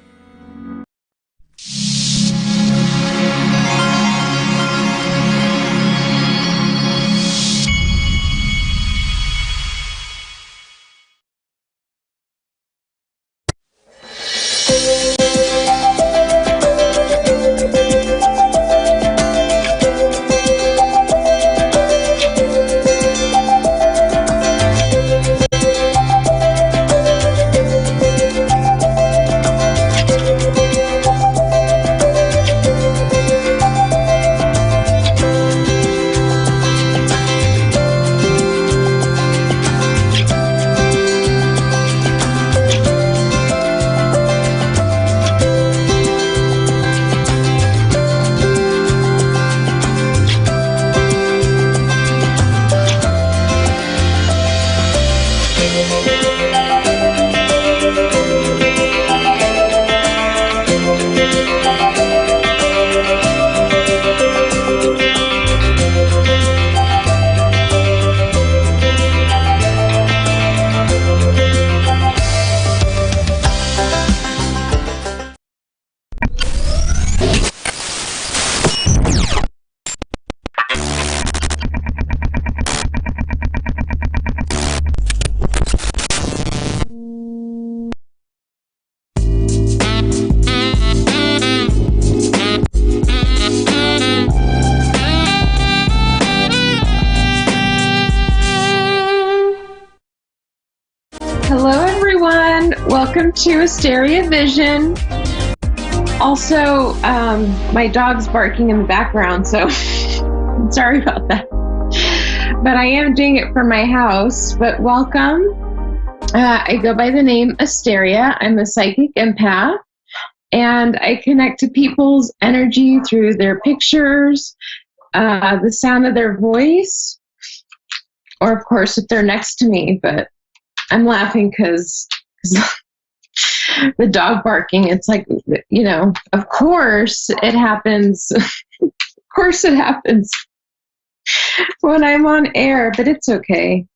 Welcome to Asteria Vision. Also, my dog's barking in the background, so sorry about that. But I am doing it from my house. But welcome. I go by the name Asteria. I'm a psychic empath, and I connect to people's energy through their pictures, the sound of their voice, or of course if they're next to me. But I'm laughing because the dog barking, it's like, you know, of course it happens. Of course it happens when I'm on air, but it's okay.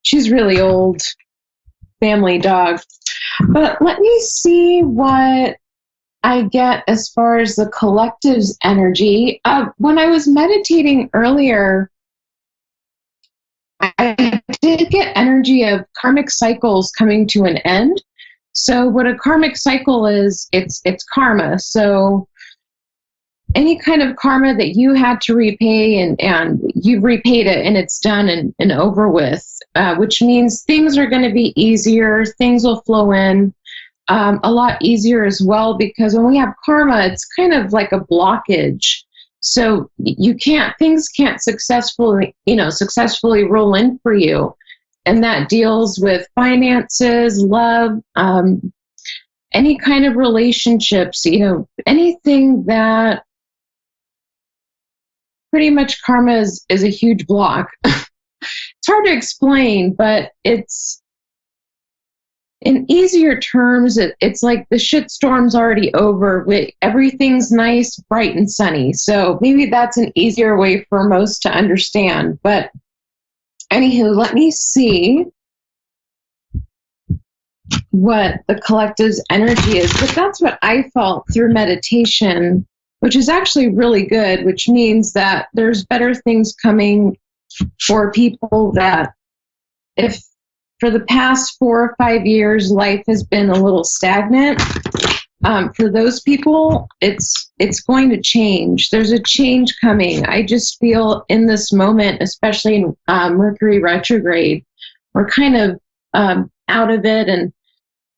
She's really old, family dog. But let me see what I get as far as the collective's energy. When I was meditating earlier, I did get energy of karmic cycles coming to an end. So what a karmic cycle is, it's karma. So any kind of karma that you had to repay and you've repaid it and it's done and over with, which means things are going to be easier. Things will flow in a lot easier as well, because when we have karma, it's kind of like a blockage. So things can't successfully roll in for you. And that deals with finances, love, any kind of relationships, anything that pretty much karma is a huge block. It's hard to explain, but it's in easier terms, it's like the shitstorm's already over. Everything's nice, bright, and sunny. So maybe that's an easier way for most to understand. But anywho, let me see what the collective's energy is. But that's what I felt through meditation, which is actually really good, which means that there's better things coming for people that if for the past 4 or 5 years, life has been a little stagnant. For those people, it's going to change. There's a change coming. I just feel in this moment, especially in Mercury retrograde, we're kind of out of it. And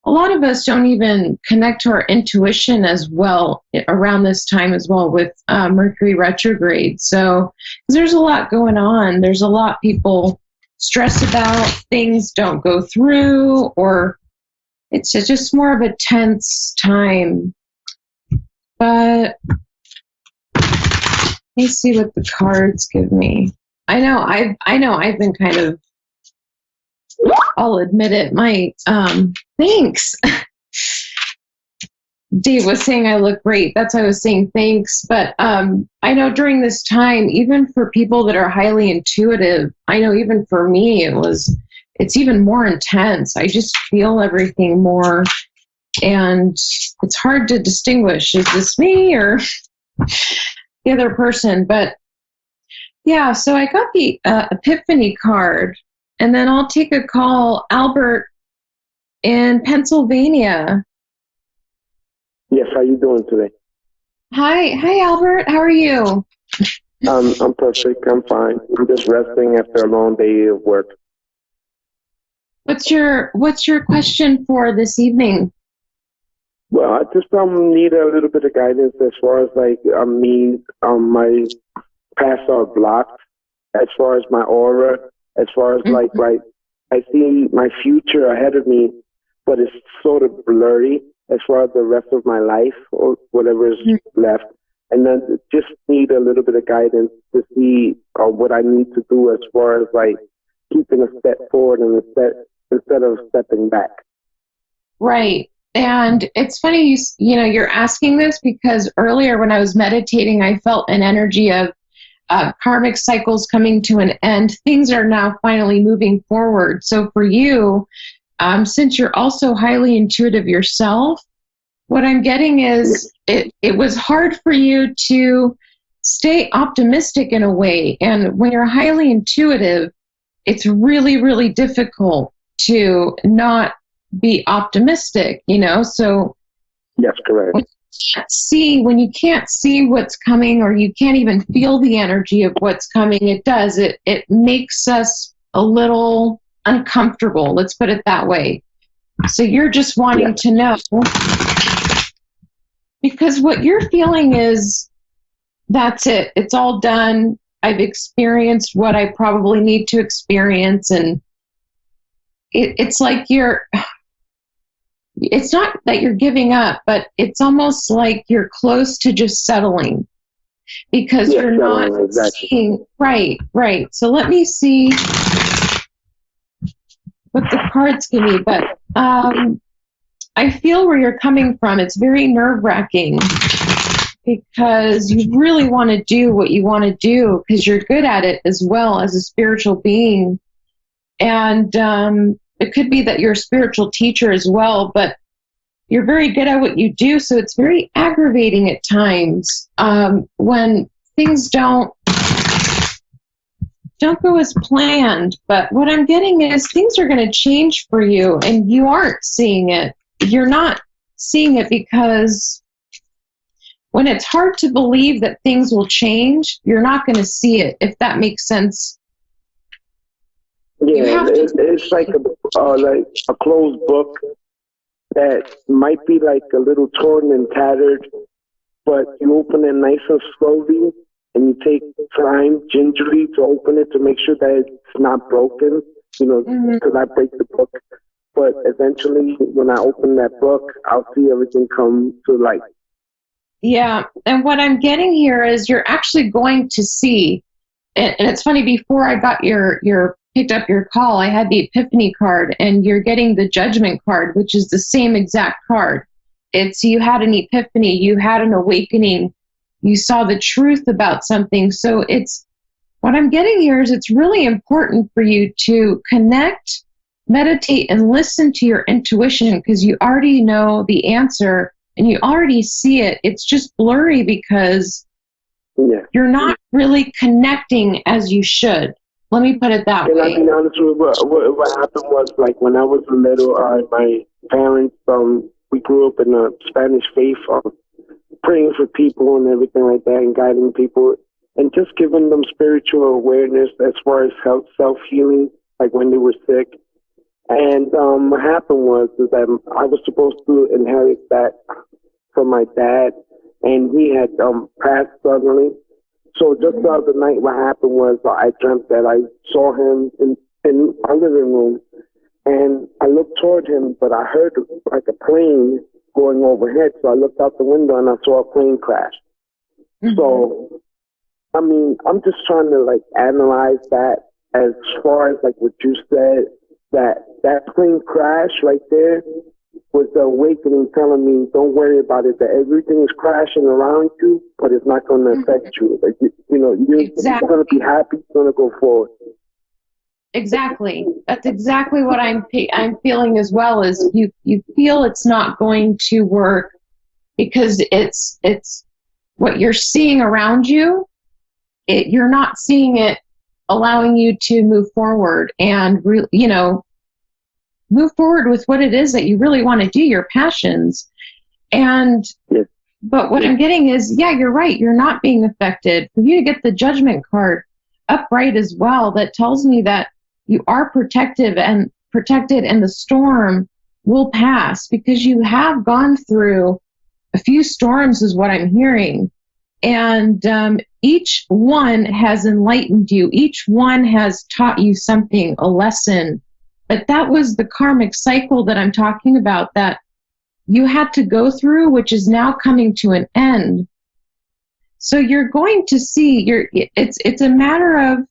a lot of us don't even connect to our intuition as well around this time as well with Mercury retrograde. So there's a lot going on. There's a lot people stress about, things don't go through, or it's just more of a tense time. but let me see what the cards give me. I know I've been kind of, I'll admit it, my thanks. Dave was saying I look great. That's why I was saying thanks. But I know during this time, even for people that are highly intuitive, I know even for me, it's even more intense. I just feel everything more. And it's hard to distinguish, is this me or the other person? But yeah, so I got the Epiphany card, and then I'll take a call. Albert in Pennsylvania. Yes, how you doing today? Hi, Albert. How are you? I'm perfect. I'm fine. I'm just resting after a long day of work. What's your question for this evening? Well, I just need a little bit of guidance as far as like my paths are blocked, as far as my aura, as far as like I see my future ahead of me, but it's sort of blurry as far as the rest of my life or whatever is left. And then just need a little bit of guidance to see what I need to do as far as like keeping a step forward and instead of stepping back. Right. And it's funny, you're asking this because earlier when I was meditating, I felt an energy of karmic cycles coming to an end. Things are now finally moving forward. So for you, since you're also highly intuitive yourself, what I'm getting is it was hard for you to stay optimistic in a way. And when you're highly intuitive, it's really, really difficult to not be optimistic, So yes, correct. When you can't see what's coming, or you can't even feel the energy of what's coming, it makes us a little uncomfortable. Let's put it that way. So you're just wanting to know, because what you're feeling is, that's it. It's all done. I've experienced what I probably need to experience. And it's like it's not that you're giving up, but it's almost like you're close to just settling because you're not seeing. Right. So let me see what the cards give me. But I feel where you're coming from. It's very nerve-wracking because you really want to do what you want to do because you're good at it as well as a spiritual being. And it could be that you're a spiritual teacher as well, but you're very good at what you do. So it's very aggravating at times when things don't go as planned. But what I'm getting is things are going to change for you, and you aren't seeing it. You're not seeing it because when it's hard to believe that things will change, you're not going to see it, if that makes sense. Yeah, it's like a closed book that might be like a little torn and tattered, but you open it nice and slowly, and you take time gingerly to open it to make sure that it's not broken, because I break the book. But eventually, when I open that book, I'll see everything come to light. Yeah, and what I'm getting here is you're actually going to see, and it's funny, before I got your picked up your call, I had the Epiphany card, and you're getting the Judgment card, which is the same exact card. It's you had an epiphany, you had an awakening, you saw the truth about something. So it's, what I'm getting here is it's really important for you to connect, meditate, and listen to your intuition, because you already know the answer and you already see it. It's just blurry because you're not really connecting as you should. Let me put it that way. And I'll be honest with you, what happened was, like, when I was little, my parents, we grew up in the Spanish faith, praying for people and everything like that, and guiding people, and just giving them spiritual awareness as far as self-healing, like when they were sick. And what happened was is that I was supposed to inherit that from my dad, and he had passed suddenly. So just the other night, what happened was I dreamt that I saw him in our living room, and I looked toward him, but I heard like a plane going overhead. So I looked out the window and I saw a plane crash. Mm-hmm. So, I mean, I'm just trying to like analyze that as far as like what you said, that plane crash right there was the awakening telling me, don't worry about it, that everything is crashing around you, but it's not going to affect you. Like, you're going to be happy, you're going to go forward. Exactly. That's exactly what I'm feeling as well. Is you feel it's not going to work because it's what you're seeing around you. You're not seeing it allowing you to move forward and move forward with what it is that you really want to do, your passions. And but what I'm getting is, yeah, you're right. You're not being affected. For you to get the Judgment card upright as well, that tells me that you are protected, and the storm will pass because you have gone through a few storms, is what I'm hearing. And each one has enlightened you. Each one has taught you something, a lesson. But that was the karmic cycle that I'm talking about, that you had to go through, which is now coming to an end. So you're going to see, it's a matter of,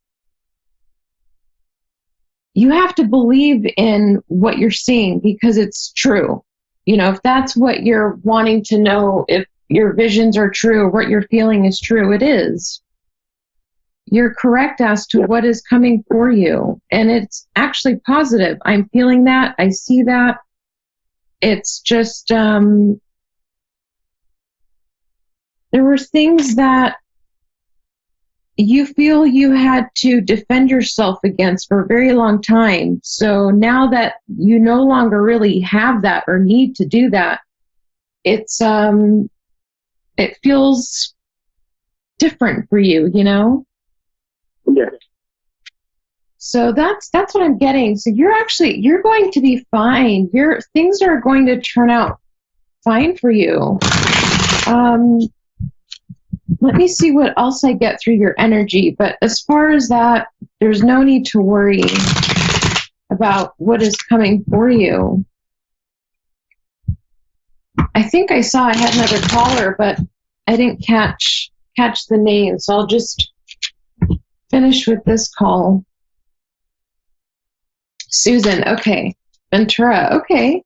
you have to believe in what you're seeing because it's true. If that's what you're wanting to know, if your visions are true, or what you're feeling is true, it is. You're correct as to what is coming for you. And it's actually positive. I'm feeling that. I see that. It's just, there were things that you feel you had to defend yourself against for a very long time. So now that you no longer really have that or need to do that, it feels different for you, Yes. So that's what I'm getting. So you're going to be fine. Things are going to turn out fine for you. Let me see what else I get through your energy. But as far as that, there's no need to worry about what is coming for you. I think I saw I had another caller, but I didn't catch the name. So I'll just finish with this call. Susan, okay. Ventura, okay.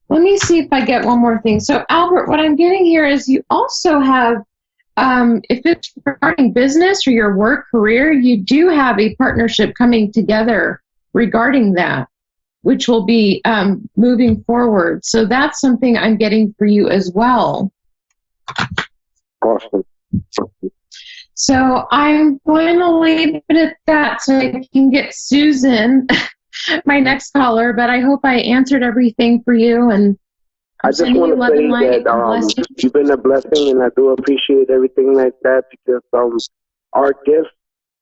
Let me see if I get one more thing. So, Albert, what I'm getting here is you also have, if it's regarding business or your work career, you do have a partnership coming together regarding that, which will be moving forward. So that's something I'm getting for you as well. Awesome. So I'm going to leave it at that so I can get Susan, my next caller, but I hope I answered everything for you. And I just want to say that you've been a blessing, and I do appreciate everything like that, because our gifts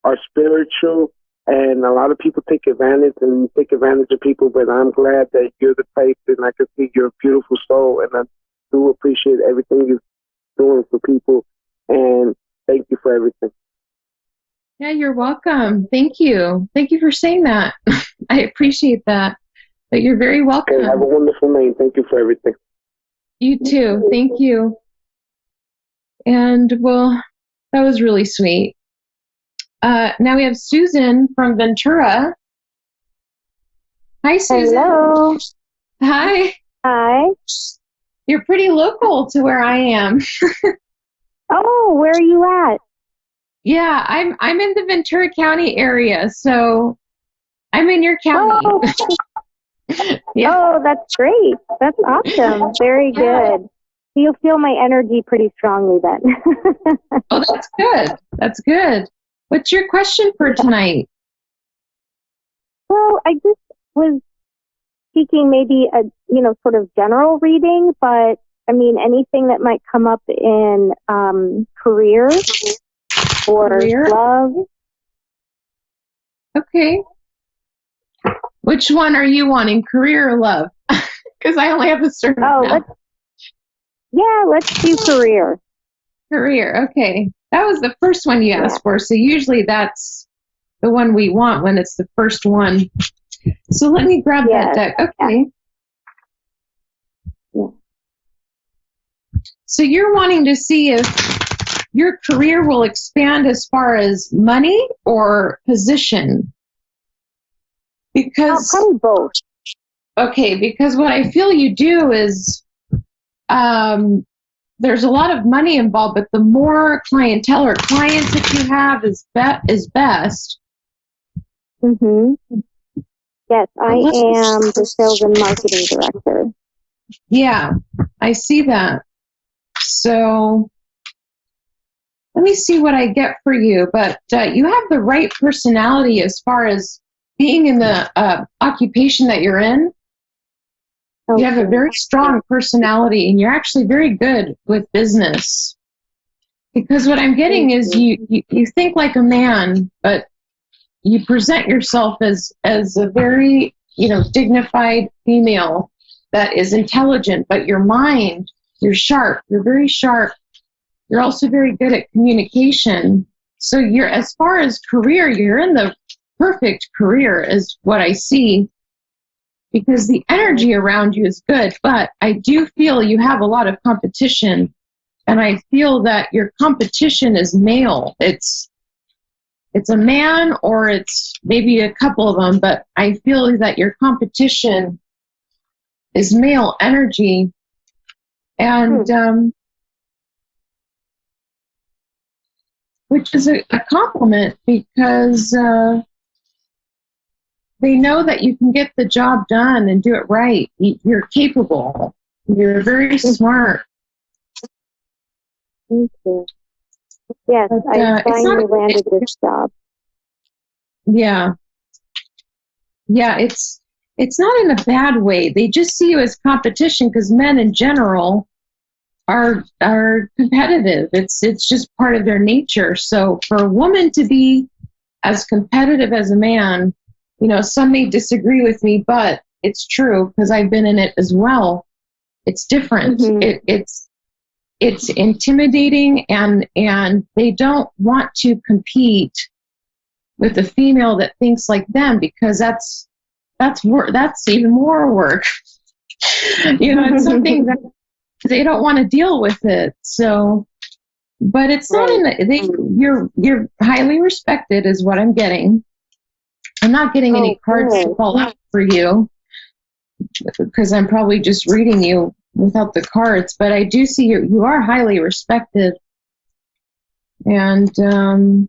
are spiritual, and a lot of people take advantage of people, but I'm glad that you're the type, and I can see you're a beautiful soul, and I do appreciate everything you're doing for people, and thank you for everything. Yeah, you're welcome. Thank you. Thank you for saying that. I appreciate that. But you're very welcome. Okay, have a wonderful night. Thank you for everything. You too. Thank you. And, well, that was really sweet. Now we have Susan from Ventura. Hi, Susan. Hello. Hi. Hi. You're pretty local to where I am. Oh, where are you at? Yeah, I'm in the Ventura County area, so I'm in your county. Oh, yeah. Oh, that's great. That's awesome. Very good. You'll feel my energy pretty strongly then. Oh, that's good. That's good. What's your question for tonight? Well, I just was seeking maybe a, sort of general reading, but I mean, anything that might come up in career or love. Okay. Which one are you wanting, career or love? Because I only have a certain amount. Let's do career. Career, okay. That was the first one you asked for, so usually that's the one we want when it's the first one. So let me grab that deck. Okay. Yeah. So you're wanting to see if your career will expand as far as money or position? Because probably both. Okay, because what I feel you do is there's a lot of money involved, but the more clientele or clients that you have is best. Mm-hmm. Yes, I am the sales and marketing director. Yeah, I see that. So let me see what I get for you. But you have the right personality as far as being in the occupation that you're in. Okay. You have a very strong personality, and you're actually very good with business. Because what I'm getting is you think like a man, but you present yourself as a very, dignified female that is intelligent, but your mind, you're sharp. You're very sharp. You're also very good at communication. So you're, as far as career, you're in the perfect career is what I see, because the energy around you is good, but I do feel you have a lot of competition, and I feel that your competition is male. It's a man, or it's maybe a couple of them, but I feel that your competition is male energy. And which is a compliment, because they know that you can get the job done and do it right. You're capable. You're very smart. Thank you. Yes, But, I finally landed this job. Yeah. Yeah, it's not in a bad way. They just see you as competition, because men in general are competitive. It's just part of their nature. So for a woman to be as competitive as a man, some may disagree with me, but it's true, because I've been in it as well. It's different. Mm-hmm. It's intimidating, and they don't want to compete with a female that thinks like them, because that's even more work. It's something that they don't want to deal with it. So, but it's not you're highly respected is what I'm getting. I'm not getting any cards to fall out for you, because I'm probably just reading you without the cards, but I do see you are highly respected. And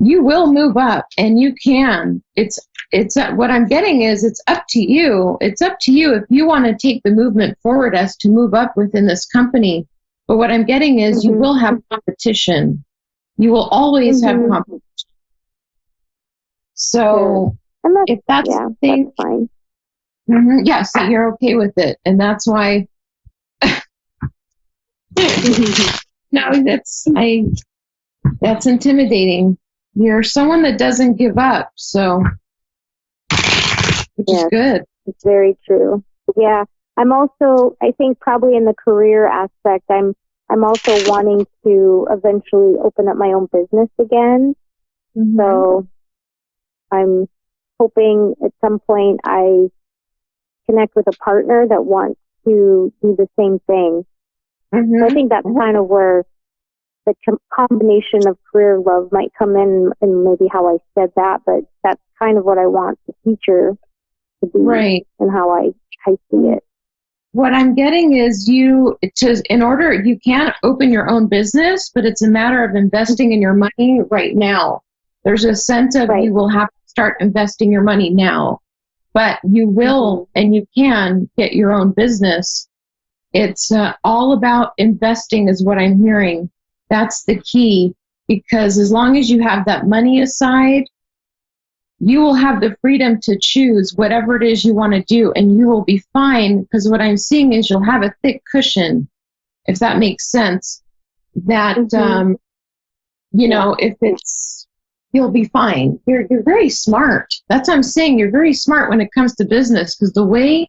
you will move up, and you can. It's what I'm getting is it's up to you. It's up to you if you want to take the movement forward as to move up within this company. But what I'm getting is you will have competition. You will always have competition. So if that's the thing, that's fine. Yeah, so you're okay with it, and that's why. No, that's intimidating. You're someone that doesn't give up, so which is good. It's very true. Yeah, I'm also, I think probably in the career aspect, I'm also wanting to eventually open up my own business again. Mm-hmm. So I'm hoping at some point I connect with a partner that wants to do the same thing. Mm-hmm. So I think that's kind of where the combination of career love might come in, and maybe how I said that, but that's kind of what I want the future to be, right, and how I see it. What I'm getting is you can't open your own business, but it's a matter of investing in your money right now. There's a sense of you will have to start investing your money now, but you will and you can get your own business. It's all about investing is what I'm hearing. That's the key, because as long as you have that money aside, you will have the freedom to choose whatever it is you want to do, and you will be fine, because what I'm seeing is you'll have a thick cushion, if that makes sense, that, if it's, you'll be fine. You're very smart. That's what I'm saying. You're very smart when it comes to business, because the way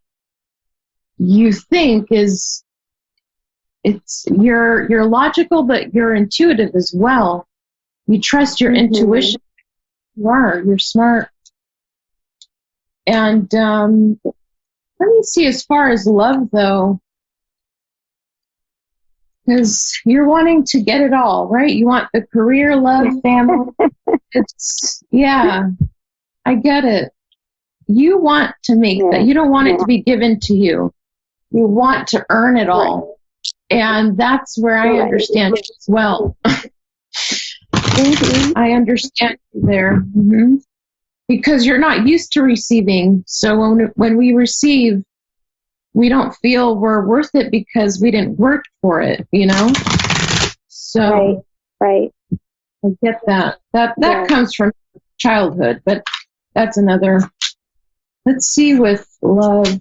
you think is, you're logical, but you're intuitive as well. You trust your intuition. You are. You're smart. And let me see, as far as love, though, because you're wanting to get it all, right? You want the career, love, family. Yeah, I get it. You want to make that. You don't want it to be given to you. You want to earn it all. And that's where I understand you as well. I understand you there. Mm-hmm. Because you're not used to receiving. So when we receive, we don't feel we're worth it because we didn't work for it, you know? So right. I get that. That comes from childhood, but that's another. Let's see with love.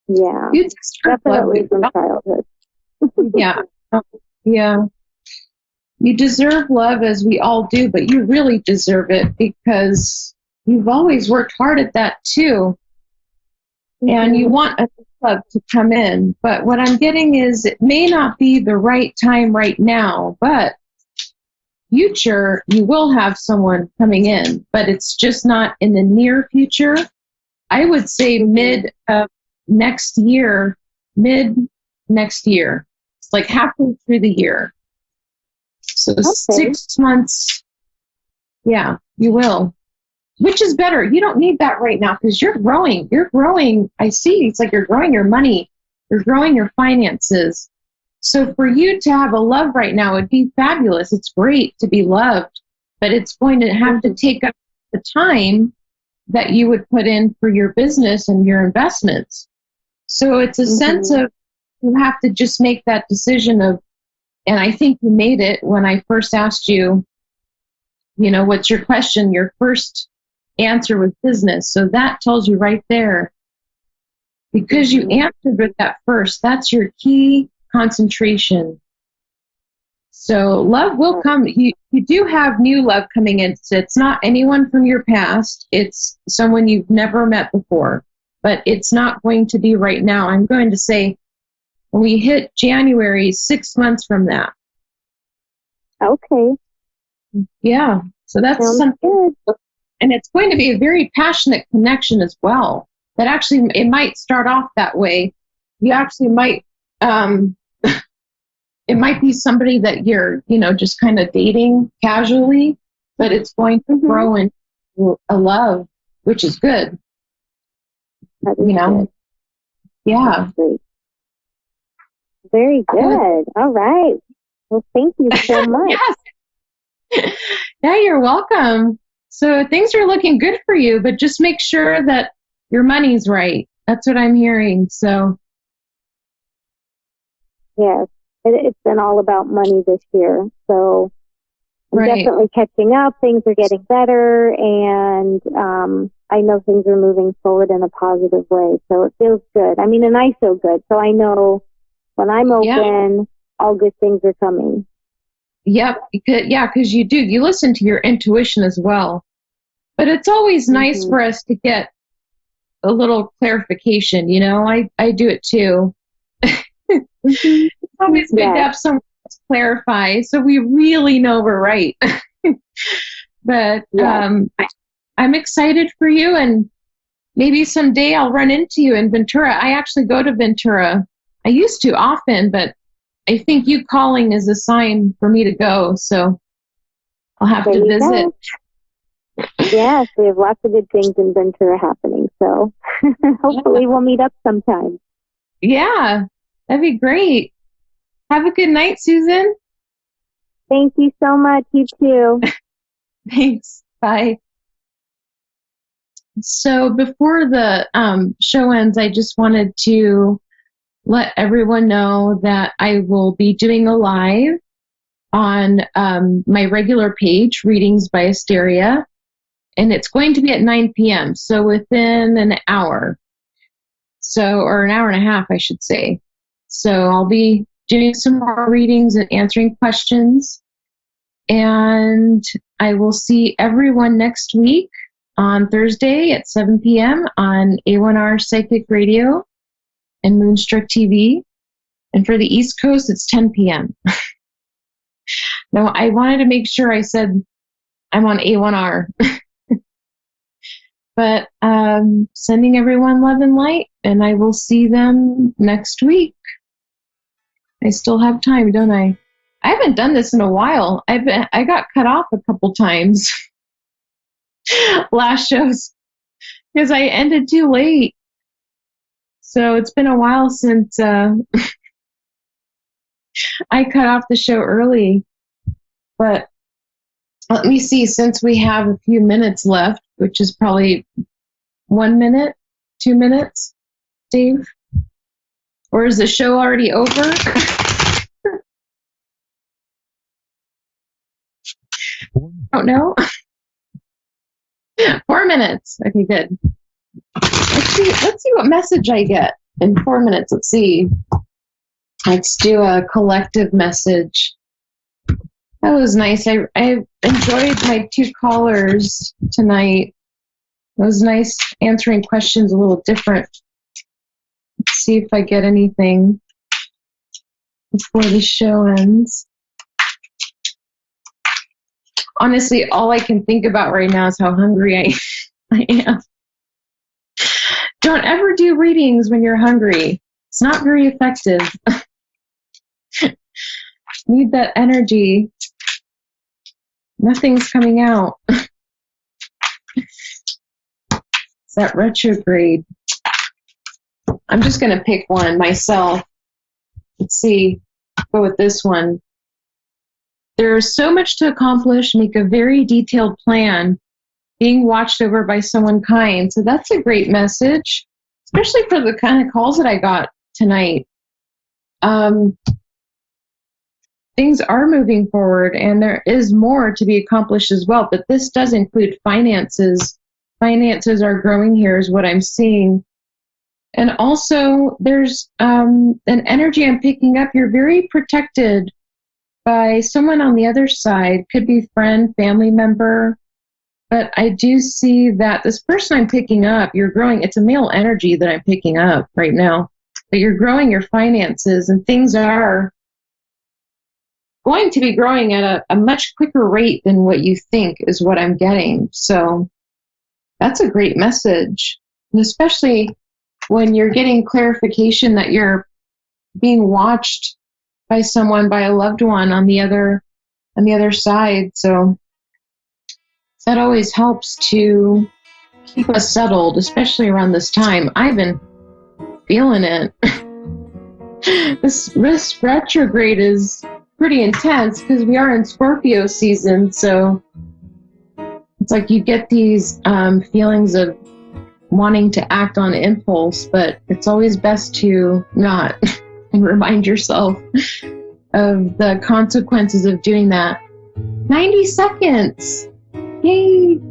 Yeah, definitely from childhood. Yeah. Yeah. You deserve love, as we all do, but you really deserve it because you've always worked hard at that too. And you want a love to come in. But what I'm getting is it may not be the right time right now, but future, you will have someone coming in, but it's just not in the near future. I would say mid next year. It's like halfway through the year. So 6 months, yeah, you will. Which is better. You don't need that right now because you're growing. You're growing. I see. It's like you're growing your money. You're growing your finances. So for you to have a love right now would be fabulous. It's great to be loved, but it's going to have to take up the time that you would put in for your business and your investments. So it's a sense of you have to just make that decision of, and I think you made it when I first asked you, you know, what's your question? Your first answer was business. So that tells you right there, because you answered with that first, that's your key concentration. So love will come. You do have new love coming in. So it's not anyone from your past. It's someone you've never met before, but it's not going to be right now. I'm going to say when we hit January, 6 months from that. Okay. Yeah. So that's something. And it's going to be a very passionate connection as well. That actually, it might start off that way. You actually might, it might be somebody that you're, you know, just kind of dating casually, but it's going to grow into a love, which is good. You know? Good. Yeah. Very good. All right. Well, thank you so much. Yes. Yeah, you're welcome. So things are looking good for you, but just make sure that your money's right. That's what I'm hearing. So. Yes. It's been all about money this year. So I'm definitely catching up. Things are getting better. And I know things are moving forward in a positive way. So it feels good. I mean, and I feel good. So I know when I'm open, all good things are coming. Yep. Because you do. You listen to your intuition as well. But it's always nice for us to get a little clarification. You know, I do it too. It's always good to have someone else clarify so we really know we're right. But I'm excited for you, and maybe someday I'll run into you in Ventura. I actually go to Ventura. I used to often, but I think you calling is a sign for me to go, so I'll have to visit. Yes, we have lots of good things in Ventura happening, so hopefully we'll meet up sometime. Yeah, that'd be great. Have a good night, Susan. Thank you so much. You too. Thanks. Bye. So before the show ends, I just wanted to let everyone know that I will be doing a live on my regular page, Readings by Asteria, and it's going to be at 9 p.m., so within an hour. So, or an hour and a half, I should say. So I'll be doing some more readings and answering questions. And I will see everyone next week on Thursday at 7 p.m. on A1R Psychic Radio and Moonstruck TV. And for the East Coast, it's 10 p.m. Now, I wanted to make sure I said I'm on A1R. But sending everyone love and light, and I will see them next week. I still have time, don't I? I haven't done this in a while. I got cut off a couple times last shows because I ended too late. So it's been a while since I cut off the show early. But let me see, since we have a few minutes left, which is probably 1 minute, 2 minutes, Dave? Or is the show already over? Don't know. 4 minutes. Okay, good. Let's see what message I get in 4 minutes. Let's see. Let's do a collective message. That was nice. I enjoyed my 2 callers tonight. It was nice answering questions a little different. Let's see if I get anything before the show ends. Honestly, all I can think about right now is how hungry I am. Don't ever do readings when you're hungry. It's not very effective. Need that energy. Nothing's coming out. It's that retrograde. I'm just going to pick one myself. Let's see. Go with this one. There's so much to accomplish. Make a very detailed plan. Being watched over by someone kind. So that's a great message, especially for the kind of calls that I got tonight. Things are moving forward, and there is more to be accomplished as well. But this does include finances. Finances are growing here, is what I'm seeing. And also, there's an energy I'm picking up. You're very protected by someone on the other side. Could be friend, family member. But I do see that this person I'm picking up, you're growing. It's a male energy that I'm picking up right now. But you're growing your finances, and things are going to be growing at a much quicker rate than what you think is what I'm getting. So that's a great message, and especially when you're getting clarification that you're being watched by someone, by a loved one on the other side. So that always helps to keep us settled, especially around this time. I've been feeling it. This retrograde is pretty intense because we are in Scorpio season, so it's like you get these feelings of wanting to act on impulse, but it's always best to not and remind yourself of the consequences of doing that. 90 seconds! Yay!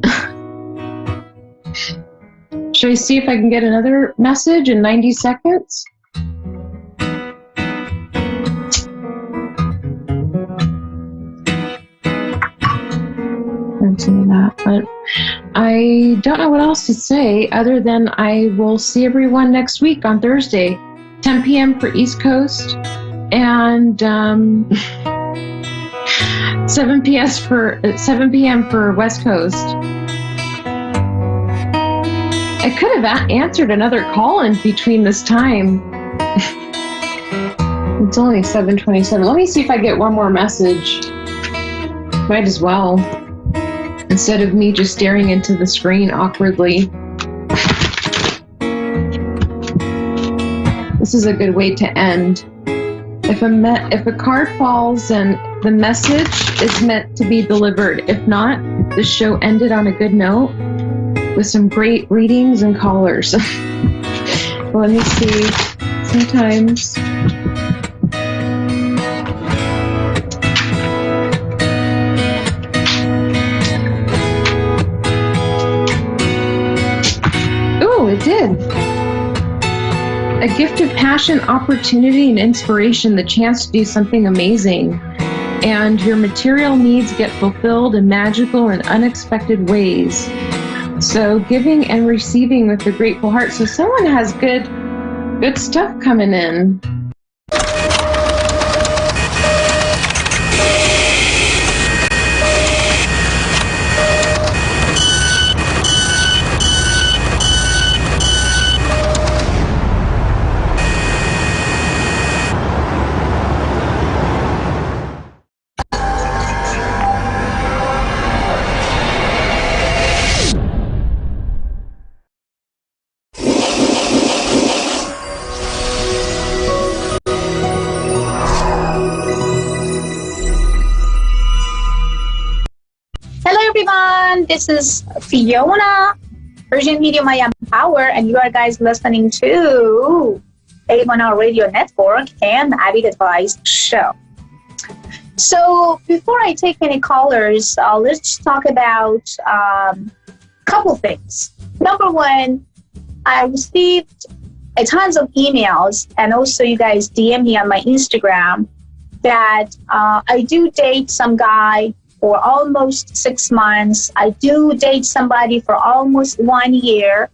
Should I see if I can get another message in 90 seconds? That, but I don't know what else to say other than I will see everyone next week on Thursday, 10 p.m. for East Coast and 7 p.m. for West Coast. I could have answered another call in between this time. It's only 7:27. Let me see if I get one more message. Might as well. Instead of me just staring into the screen awkwardly. This is a good way to end. If a card falls, then the message is meant to be delivered. If not, the show ended on a good note with some great readings and callers. Let me see. Sometimes... It did. A gift of passion, opportunity, and inspiration, the chance to do something amazing. And your material needs get fulfilled in magical and unexpected ways. So giving and receiving with a grateful heart. So someone has good stuff coming in. everyone. This is Fiona, Virgin Media Maya Power, and you are guys listening to A1R Radio Network and Avid Advice Show. So before I take any callers, let's talk about a couple things. Number one, I received a tons of emails, and also you guys DM me on my Instagram that I do date some guy for almost 6 months. I do date somebody for almost 1 year.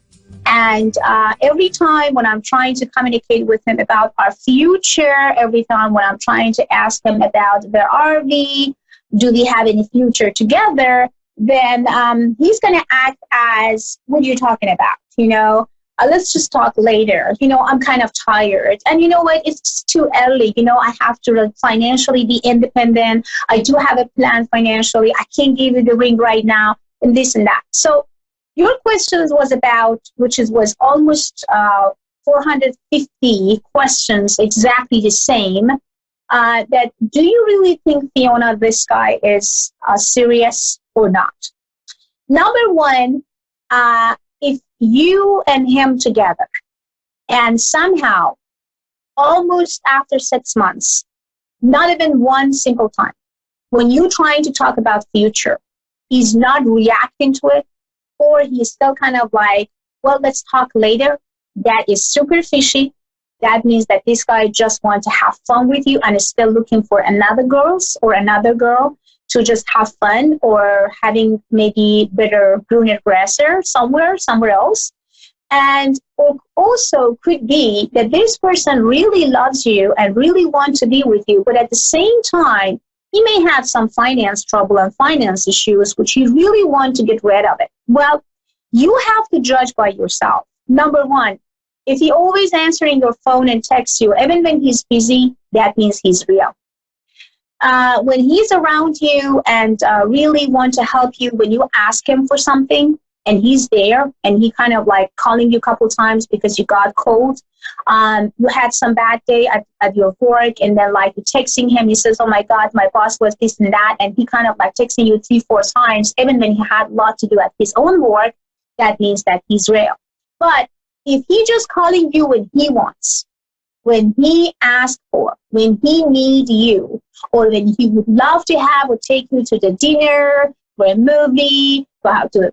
And every time when I'm trying to communicate with him about our future, every time when I'm trying to ask him about where are we, do we have any future together, then he's going to act as, what are you talking about? You know, let's just talk later. You know, I'm kind of tired. And you know what? It's just too early. You know, I have to financially be independent. I do have a plan financially. I can't give you the ring right now, and this and that. So your questions was about, was almost 450 questions, exactly the same. That do you really think, Fiona, this guy is serious or not? Number one, if you and him together, and somehow, almost after 6 months, not even one single time, when you're trying to talk about future, he's not reacting to it, or he's still kind of like, well, let's talk later, that is super fishy. That means that this guy just wants to have fun with you and is still looking for another girl to just have fun, or having maybe better greener grasser somewhere else. And also could be that this person really loves you and really wants to be with you, but at the same time, he may have some finance trouble and finance issues, which he really wants to get rid of it. Well, you have to judge by yourself. Number one, if he always answering your phone and texts you, even when he's busy, that means he's real. When he's around you and really want to help you, when you ask him for something and he's there and he kind of like calling you a couple times because you got cold, you had some bad day at your work, and then like you're texting him, he says, oh my God, my boss was this and that, and he kind of like texting you 3-4 times, even when he had a lot to do at his own work, that means that he's real. But if he just calling you when he wants, when he asks for, when he needs you, or when he would love to have or take you to the dinner, or a movie, or how to,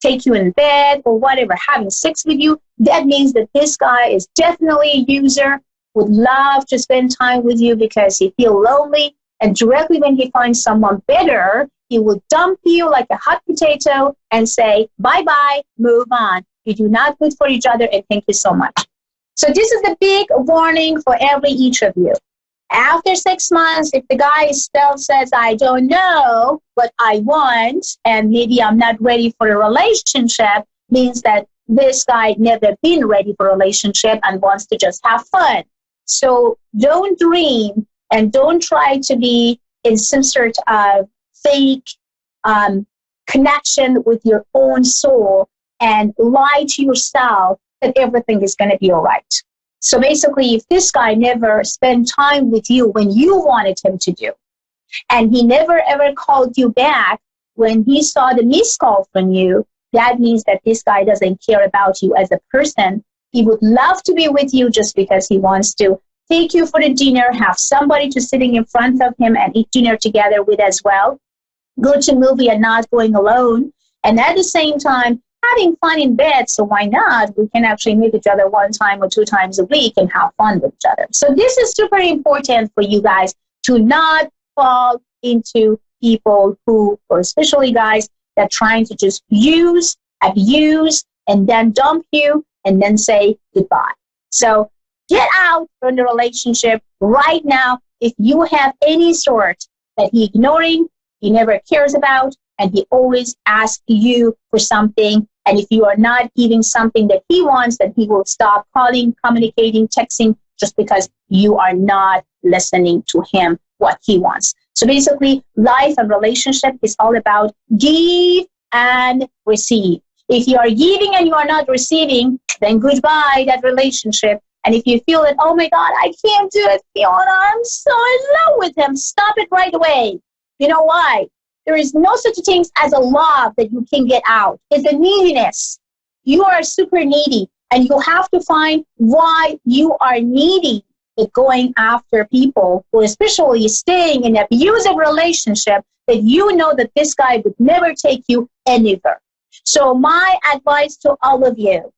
take you in bed or whatever, having sex with you, that means that this guy is definitely a user, would love to spend time with you because he feels lonely, and directly when he finds someone better, he will dump you like a hot potato and say, bye-bye, move on. You do not good for each other, and thank you so much. So this is the big warning for each of you. After 6 months, if the guy still says, I don't know what I want, and maybe I'm not ready for a relationship, means that this guy never been ready for a relationship and wants to just have fun. So don't dream and don't try to be in some sort of fake connection with your own soul and lie to yourself that everything is going to be all right. So basically, if this guy never spent time with you when you wanted him to do, and he never ever called you back when he saw the missed call from you, that means that this guy doesn't care about you as a person. He would love to be with you just because he wants to take you for the dinner, have somebody to sitting in front of him and eat dinner together with as well, go to a movie and not going alone, and at the same time, having fun in bed. So why not? We can actually meet each other 1 time or 2 times a week and have fun with each other. So this is super important for you guys to not fall into people who, or especially guys, that are trying to just use, abuse, and then dump you and then say goodbye. So get out from the relationship right now. If you have any sort that he's ignoring, he never cares about, and he always asks you for something. And if you are not giving something that he wants, then he will stop calling, communicating, texting, just because you are not listening to him, what he wants. So basically, life and relationship is all about give and receive. If you are giving and you are not receiving, then goodbye that relationship. And if you feel that, oh my God, I can't do it, Fiona, I'm so in love with him, stop it right away. You know why? There is no such thing as a love that you can get out. It's a neediness. You are super needy, and you have to find why you are needy at going after people, or especially staying in an abusive relationship that you know that this guy would never take you anywhere. So my advice to all of you,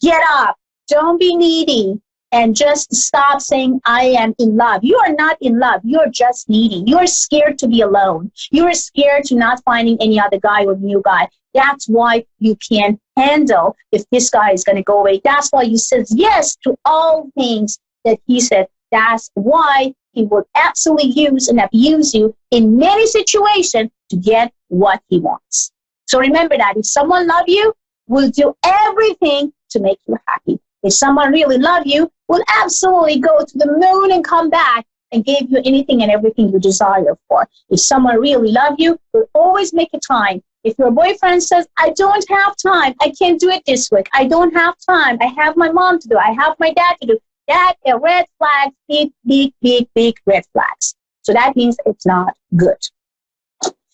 get up, don't be needy, and just stop saying, I am in love. You are not in love. You're just needy. You're scared to be alone. You're scared to not finding any other guy or new guy. That's why you can't handle if this guy is going to go away. That's why you said yes to all things that he said. That's why he will absolutely use and abuse you in many situations to get what he wants. So remember that if someone loves you, will do everything to make you happy. If someone really loves you, will absolutely go to the moon and come back and give you anything and everything you desire for. If someone really loves you, will always make a time. If your boyfriend says, I don't have time, I can't do it this week, I don't have time, I have my mom to do, I have my dad to do, that a red flag, big, big, big, big red flags. So that means it's not good.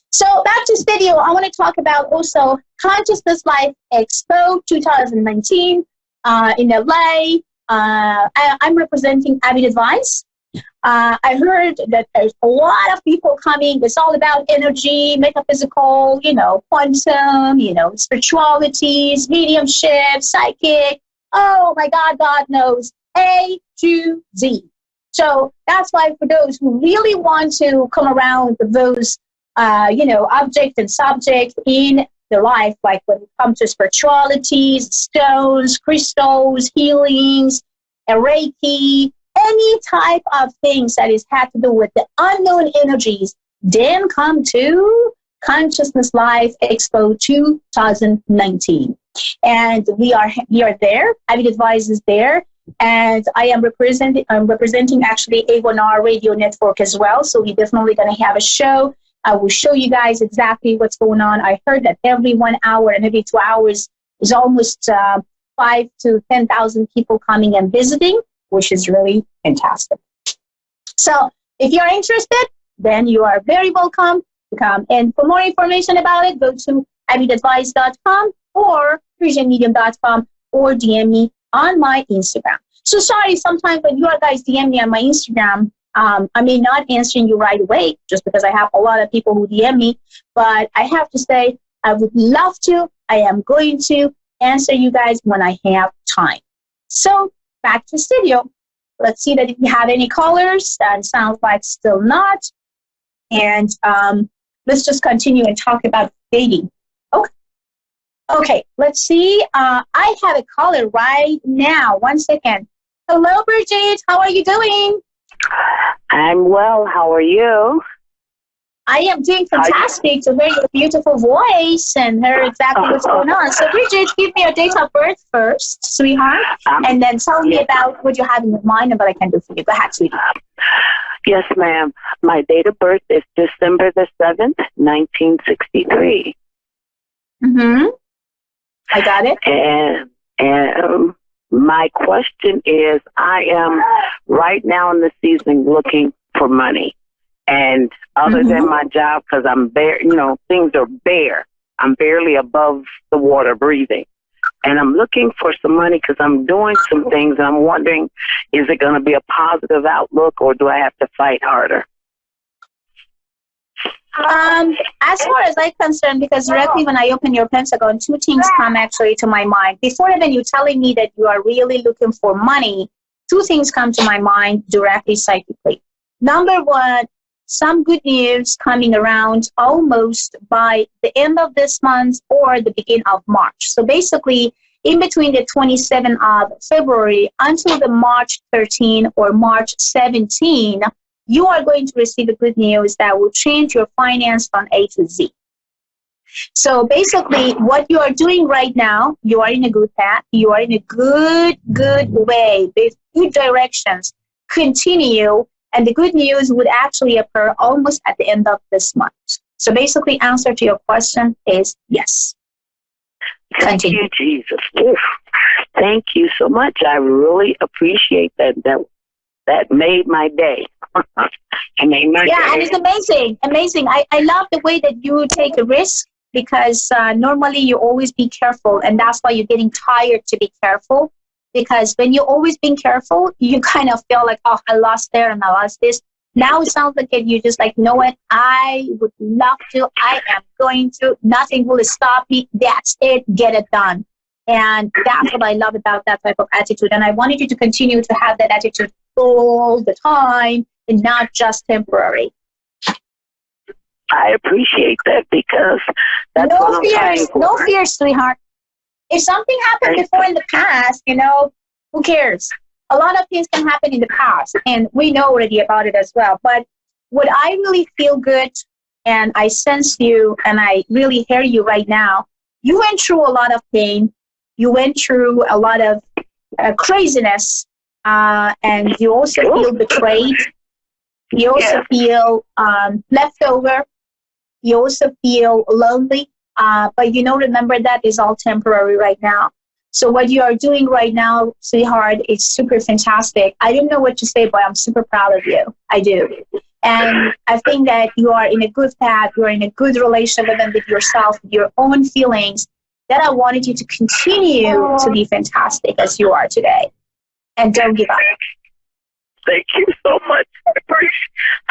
So back to this video, I want to talk about also Consciousness Life Expo 2019 in LA. I'm representing Avid Advice. I heard that there's a lot of people coming. It's all about energy, metaphysical, quantum, spiritualities, mediumship, psychic. Oh my God, God knows. A to Z. So that's why for those who really want to come around those, object and subject in their life, like when it comes to spiritualities, stones, crystals, healings, Reiki, any type of things that is had to do with the unknown energies, then come to Consciousness Life Expo 2019. And we are there. Avid Advice is there. And I'm representing actually A1R Radio Network as well. So we're definitely going to have a show. I will show you guys exactly what's going on. I heard that every 1 hour and every 2 hours is almost 5,000 to 10,000 people coming and visiting, which is really fantastic. So if you're interested, then you are very welcome to come. And for more information about it, go to avidadvice.com or ParisianMedium.com or DM me on my Instagram. So sorry, sometimes when you guys DM me on my Instagram, I may not answering you right away just because I have a lot of people who DM me, but I have to say I would love to. I am going to answer you guys when I have time. So back to studio. Let's see that if you have any callers. That sounds like still not. And let's just continue and talk about dating. Okay, let's see. I have a caller right now. 1 second. Hello, Bridget. How are you doing? I'm well. How are you? I am doing fantastic to hear your beautiful voice and hear exactly what's going on. So, Bridget, give me your date of birth first, sweetheart, and then tell me about what you have in your mind and what I can do for you. Go ahead, sweetie. Yes, ma'am. My date of birth is December the 7th, 1963. Mm-hmm. I got it. And my question is, I am right now in the season looking for money. And other than my job, because I'm bare, things are bare. I'm barely above the water breathing. And I'm looking for some money because I'm doing some things. And I'm wondering, is it going to be a positive outlook or do I have to fight harder? As far as I'm concerned, because directly when I open your Pentagon, two things come actually to my mind. Before even you telling me that you are really looking for money, two things come to my mind directly psychically. Number one, some good news coming around almost by the end of this month or the beginning of March. So basically, in between the 27th of February until the March 13 or March 17, you are going to receive a good news that will change your finance from A to Z. So basically, what you are doing right now, you are in a good path. You are in a good way with good directions. Continue, and the good news would actually occur almost at the end of this month. So basically, answer to your question is yes. Continue. Thank you, Jesus. Oof. Thank you so much. I really appreciate that. That made my day. I made my Yeah, day. and it's amazing. I love the way that you take a risk because normally you always be careful, and that's why you're getting tired to be careful. Because when you're always being careful, you kind of feel like, oh, I lost there and I lost this. Now it sounds like you just like, you know what? I would love to. I am going to. Nothing will stop me. That's it. Get it done. And that's what I love about that type of attitude. And I wanted you to continue to have that attitude all the time and not just temporary. I appreciate that because that's no what I'm trying fears, for. no fears, sweetheart. If something happened before in the past, who cares? A lot of things can happen in the past, and we know already about it as well. But what I really feel good, and I sense you, and I really hear you right now, you went through a lot of pain. You went through a lot of craziness, and you also feel betrayed. You also feel left over. You also feel lonely. But remember that is all temporary right now. So what you are doing right now, sweetheart, is super fantastic. I don't know what to say, but I'm super proud of you. I do. And I think that you are in a good path. You're in a good relationship with yourself, with your own feelings, that I wanted you to continue to be fantastic as you are today. And don't give up. Thank you so much. I appreciate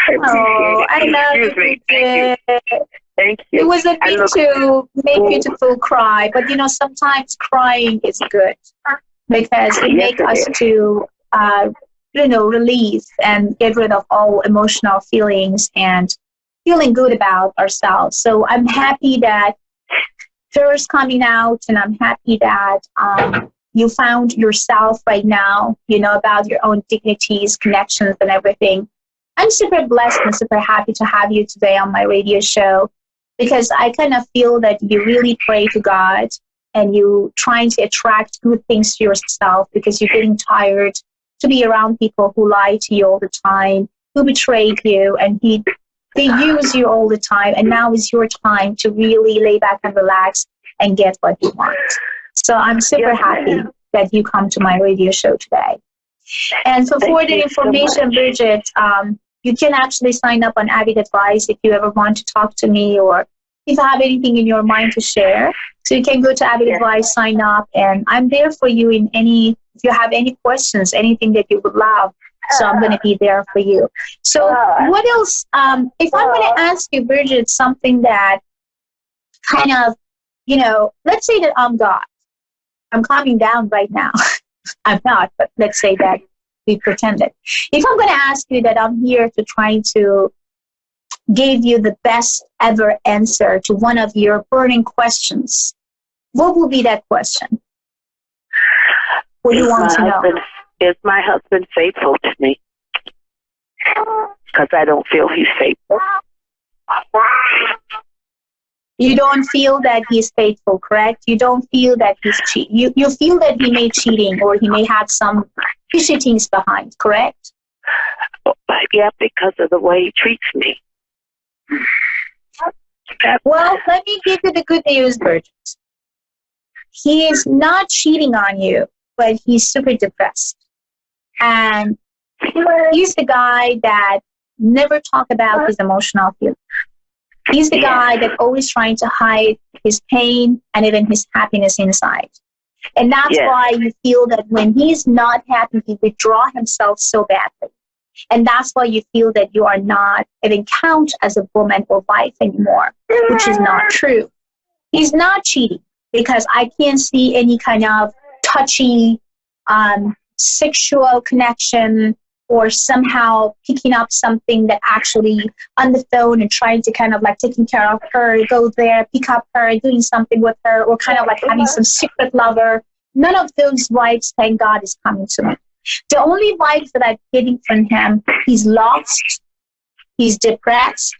it. I love you. Thank you. Thank you. It wasn't me to make beautiful cry, but sometimes crying is good because it makes us to release and get rid of all emotional feelings and feeling good about ourselves. So I'm happy that Thursday's coming out, and I'm happy that you found yourself right now, about your own dignities, connections, and everything. I'm super blessed and super happy to have you today on my radio show, because I kind of feel that you really pray to God and you trying to attract good things to yourself because you're getting tired to be around people who lie to you all the time, who betrayed you, and they use you all the time. And now is your time to really lay back and relax and get what you want. So I'm super happy that you come to my radio show today. And for further information, Bridget, you can actually sign up on Avid Advice if you ever want to talk to me or if you have anything in your mind to share. So you can go to Avid Advice, sign up, and I'm there for you if you have any questions, anything that you would love. So I'm going to be there for you. So what else? If I'm going to ask you, Bridget, something that kind of, let's say that I'm God. I'm calming down right now. I'm not, but let's say that we pretended. If I'm going to ask you that I'm here to try to give you the best ever answer to one of your burning questions, what will be that question? What do you want to know? Is my husband faithful to me? Because I don't feel he's faithful. You don't feel that he's faithful, correct? You don't feel that he's cheating. You feel that he may cheating or he may have some fishy things behind, correct? Yeah, because of the way he treats me. Well, let me give you the good news, Bridget. He is not cheating on you, but he's super depressed. And he's the guy that never talk about his emotional feelings. He's the guy that always trying to hide his pain and even his happiness inside. And that's why you feel that when he's not happy, he withdraw himself so badly. And that's why you feel that you are not even count as a woman or wife anymore, which is not true. He's not cheating because I can't see any kind of touchy sexual connection or somehow picking up something that actually on the phone and trying to kind of like taking care of her, go there, pick up her, doing something with her, or kind of like having some secret lover. None of those vibes, thank God, is coming to me. The only vibes that I'm getting from him, he's lost, he's depressed,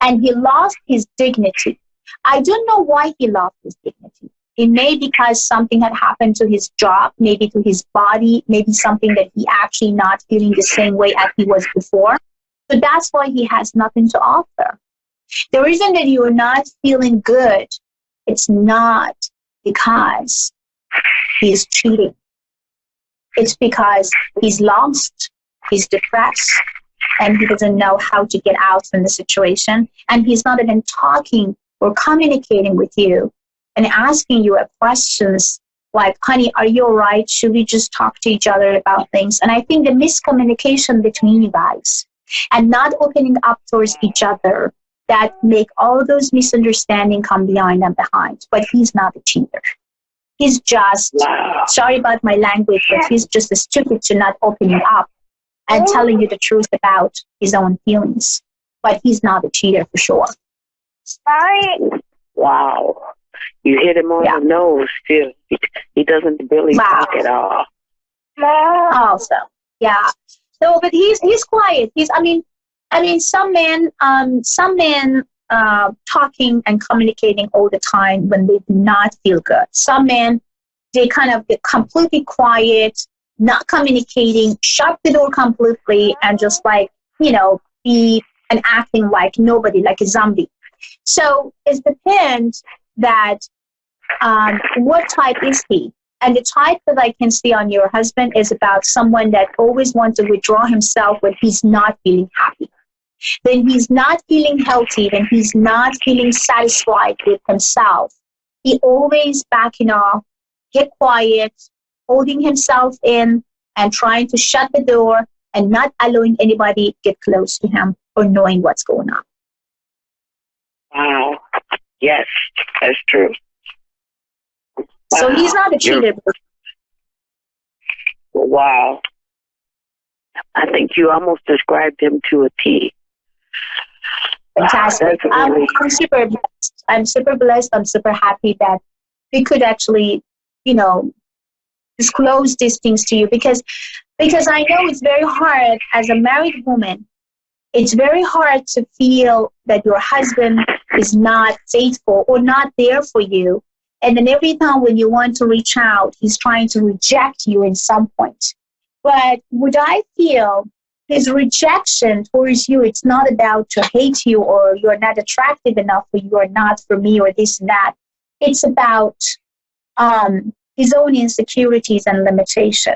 and he lost his dignity. I don't know why he lost his dignity. It may be because something had happened to his job, maybe to his body, maybe something that he actually not feeling the same way as he was before. So that's why he has nothing to offer. The reason that you are not feeling good, it's not because he's cheating. It's because he's lost, he's depressed, and he doesn't know how to get out from the situation, and he's not even talking or communicating with you and asking you questions like, honey, are you all right? Should we just talk to each other about things? And I think the miscommunication between you guys and not opening up towards each other that make all those misunderstandings come behind and behind. But he's not a cheater. He's just, sorry about my language, but he's just stupid to not opening up and telling you the truth about his own feelings. But he's not a cheater for sure. Wow. You hit him on the nose still. He doesn't really talk at all. Also, yeah. So, but he's quiet. I mean, some men talking and communicating all the time when they do not feel good. Some men, they kind of get completely quiet, not communicating, shut the door completely, and just like, be and acting like nobody, like a zombie. So it depends that what type is he? And the type that I can see on your husband is about someone that always wants to withdraw himself when he's not feeling happy. Then he's not feeling healthy, then he's not feeling satisfied with himself. He always backing off, get quiet, holding himself in, and trying to shut the door and not allowing anybody get close to him or knowing what's going on. Wow. Yes, that's true. So he's not a cheater. Wow. I think you almost described him to a T. Fantastic. I'm super blessed. I'm super blessed. I'm super happy that we could actually, disclose these things to you because I know it's very hard as a married woman. It's very hard to feel that your husband is not faithful or not there for you. And then every time when you want to reach out, he's trying to reject you in some point. But would I feel his rejection towards you, it's not about to hate you or you're not attractive enough or you are not for me or this and that. It's about his own insecurities and limitation.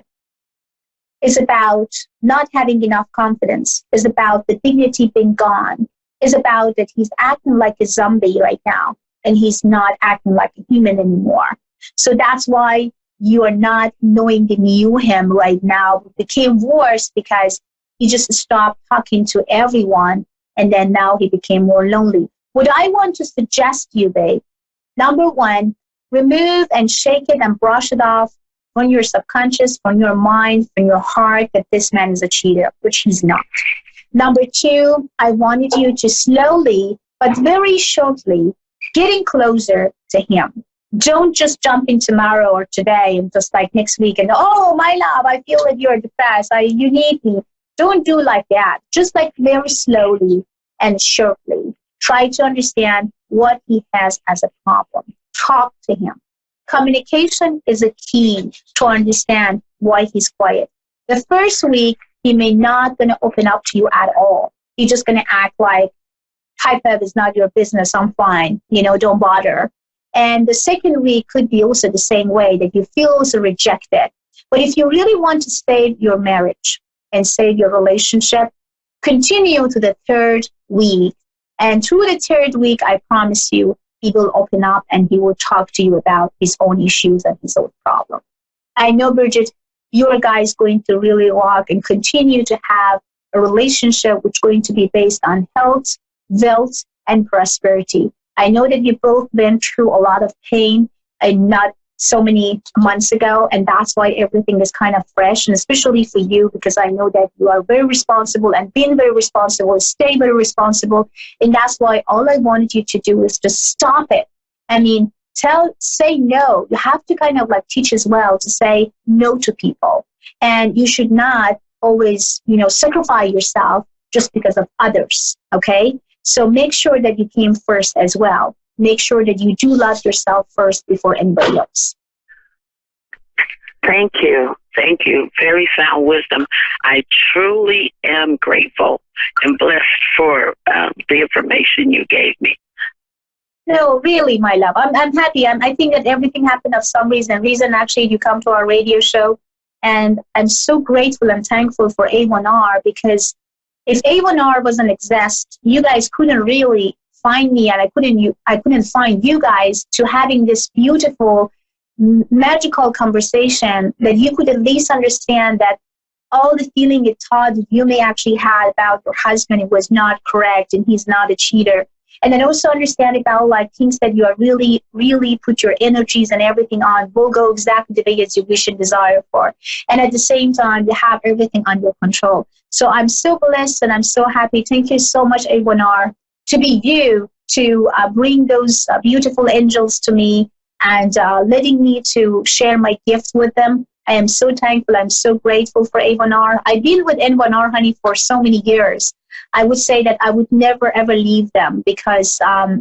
It's about not having enough confidence. It's about the dignity being gone. It's about that he's acting like a zombie right now and he's not acting like a human anymore. So that's why you are not knowing the new him right now. It became worse because he just stopped talking to everyone and then now he became more lonely. What I want to suggest to you, babe, number one, remove and shake it and brush it off from your subconscious, from your mind, from your heart that this man is a cheater, which he's not. Number two, I wanted you to slowly, but very shortly, getting closer to him. Don't just jump in tomorrow or today and just like next week and, oh, my love, I feel that you're depressed. You need me. Don't do like that. Just like very slowly and shortly. Try to understand what he has as a problem. Talk to him. Communication is a key to understand why he's quiet. The first week, he may not going to open up to you at all. He's just going to act like, type of is not your business, I'm fine, don't bother. And the second week could be also the same way that you feel also rejected. But if you really want to save your marriage and save your relationship, continue to the third week. And through the third week, I promise you, he will open up and he will talk to you about his own issues and his own problem. I know, Bridget, your guy is going to really walk and continue to have a relationship which is going to be based on health, wealth, and prosperity. I know that you've both been through a lot of pain and not so many months ago, and that's why everything is kind of fresh, and especially for you, because I know that you are very responsible and being very responsible, stay very responsible, and that's why all I wanted you to do is just stop it. I mean, say no. You have to kind of like teach as well to say no to people, and you should not always, sacrifice yourself just because of others, okay? So make sure that you came first as well. Make sure that you do love yourself first before anybody else. Thank you. Thank you. Very sound wisdom. I truly am grateful and blessed for the information you gave me. No, really, my love. I'm happy. I think that everything happened for some reason. Actually, you come to our radio show. And I'm so grateful and thankful for A1R because If A1R wasn't exist, you guys couldn't really find me, and I couldn't find you guys to having this beautiful, magical conversation that you could at least understand that all the feeling you thought you may actually had about your husband, it was not correct and he's not a cheater. And then also understand about like things that you are really, really put your energies and everything on will go exactly the way as you wish and desire for. And at the same time, you have everything under control. So I'm so blessed and I'm so happy. Thank you so much, A1R, to be you, to bring those beautiful angels to me and letting me to share my gift with them. I am so thankful. I'm so grateful for A1R. I've been with N1R, honey, for so many years. I would say that I would never, ever leave them because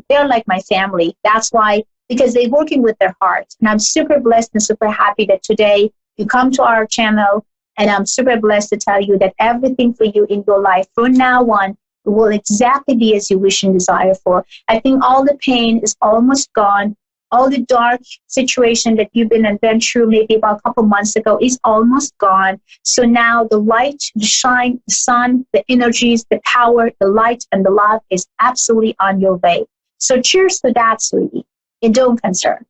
they're like my family. That's why, because they're working with their heart. And I'm super blessed and super happy that today you come to our channel, and I'm super blessed to tell you that everything for you in your life from now on will exactly be as you wish and desire for. I think all the pain is almost gone. All the dark situation that you've been through maybe about a couple months ago is almost gone. So now the light, the shine, the sun, the energies, the power, the light, and the love is absolutely on your way. So cheers to that, sweetie. And don't concern.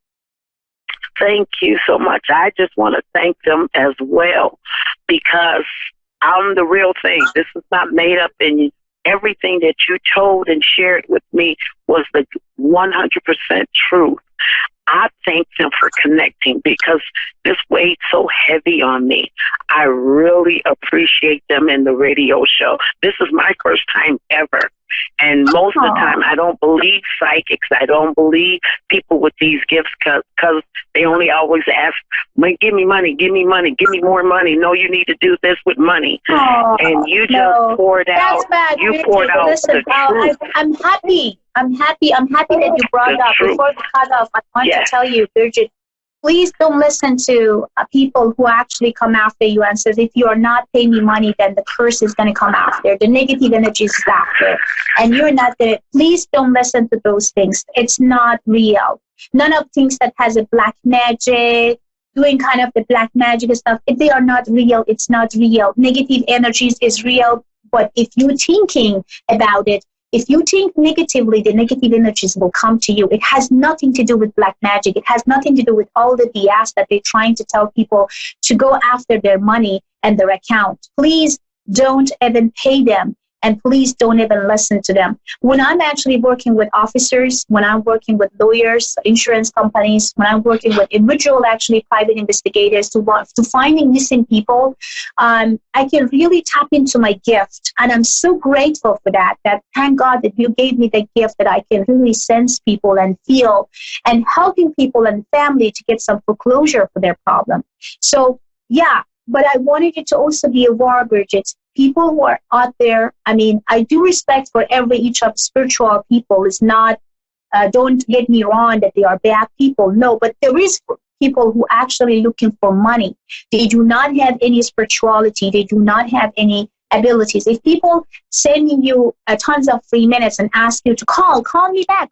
Thank you so much. I just want to thank them as well because I'm the real thing. This is not made up, and everything that you told and shared with me was the 100% truth. I thank them for connecting because this weighed so heavy on me. I really appreciate them in the radio show. This is my first time ever. And most of the time, I don't believe psychics. I don't believe people with these gifts because they only always ask, give me money, give me money, give me more money. No, you need to do this with money. And you just poured out. You poured out the truth. I'm happy. I'm happy that you brought up. Truth. Before we cut off, I want to tell you, Bridget, please don't listen to people who actually come after you and says, if you are not paying me money, then the curse is going to come after. The negative energy is after. And you're not going to, please don't listen to those things. It's not real. None of things that has a black magic, doing kind of the black magic and stuff, if they are not real, it's not real. Negative energies is real. But if you're thinking about it, if you think negatively, the negative energies will come to you. It has nothing to do with black magic. It has nothing to do with all the BS that they're trying to tell people to go after their money and their account. Please don't even pay them. And please don't even listen to them. When I'm actually working with officers, when I'm working with lawyers, insurance companies, when I'm working with individual, actually private investigators to finding missing people, I can really tap into my gift. And I'm so grateful for that thank God that you gave me the gift that I can really sense people and feel and helping people and family to get some foreclosure for their problem. So, yeah, but I wanted you to also be aware, Bridget. People who are out there, I mean, I do respect for each of spiritual people. Is not, don't get me wrong, that they are bad people. No, but there is people who actually looking for money. They do not have any spirituality. They do not have any abilities. If people sending you tons of free minutes and ask you to call me back,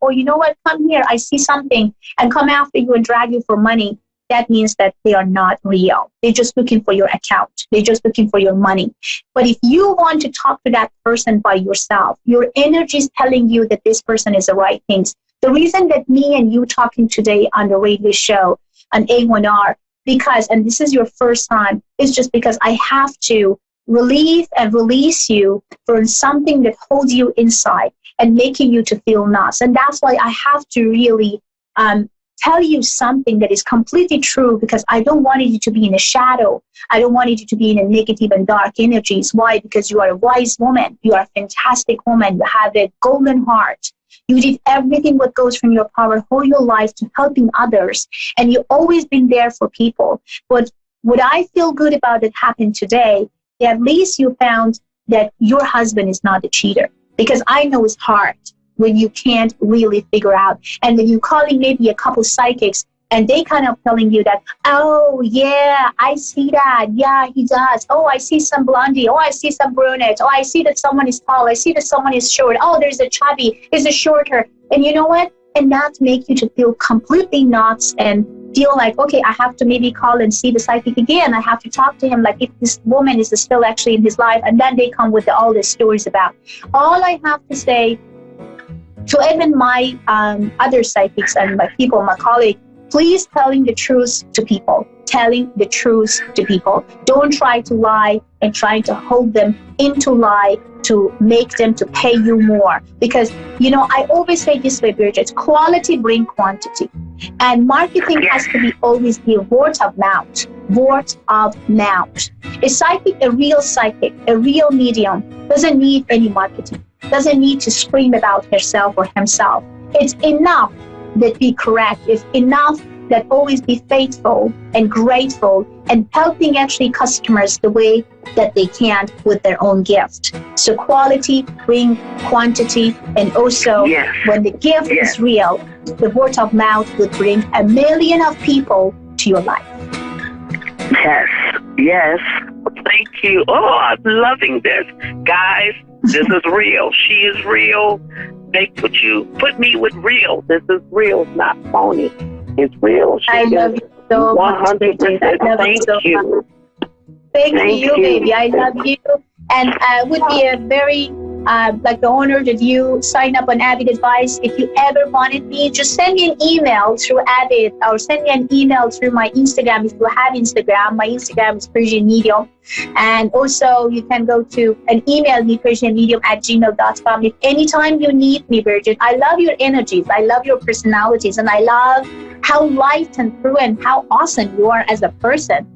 or you know what, come here, I see something, and come after you and drag you for money, that means that they are not real. They're just looking for your account. They're just looking for your money. But if you want to talk to that person by yourself, your energy is telling you that this person is the right things. The reason that me and you talking today on the radio show on A1R, because, and this is your first time, is just because I have to relieve and release you from something that holds you inside and making you to feel nuts. And that's why I have to really tell you something that is completely true, because I don't want you to be in a shadow. I don't want you to be in a negative and dark energies. Why? Because you are a wise woman. You are a fantastic woman. You have a golden heart. You did everything what goes from your power whole your life to helping others. And you've always been there for people. But what I feel good about that happened today, at least you found that your husband is not a cheater. Because I know it's hard when you can't really figure out. And then you're calling maybe a couple psychics and they kind of telling you that, oh, yeah, I see that. Yeah, he does. Oh, I see some blondie. Oh, I see some brunette. Oh, I see that someone is tall. I see that someone is short. Oh, there's a chubby. There's a shorter. And you know what? And that make you to feel completely nuts and feel like, okay, I have to maybe call and see the psychic again. I have to talk to him, like if this woman is still actually in his life. And then they come with all these stories about. All I have to say to even my other psychics and my people, my colleagues, please telling the truth to people. Telling the truth to people. Don't try to lie and trying to hold them into lie to make them to pay you more. Because, you know, I always say this way, Bridget, quality bring quantity. And marketing has to be always be word of mouth. Word of mouth. A real psychic, a real medium doesn't need any marketing. Doesn't need to scream about herself or himself. It's enough that be correct. It's enough that always be faithful and grateful and helping actually customers the way that they can with their own gift. So quality bring quantity, and also when the gift is real, the word of mouth would bring 1 million of people to your life. Yes. Thank you. Oh, I'm loving this. Guys, this is real. She is real. They put me with real. This is real, not phony. It's real. I love you so much, Bridget. I love you so much. Thank you, baby. I love you. And would be a very like the honor that you sign up on Avid Advice. If you ever wanted me, just send me an email through Avid or send me an email through my Instagram. If you have Instagram, my Instagram is Persian Medium. And also you can go to and email me persianmedium@gmail.com. If anytime you need me, Bridget, I love your energies. I love your personalities. And I love how light and true and how awesome you are as a person.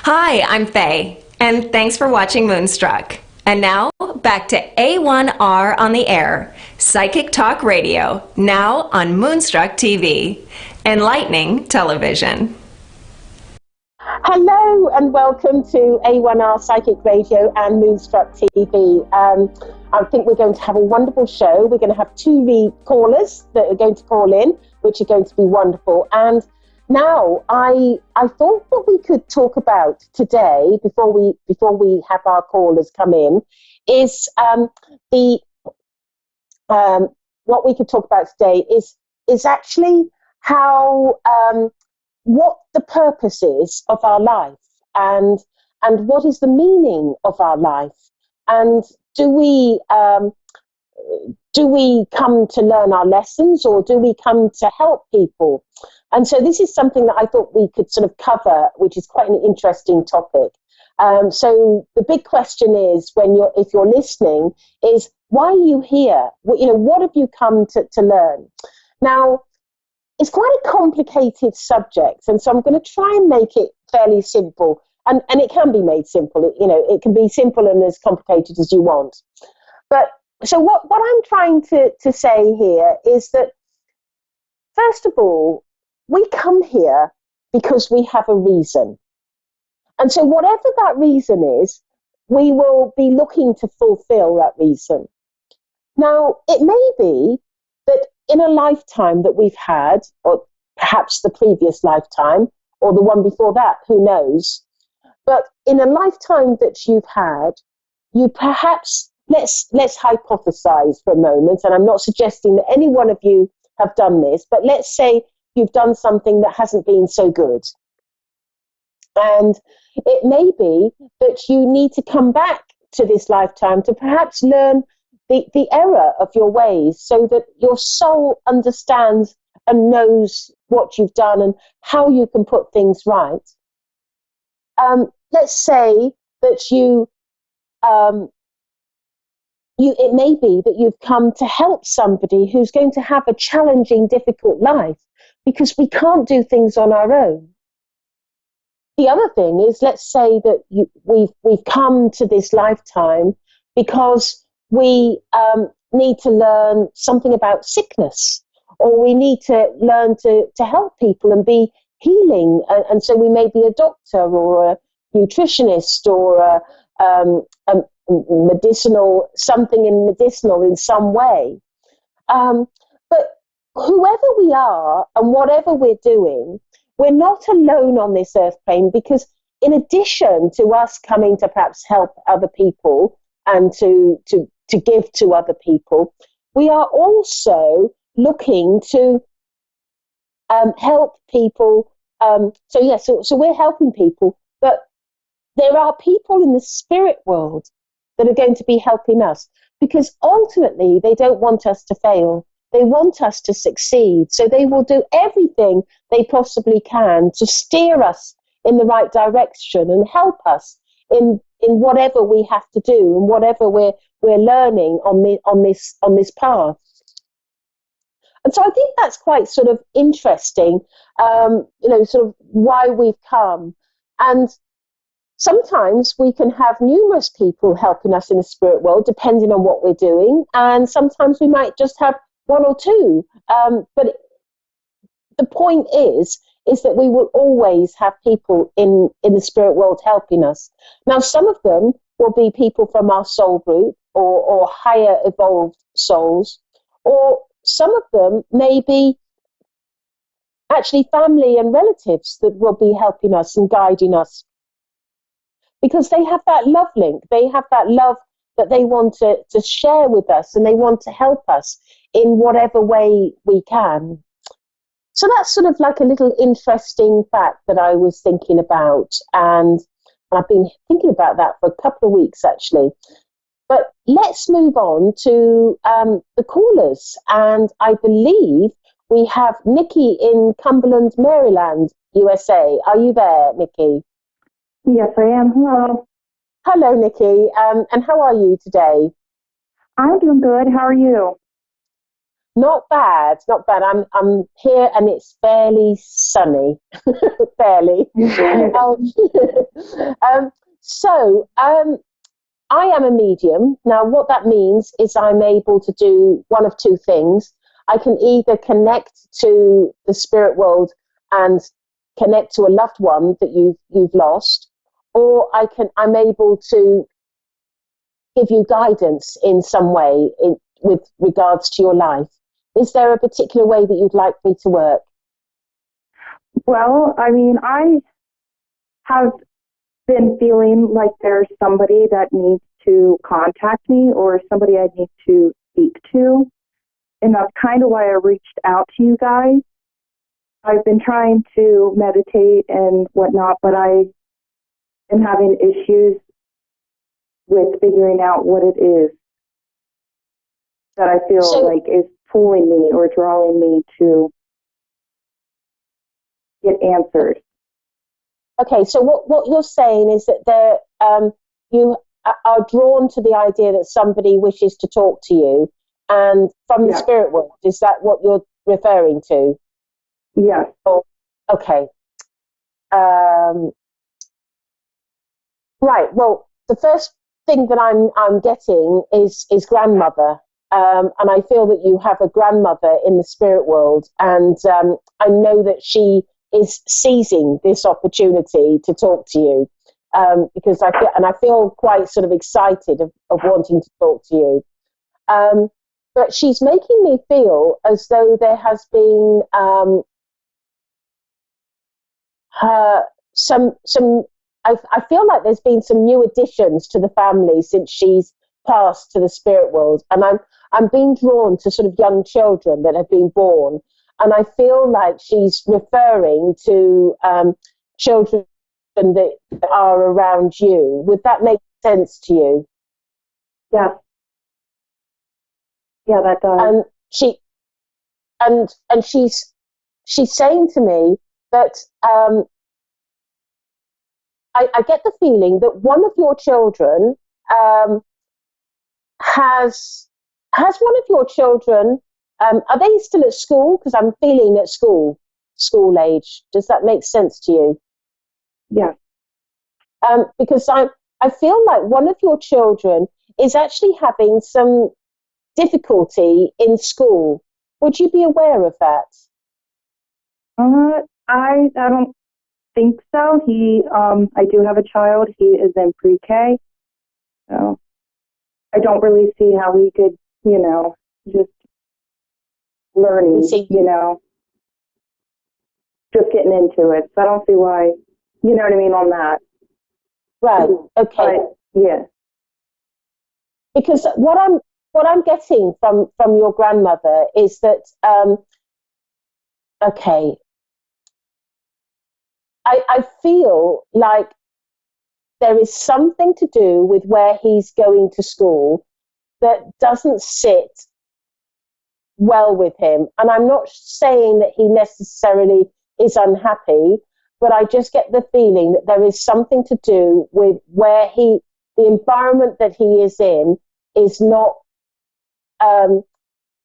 Hi, I'm Faye, and thanks for watching Moonstruck. And now, back to A1R on the air, Psychic Talk Radio, now on Moonstruck TV, enlightening television. Hello and welcome to A1R Psychic Radio and Moonstruck TV. I think we're going to have a wonderful show. We're going to have 2 callers that are going to call in, which are going to be wonderful. And now, I thought what we could talk about today, before we have our callers come in, is what we could talk about today is actually how what the purpose is of our life, and what is the meaning of our life, and do we come to learn our lessons, or do we come to help people? And so this is something that I thought we could sort of cover, which is quite an interesting topic. So the big question is, if you're listening, is why are you here? What have you come to learn? Now, it's quite a complicated subject, and so I'm going to try and make it fairly simple. And it can be made simple. It can be simple and as complicated as you want. But so what I'm trying to say here is that, first of all, we come here because we have a reason. And so whatever that reason is, we will be looking to fulfill that reason. Now, it may be that in a lifetime that we've had, or perhaps the previous lifetime, or the one before that, who knows, but in a lifetime that you've had, you perhaps, let's hypothesize for a moment, and I'm not suggesting that any one of you have done this, but let's say you've done something that hasn't been so good. And it may be that you need to come back to this lifetime to perhaps learn the error of your ways, so that your soul understands and knows what you've done and how you can put things right. Let's say that it may be that you've come to help somebody who's going to have a challenging, difficult life, because we can't do things on our own. The other thing is, let's say that we've come to this lifetime because we need to learn something about sickness, or we need to learn to help people and be healing, and so we may be a doctor or nutritionist or a medicinal, something in medicinal in some way. But whoever we are and whatever we're doing, we're not alone on this earth plane, because in addition to us coming to perhaps help other people and to give to other people, we are also looking to help people. So we're helping people, but there are people in the spirit world that are going to be helping us, because ultimately they don't want us to fail. They want us to succeed. So they will do everything they possibly can to steer us in the right direction and help us in whatever we have to do and whatever we're learning on this path. And so I think that's quite sort of interesting, sort of why we've come. And sometimes we can have numerous people helping us in the spirit world, depending on what we're doing. And sometimes we might just have one or two. But the point is that we will always have people in the spirit world helping us. Now, some of them will be people from our soul group or higher evolved souls, or some of them may be actually family and relatives that will be helping us and guiding us, because they have that love link. They have that love that they want to share with us, and they want to help us in whatever way we can. So that's sort of like a little interesting fact that I was thinking about, and I've been thinking about that for a couple of weeks actually. But let's move on to the callers, and I believe we have Nikki in Cumberland, Maryland, USA. Are you there, Nikki? Yes, I am. Hello. Hello, Nikki. And how are you today? I'm doing good. How are you? Not bad, not bad. I'm here and it's fairly sunny, fairly. I am a medium. Now, what that means is I'm able to do one of two things. I can either connect to the spirit world and connect to a loved one that you've lost, or I'm able to give you guidance in some way with regards to your life. Is there a particular way that you'd like me to work? Well, I mean, I have been feeling like there's somebody that needs to contact me or somebody I need to speak to. And that's kind of why I reached out to you guys. I've been trying to meditate and whatnot, but I am having issues with figuring out what it is that I feel like is pulling me or drawing me to get answers. Okay, so what you're saying is that you are drawn to the idea that somebody wishes to talk to you, and from the spirit world. Is that what you're referring to? Yes. Oh, okay. Right. Well, the first thing that I'm getting is grandmother, and I feel that you have a grandmother in the spirit world, and I know that she is seizing this opportunity to talk to you, because I feel quite sort of excited of wanting to talk to you. But she's making me feel as though there has been I feel like there's been some new additions to the family since she's passed to the spirit world, and I'm being drawn to sort of young children that have been born, and I feel like she's referring to children that are around you. Would that make sense to you? Yeah. Yeah, that does. And she's saying to me that I get the feeling that one of your children has one of your children. Are they still at school? Because I'm feeling at school age. Does that make sense to you? Yeah. Because I feel like one of your children is actually having some difficulty in school. Would you be aware of that? I don't think so. I do have a child. He is in pre-K. So I don't really see how we could, just learning, just getting into it. So I don't see why, you know what I mean, on that. Right. Okay. But, yeah. Because what I'm getting from your grandmother is that okay, I feel like there is something to do with where he's going to school that doesn't sit well with him. And I'm not saying that he necessarily is unhappy, but I just get the feeling that there is something to do with where the environment that he is in is not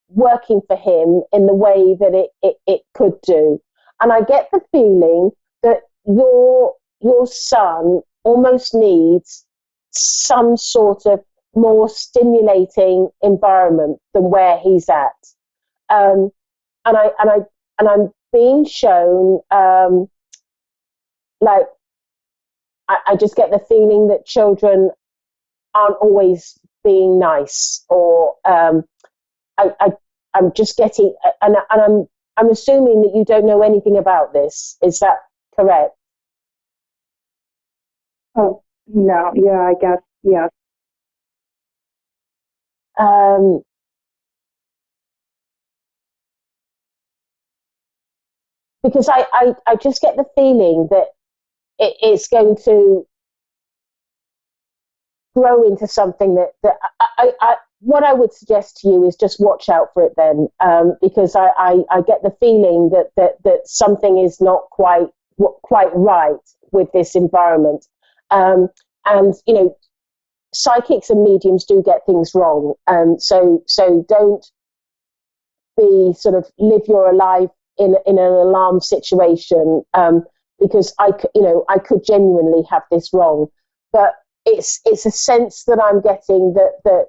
working for him in the way that it could do. And I get the feeling that your son almost needs some sort of more stimulating environment than where he's at. And I'm being shown like I just get the feeling that children aren't always being nice, or I'm just getting, and I'm assuming that you don't know anything about this. Is that correct? Oh, no. Yeah, I guess. Yes. Because I just get the feeling that it's going to grow into something that what I would suggest to you is just watch out for it then, because I get the feeling that something is not quite right with this environment. And, psychics and mediums do get things wrong. So don't be sort of live your life in an alarm situation, because I could genuinely have this wrong, but it's a sense that I'm getting that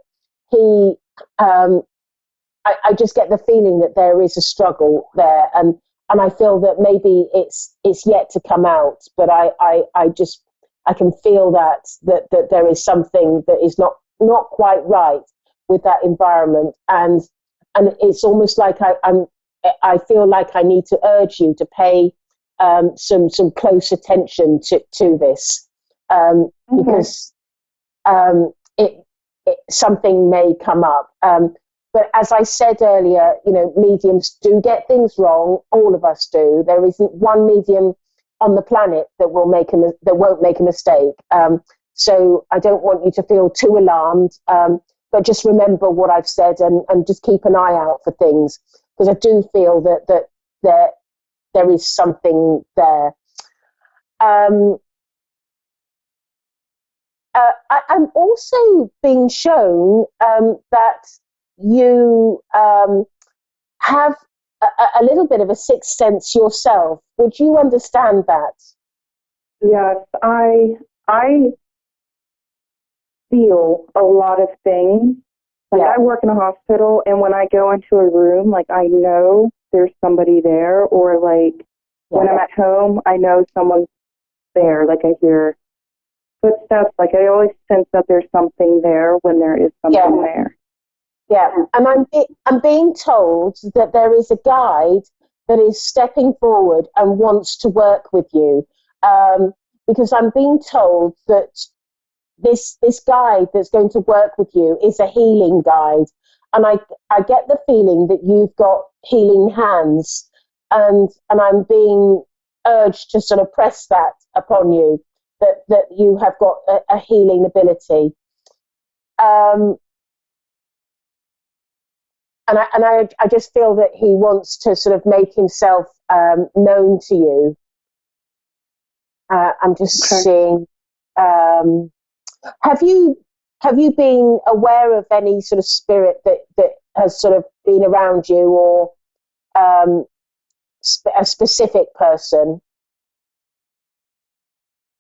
he, I just get the feeling that there is a struggle there, and I feel that maybe it's yet to come out, but I can feel that there is something that is not quite right with that environment, and it's almost like I feel like I need to urge you to pay some close attention to this, because something may come up. But as I said earlier, mediums do get things wrong. All of us do. There isn't one medium on the planet that won't make a mistake. So I don't want you to feel too alarmed. But just remember what I've said, and just keep an eye out for things, because I do feel that there is something there. I'm also being shown that you have a little bit of a sixth sense yourself. Would you understand that? Yes, I feel a lot of things. Like, I work in a hospital, and when I go into a room, like, I know there's somebody there, or like when I'm at home, I know someone's there. Like, I hear footsteps. Like, I always sense that there's something there when there is something there. Yeah, and I'm being told that there is a guide that is stepping forward and wants to work with you, because I'm being told that this guide that's going to work with you is a healing guide, and I get the feeling that you've got healing hands, and I'm being urged to sort of press that upon you, that you have got a healing ability. And I just feel that he wants to sort of make himself known to you. I'm just seeing. Have you been aware of any sort of spirit that has sort of been around you, or a specific person?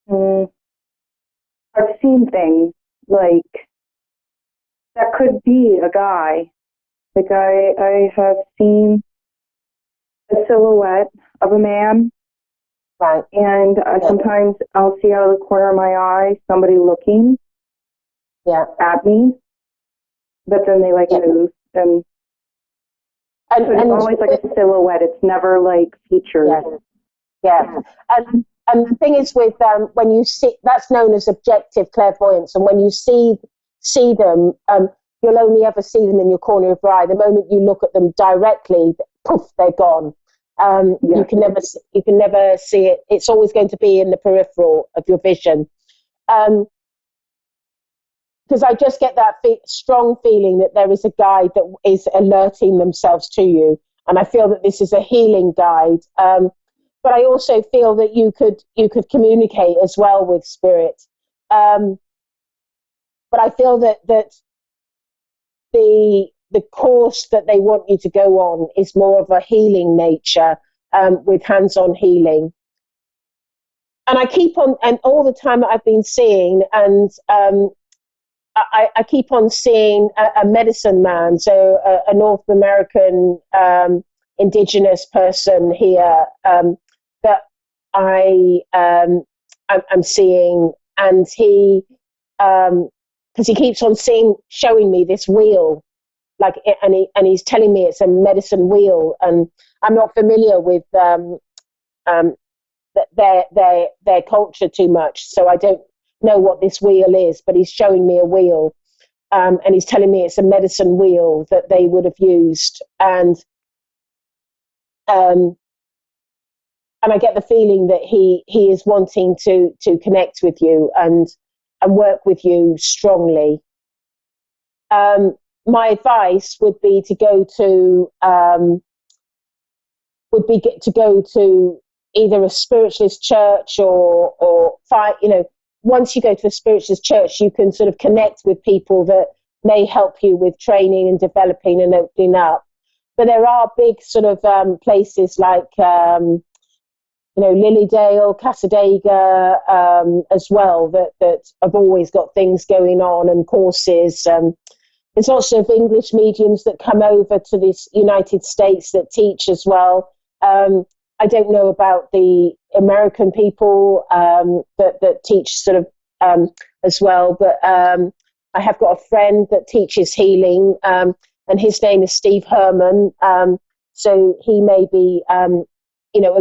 I've seen things like that could be a guy. Like, I have seen a silhouette of a man, Right. And sometimes I'll see out of the corner of my eye somebody looking at me, but then they move and so it's always like a silhouette. It's never like featured. Yeah. And the thing is with when you see, that's known as objective clairvoyance, and when you see them, you'll only ever see them in your corner of your eye. The moment you look at them directly, poof, they're gone. You can never see it. It's always going to be in the peripheral of your vision. Because I just get that strong feeling that there is a guide that is alerting themselves to you, and I feel that this is a healing guide. But I also feel that you could communicate as well with spirit. But I feel that the course that they want you to go on is more of a healing nature, with hands-on healing. And I keep on, and all the time that I've been seeing, and I keep on seeing a medicine man, so a North American indigenous person here that I'm seeing, and he because he keeps on showing me this wheel, and he's telling me it's a medicine wheel, and I'm not familiar with their culture too much, so I don't know what this wheel is, but he's showing me a wheel, and he's telling me it's a medicine wheel that they would have used, and I get the feeling that he is wanting to connect with you and work with you strongly. My advice would be to go to either a spiritualist church or once you go to a spiritualist church, you can sort of connect with people that may help you with training and developing and opening up. But there are big sort of places like Lilydale, Casadega, as well, that have always got things going on and courses. There's lots of English mediums that come over to the United States that teach as well. I don't know about the American people that teach sort of as well, but I have got a friend that teaches healing, and his name is Steve Herman. So he may be, a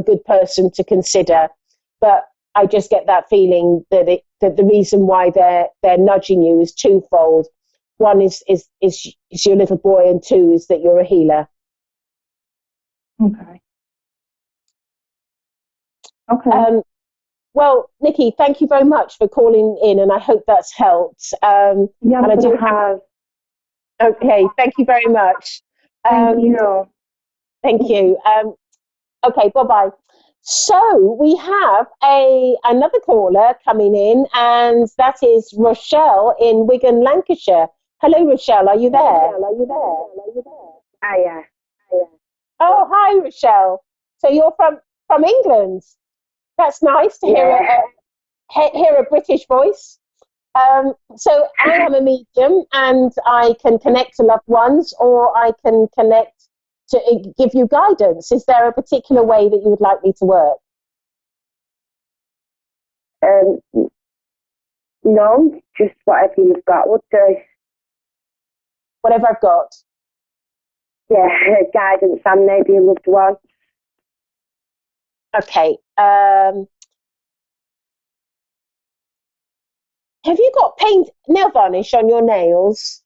good person to consider. But I just get that feeling that the reason why they're nudging you is twofold. One is your little boy, and two is that you're a healer. Okay. Well, Nikki, thank you very much for calling in, and I hope that's helped. And I do have. Okay, thank you very much. Thank you. Thank you. Okay, bye-bye. So we have another caller coming in, and that is Rochelle in Wigan, Lancashire. Hello, Rochelle. Are you there? Hiya. Oh, hi, Rochelle. So you're from England. That's nice to hear a British voice. So I am a medium, and I can connect to loved ones, or I can connect to give you guidance. Is there a particular way that you would like me to work? No, just whatever you've got would do. Whatever I've got. Yeah, guidance and maybe a loved one. Okay. Have you got nail varnish on your nails?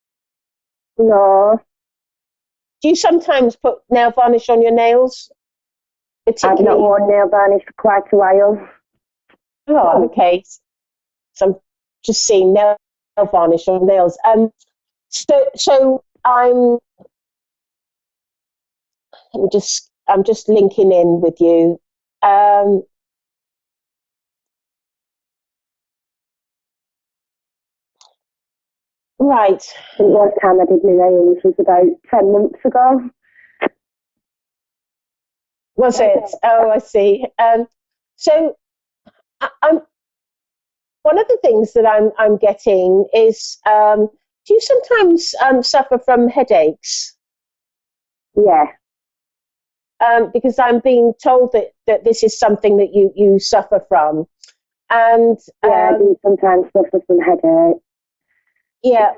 No. Do you sometimes put nail varnish on your nails? I've not worn nail varnish for quite a while. Oh, okay. So I'm just seeing nail varnish on nails. So I'm just linking in with you. Right. The last time I did my nails was about 10 months ago. Was it? Oh, I see. So I'm one of the things that I'm getting is, do you sometimes suffer from headaches? Yeah. because I'm being told that this is something that you suffer from. And I do sometimes suffer from headache. Yeah.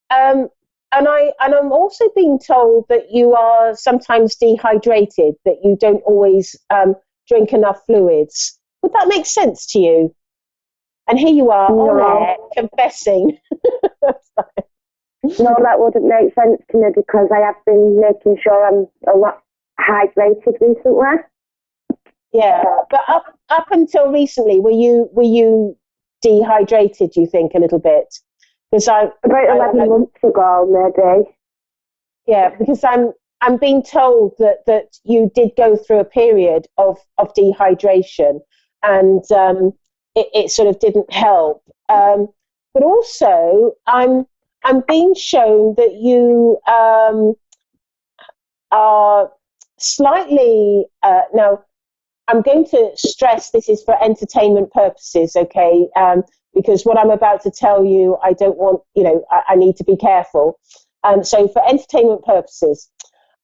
And I'm also being told that you are sometimes dehydrated, that you don't always drink enough fluids. Would that make sense to you? And here you are on air confessing. No, that wouldn't make sense to me because I have been making sure I'm a lot hydrated recently. Yeah, but up until recently, were you dehydrated? Do you think a little bit? Because about 11 months ago, maybe. Yeah, because I'm being told that you did go through a period of dehydration, and it sort of didn't help. But also, I'm being shown that you are slightly now. I'm going to stress this is for entertainment purposes, okay? Because what I'm about to tell you, I don't want, I need to be careful. So for entertainment purposes.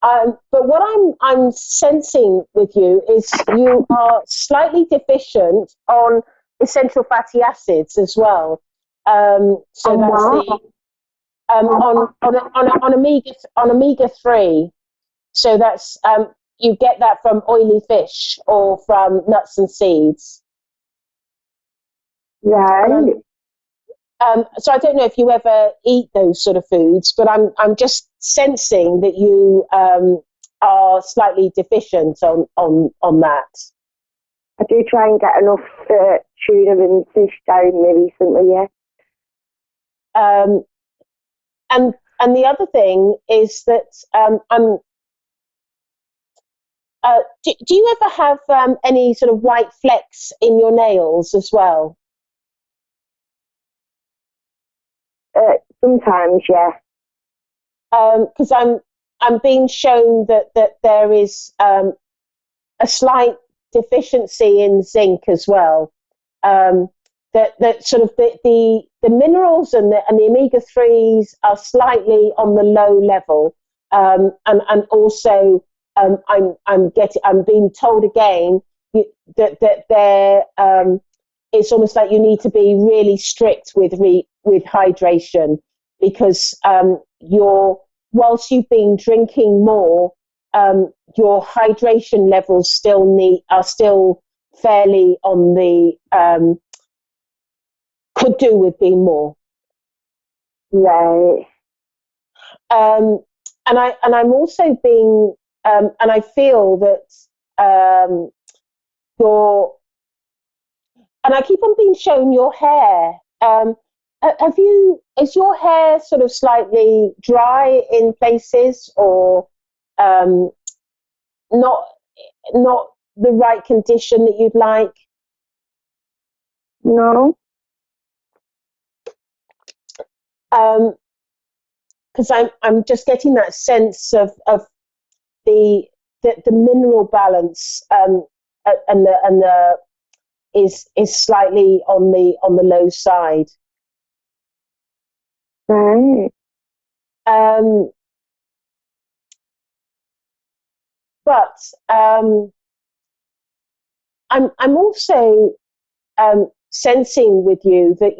But what I'm sensing with you is you are slightly deficient on essential fatty acids as well. So that's the on omega-3. So that's you get that from oily fish or from nuts and seeds. Right. So I don't know if you ever eat those sort of foods, but I'm just sensing that you are slightly deficient on that. I do try and get enough tuna and fish down me recently, yeah. And the other thing is that do you ever have any sort of white flecks in your nails as well? Sometimes, yeah. Because I'm being shown that there is a slight deficiency in zinc as well. That sort of the minerals and the omega-3s are slightly on the low level, and also I'm being told again that there it's almost like you need to be really strict with hydration, because whilst you've been drinking more, your hydration levels are still fairly on the could do with being more. Right. And I'm also being and I feel that and I keep on being shown your hair. Is your hair sort of slightly dry in places, or not the right condition that you'd like? No. Because I'm just getting that sense of the mineral balance and the is slightly on the low side. Right. But I'm also sensing with you that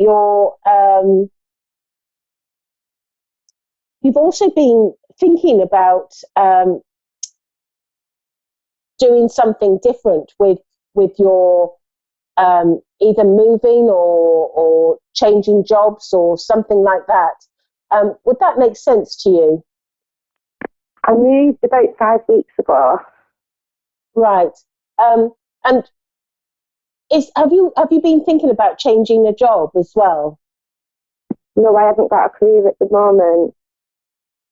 you've also been thinking about doing something different with your either moving or changing jobs or something like that. Would that make sense to you? I moved about 5 weeks ago. Right. And have you been thinking about changing a job as well? No, I haven't got a career at the moment.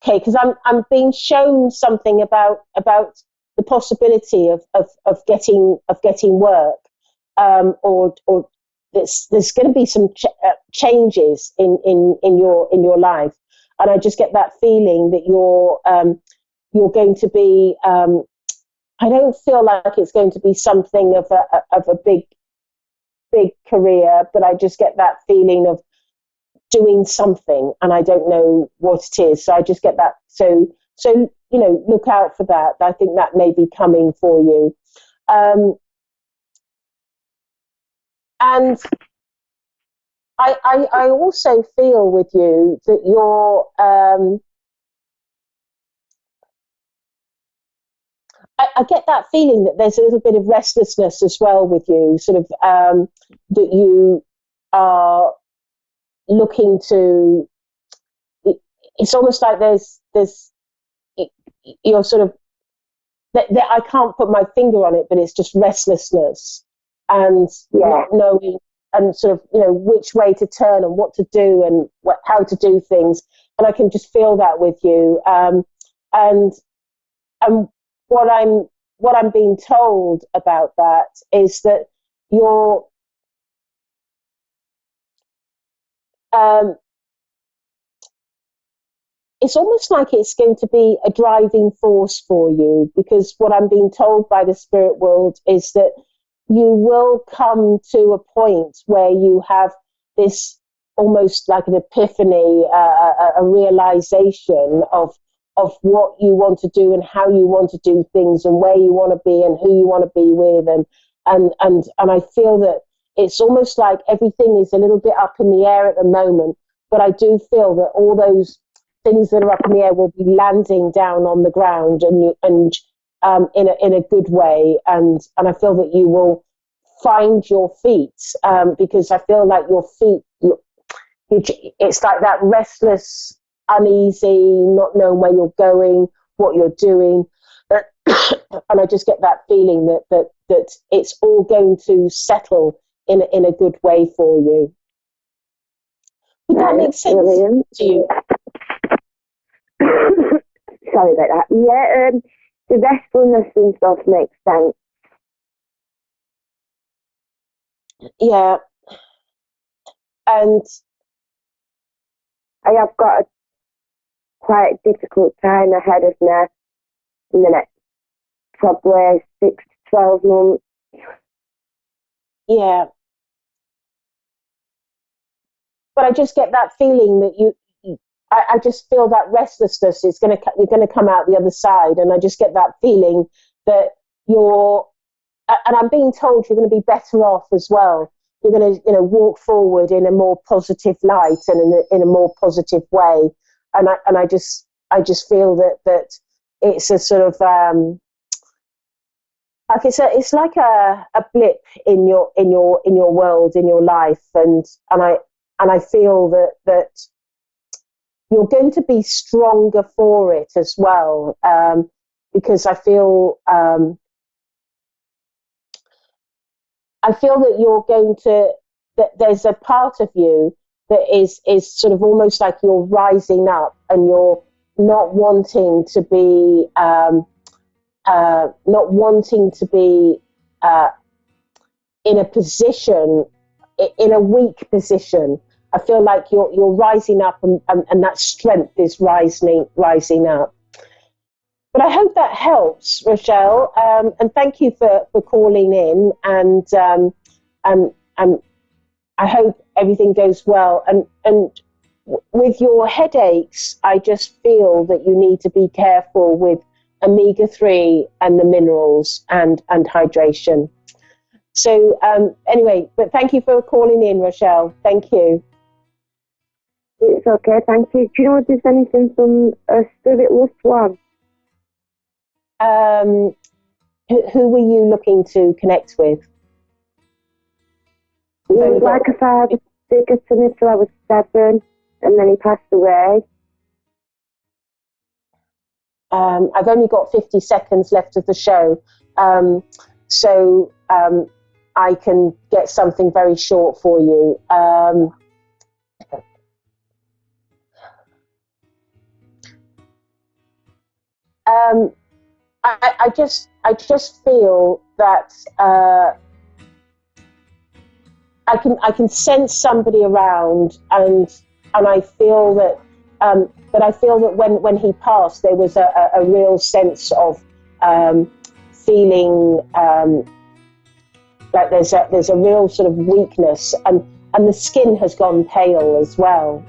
Okay, because I'm being shown something about the possibility of getting work, or there's going to be some changes in your life, and I just get that feeling that you're going to be. I don't feel like it's going to be something of a big career, but I just get that feeling of doing something, and I don't know what it is. So I just get that. So So, look out for that. I think that may be coming for you. And I also feel with you that you're, I get that feeling that there's a little bit of restlessness as well with you, sort of, that you are looking to, it's almost like you're sort of, that I can't put my finger on it, but it's just restlessness and not knowing and sort of, which way to turn and what to do and how to do things. And I can just feel that with you. And what I'm being told about that is that you're, it's almost like it's going to be a driving force for you, because what I'm being told by the spirit world is that you will come to a point where you have this almost like an epiphany, a realization of what you want to do and how you want to do things and where you want to be and who you want to be with. And I feel that it's almost like everything is a little bit up in the air at the moment, but I do feel that all those things that are up in the air will be landing down on the ground and in a good way, and I feel that you will find your feet, because I feel like your feet, it's like that restless, uneasy, not knowing where you're going, what you're doing, and I just get that feeling that it's all going to settle in a good way for you. Would that make sense to you? Sorry about that. Yeah, the restfulness and stuff makes sense. Yeah. And I have got a quite difficult time ahead of me in the next probably 6 to 12 months. Yeah. But I just get that feeling that I just feel that restlessness is you're going to come out the other side, and I just get that feeling that and I'm being told you're going to be better off as well. You're going to, walk forward in a more positive light and in a more positive way. And I just feel that it's a sort of like it's like a blip in your world, in your life, and I feel that you're going to be stronger for it as well, because I feel that you're going to, that there's a part of you that is sort of almost like you're rising up, and you're not wanting to be in a position, in a weak position. I feel like you're rising up, and that strength is rising up. But I hope that helps, Rochelle. And thank you for calling in. And I hope everything goes well. And with your headaches, I just feel that you need to be careful with omega-3 and the minerals and hydration. So anyway, but thank you for calling in, Rochelle. Thank you. It's okay, thank you. Do you know if there's anything from a spirit loved one? Who were you looking to connect with? He was like a father figure to me till I was 7, and then he passed away. I've only got 50 seconds left of the show, so I can get something very short for you. I just feel that I can sense somebody around, and I feel that but I feel that when he passed, there was a real sense of feeling like there's a real sort of weakness, and the skin has gone pale as well,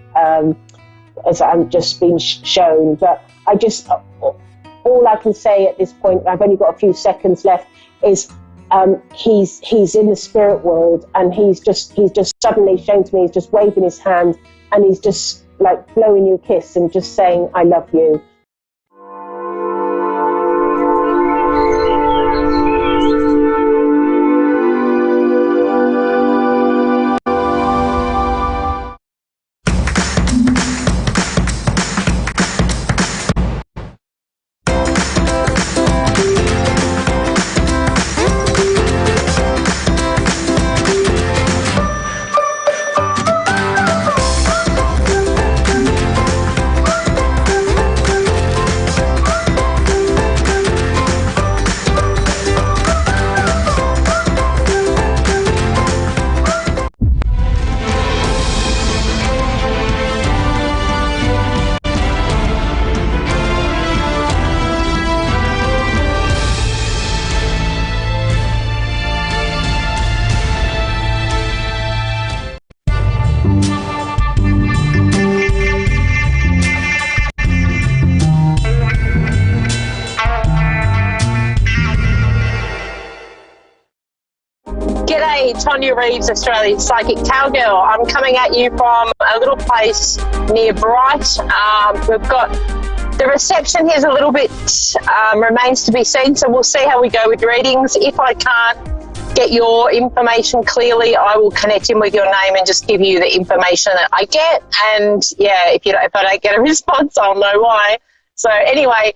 as I'm just been shown. But I just, all I can say at this point, I've only got a few seconds left, is he's in the spirit world, and he's just suddenly shown to me, he's just waving his hand, and he's just like blowing you a kiss and just saying, I love you. Tonya Reeves, Australian Psychic Cowgirl. I'm coming at you from a little place near Bright. We've got the reception here is a little bit remains to be seen, so we'll see how we go with readings. If I can't get your information clearly, I will connect in with your name and just give you the information that I get. And yeah, if I don't get a response, I'll know why. So anyway.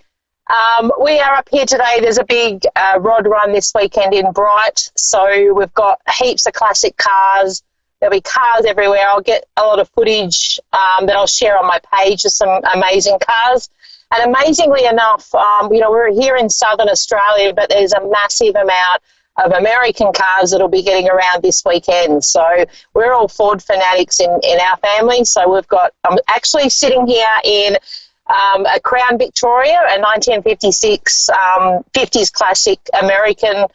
We are up here today. There's a big rod run this weekend in Bright, so we've got heaps of classic cars. There'll be cars everywhere. I'll get a lot of footage that I'll share on my page of some amazing cars. And amazingly enough, we're here in southern Australia, but there's a massive amount of American cars that'll be getting around this weekend. So we're all Ford fanatics in our family. So I'm actually sitting here in a Crown Victoria, a 1956 50s classic American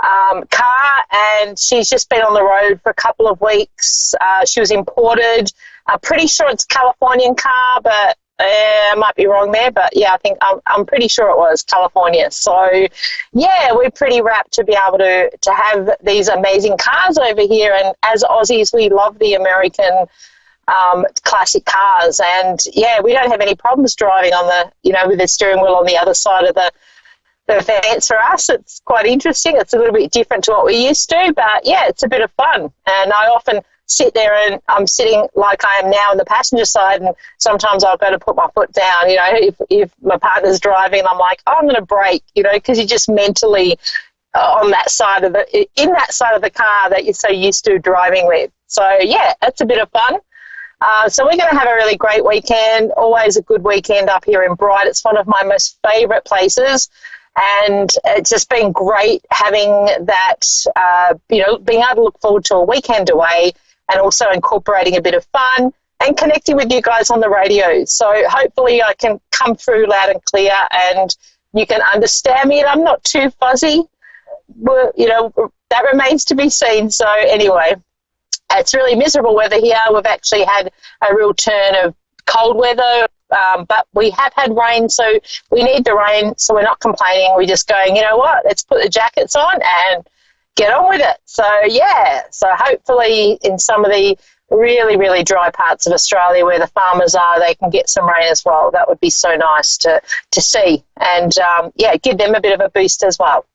car, and she's just been on the road for a couple of weeks. She was imported. I'm pretty sure it's a Californian car, but I might be wrong there. But yeah, I think I'm pretty sure it was California. So yeah, we're pretty rapt to be able to have these amazing cars over here. And as Aussies, we love the American classic cars, and yeah, we don't have any problems driving on with the steering wheel on the other side of the fence. For us, it's quite interesting. It's a little bit different to what we used to, but yeah, it's a bit of fun. And I often sit there, and I'm sitting like I am now on the passenger side, and sometimes I'll go to put my foot down, if my partner's driving, and I'm like, oh, I'm going to brake, because you're just mentally in that side of the car that you're so used to driving with. So yeah, it's a bit of fun. So we're going to have a really great weekend, always a good weekend up here in Bright. It's one of my most favourite places, and it's just been great having that, being able to look forward to a weekend away and also incorporating a bit of fun and connecting with you guys on the radio. So hopefully I can come through loud and clear and you can understand me and I'm not too fuzzy. That remains to be seen. So anyway. It's really miserable weather here. We've actually had a real turn of cold weather, but we have had rain, so we need the rain, so we're not complaining. We're just going, you know what, let's put the jackets on and get on with it. So, yeah, so hopefully in some of the really, really dry parts of Australia where the farmers are, they can get some rain as well. That would be so nice to see and, give them a bit of a boost as well.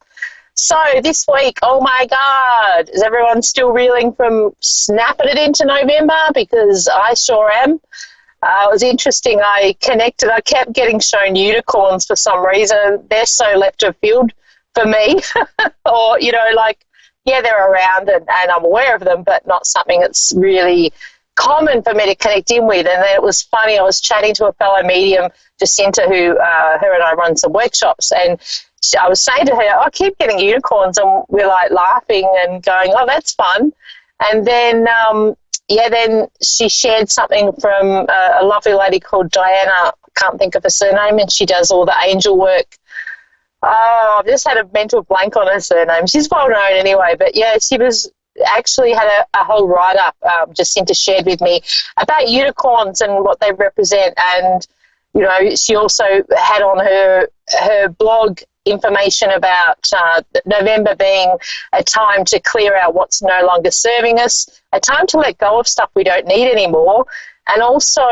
So this week, oh my God, is everyone still reeling from snapping it into November? Because I sure am. It was interesting. I kept getting shown unicorns for some reason. They're so left of field for me. Or, they're around and I'm aware of them, but not something that's really common for me to connect in with. And then it was funny. I was chatting to a fellow medium, Jacinta, who her and I run some workshops, and I was saying to her, I keep getting unicorns, and we're like laughing and going, oh, that's fun. And then, then she shared something from a lovely lady called Diana, I can't think of her surname, and she does all the angel work. Oh, I've just had a mental blank on her surname. She's well known anyway, but yeah, she was actually had a whole write-up Jacinta shared with me about unicorns and what they represent. And You know, she also had on her blog information about November being a time to clear out what's no longer serving us, a time to let go of stuff we don't need anymore, and also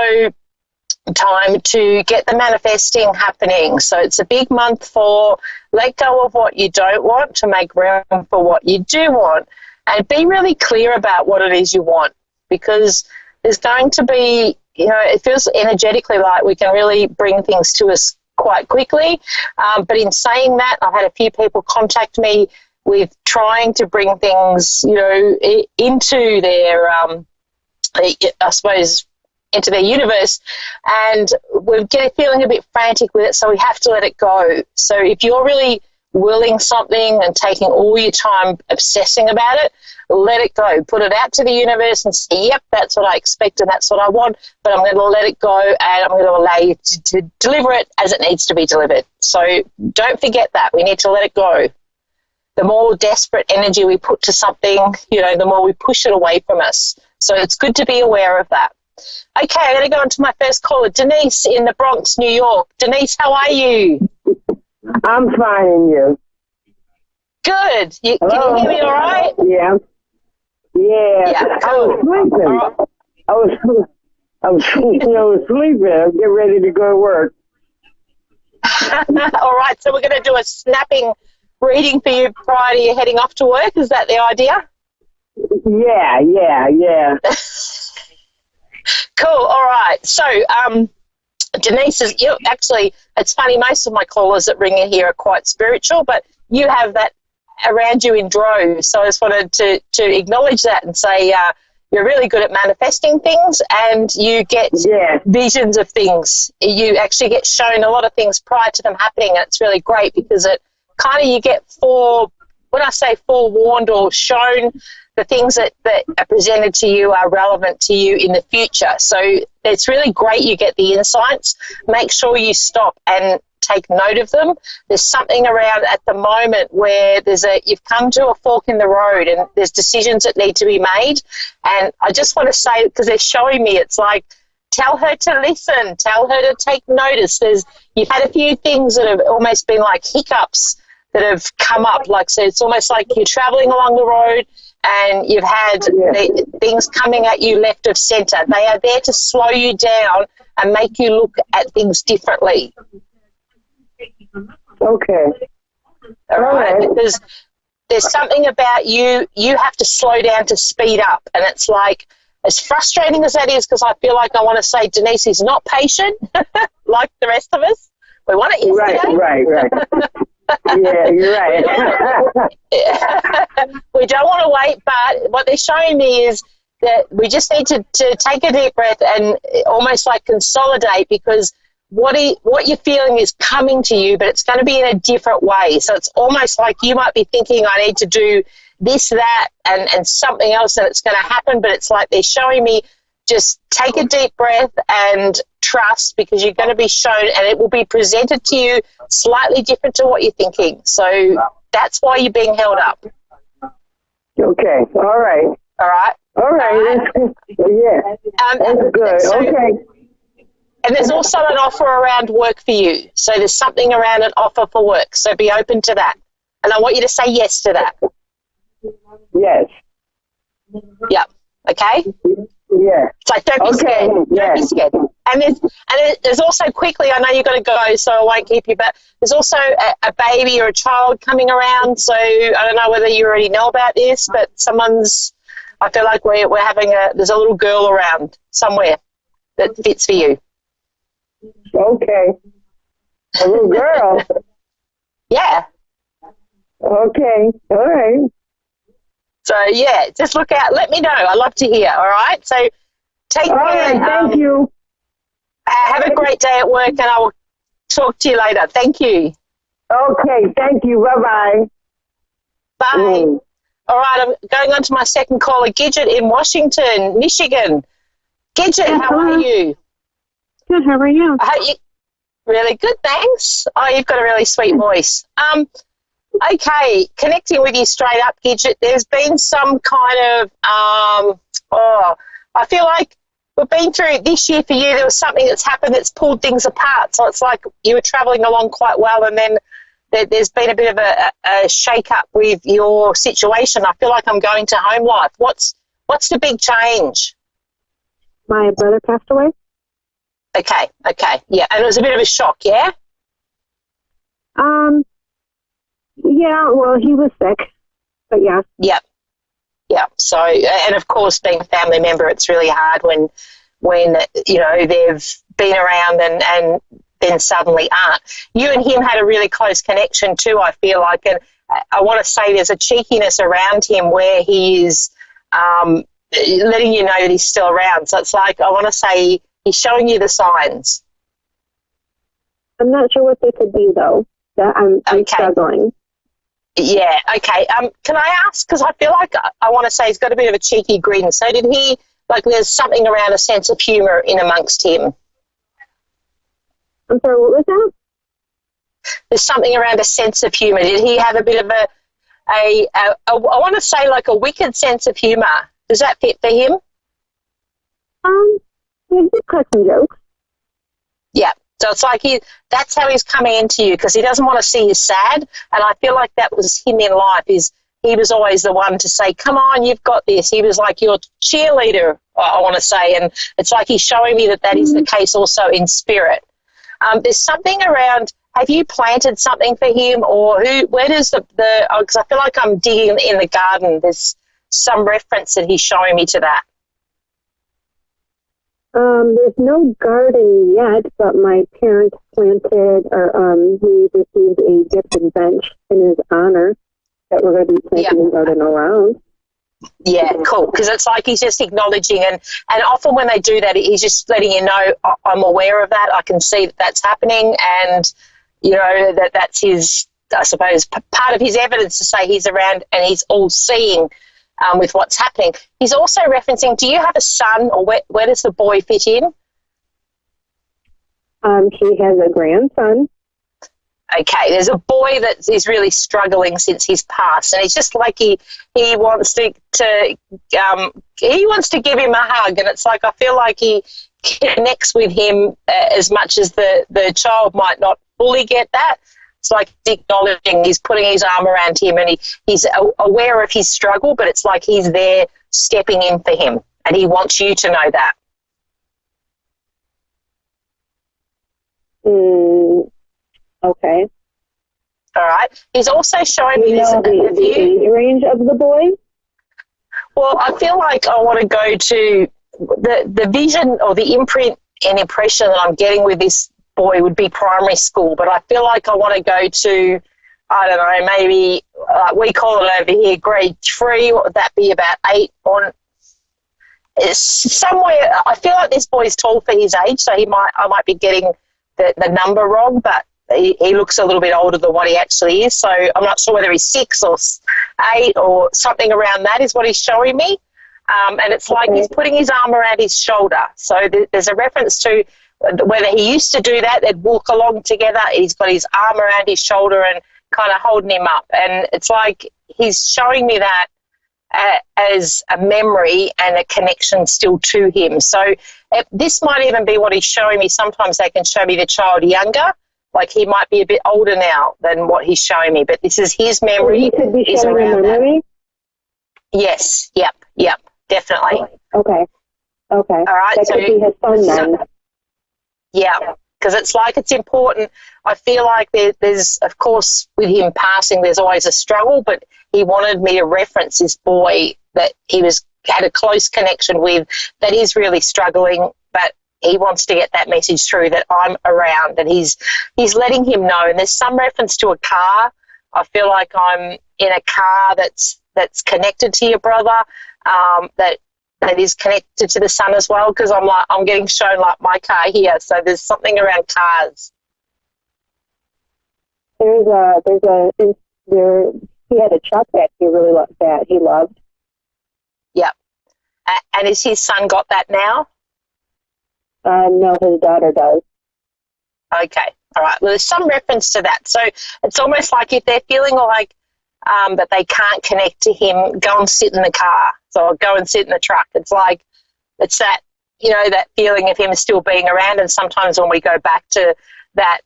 time to get the manifesting happening. So it's a big month for let go of what you don't want to make room for what you do want, and be really clear about what it is you want, because there's going to be, you know, it feels energetically like we can really bring things to us quite quickly. But in saying that, I've had a few people contact me with trying to bring things, you know, into their, I suppose, into their universe, and we're feeling a bit frantic with it, so we have to let it go. So if you're really willing something and taking all your time obsessing about it, let it go. Put it out to the universe and say, yep, that's what I expect and that's what I want, but I'm going to let it go and I'm going to allow you to deliver it as it needs to be delivered. So don't forget that. We need to let it go. The more desperate energy we put to something, you know, the more we push it away from us. So it's good to be aware of that. Okay, I'm going to go on to my first caller, Denise in the Bronx, New York. Denise, how are you? I'm fine, and you? Good. Can you hear me all right? Yeah. Yeah. Cool. I was sleeping. I was sleeping. I'm getting ready to go to work. All right, so we're going to do a snapping reading for you prior to you heading off to work. Is that the idea? Yeah. Cool. All right. So, Denise, actually, it's funny, most of my callers that ring in here are quite spiritual, but you have that around you in droves. So I just wanted to acknowledge that and say you're really good at manifesting things, and you get visions of things. You actually get shown a lot of things prior to them happening, and it's really great because it kind of, you get when I say forewarned or shown, the things that are presented to you are relevant to you in the future. So it's really great you get the insights. Make sure you stop and take note of them. There's something around at the moment where you've come to a fork in the road and there's decisions that need to be made. And I just want to say, because they're showing me, it's like, tell her to listen, tell her to take notice. You've had a few things that have almost been like hiccups that have come up. Like, so it's almost like you're traveling along the road and you've had things coming at you left of centre. They are there to slow you down and make you look at things differently. Okay. All right. Because there's something about you have to slow down to speed up. And it's like, as frustrating as that is, because I feel like I want to say Denise is not patient like the rest of us. We want it yesterday. Right. Yeah, you're right. We don't want to wait, but what they're showing me is that we just need to take a deep breath and almost like consolidate, because what you're feeling is coming to you, but it's going to be in a different way. So it's almost like you might be thinking, I need to do this, that, and something else, and it's going to happen, but it's like they're showing me just take a deep breath and trust, because you're going to be shown and it will be presented to you slightly different to what you're thinking. So that's why you're being held up. Okay. All right. Yeah. That's good. Okay. And there's also an offer around work for you. So there's something around an offer for work. So be open to that. And I want you to say yes to that. Yes. Yep. Okay? Yeah. So don't be scared. Don't be scared. And there's also, quickly, I know you've got to go, so I won't keep you, but there's also a baby or a child coming around. So I don't know whether you already know about this, but I feel like we're having there's a little girl around somewhere that fits for you. Okay. A little girl? Yeah. Okay. All right. So, yeah, just look out. Let me know. I love to hear, all right? So take care. All right, thank you. Have a great day at work, and I will talk to you later. Thank you. Okay, thank you. Bye-bye. Bye. All right, I'm going on to my second caller, Gidget in Washington, Michigan. Gidget, how are you? Good, how are you? Really good, thanks. Oh, you've got a really sweet voice. Okay, connecting with you straight up, Gidget, there's been some kind of, I feel like we've been through this year for you. There was something that's happened that's pulled things apart. So it's like you were travelling along quite well, and then there's been a bit of a shake-up with your situation. I feel like I'm going to home life. What's the big change? My brother passed away. Okay, yeah, and it was a bit of a shock, yeah? Yeah, well, he was sick, but yeah. Yep. So, and of course, being a family member, it's really hard when they've been around and then suddenly aren't. You and him had a really close connection too, I feel like, and I want to say there's a cheekiness around him where he is letting you know that he's still around. So it's like, I want to say he's showing you the signs. I'm not sure what they could be, though. I'm struggling. Yeah, okay. Can I ask, because I feel like I want to say he's got a bit of a cheeky grin. So did he, like there's something around a sense of humour in amongst him? I'm sorry, what was that? There's something around a sense of humour. Did he have a bit of I want to say like a wicked sense of humour? Does that fit for him? He did crack some jokes. Yeah. So it's like that's how he's coming into you, because he doesn't want to see you sad. And I feel like that was him in life, is he was always the one to say, come on, you've got this. He was like your cheerleader, I want to say. And it's like he's showing me that is the case also in spirit. There's something around, have you planted something for him, or where does because I feel like I'm digging in the garden. There's some reference that he's showing me to that. There's no garden yet, but my parents planted, we received a gifted bench in his honor that we're going to be planting a garden around. Yeah, cool. Because it's like he's just acknowledging, and often when they do that, he's just letting you know, I'm aware of that. I can see that that's happening, and that's his, I suppose, part of his evidence to say he's around and he's all seeing. With what's happening. He's also referencing, do you have a son, or where does the boy fit in? He has a grandson. Okay, there's a boy that is really struggling since he's passed, and he's just like he wants to he wants to give him a hug, and it's like I feel like he connects with him as much as the child might not fully get that. It's like he's acknowledging, he's putting his arm around him, and he's aware of his struggle, but it's like he's there stepping in for him, and he wants you to know that. Okay. All right. He's also showing me this. The age range of the boy? Well, I feel like I want to go to the vision or the imprint and impression that I'm getting with this boy would be primary school, but I feel like I want to go to, I don't know, maybe we call it over here grade 3. What would that be, about 8 or somewhere? I feel like this boy's tall for his age, so I might be getting the number wrong, but he looks a little bit older than what he actually is, so I'm not sure whether he's 6 or 8 or something around that is what he's showing me. And it's like he's putting his arm around his shoulder, so there's a reference to whether he used to do that, they'd walk along together, he's got his arm around his shoulder and kind of holding him up. And it's like he's showing me that as a memory and a connection still to him. So this might even be what he's showing me. Sometimes they can show me the child younger, like he might be a bit older now than what he's showing me, but this is his memory. He could be showing him a memory? Yes, yep, definitely. Okay. All right. That could be his son then. Yeah, because it's like it's important. I feel like there's, of course, with him passing, there's always a struggle, but he wanted me to reference this boy that he had a close connection with that is really struggling, but he wants to get that message through that I'm around, and he's letting him know. And there's some reference to a car. I feel like I'm in a car that's connected to your brother, that is connected to the sun as well, because I'm getting shown like my car here, so there's something around cars. He had a truck that he loved. Yep. And has his son got that now? No, his daughter does. Okay, all right. Well, there's some reference to that. So it's almost like if they're feeling like that they can't connect to him, go and sit in the car. So go and sit in the truck. It's like, it's that you know, that feeling of him still being around. And sometimes when we go back to that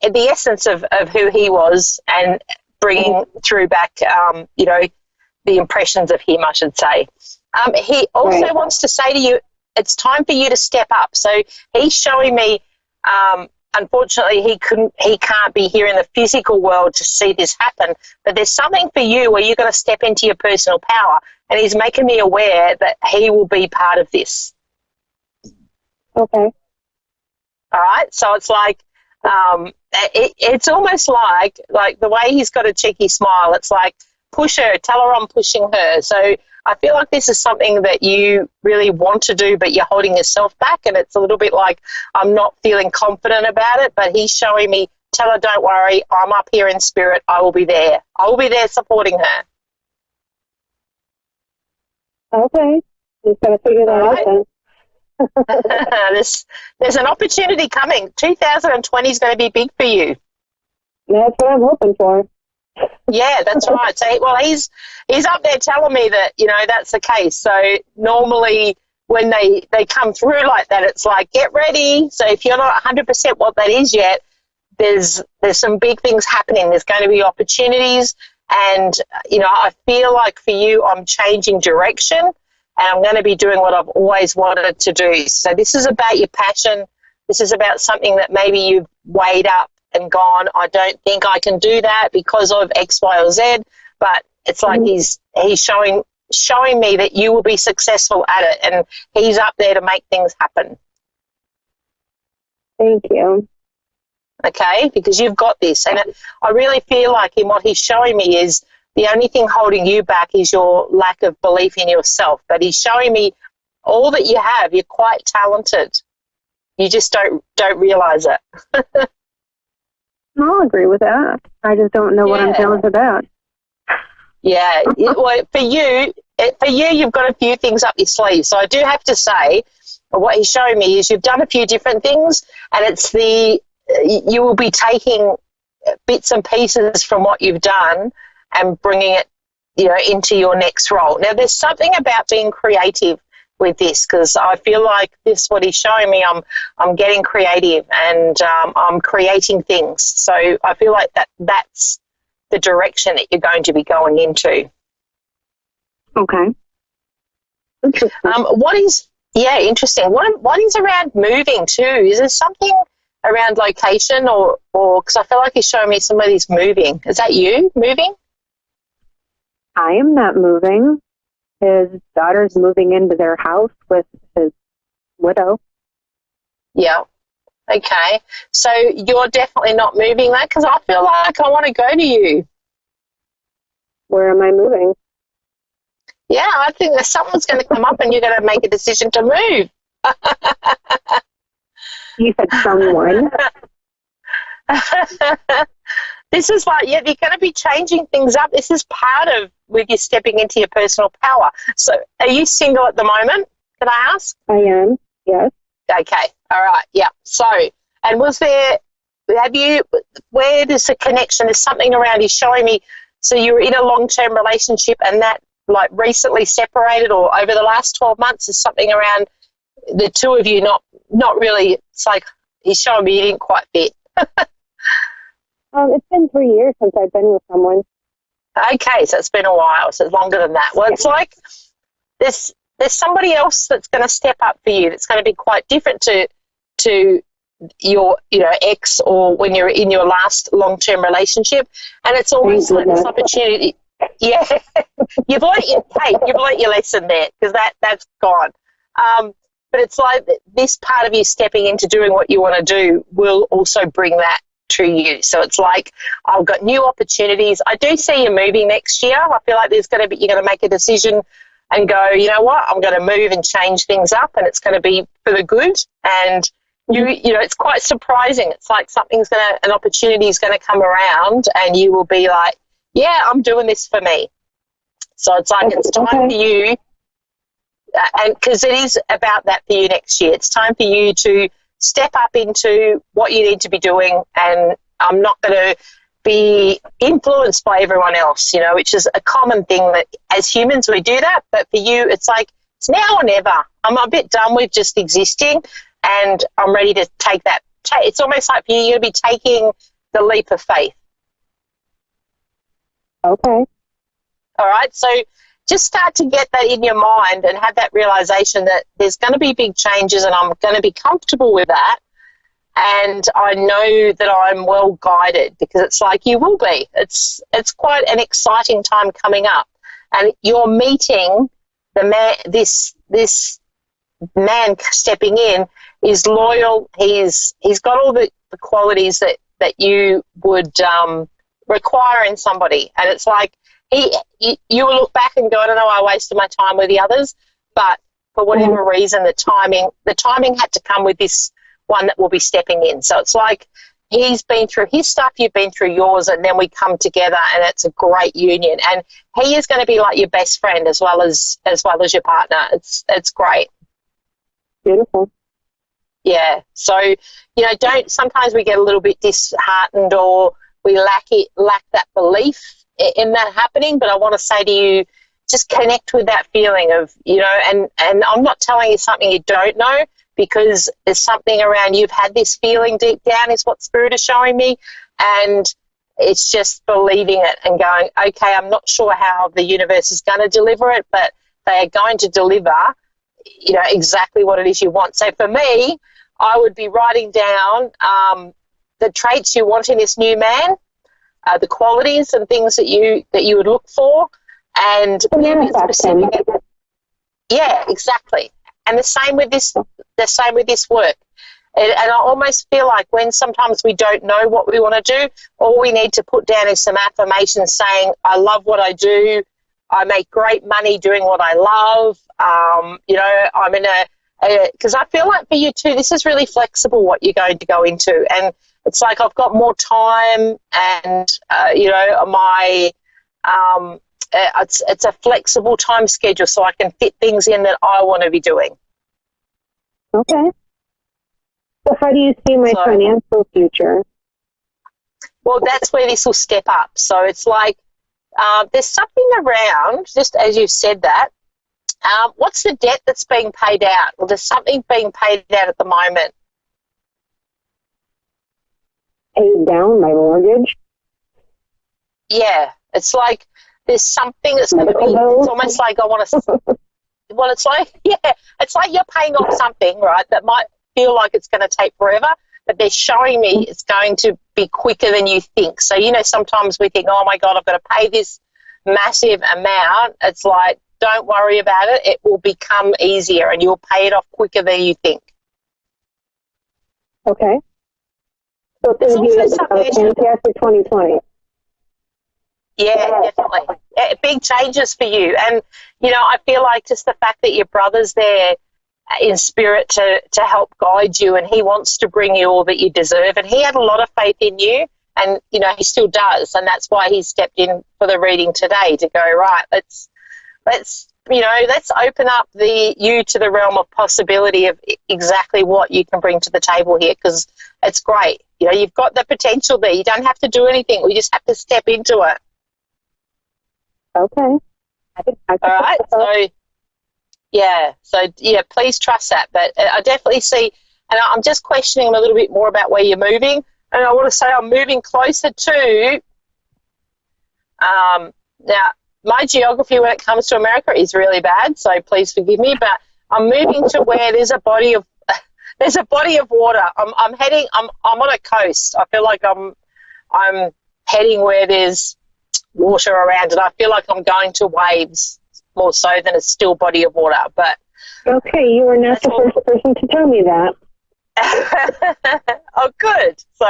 the essence of who he was and bringing through back, you know, the impressions of him, I should say. He also wants to say to you, it's time for you to step up. So he's showing me, unfortunately, he can't be here in the physical world to see this happen, but there's something for you where you're going to step into your personal power, and he's making me aware that he will be part of this. Okay. All right, so it's like, it's almost like the way he's got a cheeky smile, it's like, push her, tell her I'm pushing her. So I feel like this is something that you really want to do, but you're holding yourself back, and it's a little bit like I'm not feeling confident about it, but he's showing me, tell her don't worry, I'm up here in spirit, I will be there. I will be there supporting her. Okay. Just got to figure that out then. There's an opportunity coming. 2020 is going to be big for you. That's what I'm hoping for. Yeah, that's right. So, well, he's up there telling me that, you know, that's the case. So normally when they come through like that, it's like, get ready. So if you're not 100% what that is yet, there's some big things happening. There's going to be opportunities, and, you know, I feel like for you, I'm changing direction, and I'm going to be doing what I've always wanted to do. So this is about your passion. This is about something that maybe you've weighed up and gone, I don't think I can do that because of X, Y, or Z. But it's like he's showing me that you will be successful at it, and he's up there to make things happen. Thank you. Okay, because you've got this. And I really feel like in what he's showing me is the only thing holding you back is your lack of belief in yourself. But he's showing me all that you have. You're quite talented. You just don't realize it. I'll agree with that. I just don't know what I'm talented about. Yeah, well, for you, you've got a few things up your sleeve. So I do have to say, what he's showing me is you've done a few different things, and it's you will be taking bits and pieces from what you've done and bringing it, you know, into your next role. Now, there's something about being creative with this, because I feel like this, what he's showing me, I'm getting creative, and I'm creating things. So I feel like that's the direction that you're going to be going into. Okay. Interesting. Interesting. What is around moving too? Is there something around location, or because I feel like he's showing me somebody's moving. Is that you moving? I am not moving. His daughter's moving into their house with his widow. Yeah. Okay. So you're definitely not moving that, because I feel like I want to go to you. Where am I moving? Yeah, I think that something's going to come up and you're going to make a decision to move. You said someone. This is like, you're going to be changing things up. This is part of with you stepping into your personal power. So are you single at the moment, can I ask? I am, yes. Okay, all right, yeah. So, and where does the connection, there's something around, he's showing me, so you were in a long-term relationship and that like recently separated, or over the last 12 months, is something around the two of you not really, it's like he's showing me you didn't quite fit. It's been 3 years since I've been with someone. Okay, so it's been a while, so it's longer than that. Well, it's like there's somebody else that's going to step up for you that's going to be quite different to your, you know, ex, or when you're in your last long-term relationship, and it's almost like this opportunity. Yeah, you've learnt your lesson there, because that's gone. But it's like this part of you stepping into doing what you want to do will also bring that to you. So it's like, I've got new opportunities. I do see you moving next year. I feel like you're going to make a decision and go, you know what, I'm going to move and change things up, and it's going to be for the good. And you know, it's quite surprising. It's like an opportunity is going to come around, and you will be like, yeah, I'm doing this for me. So it's like, it's time for you, and because it is about that for you next year. It's time for you to step up into what you need to be doing, and I'm not going to be influenced by everyone else, you know, which is a common thing that as humans we do that, but for you it's like it's now or never. I'm a bit done with just existing, and I'm ready to take that. It's almost like for you, you're going to be taking the leap of faith. Okay. All right, so just start to get that in your mind and have that realization that there's going to be big changes, and I'm going to be comfortable with that. And I know that I'm well guided, because it's like you will be. It's quite an exciting time coming up, and you're meeting the man. This man stepping in is loyal. He's got all the qualities that you would require in somebody, and it's like you will look back and go, I don't know, I wasted my time with the others, but for whatever reason, the timing had to come with this one that will be stepping in. So it's like he's been through his stuff, you've been through yours, and then we come together, and it's a great union. And he is going to be like your best friend as well as your partner. It's great. Beautiful. Yeah. So, sometimes we get a little bit disheartened, or we lack that belief in that happening. But I want to say to you, just connect with that feeling of, and I'm not telling you something you don't know, because there's something around you've had this feeling deep down is what Spirit is showing me, and it's just believing it and going, okay, I'm not sure how the universe is going to deliver it, but they are going to deliver, exactly what it is you want. So for me, I would be writing down the traits you want in this new man, the qualities and things that you would look for, and be a bit specific. Yeah, exactly. And the same with this work. And I almost feel like when sometimes we don't know what we want to do, all we need to put down is some affirmations saying, I love what I do, I make great money doing what I love, I'm in because I feel like for you too, this is really flexible what you're going to go into. And it's like I've got more time, and, it's a flexible time schedule, so I can fit things in that I want to be doing. Okay. So how do you see my financial future? Well, that's where this will step up. So it's like there's something around, just as you said that, what's the debt that's being paid out? Well, there's something being paid out at the moment. Paid down my mortgage? Yeah. It's like there's something that's going to be, it's almost like I want to, well, it's like you're paying off something, right, that might feel like it's going to take forever, but they're showing me it's going to be quicker than you think. So, sometimes we think, oh, my God, I've got to pay this massive amount. It's like, don't worry about it. It will become easier, and you'll pay it off quicker than you think. Okay. So it's going to be a fantastic 2020. Yeah, definitely. Big changes for you. And, I feel like just the fact that your brother's there in spirit to help guide you, and he wants to bring you all that you deserve. And he had a lot of faith in you, and, he still does. And that's why he stepped in for the reading today to go, right, let's open up you to the realm of possibility of exactly what you can bring to the table here, because it's great. You've got the potential there. You don't have to do anything. We just have to step into it. Okay. All right. So please trust that. But I definitely see, and I'm just questioning a little bit more about where you're moving. And I want to say I'm moving closer to, now, my geography when it comes to America is really bad, so please forgive me, but I'm moving to where there's a body of water. I'm on a coast. I feel like I'm heading where there's water around, and I feel like I'm going to waves more so than a still body of water. But okay, you are not the first person to tell me that. Oh, good. So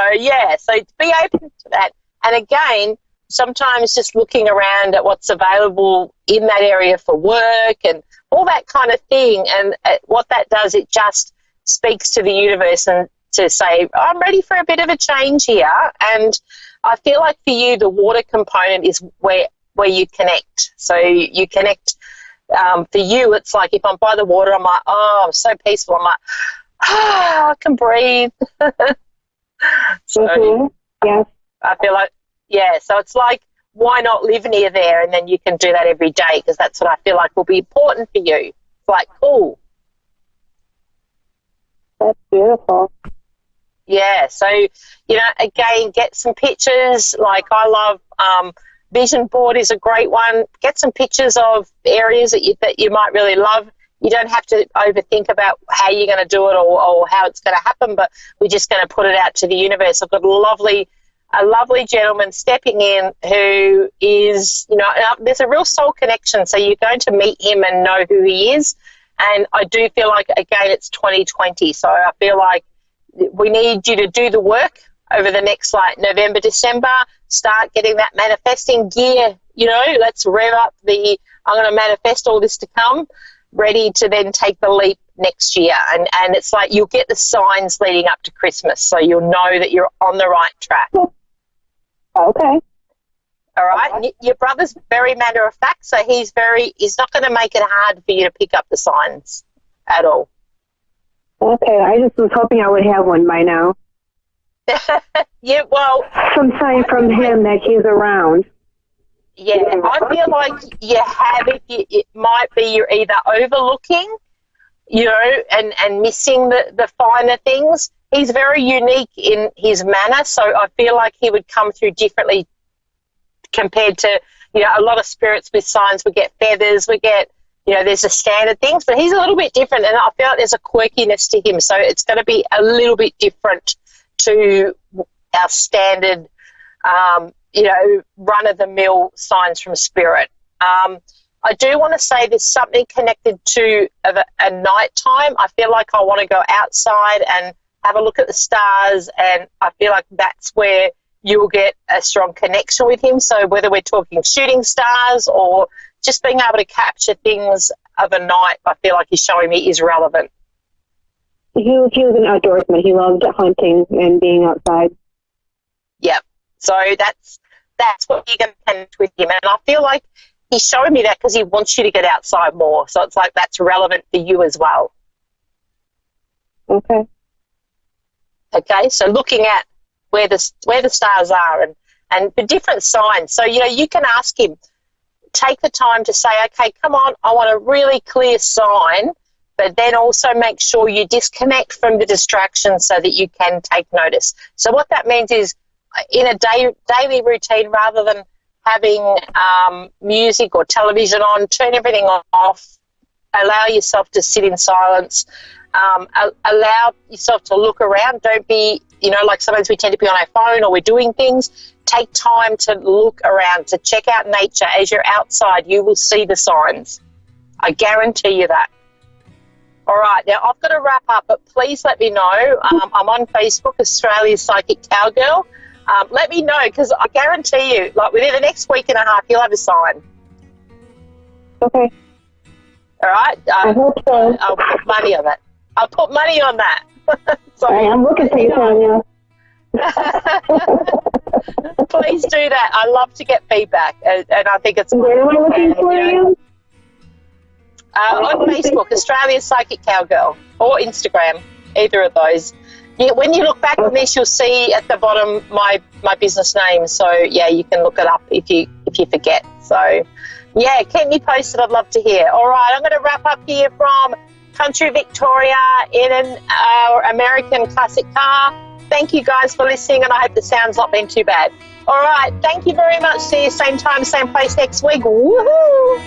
be open to that. And again, sometimes just looking around at what's available in that area for work and all that kind of thing, and what that does, it just speaks to the universe and to say, I'm ready for a bit of a change here. And I feel like for you, the water component is where you connect. So you connect, for you, it's like if I'm by the water, I'm like, oh, I'm so peaceful. I'm like, I can breathe. So yes. I feel like, so it's like, why not live near there? And then you can do that every day, because that's what I feel like will be important for you. It's like, cool. That's beautiful. Yeah, so, again, get some pictures. Like, I love vision board is a great one. Get some pictures of areas that you might really love. You don't have to overthink about how you're going to do it or how it's going to happen, but we're just going to put it out to the universe. I've got a lovely gentleman stepping in who is, there's a real soul connection. So you're going to meet him and know who he is. And I do feel like, again, it's 2020. So I feel like we need you to do the work over the next, November, December. Start getting that manifesting gear, let's rev up I'm going to manifest all this to come, ready to then take the leap next year. And it's like you'll get the signs leading up to Christmas, so you'll know that you're on the right track. Okay. All right. Your brother's very matter of fact, so he's not going to make it hard for you to pick up the signs at all. Okay. I just was hoping I would have one by now. Yeah, well, some sign from him that he's around. Yeah, I feel like you have it. It might be you're either overlooking, and missing the finer things. He's very unique in his manner, so I feel like he would come through differently compared to, a lot of spirits with signs. We get feathers, we get, there's the standard things, but he's a little bit different, and I feel like there's a quirkiness to him, so it's going to be a little bit different to our standard, run-of-the-mill signs from spirit. I do want to say there's something connected to a nighttime. I feel like I want to go outside and have a look at the stars, and I feel like that's where you'll get a strong connection with him. So whether we're talking shooting stars or just being able to capture things of a night, I feel like he's showing me is relevant. He was an outdoorsman. He loved hunting and being outside. Yep. So that's what you're going to connect with him. And I feel like he's showing me that because he wants you to get outside more. So it's like that's relevant for you as well. Okay. Okay, so looking at where the stars are and the different signs. So, you can ask him, take the time to say, okay, come on, I want a really clear sign, but then also make sure you disconnect from the distractions so that you can take notice. So what that means is in a daily routine, rather than having music or television on, turn everything off, allow yourself to sit in silence, allow yourself to look around. Don't be, like sometimes we tend to be on our phone or we're doing things. Take time to look around, to check out nature. As you're outside, you will see the signs. I guarantee you that. All right, now I've got to wrap up, but please let me know. I'm on Facebook, Australia's Psychic Cowgirl. Let me know, because I guarantee you, within the next week and a half, you'll have a sign. Okay. All right? I hope so. I'll put money on that. I'll put money on that. So, I'm looking for you, Tanya. Please do that. I love to get feedback, and I think it's where am I looking for you? On Facebook, Australia's Psychic Cowgirl, or Instagram, either of those. When you look back at this, you'll see at the bottom my business name. So yeah, you can look it up if you forget. So yeah, keep me posted. I'd love to hear. All right, I'm going to wrap up here from country Victoria in an American classic car. Thank you guys for listening, and I hope the sound's not been too bad. All right, thank you very much. See you same time, same place next week. Woohoo!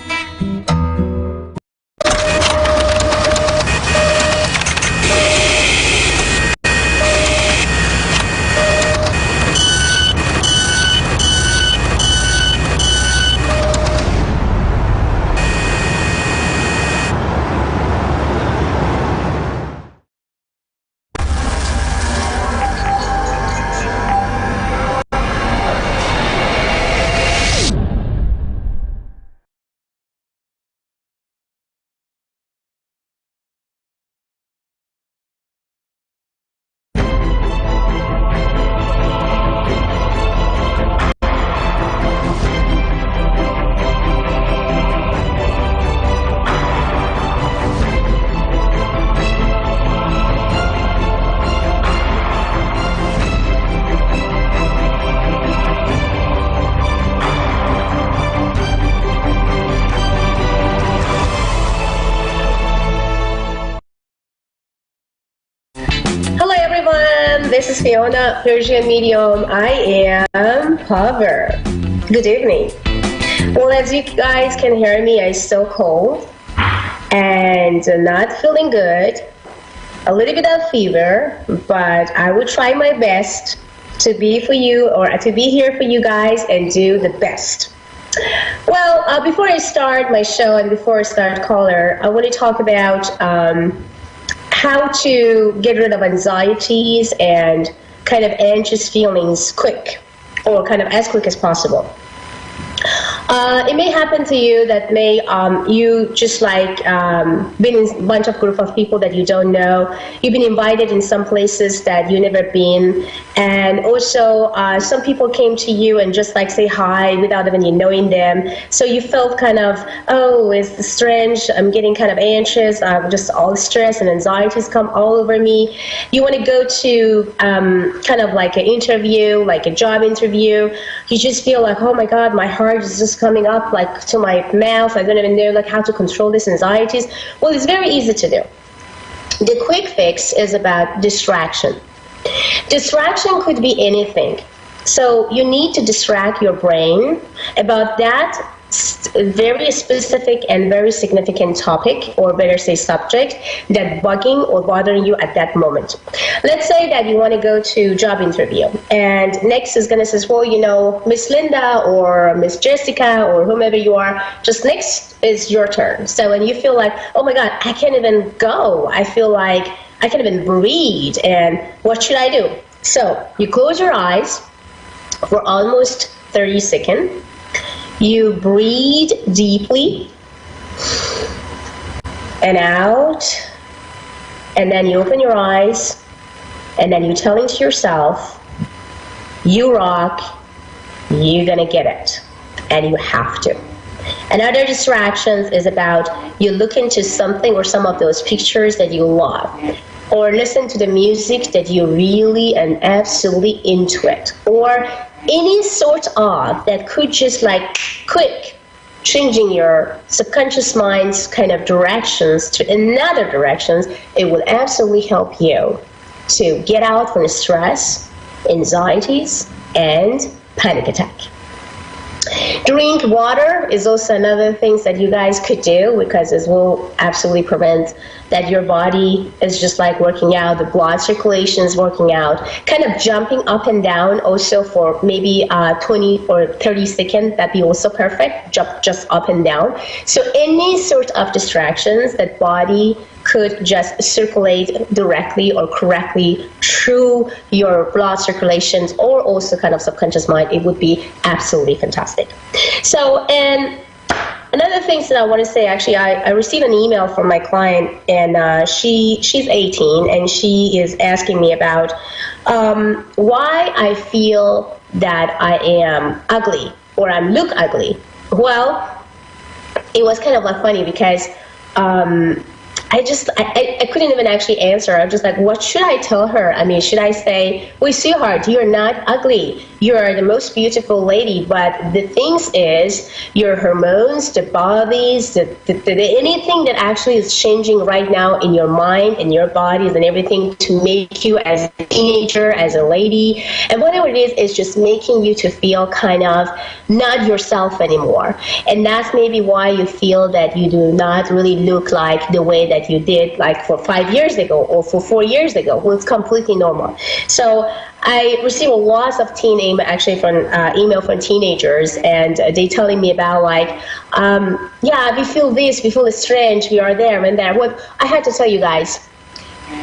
this is Fiona, Persian medium. I am Hover. Good evening. Well, as you guys can hear me, I'm still cold and not feeling good. A little bit of fever, but I will try my best to be for you, or to be here for you guys and do the best. Well, before I start my show and before I start caller, I want to talk about how to get rid of anxieties and kind of anxious feelings quick, or kind of as quick as possible. It may happen to you that you just like been in a bunch of group of people that you don't know. You've been invited in some places that you never been, and also some people came to you and just like say hi without even you knowing them. So you felt kind of, oh, it's strange. I'm getting kind of anxious. Just all the stress and anxieties come all over me. You want to go to kind of like an interview, like a job interview. You just feel like, oh my God, my heart is just coming up like to my mouth. I don't even know like how to control these anxieties. Well, it's very easy to do. The quick fix is about distraction. Distraction could be anything. So you need to distract your brain about that very specific and very significant topic, or better say subject, that bugging or bothering you at that moment. Let's say that you want to go to job interview, and next is going to say, well, you know, Miss Linda or Miss Jessica or whomever you are, just next is your turn. So when you feel like, oh my God, I can't even go, I feel like I can't even breathe, and what should I do? So you close your eyes for almost 30 seconds. You breathe deeply and out, and then you open your eyes, and then you're telling to yourself, you rock, you're gonna get it, and you have to. Another distractions is about you look into something or some of those pictures that you love, or listen to the music that you really and absolutely into it, or any sort of that could just like quick changing your subconscious mind's kind of directions to another directions. It will absolutely help you to get out from stress, anxieties, and panic attack. Drink water is also another thing that you guys could do, because it will absolutely prevent that your body is just like working out, the blood circulation is working out, kind of jumping up and down also for maybe 20 or 30 seconds, that'd be also perfect, jump just up and down. So any sort of distractions that body could just circulate directly or correctly through your blood circulations, or also kind of subconscious mind, it would be absolutely fantastic. So, and another thing that I want to say, actually, I received an email from my client, and she's 18, and she is asking me about why I feel that I am ugly, or I look ugly. Well, it was kind of like funny, because I couldn't even actually answer. I was just like, what should I tell her? I mean, should I say, well, sweetheart, you're not ugly. You're the most beautiful lady. But the things is, your hormones, the bodies, anything that actually is changing right now in your mind and your bodies and everything to make you as a teenager, as a lady, and whatever it is just making you to feel kind of not yourself anymore. And that's maybe why you feel that you do not really look like the way that you did like for 5 years ago or for 4 years ago. Well, it's completely normal. So I receive a lot of email from teenagers, and they telling me about like, yeah, we feel this, we feel strange, we are there and there. Well, I had to tell you guys,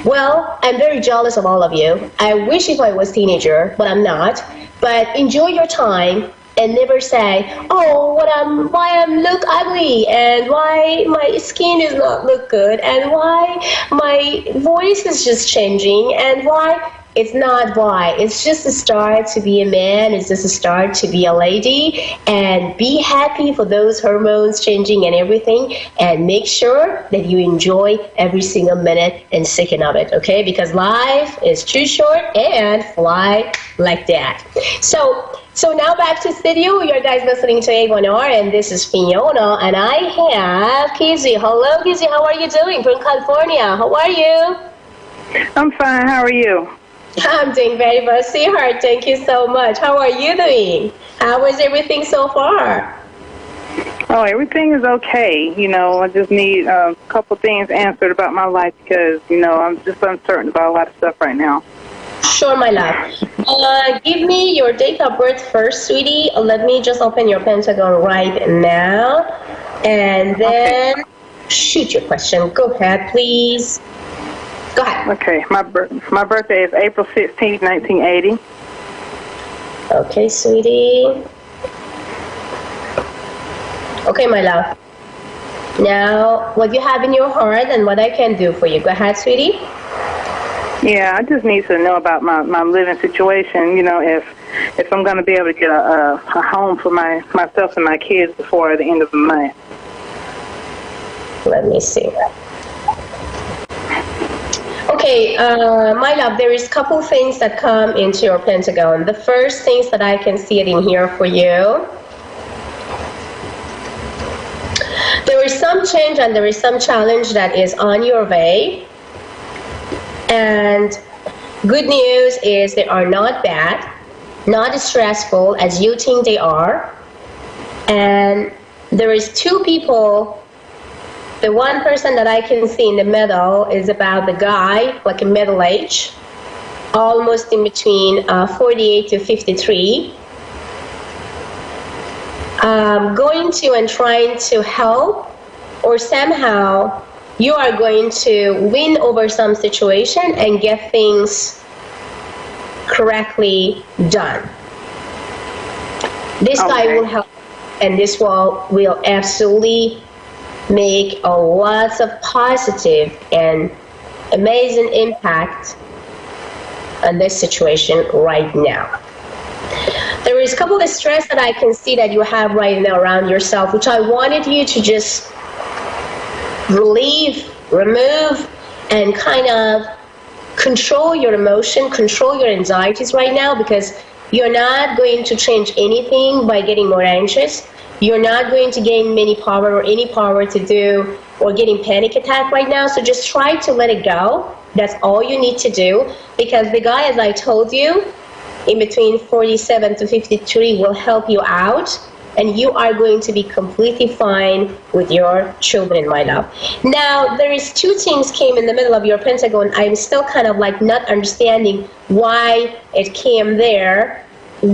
well, I'm very jealous of all of you. I wish if I was teenager, but I'm not. But enjoy your time, and never say, oh, why I look ugly, and why my skin does not look good, and why my voice is just changing, and why. It's not why. It's just a start to be a man. It's just a start to be a lady, and be happy for those hormones changing and everything, and make sure that you enjoy every single minute and second of it, okay? Because life is too short, and fly like that. So now back to studio. You guys listening to A1R, and this is Fiona, and I have Kizzy. Hello, Kizzy. How are you doing? From California. How are you? I'm fine. How are you? I'm doing very well, sweetheart. Thank you so much. How are you doing? How is everything so far? Oh, everything is okay. I just need a couple things answered about my life because, I'm just uncertain about a lot of stuff right now. Sure, my love. Give me your date of birth first, sweetie. Let me just open your Pentagon right now. And then shoot your question. Go ahead, please. Go ahead. Okay, my birthday is April 16th, 1980. Okay, sweetie. Okay, my love. Now, what you have in your heart and what I can do for you. Go ahead, sweetie. Yeah, I just need to know about my living situation, if I'm going to be able to get a home for myself and my kids before the end of the month. Let me see. Okay, my love, there is a couple things that come into your Pentagon. The first things that I can see it in here for you. There is some change and there is some challenge that is on your way. And good news is they are not bad, not as stressful as you think they are. And there is two people. The one person that I can see in the middle is about the guy, like a middle age, almost in between 48 to 53. Going to and trying to help, or somehow you are going to win over some situation and get things correctly done. This guy will help, and this will absolutely make a lots of positive and amazing impact on this situation right now. There is a couple of stress that I can see that you have right now around yourself, which I wanted you to just relieve, remove, and kind of control your emotion, control your anxieties right now, because you're not going to change anything by getting more anxious. You're not going to gain many power or any power to do or getting panic attack right now. So just try to let it go. That's all you need to do, because the guy, as I told you, in between 47 to 53 will help you out, and you are going to be completely fine with your children, my love. Now, there is two things came in the middle of your Pentagon. I'm still kind of like not understanding why it came there. Do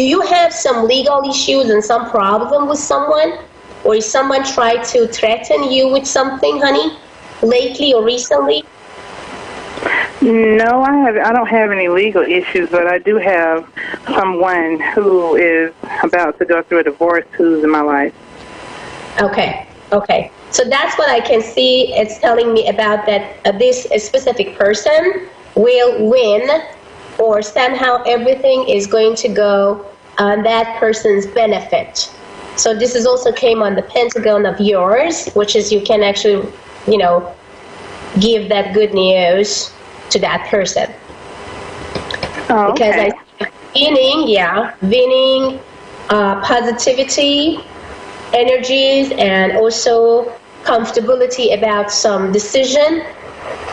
you have some legal issues and some problem with someone? Or is someone tried to threaten you with something, honey, lately or recently? No, I don't have any legal issues, but I do have someone who is about to go through a divorce who's in my life. Okay. So that's what I can see. It's telling me about that this specific person will win, or somehow everything is going to go on that person's benefit. So this is also came on the Pentagon of yours, which is you can actually, give that good news to that person. Oh, okay. Because I see winning, positivity, energies, and also comfortability about some decision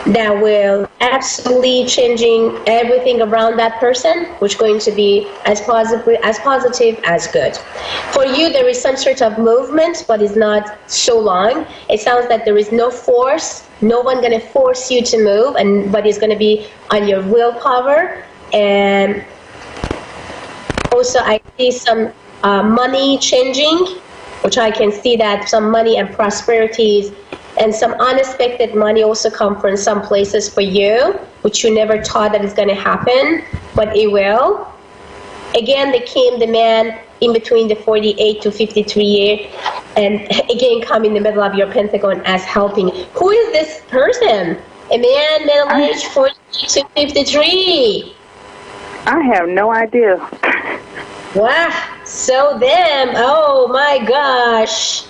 that will absolutely changing everything around that person, which is going to be as positive as good. For you, there is some sort of movement, but it's not so long. It sounds like there is no force. No one going to force you to move, but it's going to be on your willpower. And also, I see some money changing, which I can see that some money and prosperities and some unexpected money also come from some places for you, which you never thought that is going to happen, but it will. Again, they came the man in between the 48 to 53 year, and again come in the middle of your Pentagon as helping. Who is this person? A man, middle age, 48 to 53. I have no idea. Wow. So then, oh my gosh,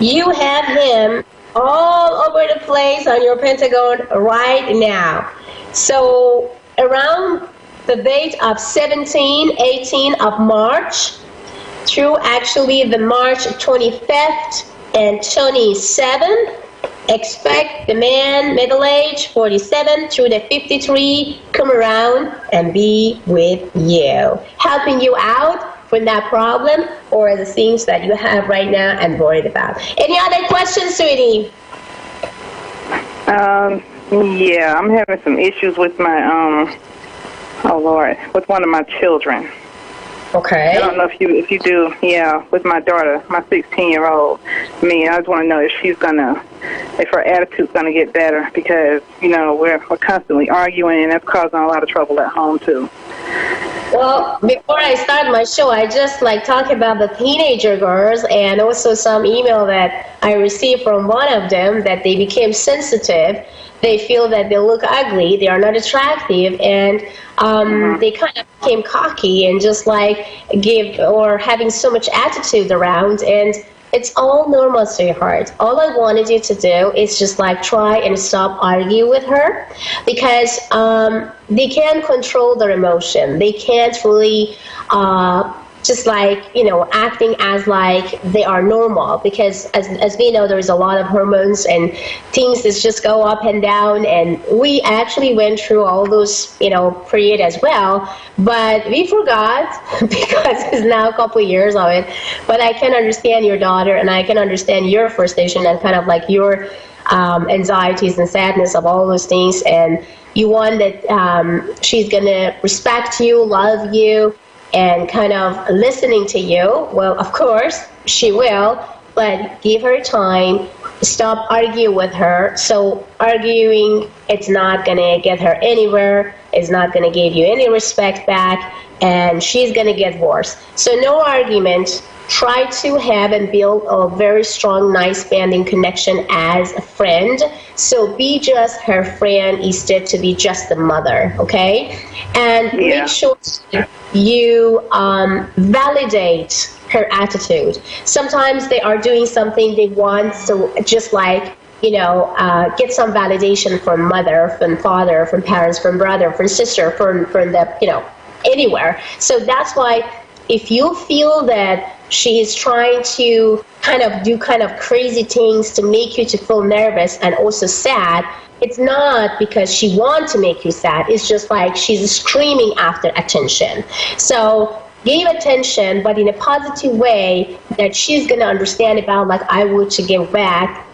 you have him all over the place on your Pentagon right now. So around the date of 17, 18 of March through actually the March 25th and 27th, Expect the man, middle age, 47 through the 53, come around and be with you, helping you out from that problem or the things that you have right now and worried about. Any other questions, sweetie? Yeah, I'm having some issues with my, with one of my children. Okay. I don't know if you do, with my daughter, my 16-year-old. I just want to know if her attitude's gonna get better, because we're constantly arguing, and that's causing a lot of trouble at home too. Well, before I start my show, I just talk about the teenager girls, and also some email that I received from one of them that they became sensitive. They feel that they look ugly, they are not attractive, and they kind of became cocky and just having so much attitude around. And it's all normal, sweetheart. All I wanted you to do is just try and stop arguing with her, because they can't control their emotion. They can't really acting as they are normal, because as we know, there's a lot of hormones and things that just go up and down, and we actually went through all those period as well, but we forgot because it's now a couple of years of it. But I can understand your daughter, and I can understand your frustration and kind of your anxieties and sadness of all those things, and you want that she's gonna respect you, love you, and kind of listening to you. Well, of course, she will, but give her time. Stop arguing with her. So arguing, it's not going to get her anywhere. It's not going to give you any respect back, and she's going to get worse. So no argument. Try to have and build a very strong, nice banding connection as a friend. So be just her friend instead to be just the mother, okay? And make sure you validate her attitude. Sometimes they are doing something they want, so just get some validation from mother, from father, from parents, from brother, from sister, from the, anywhere. So that's why if you feel that she is trying to do crazy things to make you to feel nervous and also sad, it's not because she wants to make you sad. It's just she's screaming after attention. So give attention, but in a positive way that she's going to understand about, I would to give back,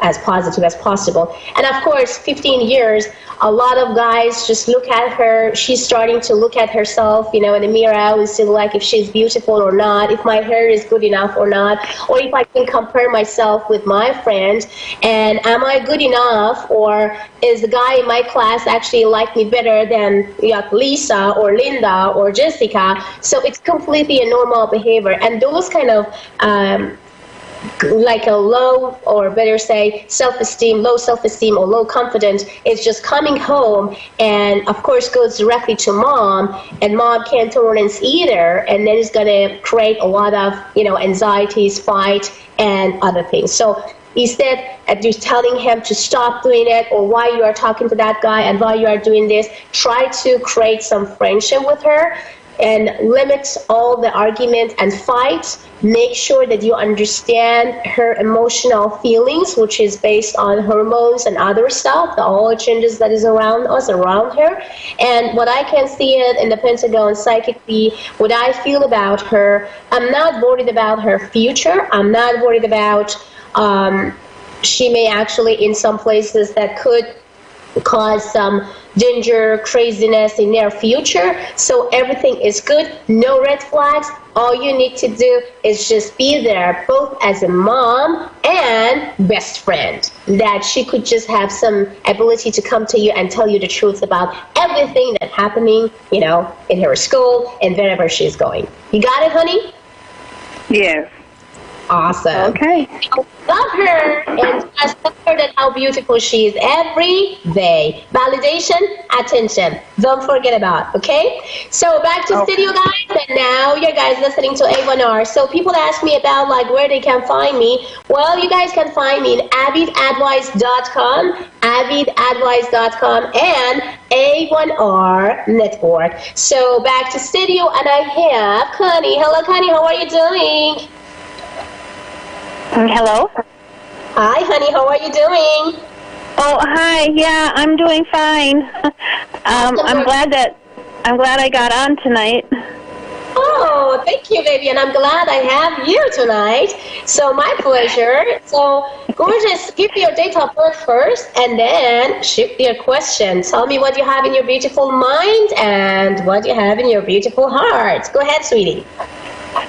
as positive as possible. And of course, 15 years, a lot of guys just look at her. She's starting to look at herself, in the mirror and see if she's beautiful or not, if my hair is good enough or not, or if I can compare myself with my friend, and am I good enough, or is the guy in my class actually like me better than Lisa or Linda or Jessica? So it's completely a normal behavior, and those kind of a low, or better say low self-esteem or low confidence is just coming home, and of course goes directly to mom, and mom can't tolerance either, and then it's going to create a lot of anxieties, fight, and other things. So instead of just telling him to stop doing it, or why you are talking to that guy and why you are doing this, try to create some friendship with her and limit all the argument and fight. Make sure that you understand her emotional feelings, which is based on hormones and other stuff, all the changes that is around us, around her. And what I can see it in the Pentagon psychically, what I feel about her, I'm not worried about her future. I'm not worried about she may actually in some places that could cause some danger, craziness in their future. So everything is good, no red flags. All you need to do is just be there, both as a mom and best friend, that she could just have some ability to come to you and tell you the truth about everything that's happening, in her school and wherever she's going. You got it, honey? Yes. Awesome. Okay. Love her, and just tell her that how beautiful she is every day. Validation, attention. Don't forget about, okay? So back to studio, guys, and now you guys listening to A1R. So people ask me about where they can find me. Well, you guys can find me in avidadvice.com, and A1R Network. So back to studio, and I have Connie. Hello, Connie. How are you doing? Hello. Hi, honey. How are you doing? Oh, hi. Yeah, I'm doing fine. I'm glad I got on tonight. Oh, thank you, baby, and I'm glad I have you tonight. So my pleasure. So gorgeous, give me your date of birth first, and then shoot me a question. Tell me what you have in your beautiful mind and what you have in your beautiful heart. Go ahead, sweetie.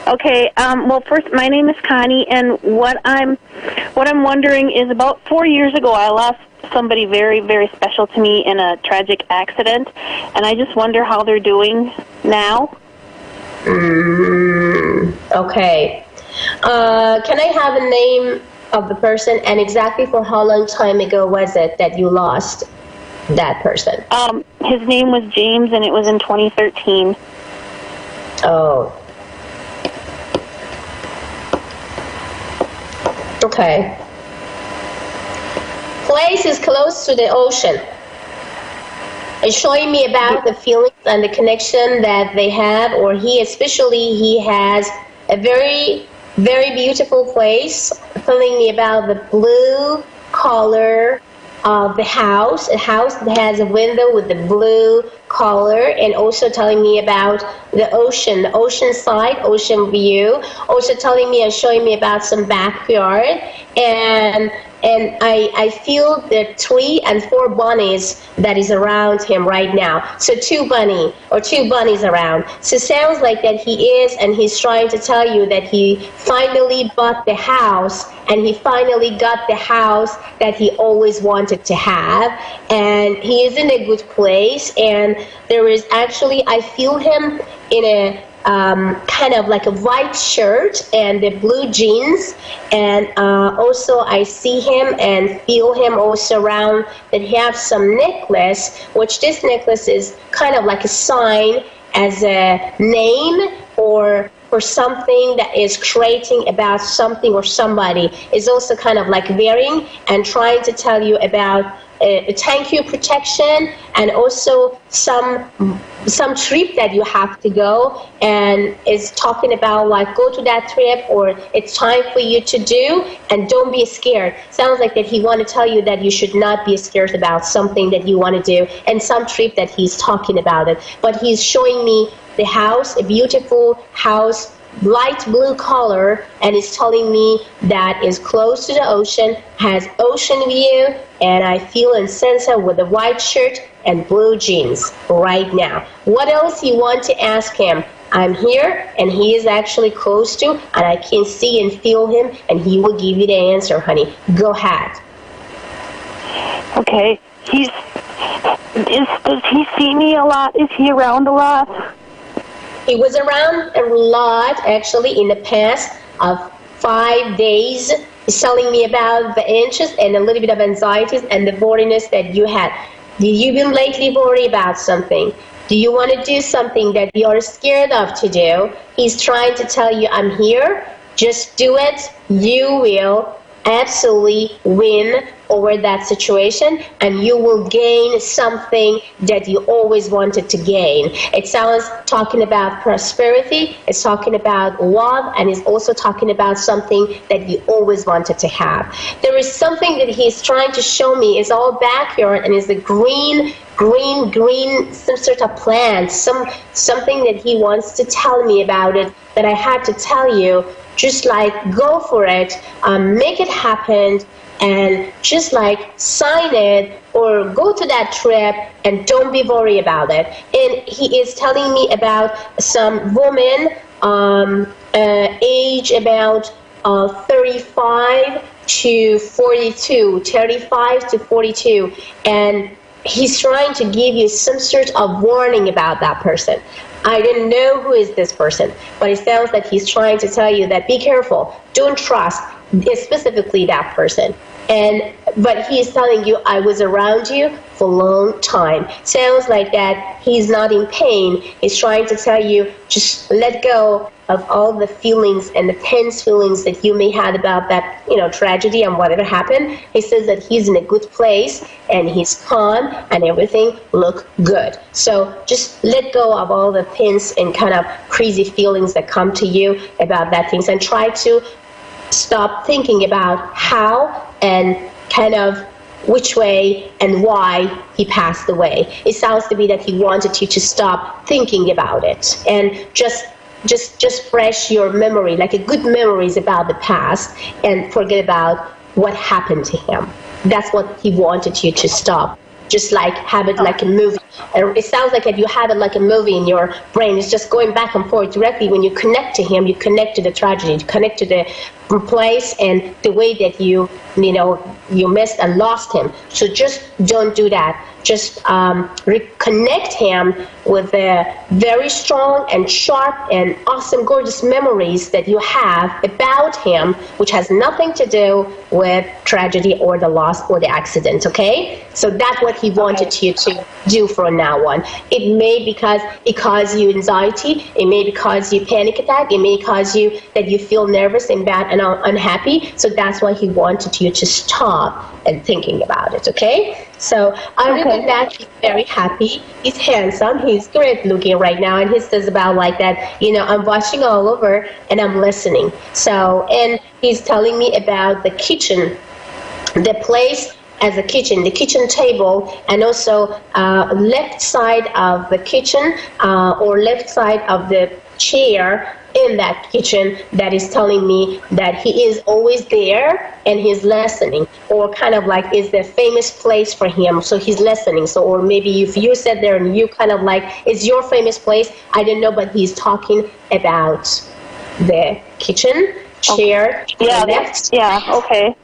Okay. Well, first, my name is Connie, and what I'm wondering is about 4 years ago, I lost somebody very, very special to me in a tragic accident, and I just wonder how they're doing now. Okay. Can I have a name of the person and exactly for how long time ago was it that you lost that person? His name was James, and it was in 2013. Oh. Okay. Place is close to the ocean. It's showing me about the feelings and the connection that they have, or he has a very, very beautiful place, telling me about the blue color of the house, a house that has a window with the blue color, and also telling me about the ocean side, ocean view, also telling me and showing me about some backyard, and I feel the 3 and 4 bunnies that is around him right now. So 2 bunnies around. So it sounds like that he is, and he's trying to tell you that he finally bought the house, and he finally got the house that he always wanted to have, and he is in a good place, and there is actually, I feel him in a kind of like a white shirt and the blue jeans, and also I see him and feel him also around that he has some necklace, which this necklace is kind of like a sign as a name or for something that is creating about something or somebody, is also kind of like wearing and trying to tell you about thank you protection, and also some trip that you have to go, and is talking about like go to that trip, or it's time for you to do, and don't be scared. Sounds like that he want to tell you that you should not be scared about something that you want to do, and some trip that he's talking about it. But he's showing me the house, a beautiful house, light blue color, and is telling me that is close to the ocean, has ocean view, and I feel and sense her with a white shirt and blue jeans right now. What else you want to ask him? I'm here, and he is actually close to, and I can see and feel him, and he will give you the answer, honey. Go ahead. Okay. Does he see me a lot? Is he around a lot? He was around a lot, actually, in the past of 5 days. He's telling me about the anxious and a little bit of anxieties and the boringness that you had. Did you been lately worried about something? Do you want to do something that you're scared of to do? He's trying to tell you, I'm here. Just do it. You will absolutely win over that situation, and you will gain something that you always wanted to gain. It sounds talking about prosperity, it's talking about love, and it's also talking about something that you always wanted to have. There is something that he's trying to show me is all backyard, and is a green, some sort of plant, something that he wants to tell me about it, that I had to tell you. Just like go for it, make it happen, and just like sign it or go to that trip, and don't be worried about it. And he is telling me about some woman, age about 35 to 42, and he's trying to give you some sort of warning about that person. I didn't know who is this person, but it sounds like he's trying to tell you that be careful, don't trust specifically that person. But he's telling you, I was around you for a long time. Sounds like that he's not in pain. He's trying to tell you, just let go of all the feelings and the tense feelings that you may have about that, tragedy and whatever happened. He says that he's in a good place and he's calm and everything look good. So just let go of all the tense and kind of crazy feelings that come to you about that things, and try to stop thinking about how and kind of which way and why he passed away. It sounds to me that he wanted you to stop thinking about it and just fresh your memory, like a good memories about the past, and forget about what happened to him. That's what he wanted you to stop. Just like have it like a movie. It sounds like you have it like a movie in your brain. It's just going back and forth directly. When you connect to him, you connect to the tragedy, you connect to the place and the way that you missed and lost him. So just don't do that. Just reconnect him with the very strong and sharp and awesome, gorgeous memories that you have about him, which has nothing to do with tragedy or the loss or the accident, okay? So that's what he wanted you to do from now on. It may because it caused you anxiety, it may cause you panic attack, it may cause you that you feel nervous and bad and unhappy, so that's why he wanted you to stop and thinking about it, okay? So other than that, he's very happy, he's handsome, he's great looking right now, and he says about like that, I'm watching all over and I'm listening. So, and he's telling me about the kitchen, the place as a kitchen, the kitchen table, and also left side of the kitchen or left side of the chair in that kitchen that is telling me that he is always there and he's listening, or kind of like is the famous place for him, so he's listening. So, or maybe if you sit there and you kind of like, it's your famous place, I don't know, but he's talking about the kitchen chair. Yeah, left. okay.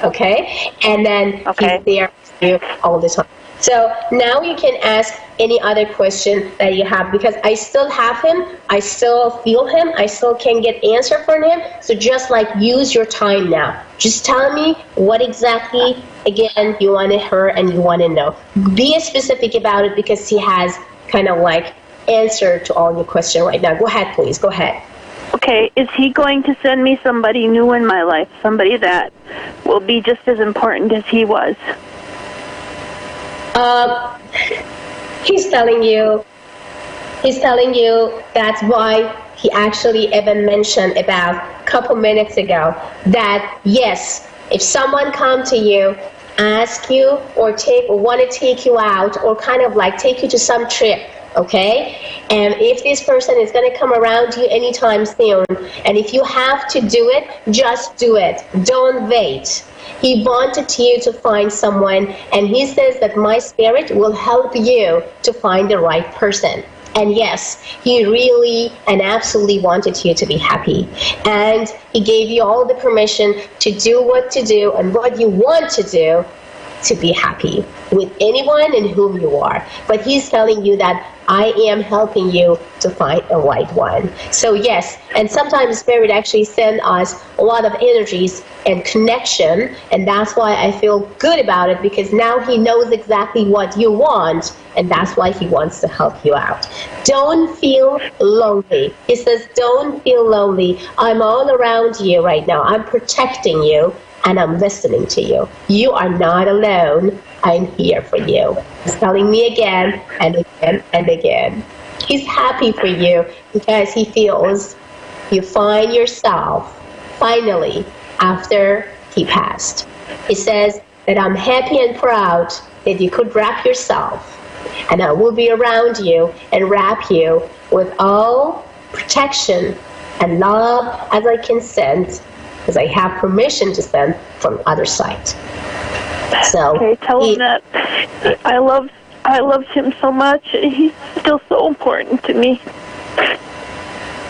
Okay, and then he's there with you all the time. So now you can ask any other question that you have, because I still have him, I still feel him, I still can get answer from him. So just like use your time now. Just tell me what exactly, again, you want to hear and you want to know. Be specific about it, because he has kind of like answer to all your question right now. Go ahead, please. Go ahead. Okay, is he going to send me somebody new in my life, somebody that will be just as important as he was? He's telling you that's why he actually even mentioned about a couple minutes ago that yes, if someone come to you, ask you or want to take you out or kind of like take you to some trip, okay? And if this person is going to come around you anytime soon, and if you have to do it, just do it. Don't wait. He wanted you to find someone, and he says that my spirit will help you to find the right person. And yes, he really and absolutely wanted you to be happy. And he gave you all the permission to do what to do and what you want to do to be happy with anyone and whom you are. But he's telling you that I am helping you to find a right one. So yes, and sometimes Spirit actually sends us a lot of energies and connection, and that's why I feel good about it, because now he knows exactly what you want, and that's why he wants to help you out. Don't feel lonely. He says, don't feel lonely. I'm all around you right now. I'm protecting you, and I'm listening to you. You are not alone. I'm here for you. He's telling me again and again and again. He's happy for you because he feels you find yourself finally after he passed. He says that I'm happy and proud that you could wrap yourself, and I will be around you and wrap you with all protection and love as I can send, because I have permission to send from other side. So okay, tell him that I loved him so much. He's still so important to me.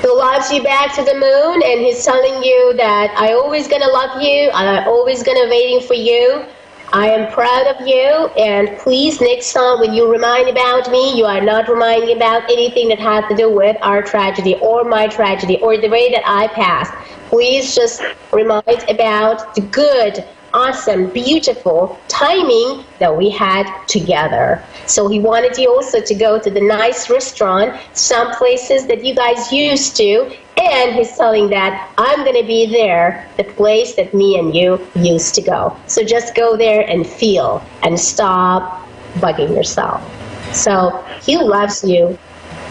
He loves you back to the moon, and he's telling you that I always gonna love you, I'm always gonna waiting for you. I am proud of you, and please next time when you remind about me, you are not reminding about anything that has to do with our tragedy or my tragedy or the way that I passed. Please just remind about the good, awesome, beautiful timing that we had together. So he wanted you also to go to the nice restaurant, some places that you guys used to, and he's telling that I'm going to be there, the place that me and you used to go. So just go there and feel and stop bugging yourself. So he loves you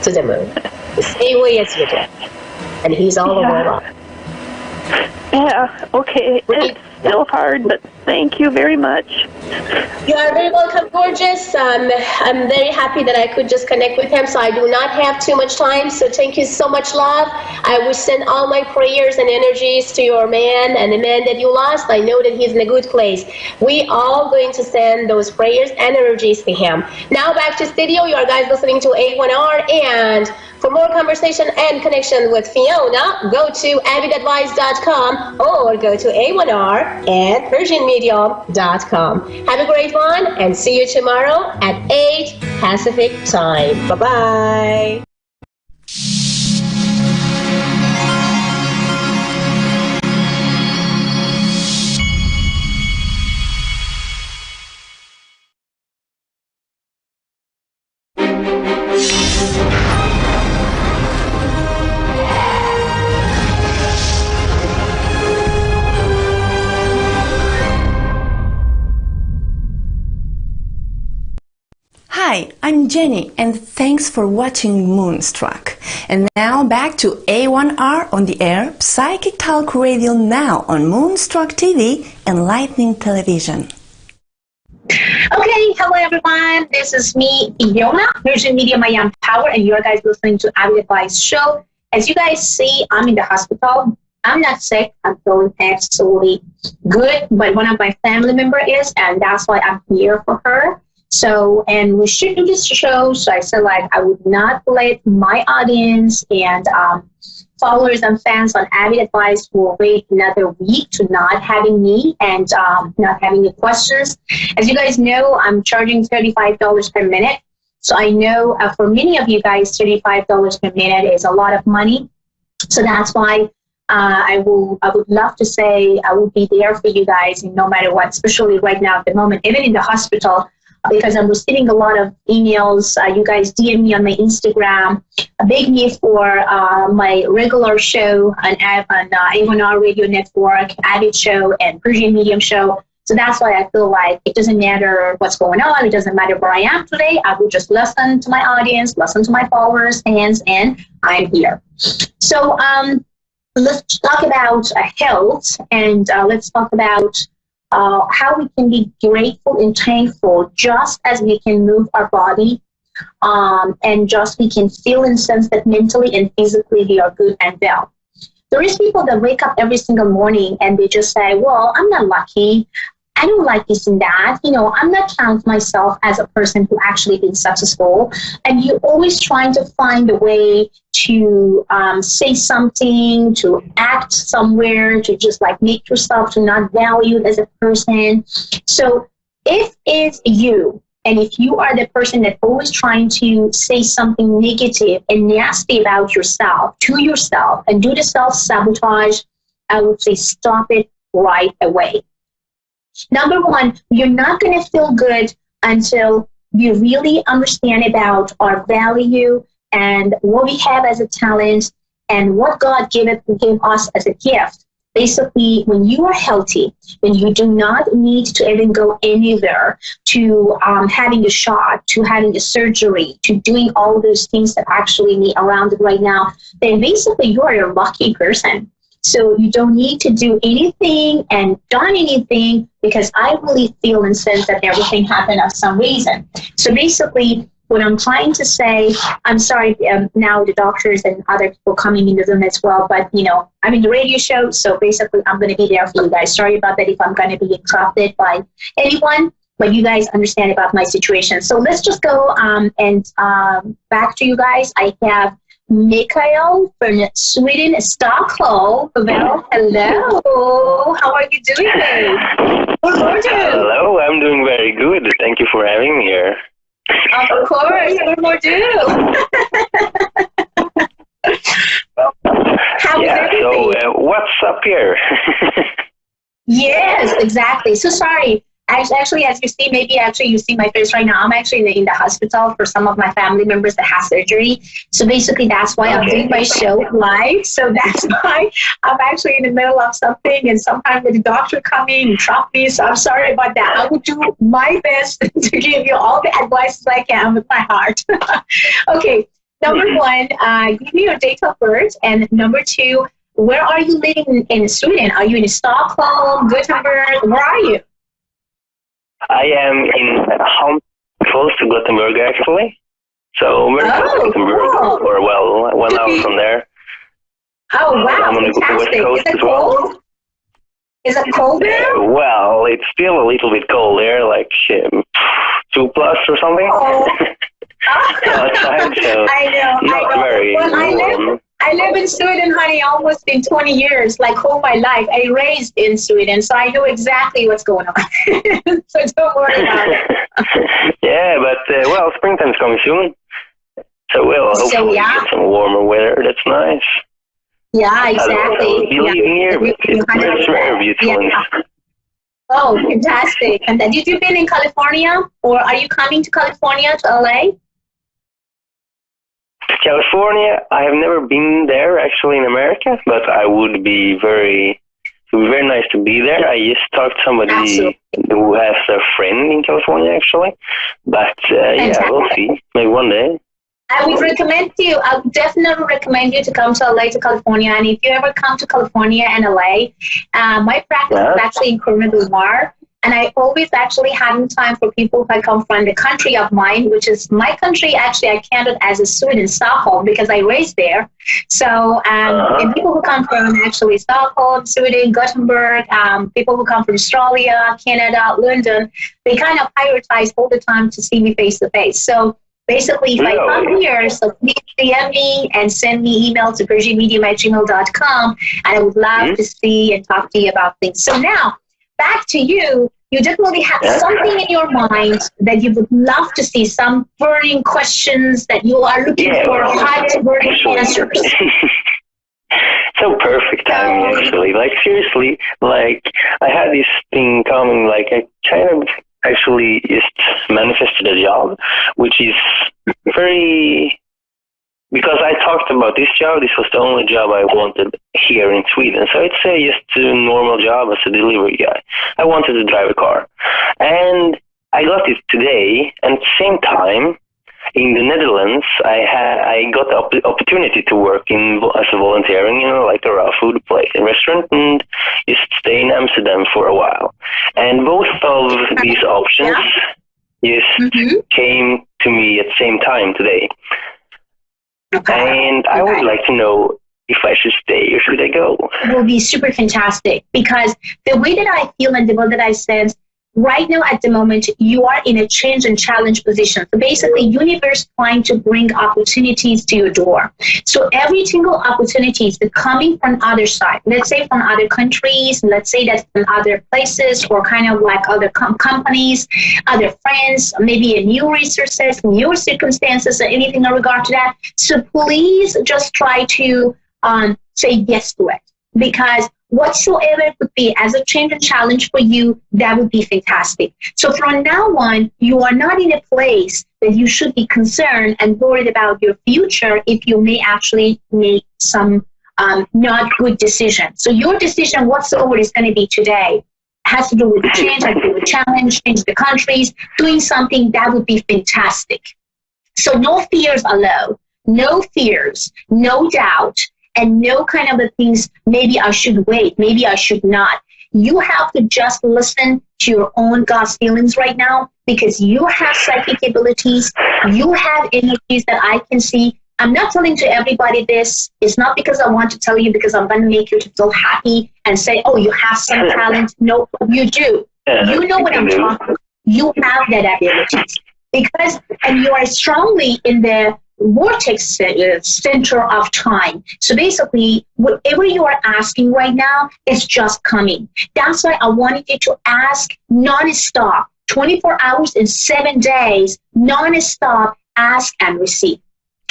to the moon, the same way as you do. And he's all over love. Yeah, okay. It's still hard, but Thank you very much. You are very welcome, gorgeous. I'm very happy that I could just connect with him, so I do not have too much time. So thank you so much, love. I will send all my prayers and energies to your man and the man that you lost. I know that he's in a good place. We all going to send those prayers and energies to him. Now back to studio. You are guys listening to A1R, and for more conversation and connection with Fiona, go to avidadvice.com or go to A1R at PersianMedium.com. Have a great one, and see you tomorrow at 8 Pacific time. Bye-bye. Hi, I'm Jenny, and thanks for watching Moonstruck. And now back to A1R on the air, Psychic Talk Radio now on Moonstruck TV and Lightning Television. Okay, hello everyone. This is me, Fiona, Persian Media Miami Power, and you're guys listening to Avid Advice Show. As you guys see, I'm in the hospital. I'm not sick. I'm feeling absolutely good, but one of my family members is, and that's why I'm here for her. So, and we should do this show, so I said, like, I would not let my audience and followers and fans on Avid Advice will wait another week to not having me and not having the questions. As you guys know, I'm charging $35 per minute. So I know for many of you guys, $35 per minute is a lot of money. So that's why I would love to say I will be there for you guys, no matter what, especially right now at the moment, even in the hospital. Because I'm receiving a lot of emails. You guys DM me on my Instagram, beg me for my regular show on A1R Radio Network, Avid Show, and Persian Medium Show. So that's why I feel like it doesn't matter what's going on. It doesn't matter where I am today. I will just listen to my audience, listen to my followers, fans, and I'm here. So let's talk about health, and let's talk about how we can be grateful and thankful just as we can move our body and just we can feel and sense that mentally and physically we are good and well. There is people that wake up every single morning and they just say, well, I'm not lucky. I don't like this and that. You know, I'm not counting myself as a person who actually been successful. And you're always trying to find a way to say something, to act somewhere, to just like make yourself to not valued as a person. So if it's you, and if you are the person that's always trying to say something negative and nasty about yourself, to yourself, and do the self-sabotage, I would say stop it right away. Number one, you're not going to feel good until you really understand about our value and what we have as a talent and what God gave us as a gift. Basically, when you are healthy, then you do not need to even go anywhere to having a shot, to having a surgery, to doing all those things that actually need around it right now. Then basically, you are a lucky person. So you don't need to do anything and done anything because I really feel and sense that everything happened for some reason. So basically, what I'm trying to say, I'm sorry, now the doctors and other people coming in the room as well, but, you know, I'm in the radio show, so basically I'm going to be there for you guys. Sorry about that if I'm going to be interrupted by anyone, but you guys understand about my situation. So let's just go and back to you guys. I have Mikael from Sweden, Stockholm. Well, hello. How are you doing? Hello, I'm doing very good. Thank you for having me here. Of course, what more do? So what's up here? Yes, exactly. So sorry. Actually, as you see, maybe actually you see my face right now. I'm actually in the hospital for some of my family members that have surgery. So basically, that's why I'm doing my show live. So that's why I'm actually in the middle of something, and sometimes the doctor come in and trap me. So I'm sorry about that. I will do my best to give you all the advice I can with my heart. Okay, number one, give me your date of birth, and number two, where are you living in Sweden? Are you in Stockholm, Gothenburg? Where are you? I am in close to Gothenburg, actually. So very close to Gothenburg, or well, 1 hour from there. Oh, wow, I'm on the West fantastic. Coast Is it as well. cold? Is it cold there? Well, it's still a little bit cold there, like 2+ or something. Oh. Outside, so I know. very Well, warm. I live in Sweden, honey, almost been 20 years, like all my life. I raised in Sweden, so I know exactly what's going on. So don't worry about it. Yeah, but, well, springtime's coming soon. So we'll hopefully get some warmer weather. That's nice. Yeah, exactly. I will be leaving here, but it's very beautiful. Yeah. Oh, fantastic. And then, did you been in California, or are you coming to California, to LA? California, I have never been there actually in America, but I would be it would be very nice to be there. I just talked to somebody who has a friend in California actually, but yeah, we'll see. Maybe one day. I would definitely recommend you to come to LA, to California. And if you ever come to California and LA, my practice is actually in Corona del Mar. And I always actually having time for people who come from the country of mine, which is my country. Actually, I counted as a student in Stockholm because I raised there. So, and people who come from actually Stockholm, Sweden, Gothenburg, people who come from Australia, Canada, London, they kind of prioritize all the time to see me face to face. So basically, if I come here, so please DM me and send me email to virginmedium@gmail.com, and I would love to see and talk to you about things. So now, back to you. You definitely have something in your mind that you would love to see, some burning questions that you are looking for hot burning answers. So perfect timing, actually. Like, seriously, like, I had this thing coming, like, I kind of actually just manifested a job, which is very... Because I talked about this job, this was the only job I wanted here in Sweden. So it's just a normal job as a delivery guy. I wanted to drive a car. And I got it today, and at the same time, in the Netherlands, I got the opportunity to work as a volunteering, like a raw food place and restaurant, and just stay in Amsterdam for a while. And both of these options just came to me at the same time today. And I would like to know if I should stay or should I go. It will be super fantastic, because the way that I feel and the way that I sense right now at the moment, you are in a change and challenge position. So basically, universe trying to bring opportunities to your door. So every single opportunity is coming from other side. Let's say from other countries, let's say that from other places, or kind of like other companies, other friends, maybe a new resources, new circumstances, or anything in regard to that. So please just try to say yes to it, because whatsoever it would be as a change and challenge for you, that would be fantastic. So from now on, you are not in a place that you should be concerned and worried about your future if you may actually make some not good decision. So your decision whatsoever is going to be today has to do with the change, has to do with challenge, change the countries, doing something that would be fantastic. So no fears allowed, no fears, no doubt, and no kind of the things, maybe I should wait, maybe I should not. You have to just listen to your own God's feelings right now, because you have psychic abilities, you have energies that I can see. I'm not telling to everybody this. It's not because I want to tell you, because I'm going to make you to feel happy and say, oh, you have some talent. No, you do. You know what I'm talking about. You have that abilities. Because, and you are strongly in the vortex center of time. So basically, whatever you are asking right now is just coming. That's why I wanted you to ask non-stop, 24 hours and 7 days, non-stop, ask and receive.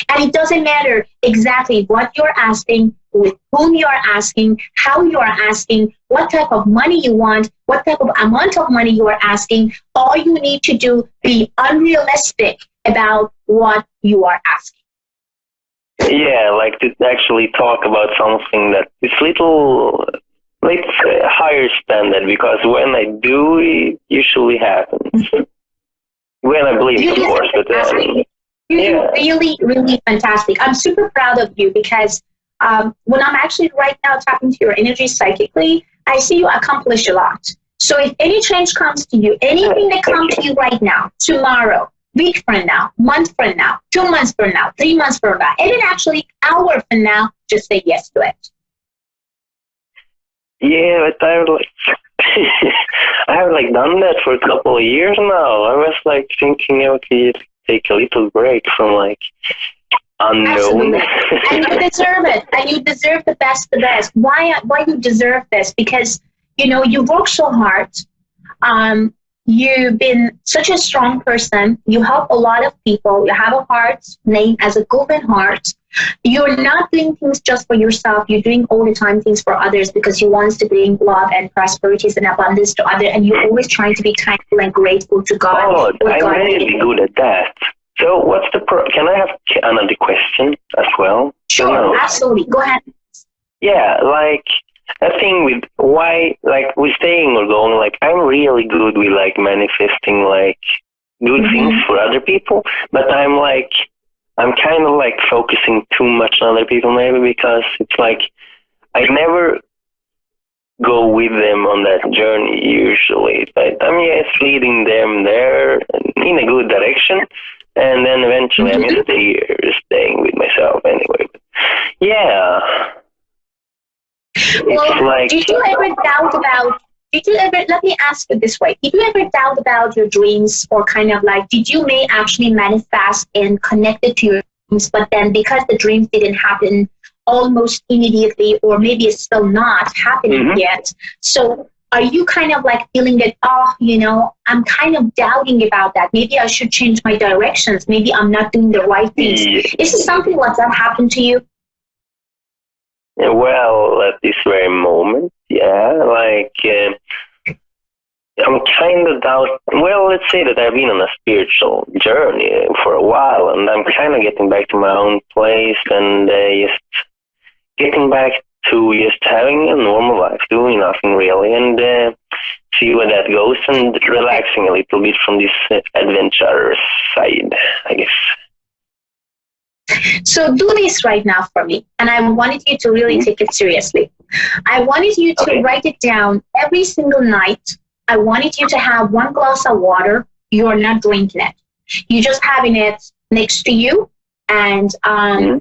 And it doesn't matter exactly what you're asking, with whom you are asking, how you are asking, what type of money you want, what type of amount of money you are asking. All you need to do, be unrealistic about what you are asking. Yeah, like to actually talk about something that is little, like higher standard, because when I do, it usually happens. When I believe, of course, but You're really, really fantastic. I'm super proud of you, because when I'm actually right now talking to your energy psychically, I see you accomplish a lot. So if any change comes to you, anything that comes to you right now, tomorrow, week from now, month from now, 2 months from now, 3 months from now, even actually hour from now, just say yes to it. Yeah, but I have like done that for a couple of years now. I was like thinking, okay, take a little break from like unknown. Absolutely. And you deserve it. And you deserve the best. Why you deserve this? Because, you work so hard. You've been such a strong person. You help a lot of people. You have a heart named as a golden heart. You're not doing things just for yourself. You're doing all the time things for others because you want to bring love and prosperity and abundance to others. And you're always trying to be thankful and grateful to God. Oh, I'm really good at that. So what's the can I have another question as well? Sure, absolutely. Go ahead. Yeah, like a thing with why, like with staying or going, like I'm really good with like manifesting like good things for other people, but I'm kind of like focusing too much on other people maybe because it's like I never go with them on that journey usually, but I'm just leading them there in a good direction. And then eventually I'm just staying with myself anyway. But yeah. Well, did you ever let me ask you this way. Did you ever doubt about your dreams or kind of like, did you may actually manifest and connect it to your dreams, but then because the dreams didn't happen almost immediately, or maybe it's still not happening yet. So are you kind of like feeling that, I'm kind of doubting about that. Maybe I should change my directions. Maybe I'm not doing the right things. Is it something like that happened to you? Well, at this very moment, yeah. Like, I'm kind of well, let's say that I've been on a spiritual journey for a while, and I'm kind of getting back to my own place and just getting back to just having a normal life, doing nothing really, and see where that goes, and relaxing a little bit from this adventure side, I guess. So do this right now for me, and I wanted you to really take it seriously. I wanted you to write it down every single night. I wanted you to have 1 glass of water. You're not drinking it. You're just having it next to you. And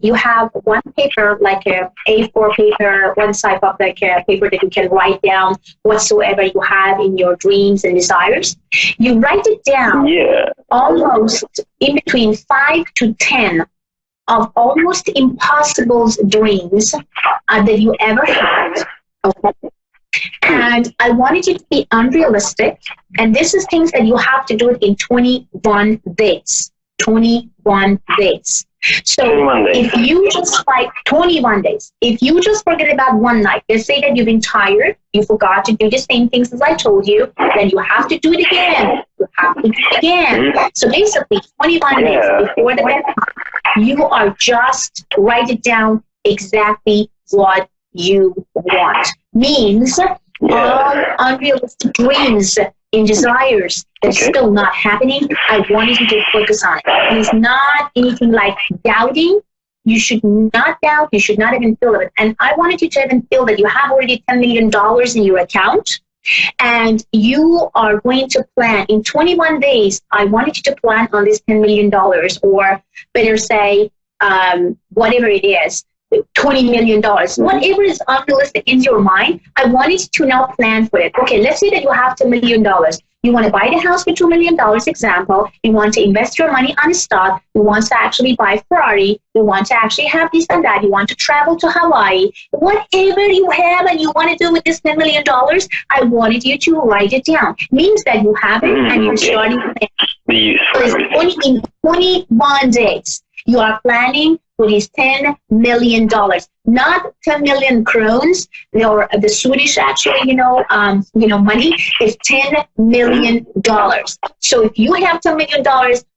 you have one paper, like a A4 paper, one side of like a paper that you can write down whatsoever you have in your dreams and desires. You write it down almost in between 5 to 10 of almost impossible dreams that you ever had. Okay. And I wanted you to be unrealistic. And this is things that you have to do it in 21 days. 21 days. So if you just 21 days, if you just forget about one night, let's say that you've been tired, you forgot to do the same things as I told you, then you have to do it again. You have to do it again. So basically 21 days before the bedtime, you are just write it down exactly what you want. Means all unrealistic dreams and desires that's still not happening, I wanted you to focus on it. It is not anything like doubting. You should not doubt. You should not even feel it. And I wanted you to even feel that you have already $10 million in your account, and you are going to plan in 21 days. I wanted you to plan on this $10 million, or better say, whatever it is. $20 million, whatever is unrealistic in your mind, I wanted to now plan for it. Okay, let's say that you have $10 million. You want to buy the house for $2 million, example. You want to invest your money on stock. You want to actually buy Ferrari. You want to actually have this and that. You want to travel to Hawaii. Whatever you have and you want to do with this $10 million, I wanted you to write it down. Means that you have it and you're starting to plan. So it's in 21 days. You are planning for these $10 million, not 10 million crowns, or the Swedish actually, money is $10 million. So if you have $10 million,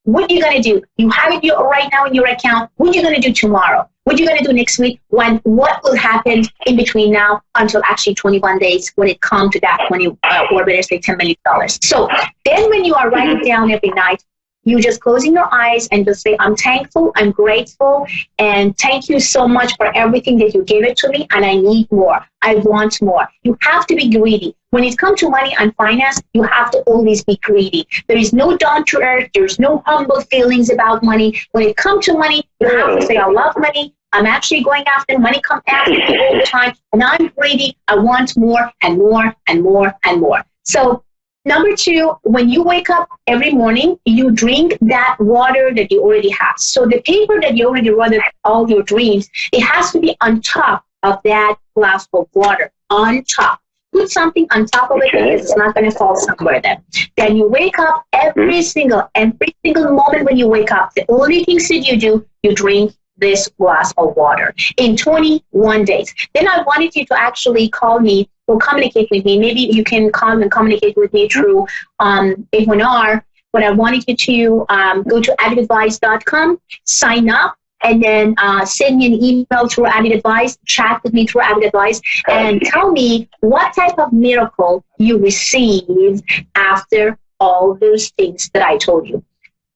what are you going to do? You have it right now in your account. What are you going to do tomorrow? What are you going to do next week? What will happen in between now until actually 21 days when it comes to that 20, or better say $10 million? So then when you are writing down every night, You just closing your eyes and just say, I'm thankful, I'm grateful, and thank you so much for everything that you gave it to me, and I need more. I want more. You have to be greedy. When it comes to money and finance, you have to always be greedy. There is no down to earth. There's no humble feelings about money. When it comes to money, you have to say, I love money. I'm actually going after money. Come after me all the time, and I'm greedy. I want more and more and more and more. So number 2, when you wake up every morning, you drink that water that you already have. So the paper that you already wrote all your dreams, it has to be on top of that glass of water, on top. Put something on top of it because it's not going to fall somewhere then. Then you wake up every single moment when you wake up. The only things that you do, you drink this glass of water in 21 days. Then I wanted you to actually call me or communicate with me. Maybe you can call and communicate with me through A1R, but I wanted you to go to avidadvice.com, sign up, and then send me an email through Avid Advice, chat with me through Avid Advice, and tell me what type of miracle you received after all those things that I told you.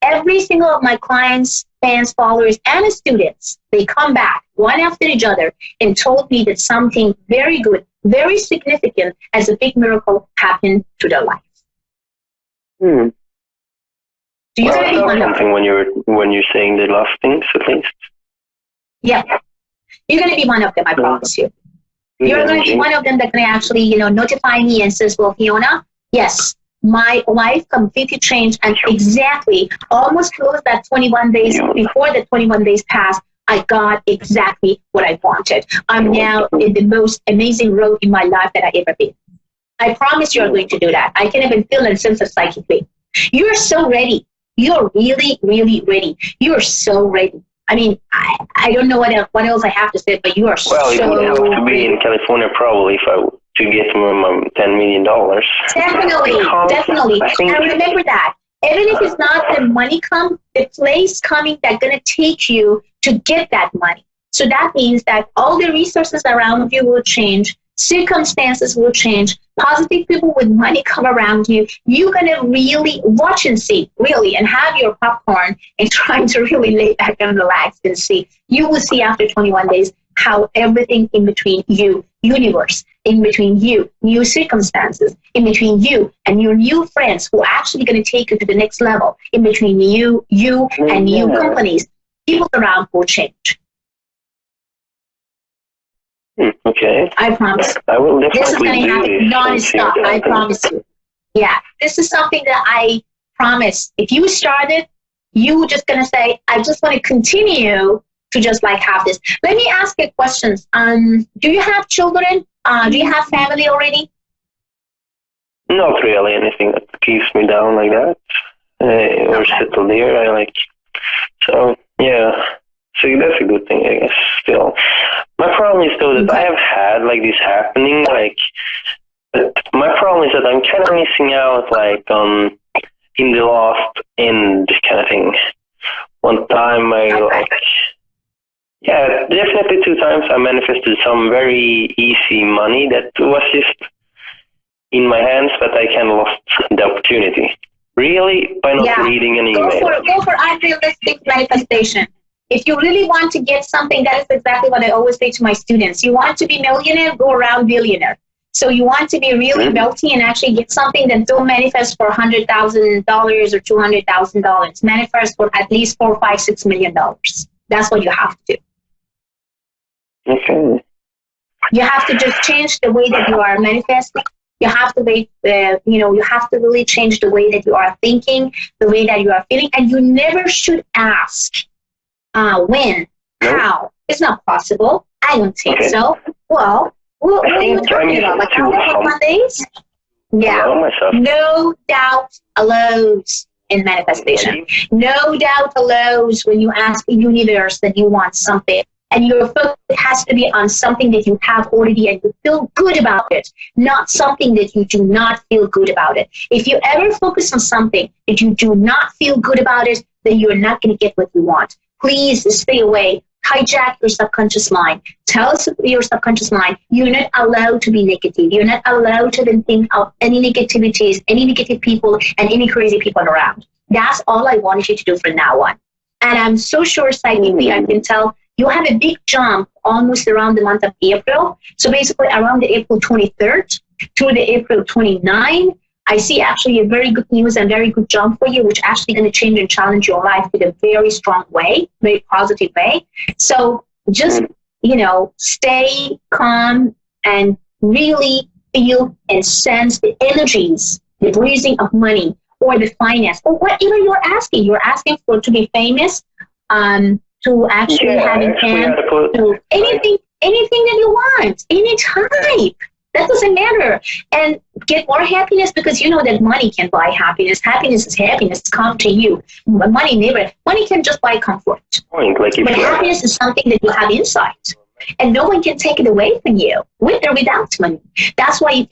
Every single of my clients, fans, followers, and students, they come back one after each other and told me that something very good, very significant as a big miracle happened to their life. Do you want to be one of them? When you're saying the last things, at least? Yeah. You're going to be one of them, I promise you. You're going to be one of them that can actually, notify me and says, well, Fiona, yes, my life completely changed, and exactly almost close that 21 days before the 21 days passed, I got exactly what I wanted. I'm now in the most amazing road in my life that I ever been. I promise you're going to do that. I can even feel and sense it psychically. You're so ready. You're really, really ready. You're so ready. I mean, I don't know what else I have to say, but you are so ready. Well, it would have to be in California probably to get $10 million. Definitely. And remember that. Even if it's not the money come, the place coming that's going to take you to get that money. So that means that all the resources around you will change. Circumstances will change. Positive people with money come around you. You're going to really watch and see, really, and have your popcorn and trying to really lay back and relax and see. You will see after 21 days how everything in between you, universe, in between you, new circumstances, in between you and your new friends who are actually going to take you to the next level, in between you and new companies, people around will change. Okay. I promise. I will definitely this is going to happen non-stop. I promise you. Yeah. This is something that I promise. If you started, you just going to say, I just want to continue to just like have this. Let me ask you questions. Do you have children? Do you have family already? Not really anything that keeps me down like that. Or settled there. So, yeah. So that's a good thing, I guess, still. My problem is, though, that I have had, this happening, my problem is that I'm kind of missing out, in the last end kind of thing. One time definitely 2 times I manifested some very easy money that was just in my hands, but I kind of lost the opportunity. Really? By not reading an email. Go for unrealistic manifestation. If you really want to get something, that is exactly what I always say to my students. You want to be millionaire, go around billionaire. So you want to be really wealthy and actually get something that don't manifest for $100,000 or $200,000. Manifest for at least $4, $5, $6 million. That's what you have to do. Okay. You have to just change the way that you are manifesting. You have to you have to really change the way that you are thinking, the way that you are feeling, and you never should ask when, how. It's not possible. I don't think so. Well, what are you talking about? Like how Mondays? Yeah. No doubt allows in manifestation. No doubt allows when you ask the universe that you want something. And your focus has to be on something that you have already and you feel good about it, not something that you do not feel good about it. If you ever focus on something that you do not feel good about it, then you're not going to get what you want. Please stay away. Hijack your subconscious mind. Tell your subconscious mind, you're not allowed to be negative. You're not allowed to then think of any negativities, any negative people, and any crazy people around. That's all I wanted you to do from now on. And I'm so sure psychically I can tell you have a big jump almost around the month of April. So basically around the April 23rd to the April 29th, I see actually a very good news and very good jump for you, which actually going to change and challenge your life in a very strong way, very positive way. So just, stay calm and really feel and sense the energies, the breathing of money or the finance or whatever you're asking. You're asking for to be famous, to actually having fans, to anything that you want, any type. That doesn't matter. And get more happiness because you know that money can buy happiness. Happiness is happiness. Come to you. Money can just buy comfort. But happiness is something that you have inside. And no one can take it away from you, with or without money. That's why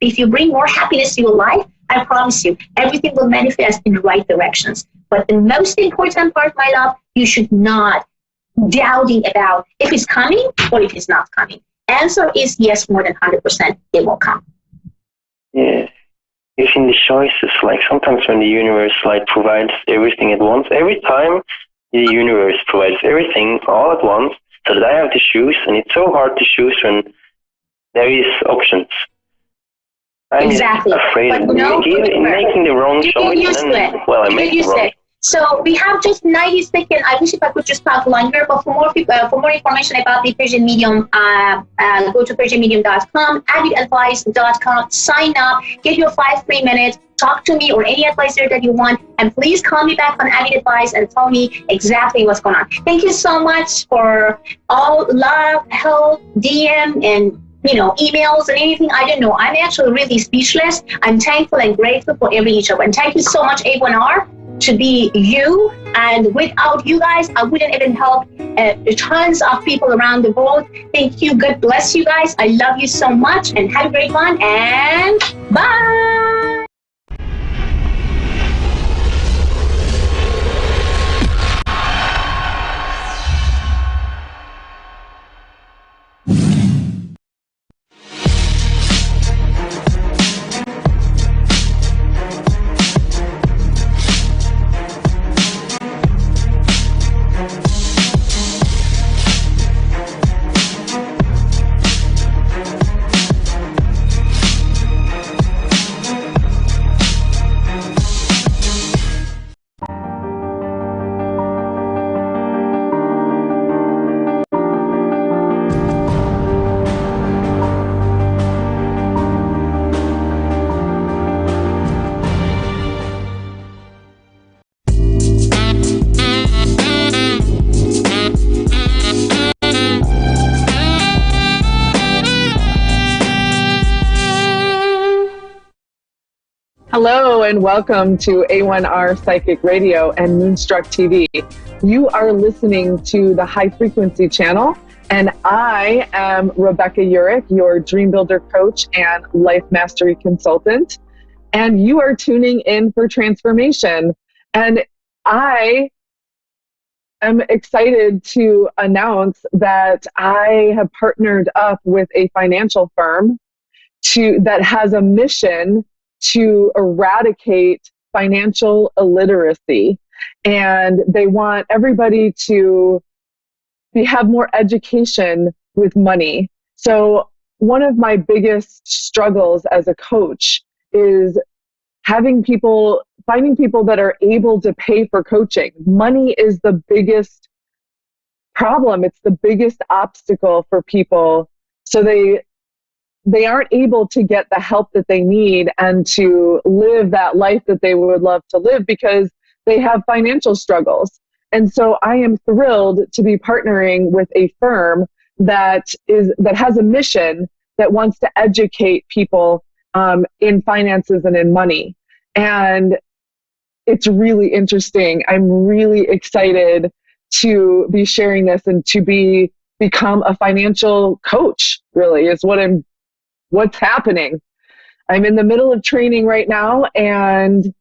if you bring more happiness to your life, I promise you, everything will manifest in the right directions. But the most important part, my love, you should not doubting about if it's coming or if it's not coming. Answer is yes, more than 100%, it will come. Yeah. Using the choices, like sometimes when the universe provides everything at once, every time the universe provides everything all at once, so that I have to choose, and it's so hard to choose when there is options. I'm exactly. afraid of making the wrong choice. I make the wrong. So we have just 90 seconds. I wish if I could just talk longer, but for more information about the Persian Medium, go to PersianMedium.com, avidadvice.com, sign up, get your 5 free minutes, talk to me or any advisor that you want, and please call me back on Avid Advice and tell me exactly what's going on. Thank you so much for all love, help, DM, and emails and anything. I don't know. I'm actually really speechless. I'm thankful and grateful for every each of you. And thank you so much, A1R, to be you. And without you guys, I wouldn't even help tons of people around the world. Thank you. God bless you guys. I love you so much and have a great one. And bye. Hello and welcome to A1R Psychic Radio and Moonstruck TV. You are listening to the High Frequency Channel, and I am Rebecca Urich, your Dream Builder Coach and Life Mastery Consultant, and you are tuning in for transformation. And I am excited to announce that I have partnered up with a financial firm that has a mission to eradicate financial illiteracy, and they want everybody to have more education with money. So one of my biggest struggles as a coach is finding people that are able to pay for coaching. Money is the biggest problem. It's the biggest obstacle for people. So they aren't able to get the help that they need and to live that life that they would love to live because they have financial struggles. And so I am thrilled to be partnering with a firm that has a mission that wants to educate people in finances and in money. And it's really interesting. I'm really excited to be sharing this and to become a financial coach, really, is what's happening. I'm in the middle of training right now, and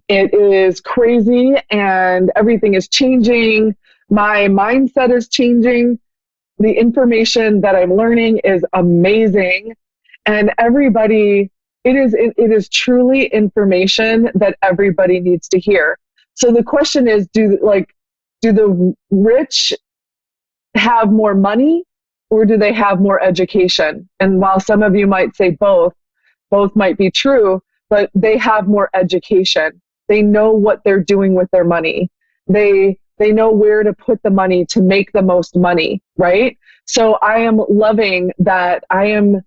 it is crazy, and everything is changing. My mindset is changing. The information that I'm learning is amazing. And everybody it is truly information that everybody needs to hear. So the question is, do the rich have more money, or do they have more education? And while some of you might say both might be true, but they have more education. They know what they're doing with their money. They know where to put the money to make the most money, right? So I am loving that I am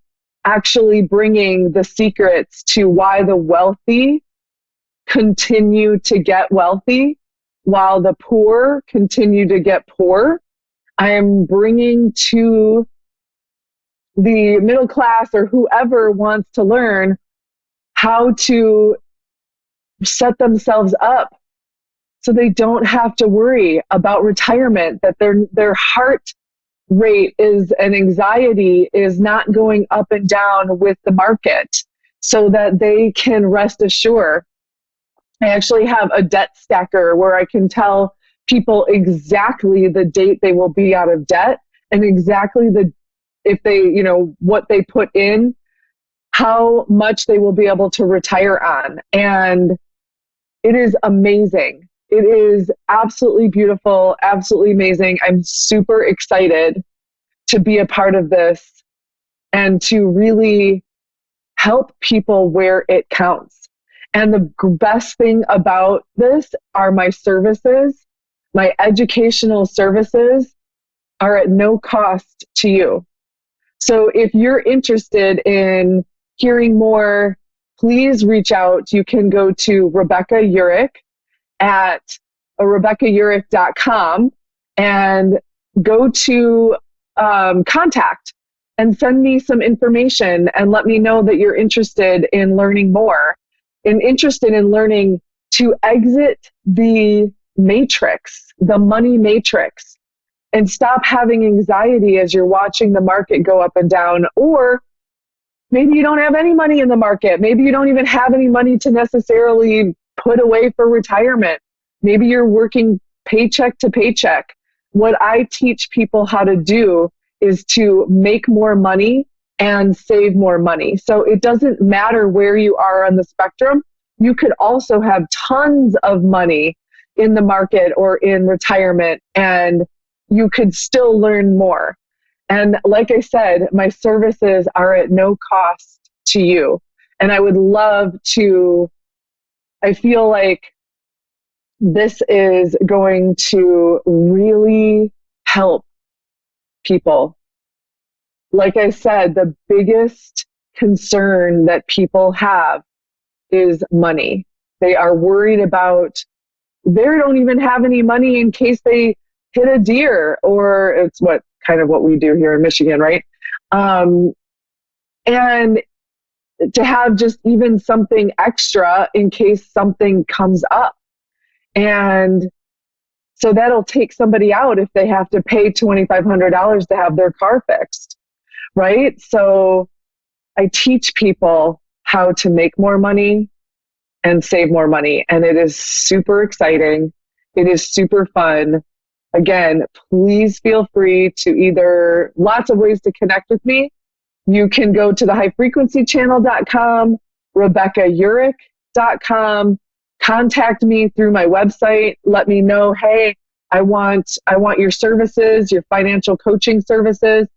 actually bringing the secrets to why the wealthy continue to get wealthy while the poor continue to get poor. I am bringing to the middle class or whoever wants to learn how to set themselves up so they don't have to worry about retirement, that their heart rate is and anxiety is not going up and down with the market, so that they can rest assured. I actually have a debt stacker where I can tell people exactly the date they will be out of debt and exactly if they, what they put in, how much they will be able to retire on. And it is amazing. It is absolutely beautiful, absolutely amazing. I'm super excited to be a part of this and to really help people where it counts. And the best thing about this are my services. My educational services are at no cost to you. So if you're interested in hearing more, please reach out. You can go to Rebecca Urich at RebeccaUrich.com and go to contact and send me some information and let me know that you're interested in learning more and interested in learning to exit the matrix, the money matrix, and stop having anxiety as you're watching the market go up and down. Or maybe you don't have any money in the market. Maybe you don't even have any money to necessarily put away for retirement. Maybe you're working paycheck to paycheck. What I teach people how to do is to make more money and save more money. So it doesn't matter where you are on the spectrum. You could also have tons of money in the market or in retirement, and you could still learn more. And like I said, my services are at no cost to you. And I would love to, I feel like this is going to really help people. Like I said, the biggest concern that people have is money. They are worried about, they don't even have any money in case they hit a deer, or it's what we do here in Michigan, right? And to have just even something extra in case something comes up. And so that'll take somebody out if they have to pay $2,500 to have their car fixed, right? So I teach people how to make more money and save more money. And it is super exciting. It is super fun. Again, please feel free to lots of ways to connect with me. You can go to the highfrequencychannel.com, RebeccaUrich.com, contact me through my website. Let me know, hey, I want your services, your financial coaching services.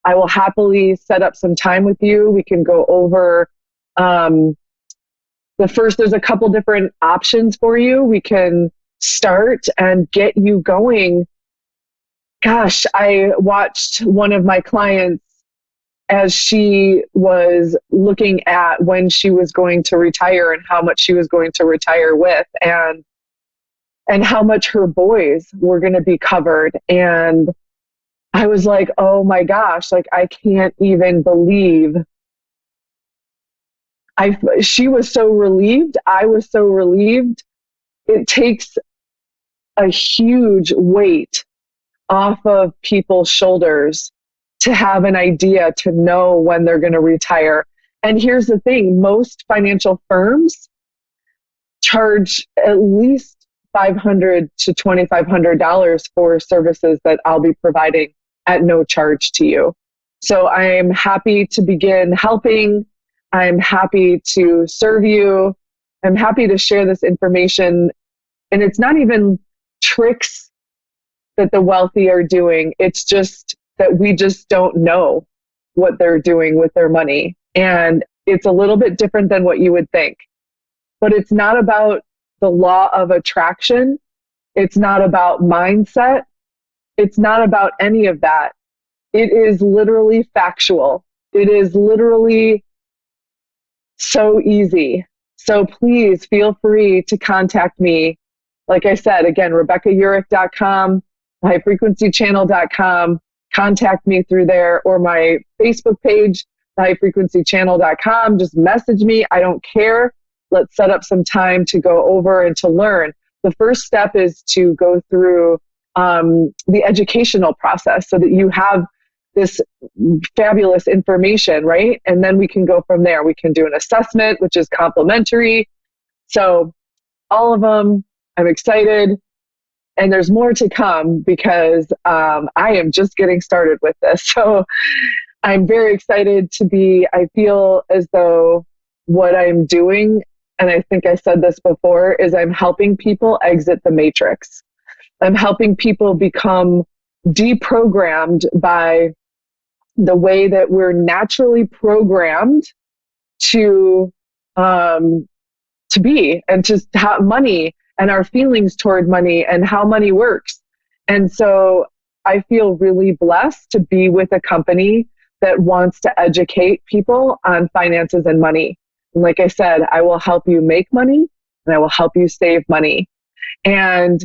I will happily set up some time with you. We can go over there's a couple different options for you. We can start and get you going. Gosh, I watched one of my clients as she was looking at when she was going to retire and how much she was going to retire with, and how much her boys were going to be covered. And I was like, oh my gosh, like I can't even believe. She was so relieved. I was so relieved. It takes a huge weight off of people's shoulders to have an idea, to know when they're going to retire. And here's the thing, most financial firms charge at least $500 to $2,500 for services that I'll be providing at no charge to you. So I am happy to begin helping I'm happy to serve you. I'm happy to share this information. And it's not even tricks that the wealthy are doing. It's just that we just don't know what they're doing with their money. And it's a little bit different than what you would think. But it's not about the law of attraction. It's not about mindset. It's not about any of that. It is literally factual. It is literally so easy. So please feel free to contact me. Like I said, again, RebeccaUrick.com, highfrequencychannel.com. Contact me through there, or my Facebook page, highfrequencychannel.com. Just message me. I don't care. Let's set up some time to go over and to learn. The first step is to go through the educational process so that you have this fabulous information, right? And then we can go from there. We can do an assessment, which is complimentary. So all of them, I'm excited. And there's more to come because I am just getting started with this. So I'm very excited I feel as though what I'm doing, and I think I said this before, is I'm helping people exit the matrix. I'm helping people become deprogrammed by the way that we're naturally programmed to be, and to have money and our feelings toward money and how money works. And so I feel really blessed to be with a company that wants to educate people on finances and money. And like I said, I will help you make money and I will help you save money. And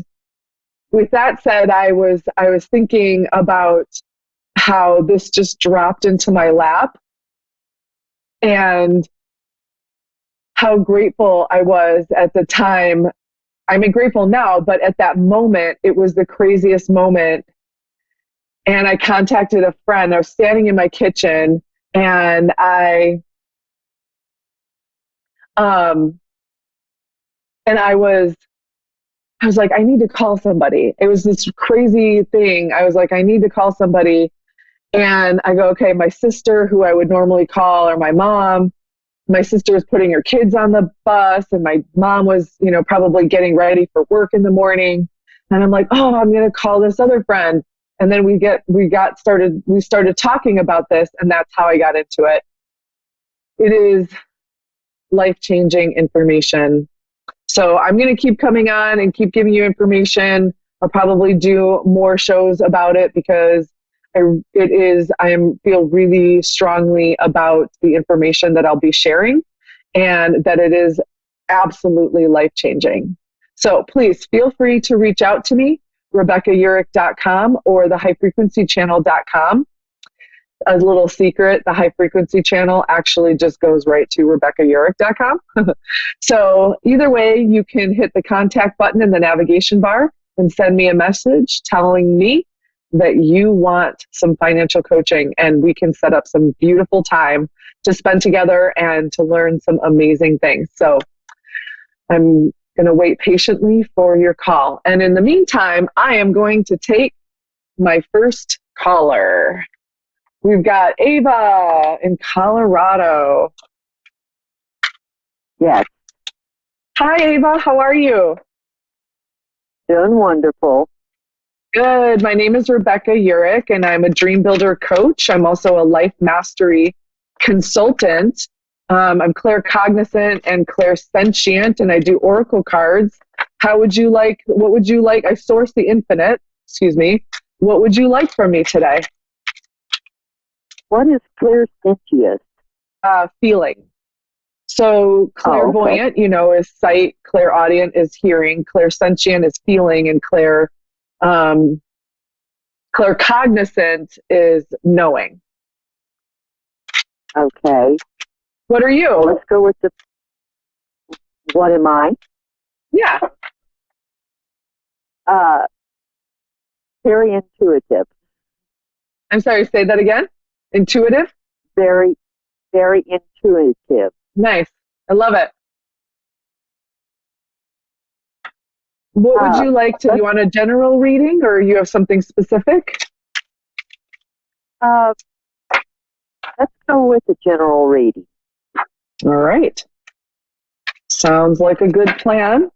with that said, I was thinking about how this just dropped into my lap and how grateful I was at the time. I'm grateful now, but at that moment, it was the craziest moment. And I contacted a friend. I was standing in my kitchen and I was like, I need to call somebody. It was this crazy thing. I was like, I need to call somebody. And I go, okay, my sister, who I would normally call, or my mom. My sister was putting her kids on the bus, and my mom was, probably getting ready for work in the morning. And I'm like, oh, I'm going to call this other friend. And then we started talking about this, and that's how I got into it. It is life-changing information. So I'm going to keep coming on and keep giving you information. I'll probably do more shows about it because I feel really strongly about the information that I'll be sharing, and that it is absolutely life-changing. So please feel free to reach out to me, RebeccaUrick.com or the highfrequencychannel.com. A little secret, the High Frequency Channel actually just goes right to RebeccaUrick.com. So either way, you can hit the contact button in the navigation bar and send me a message telling me that you want some financial coaching, and we can set up some beautiful time to spend together and to learn some amazing things. So I'm going to wait patiently for your call. And in the meantime, I am going to take my first caller. We've got Ava in Colorado. Yes. Hi, Ava. How are you? Doing wonderful. Good. My name is Rebecca Urick, and I'm a dream builder coach. I'm also a life mastery consultant. I'm claircognizant and clairsentient, and I do oracle cards. What would you like? I source the infinite. Excuse me. What would you like from me today? What is clairsentient? Feeling. So clairvoyant, is sight. Clairaudient is hearing. Clairsentient is feeling, and claircognizant is knowing. Okay. What are you? Well, let's go with what am I? Yeah. Very intuitive. I'm sorry, say that again. Intuitive? Very, very intuitive. Nice. I love it. What would you like to do? You want a general reading, or you have something specific? Let's go with the general reading. All right. Sounds like a good plan.